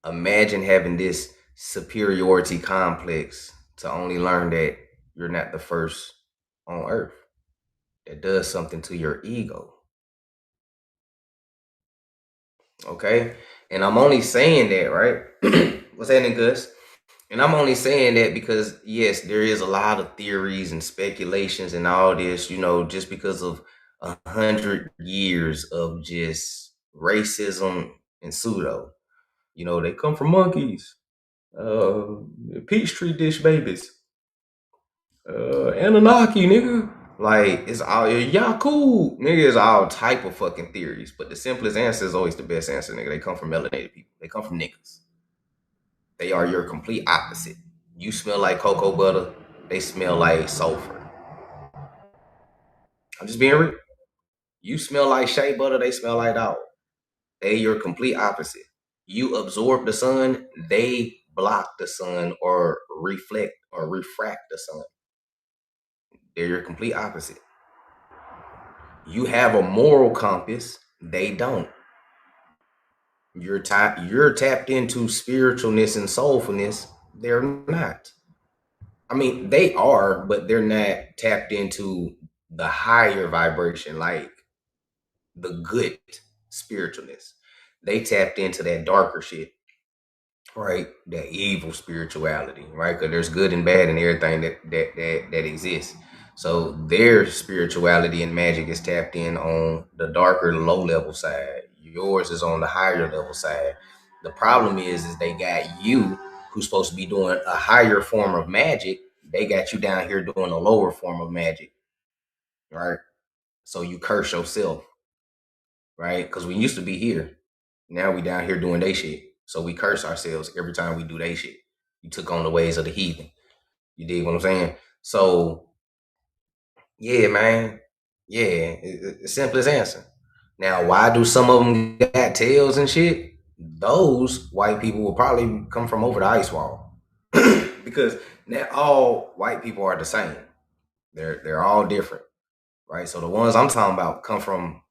Imagine having this superiority complex to only learn that you're not the first on earth. That does something to your ego. Okay? And I'm only saying that, right? What's happening, Gus? And I'm only saying that because, yes, there is a lot of theories and speculations and all this, you know, just because of 100 years of just racism and pseudo. You know, they come from monkeys, Peachtree dish babies, Anunnaki, nigga. Like, it's all, y'all cool. Nigga, it's all type of fucking theories. But the simplest answer is always the best answer, nigga. They come from melanated people. They come from niggas. They are your complete opposite. You smell like cocoa butter. They smell like sulfur. I'm just being real. You smell like shea butter. They smell like dog. They your complete opposite. You absorb the sun. They block the sun or reflect or refract the sun. They're your complete opposite. You have a moral compass. They don't. You're tapped into spiritualness and soulfulness. They're not. I mean, they are, but they're not tapped into the higher vibration, like the good spiritualness. They tapped into that darker shit, right? That evil spirituality, right? Because there's good and bad in everything that exists. So their spirituality and magic is tapped in on the darker, low level side. Yours is on the higher level side. The problem is they got you, who's supposed to be doing a higher form of magic. They got you down here doing a lower form of magic, right? So you curse yourself, right? Because we used to be here. Now we down here doing they shit. So we curse ourselves every time we do they shit. You took on the ways of the heathen. You dig what I'm saying? So yeah, man. Yeah, it's simplest answer. Now, why do some of them got tails and shit? Those white people will probably come from over the ice wall, because not all white people are the same. They're all different, right? So the ones I'm talking about come from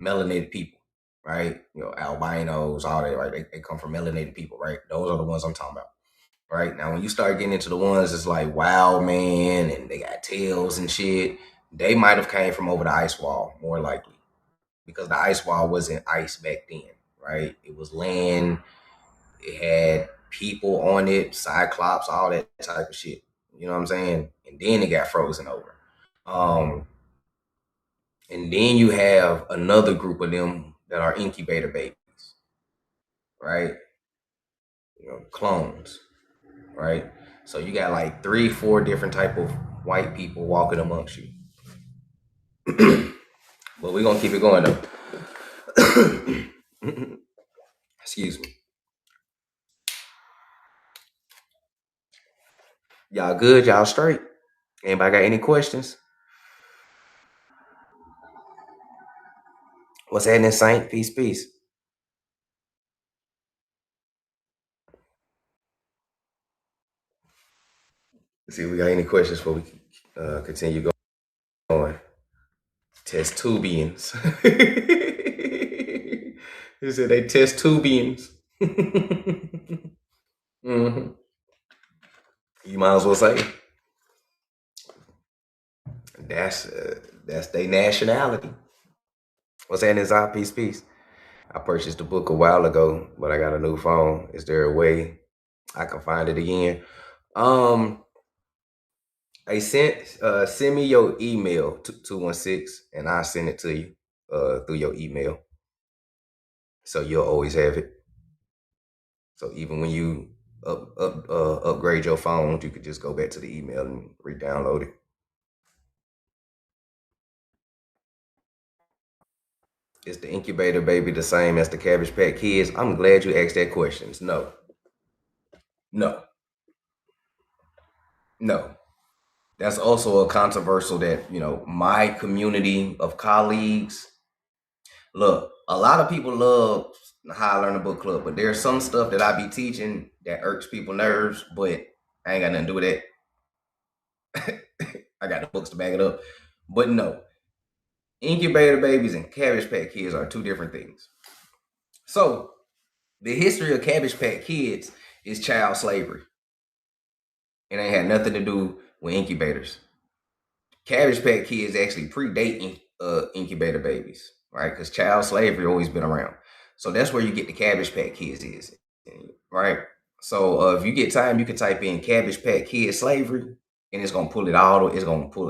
melanated people, right? You know, albinos, all that, right? They come from melanated people, right? Those are the ones I'm talking about. Right now, when you start getting into the ones that's like wild man and they got tails and shit, they might have came from over the ice wall, more likely, because the ice wall wasn't ice back then, right? It was land. It had people on it, cyclops, all that type of shit. You know what I'm saying? And then it got frozen over. And then you have another group of them that are incubator babies, right? You know, clones, right? So you got like 3-4 different type of white people walking amongst you. But we're gonna keep it going though. Excuse me. Y'all good? Y'all straight? Anybody got any questions? What's happening, Saint? Peace, peace. Let's see if we got any questions before we continue going. Test tubians. He said they test tubians. Mm-hmm. You might as well say that's their nationality. What's that in his eye? Peace, peace. I purchased the book a while ago, but I got a new phone. Is there a way I can find it again? I send me your email to 216 and I'll send it to you through your email. So you'll always have it. So even when you upgrade your phone, you could just go back to the email and re-download it. Is the incubator baby the same as the Cabbage Patch Kids? I'm glad you asked that question. No. That's also a controversial that, my community of colleagues, look, a lot of people love High Learner Book Club, but there's some stuff that I be teaching that irks people's nerves, but I ain't got nothing to do with that. I got the books to back it up. But no, incubator babies and Cabbage Patch Kids are two different things. So the history of Cabbage Patch Kids is child slavery. It ain't had nothing to do with incubators. Cabbage Patch Kids actually predate incubator babies, right? Because child slavery always been around. So that's where you get the Cabbage Patch Kids is, right? So if you get time, you can type in Cabbage Patch Kids slavery, and it's gonna pull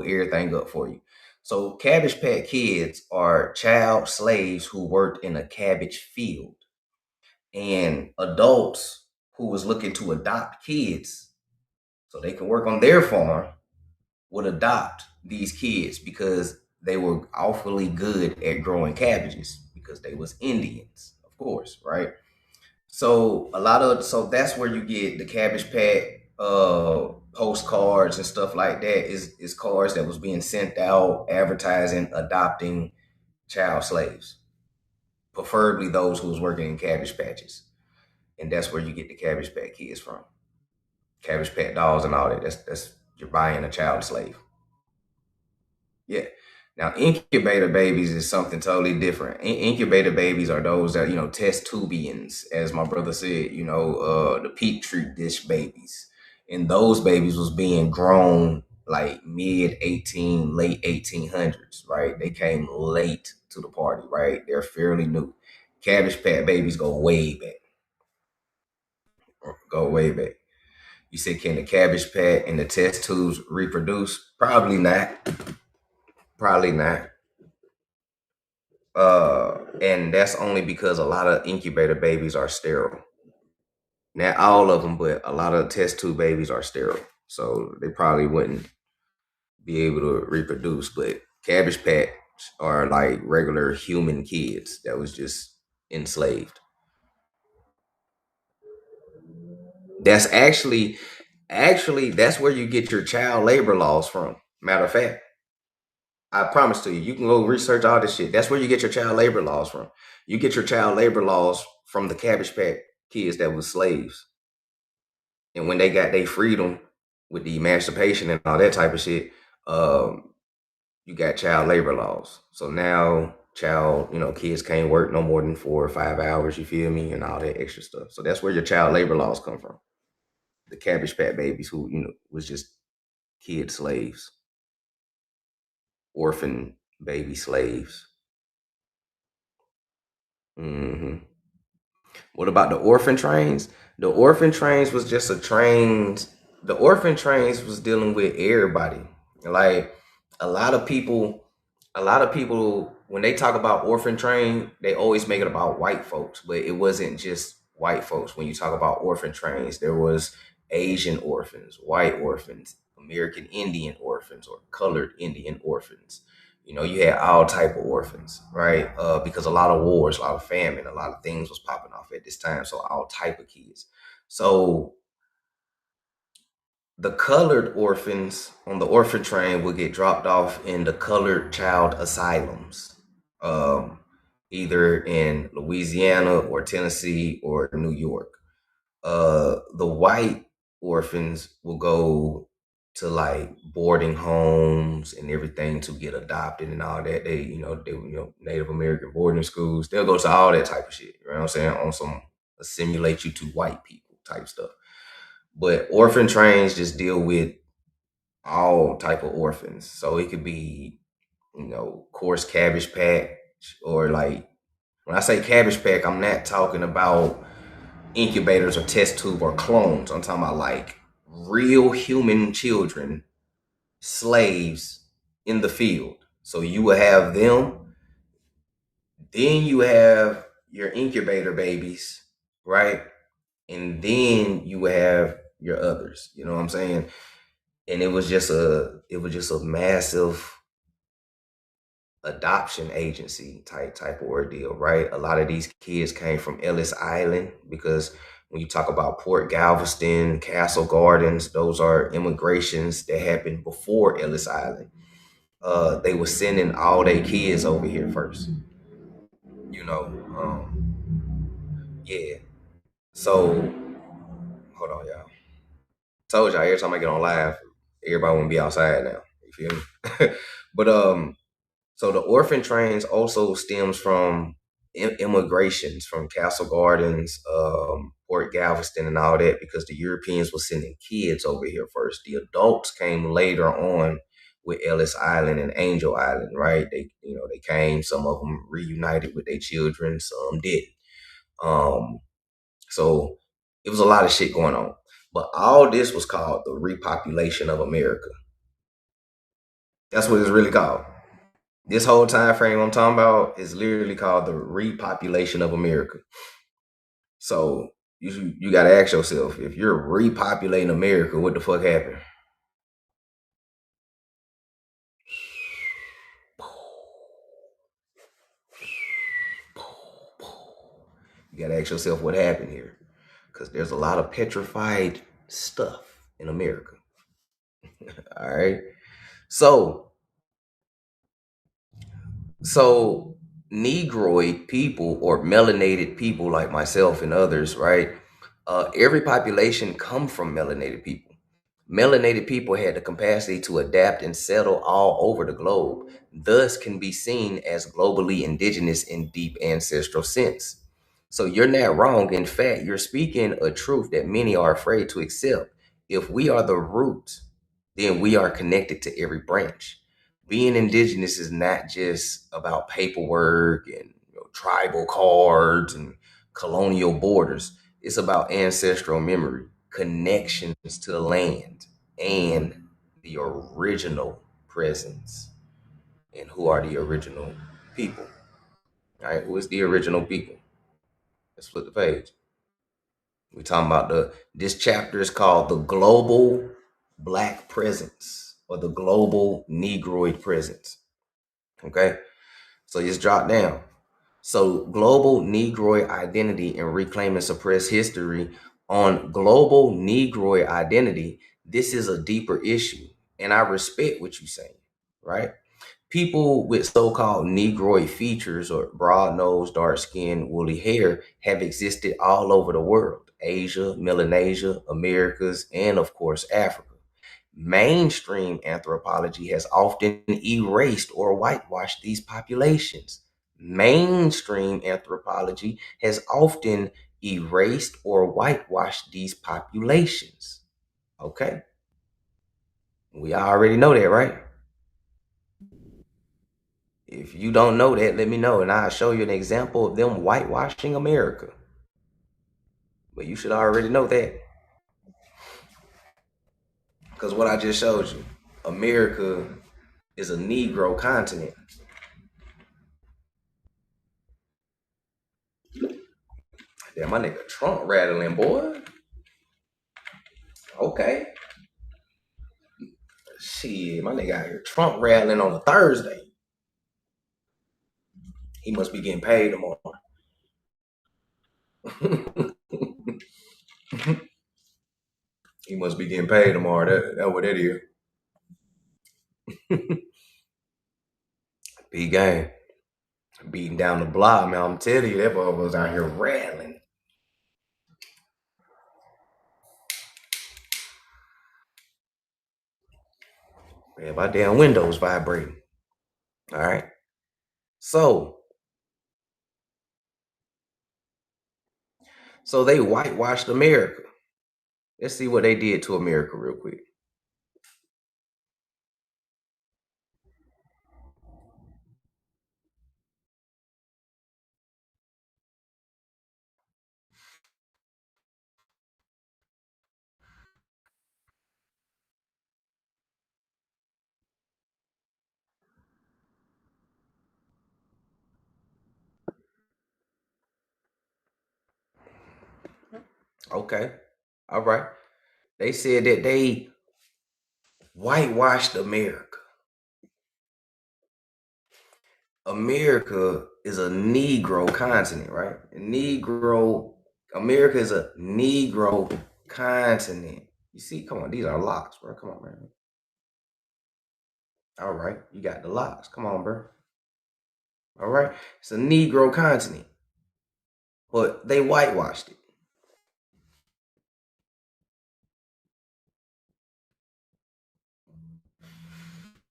everything up for you. So Cabbage Patch Kids are child slaves who worked in a cabbage field, and adults who was looking to adopt kids so they can work on their farm would adopt these kids because they were awfully good at growing cabbages because they was Indians, of course, right? So that's where you get the Cabbage Patch postcards and stuff like that is cards that was being sent out advertising adopting child slaves, preferably those who was working in cabbage patches. And that's where you get the Cabbage Patch Kids from. Cabbage Patch dolls and all that. That's you're buying a child slave. Yeah. Now, incubator babies is something totally different. Incubator babies are those that, test tubians, as my brother said, the petri dish babies. And those babies was being grown like late 1800s, right? They came late to the party, right? They're fairly new. Cabbage Patch babies go way back. You said, can the cabbage patch and the test tubes reproduce? Probably not. Probably not. And that's only because a lot of incubator babies are sterile. Not all of them, but a lot of test tube babies are sterile. So they probably wouldn't be able to reproduce. But cabbage patch are like regular human kids that was just enslaved. That's actually that's where you get your child labor laws from. Matter of fact, I promise to you, you can go research all this shit. That's where you get your child labor laws from. You get your child labor laws from the cabbage patch kids that was slaves. And when they got their freedom with the emancipation and all that type of shit, you got child labor laws. So now kids can't work no more than 4 or 5 hours, you feel me, and all that extra stuff. So that's where your child labor laws come from. The cabbage patch babies who, was just kid slaves, orphan baby slaves. What about the orphan trains? The orphan trains was just the orphan trains was dealing with everybody. Like a lot of people when they talk about orphan train, they always make it about white folks, but it wasn't just white folks. When you talk about orphan trains, there was Asian orphans, white orphans, American Indian orphans, or colored Indian orphans. You had all type of orphans, right? Because a lot of wars, a lot of famine, a lot of things was popping off at this time. So all type of kids. So the colored orphans on the orphan train would get dropped off in the colored child asylums, either in Louisiana or Tennessee or New York. The white orphans will go to like boarding homes and everything to get adopted and all that. They Native American boarding schools. They'll go to all that type of shit. You know what I'm saying? On some assimilate you to white people type stuff. But orphan trains just deal with all type of orphans. So it could be, coarse cabbage patch, or like when I say cabbage patch, I'm not talking about incubators or test tube or clones. I'm talking about like real human children, slaves in the field. So you will have them, then you have your incubator babies, right? And then you will have your others. You know what I'm saying? And it was just a massive adoption agency type of ordeal, right? A lot of these kids came from Ellis Island, because when you talk about Port Galveston, Castle Gardens, those are immigrations that happened before Ellis Island. They were sending all their kids over here first, yeah. So hold on, y'all. Told y'all every time I get on live, everybody want to be outside now. You feel me? But so the orphan trains also stems from immigrations from Castle Gardens, Port Galveston, and all that, because the Europeans were sending kids over here first. The adults came later on with Ellis Island and Angel Island, right? They came. Some of them reunited with their children, some didn't. So it was a lot of shit going on. But all this was called the repopulation of America. That's what it's really called. This whole time frame I'm talking about is literally called the repopulation of America. So you got to ask yourself, if you're repopulating America, what the fuck happened? You got to ask yourself what happened here, because there's a lot of petrified stuff in America. All right. So Negroid people, or melanated people like myself and others, right? Every population come from melanated people. Melanated people had the capacity to adapt and settle all over the globe, thus can be seen as globally indigenous in deep ancestral sense. So you're not wrong. In fact, you're speaking a truth that many are afraid to accept. If we are the root, then we are connected to every branch. Being indigenous is not just about paperwork and tribal cards and colonial borders. It's about ancestral memory. connections to the land and the original presence. And who are the original people? All right, who is the original people? Let's flip the page. We're talking about this chapter is called the global Black presence, or the global Negroid presence. Okay, so just drop down. So global Negroid identity and reclaiming suppressed history. On global Negroid identity, this is a deeper issue, and I respect what you're saying, right? People with so-called Negroid features, or broad nose, dark skin, woolly hair, have existed all over the world: Asia, Melanesia, Americas, and of course Africa. Mainstream anthropology has often erased or whitewashed these populations. Mainstream anthropology has often erased or whitewashed these populations. Okay, we already know that, right? If you don't know that, let me know, and I'll show you an example of them whitewashing America. But you should already know that, because what I just showed you, America is a Negro continent. Damn, my nigga Trump rattling, boy. Okay. Shit, my nigga out here Trump rattling on a Thursday. He must be getting paid tomorrow. He must be getting paid tomorrow. That's what that is. Big game. Beating down the block, man. I'm telling you, that boy was out here rattling. Man, my damn windows vibrating. All right. So they whitewashed America. Let's see what they did to America real quick. Okay. All right. They said that they whitewashed America. America is a Negro continent, right? America is a Negro continent. You see, come on, these are locks, bro. Come on, man. All right, you got the locks. Come on, bro. All right, it's a Negro continent, but they whitewashed it.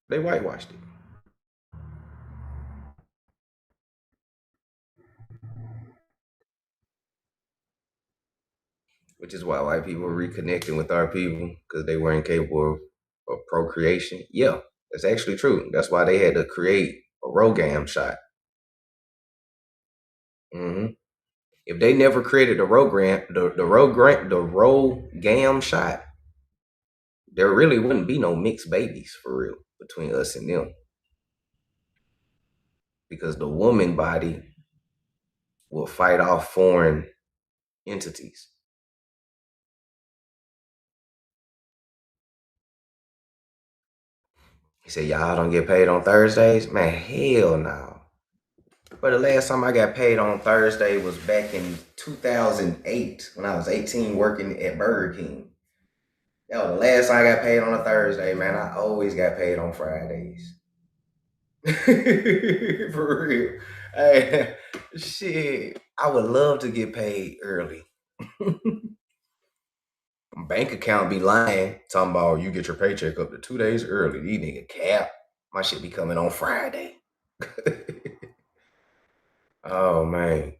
They whitewashed it. Which is why white people were reconnecting with our people, because they weren't capable of procreation. Yeah, that's actually true. That's why they had to create a ROGAM shot. If they never created the ROGAM shot, there really wouldn't be no mixed babies for real between us and them, because the woman body will fight off foreign entities. He said, y'all don't get paid on Thursdays? Man, hell no. But the last time I got paid on Thursday was back in 2008 when I was 18 working at Burger King. That was the last time I got paid on a Thursday, man. I always got paid on Fridays. For real. Hey, shit. I would love to get paid early. Bank account be lying, talking about you get your paycheck up to 2 days early. These nigga cap. My shit be coming on Friday. Oh man.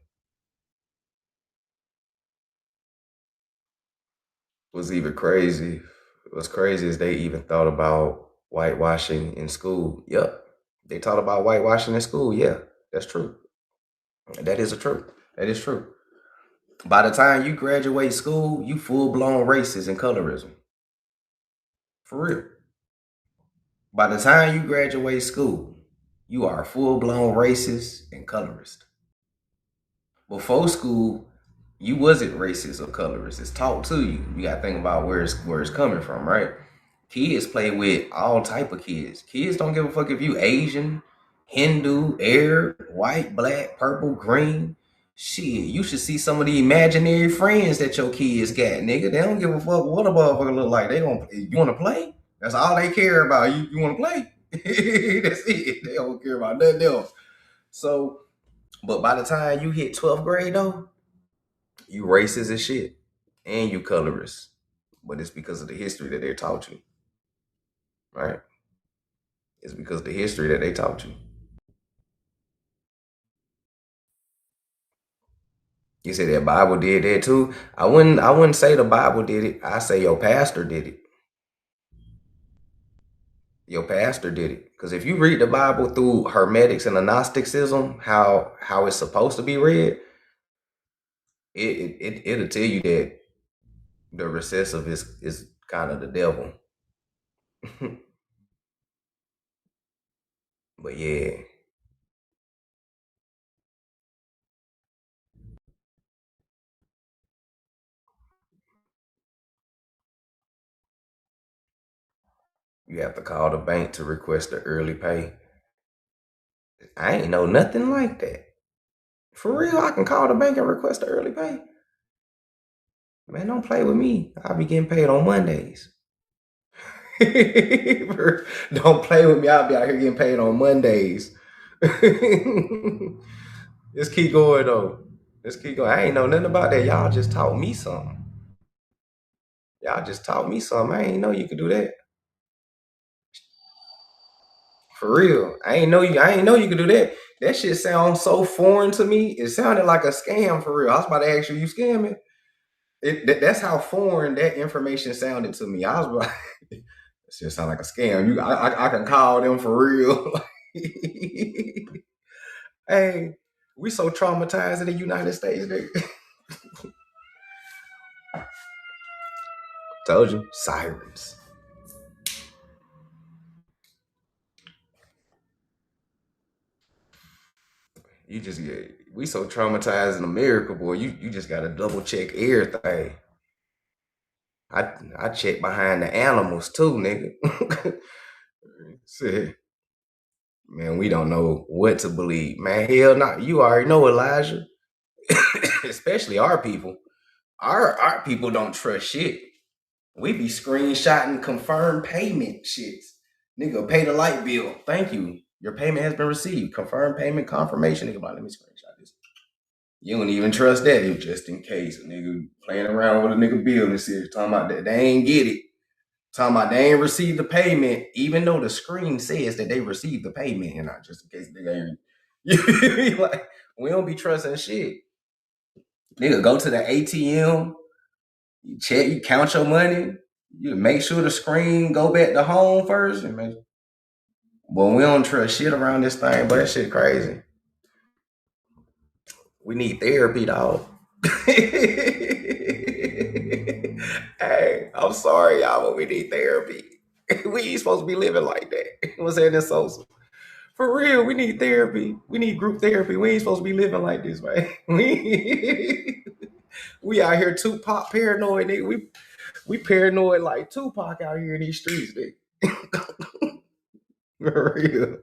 What's even crazy? What's crazy is they even thought about whitewashing in school. Yep. They taught about whitewashing in school. Yeah, that's true. That is a truth. That is true. By the time you graduate school, you full-blown racist and colorism. For real. By the time you graduate school, you are a full-blown racist and colorist. Before school, you wasn't racist or colorist. It's taught to you. You gotta think about where it's coming from, right? Kids play with all type of kids. Kids don't give a fuck if you Asian, Hindu, Arab, white, black, purple, green. Shit, you should see some of the imaginary friends that your kids got, nigga. They don't give a fuck what a motherfucker look like. They gonna, you wanna play? That's all they care about. You wanna play? That's it. They don't care about nothing else. So, but by the time you hit 12th grade though, you racist as shit. And you colorist. But it's because of the history that they taught you. Right? It's because of the history that they taught you. You say that Bible did that too. I wouldn't say the Bible did it. I say your pastor did it. Your pastor did it. Because if you read the Bible through Hermetics and Gnosticism, how it's supposed to be read, it'll tell you that the recessive is kind of the devil. But yeah. You have to call the bank to request the early pay. I ain't know nothing like that. For real, I can call the bank and request the early pay. Man, don't play with me. I'll be getting paid on Mondays. Don't play with me. I'll be out here getting paid on Mondays. Let's keep going though. Let's keep going. I ain't know nothing about that. Y'all just taught me something. Y'all just taught me something. I ain't know you could do that. For real. I ain't know you could do that. That shit sounds so foreign to me. It sounded like a scam for real. I was about to ask you scamming? That's how foreign that information sounded to me. I was like, it just sound like a scam. I can call them for real. Hey, we so traumatized in the United States, nigga. Told you, sirens. We so traumatized in America, boy. You just gotta double check everything. I check behind the animals too, nigga. See, man, we don't know what to believe, man. Hell, not you already know, Elijah. Especially our people. Our people don't trust shit. We be screenshotting confirmed payment shits. Nigga, pay the light bill. Thank you. Your payment has been received. Confirmed payment confirmation. Nigga, let me screenshot this. You don't even trust that, just in case a nigga playing around with a nigga bill and shit. Talking about that they ain't get it. Talking about they ain't received the payment, even though the screen says that they received the payment, and not just in case nigga ain't. Like, we don't be trusting shit. Nigga, go to the ATM. You check, you count your money. You make sure the screen go back to home first. And make, well, we don't trust shit around this thing, but that shit crazy. We need therapy, dog. Hey, I'm sorry, y'all, but we need therapy. We ain't supposed to be living like that. What's saying this social? For real, we need therapy. We need group therapy. We ain't supposed to be living like this, man. We out here Tupac paranoid, nigga. We paranoid like Tupac out here in these streets, nigga. For real.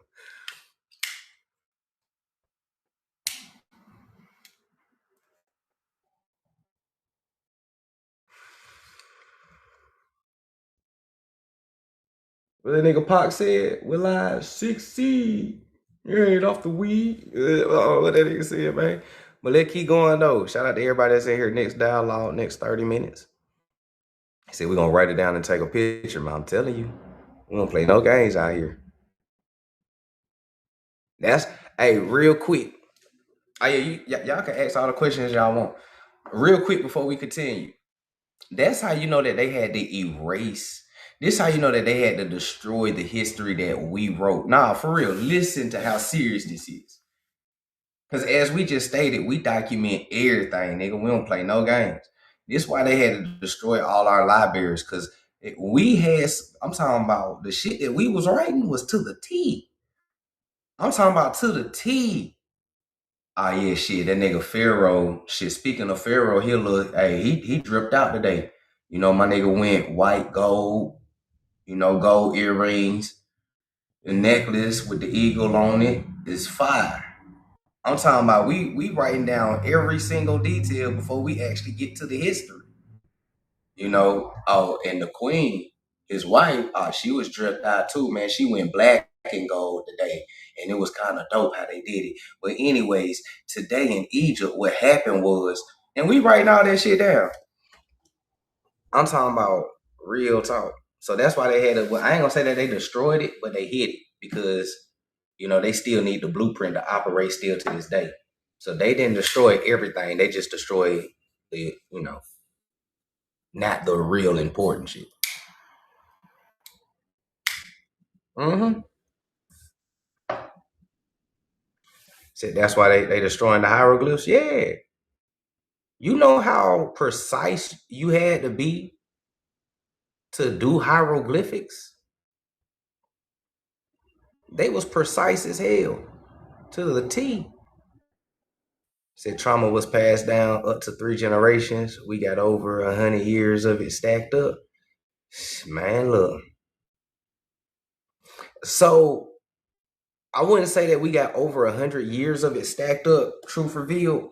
What that nigga Pac said, will I succeed? You ain't off the weed. What that nigga said, man. But let's keep going though. Shout out to everybody that's in here. Next dialogue, next 30 minutes. He said we're gonna write it down and take a picture, man. I'm telling you. We don't play no games out here. That's hey, real quick. Oh yeah, y'all can ask all the questions y'all want. Real quick before we continue. That's how you know that they had to erase. This is how you know that they had to destroy the history that we wrote. Nah, for real. Listen to how serious this is. Because as we just stated, we document everything, nigga. We don't play no games. This is why they had to destroy all our libraries, because we had, I'm talking about the shit that we was writing was to the T. I'm talking about to the T. Ah, yeah, shit, that nigga Pharaoh, shit, speaking of Pharaoh, he dripped out today. You know, my nigga went white, gold, you know, gold earrings, the necklace with the eagle on it is fire. I'm talking about we writing down every single detail before we actually get to the history. You know, oh, and the queen, his wife, she was dripped out too, man. She went black and gold today, and it was kind of dope how they did it. But anyways, today in Egypt, what happened was, and we writing all that shit down. I'm talking about real talk. So that's why they had to, well, I ain't gonna say that they destroyed it, but they hid it because, you know, they still need the blueprint to operate still to this day. So they didn't destroy everything. They just destroyed the, you know, not the real important shit. Mm-hmm. So that's why they destroying the hieroglyphs? Yeah. You know how precise you had to be to do hieroglyphics? They was precise as hell to the T. Said trauma was passed down up to 3 generations. We got over 100 years of it stacked up. Man, look. So I wouldn't say that we got over 100 years of it stacked up, truth revealed,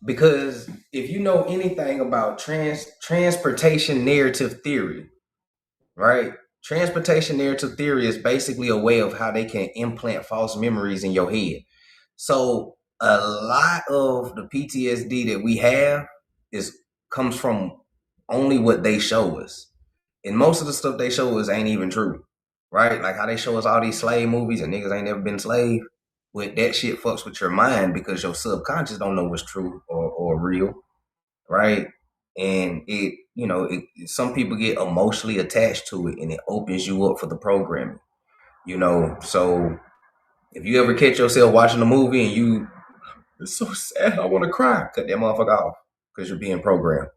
because if you know anything about transportation narrative theory, right? Transportation narrative theory is basically a way of how they can implant false memories in your head. So a lot of the PTSD that we have comes from only what they show us. And most of the stuff they show us ain't even true. Right? Like how they show us all these slave movies and niggas ain't never been slave. But that shit fucks with your mind because your subconscious don't know what's true or real. Right? And it, you know, some people get emotionally attached to it and it opens you up for the programming. You know, so if you ever catch yourself watching a movie and it's so sad, I want to cry, cut that motherfucker off because you're being programmed.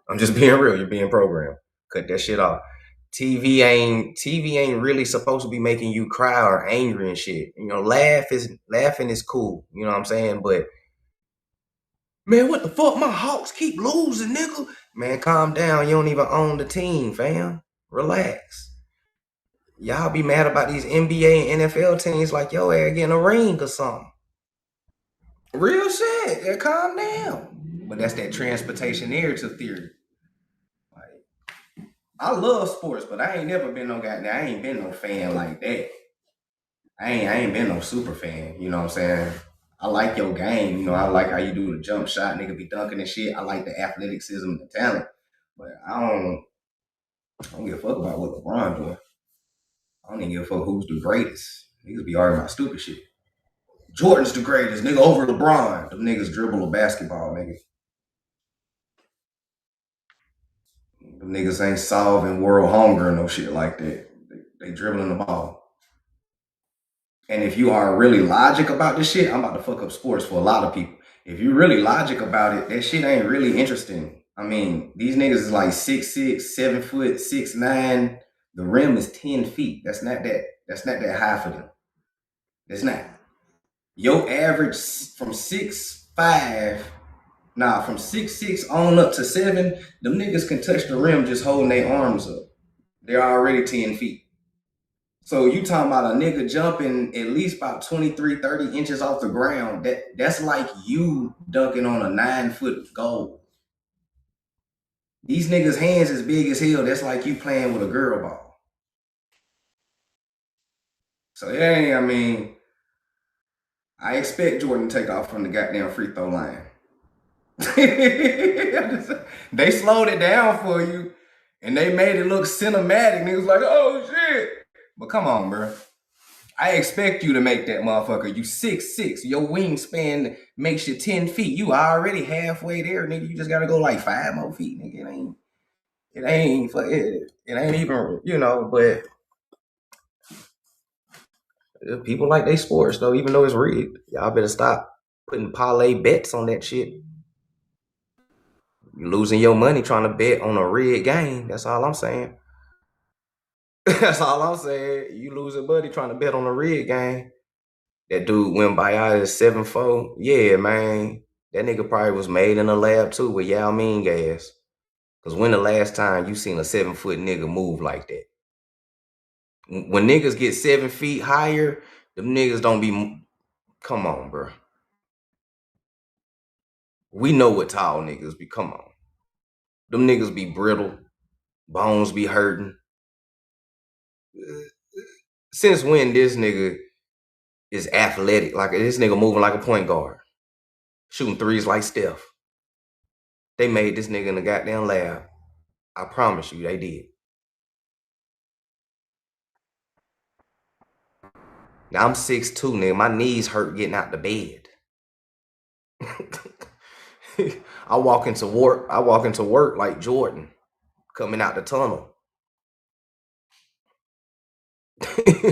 I'm just being real, you're being programmed. Cut that shit off. TV ain't really supposed to be making you cry or angry and shit. You know, laughing is cool. You know what I'm saying? But man, what the fuck? My Hawks keep losing, nigga. Man, calm down. You don't even own the team, fam. Relax. Y'all be mad about these NBA and NFL teams like yo ass getting a ring or something. Real shit. Yeah, calm down. But that's that transportation narrative theory. Like, I love sports, but I ain't never been no goddamn. I ain't been no fan like that. I ain't been no super fan. You know what I'm saying? I like your game. You know, I like how you do the jump shot, nigga be dunking and shit. I like the athleticism and the talent. But I don't give a fuck about what LeBron doing. I don't even give a fuck who's the greatest. Niggas be arguing about stupid shit. Jordan's the greatest, nigga, over LeBron. Them niggas dribble a basketball, nigga. Them niggas ain't solving world hunger or no shit like that. They dribbling the ball. And if you are really logic about this shit, I'm about to fuck up sports for a lot of people. If you really logic about it, that shit ain't really interesting. I mean, these niggas is like 6'6", 7 foot, 6'9". The rim is 10 feet. That's not that high for them. It's not. Your average from 6'5", from 6'6" on up to 7, them niggas can touch the rim just holding their arms up. They're already 10 feet. So you talking about a nigga jumping at least about 23, 30 inches off the ground. That's like you dunking on a 9-foot goal. These niggas' hands is big as hell. That's like you playing with a girl ball. So yeah, I mean, I expect Jordan to take off from the goddamn free throw line. They slowed it down for you and they made it look cinematic. Niggas like, oh shit. But come on, bro. I expect you to make that motherfucker. You 6'6". Your wingspan makes you 10 feet. You already halfway there, nigga. You just gotta go like 5 more feet, nigga. It ain't even, you know, but people like they sports though, even though it's rigged. Y'all better stop. putting parlay bets on that shit. You're losing your money trying to bet on a rigged game. That's all I'm saying. That's all I'm saying. You losing money trying to bet on a rigged game. That dude went by out as 7'4". Yeah, man. That nigga probably was made in a lab too with Yao Ming gas. Cause when the last time you seen a 7-foot nigga move like that? When niggas get 7 feet higher, them niggas don't be. Come on, bro. We know what tall niggas be. Come on. Them niggas be brittle. Bones be hurting. Since when this nigga is athletic? Like this nigga moving like a point guard. Shooting threes like Steph. They made this nigga in the goddamn lab. I promise you they did. Now I'm 6'2", nigga. My knees hurt getting out the bed. I walk into work like Jordan coming out the tunnel.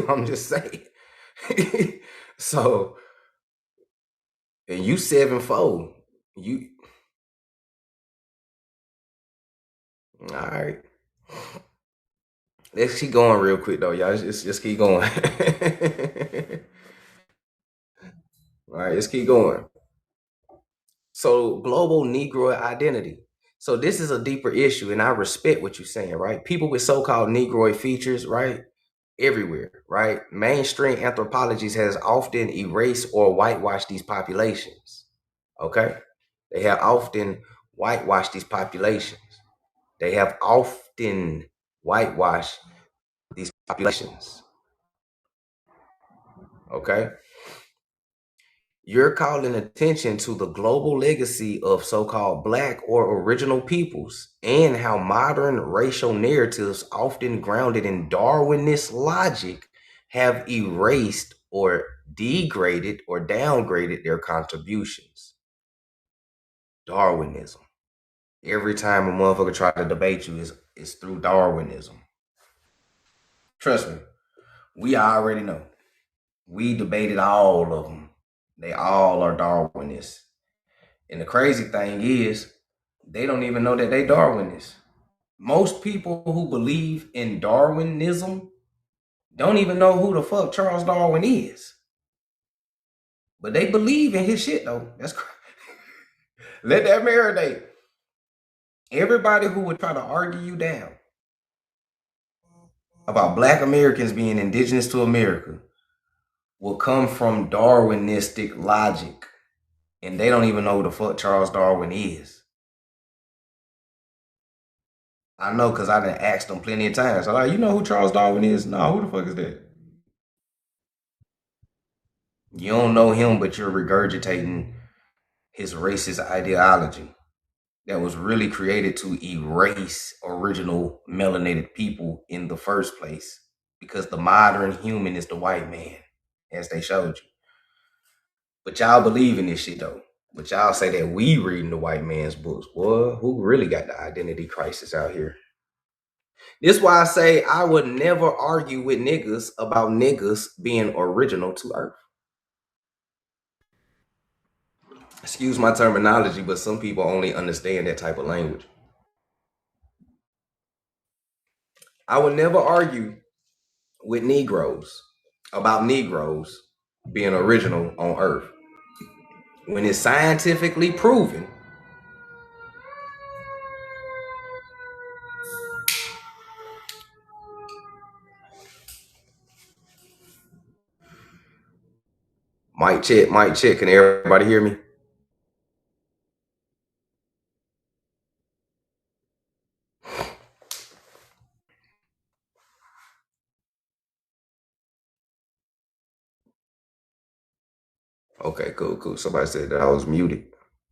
I'm just saying. So, and you 7'4". You all right. Let's keep going real quick though, y'all. Just keep going. All right, let's keep going. So, global Negroid identity. So this is a deeper issue, and I respect what you're saying, right? People with so-called Negroid features, right? Everywhere, right? Mainstream anthropologies has often erased or whitewashed these populations. Okay? They have often whitewashed these populations. They have often whitewashed these populations. Okay? You're calling attention to the global legacy of so-called Black or original peoples and how modern racial narratives, often grounded in Darwinist logic, have erased or degraded or downgraded their contributions. Darwinism. Every time a motherfucker try to debate you, it's through Darwinism. Trust me, we already know. We debated all of them. They all are Darwinists. And the crazy thing is, they don't even know that they Darwinists. Most people who believe in Darwinism don't even know who the fuck Charles Darwin is. But they believe in his shit though. That's crazy. Let that marinate. Everybody who would try to argue you down about Black Americans being indigenous to America will come from Darwinistic logic. And they don't even know who the fuck Charles Darwin is. I know because I done asked them plenty of times. I'm like, you know who Charles Darwin is? No, who the fuck is that? You don't know him, but you're regurgitating his racist ideology that was really created to erase original melanated people in the first place, because the modern human is the white man, as they showed you. But y'all believe in this shit though. But y'all say that we reading the white man's books. Boy, who really got the identity crisis out here? This is why I say I would never argue with niggas about niggas being original to Earth. Excuse my terminology, but some people only understand that type of language. I would never argue with Negroes about Negroes being original on Earth when it's scientifically proven. Mic check. Can everybody hear me? Okay, cool. Somebody said that I was muted.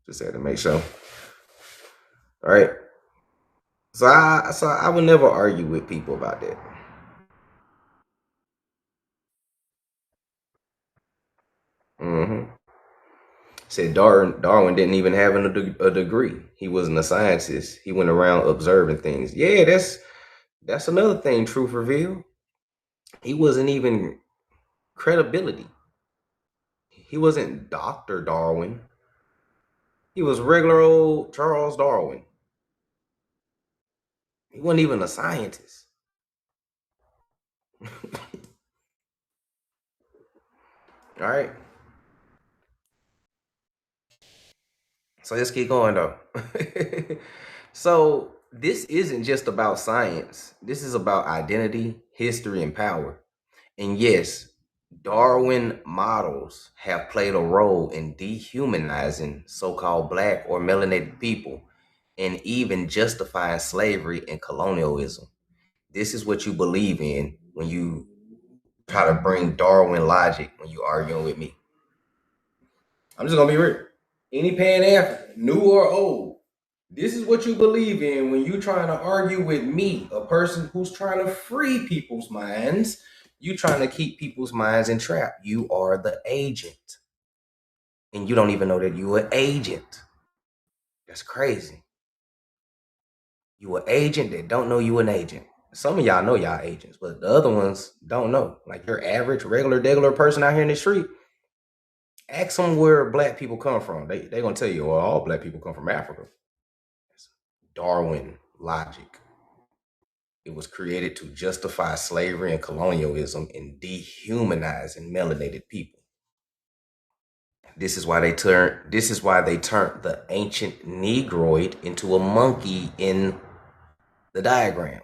Just had to make sure. All right. So I would never argue with people about that. Said Darwin didn't even have a degree. He wasn't a scientist. He went around observing things. Yeah, that's another thing truth revealed. He wasn't even credibility. He wasn't Dr. Darwin. He was regular old Charles Darwin. He wasn't even a scientist. All right. So let's keep going though. So this isn't just about science. This is about identity, history, and power. And yes, Darwin models have played a role in dehumanizing so-called black or melanated people and even justifying slavery and colonialism. This is what you believe in when you try to bring Darwin logic when you arguing with me. I'm just gonna be real. Any Pan-African, new or old, this is what you believe in when you trying to argue with me, a person who's trying to free people's minds. You trying to keep people's minds entrapped. You are the agent. And you don't even know that you an agent. That's crazy. You an agent that don't know you an agent. Some of y'all know y'all agents, but the other ones don't know. Like your average, regular person out here in the street, ask them where black people come from. They gonna tell you, well, all black people come from Africa. That's Darwin logic. It was created to justify slavery and colonialism and dehumanizing melanated people. This is why they turned the ancient Negroid into a monkey in the diagram.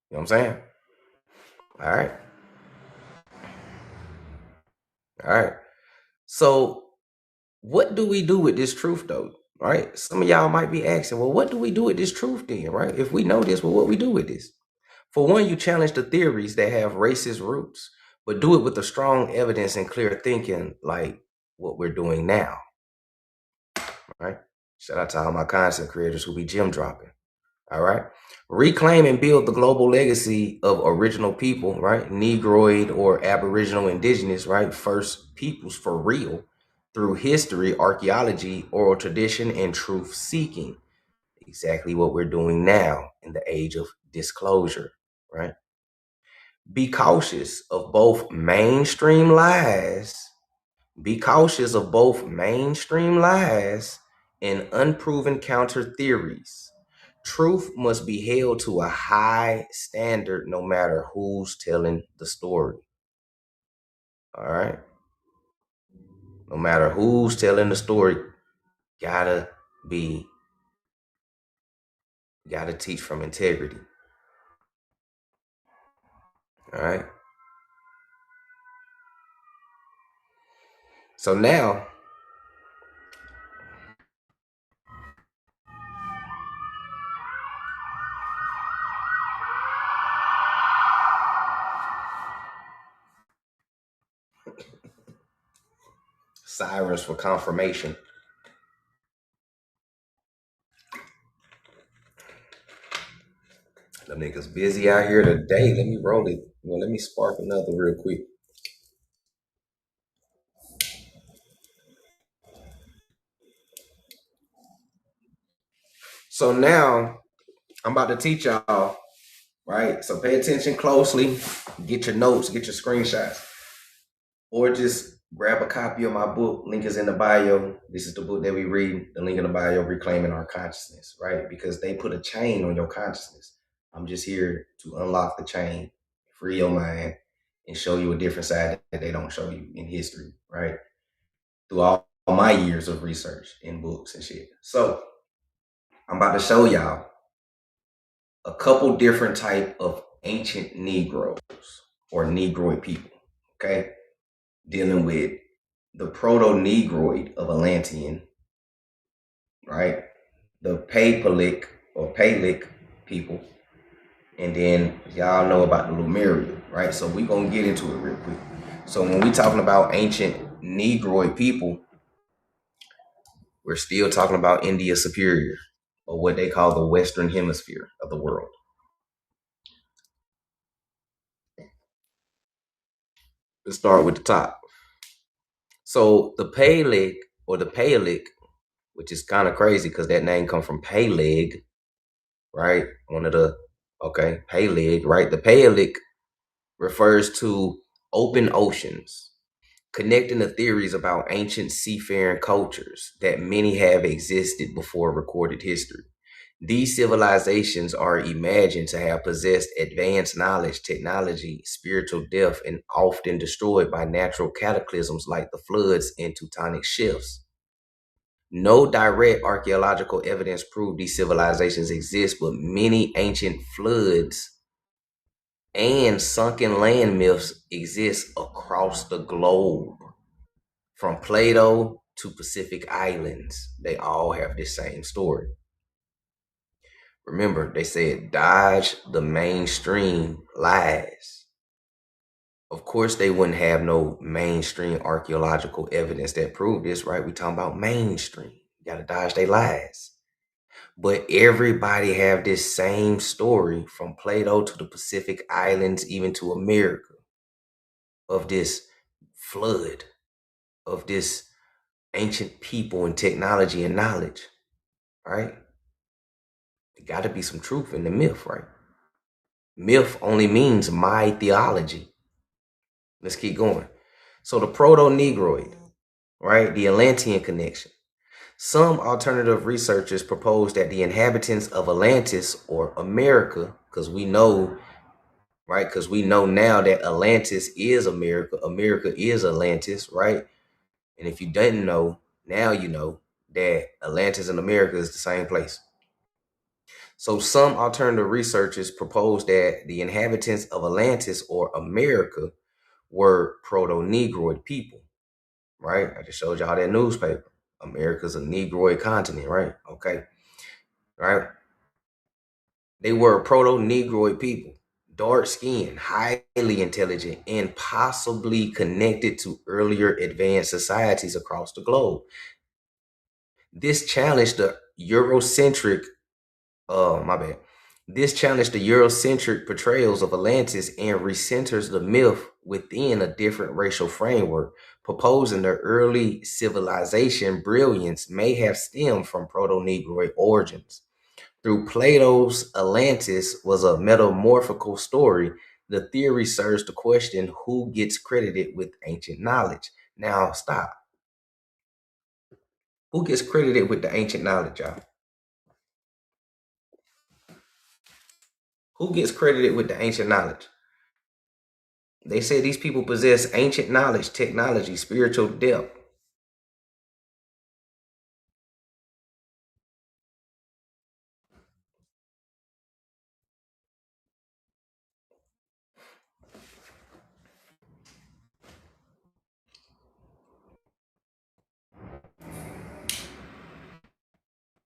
You know what I'm saying? All right. All right. So what do we do with this truth though? Right? Some of y'all might be asking, well, what do we do with this truth then? Right? If we know this, well, what we do with this? For one, you challenge the theories that have racist roots, but do it with a strong evidence and clear thinking like what we're doing now. Right? Shout out to all my content creators who be gym dropping. All right. Reclaim and build the global legacy of original people, right? Negroid or Aboriginal indigenous, right? First peoples for real through history, archaeology, oral tradition, and truth seeking. Exactly what we're doing now in the age of disclosure, right? Be cautious of both mainstream lies. Be cautious of both mainstream lies and unproven counter theories. Truth must be held to a high standard no matter who's telling the story. All right? No matter who's telling the story, gotta teach from integrity. All right? So now, sirens for confirmation. Them niggas busy out here today. Let me roll it. Well, let me spark another real quick. So now I'm about to teach y'all, right? So pay attention closely, get your notes, get your screenshots, or just grab a copy of my book. Link is in the bio. This is the book that we read, the link in the bio, Reclaiming Our Consciousness, right? Because they put a chain on your consciousness. I'm just here to unlock the chain, free your mind, and show you a different side that they don't show you in history, right? Through all my years of research in books and shit. So I'm about to show y'all a couple different type of ancient Negroes or Negroid people, okay? Dealing with the Proto-Negroid of Atlantean, right? The Papelik or Palic people, and then y'all know about the Lemuria, right? So we're gonna get into it real quick. So when we talking about ancient Negroid people, we're still talking about India Superior, or what they call the Western Hemisphere of the world. Let's start with the top. So the Palic or the Palic, which is kind of crazy because that name comes from Peleg, right? Peleg, right? The Palic refers to Open oceans, connecting the theories about ancient seafaring cultures that many have existed before recorded history. These civilizations are imagined to have possessed advanced knowledge, technology, spiritual depth, and often destroyed by natural cataclysms like the floods and tectonic shifts. No direct archaeological evidence proved these civilizations exist, but many ancient floods and sunken land myths exist across the globe. From Plato to Pacific Islands, they all have the same story. Remember, they said dodge the mainstream lies. Of course, they wouldn't have no mainstream archaeological evidence that proved this, right? We talking about mainstream. You gotta dodge their lies. But everybody have this same story, from Plato to the Pacific Islands, even to America, of this flood, of this ancient people and technology and knowledge, right? There got to be some truth in the myth, right? Myth only means my theology. Let's keep going. So the Proto-Negroid, right? The Atlantean connection. Some alternative researchers propose that the inhabitants of Atlantis, or America, because we know, right? Because we know now that Atlantis is America. America is Atlantis, right? And if you didn't know, now you know that Atlantis and America is the same place. So some alternative researchers propose that the inhabitants of Atlantis, or America, were Proto-Negroid people, right? I just showed y'all that newspaper. America's a Negroid continent, right? Okay, right? They were Proto-Negroid people, dark-skinned, highly intelligent, and possibly connected to earlier advanced societies across the globe. This challenged the Eurocentric This challenged the Eurocentric portrayals of Atlantis and recenters the myth within a different racial framework, proposing the early civilization brilliance may have stemmed from Proto-Negroid origins. Through Plato's Atlantis was a metamorphical story, the theory serves to question who gets credited with ancient knowledge. Now, stop. Who gets credited with the ancient knowledge, y'all? Who gets credited with the ancient knowledge? They say these people possess ancient knowledge, technology, spiritual depth.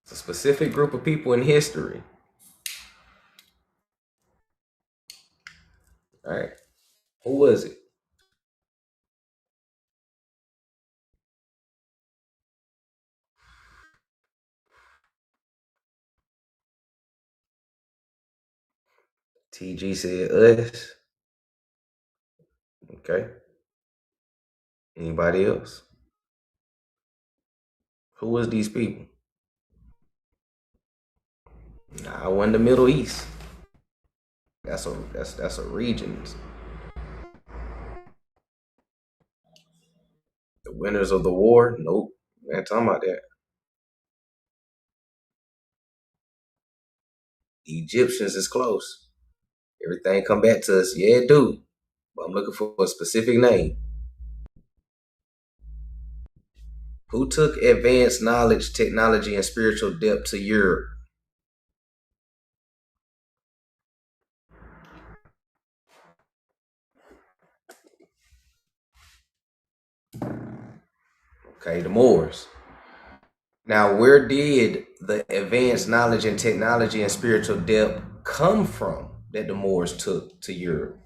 It's a specific group of people in history. All right. Who was it? TG said us. Okay. Anybody else? Who was these people? Nah, I won the Middle East. That's a region. The winners of the war? Nope. Man, talking about that. The Egyptians is close. Everything come back to us. Yeah, it do. But I'm looking for a specific name. Who took advanced knowledge, technology, and spiritual depth to Europe? Okay, the Moors. Now, where did the advanced knowledge and technology and spiritual depth come from that the Moors took to Europe?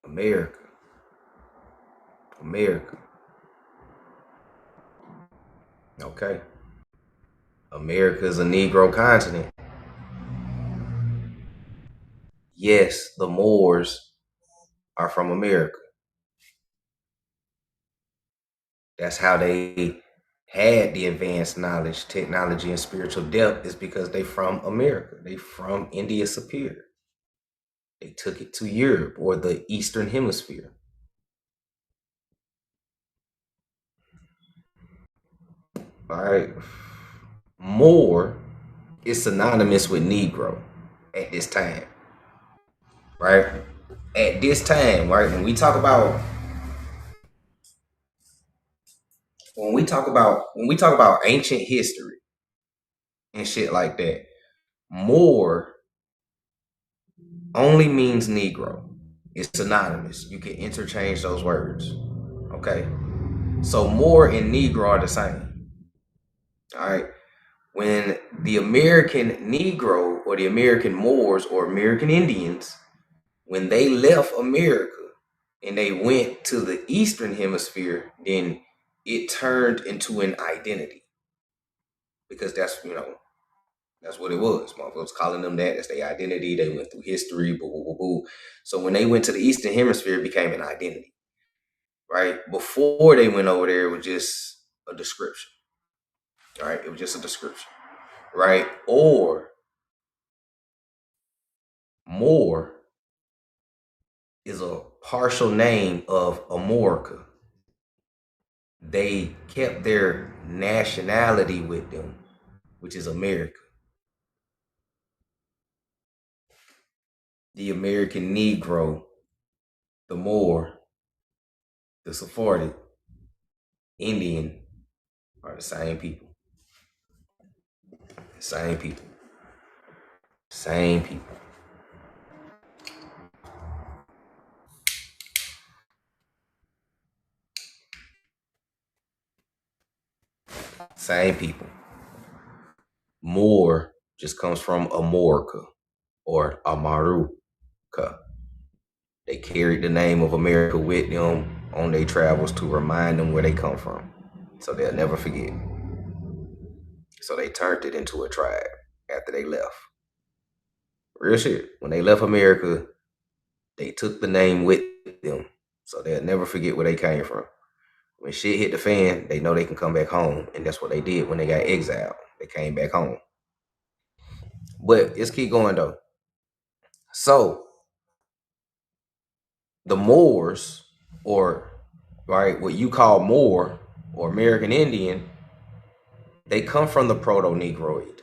America. America. Okay. America is a Negro continent. Yes, the Moors are from America. That's how they had the advanced knowledge, technology, and spiritual depth, is because they from America. They from India Superior. They took it to Europe or the Eastern Hemisphere. All right. Moor is synonymous with Negro at this time. Right? At this time, right? When we talk about ancient history and shit like that, Moor only means Negro. It's synonymous. You can interchange those words. Okay. So Moor and Negro are the same. All right. When the American Negro or the American Moors or American Indians, when they left America and they went to the Eastern Hemisphere, then it turned into an identity. Because that's, that's what it was. Motherfuckers calling them that. That's their identity. They went through history. Boo, boo, boo, boo. So when they went to the Eastern Hemisphere, it became an identity. Right? Before they went over there, it was just a description. All right? It was just a description. Right? Or Moor is a partial name of America. They kept their nationality with them, which is America. The American Negro, the Moor, the Sephardic, Indian are the same people. Same people. Same people. Same people. Moor just comes from Amorica or Amaruca. They carried the name of America with them on their travels to remind them where they come from, so they'll never forget. So they turned it into a tribe after they left. Real shit. When they left America, they took the name with them, so they'll never forget where they came from. When shit hit the fan, they know they can come back home, and that's what they did when they got exiled. They came back home. But let's keep going though. So the Moors, or right, what you call Moor or American Indian, they come from the Proto-Negroid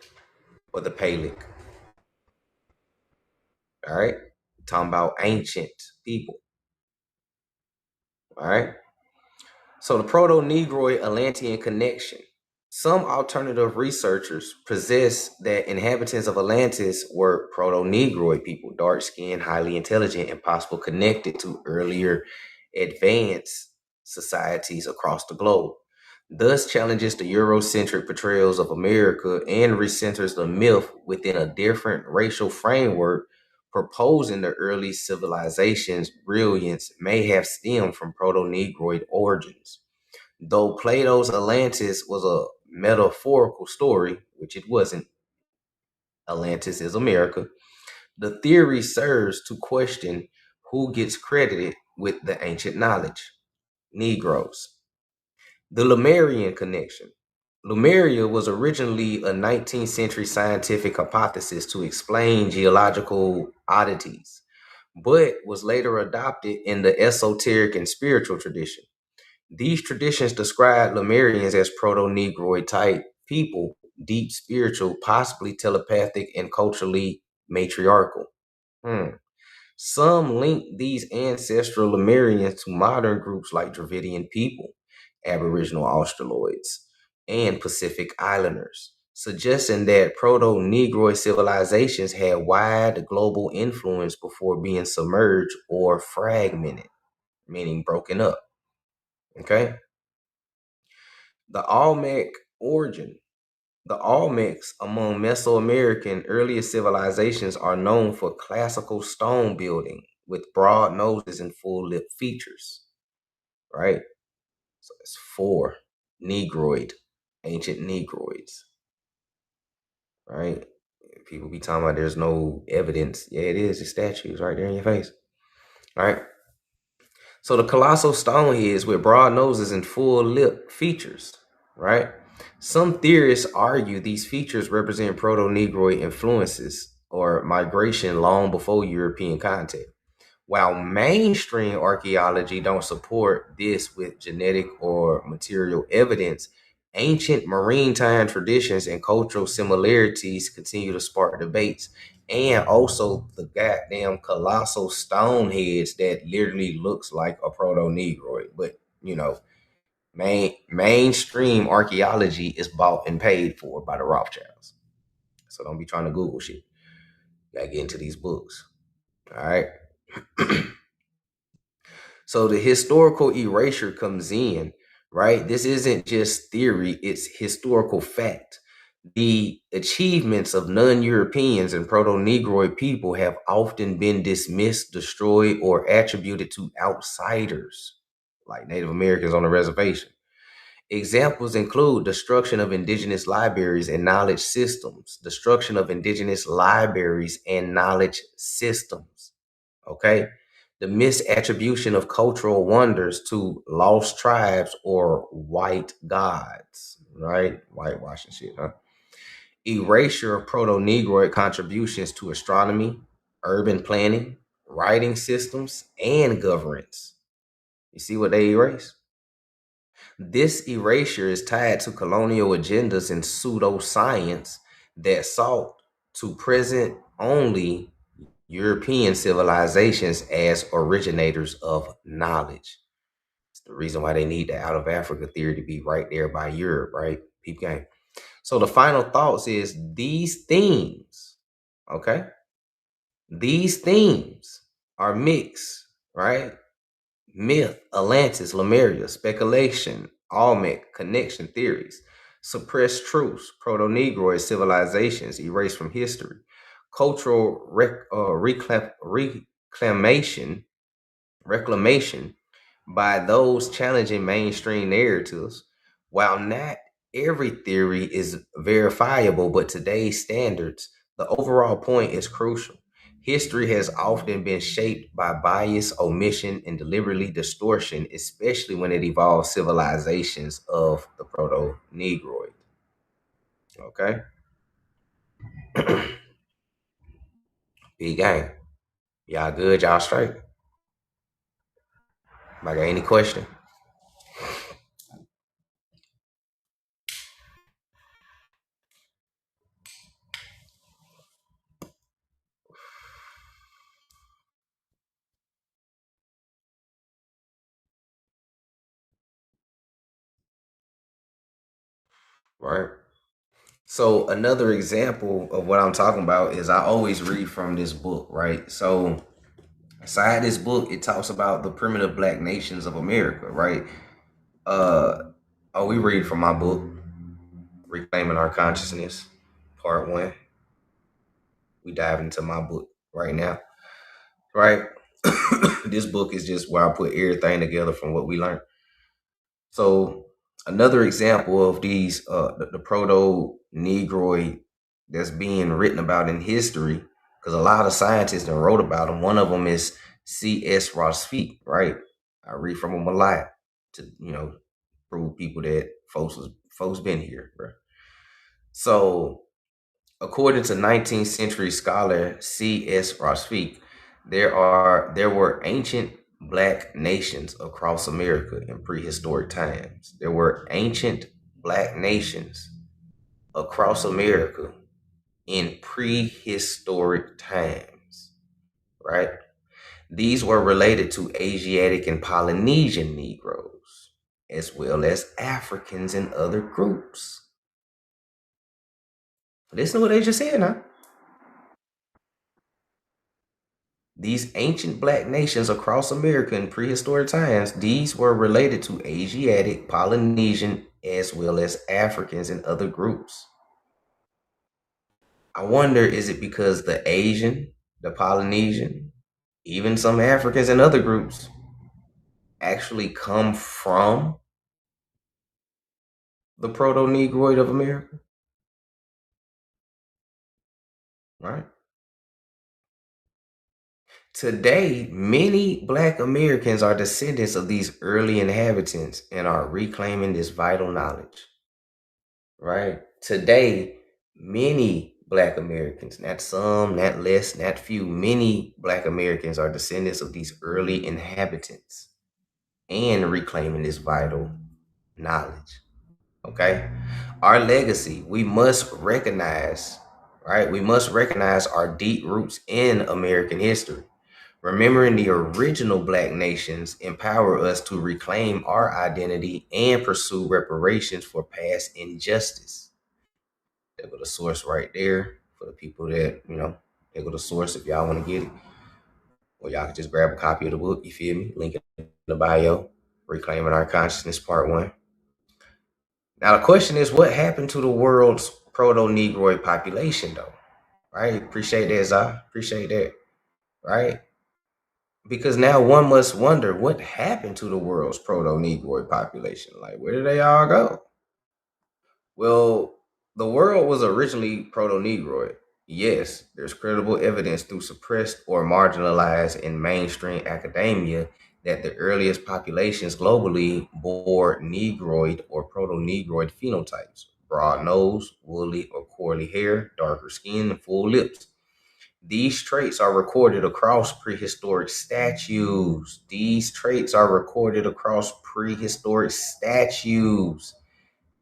or the Palic. All right, talking about ancient people. All right. So the Proto-Negroid Atlantean connection. Some alternative researchers possess that inhabitants of Atlantis were Proto-Negroid people, dark-skinned, highly intelligent, and possibly connected to earlier advanced societies across the globe. Thus challenges the Eurocentric portrayals of America and recenters the myth within a different racial framework, proposing the early civilization's brilliance may have stemmed from Proto-Negroid origins. Though Plato's Atlantis was a metaphorical story, which it wasn't, Atlantis is America, the theory serves to question who gets credited with the ancient knowledge. Negroes. The Lemurian connection. Lemuria was originally a 19th century scientific hypothesis to explain geological oddities, but was later adopted in the esoteric and spiritual tradition. These traditions describe Lemurians as Proto-Negroid type people, deep spiritual, possibly telepathic, and culturally matriarchal. Some link these ancestral Lemurians to modern groups like Dravidian people, Aboriginal Australoids, and Pacific Islanders, suggesting that Proto-Negroid civilizations had wide global influence before being submerged or fragmented, meaning broken up. Okay? The Olmec origin. The Olmecs among Mesoamerican earliest civilizations are known for classical stone building with broad noses and full lip features. Right? So it's 4 Negroid, ancient Negroids. Right? People be talking about there's no evidence. Yeah, it is. The statues right there in your face. All right? So the colossal stone heads with broad noses and full lip features, right? Some theorists argue these features represent Proto-Negroid influences or migration long before European contact. While mainstream archaeology don't support this with genetic or material evidence, ancient maritime traditions and cultural similarities continue to spark debates. And also the goddamn colossal stone heads that literally looks like a proto-negroid. But, you know, mainstream archaeology is bought and paid for by the Rothschilds. So don't be trying to Google shit. You gotta get into these books. All right. So the historical erasure comes in, right? This isn't just theory, it's historical fact. The achievements of non-Europeans and Proto-Negroid people have often been dismissed, destroyed, or attributed to outsiders, like Native Americans on the reservation. Examples include destruction of indigenous libraries and knowledge systems, destruction of indigenous libraries and knowledge systems, okay? The misattribution of cultural wonders to lost tribes or white gods, right? Whitewashing shit, huh? Erasure of Proto-Negroid contributions to astronomy, urban planning, writing systems, and governance. You see what they erase? This erasure is tied to colonial agendas and pseudoscience that sought to present only European civilizations as originators of knowledge. It's the reason why they need the out of Africa theory to be right there by Europe, right? Peep game. So the final thoughts is these themes, okay? These themes are mixed, right? Myth, Atlantis, Lemuria, speculation, Olmec, connection theories, suppressed truths, proto-Negroid civilizations erased from history, cultural reclamation by those challenging mainstream narratives. While not every theory is verifiable, but today's standards, the overall point is crucial. History has often been shaped by bias, omission, and deliberately distortion, especially when it involves civilizations of the Proto-Negroid. Okay? Big gang. Y'all good? Y'all straight? I got any question? Right? So another example of what I'm talking about is I always read from this book, right? So inside this book, it talks about the primitive black nations of America, right? We read from my book, Reclaiming Our Consciousness, Part 1. We dive into my book right now, right? This book is just where I put everything together from what we learned. So another example of these, the proto-Negroid that's being written about in history, because a lot of scientists that wrote about them. One of them is C.S. Rossfeet, right? I read from him a lot to, prove people that folks been here, bro. So according to 19th century scholar C.S. Rossfeet, there were ancient black nations across America in prehistoric times. There were ancient black nations across America in prehistoric times, right? These were related to Asiatic and Polynesian Negroes, as well as Africans and other groups. Listen to what they just said now. These ancient black nations across America in prehistoric times, these were related to Asiatic, Polynesian, as well as Africans and other groups. I wonder, is it because the Asian, the Polynesian, even some Africans and other groups actually come from the Proto-Negroid of America? Right? Today, many Black Americans are descendants of these early inhabitants and are reclaiming this vital knowledge. Right? Today, many Black Americans, not some, not less, not few, many Black Americans are descendants of these early inhabitants and reclaiming this vital knowledge. Okay? Our legacy, we must recognize, right? We must recognize our deep roots in American history. Remembering the original Black nations empower us to reclaim our identity and pursue reparations for past injustice. There go the source right there for the people that, there go the source if y'all want to get it. Or y'all can just grab a copy of the book, you feel me? Link in the bio. Reclaiming Our Consciousness, Part 1. Now the question is, what happened to the world's proto-Negroid population though? Right? Appreciate that, Zah. Appreciate that. Right? Because now one must wonder what happened to the world's proto-Negroid population. Like, where did they all go? Well, the world was originally proto-Negroid. Yes, there's credible evidence through suppressed or marginalized in mainstream academia that the earliest populations globally bore Negroid or proto-Negroid phenotypes: broad nose, woolly or curly hair, darker skin, and full lips. These traits are recorded across prehistoric statues.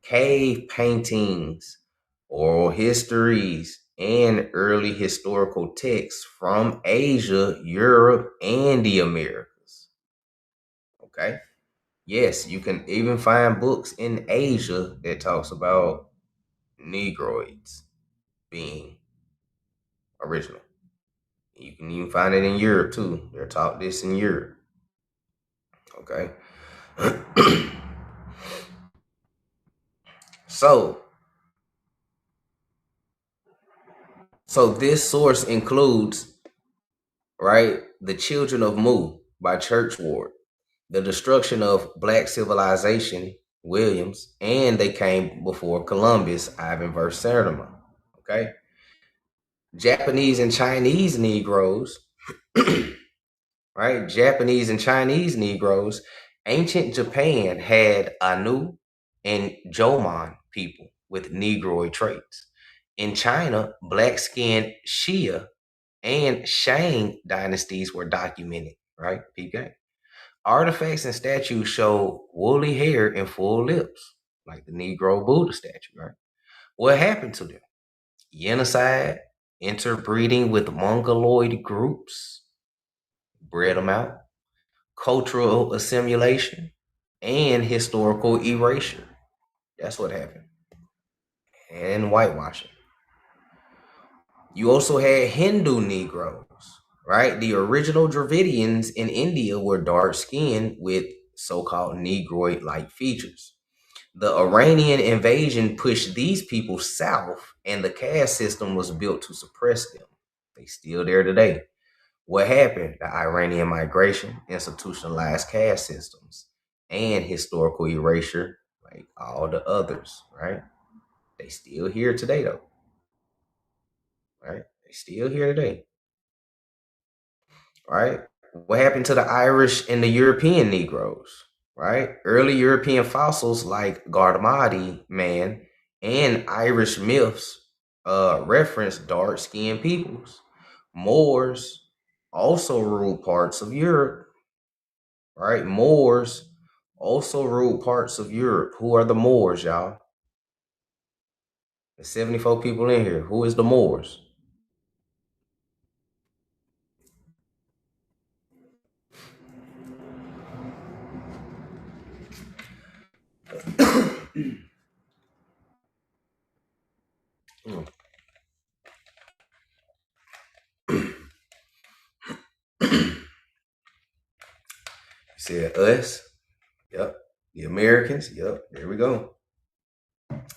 Cave paintings, oral histories, and early historical texts from Asia, Europe, and the Americas. Okay? Yes, you can even find books in Asia that talks about Negroids being original. You can even find it in Europe too. They're taught this in Europe. Okay. So this source includes, right, The Children of Mu by Churchward, The Destruction of Black Civilization, Williams, and They Came Before Columbus, Ivan verse Sertima. Okay. Japanese and Chinese Negroes, right? Japanese and Chinese Negroes. Ancient Japan had Anu and Jomon people with Negroid traits. In China, black-skinned Xia and Shang dynasties were documented, right? PK. Artifacts and statues show woolly hair and full lips, like the Negro Buddha statue, right? What happened to them? Genocide, interbreeding with Mongoloid groups, bred them out, cultural assimilation, and historical erasure. That's what happened. And whitewashing. You also had Hindu Negroes, right? The original Dravidians in India were dark-skinned with so-called Negroid-like features. The Iranian invasion pushed these people south, and the caste system was built to suppress them. They still there today. What happened? The Iranian migration, institutionalized caste systems, and historical erasure, like all the others, right? They still here today, though. Right? They still here today. Right? What happened to the Irish and the European Negroes? Right? Early European fossils like Gardamati man and Irish myths reference dark-skinned peoples. Moors also ruled parts of Europe. Right? Moors also ruled parts of Europe. Who are the Moors, y'all? There's 74 people in here. Who is the Moors? Said us. Yep. The Americans. Yep. There we go.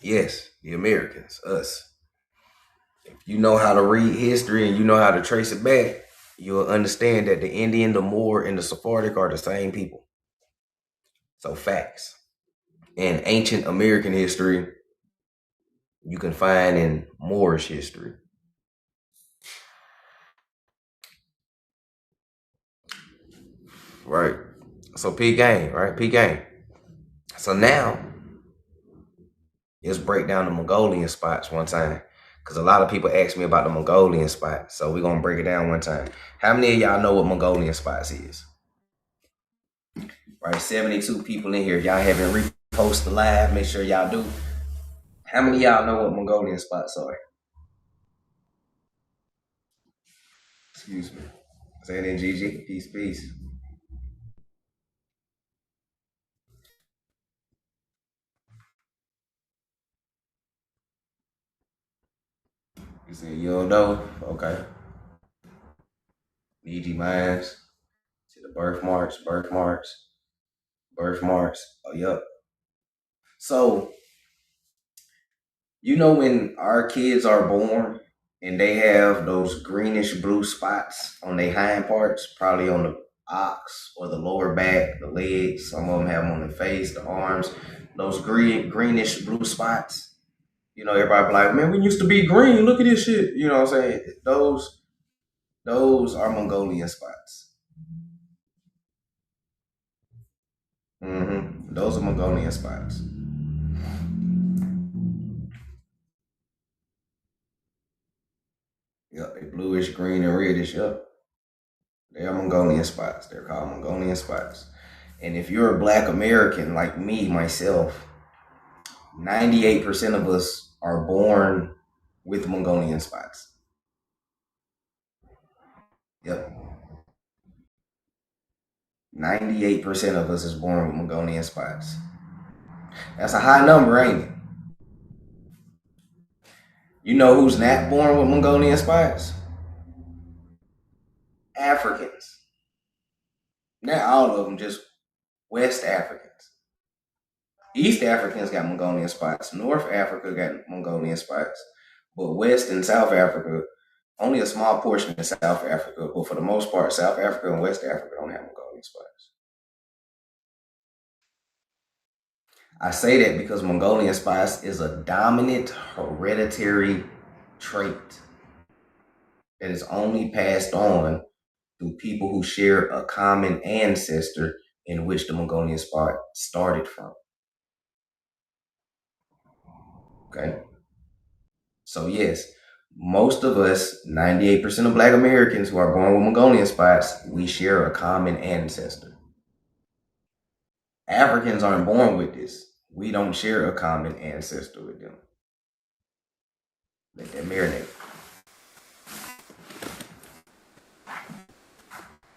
Yes, the Americans, us. If you know how to read history and you know how to trace it back, you'll understand that the Indian, the Moor, and the Sephardic are the same people. So facts. And ancient American history, you can find in Moorish history. Right. So P game, right? P game. So now let's break down the Mongolian spots one time. Because a lot of people ask me about the Mongolian spots. So we're gonna break it down one time. How many of y'all know what Mongolian spots is? Right, 72 people in here. Y'all haven't reposted the live. Make sure y'all do. How many of y'all know what Mongolian spots are? Excuse me. Say it in GG. Peace, peace. You said you don't know? Okay. EG Mines. See the birthmarks. Oh, yep. So, you know when our kids are born and they have those greenish blue spots on their hind parts, probably on the ox or the lower back, the legs. Some of them have them on the face, the arms. Those greenish blue spots. You know, everybody be like, man, we used to be green. Look at this shit. You know what I'm saying? Those are Mongolian spots. Those are Mongolian spots. Yep, they bluish, green, and reddish. Yep. They are Mongolian spots. They're called Mongolian spots. And if you're a Black American like me, myself, 98% of us are born with Mongolian spots. Yep. 98% of us is born with Mongolian spots. That's a high number, ain't it? You know who's not born with Mongolian spots? Africans. Not all of them, just West Africans. East Africans got Mongolian spots. North Africa got Mongolian spots. But West and South Africa, only a small portion in South Africa, but for the most part, South Africa and West Africa don't have Mongolian spots. I say that because Mongolian spots is a dominant hereditary trait that is only passed on through people who share a common ancestor in which the Mongolian spot started from. Okay? So yes, most of us, 98% of Black Americans who are born with Mongolian spots, we share a common ancestor. Africans aren't born with this. We don't share a common ancestor with them. Let that marinate.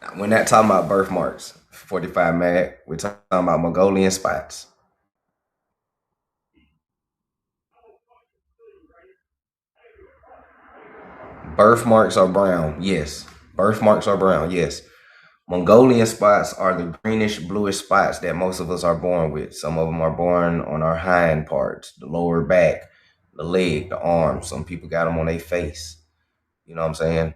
Now, we're not talking about birthmarks, 45 Mag. We're talking about Mongolian spots. Birthmarks are brown, yes. Birthmarks are brown, yes. Mongolian spots are the greenish, bluish spots that most of us are born with. Some of them are born on our hind parts, the lower back, the leg, the arm. Some people got them on their face. You know what I'm saying?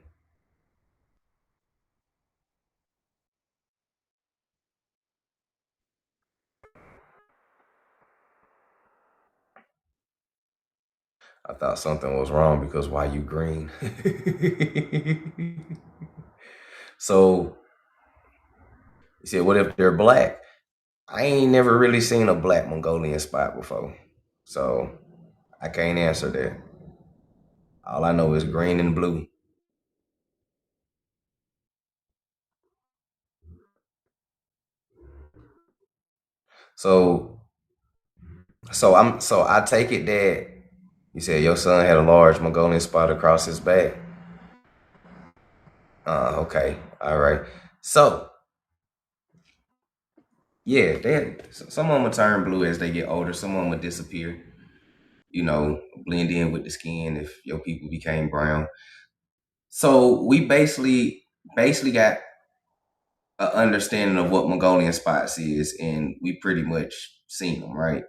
I thought something was wrong because why you green? So, you said, what if they're black? I ain't never really seen a black Mongolian spot before. So, I can't answer that. All I know is green and blue. So I take it that you said your son had a large Mongolian spot across his back. Okay. All right. So, yeah, some of them will turn blue as they get older. Some of them will disappear, blend in with the skin if your people became brown. So we basically got an understanding of what Mongolian spots is, and we pretty much seen them, right?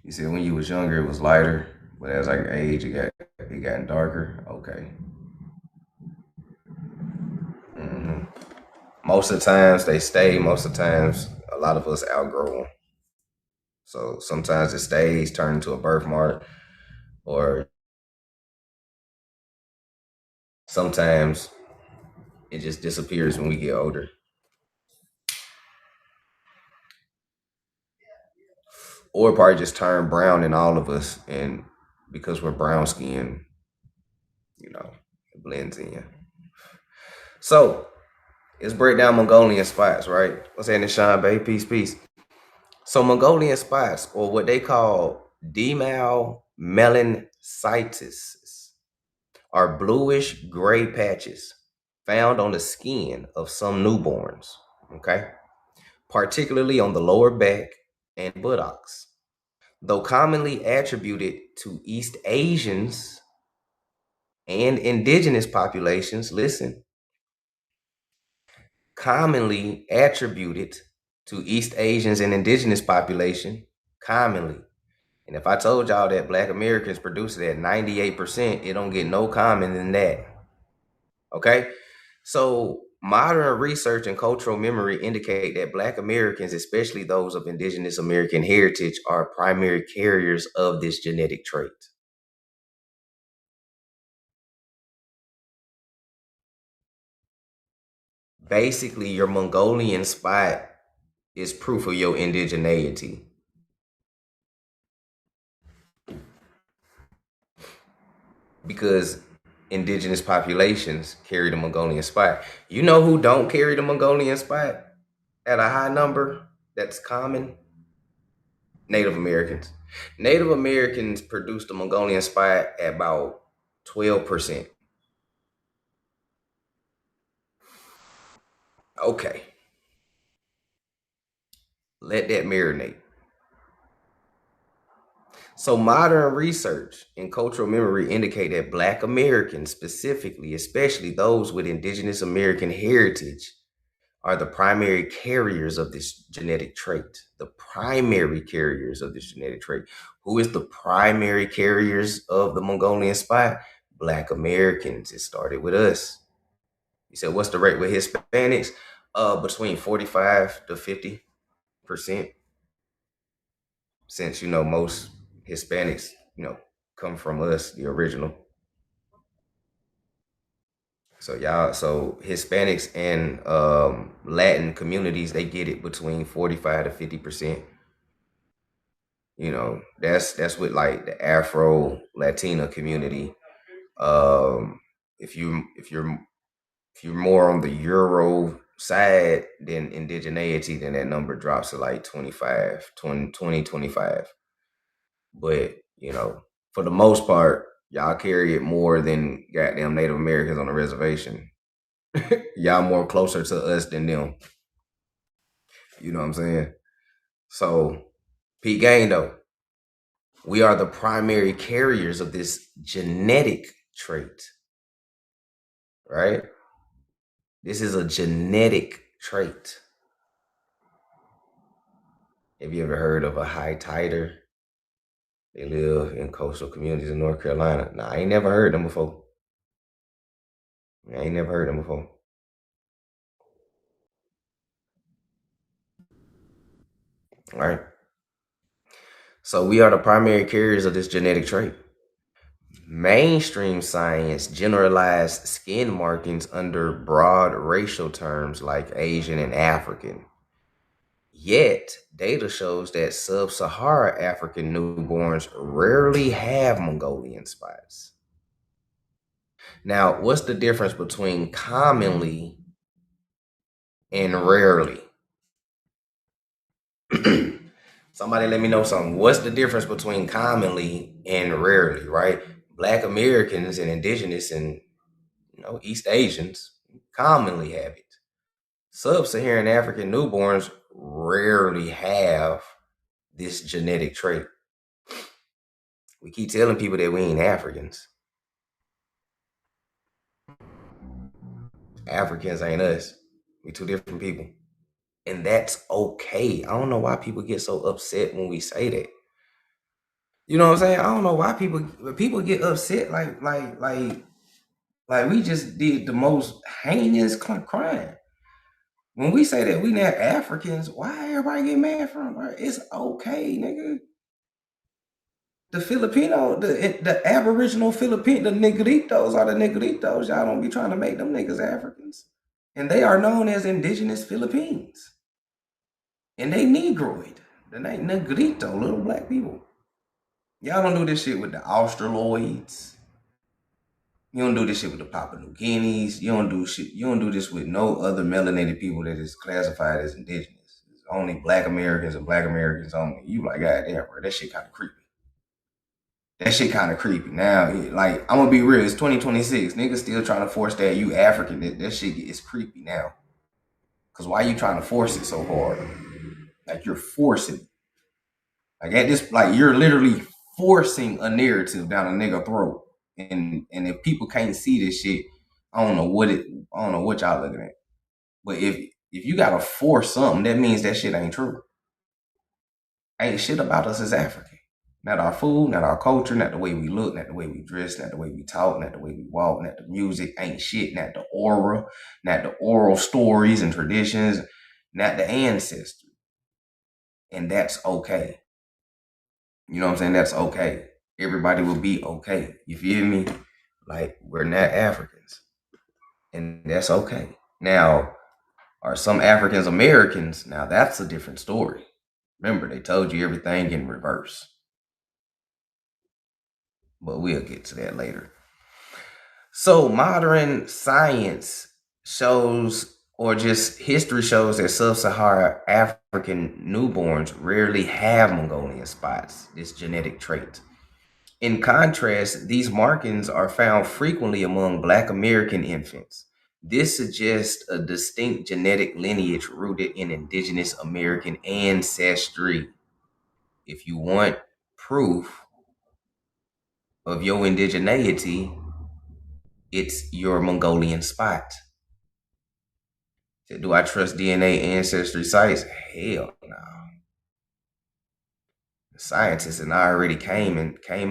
You said when you was younger it was lighter, but as I age it got darker. Okay. Most of the times they stay. Most of the times, a lot of us outgrow them. So sometimes it stays, turn into a birthmark, or sometimes it just disappears when we get older. Or probably just turn brown in all of us, and because we're brown skinned, you know, it blends in. So let's break down Mongolian spots, right? What's happening, Sean, babe? Peace, peace. So Mongolian spots, or what they call demyelinacytosis, are bluish gray patches found on the skin of some newborns, okay? Particularly on the lower back and buttocks. Though commonly attributed to East Asians and indigenous populations, listen, commonly attributed to East Asians and indigenous population, commonly. And if I told y'all that Black Americans produce it at 98%, it don't get no common than that. Okay? So modern research and cultural memory indicate that Black Americans, especially those of indigenous American heritage, are primary carriers of this genetic trait. Basically, your Mongolian spot is proof of your indigeneity. Because indigenous populations carry the Mongolian spot. You know who don't carry the Mongolian spot at a high number that's common? Native Americans. Native Americans produce the Mongolian spot at about 12%. Okay. Let that marinate. So modern research and cultural memory indicate that Black Americans specifically, especially those with indigenous American heritage, are the primary carriers of this genetic trait. The primary carriers of this genetic trait. Who is the primary carriers of the Mongolian spot? Black Americans. It started with us. You said, what's the rate with Hispanics? Between 45 to 50%. Since, you know, most Hispanics, you know, come from us, the original. So Hispanics and Latin communities, they get it between 45 to 50%. You know, that's with like the Afro Latina community. If you're more on the Euro side than indigeneity, then that number drops to like 20, 25. But, you know, for the most part, y'all carry it more than goddamn Native Americans on the reservation. Y'all more closer to us than them. You know what I'm saying? So, Pete Gang though, we are the primary carriers of this genetic trait, right? This is a genetic trait. Have you ever heard of a high tider? They live in coastal communities in North Carolina. Nah, I ain't never heard them before. All right. So we are the primary carriers of this genetic trait. Mainstream science generalized skin markings under broad racial terms like Asian and African. Yet, data shows that sub-Saharan African newborns rarely have Mongolian spots. Now, what's the difference between commonly and rarely? Somebody let me know something. What's the difference between commonly and rarely, right? Black Americans and indigenous and, you know, East Asians commonly have it. Sub-Saharan African newborns rarely have this genetic trait. We keep telling people that we ain't Africans. Africans ain't us. We two different people. And that's okay. I don't know why people get so upset when we say that. You know what I'm saying? I don't know why people get upset like we just did the most heinous crime. When we say that we not Africans, why everybody get mad from? It's okay, nigga. The Filipino, the Aboriginal Filipino, the Negritos are the Negritos. Y'all don't be trying to make them niggas Africans. And they are known as indigenous Philippines. And they Negroid. They ain't Negrito, little black people. Y'all don't do this shit with the Australoids. You don't do this shit with the Papua New Guineas. You don't do this with no other melanated people that is classified as indigenous. It's only black Americans and black Americans only. You like, goddamn, bro, that shit kind of creepy. That shit kind of creepy. Now, like, I'm gonna be real. It's 2026. Niggas still trying to force that you African. That shit is creepy now. Cause why you trying to force it so hard? Like you're forcing it. Like at this, like you're literally forcing a narrative down a nigga throat. And if people can't see this shit, I don't know what y'all looking at. But if you gotta force something, that means that shit ain't true. Ain't shit about us as African. Not our food, not our culture, not the way we look, not the way we dress, not the way we talk, not the way we walk, not the music, ain't shit, not the aura, not the oral stories and traditions, not the ancestry. And that's okay. You know what I'm saying? That's okay. Everybody will be okay. You feel me? Like, we're not Africans. And that's okay. Now, are some Africans Americans? Now, that's a different story. Remember, they told you everything in reverse. But we'll get to that later. So modern science shows, or just history shows, that sub-Saharan African newborns rarely have Mongolian spots, this genetic trait. In contrast, these markings are found frequently among Black American infants. This suggests a distinct genetic lineage rooted in indigenous American ancestry. If you want proof of your indigeneity, it's your Mongolian spot. Do I trust DNA ancestry sites? Hell no. Scientists and I already came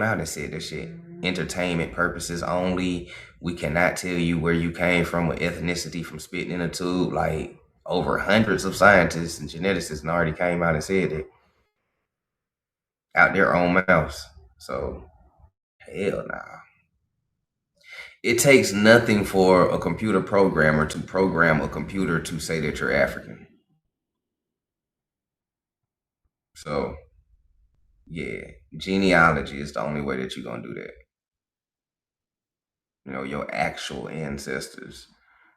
out and said this shit. Entertainment purposes only. We cannot tell you where you came from with ethnicity from spitting in a tube. Like, over hundreds of scientists and geneticists already came out and said it out their own mouths. So, hell nah. It takes nothing for a computer programmer to program a computer to say that you're African. So, yeah, genealogy is the only way that you're going to do that. You know, your actual ancestors,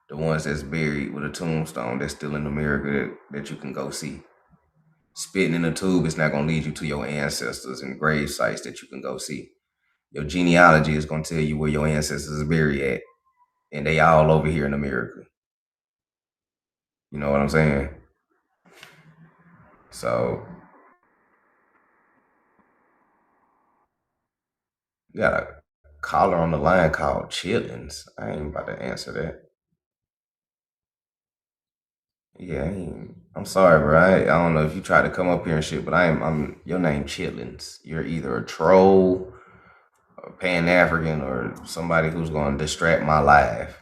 the ones that's buried with a tombstone that's still in America that you can go see. Spitting in a tube is not going to lead you to your ancestors and grave sites that you can go see. Your genealogy is going to tell you where your ancestors are buried at. And they all over here in America. You know what I'm saying? So, you got a caller on the line called Chitlins. I ain't about to answer that. Yeah, I'm sorry, bro. I don't know if you try to come up here and shit, but I'm your name Chitlins. You're either a troll, a Pan-African, or somebody who's going to distract my life.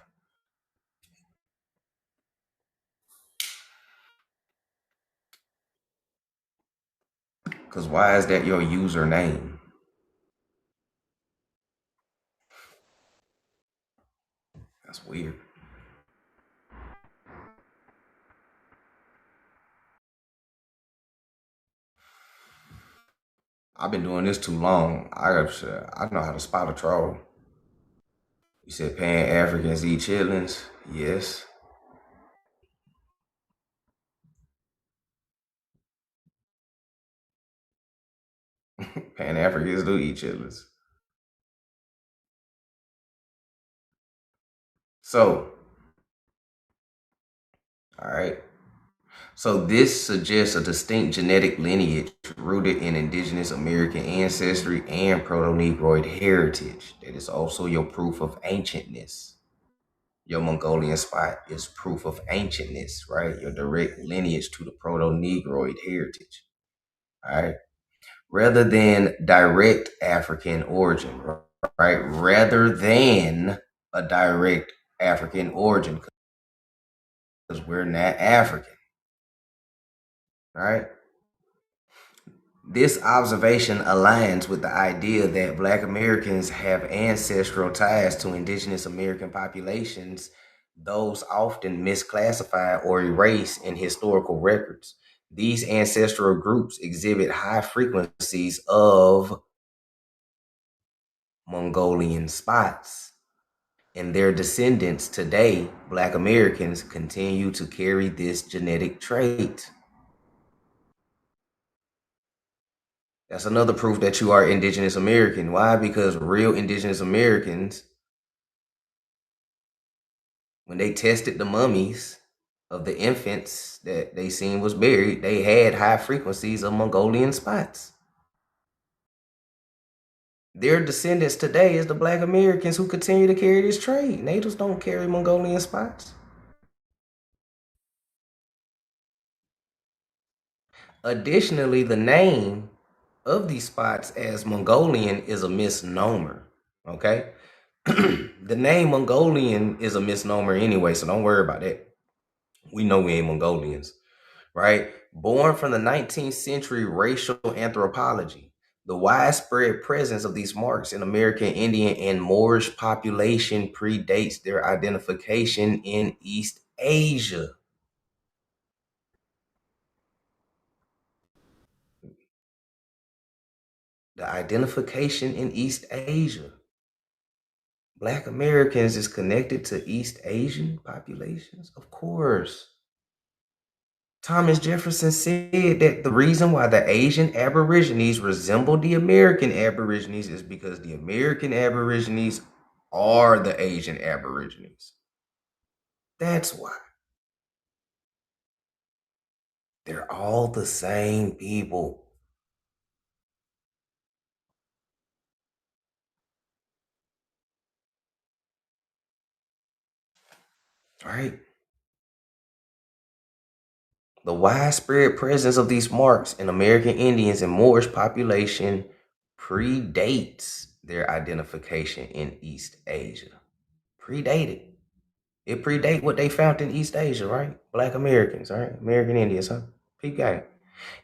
Because why is that your username? That's weird. I've been doing this too long. I know how to spot a troll. You said Pan-Africans eat chitlins? Yes. Pan-Africans do eat chitlins. So, all right. So this suggests a distinct genetic lineage rooted in indigenous American ancestry and Proto-Negroid heritage. That is also your proof of ancientness. Your Mongolian spot is proof of ancientness, right? Your direct lineage to the Proto-Negroid heritage, all right? Rather than direct African origin, right? Rather than a direct African origin, because we're not African, right? This observation aligns with the idea that Black Americans have ancestral ties to indigenous American populations, those often misclassified or erased in historical records. These ancestral groups exhibit high frequencies of Mongolian spots. And their descendants today, Black Americans, continue to carry this genetic trait. That's another proof that you are indigenous American. Why? Because real indigenous Americans, when they tested the mummies of the infants that they seen was buried, they had high frequencies of Mongolian spots. Their descendants today is the Black Americans who continue to carry this trait. Natives don't carry Mongolian spots. Additionally, the name of these spots as Mongolian is a misnomer, okay? The name Mongolian is a misnomer anyway, so don't worry about that. We know we ain't Mongolians, right? Born from the 19th century racial anthropology, the widespread presence of these marks in American Indian and Moorish population predates their identification in East Asia. The identification in East Asia. Black Americans is connected to East Asian populations? Of course. Thomas Jefferson said that the reason why the Asian Aborigines resemble the American Aborigines is because the American Aborigines are the Asian Aborigines. That's why. They're all the same people. Right? The widespread presence of these marks in American Indians and Moorish population predates their identification in East Asia. Predated. It predate what they found in East Asia, right? Black Americans, right? American Indians, huh? Peep game.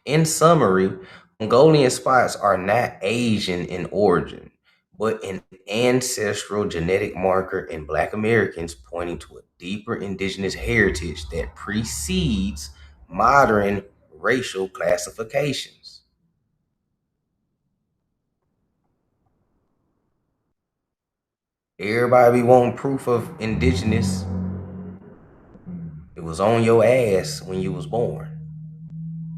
In summary, Mongolian spots are not Asian in origin, but an ancestral genetic marker in Black Americans pointing to a deeper indigenous heritage that precedes modern racial classifications. Everybody be wanting proof of indigenous. It was on your ass when you was born.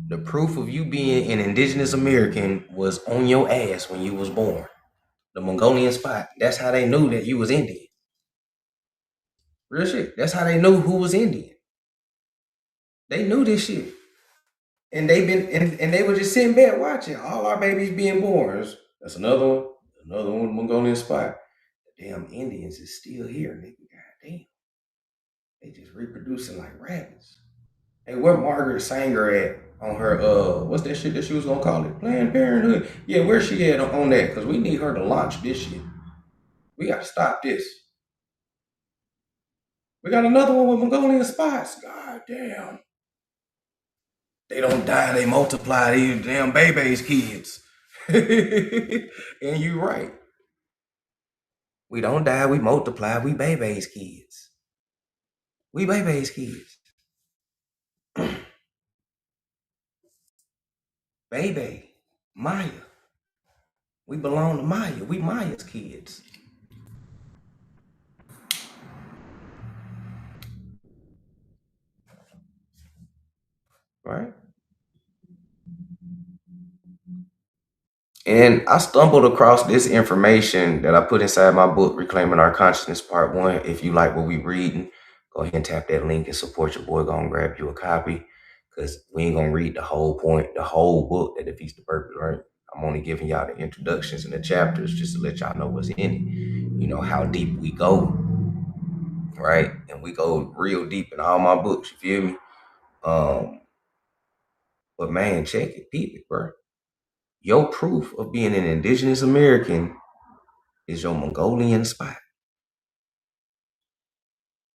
The proof of you being an indigenous American was on your ass when you was born. The Mongolian spot. That's how they knew that you was Indian. Real shit. That's how they knew who was Indian. They knew this shit. And they were just sitting back watching all our babies being born. That's another one. Another one, Mongolian spot. The damn Indians is still here, nigga. God damn. They just reproducing like rabbits. Hey, where Margaret Sanger at on her what's that shit that she was gonna call it? Planned Parenthood. Yeah, where's she at on that? Because we need her to launch this shit. We gotta stop this. We got another one with Mongolian spots. God damn. They don't die, they multiply, these damn babies kids. And you right. We don't die, we multiply, we babies kids. We babies kids. Baby, Maya. We belong to Maya. We Maya's kids. Right? And I stumbled across this information that I put inside my book, Reclaiming Our Consciousness, Part 1. If you like what we reading, go ahead and tap that link and support your boy. Go and grab you a copy. Because we ain't going to read the whole point, the whole book that defeats the purpose, right? I'm only giving y'all the introductions and the chapters just to let y'all know what's in it. You know, how deep we go, right? And we go real deep in all my books, you feel me? But man, check it, peep it, bro. Your proof of being an indigenous American is your Mongolian spot.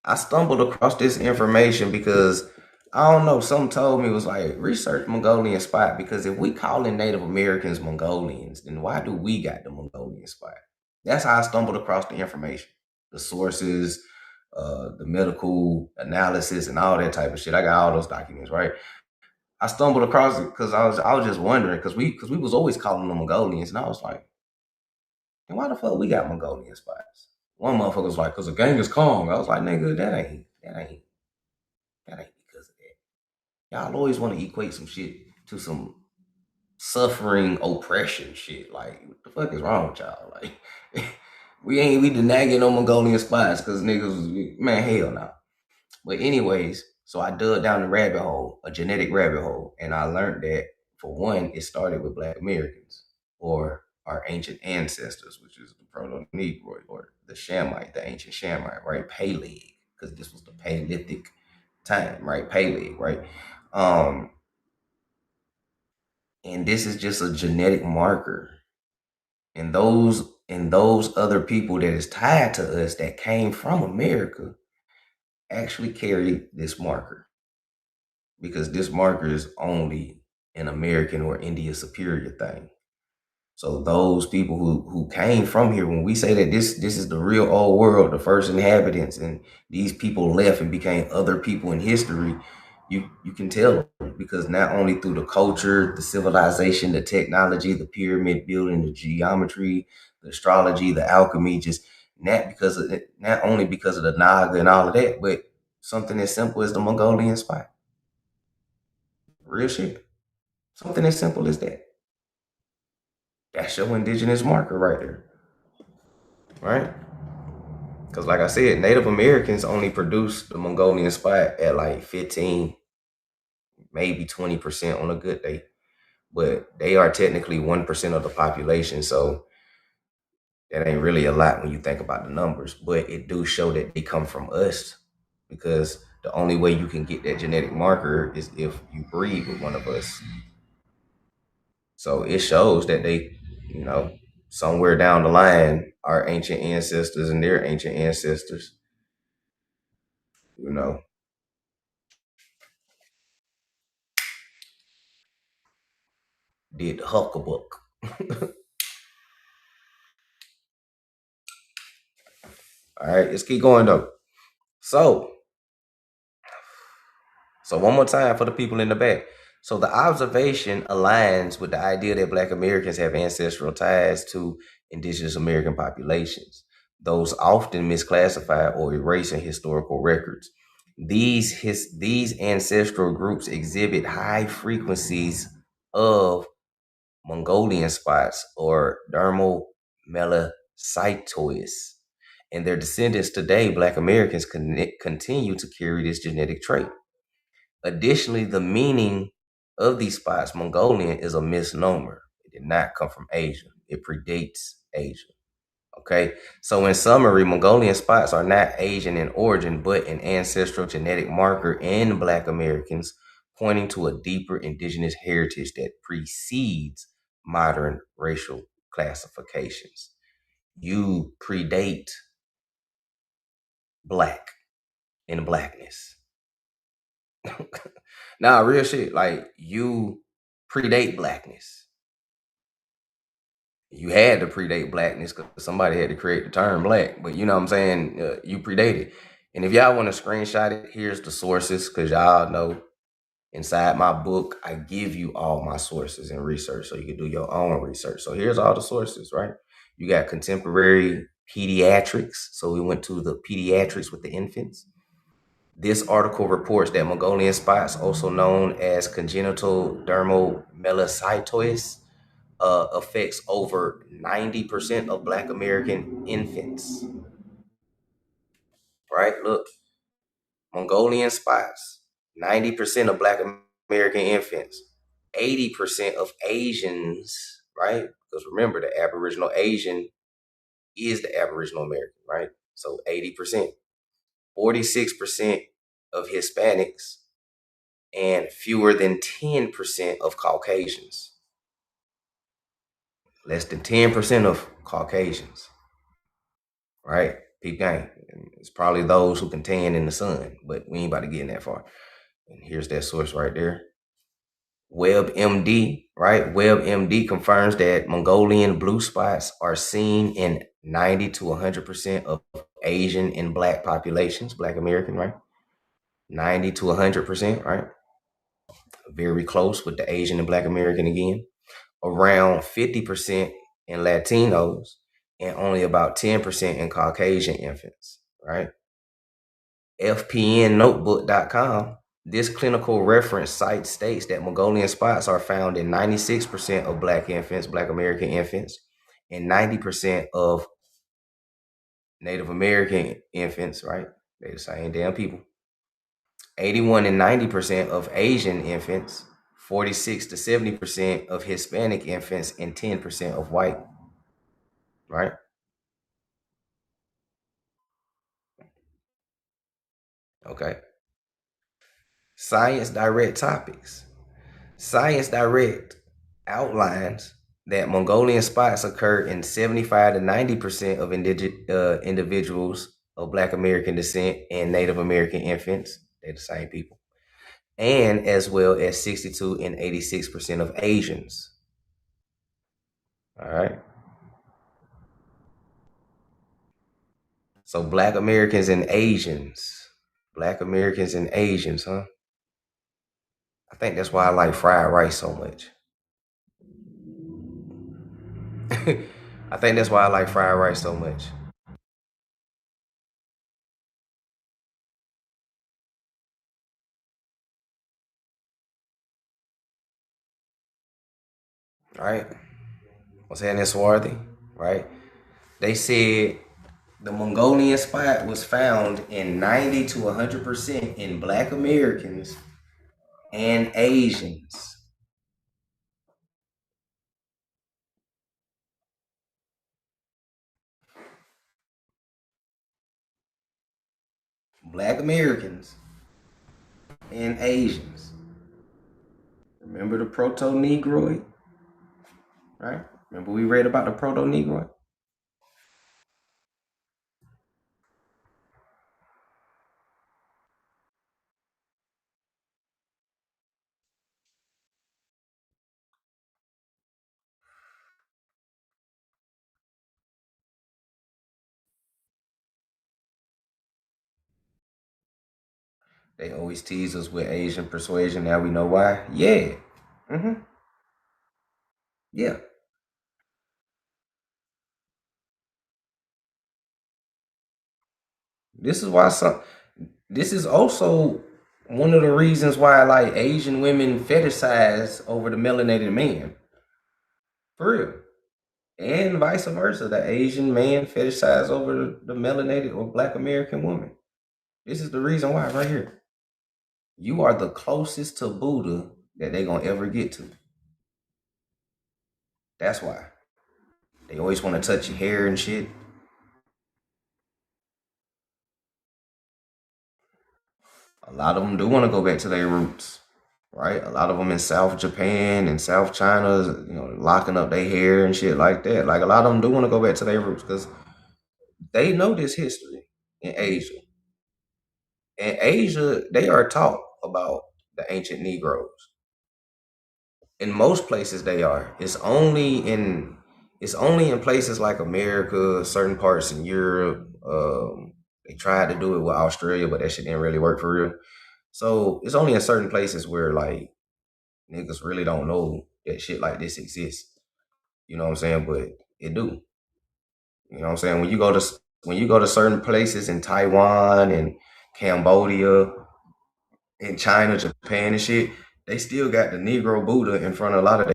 I stumbled across this information because I don't know. Something told me, it was like, research Mongolian spot, because if we calling Native Americans Mongolians, then why do we got the Mongolian spot? That's how I stumbled across the information, the sources, the medical analysis, and all that type of shit. I got all those documents, right? I stumbled across it because I was just wondering, because we was always calling them Mongolians, and I was like, and why the fuck we got Mongolian spots? One motherfucker was like, because the Genghis Khan. I was like, nigga, that ain't because of that. Y'all always want to equate some shit to some suffering oppression shit. Like, what the fuck is wrong with y'all? Like, we denagging on Mongolian spots because niggas, man, hell no. But anyways, so I dug down the rabbit hole, a genetic rabbit hole, and I learned that, for one, it started with Black Americans, or our ancient ancestors, which is the Proto-Negroid, or the Shamite, the ancient Shamite, right? Peleg, because this was the Paleolithic time, right? Peleg, right? And this is just a genetic marker. And those other people that is tied to us that came from America actually carry this marker, because this marker is only an American or India superior thing. So those people who came from here, when we say that this is the real old world, the first inhabitants, and these people left and became other people in history, you can tell them, because not only through the culture, the civilization, the technology, the pyramid building, the geometry, the astrology, the alchemy, just not only because of the Naga and all of that, but something as simple as the Mongolian spot. Real shit. Something as simple as that. That's your indigenous marker right there. Right? Because like I said, Native Americans only produce the Mongolian spot at like 15, maybe 20% on a good day. But they are technically 1% of the population. So that ain't really a lot when you think about the numbers. But it do show that they come from us, because the only way you can get that genetic marker is if you breed with one of us. So it shows that they, somewhere down the line, our ancient ancestors and their ancient ancestors, did the huckabuck. All right, let's keep going though. So one more time for the people in the back. So the observation aligns with the idea that Black Americans have ancestral ties to indigenous American populations, those often misclassified or erased in historical records. These ancestral groups exhibit high frequencies of Mongolian spots, or dermal melanocytosis. And their descendants today, Black Americans, continue to carry this genetic trait. Additionally, the meaning of these spots, Mongolian, is a misnomer. It did not come from Asia. It predates Asia. Okay, so in summary, Mongolian spots are not Asian in origin, but an ancestral genetic marker in Black Americans, pointing to a deeper indigenous heritage that precedes modern racial classifications. You predate Black in Blackness. Nah, real shit. Like, you predate Blackness. You had to predate Blackness because somebody had to create the term Black. But you know what I'm saying? You predate it. And if y'all want to screenshot it, here's the sources, because y'all know inside my book, I give you all my sources and research so you can do your own research. So here's all the sources, right? You got contemporary pediatrics. So we went to the pediatrics with the infants. This article reports that Mongolian spots, also known as congenital dermal melanocytosis, affects over 90% of Black American infants. Right? Look, Mongolian spots, 90% of Black American infants, 80% of Asians, right? Because remember, the Aboriginal Asian is the Aboriginal American, right? So 80%, 46% of Hispanics, and fewer than 10% of Caucasians. Less than 10% of Caucasians, right? Peep game. It's probably those who can tan in the sun, but we ain't about to get in that far. And here's that source right there. WebMD, right? WebMD confirms that Mongolian blue spots are seen in 90 to 100% of Asian and Black populations, Black American, right? 90 to 100%, right? Very close with the Asian and Black American again. Around 50% in Latinos and only about 10% in Caucasian infants, right? FPNnotebook.com. This clinical reference site states that Mongolian spots are found in 96% of Black infants, Black American infants, and 90% of Native American infants, right? They're the same damn people. 81 and 90% of Asian infants, 46 to 70% of Hispanic infants, and 10% of white, right? Okay. Science Direct topics. Science Direct outlines that Mongolian spots occur in 75 to 90% of individuals of Black American descent and Native American infants. They're the same people. And as well as 62 and 86% of Asians. All right. So Black Americans and Asians. Black Americans and Asians, huh? I think that's why I like fried rice so much. I think that's why I like fried rice so much. Right? What's happening, Swarthy? Right? They said the Mongolian spot was found in 90 to 100% in Black Americans and Asians. Black Americans and Asians. Remember the Proto-Negroid? Right? Remember we read about the Proto-Negroid? They always tease us with Asian persuasion. Now we know why. Yeah. Mm-hmm. Yeah. This is also one of the reasons why like Asian women fetishize over the melanated man. For real. And vice versa. The Asian man fetishize over the melanated or Black American woman. This is the reason why right here. You are the closest to Buddha that they're gonna ever get to. That's why. They always want to touch your hair and shit. A lot of them do want to go back to their roots, right? A lot of them in South Japan and South China, you know, locking up their hair and shit like that. Like a lot of them do want to go back to their roots because they know this history in Asia. In Asia, they are taught about the ancient Negroes. In most places, they are. It's only in places like America, certain parts in Europe. They tried to do it with Australia, but that shit didn't really work for real. So it's only in certain places where like niggas really don't know that shit like this exists. You know what I'm saying? But it do. You know what I'm saying? When you go to certain places in Taiwan and Cambodia, in China, Japan and shit, they still got the Negro Buddha in front of a lot of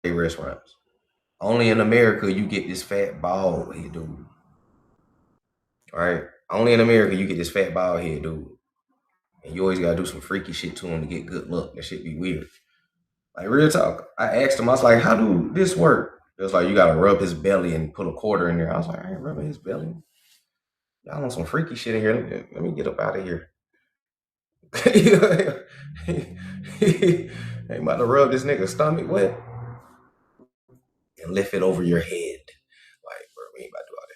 their restaurants. Only in America you get this fat bald head dude. Right? Only in America you get this fat bald head dude. And you always gotta do some freaky shit to him to get good luck. That shit be weird. Like real talk. I asked him, I was like, how do this work? It was like you gotta rub his belly and put a quarter in there. I was like, I ain't rubbing his belly. Y'all on some freaky shit in here. Let me get up out of here. Ain't about to rub this nigga's stomach wet and lift it over your head. Like, bro, we ain't about to do all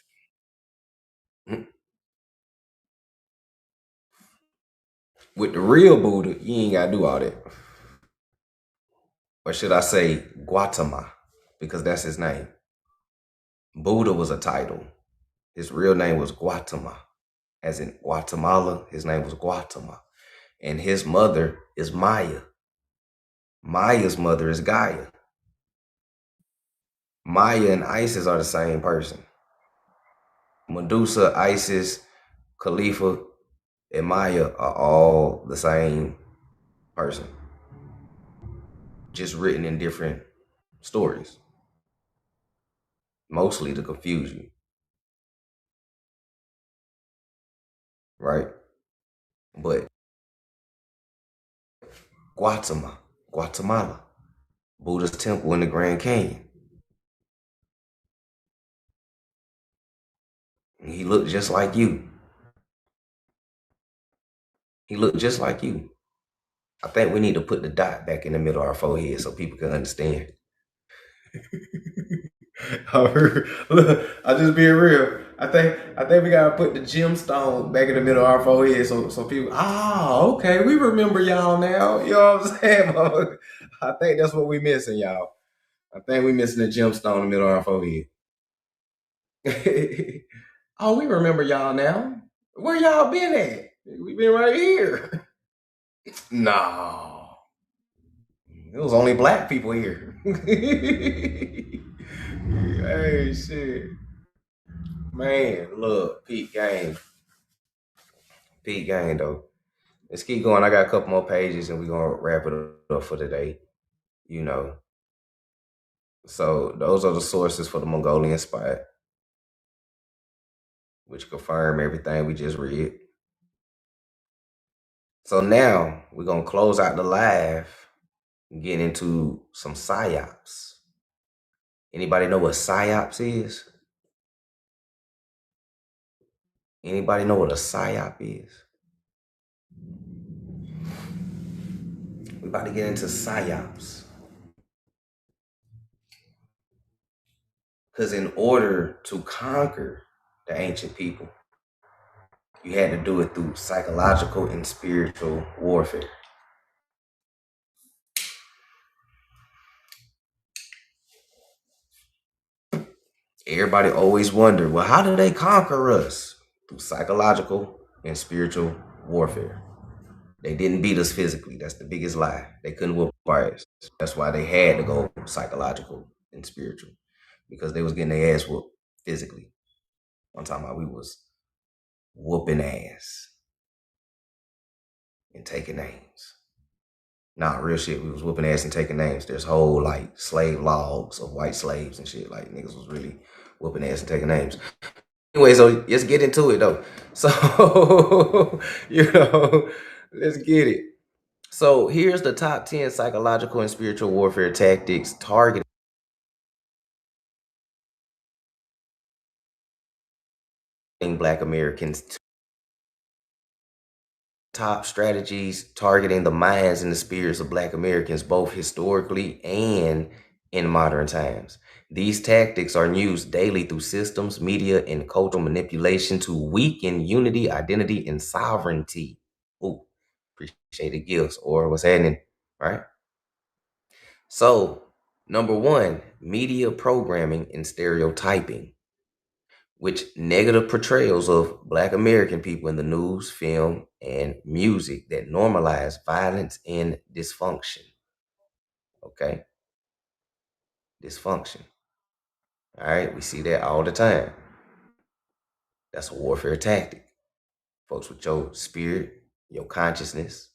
that. With the real Buddha, you ain't gotta do all that. Or should I say Gautama, because that's his name. Buddha was a title. His real name was Gautama. As in Guatemala, his name was Gautama. And his mother is Maya. Maya's mother is Gaia. Maya and Isis are the same person. Medusa, Isis, Khalifa, and Maya are all the same person, just written in different stories, mostly to confuse you, right? But Guatemala, Buddha's temple in the Grand Canyon. He looked just like you. He looked just like you. I think we need to put the dot back in the middle of our forehead so people can understand. Look, I'm just being real. I think we gotta put the gemstone back in the middle of our forehead so people, okay, we remember y'all now. You know what I'm saying? I think that's what we missing, y'all. I think we missing the gemstone in the middle of our forehead. Oh, we remember y'all now. Where y'all been at? We been right here. No. It was only black people here. Hey, shit. Man, look, peak game. Peak game, though. Let's keep going. I got a couple more pages and we're going to wrap it up for today. You know. So, those are the sources for the Mongolian spot, which confirm everything we just read. So, now we're going to close out the live and get into some psyops. Anybody know what psyops is? Anybody know what a psyop is? We're about to get into psyops. Because in order to conquer the ancient people, you had to do it through psychological and spiritual warfare. Everybody always wondered, well, how do they conquer us? Through psychological and spiritual warfare. They didn't beat us physically. That's the biggest lie. They couldn't whoop our ass. That's why they had to go psychological and spiritual, because they was getting their ass whooped physically. One time we was whooping ass and taking names. Nah, real shit. We was whooping ass and taking names. There's whole like slave logs of white slaves and shit. Like niggas was really whooping ass and taking names. Anyway, so let's get into it though. So, let's get it. So here's the top 10 psychological and spiritual warfare tactics targeting Black Americans. Top strategies targeting the minds and the spirits of Black Americans, both historically and in modern times. These tactics are used daily through systems, media, and cultural manipulation to weaken unity, identity, and sovereignty. Ooh, appreciated gifts or what's happening, right? So, number one, media programming and stereotyping, which negative portrayals of Black American people in the news, film, and music that normalize violence and dysfunction. Okay? Dysfunction. All right? We see that all the time. That's a warfare tactic. Folks with your spirit, your consciousness,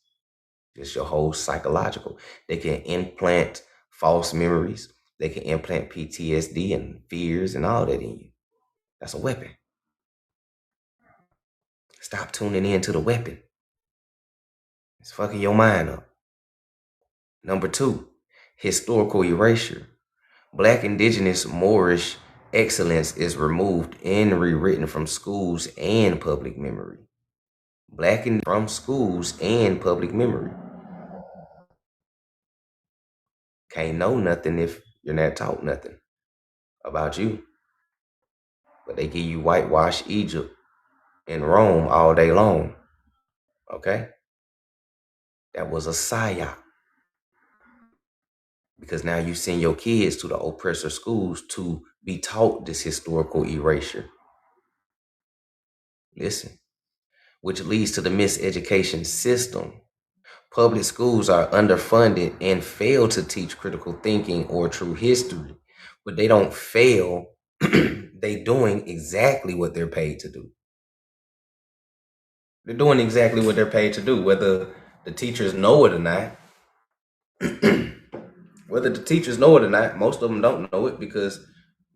just your whole psychological. They can implant false memories. They can implant PTSD and fears and all that in you. That's a weapon. Stop tuning in to the weapon. It's fucking your mind up. Number two, historical erasure. Black, indigenous, Moorish excellence is removed and rewritten from schools and public memory. Black and from schools and public memory. Can't know nothing if you're not taught nothing about you. But they give you whitewash Egypt and Rome all day long. Okay? That was a psyop. Because now you send your kids to the oppressor schools to be taught this historical erasure. Listen, which leads to the miseducation system. Public schools are underfunded and fail to teach critical thinking or true history, but they don't fail. They doing exactly what they're paid to do. They're doing exactly what they're paid to do, whether the teachers know it or not. Whether the teachers know it or not, most of them don't know it because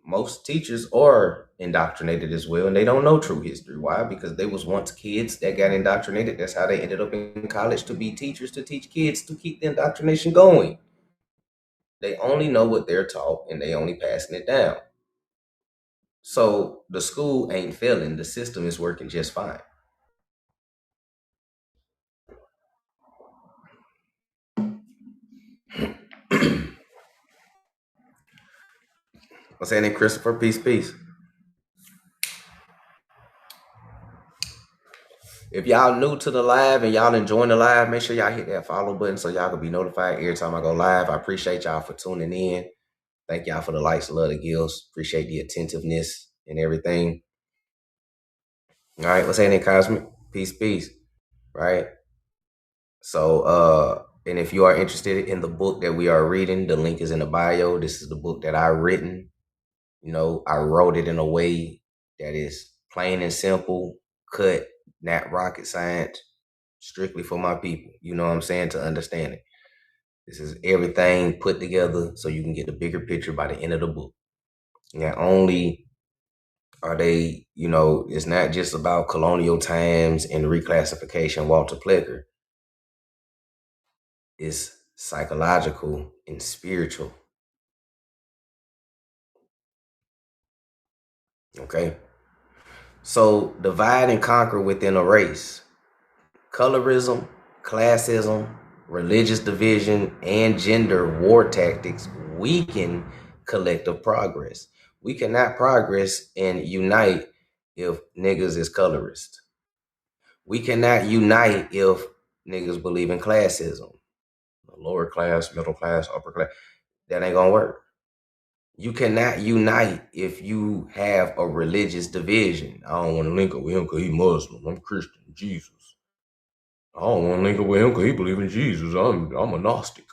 most teachers are indoctrinated as well, and they don't know true history. Why? Because they was once kids that got indoctrinated. That's how they ended up in college, to be teachers, to teach kids, to keep the indoctrination going. They only know what they're taught, and they only passing it down. So the school ain't failing. The system is working just fine. What's happening, Christopher? Peace. If y'all new to the live and y'all enjoying the live, make sure y'all hit that follow button so y'all can be notified every time I go live. I appreciate y'all for tuning in. Thank y'all for the likes, love, the gills. Appreciate the attentiveness and everything. All right, what's happening, Cosmic? Peace. Right? So, and if you are interested in the book that we are reading, the link is in the bio. This is the book that I've written. You know, I wrote it in a way that is plain and simple, cut, not rocket science, strictly for my people. You know what I'm saying? To understand it. This is everything put together so you can get the bigger picture by the end of the book. Not only are they, you know, it's not just about colonial times and reclassification, Walter Plecker. It's psychological and spiritual. Okay? So divide and conquer within a race. Colorism, classism, religious division, and gender war tactics weaken collective progress. We cannot progress and unite if niggas is colorist. We cannot unite if niggas believe in classism. Lower class, middle class, upper class. That ain't gonna work. You cannot unite if you have a religious division. I don't want to link up with him because he's Muslim. I'm Christian. Jesus. I don't want to link up with him because he believes in Jesus. I'm a Gnostic.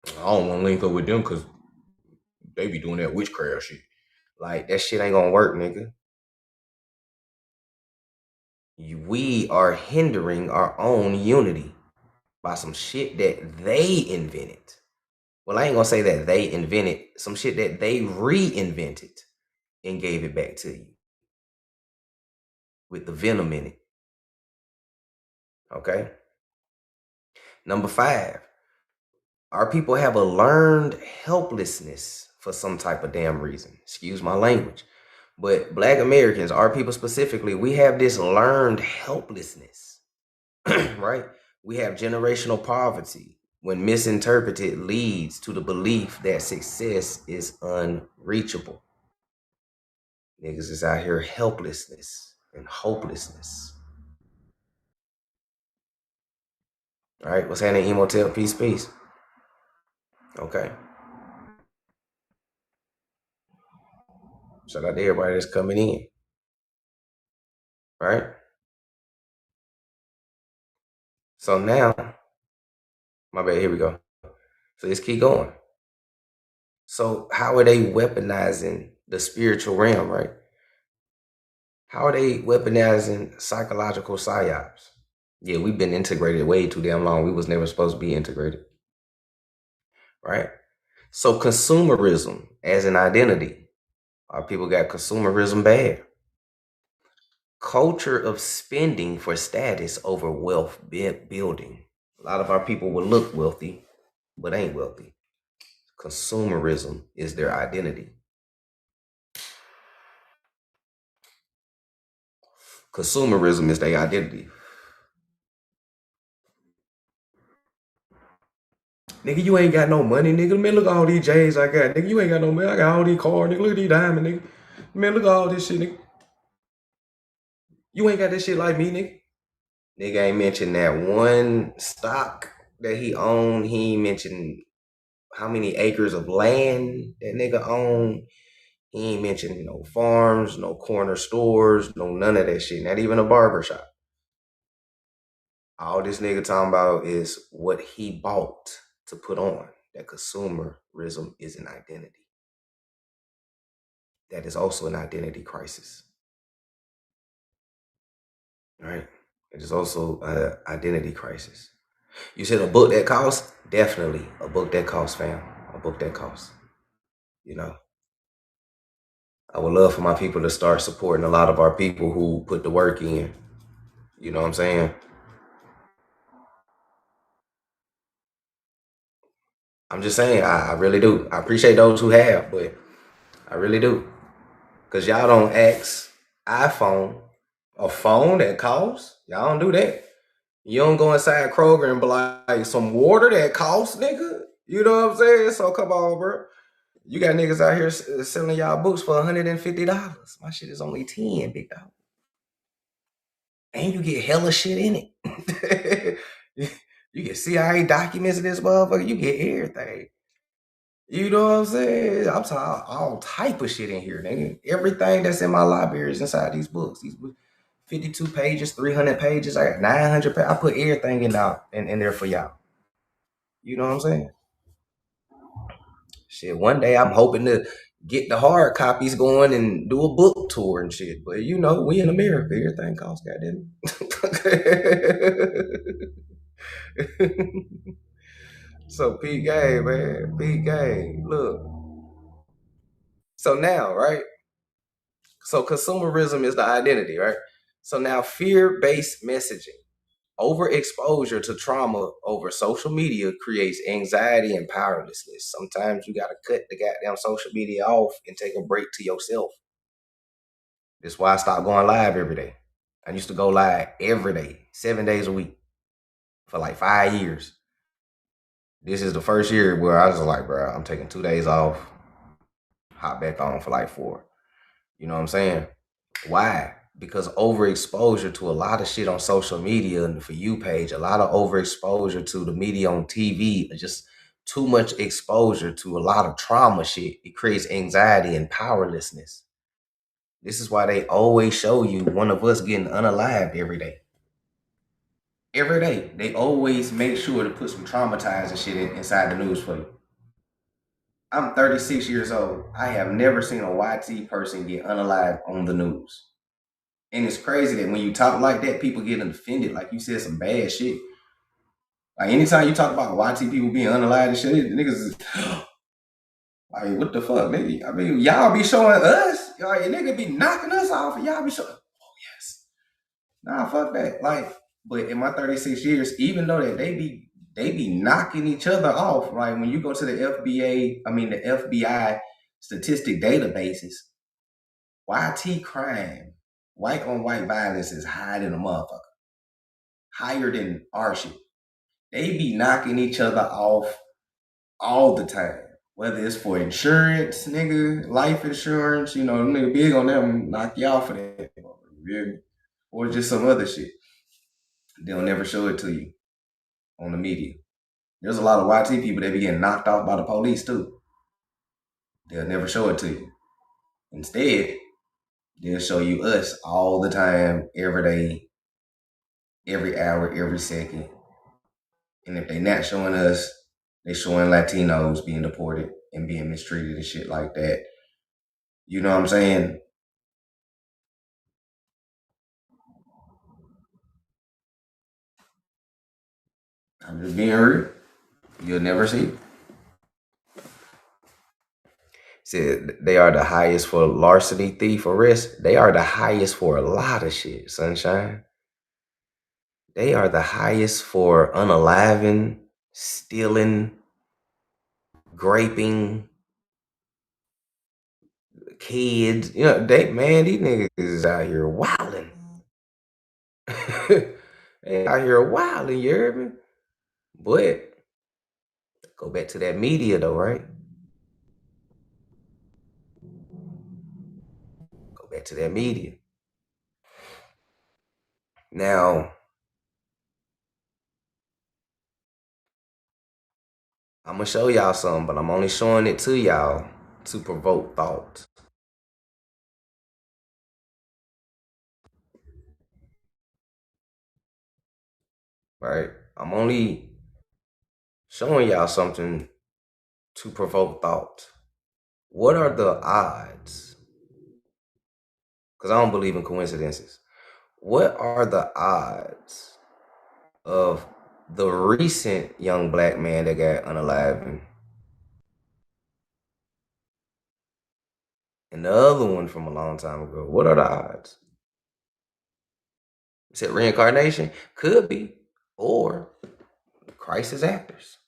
I don't want to link up with them because they be doing that witchcraft shit. Like, that shit ain't gonna work, nigga. We are hindering our own unity by some shit that they invented. Well, I ain't gonna say that they invented, some shit that they reinvented and gave it back to you with the venom in it. Okay? Number 5, our people have a learned helplessness for some type of damn reason. Excuse my language. But Black Americans, our people specifically, we have this learned helplessness, right? We have generational poverty. When misinterpreted, leads to the belief that success is unreachable. Niggas is out here helplessness and hopelessness. All right, what's happening, Emotel? Peace. Okay. Shout out to everybody that's coming in. All right. So now, my bad, here we go. So let's keep going. So how are they weaponizing the spiritual realm, right? How are they weaponizing psychological psyops? Yeah, we've been integrated way too damn long. We was never supposed to be integrated, right? So consumerism as an identity. Our people got consumerism bad. Culture of spending for status over wealth building. A lot of our people will look wealthy, but ain't wealthy. Consumerism is their identity. Consumerism is their identity. Nigga, you ain't got no money, nigga. Man, look at all these J's I got. Nigga, you ain't got no money. I got all these cars, nigga. Look at these diamonds, nigga. Man, look at all this shit, nigga. You ain't got this shit like me, nigga. Nigga ain't mentioned that one stock that he owned. He mentioned how many acres of land that nigga owned. He ain't mentioned no farms, no corner stores, no none of that shit. Not even a barbershop. All this nigga talking about is what he bought to put on. That consumerism is an identity. That is also an identity crisis. Right? It is also an identity crisis. You said a book that costs? Definitely a book that costs, fam. A book that costs. You know, I would love for my people to start supporting a lot of our people who put the work in. You know what I'm saying? I'm just saying, I really do. I appreciate those who have, but I really do. Because y'all don't ask iPhone, a phone that costs. Y'all don't do that. You don't go inside Kroger and be like, some water that costs, nigga. You know what I'm saying? So come on, bro. You got niggas out here selling y'all books for $150. My shit is only 10, big dog. And you get hella shit in it. You get CIA documents in this motherfucker. You get everything. You know what I'm saying? I'm talking all type of shit in here, nigga. Everything that's in my library is inside these books. These books, 52 pages, 300 pages. I got 900 pages. I put everything in there for y'all. You know what I'm saying? Shit, one day I'm hoping to get the hard copies going and do a book tour and shit. But you know, we in America, everything costs, goddamn. So Pete Game, man. Pete Game. Look. So now, right? So consumerism is the identity, right? So now fear-based messaging, overexposure to trauma over social media creates anxiety and powerlessness. Sometimes you gotta cut the goddamn social media off and take a break to yourself. That's why I stopped going live every day. I used to go live every day, 7 days a week for like 5 years. This is the first year where I was like, bro, I'm taking 2 days off, hop back on for like 4. You know what I'm saying? Why? Because overexposure to a lot of shit on social media and the For You page, a lot of overexposure to the media on TV, just too much exposure to a lot of trauma shit. It creates anxiety and powerlessness. This is why they always show you one of us getting unalived every day. Every day. They always make sure to put some traumatizing shit inside the news for you. I'm 36 years old. I have never seen a YT person get unalived on the news. And it's crazy that when you talk like that, people get offended, like you said some bad shit. Like anytime you talk about YT people being unalived and shit, niggas is like, what the fuck, nigga? I mean, y'all be showing us, y'all, your nigga be knocking us off, and y'all be showing, oh yes. Nah, fuck that. Like, but in my 36 years, even though that they be knocking each other off, like when you go to the the FBI statistic databases, YT crime, white on white violence is higher than a motherfucker. Higher than our shit. They be knocking each other off all the time. Whether it's for insurance, nigga, life insurance, you know, them nigga big on them, knock you off for that. You or just some other shit. They'll never show it to you on the media. There's a lot of YT people that be getting knocked off by the police too. They'll never show it to you. Instead, they'll show you us all the time, every day, every hour, every second. And if they not showing us, they showing Latinos being deported and being mistreated and shit like that. You know what I'm saying? I'm just being real. You'll never see. Said they are the highest for larceny, thief, arrest. They are the highest for a lot of shit, sunshine. They are the highest for unaliving, stealing, graping, kids. You know, these niggas is out here wilding. They out here wilding, you hear me? But go back to that media though, right? Go back to that media. Now, I'm gonna show y'all something, but I'm only showing it to y'all to provoke thought. Right? I'm only showing y'all something to provoke thought. What are the odds? Because I don't believe in coincidences. What are the odds of the recent young black man that got unalived and the other one from a long time ago? What are the odds? Is it reincarnation? Could be. Or crisis actors.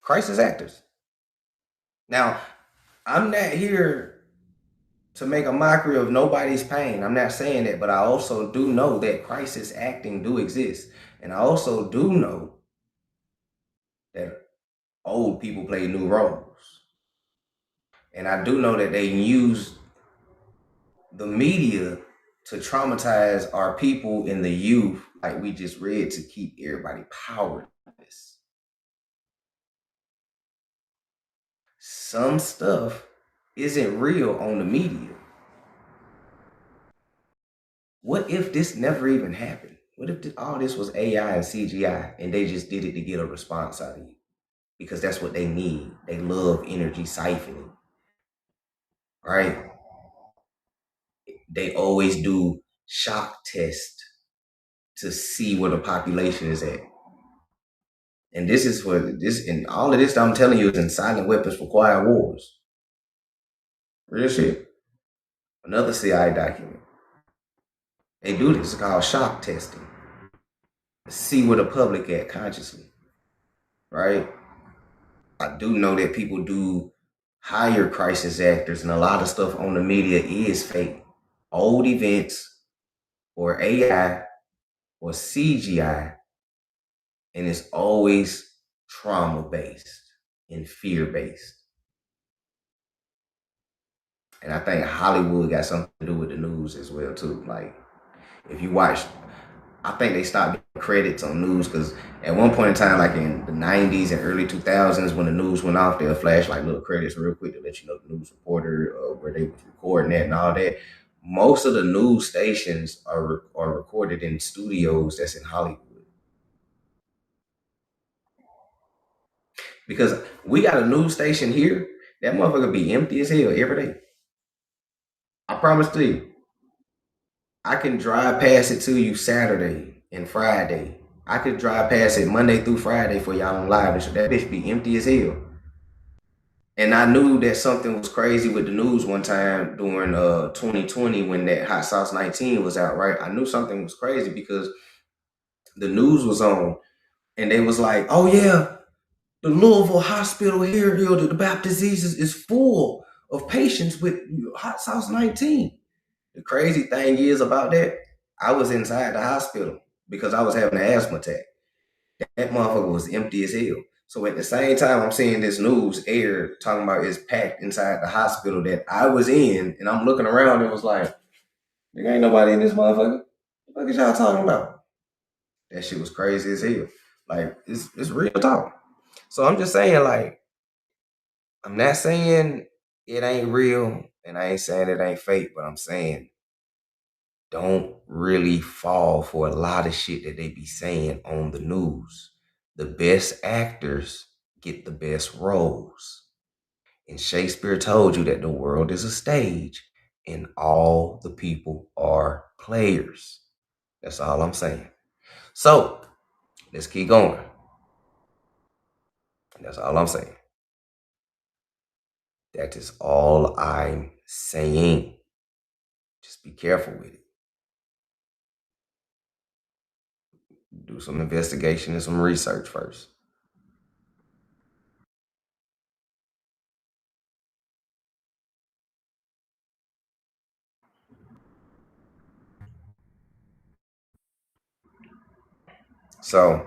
Crisis actors. Now, I'm not here to make a mockery of nobody's pain. I'm not saying that, but I also do know that crisis acting do exist. And I also do know that old people play new roles. And I do know that they use the media to traumatize our people in the youth, like we just read, to keep everybody powerless. Some stuff isn't real on the media. What if this never even happened? What if all this was AI and CGI and they just did it to get a response out of you? Because that's what they need. They love energy siphoning, right? They always do shock tests to see where the population is at. And this is for this, and all of this that I'm telling you is in Silent Weapons for Quiet Wars. Real shit. Another CIA document. They do this. It's called shock testing. See where the public at consciously. Right? I do know that people do hire crisis actors, and a lot of stuff on the media is fake. Old events or AI or CGI, and it's always trauma based and fear based. And I think Hollywood got something to do with the news as well too. Like, if you watch, I think they stopped giving credits on news because at one point in time, like in the 90s and early 2000s, when the news went off, they'll flash like little credits real quick to let you know the news reporter where they was recording that and all that. Most of the news stations are recorded in studios that's in Hollywood. Because we got a news station here, that motherfucker be empty as hell every day. I promise to you. I can drive past it to you Saturday and Friday. I could drive past it Monday through Friday for y'all on live, and so that bitch be empty as hell. And I knew that something was crazy with the news one time during 2020 when that Hot Sauce 19 was out, right? I knew something was crazy because the news was on, and they was like, "Oh yeah, the Louisville hospital here, the Baptist disease is full of patients with Hot Sauce 19." The crazy thing is about that, I was inside the hospital because I was having an asthma attack. That motherfucker was empty as hell. So at the same time, I'm seeing this news air talking about it's packed inside the hospital that I was in, and I'm looking around and was like, "There ain't nobody in this motherfucker. What is y'all talking about?" That shit was crazy as hell. Like, it's real talk. So I'm just saying, like, I'm not saying it ain't real, and I ain't saying it ain't fake, but I'm saying don't really fall for a lot of shit that they be saying on the news. The best actors get the best roles. And Shakespeare told you that the world is a stage and all the people are players. That's all I'm saying. So let's keep going. That's all I'm saying. That is all I'm saying. Just be careful with it. Do some investigation and some research first. So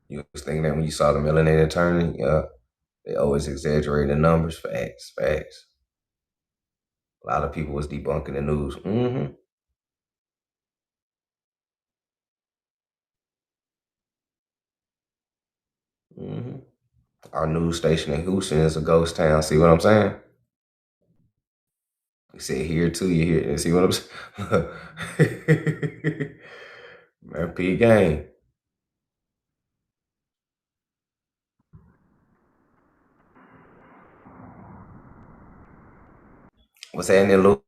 you was thinking that when you saw the melanated attorney, yeah, they always exaggerate the numbers. Facts. A lot of people was debunking the news. Mm-hmm. Our news station in Houston is a ghost town. See what I'm saying? We said here too, you hear. See what I'm saying? Man, P game. What's happening, Luke?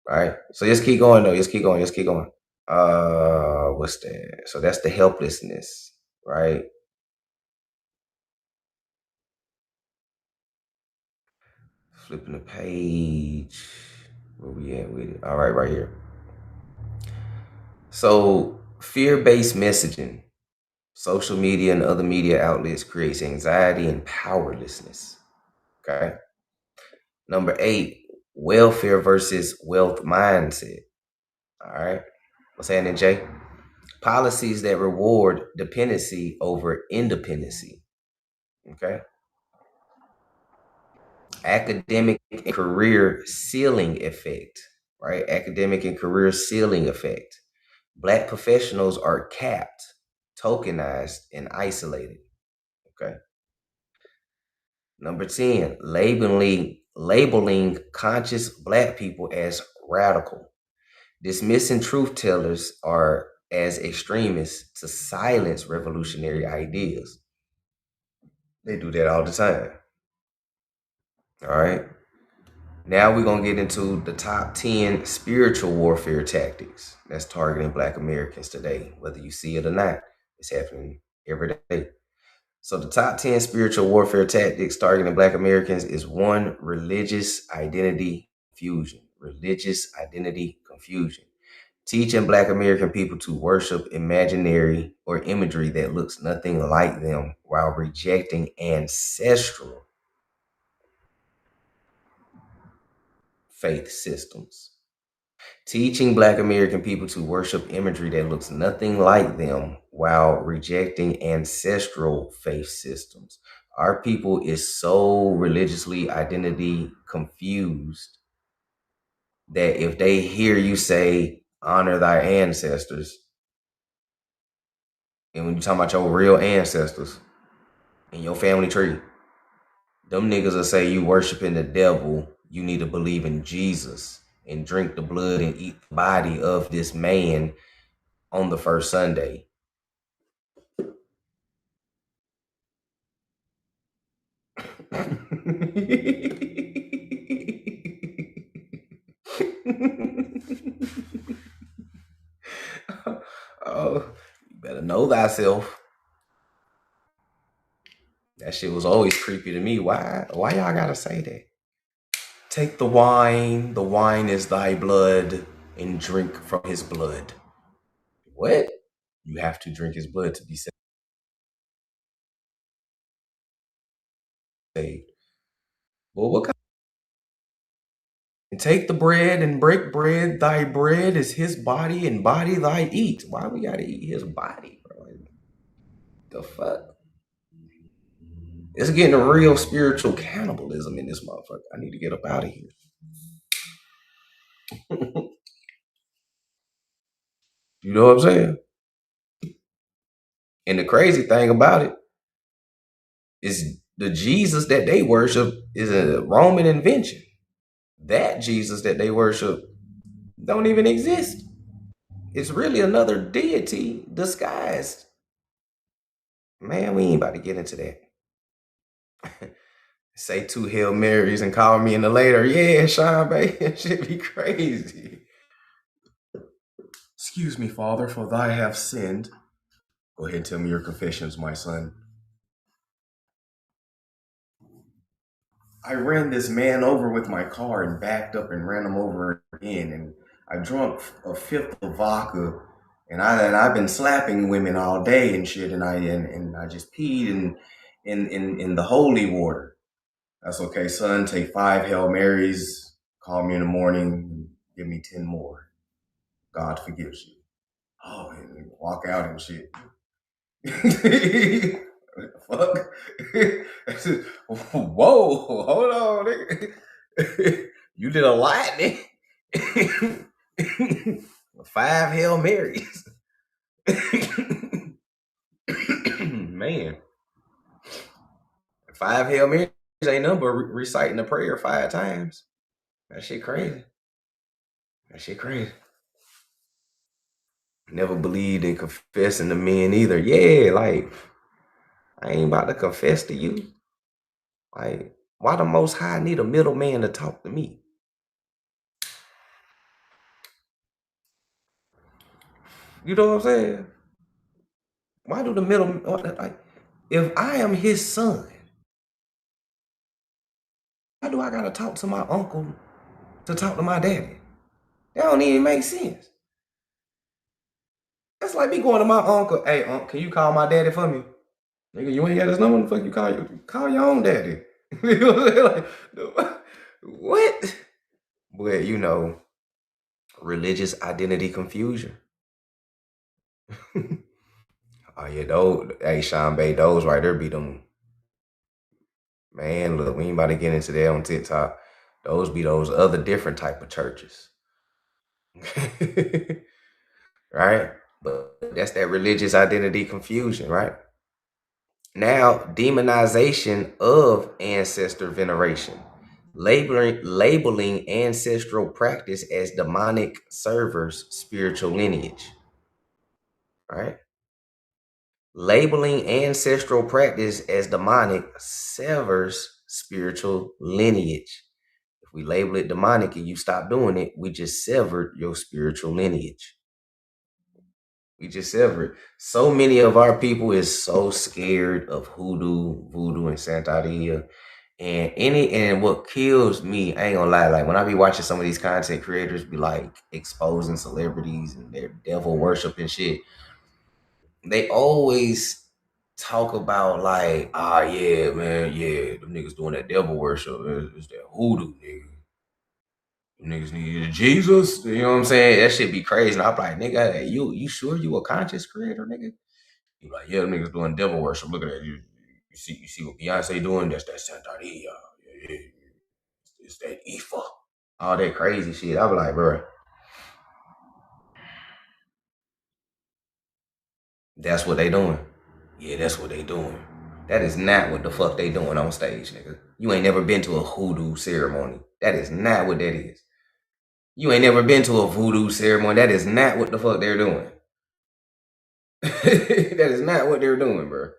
All right. So just keep going though. Just keep going. Just keep going. What's that? So that's the helplessness, right? Flipping the page. Where we at with it? All right, right here. So fear-based messaging, social media and other media outlets creates anxiety and powerlessness. Okay. Number 8, welfare versus wealth mindset. All right. What's happening, Jay? Policies that reward dependency over independency. Okay. Academic and career ceiling effect, right? Academic and career ceiling effect. Black professionals are capped, tokenized, and isolated. Okay. Number 10, labeling conscious Black people as radical. Dismissing truth tellers are as extremists to silence revolutionary ideas. They do that all the time. All right. Now we're going to get into the top 10 spiritual warfare tactics that's targeting Black Americans today. Whether you see it or not, it's happening every day. So the top 10 spiritual warfare tactics targeting Black Americans is 1, religious identity fusion. Religious identity confusion. Teaching Black American people to worship imaginary or imagery that looks nothing like them while rejecting ancestral faith systems. Teaching Black American people to worship imagery that looks nothing like them while rejecting ancestral faith systems. Our people is so religiously identity confused that if they hear you say, honor thy ancestors, and when you talk about your real ancestors in your family tree, them niggas will say you worshiping the devil, you need to believe in Jesus and drink the blood and eat the body of this man on the first Sunday. Oh, you better know thyself. That shit was always creepy to me. Why y'all gotta say that? Take the wine is thy blood, and drink from his blood. What? You have to drink his blood to be saved. Well, what kind? And take the bread and break bread. Thy bread is his body, and body thy eat. Why we gotta eat his body, bro? The fuck? It's getting a real spiritual cannibalism in this motherfucker. I need to get up out of here. You know what I'm saying? And the crazy thing about it is the Jesus that they worship is a Roman invention. That Jesus that they worship don't even exist. It's really another deity disguised. Man, we ain't about to get into that. Say 2 Hail Marys and call me in the later. Yeah, Sean Bay, that shit be crazy. Excuse me, Father, for thy have sinned. Go ahead and tell me your confessions, my son. I ran this man over with my car and backed up and ran him over again. And I drank a fifth of vodka, and I've been slapping women all day and shit. And I just peed in the holy water. That's okay, son. Take 5 Hail Marys. Call me in the morning. And give me 10 more. God forgives you. Oh, and walk out and shit. Fuck. Whoa, hold on, nigga. You did a lot, nigga. 5 Hail Marys. Man, 5 Hail Marys ain't nothing but reciting the prayer 5 times. That shit crazy. That shit crazy. Never believed in confessing to men either. Yeah, like, I ain't about to confess to you. Like, why the Most High need a middleman to talk to me? You know what I'm saying? Why do the middle, like, if I am his son, why do I gotta talk to my uncle to talk to my daddy? That don't even make sense. That's like me going to my uncle, hey, uncle, can you call my daddy for me? Nigga, you ain't got his number, the fuck you call your own daddy. You know what I'm saying? Like, what? But you know, religious identity confusion. Oh yeah, those, hey Sean Bay, those right there be them. Man, look, we ain't about to get into that on TikTok. Those be those other different type of churches. Right? But that's that religious identity confusion, right? Now, demonization of ancestor veneration. Labeling ancestral practice as demonic servers spiritual lineage. Right? Labeling ancestral practice as demonic severs spiritual lineage. If we label it demonic and you stop doing it, we just severed your spiritual lineage. We just severed. So many of our people is so scared of hoodoo, voodoo, and Santeria. And what kills me, I ain't gonna lie, like when I be watching some of these content creators be like exposing celebrities and their devil worship and shit, they always talk about like, yeah, man, yeah, them niggas doing that devil worship. It's that hoodoo, nigga. Niggas need Jesus. You know what I'm saying? That shit be crazy. And I'm like, nigga, hey, you sure you a conscious creator, nigga? You like, yeah, them niggas doing devil worship. Look at that. You see what Beyonce doing? That's that Santeria. Yeah. It's that Ifa. All that crazy shit. I be like, bro, that's what they doing. Yeah, that's what they doing. That is not what the fuck they doing on stage, nigga. You ain't never been to a hoodoo ceremony. That is not what that is. You ain't never been to a voodoo ceremony. That is not what the fuck they're doing. That is not what they're doing, bro.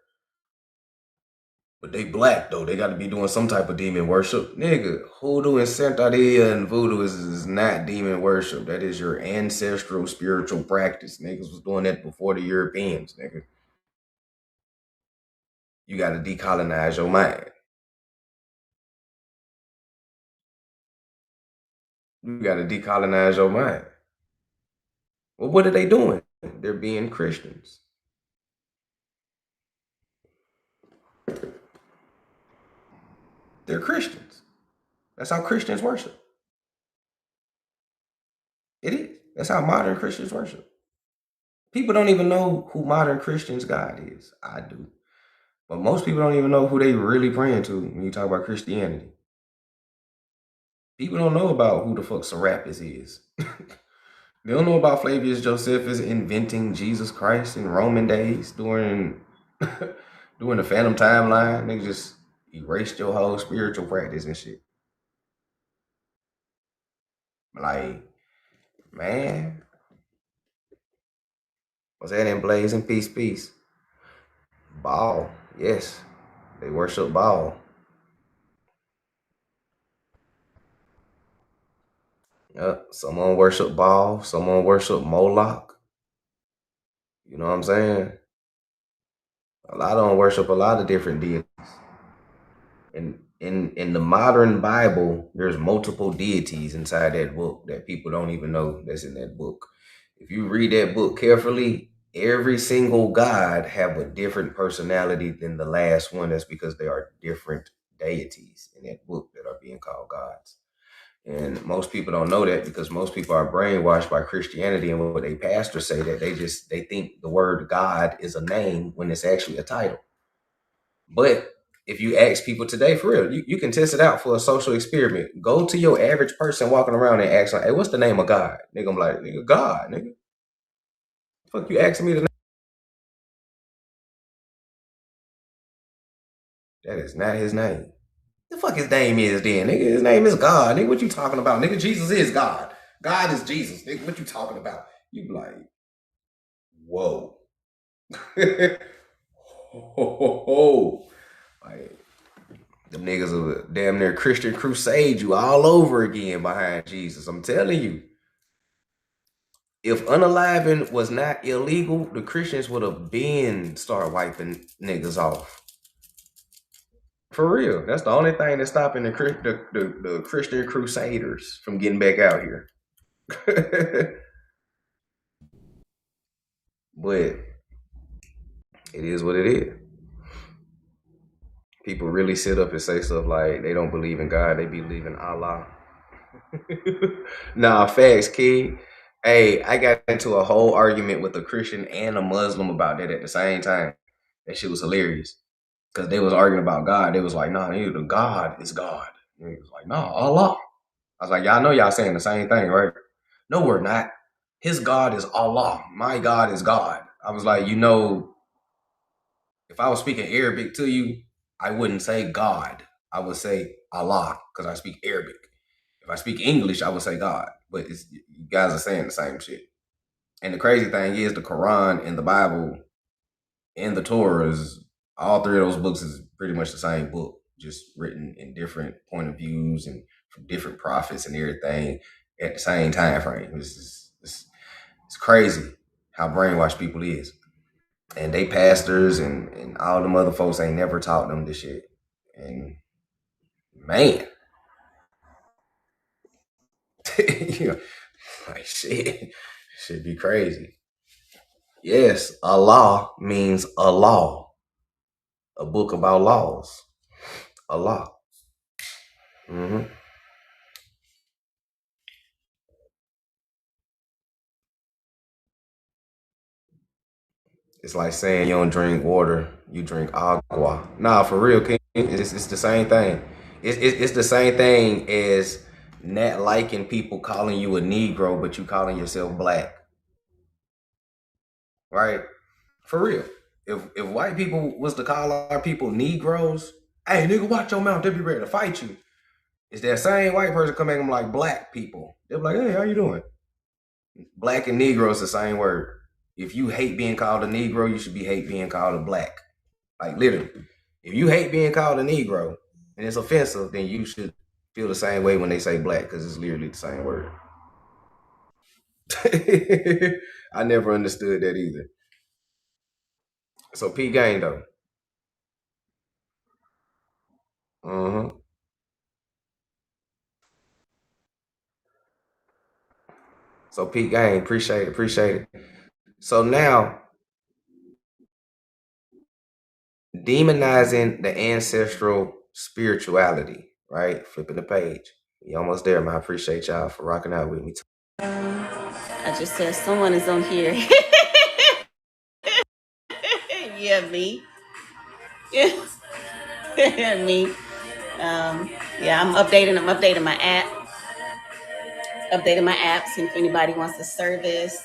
But they black, though. They got to be doing some type of demon worship. Nigga, hoodoo and Santeria and voodoo is not demon worship. That is your ancestral spiritual practice. Niggas was doing that before the Europeans, nigga. You got to decolonize your mind. You got to decolonize your mind. Well, what are they doing? They're being Christians. They're Christians. That's how Christians worship. It is. That's how modern Christians worship. People don't even know who modern Christians' God is. I do. But most people don't even know who they really praying to when you talk about Christianity. People don't know about who the fuck Serapis is. They don't know about Flavius Josephus inventing Jesus Christ in Roman days during the Phantom Timeline. They just erased your whole spiritual practice and shit. Like, man. What's that in Blazing? Peace. Baal. Yes. They worship Baal. Yep. Someone worship Baal. Someone worship Moloch. You know what I'm saying? A lot of them worship a lot of different deities. And in the modern Bible, there's multiple deities inside that book that people don't even know that's in that book. If you read that book carefully, every single god have a different personality than the last one. That's because they are different deities in that book that are being called gods. And most people don't know that because most people are brainwashed by Christianity and what they pastors say, that they think the word God is a name when it's actually a title. But if you ask people today, for real, you can test it out for a social experiment. Go to your average person walking around and ask like, hey, what's the name of God? Nigga, I'm like, nigga, God, nigga. Fuck you asking me the name? That is not his name. The fuck his name is then, nigga? His name is God, nigga. What you talking about, nigga? Jesus is God. God is Jesus, nigga. What you talking about? You be like, whoa. Ho. Like, them niggas are damn near Christian crusade you all over again behind Jesus. I'm telling you. If unaliving was not illegal, the Christians would have been start wiping niggas off. For real. That's the only thing that's stopping the Christian crusaders from getting back out here. But it is what it is. People really sit up and say stuff like they don't believe in God, they believe in Allah. Nah, facts, kid. Hey, I got into a whole argument with a Christian and a Muslim about that at the same time. That shit was hilarious. Because they was arguing about God. They was like, nah, the God is God. And he was like, no, Allah. I was like, y'all know y'all saying the same thing, right? No, we're not. His God is Allah. My God is God. I was like, you know, if I was speaking Arabic to you, I wouldn't say God. I would say Allah because I speak Arabic. If I speak English, I would say God. But you guys are saying the same shit. And the crazy thing is the Quran and the Bible and the Torah is all three of those books is pretty much the same book, just written in different point of views and from different prophets and everything at the same time frame. It's crazy how brainwashed people is. And they pastors and all them other folks ain't never taught them this shit. And man, you know, like shit be crazy. Yes, Allah means a law, a book about laws. Allah. Mm-hmm. It's like saying you don't drink water, you drink agua. Nah, for real, King. It's the same thing. It's the same thing as not liking people calling you a Negro, but you calling yourself black. Right? For real. If white people was to call our people Negroes, hey nigga, watch your mouth, they'll be ready to fight you. It's that same white person coming at them like black people. They'll be like, hey, how you doing? Black and Negro is the same word. If you hate being called a Negro, you should be hate being called a black. Like literally. If you hate being called a Negro and it's offensive, then you should feel the same way when they say black, because it's literally the same word. I never understood that either. So P Gang though. Uh-huh. So P Gang, appreciate it. So now demonizing the ancestral spirituality, right? Flipping the page. You almost there, man. I appreciate y'all for rocking out with me. I just said someone is on here. Yeah, me. Yeah, me. Yeah, I'm updating my app. Updating my app, seeing if anybody wants to service.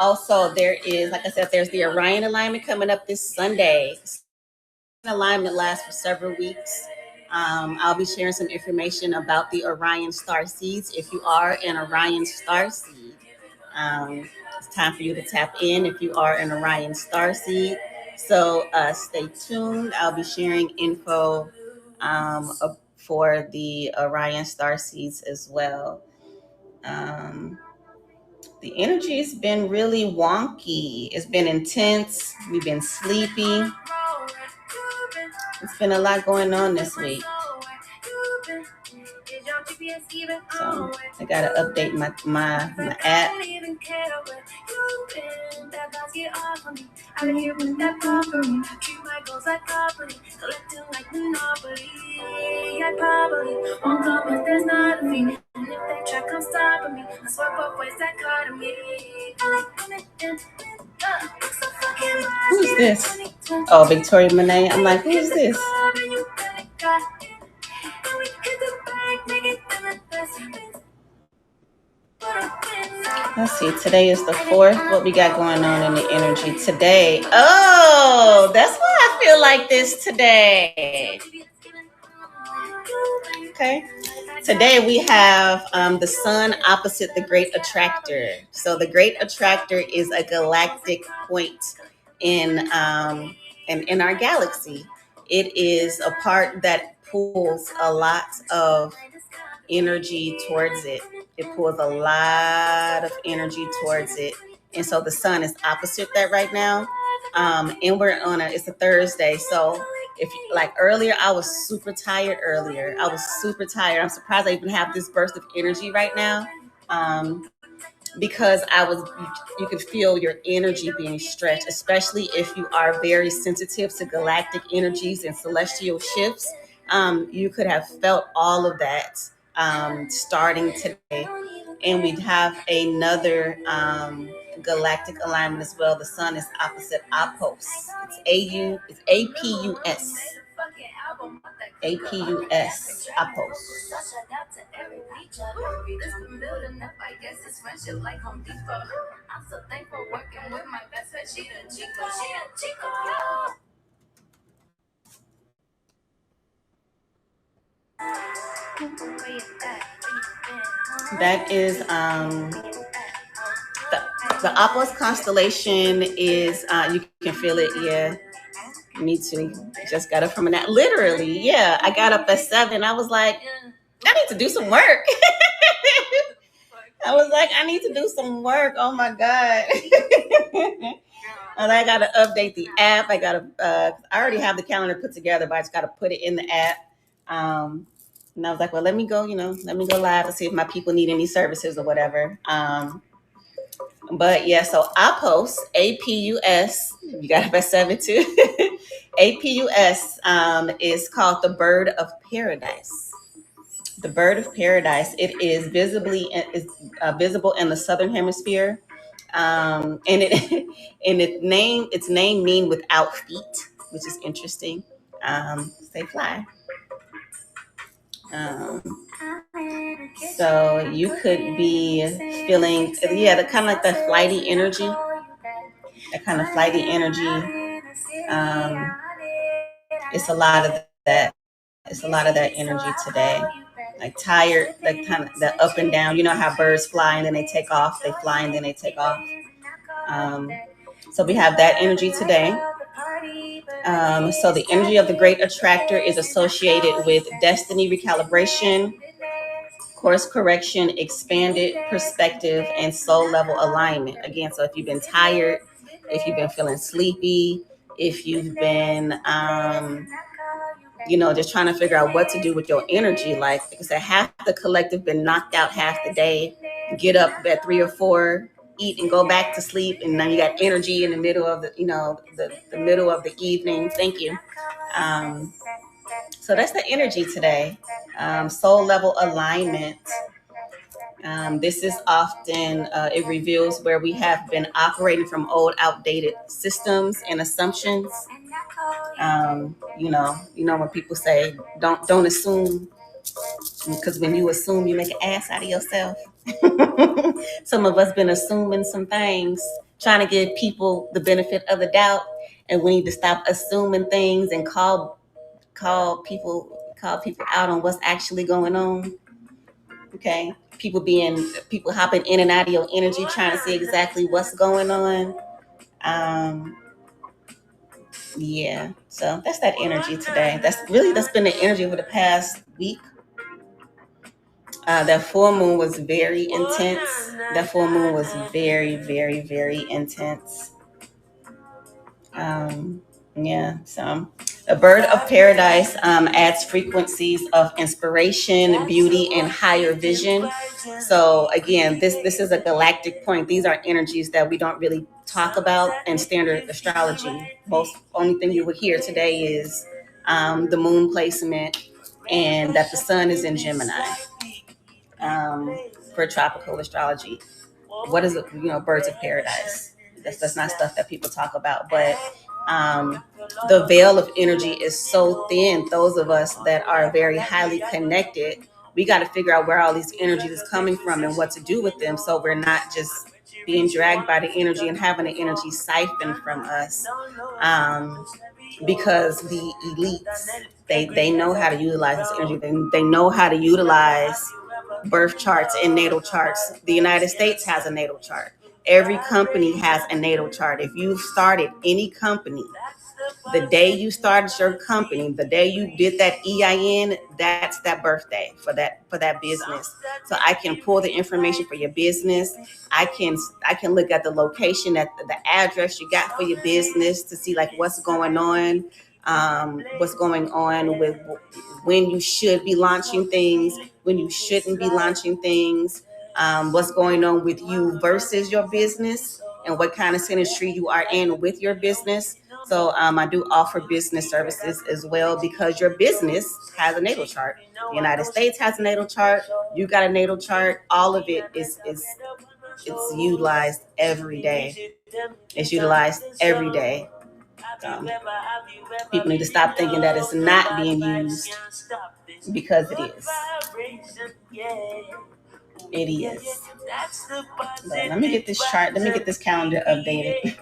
Also, there is, like I said, there's the Orion alignment coming up this Sunday. Alignment lasts for several weeks. I'll be sharing some information about the Orion star seeds. If you are an Orion star seed, it's time for you to tap in if you are an Orion star seed. So stay tuned. I'll be sharing info for the Orion star seeds as well. The energy has been really wonky. It's been intense. We've been sleepy. It's been a lot going on this week. So I gotta update my app. Who's this? Oh, Victoria Monet. I'm like, who's this? Let's see. Today is the 4th. What we got going on in the energy today? Oh, that's why I feel like this today. Okay. Today we have the sun opposite the Great Attractor. So the Great Attractor is a galactic point in our galaxy. It is a part that pulls a lot of energy towards it. It pulls a lot of energy towards it. And so the sun is opposite that right now. And we're on it's a Thursday. So if like earlier, I was super tired earlier. I was super tired. I'm surprised I even have this burst of energy right now. Because you could feel your energy being stretched, especially if you are very sensitive to galactic energies and celestial shifts. You could have felt all of that starting today. And we'd have another galactic alignment as well. The sun is opposite Apos. It's APUS. APUS, Apos. That is the Apos constellation is you can feel it, yeah. Me too. Just got up from a nap. Literally, yeah. I got up at 7. I was like, I need to do some work. I was like, I need to do some work. Oh my God. And I got to update the app. I already have the calendar put together, but I just got to put it in the app. And I was like, well, let me go live and see if my people need any services or whatever. But yeah, so Apos, APUS, you got up at 7 too. APUS is called the Bird of Paradise. The Bird of Paradise. It is visible in the southern hemisphere, and its name mean without feet, which is interesting. Say fly. So you could be feeling, the kind of like that flighty energy. That kind of flighty energy. It's a lot of that. It's a lot of that energy today. Like tired, like kind of the up and down. You know how birds fly and then they take off. They fly and then they take off. So we have that energy today. So the energy of the Great Attractor is associated with destiny recalibration, course correction, expanded perspective, and soul level alignment. Again, so if you've been tired, if you've been feeling sleepy, if you've been just trying to figure out what to do with your energy. Like I said, half the collective been knocked out half the day, get up at 3 or 4, eat and go back to sleep. And now you got energy in the middle of the middle of the evening. Thank you. So that's the energy today. Soul level alignment. This is often, it reveals where we have been operating from old, outdated systems and assumptions. When people say, don't assume, because when you assume, you make an ass out of yourself. Some of us been assuming some things, trying to give people the benefit of the doubt, and we need to stop assuming things and call people out on what's actually going on. Okay, people hopping in and out of your energy, trying to see exactly what's going on. Yeah, so that's that energy today. That's been the energy over the past week. That full moon was very intense. That full moon was very, very, very intense. Yeah, so a bird of paradise adds frequencies of inspiration, beauty, and higher vision. So again, this is a galactic point. These are energies that we don't really talk about in standard astrology. Only thing you would hear today is the moon placement and that the sun is in Gemini for tropical astrology. What is it? Birds of paradise. That's not stuff that people talk about, but the veil of energy is so thin. Those of us that are very highly connected, we got to figure out where all these energies is coming from and what to do with them, so we're not just being dragged by the energy and having the energy siphoned from us. Because the elites, they know how to utilize this energy. They know how to utilize birth charts and natal charts. The United States has a natal chart. Every company has a natal chart. If you started any company, the day you started your company, the day you did that EIN, that's that birthday for that business. So I can pull the information for your business. I can look at the location, at the address you got for your business to see like what's going on with when you should be launching things, when you shouldn't be launching things, what's going on with you versus your business, and what kind of industry you are in with your business. So I do offer business services as well, because your business has a natal chart. The United States has a natal chart. You got a natal chart. All of it is it's utilized every day. It's utilized every day. People need to stop thinking that it's not being used, because it is. It is. But let me get this chart. Let me get this calendar updated.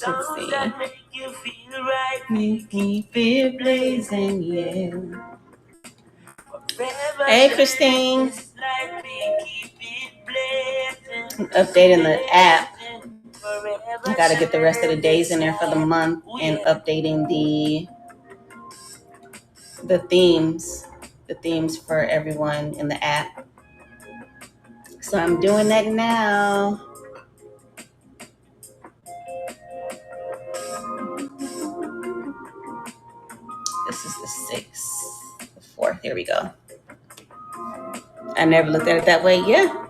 Let's see. Make me feel blazing, yeah. Hey, Christine. I'm updating the app. I got to get the rest of the days in there for the month and updating the themes for everyone in the app. So I'm doing that now. This is the 6th, the 4th. Here we go. I never looked at it that way. Yeah.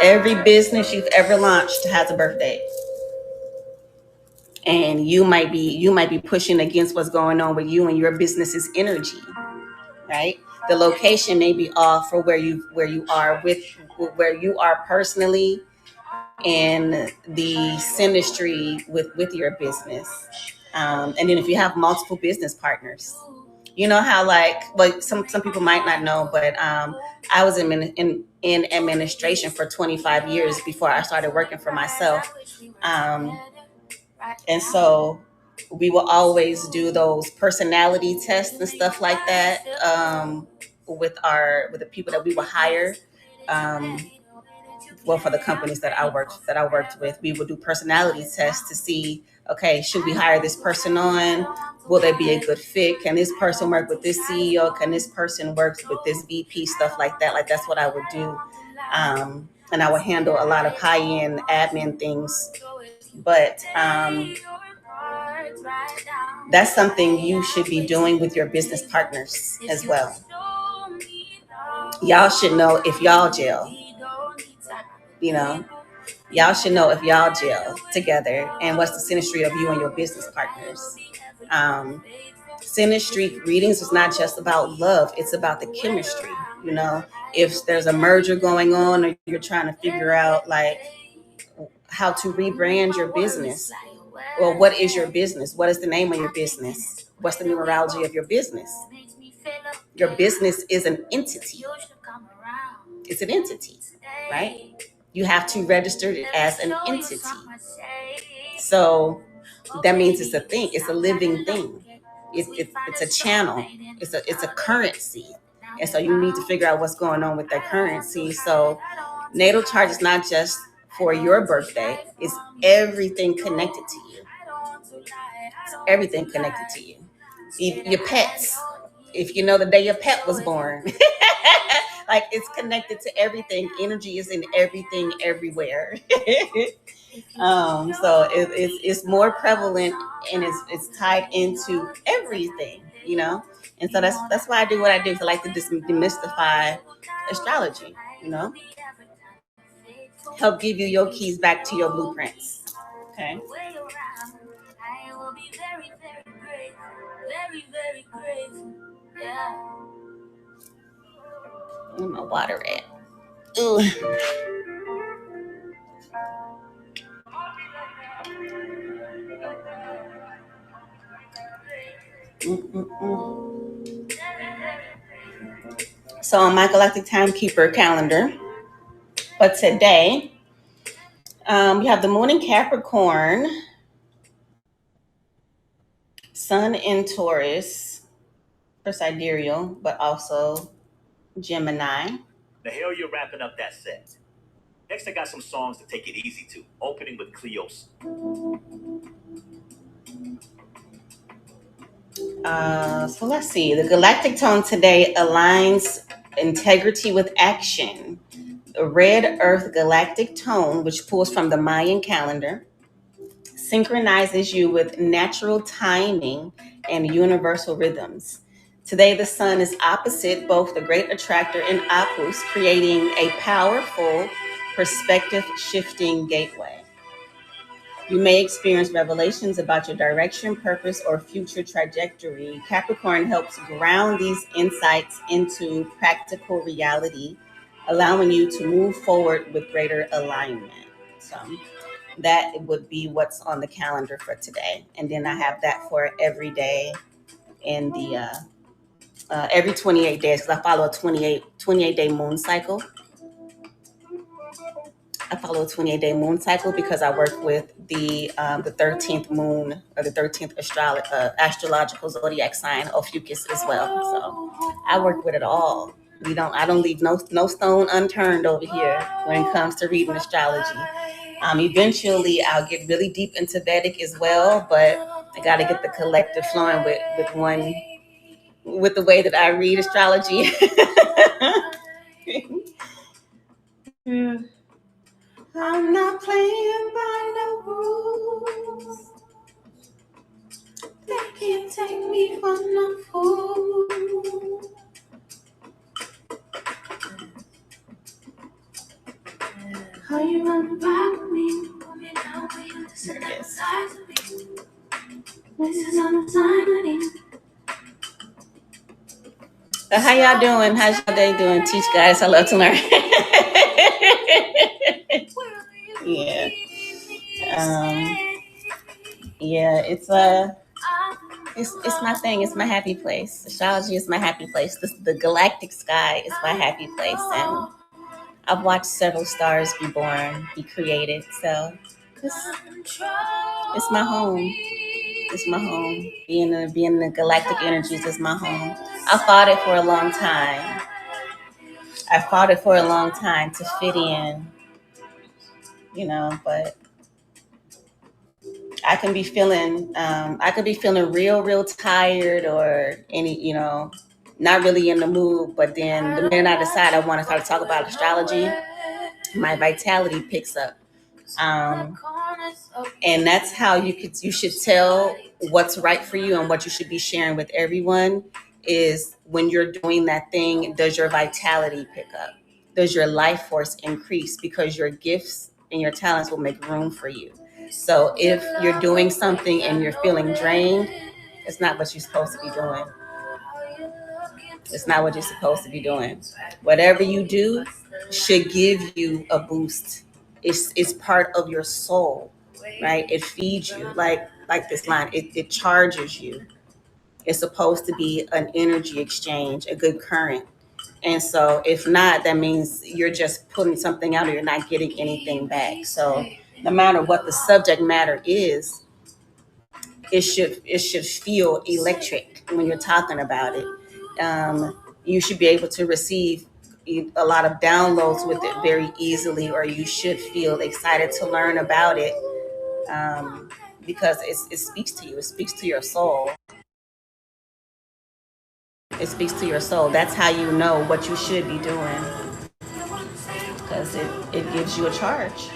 Every business you've ever launched has a birthday. And you might be pushing against what's going on with you and your business's energy, right? The location may be off for where you are personally, and the synastry with your business. And then if you have multiple business partners, you know how some people might not know, but I was in administration for 25 years before I started working for myself. And so we will always do those personality tests and stuff like that with the people that we will hire. For the companies that I worked with, we would do personality tests to see, okay, should we hire this person on? Will they be a good fit? Can this person work with this CEO? Can this person work with this VP? Stuff like that. Like, that's what I would do. And I would handle a lot of high-end admin things. But that's something you should be doing with your business partners as well. Y'all should know if y'all gel. Y'all should know if y'all gel together and what's the synastry of you and your business partners. Synastry readings is not just about love, it's about the chemistry. If there's a merger going on, or you're trying to figure out like how to rebrand your business. Well, what is your business? What is the name of your business? What's the numerology of your business? Your business is an entity. It's an entity, right? You have to register it as an entity. So that means it's a thing. It's a living thing. It's a channel. It's a currency. And so you need to figure out what's going on with that currency. So natal chart is not just for your birthday. It's everything connected to you. It's everything connected to you. Your pets. If you know the day your pet was born. Like, it's connected to everything. Energy is in everything, everywhere. So it's more prevalent, and it's tied into everything, And so that's why I do what I do. I like to demystify astrology, Help give you your keys back to your blueprints. Okay. I will be very, very grateful. Very, very grateful. Yeah. Where's my water at? Ooh. So on my galactic timekeeper calendar for today, we have the moon in Capricorn, sun in Taurus for sidereal, but also Gemini. The hell you're wrapping up that set. Next, I got some songs to take it easy to, opening with Cleo's. So let's see. The galactic tone today aligns integrity with action. The red earth galactic tone, which pulls from the Mayan calendar, synchronizes you with natural timing and universal rhythms. Today, the sun is opposite both the great attractor and Opus, creating a powerful perspective shifting gateway. You may experience revelations about your direction, purpose, or future trajectory. Capricorn helps ground these insights into practical reality, allowing you to move forward with greater alignment. So that would be what's on the calendar for today. And then I have that for every day in the every 28 days, because I follow a 28-day moon cycle. I follow a 28-day moon cycle because I work with the 13th moon, or the 13th astrological zodiac sign, Ophiuchus, as well. So I work with it all. I don't leave no stone unturned over here when it comes to reading astrology. Eventually I'll get really deep into Vedic as well, but I got to get the collective flowing with the way that I read astrology. Yeah. I'm not playing by no rules. They can't take me for no fool. How you run back with me? There it is. This is on the time I need. So how y'all doing? How's your day doing? Teach guys, I love to learn. Yeah. Yeah, it's my thing. It's my happy place. Astrology is my happy place. The galactic sky is my happy place, and I've watched several stars be born, be created. So it's my home. It's my home. Being in the galactic energies is my home. I fought it for a long time to fit in, but I can be feeling real tired, or not really in the mood. But then the minute I decide I want to start talking about astrology, my vitality picks up. And that's how you should tell what's right for you and what you should be sharing with everyone is when you're doing that thing, does your vitality pick up? Does your life force increase? Because your gifts and your talents will make room for you. So if you're doing something and you're feeling drained, it's not what you're supposed to be doing. It's not what you're supposed to be doing. Whatever you do should give you a boost. It's part of your soul, right? It feeds you, like this line. It charges you. It's supposed to be an energy exchange, a good current. And so if not, that means you're just putting something out or you're not getting anything back. So no matter what the subject matter is, it should feel electric when you're talking about it. You should be able to receive a lot of downloads with it very easily, or you should feel excited to learn about it, because it speaks to you. It speaks to your soul. It speaks to your soul. That's how you know what you should be doing, because it gives you a charge.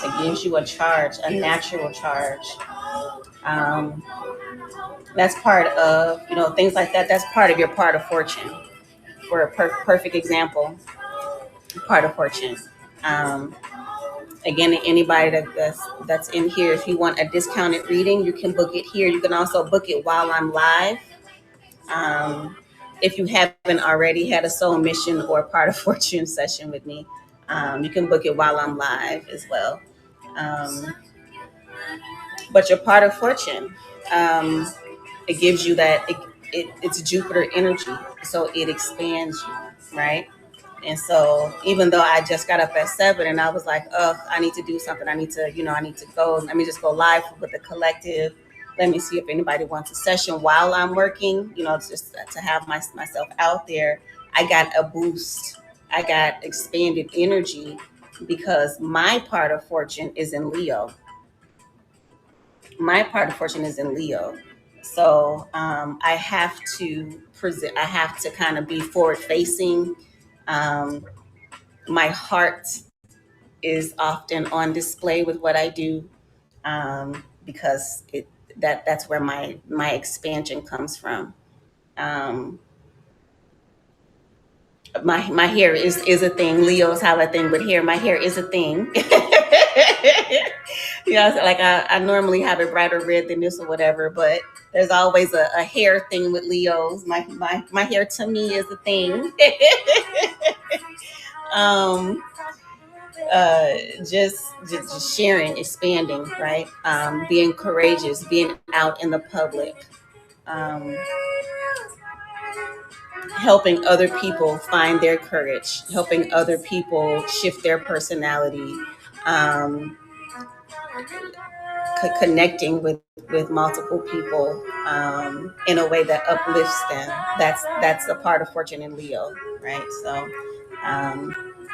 It gives you a charge, a natural charge. That's part of, things like that. That's part of your part of fortune. For a perfect example, part of fortune. Again, anybody that's in here, if you want a discounted reading, you can book it here. You can also book it while I'm live. if you haven't already had a soul mission or part of fortune session with me, you can book it while I'm live as well. But your part of fortune, it gives you that, it's Jupiter energy. So it expands you, right? And so even though I just got up at 7 and I was like, oh, I need to do something. I need to, I need to go. Let me just go live with the collective. Let me see if anybody wants a session while I'm working, just to have myself out there. I got a boost. I got expanded energy because my part of fortune is in Leo. My part of fortune is in Leo. So I have to present, I have to kind of be forward facing. My heart is often on display with what I do, because that's where my expansion comes from. My hair is a thing. Leos have a thing with hair. My hair is a thing. So like I normally have it brighter red than this or whatever, but there's always a hair thing with Leos. My hair to me is a thing. um, just sharing, expanding, right? Being courageous, being out in the public, helping other people find their courage, helping other people shift their personality, connecting with multiple people in a way that uplifts them. That's a part of fortune in Leo, right? So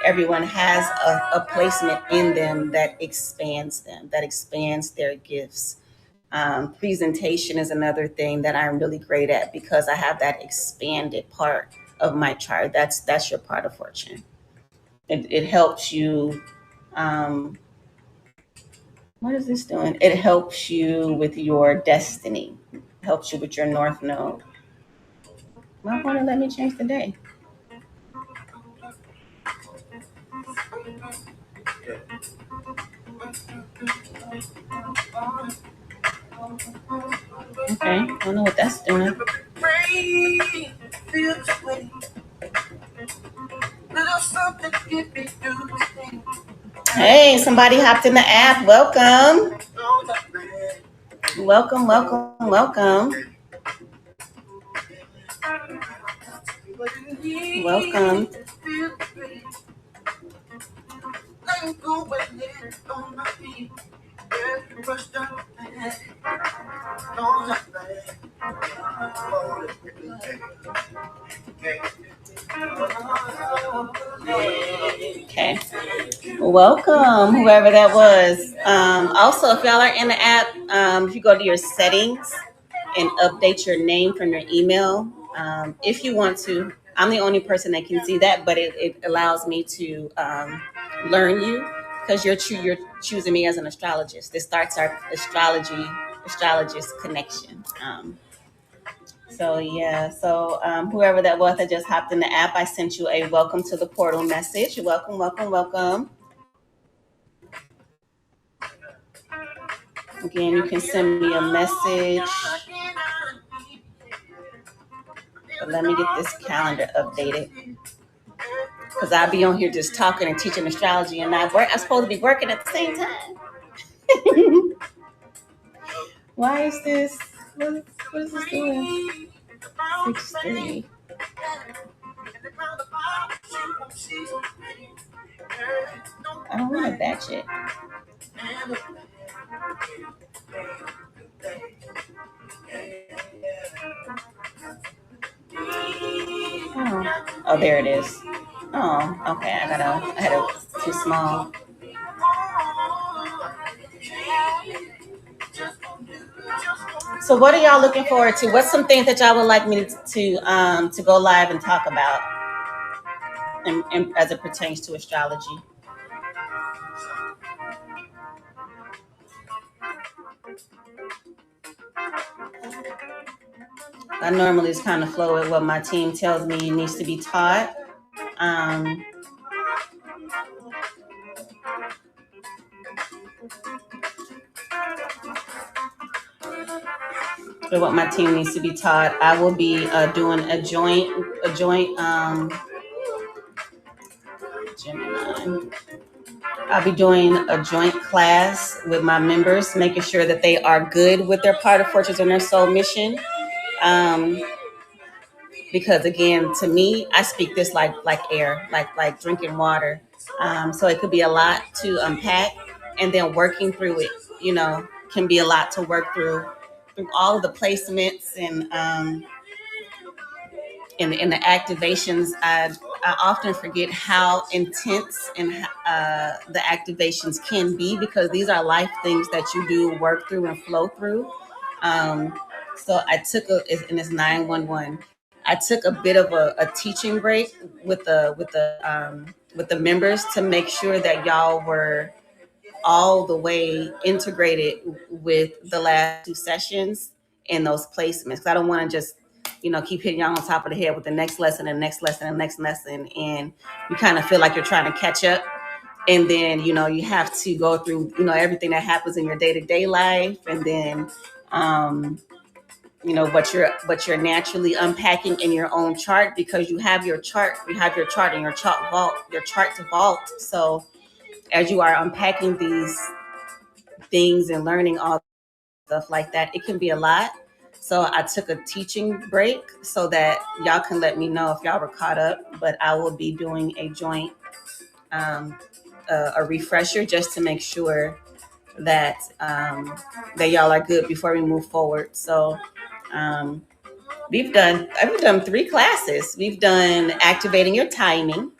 everyone has a placement in them that expands them, that expands their gifts. Presentation is another thing that I'm really great at because I have that expanded part of my chart. That's your part of fortune. It helps you. What is this doing? It helps you with your destiny. It helps you with your North Node. Why won't it let me change the day? Okay, I don't know what that's doing. Hey, somebody hopped in the app. Welcome. Welcome, welcome, welcome. Welcome. Okay. Welcome, whoever that was. Also, if y'all are in the app, if you go to your settings and update your name from your email, if you want to. I'm the only person that can see that, but it allows me to learn you because you're choosing me as an astrologist. This starts our astrologist connection. So yeah, so whoever that was that just hopped in the app, I sent you a welcome to the portal message. Welcome, welcome, welcome. Again, you can send me a message. But let me get this calendar updated. Because I'll be on here just talking and teaching astrology and not work. I'm supposed to be working at the same time. Why is this? What is this doing? 6:30. I don't want to batch it. Oh, there it is. Oh, okay. I had it too small. So what are y'all looking forward to? What's some things that y'all would like me to go live and talk about and as it pertains to astrology? I normally just kind of flow with what my team tells me needs to be taught. for what my team needs to be taught. I will be doing a joint Gemini. I'll be doing a joint class with my members, making sure that they are good with their part of Fortunes and their soul mission. Because again, to me, I speak this like air, like drinking water. So it could be a lot to unpack, and then working through it, can be a lot to work through all of the placements and in the activations. I often forget how intense and the activations can be, because these are life things that you do work through and flow through. So I took and it's 911. I took a bit of a teaching break with the members to make sure that y'all were all the way integrated with the last 2 sessions in those placements. I don't want to just, keep hitting y'all on top of the head with the next lesson and next lesson and next lesson. And you kind of feel like you're trying to catch up. And then, you have to go through, everything that happens in your day-to-day life. And then, what you're naturally unpacking in your own chart, because you have your chart in your chart to vault. So as you are unpacking these things and learning all stuff like that, it can be a lot. So I took a teaching break so that y'all can let me know if y'all were caught up. But I will be doing a joint, a refresher, just to make sure that that y'all are good before we move forward. So we've done 3 classes. We've done activating your timing.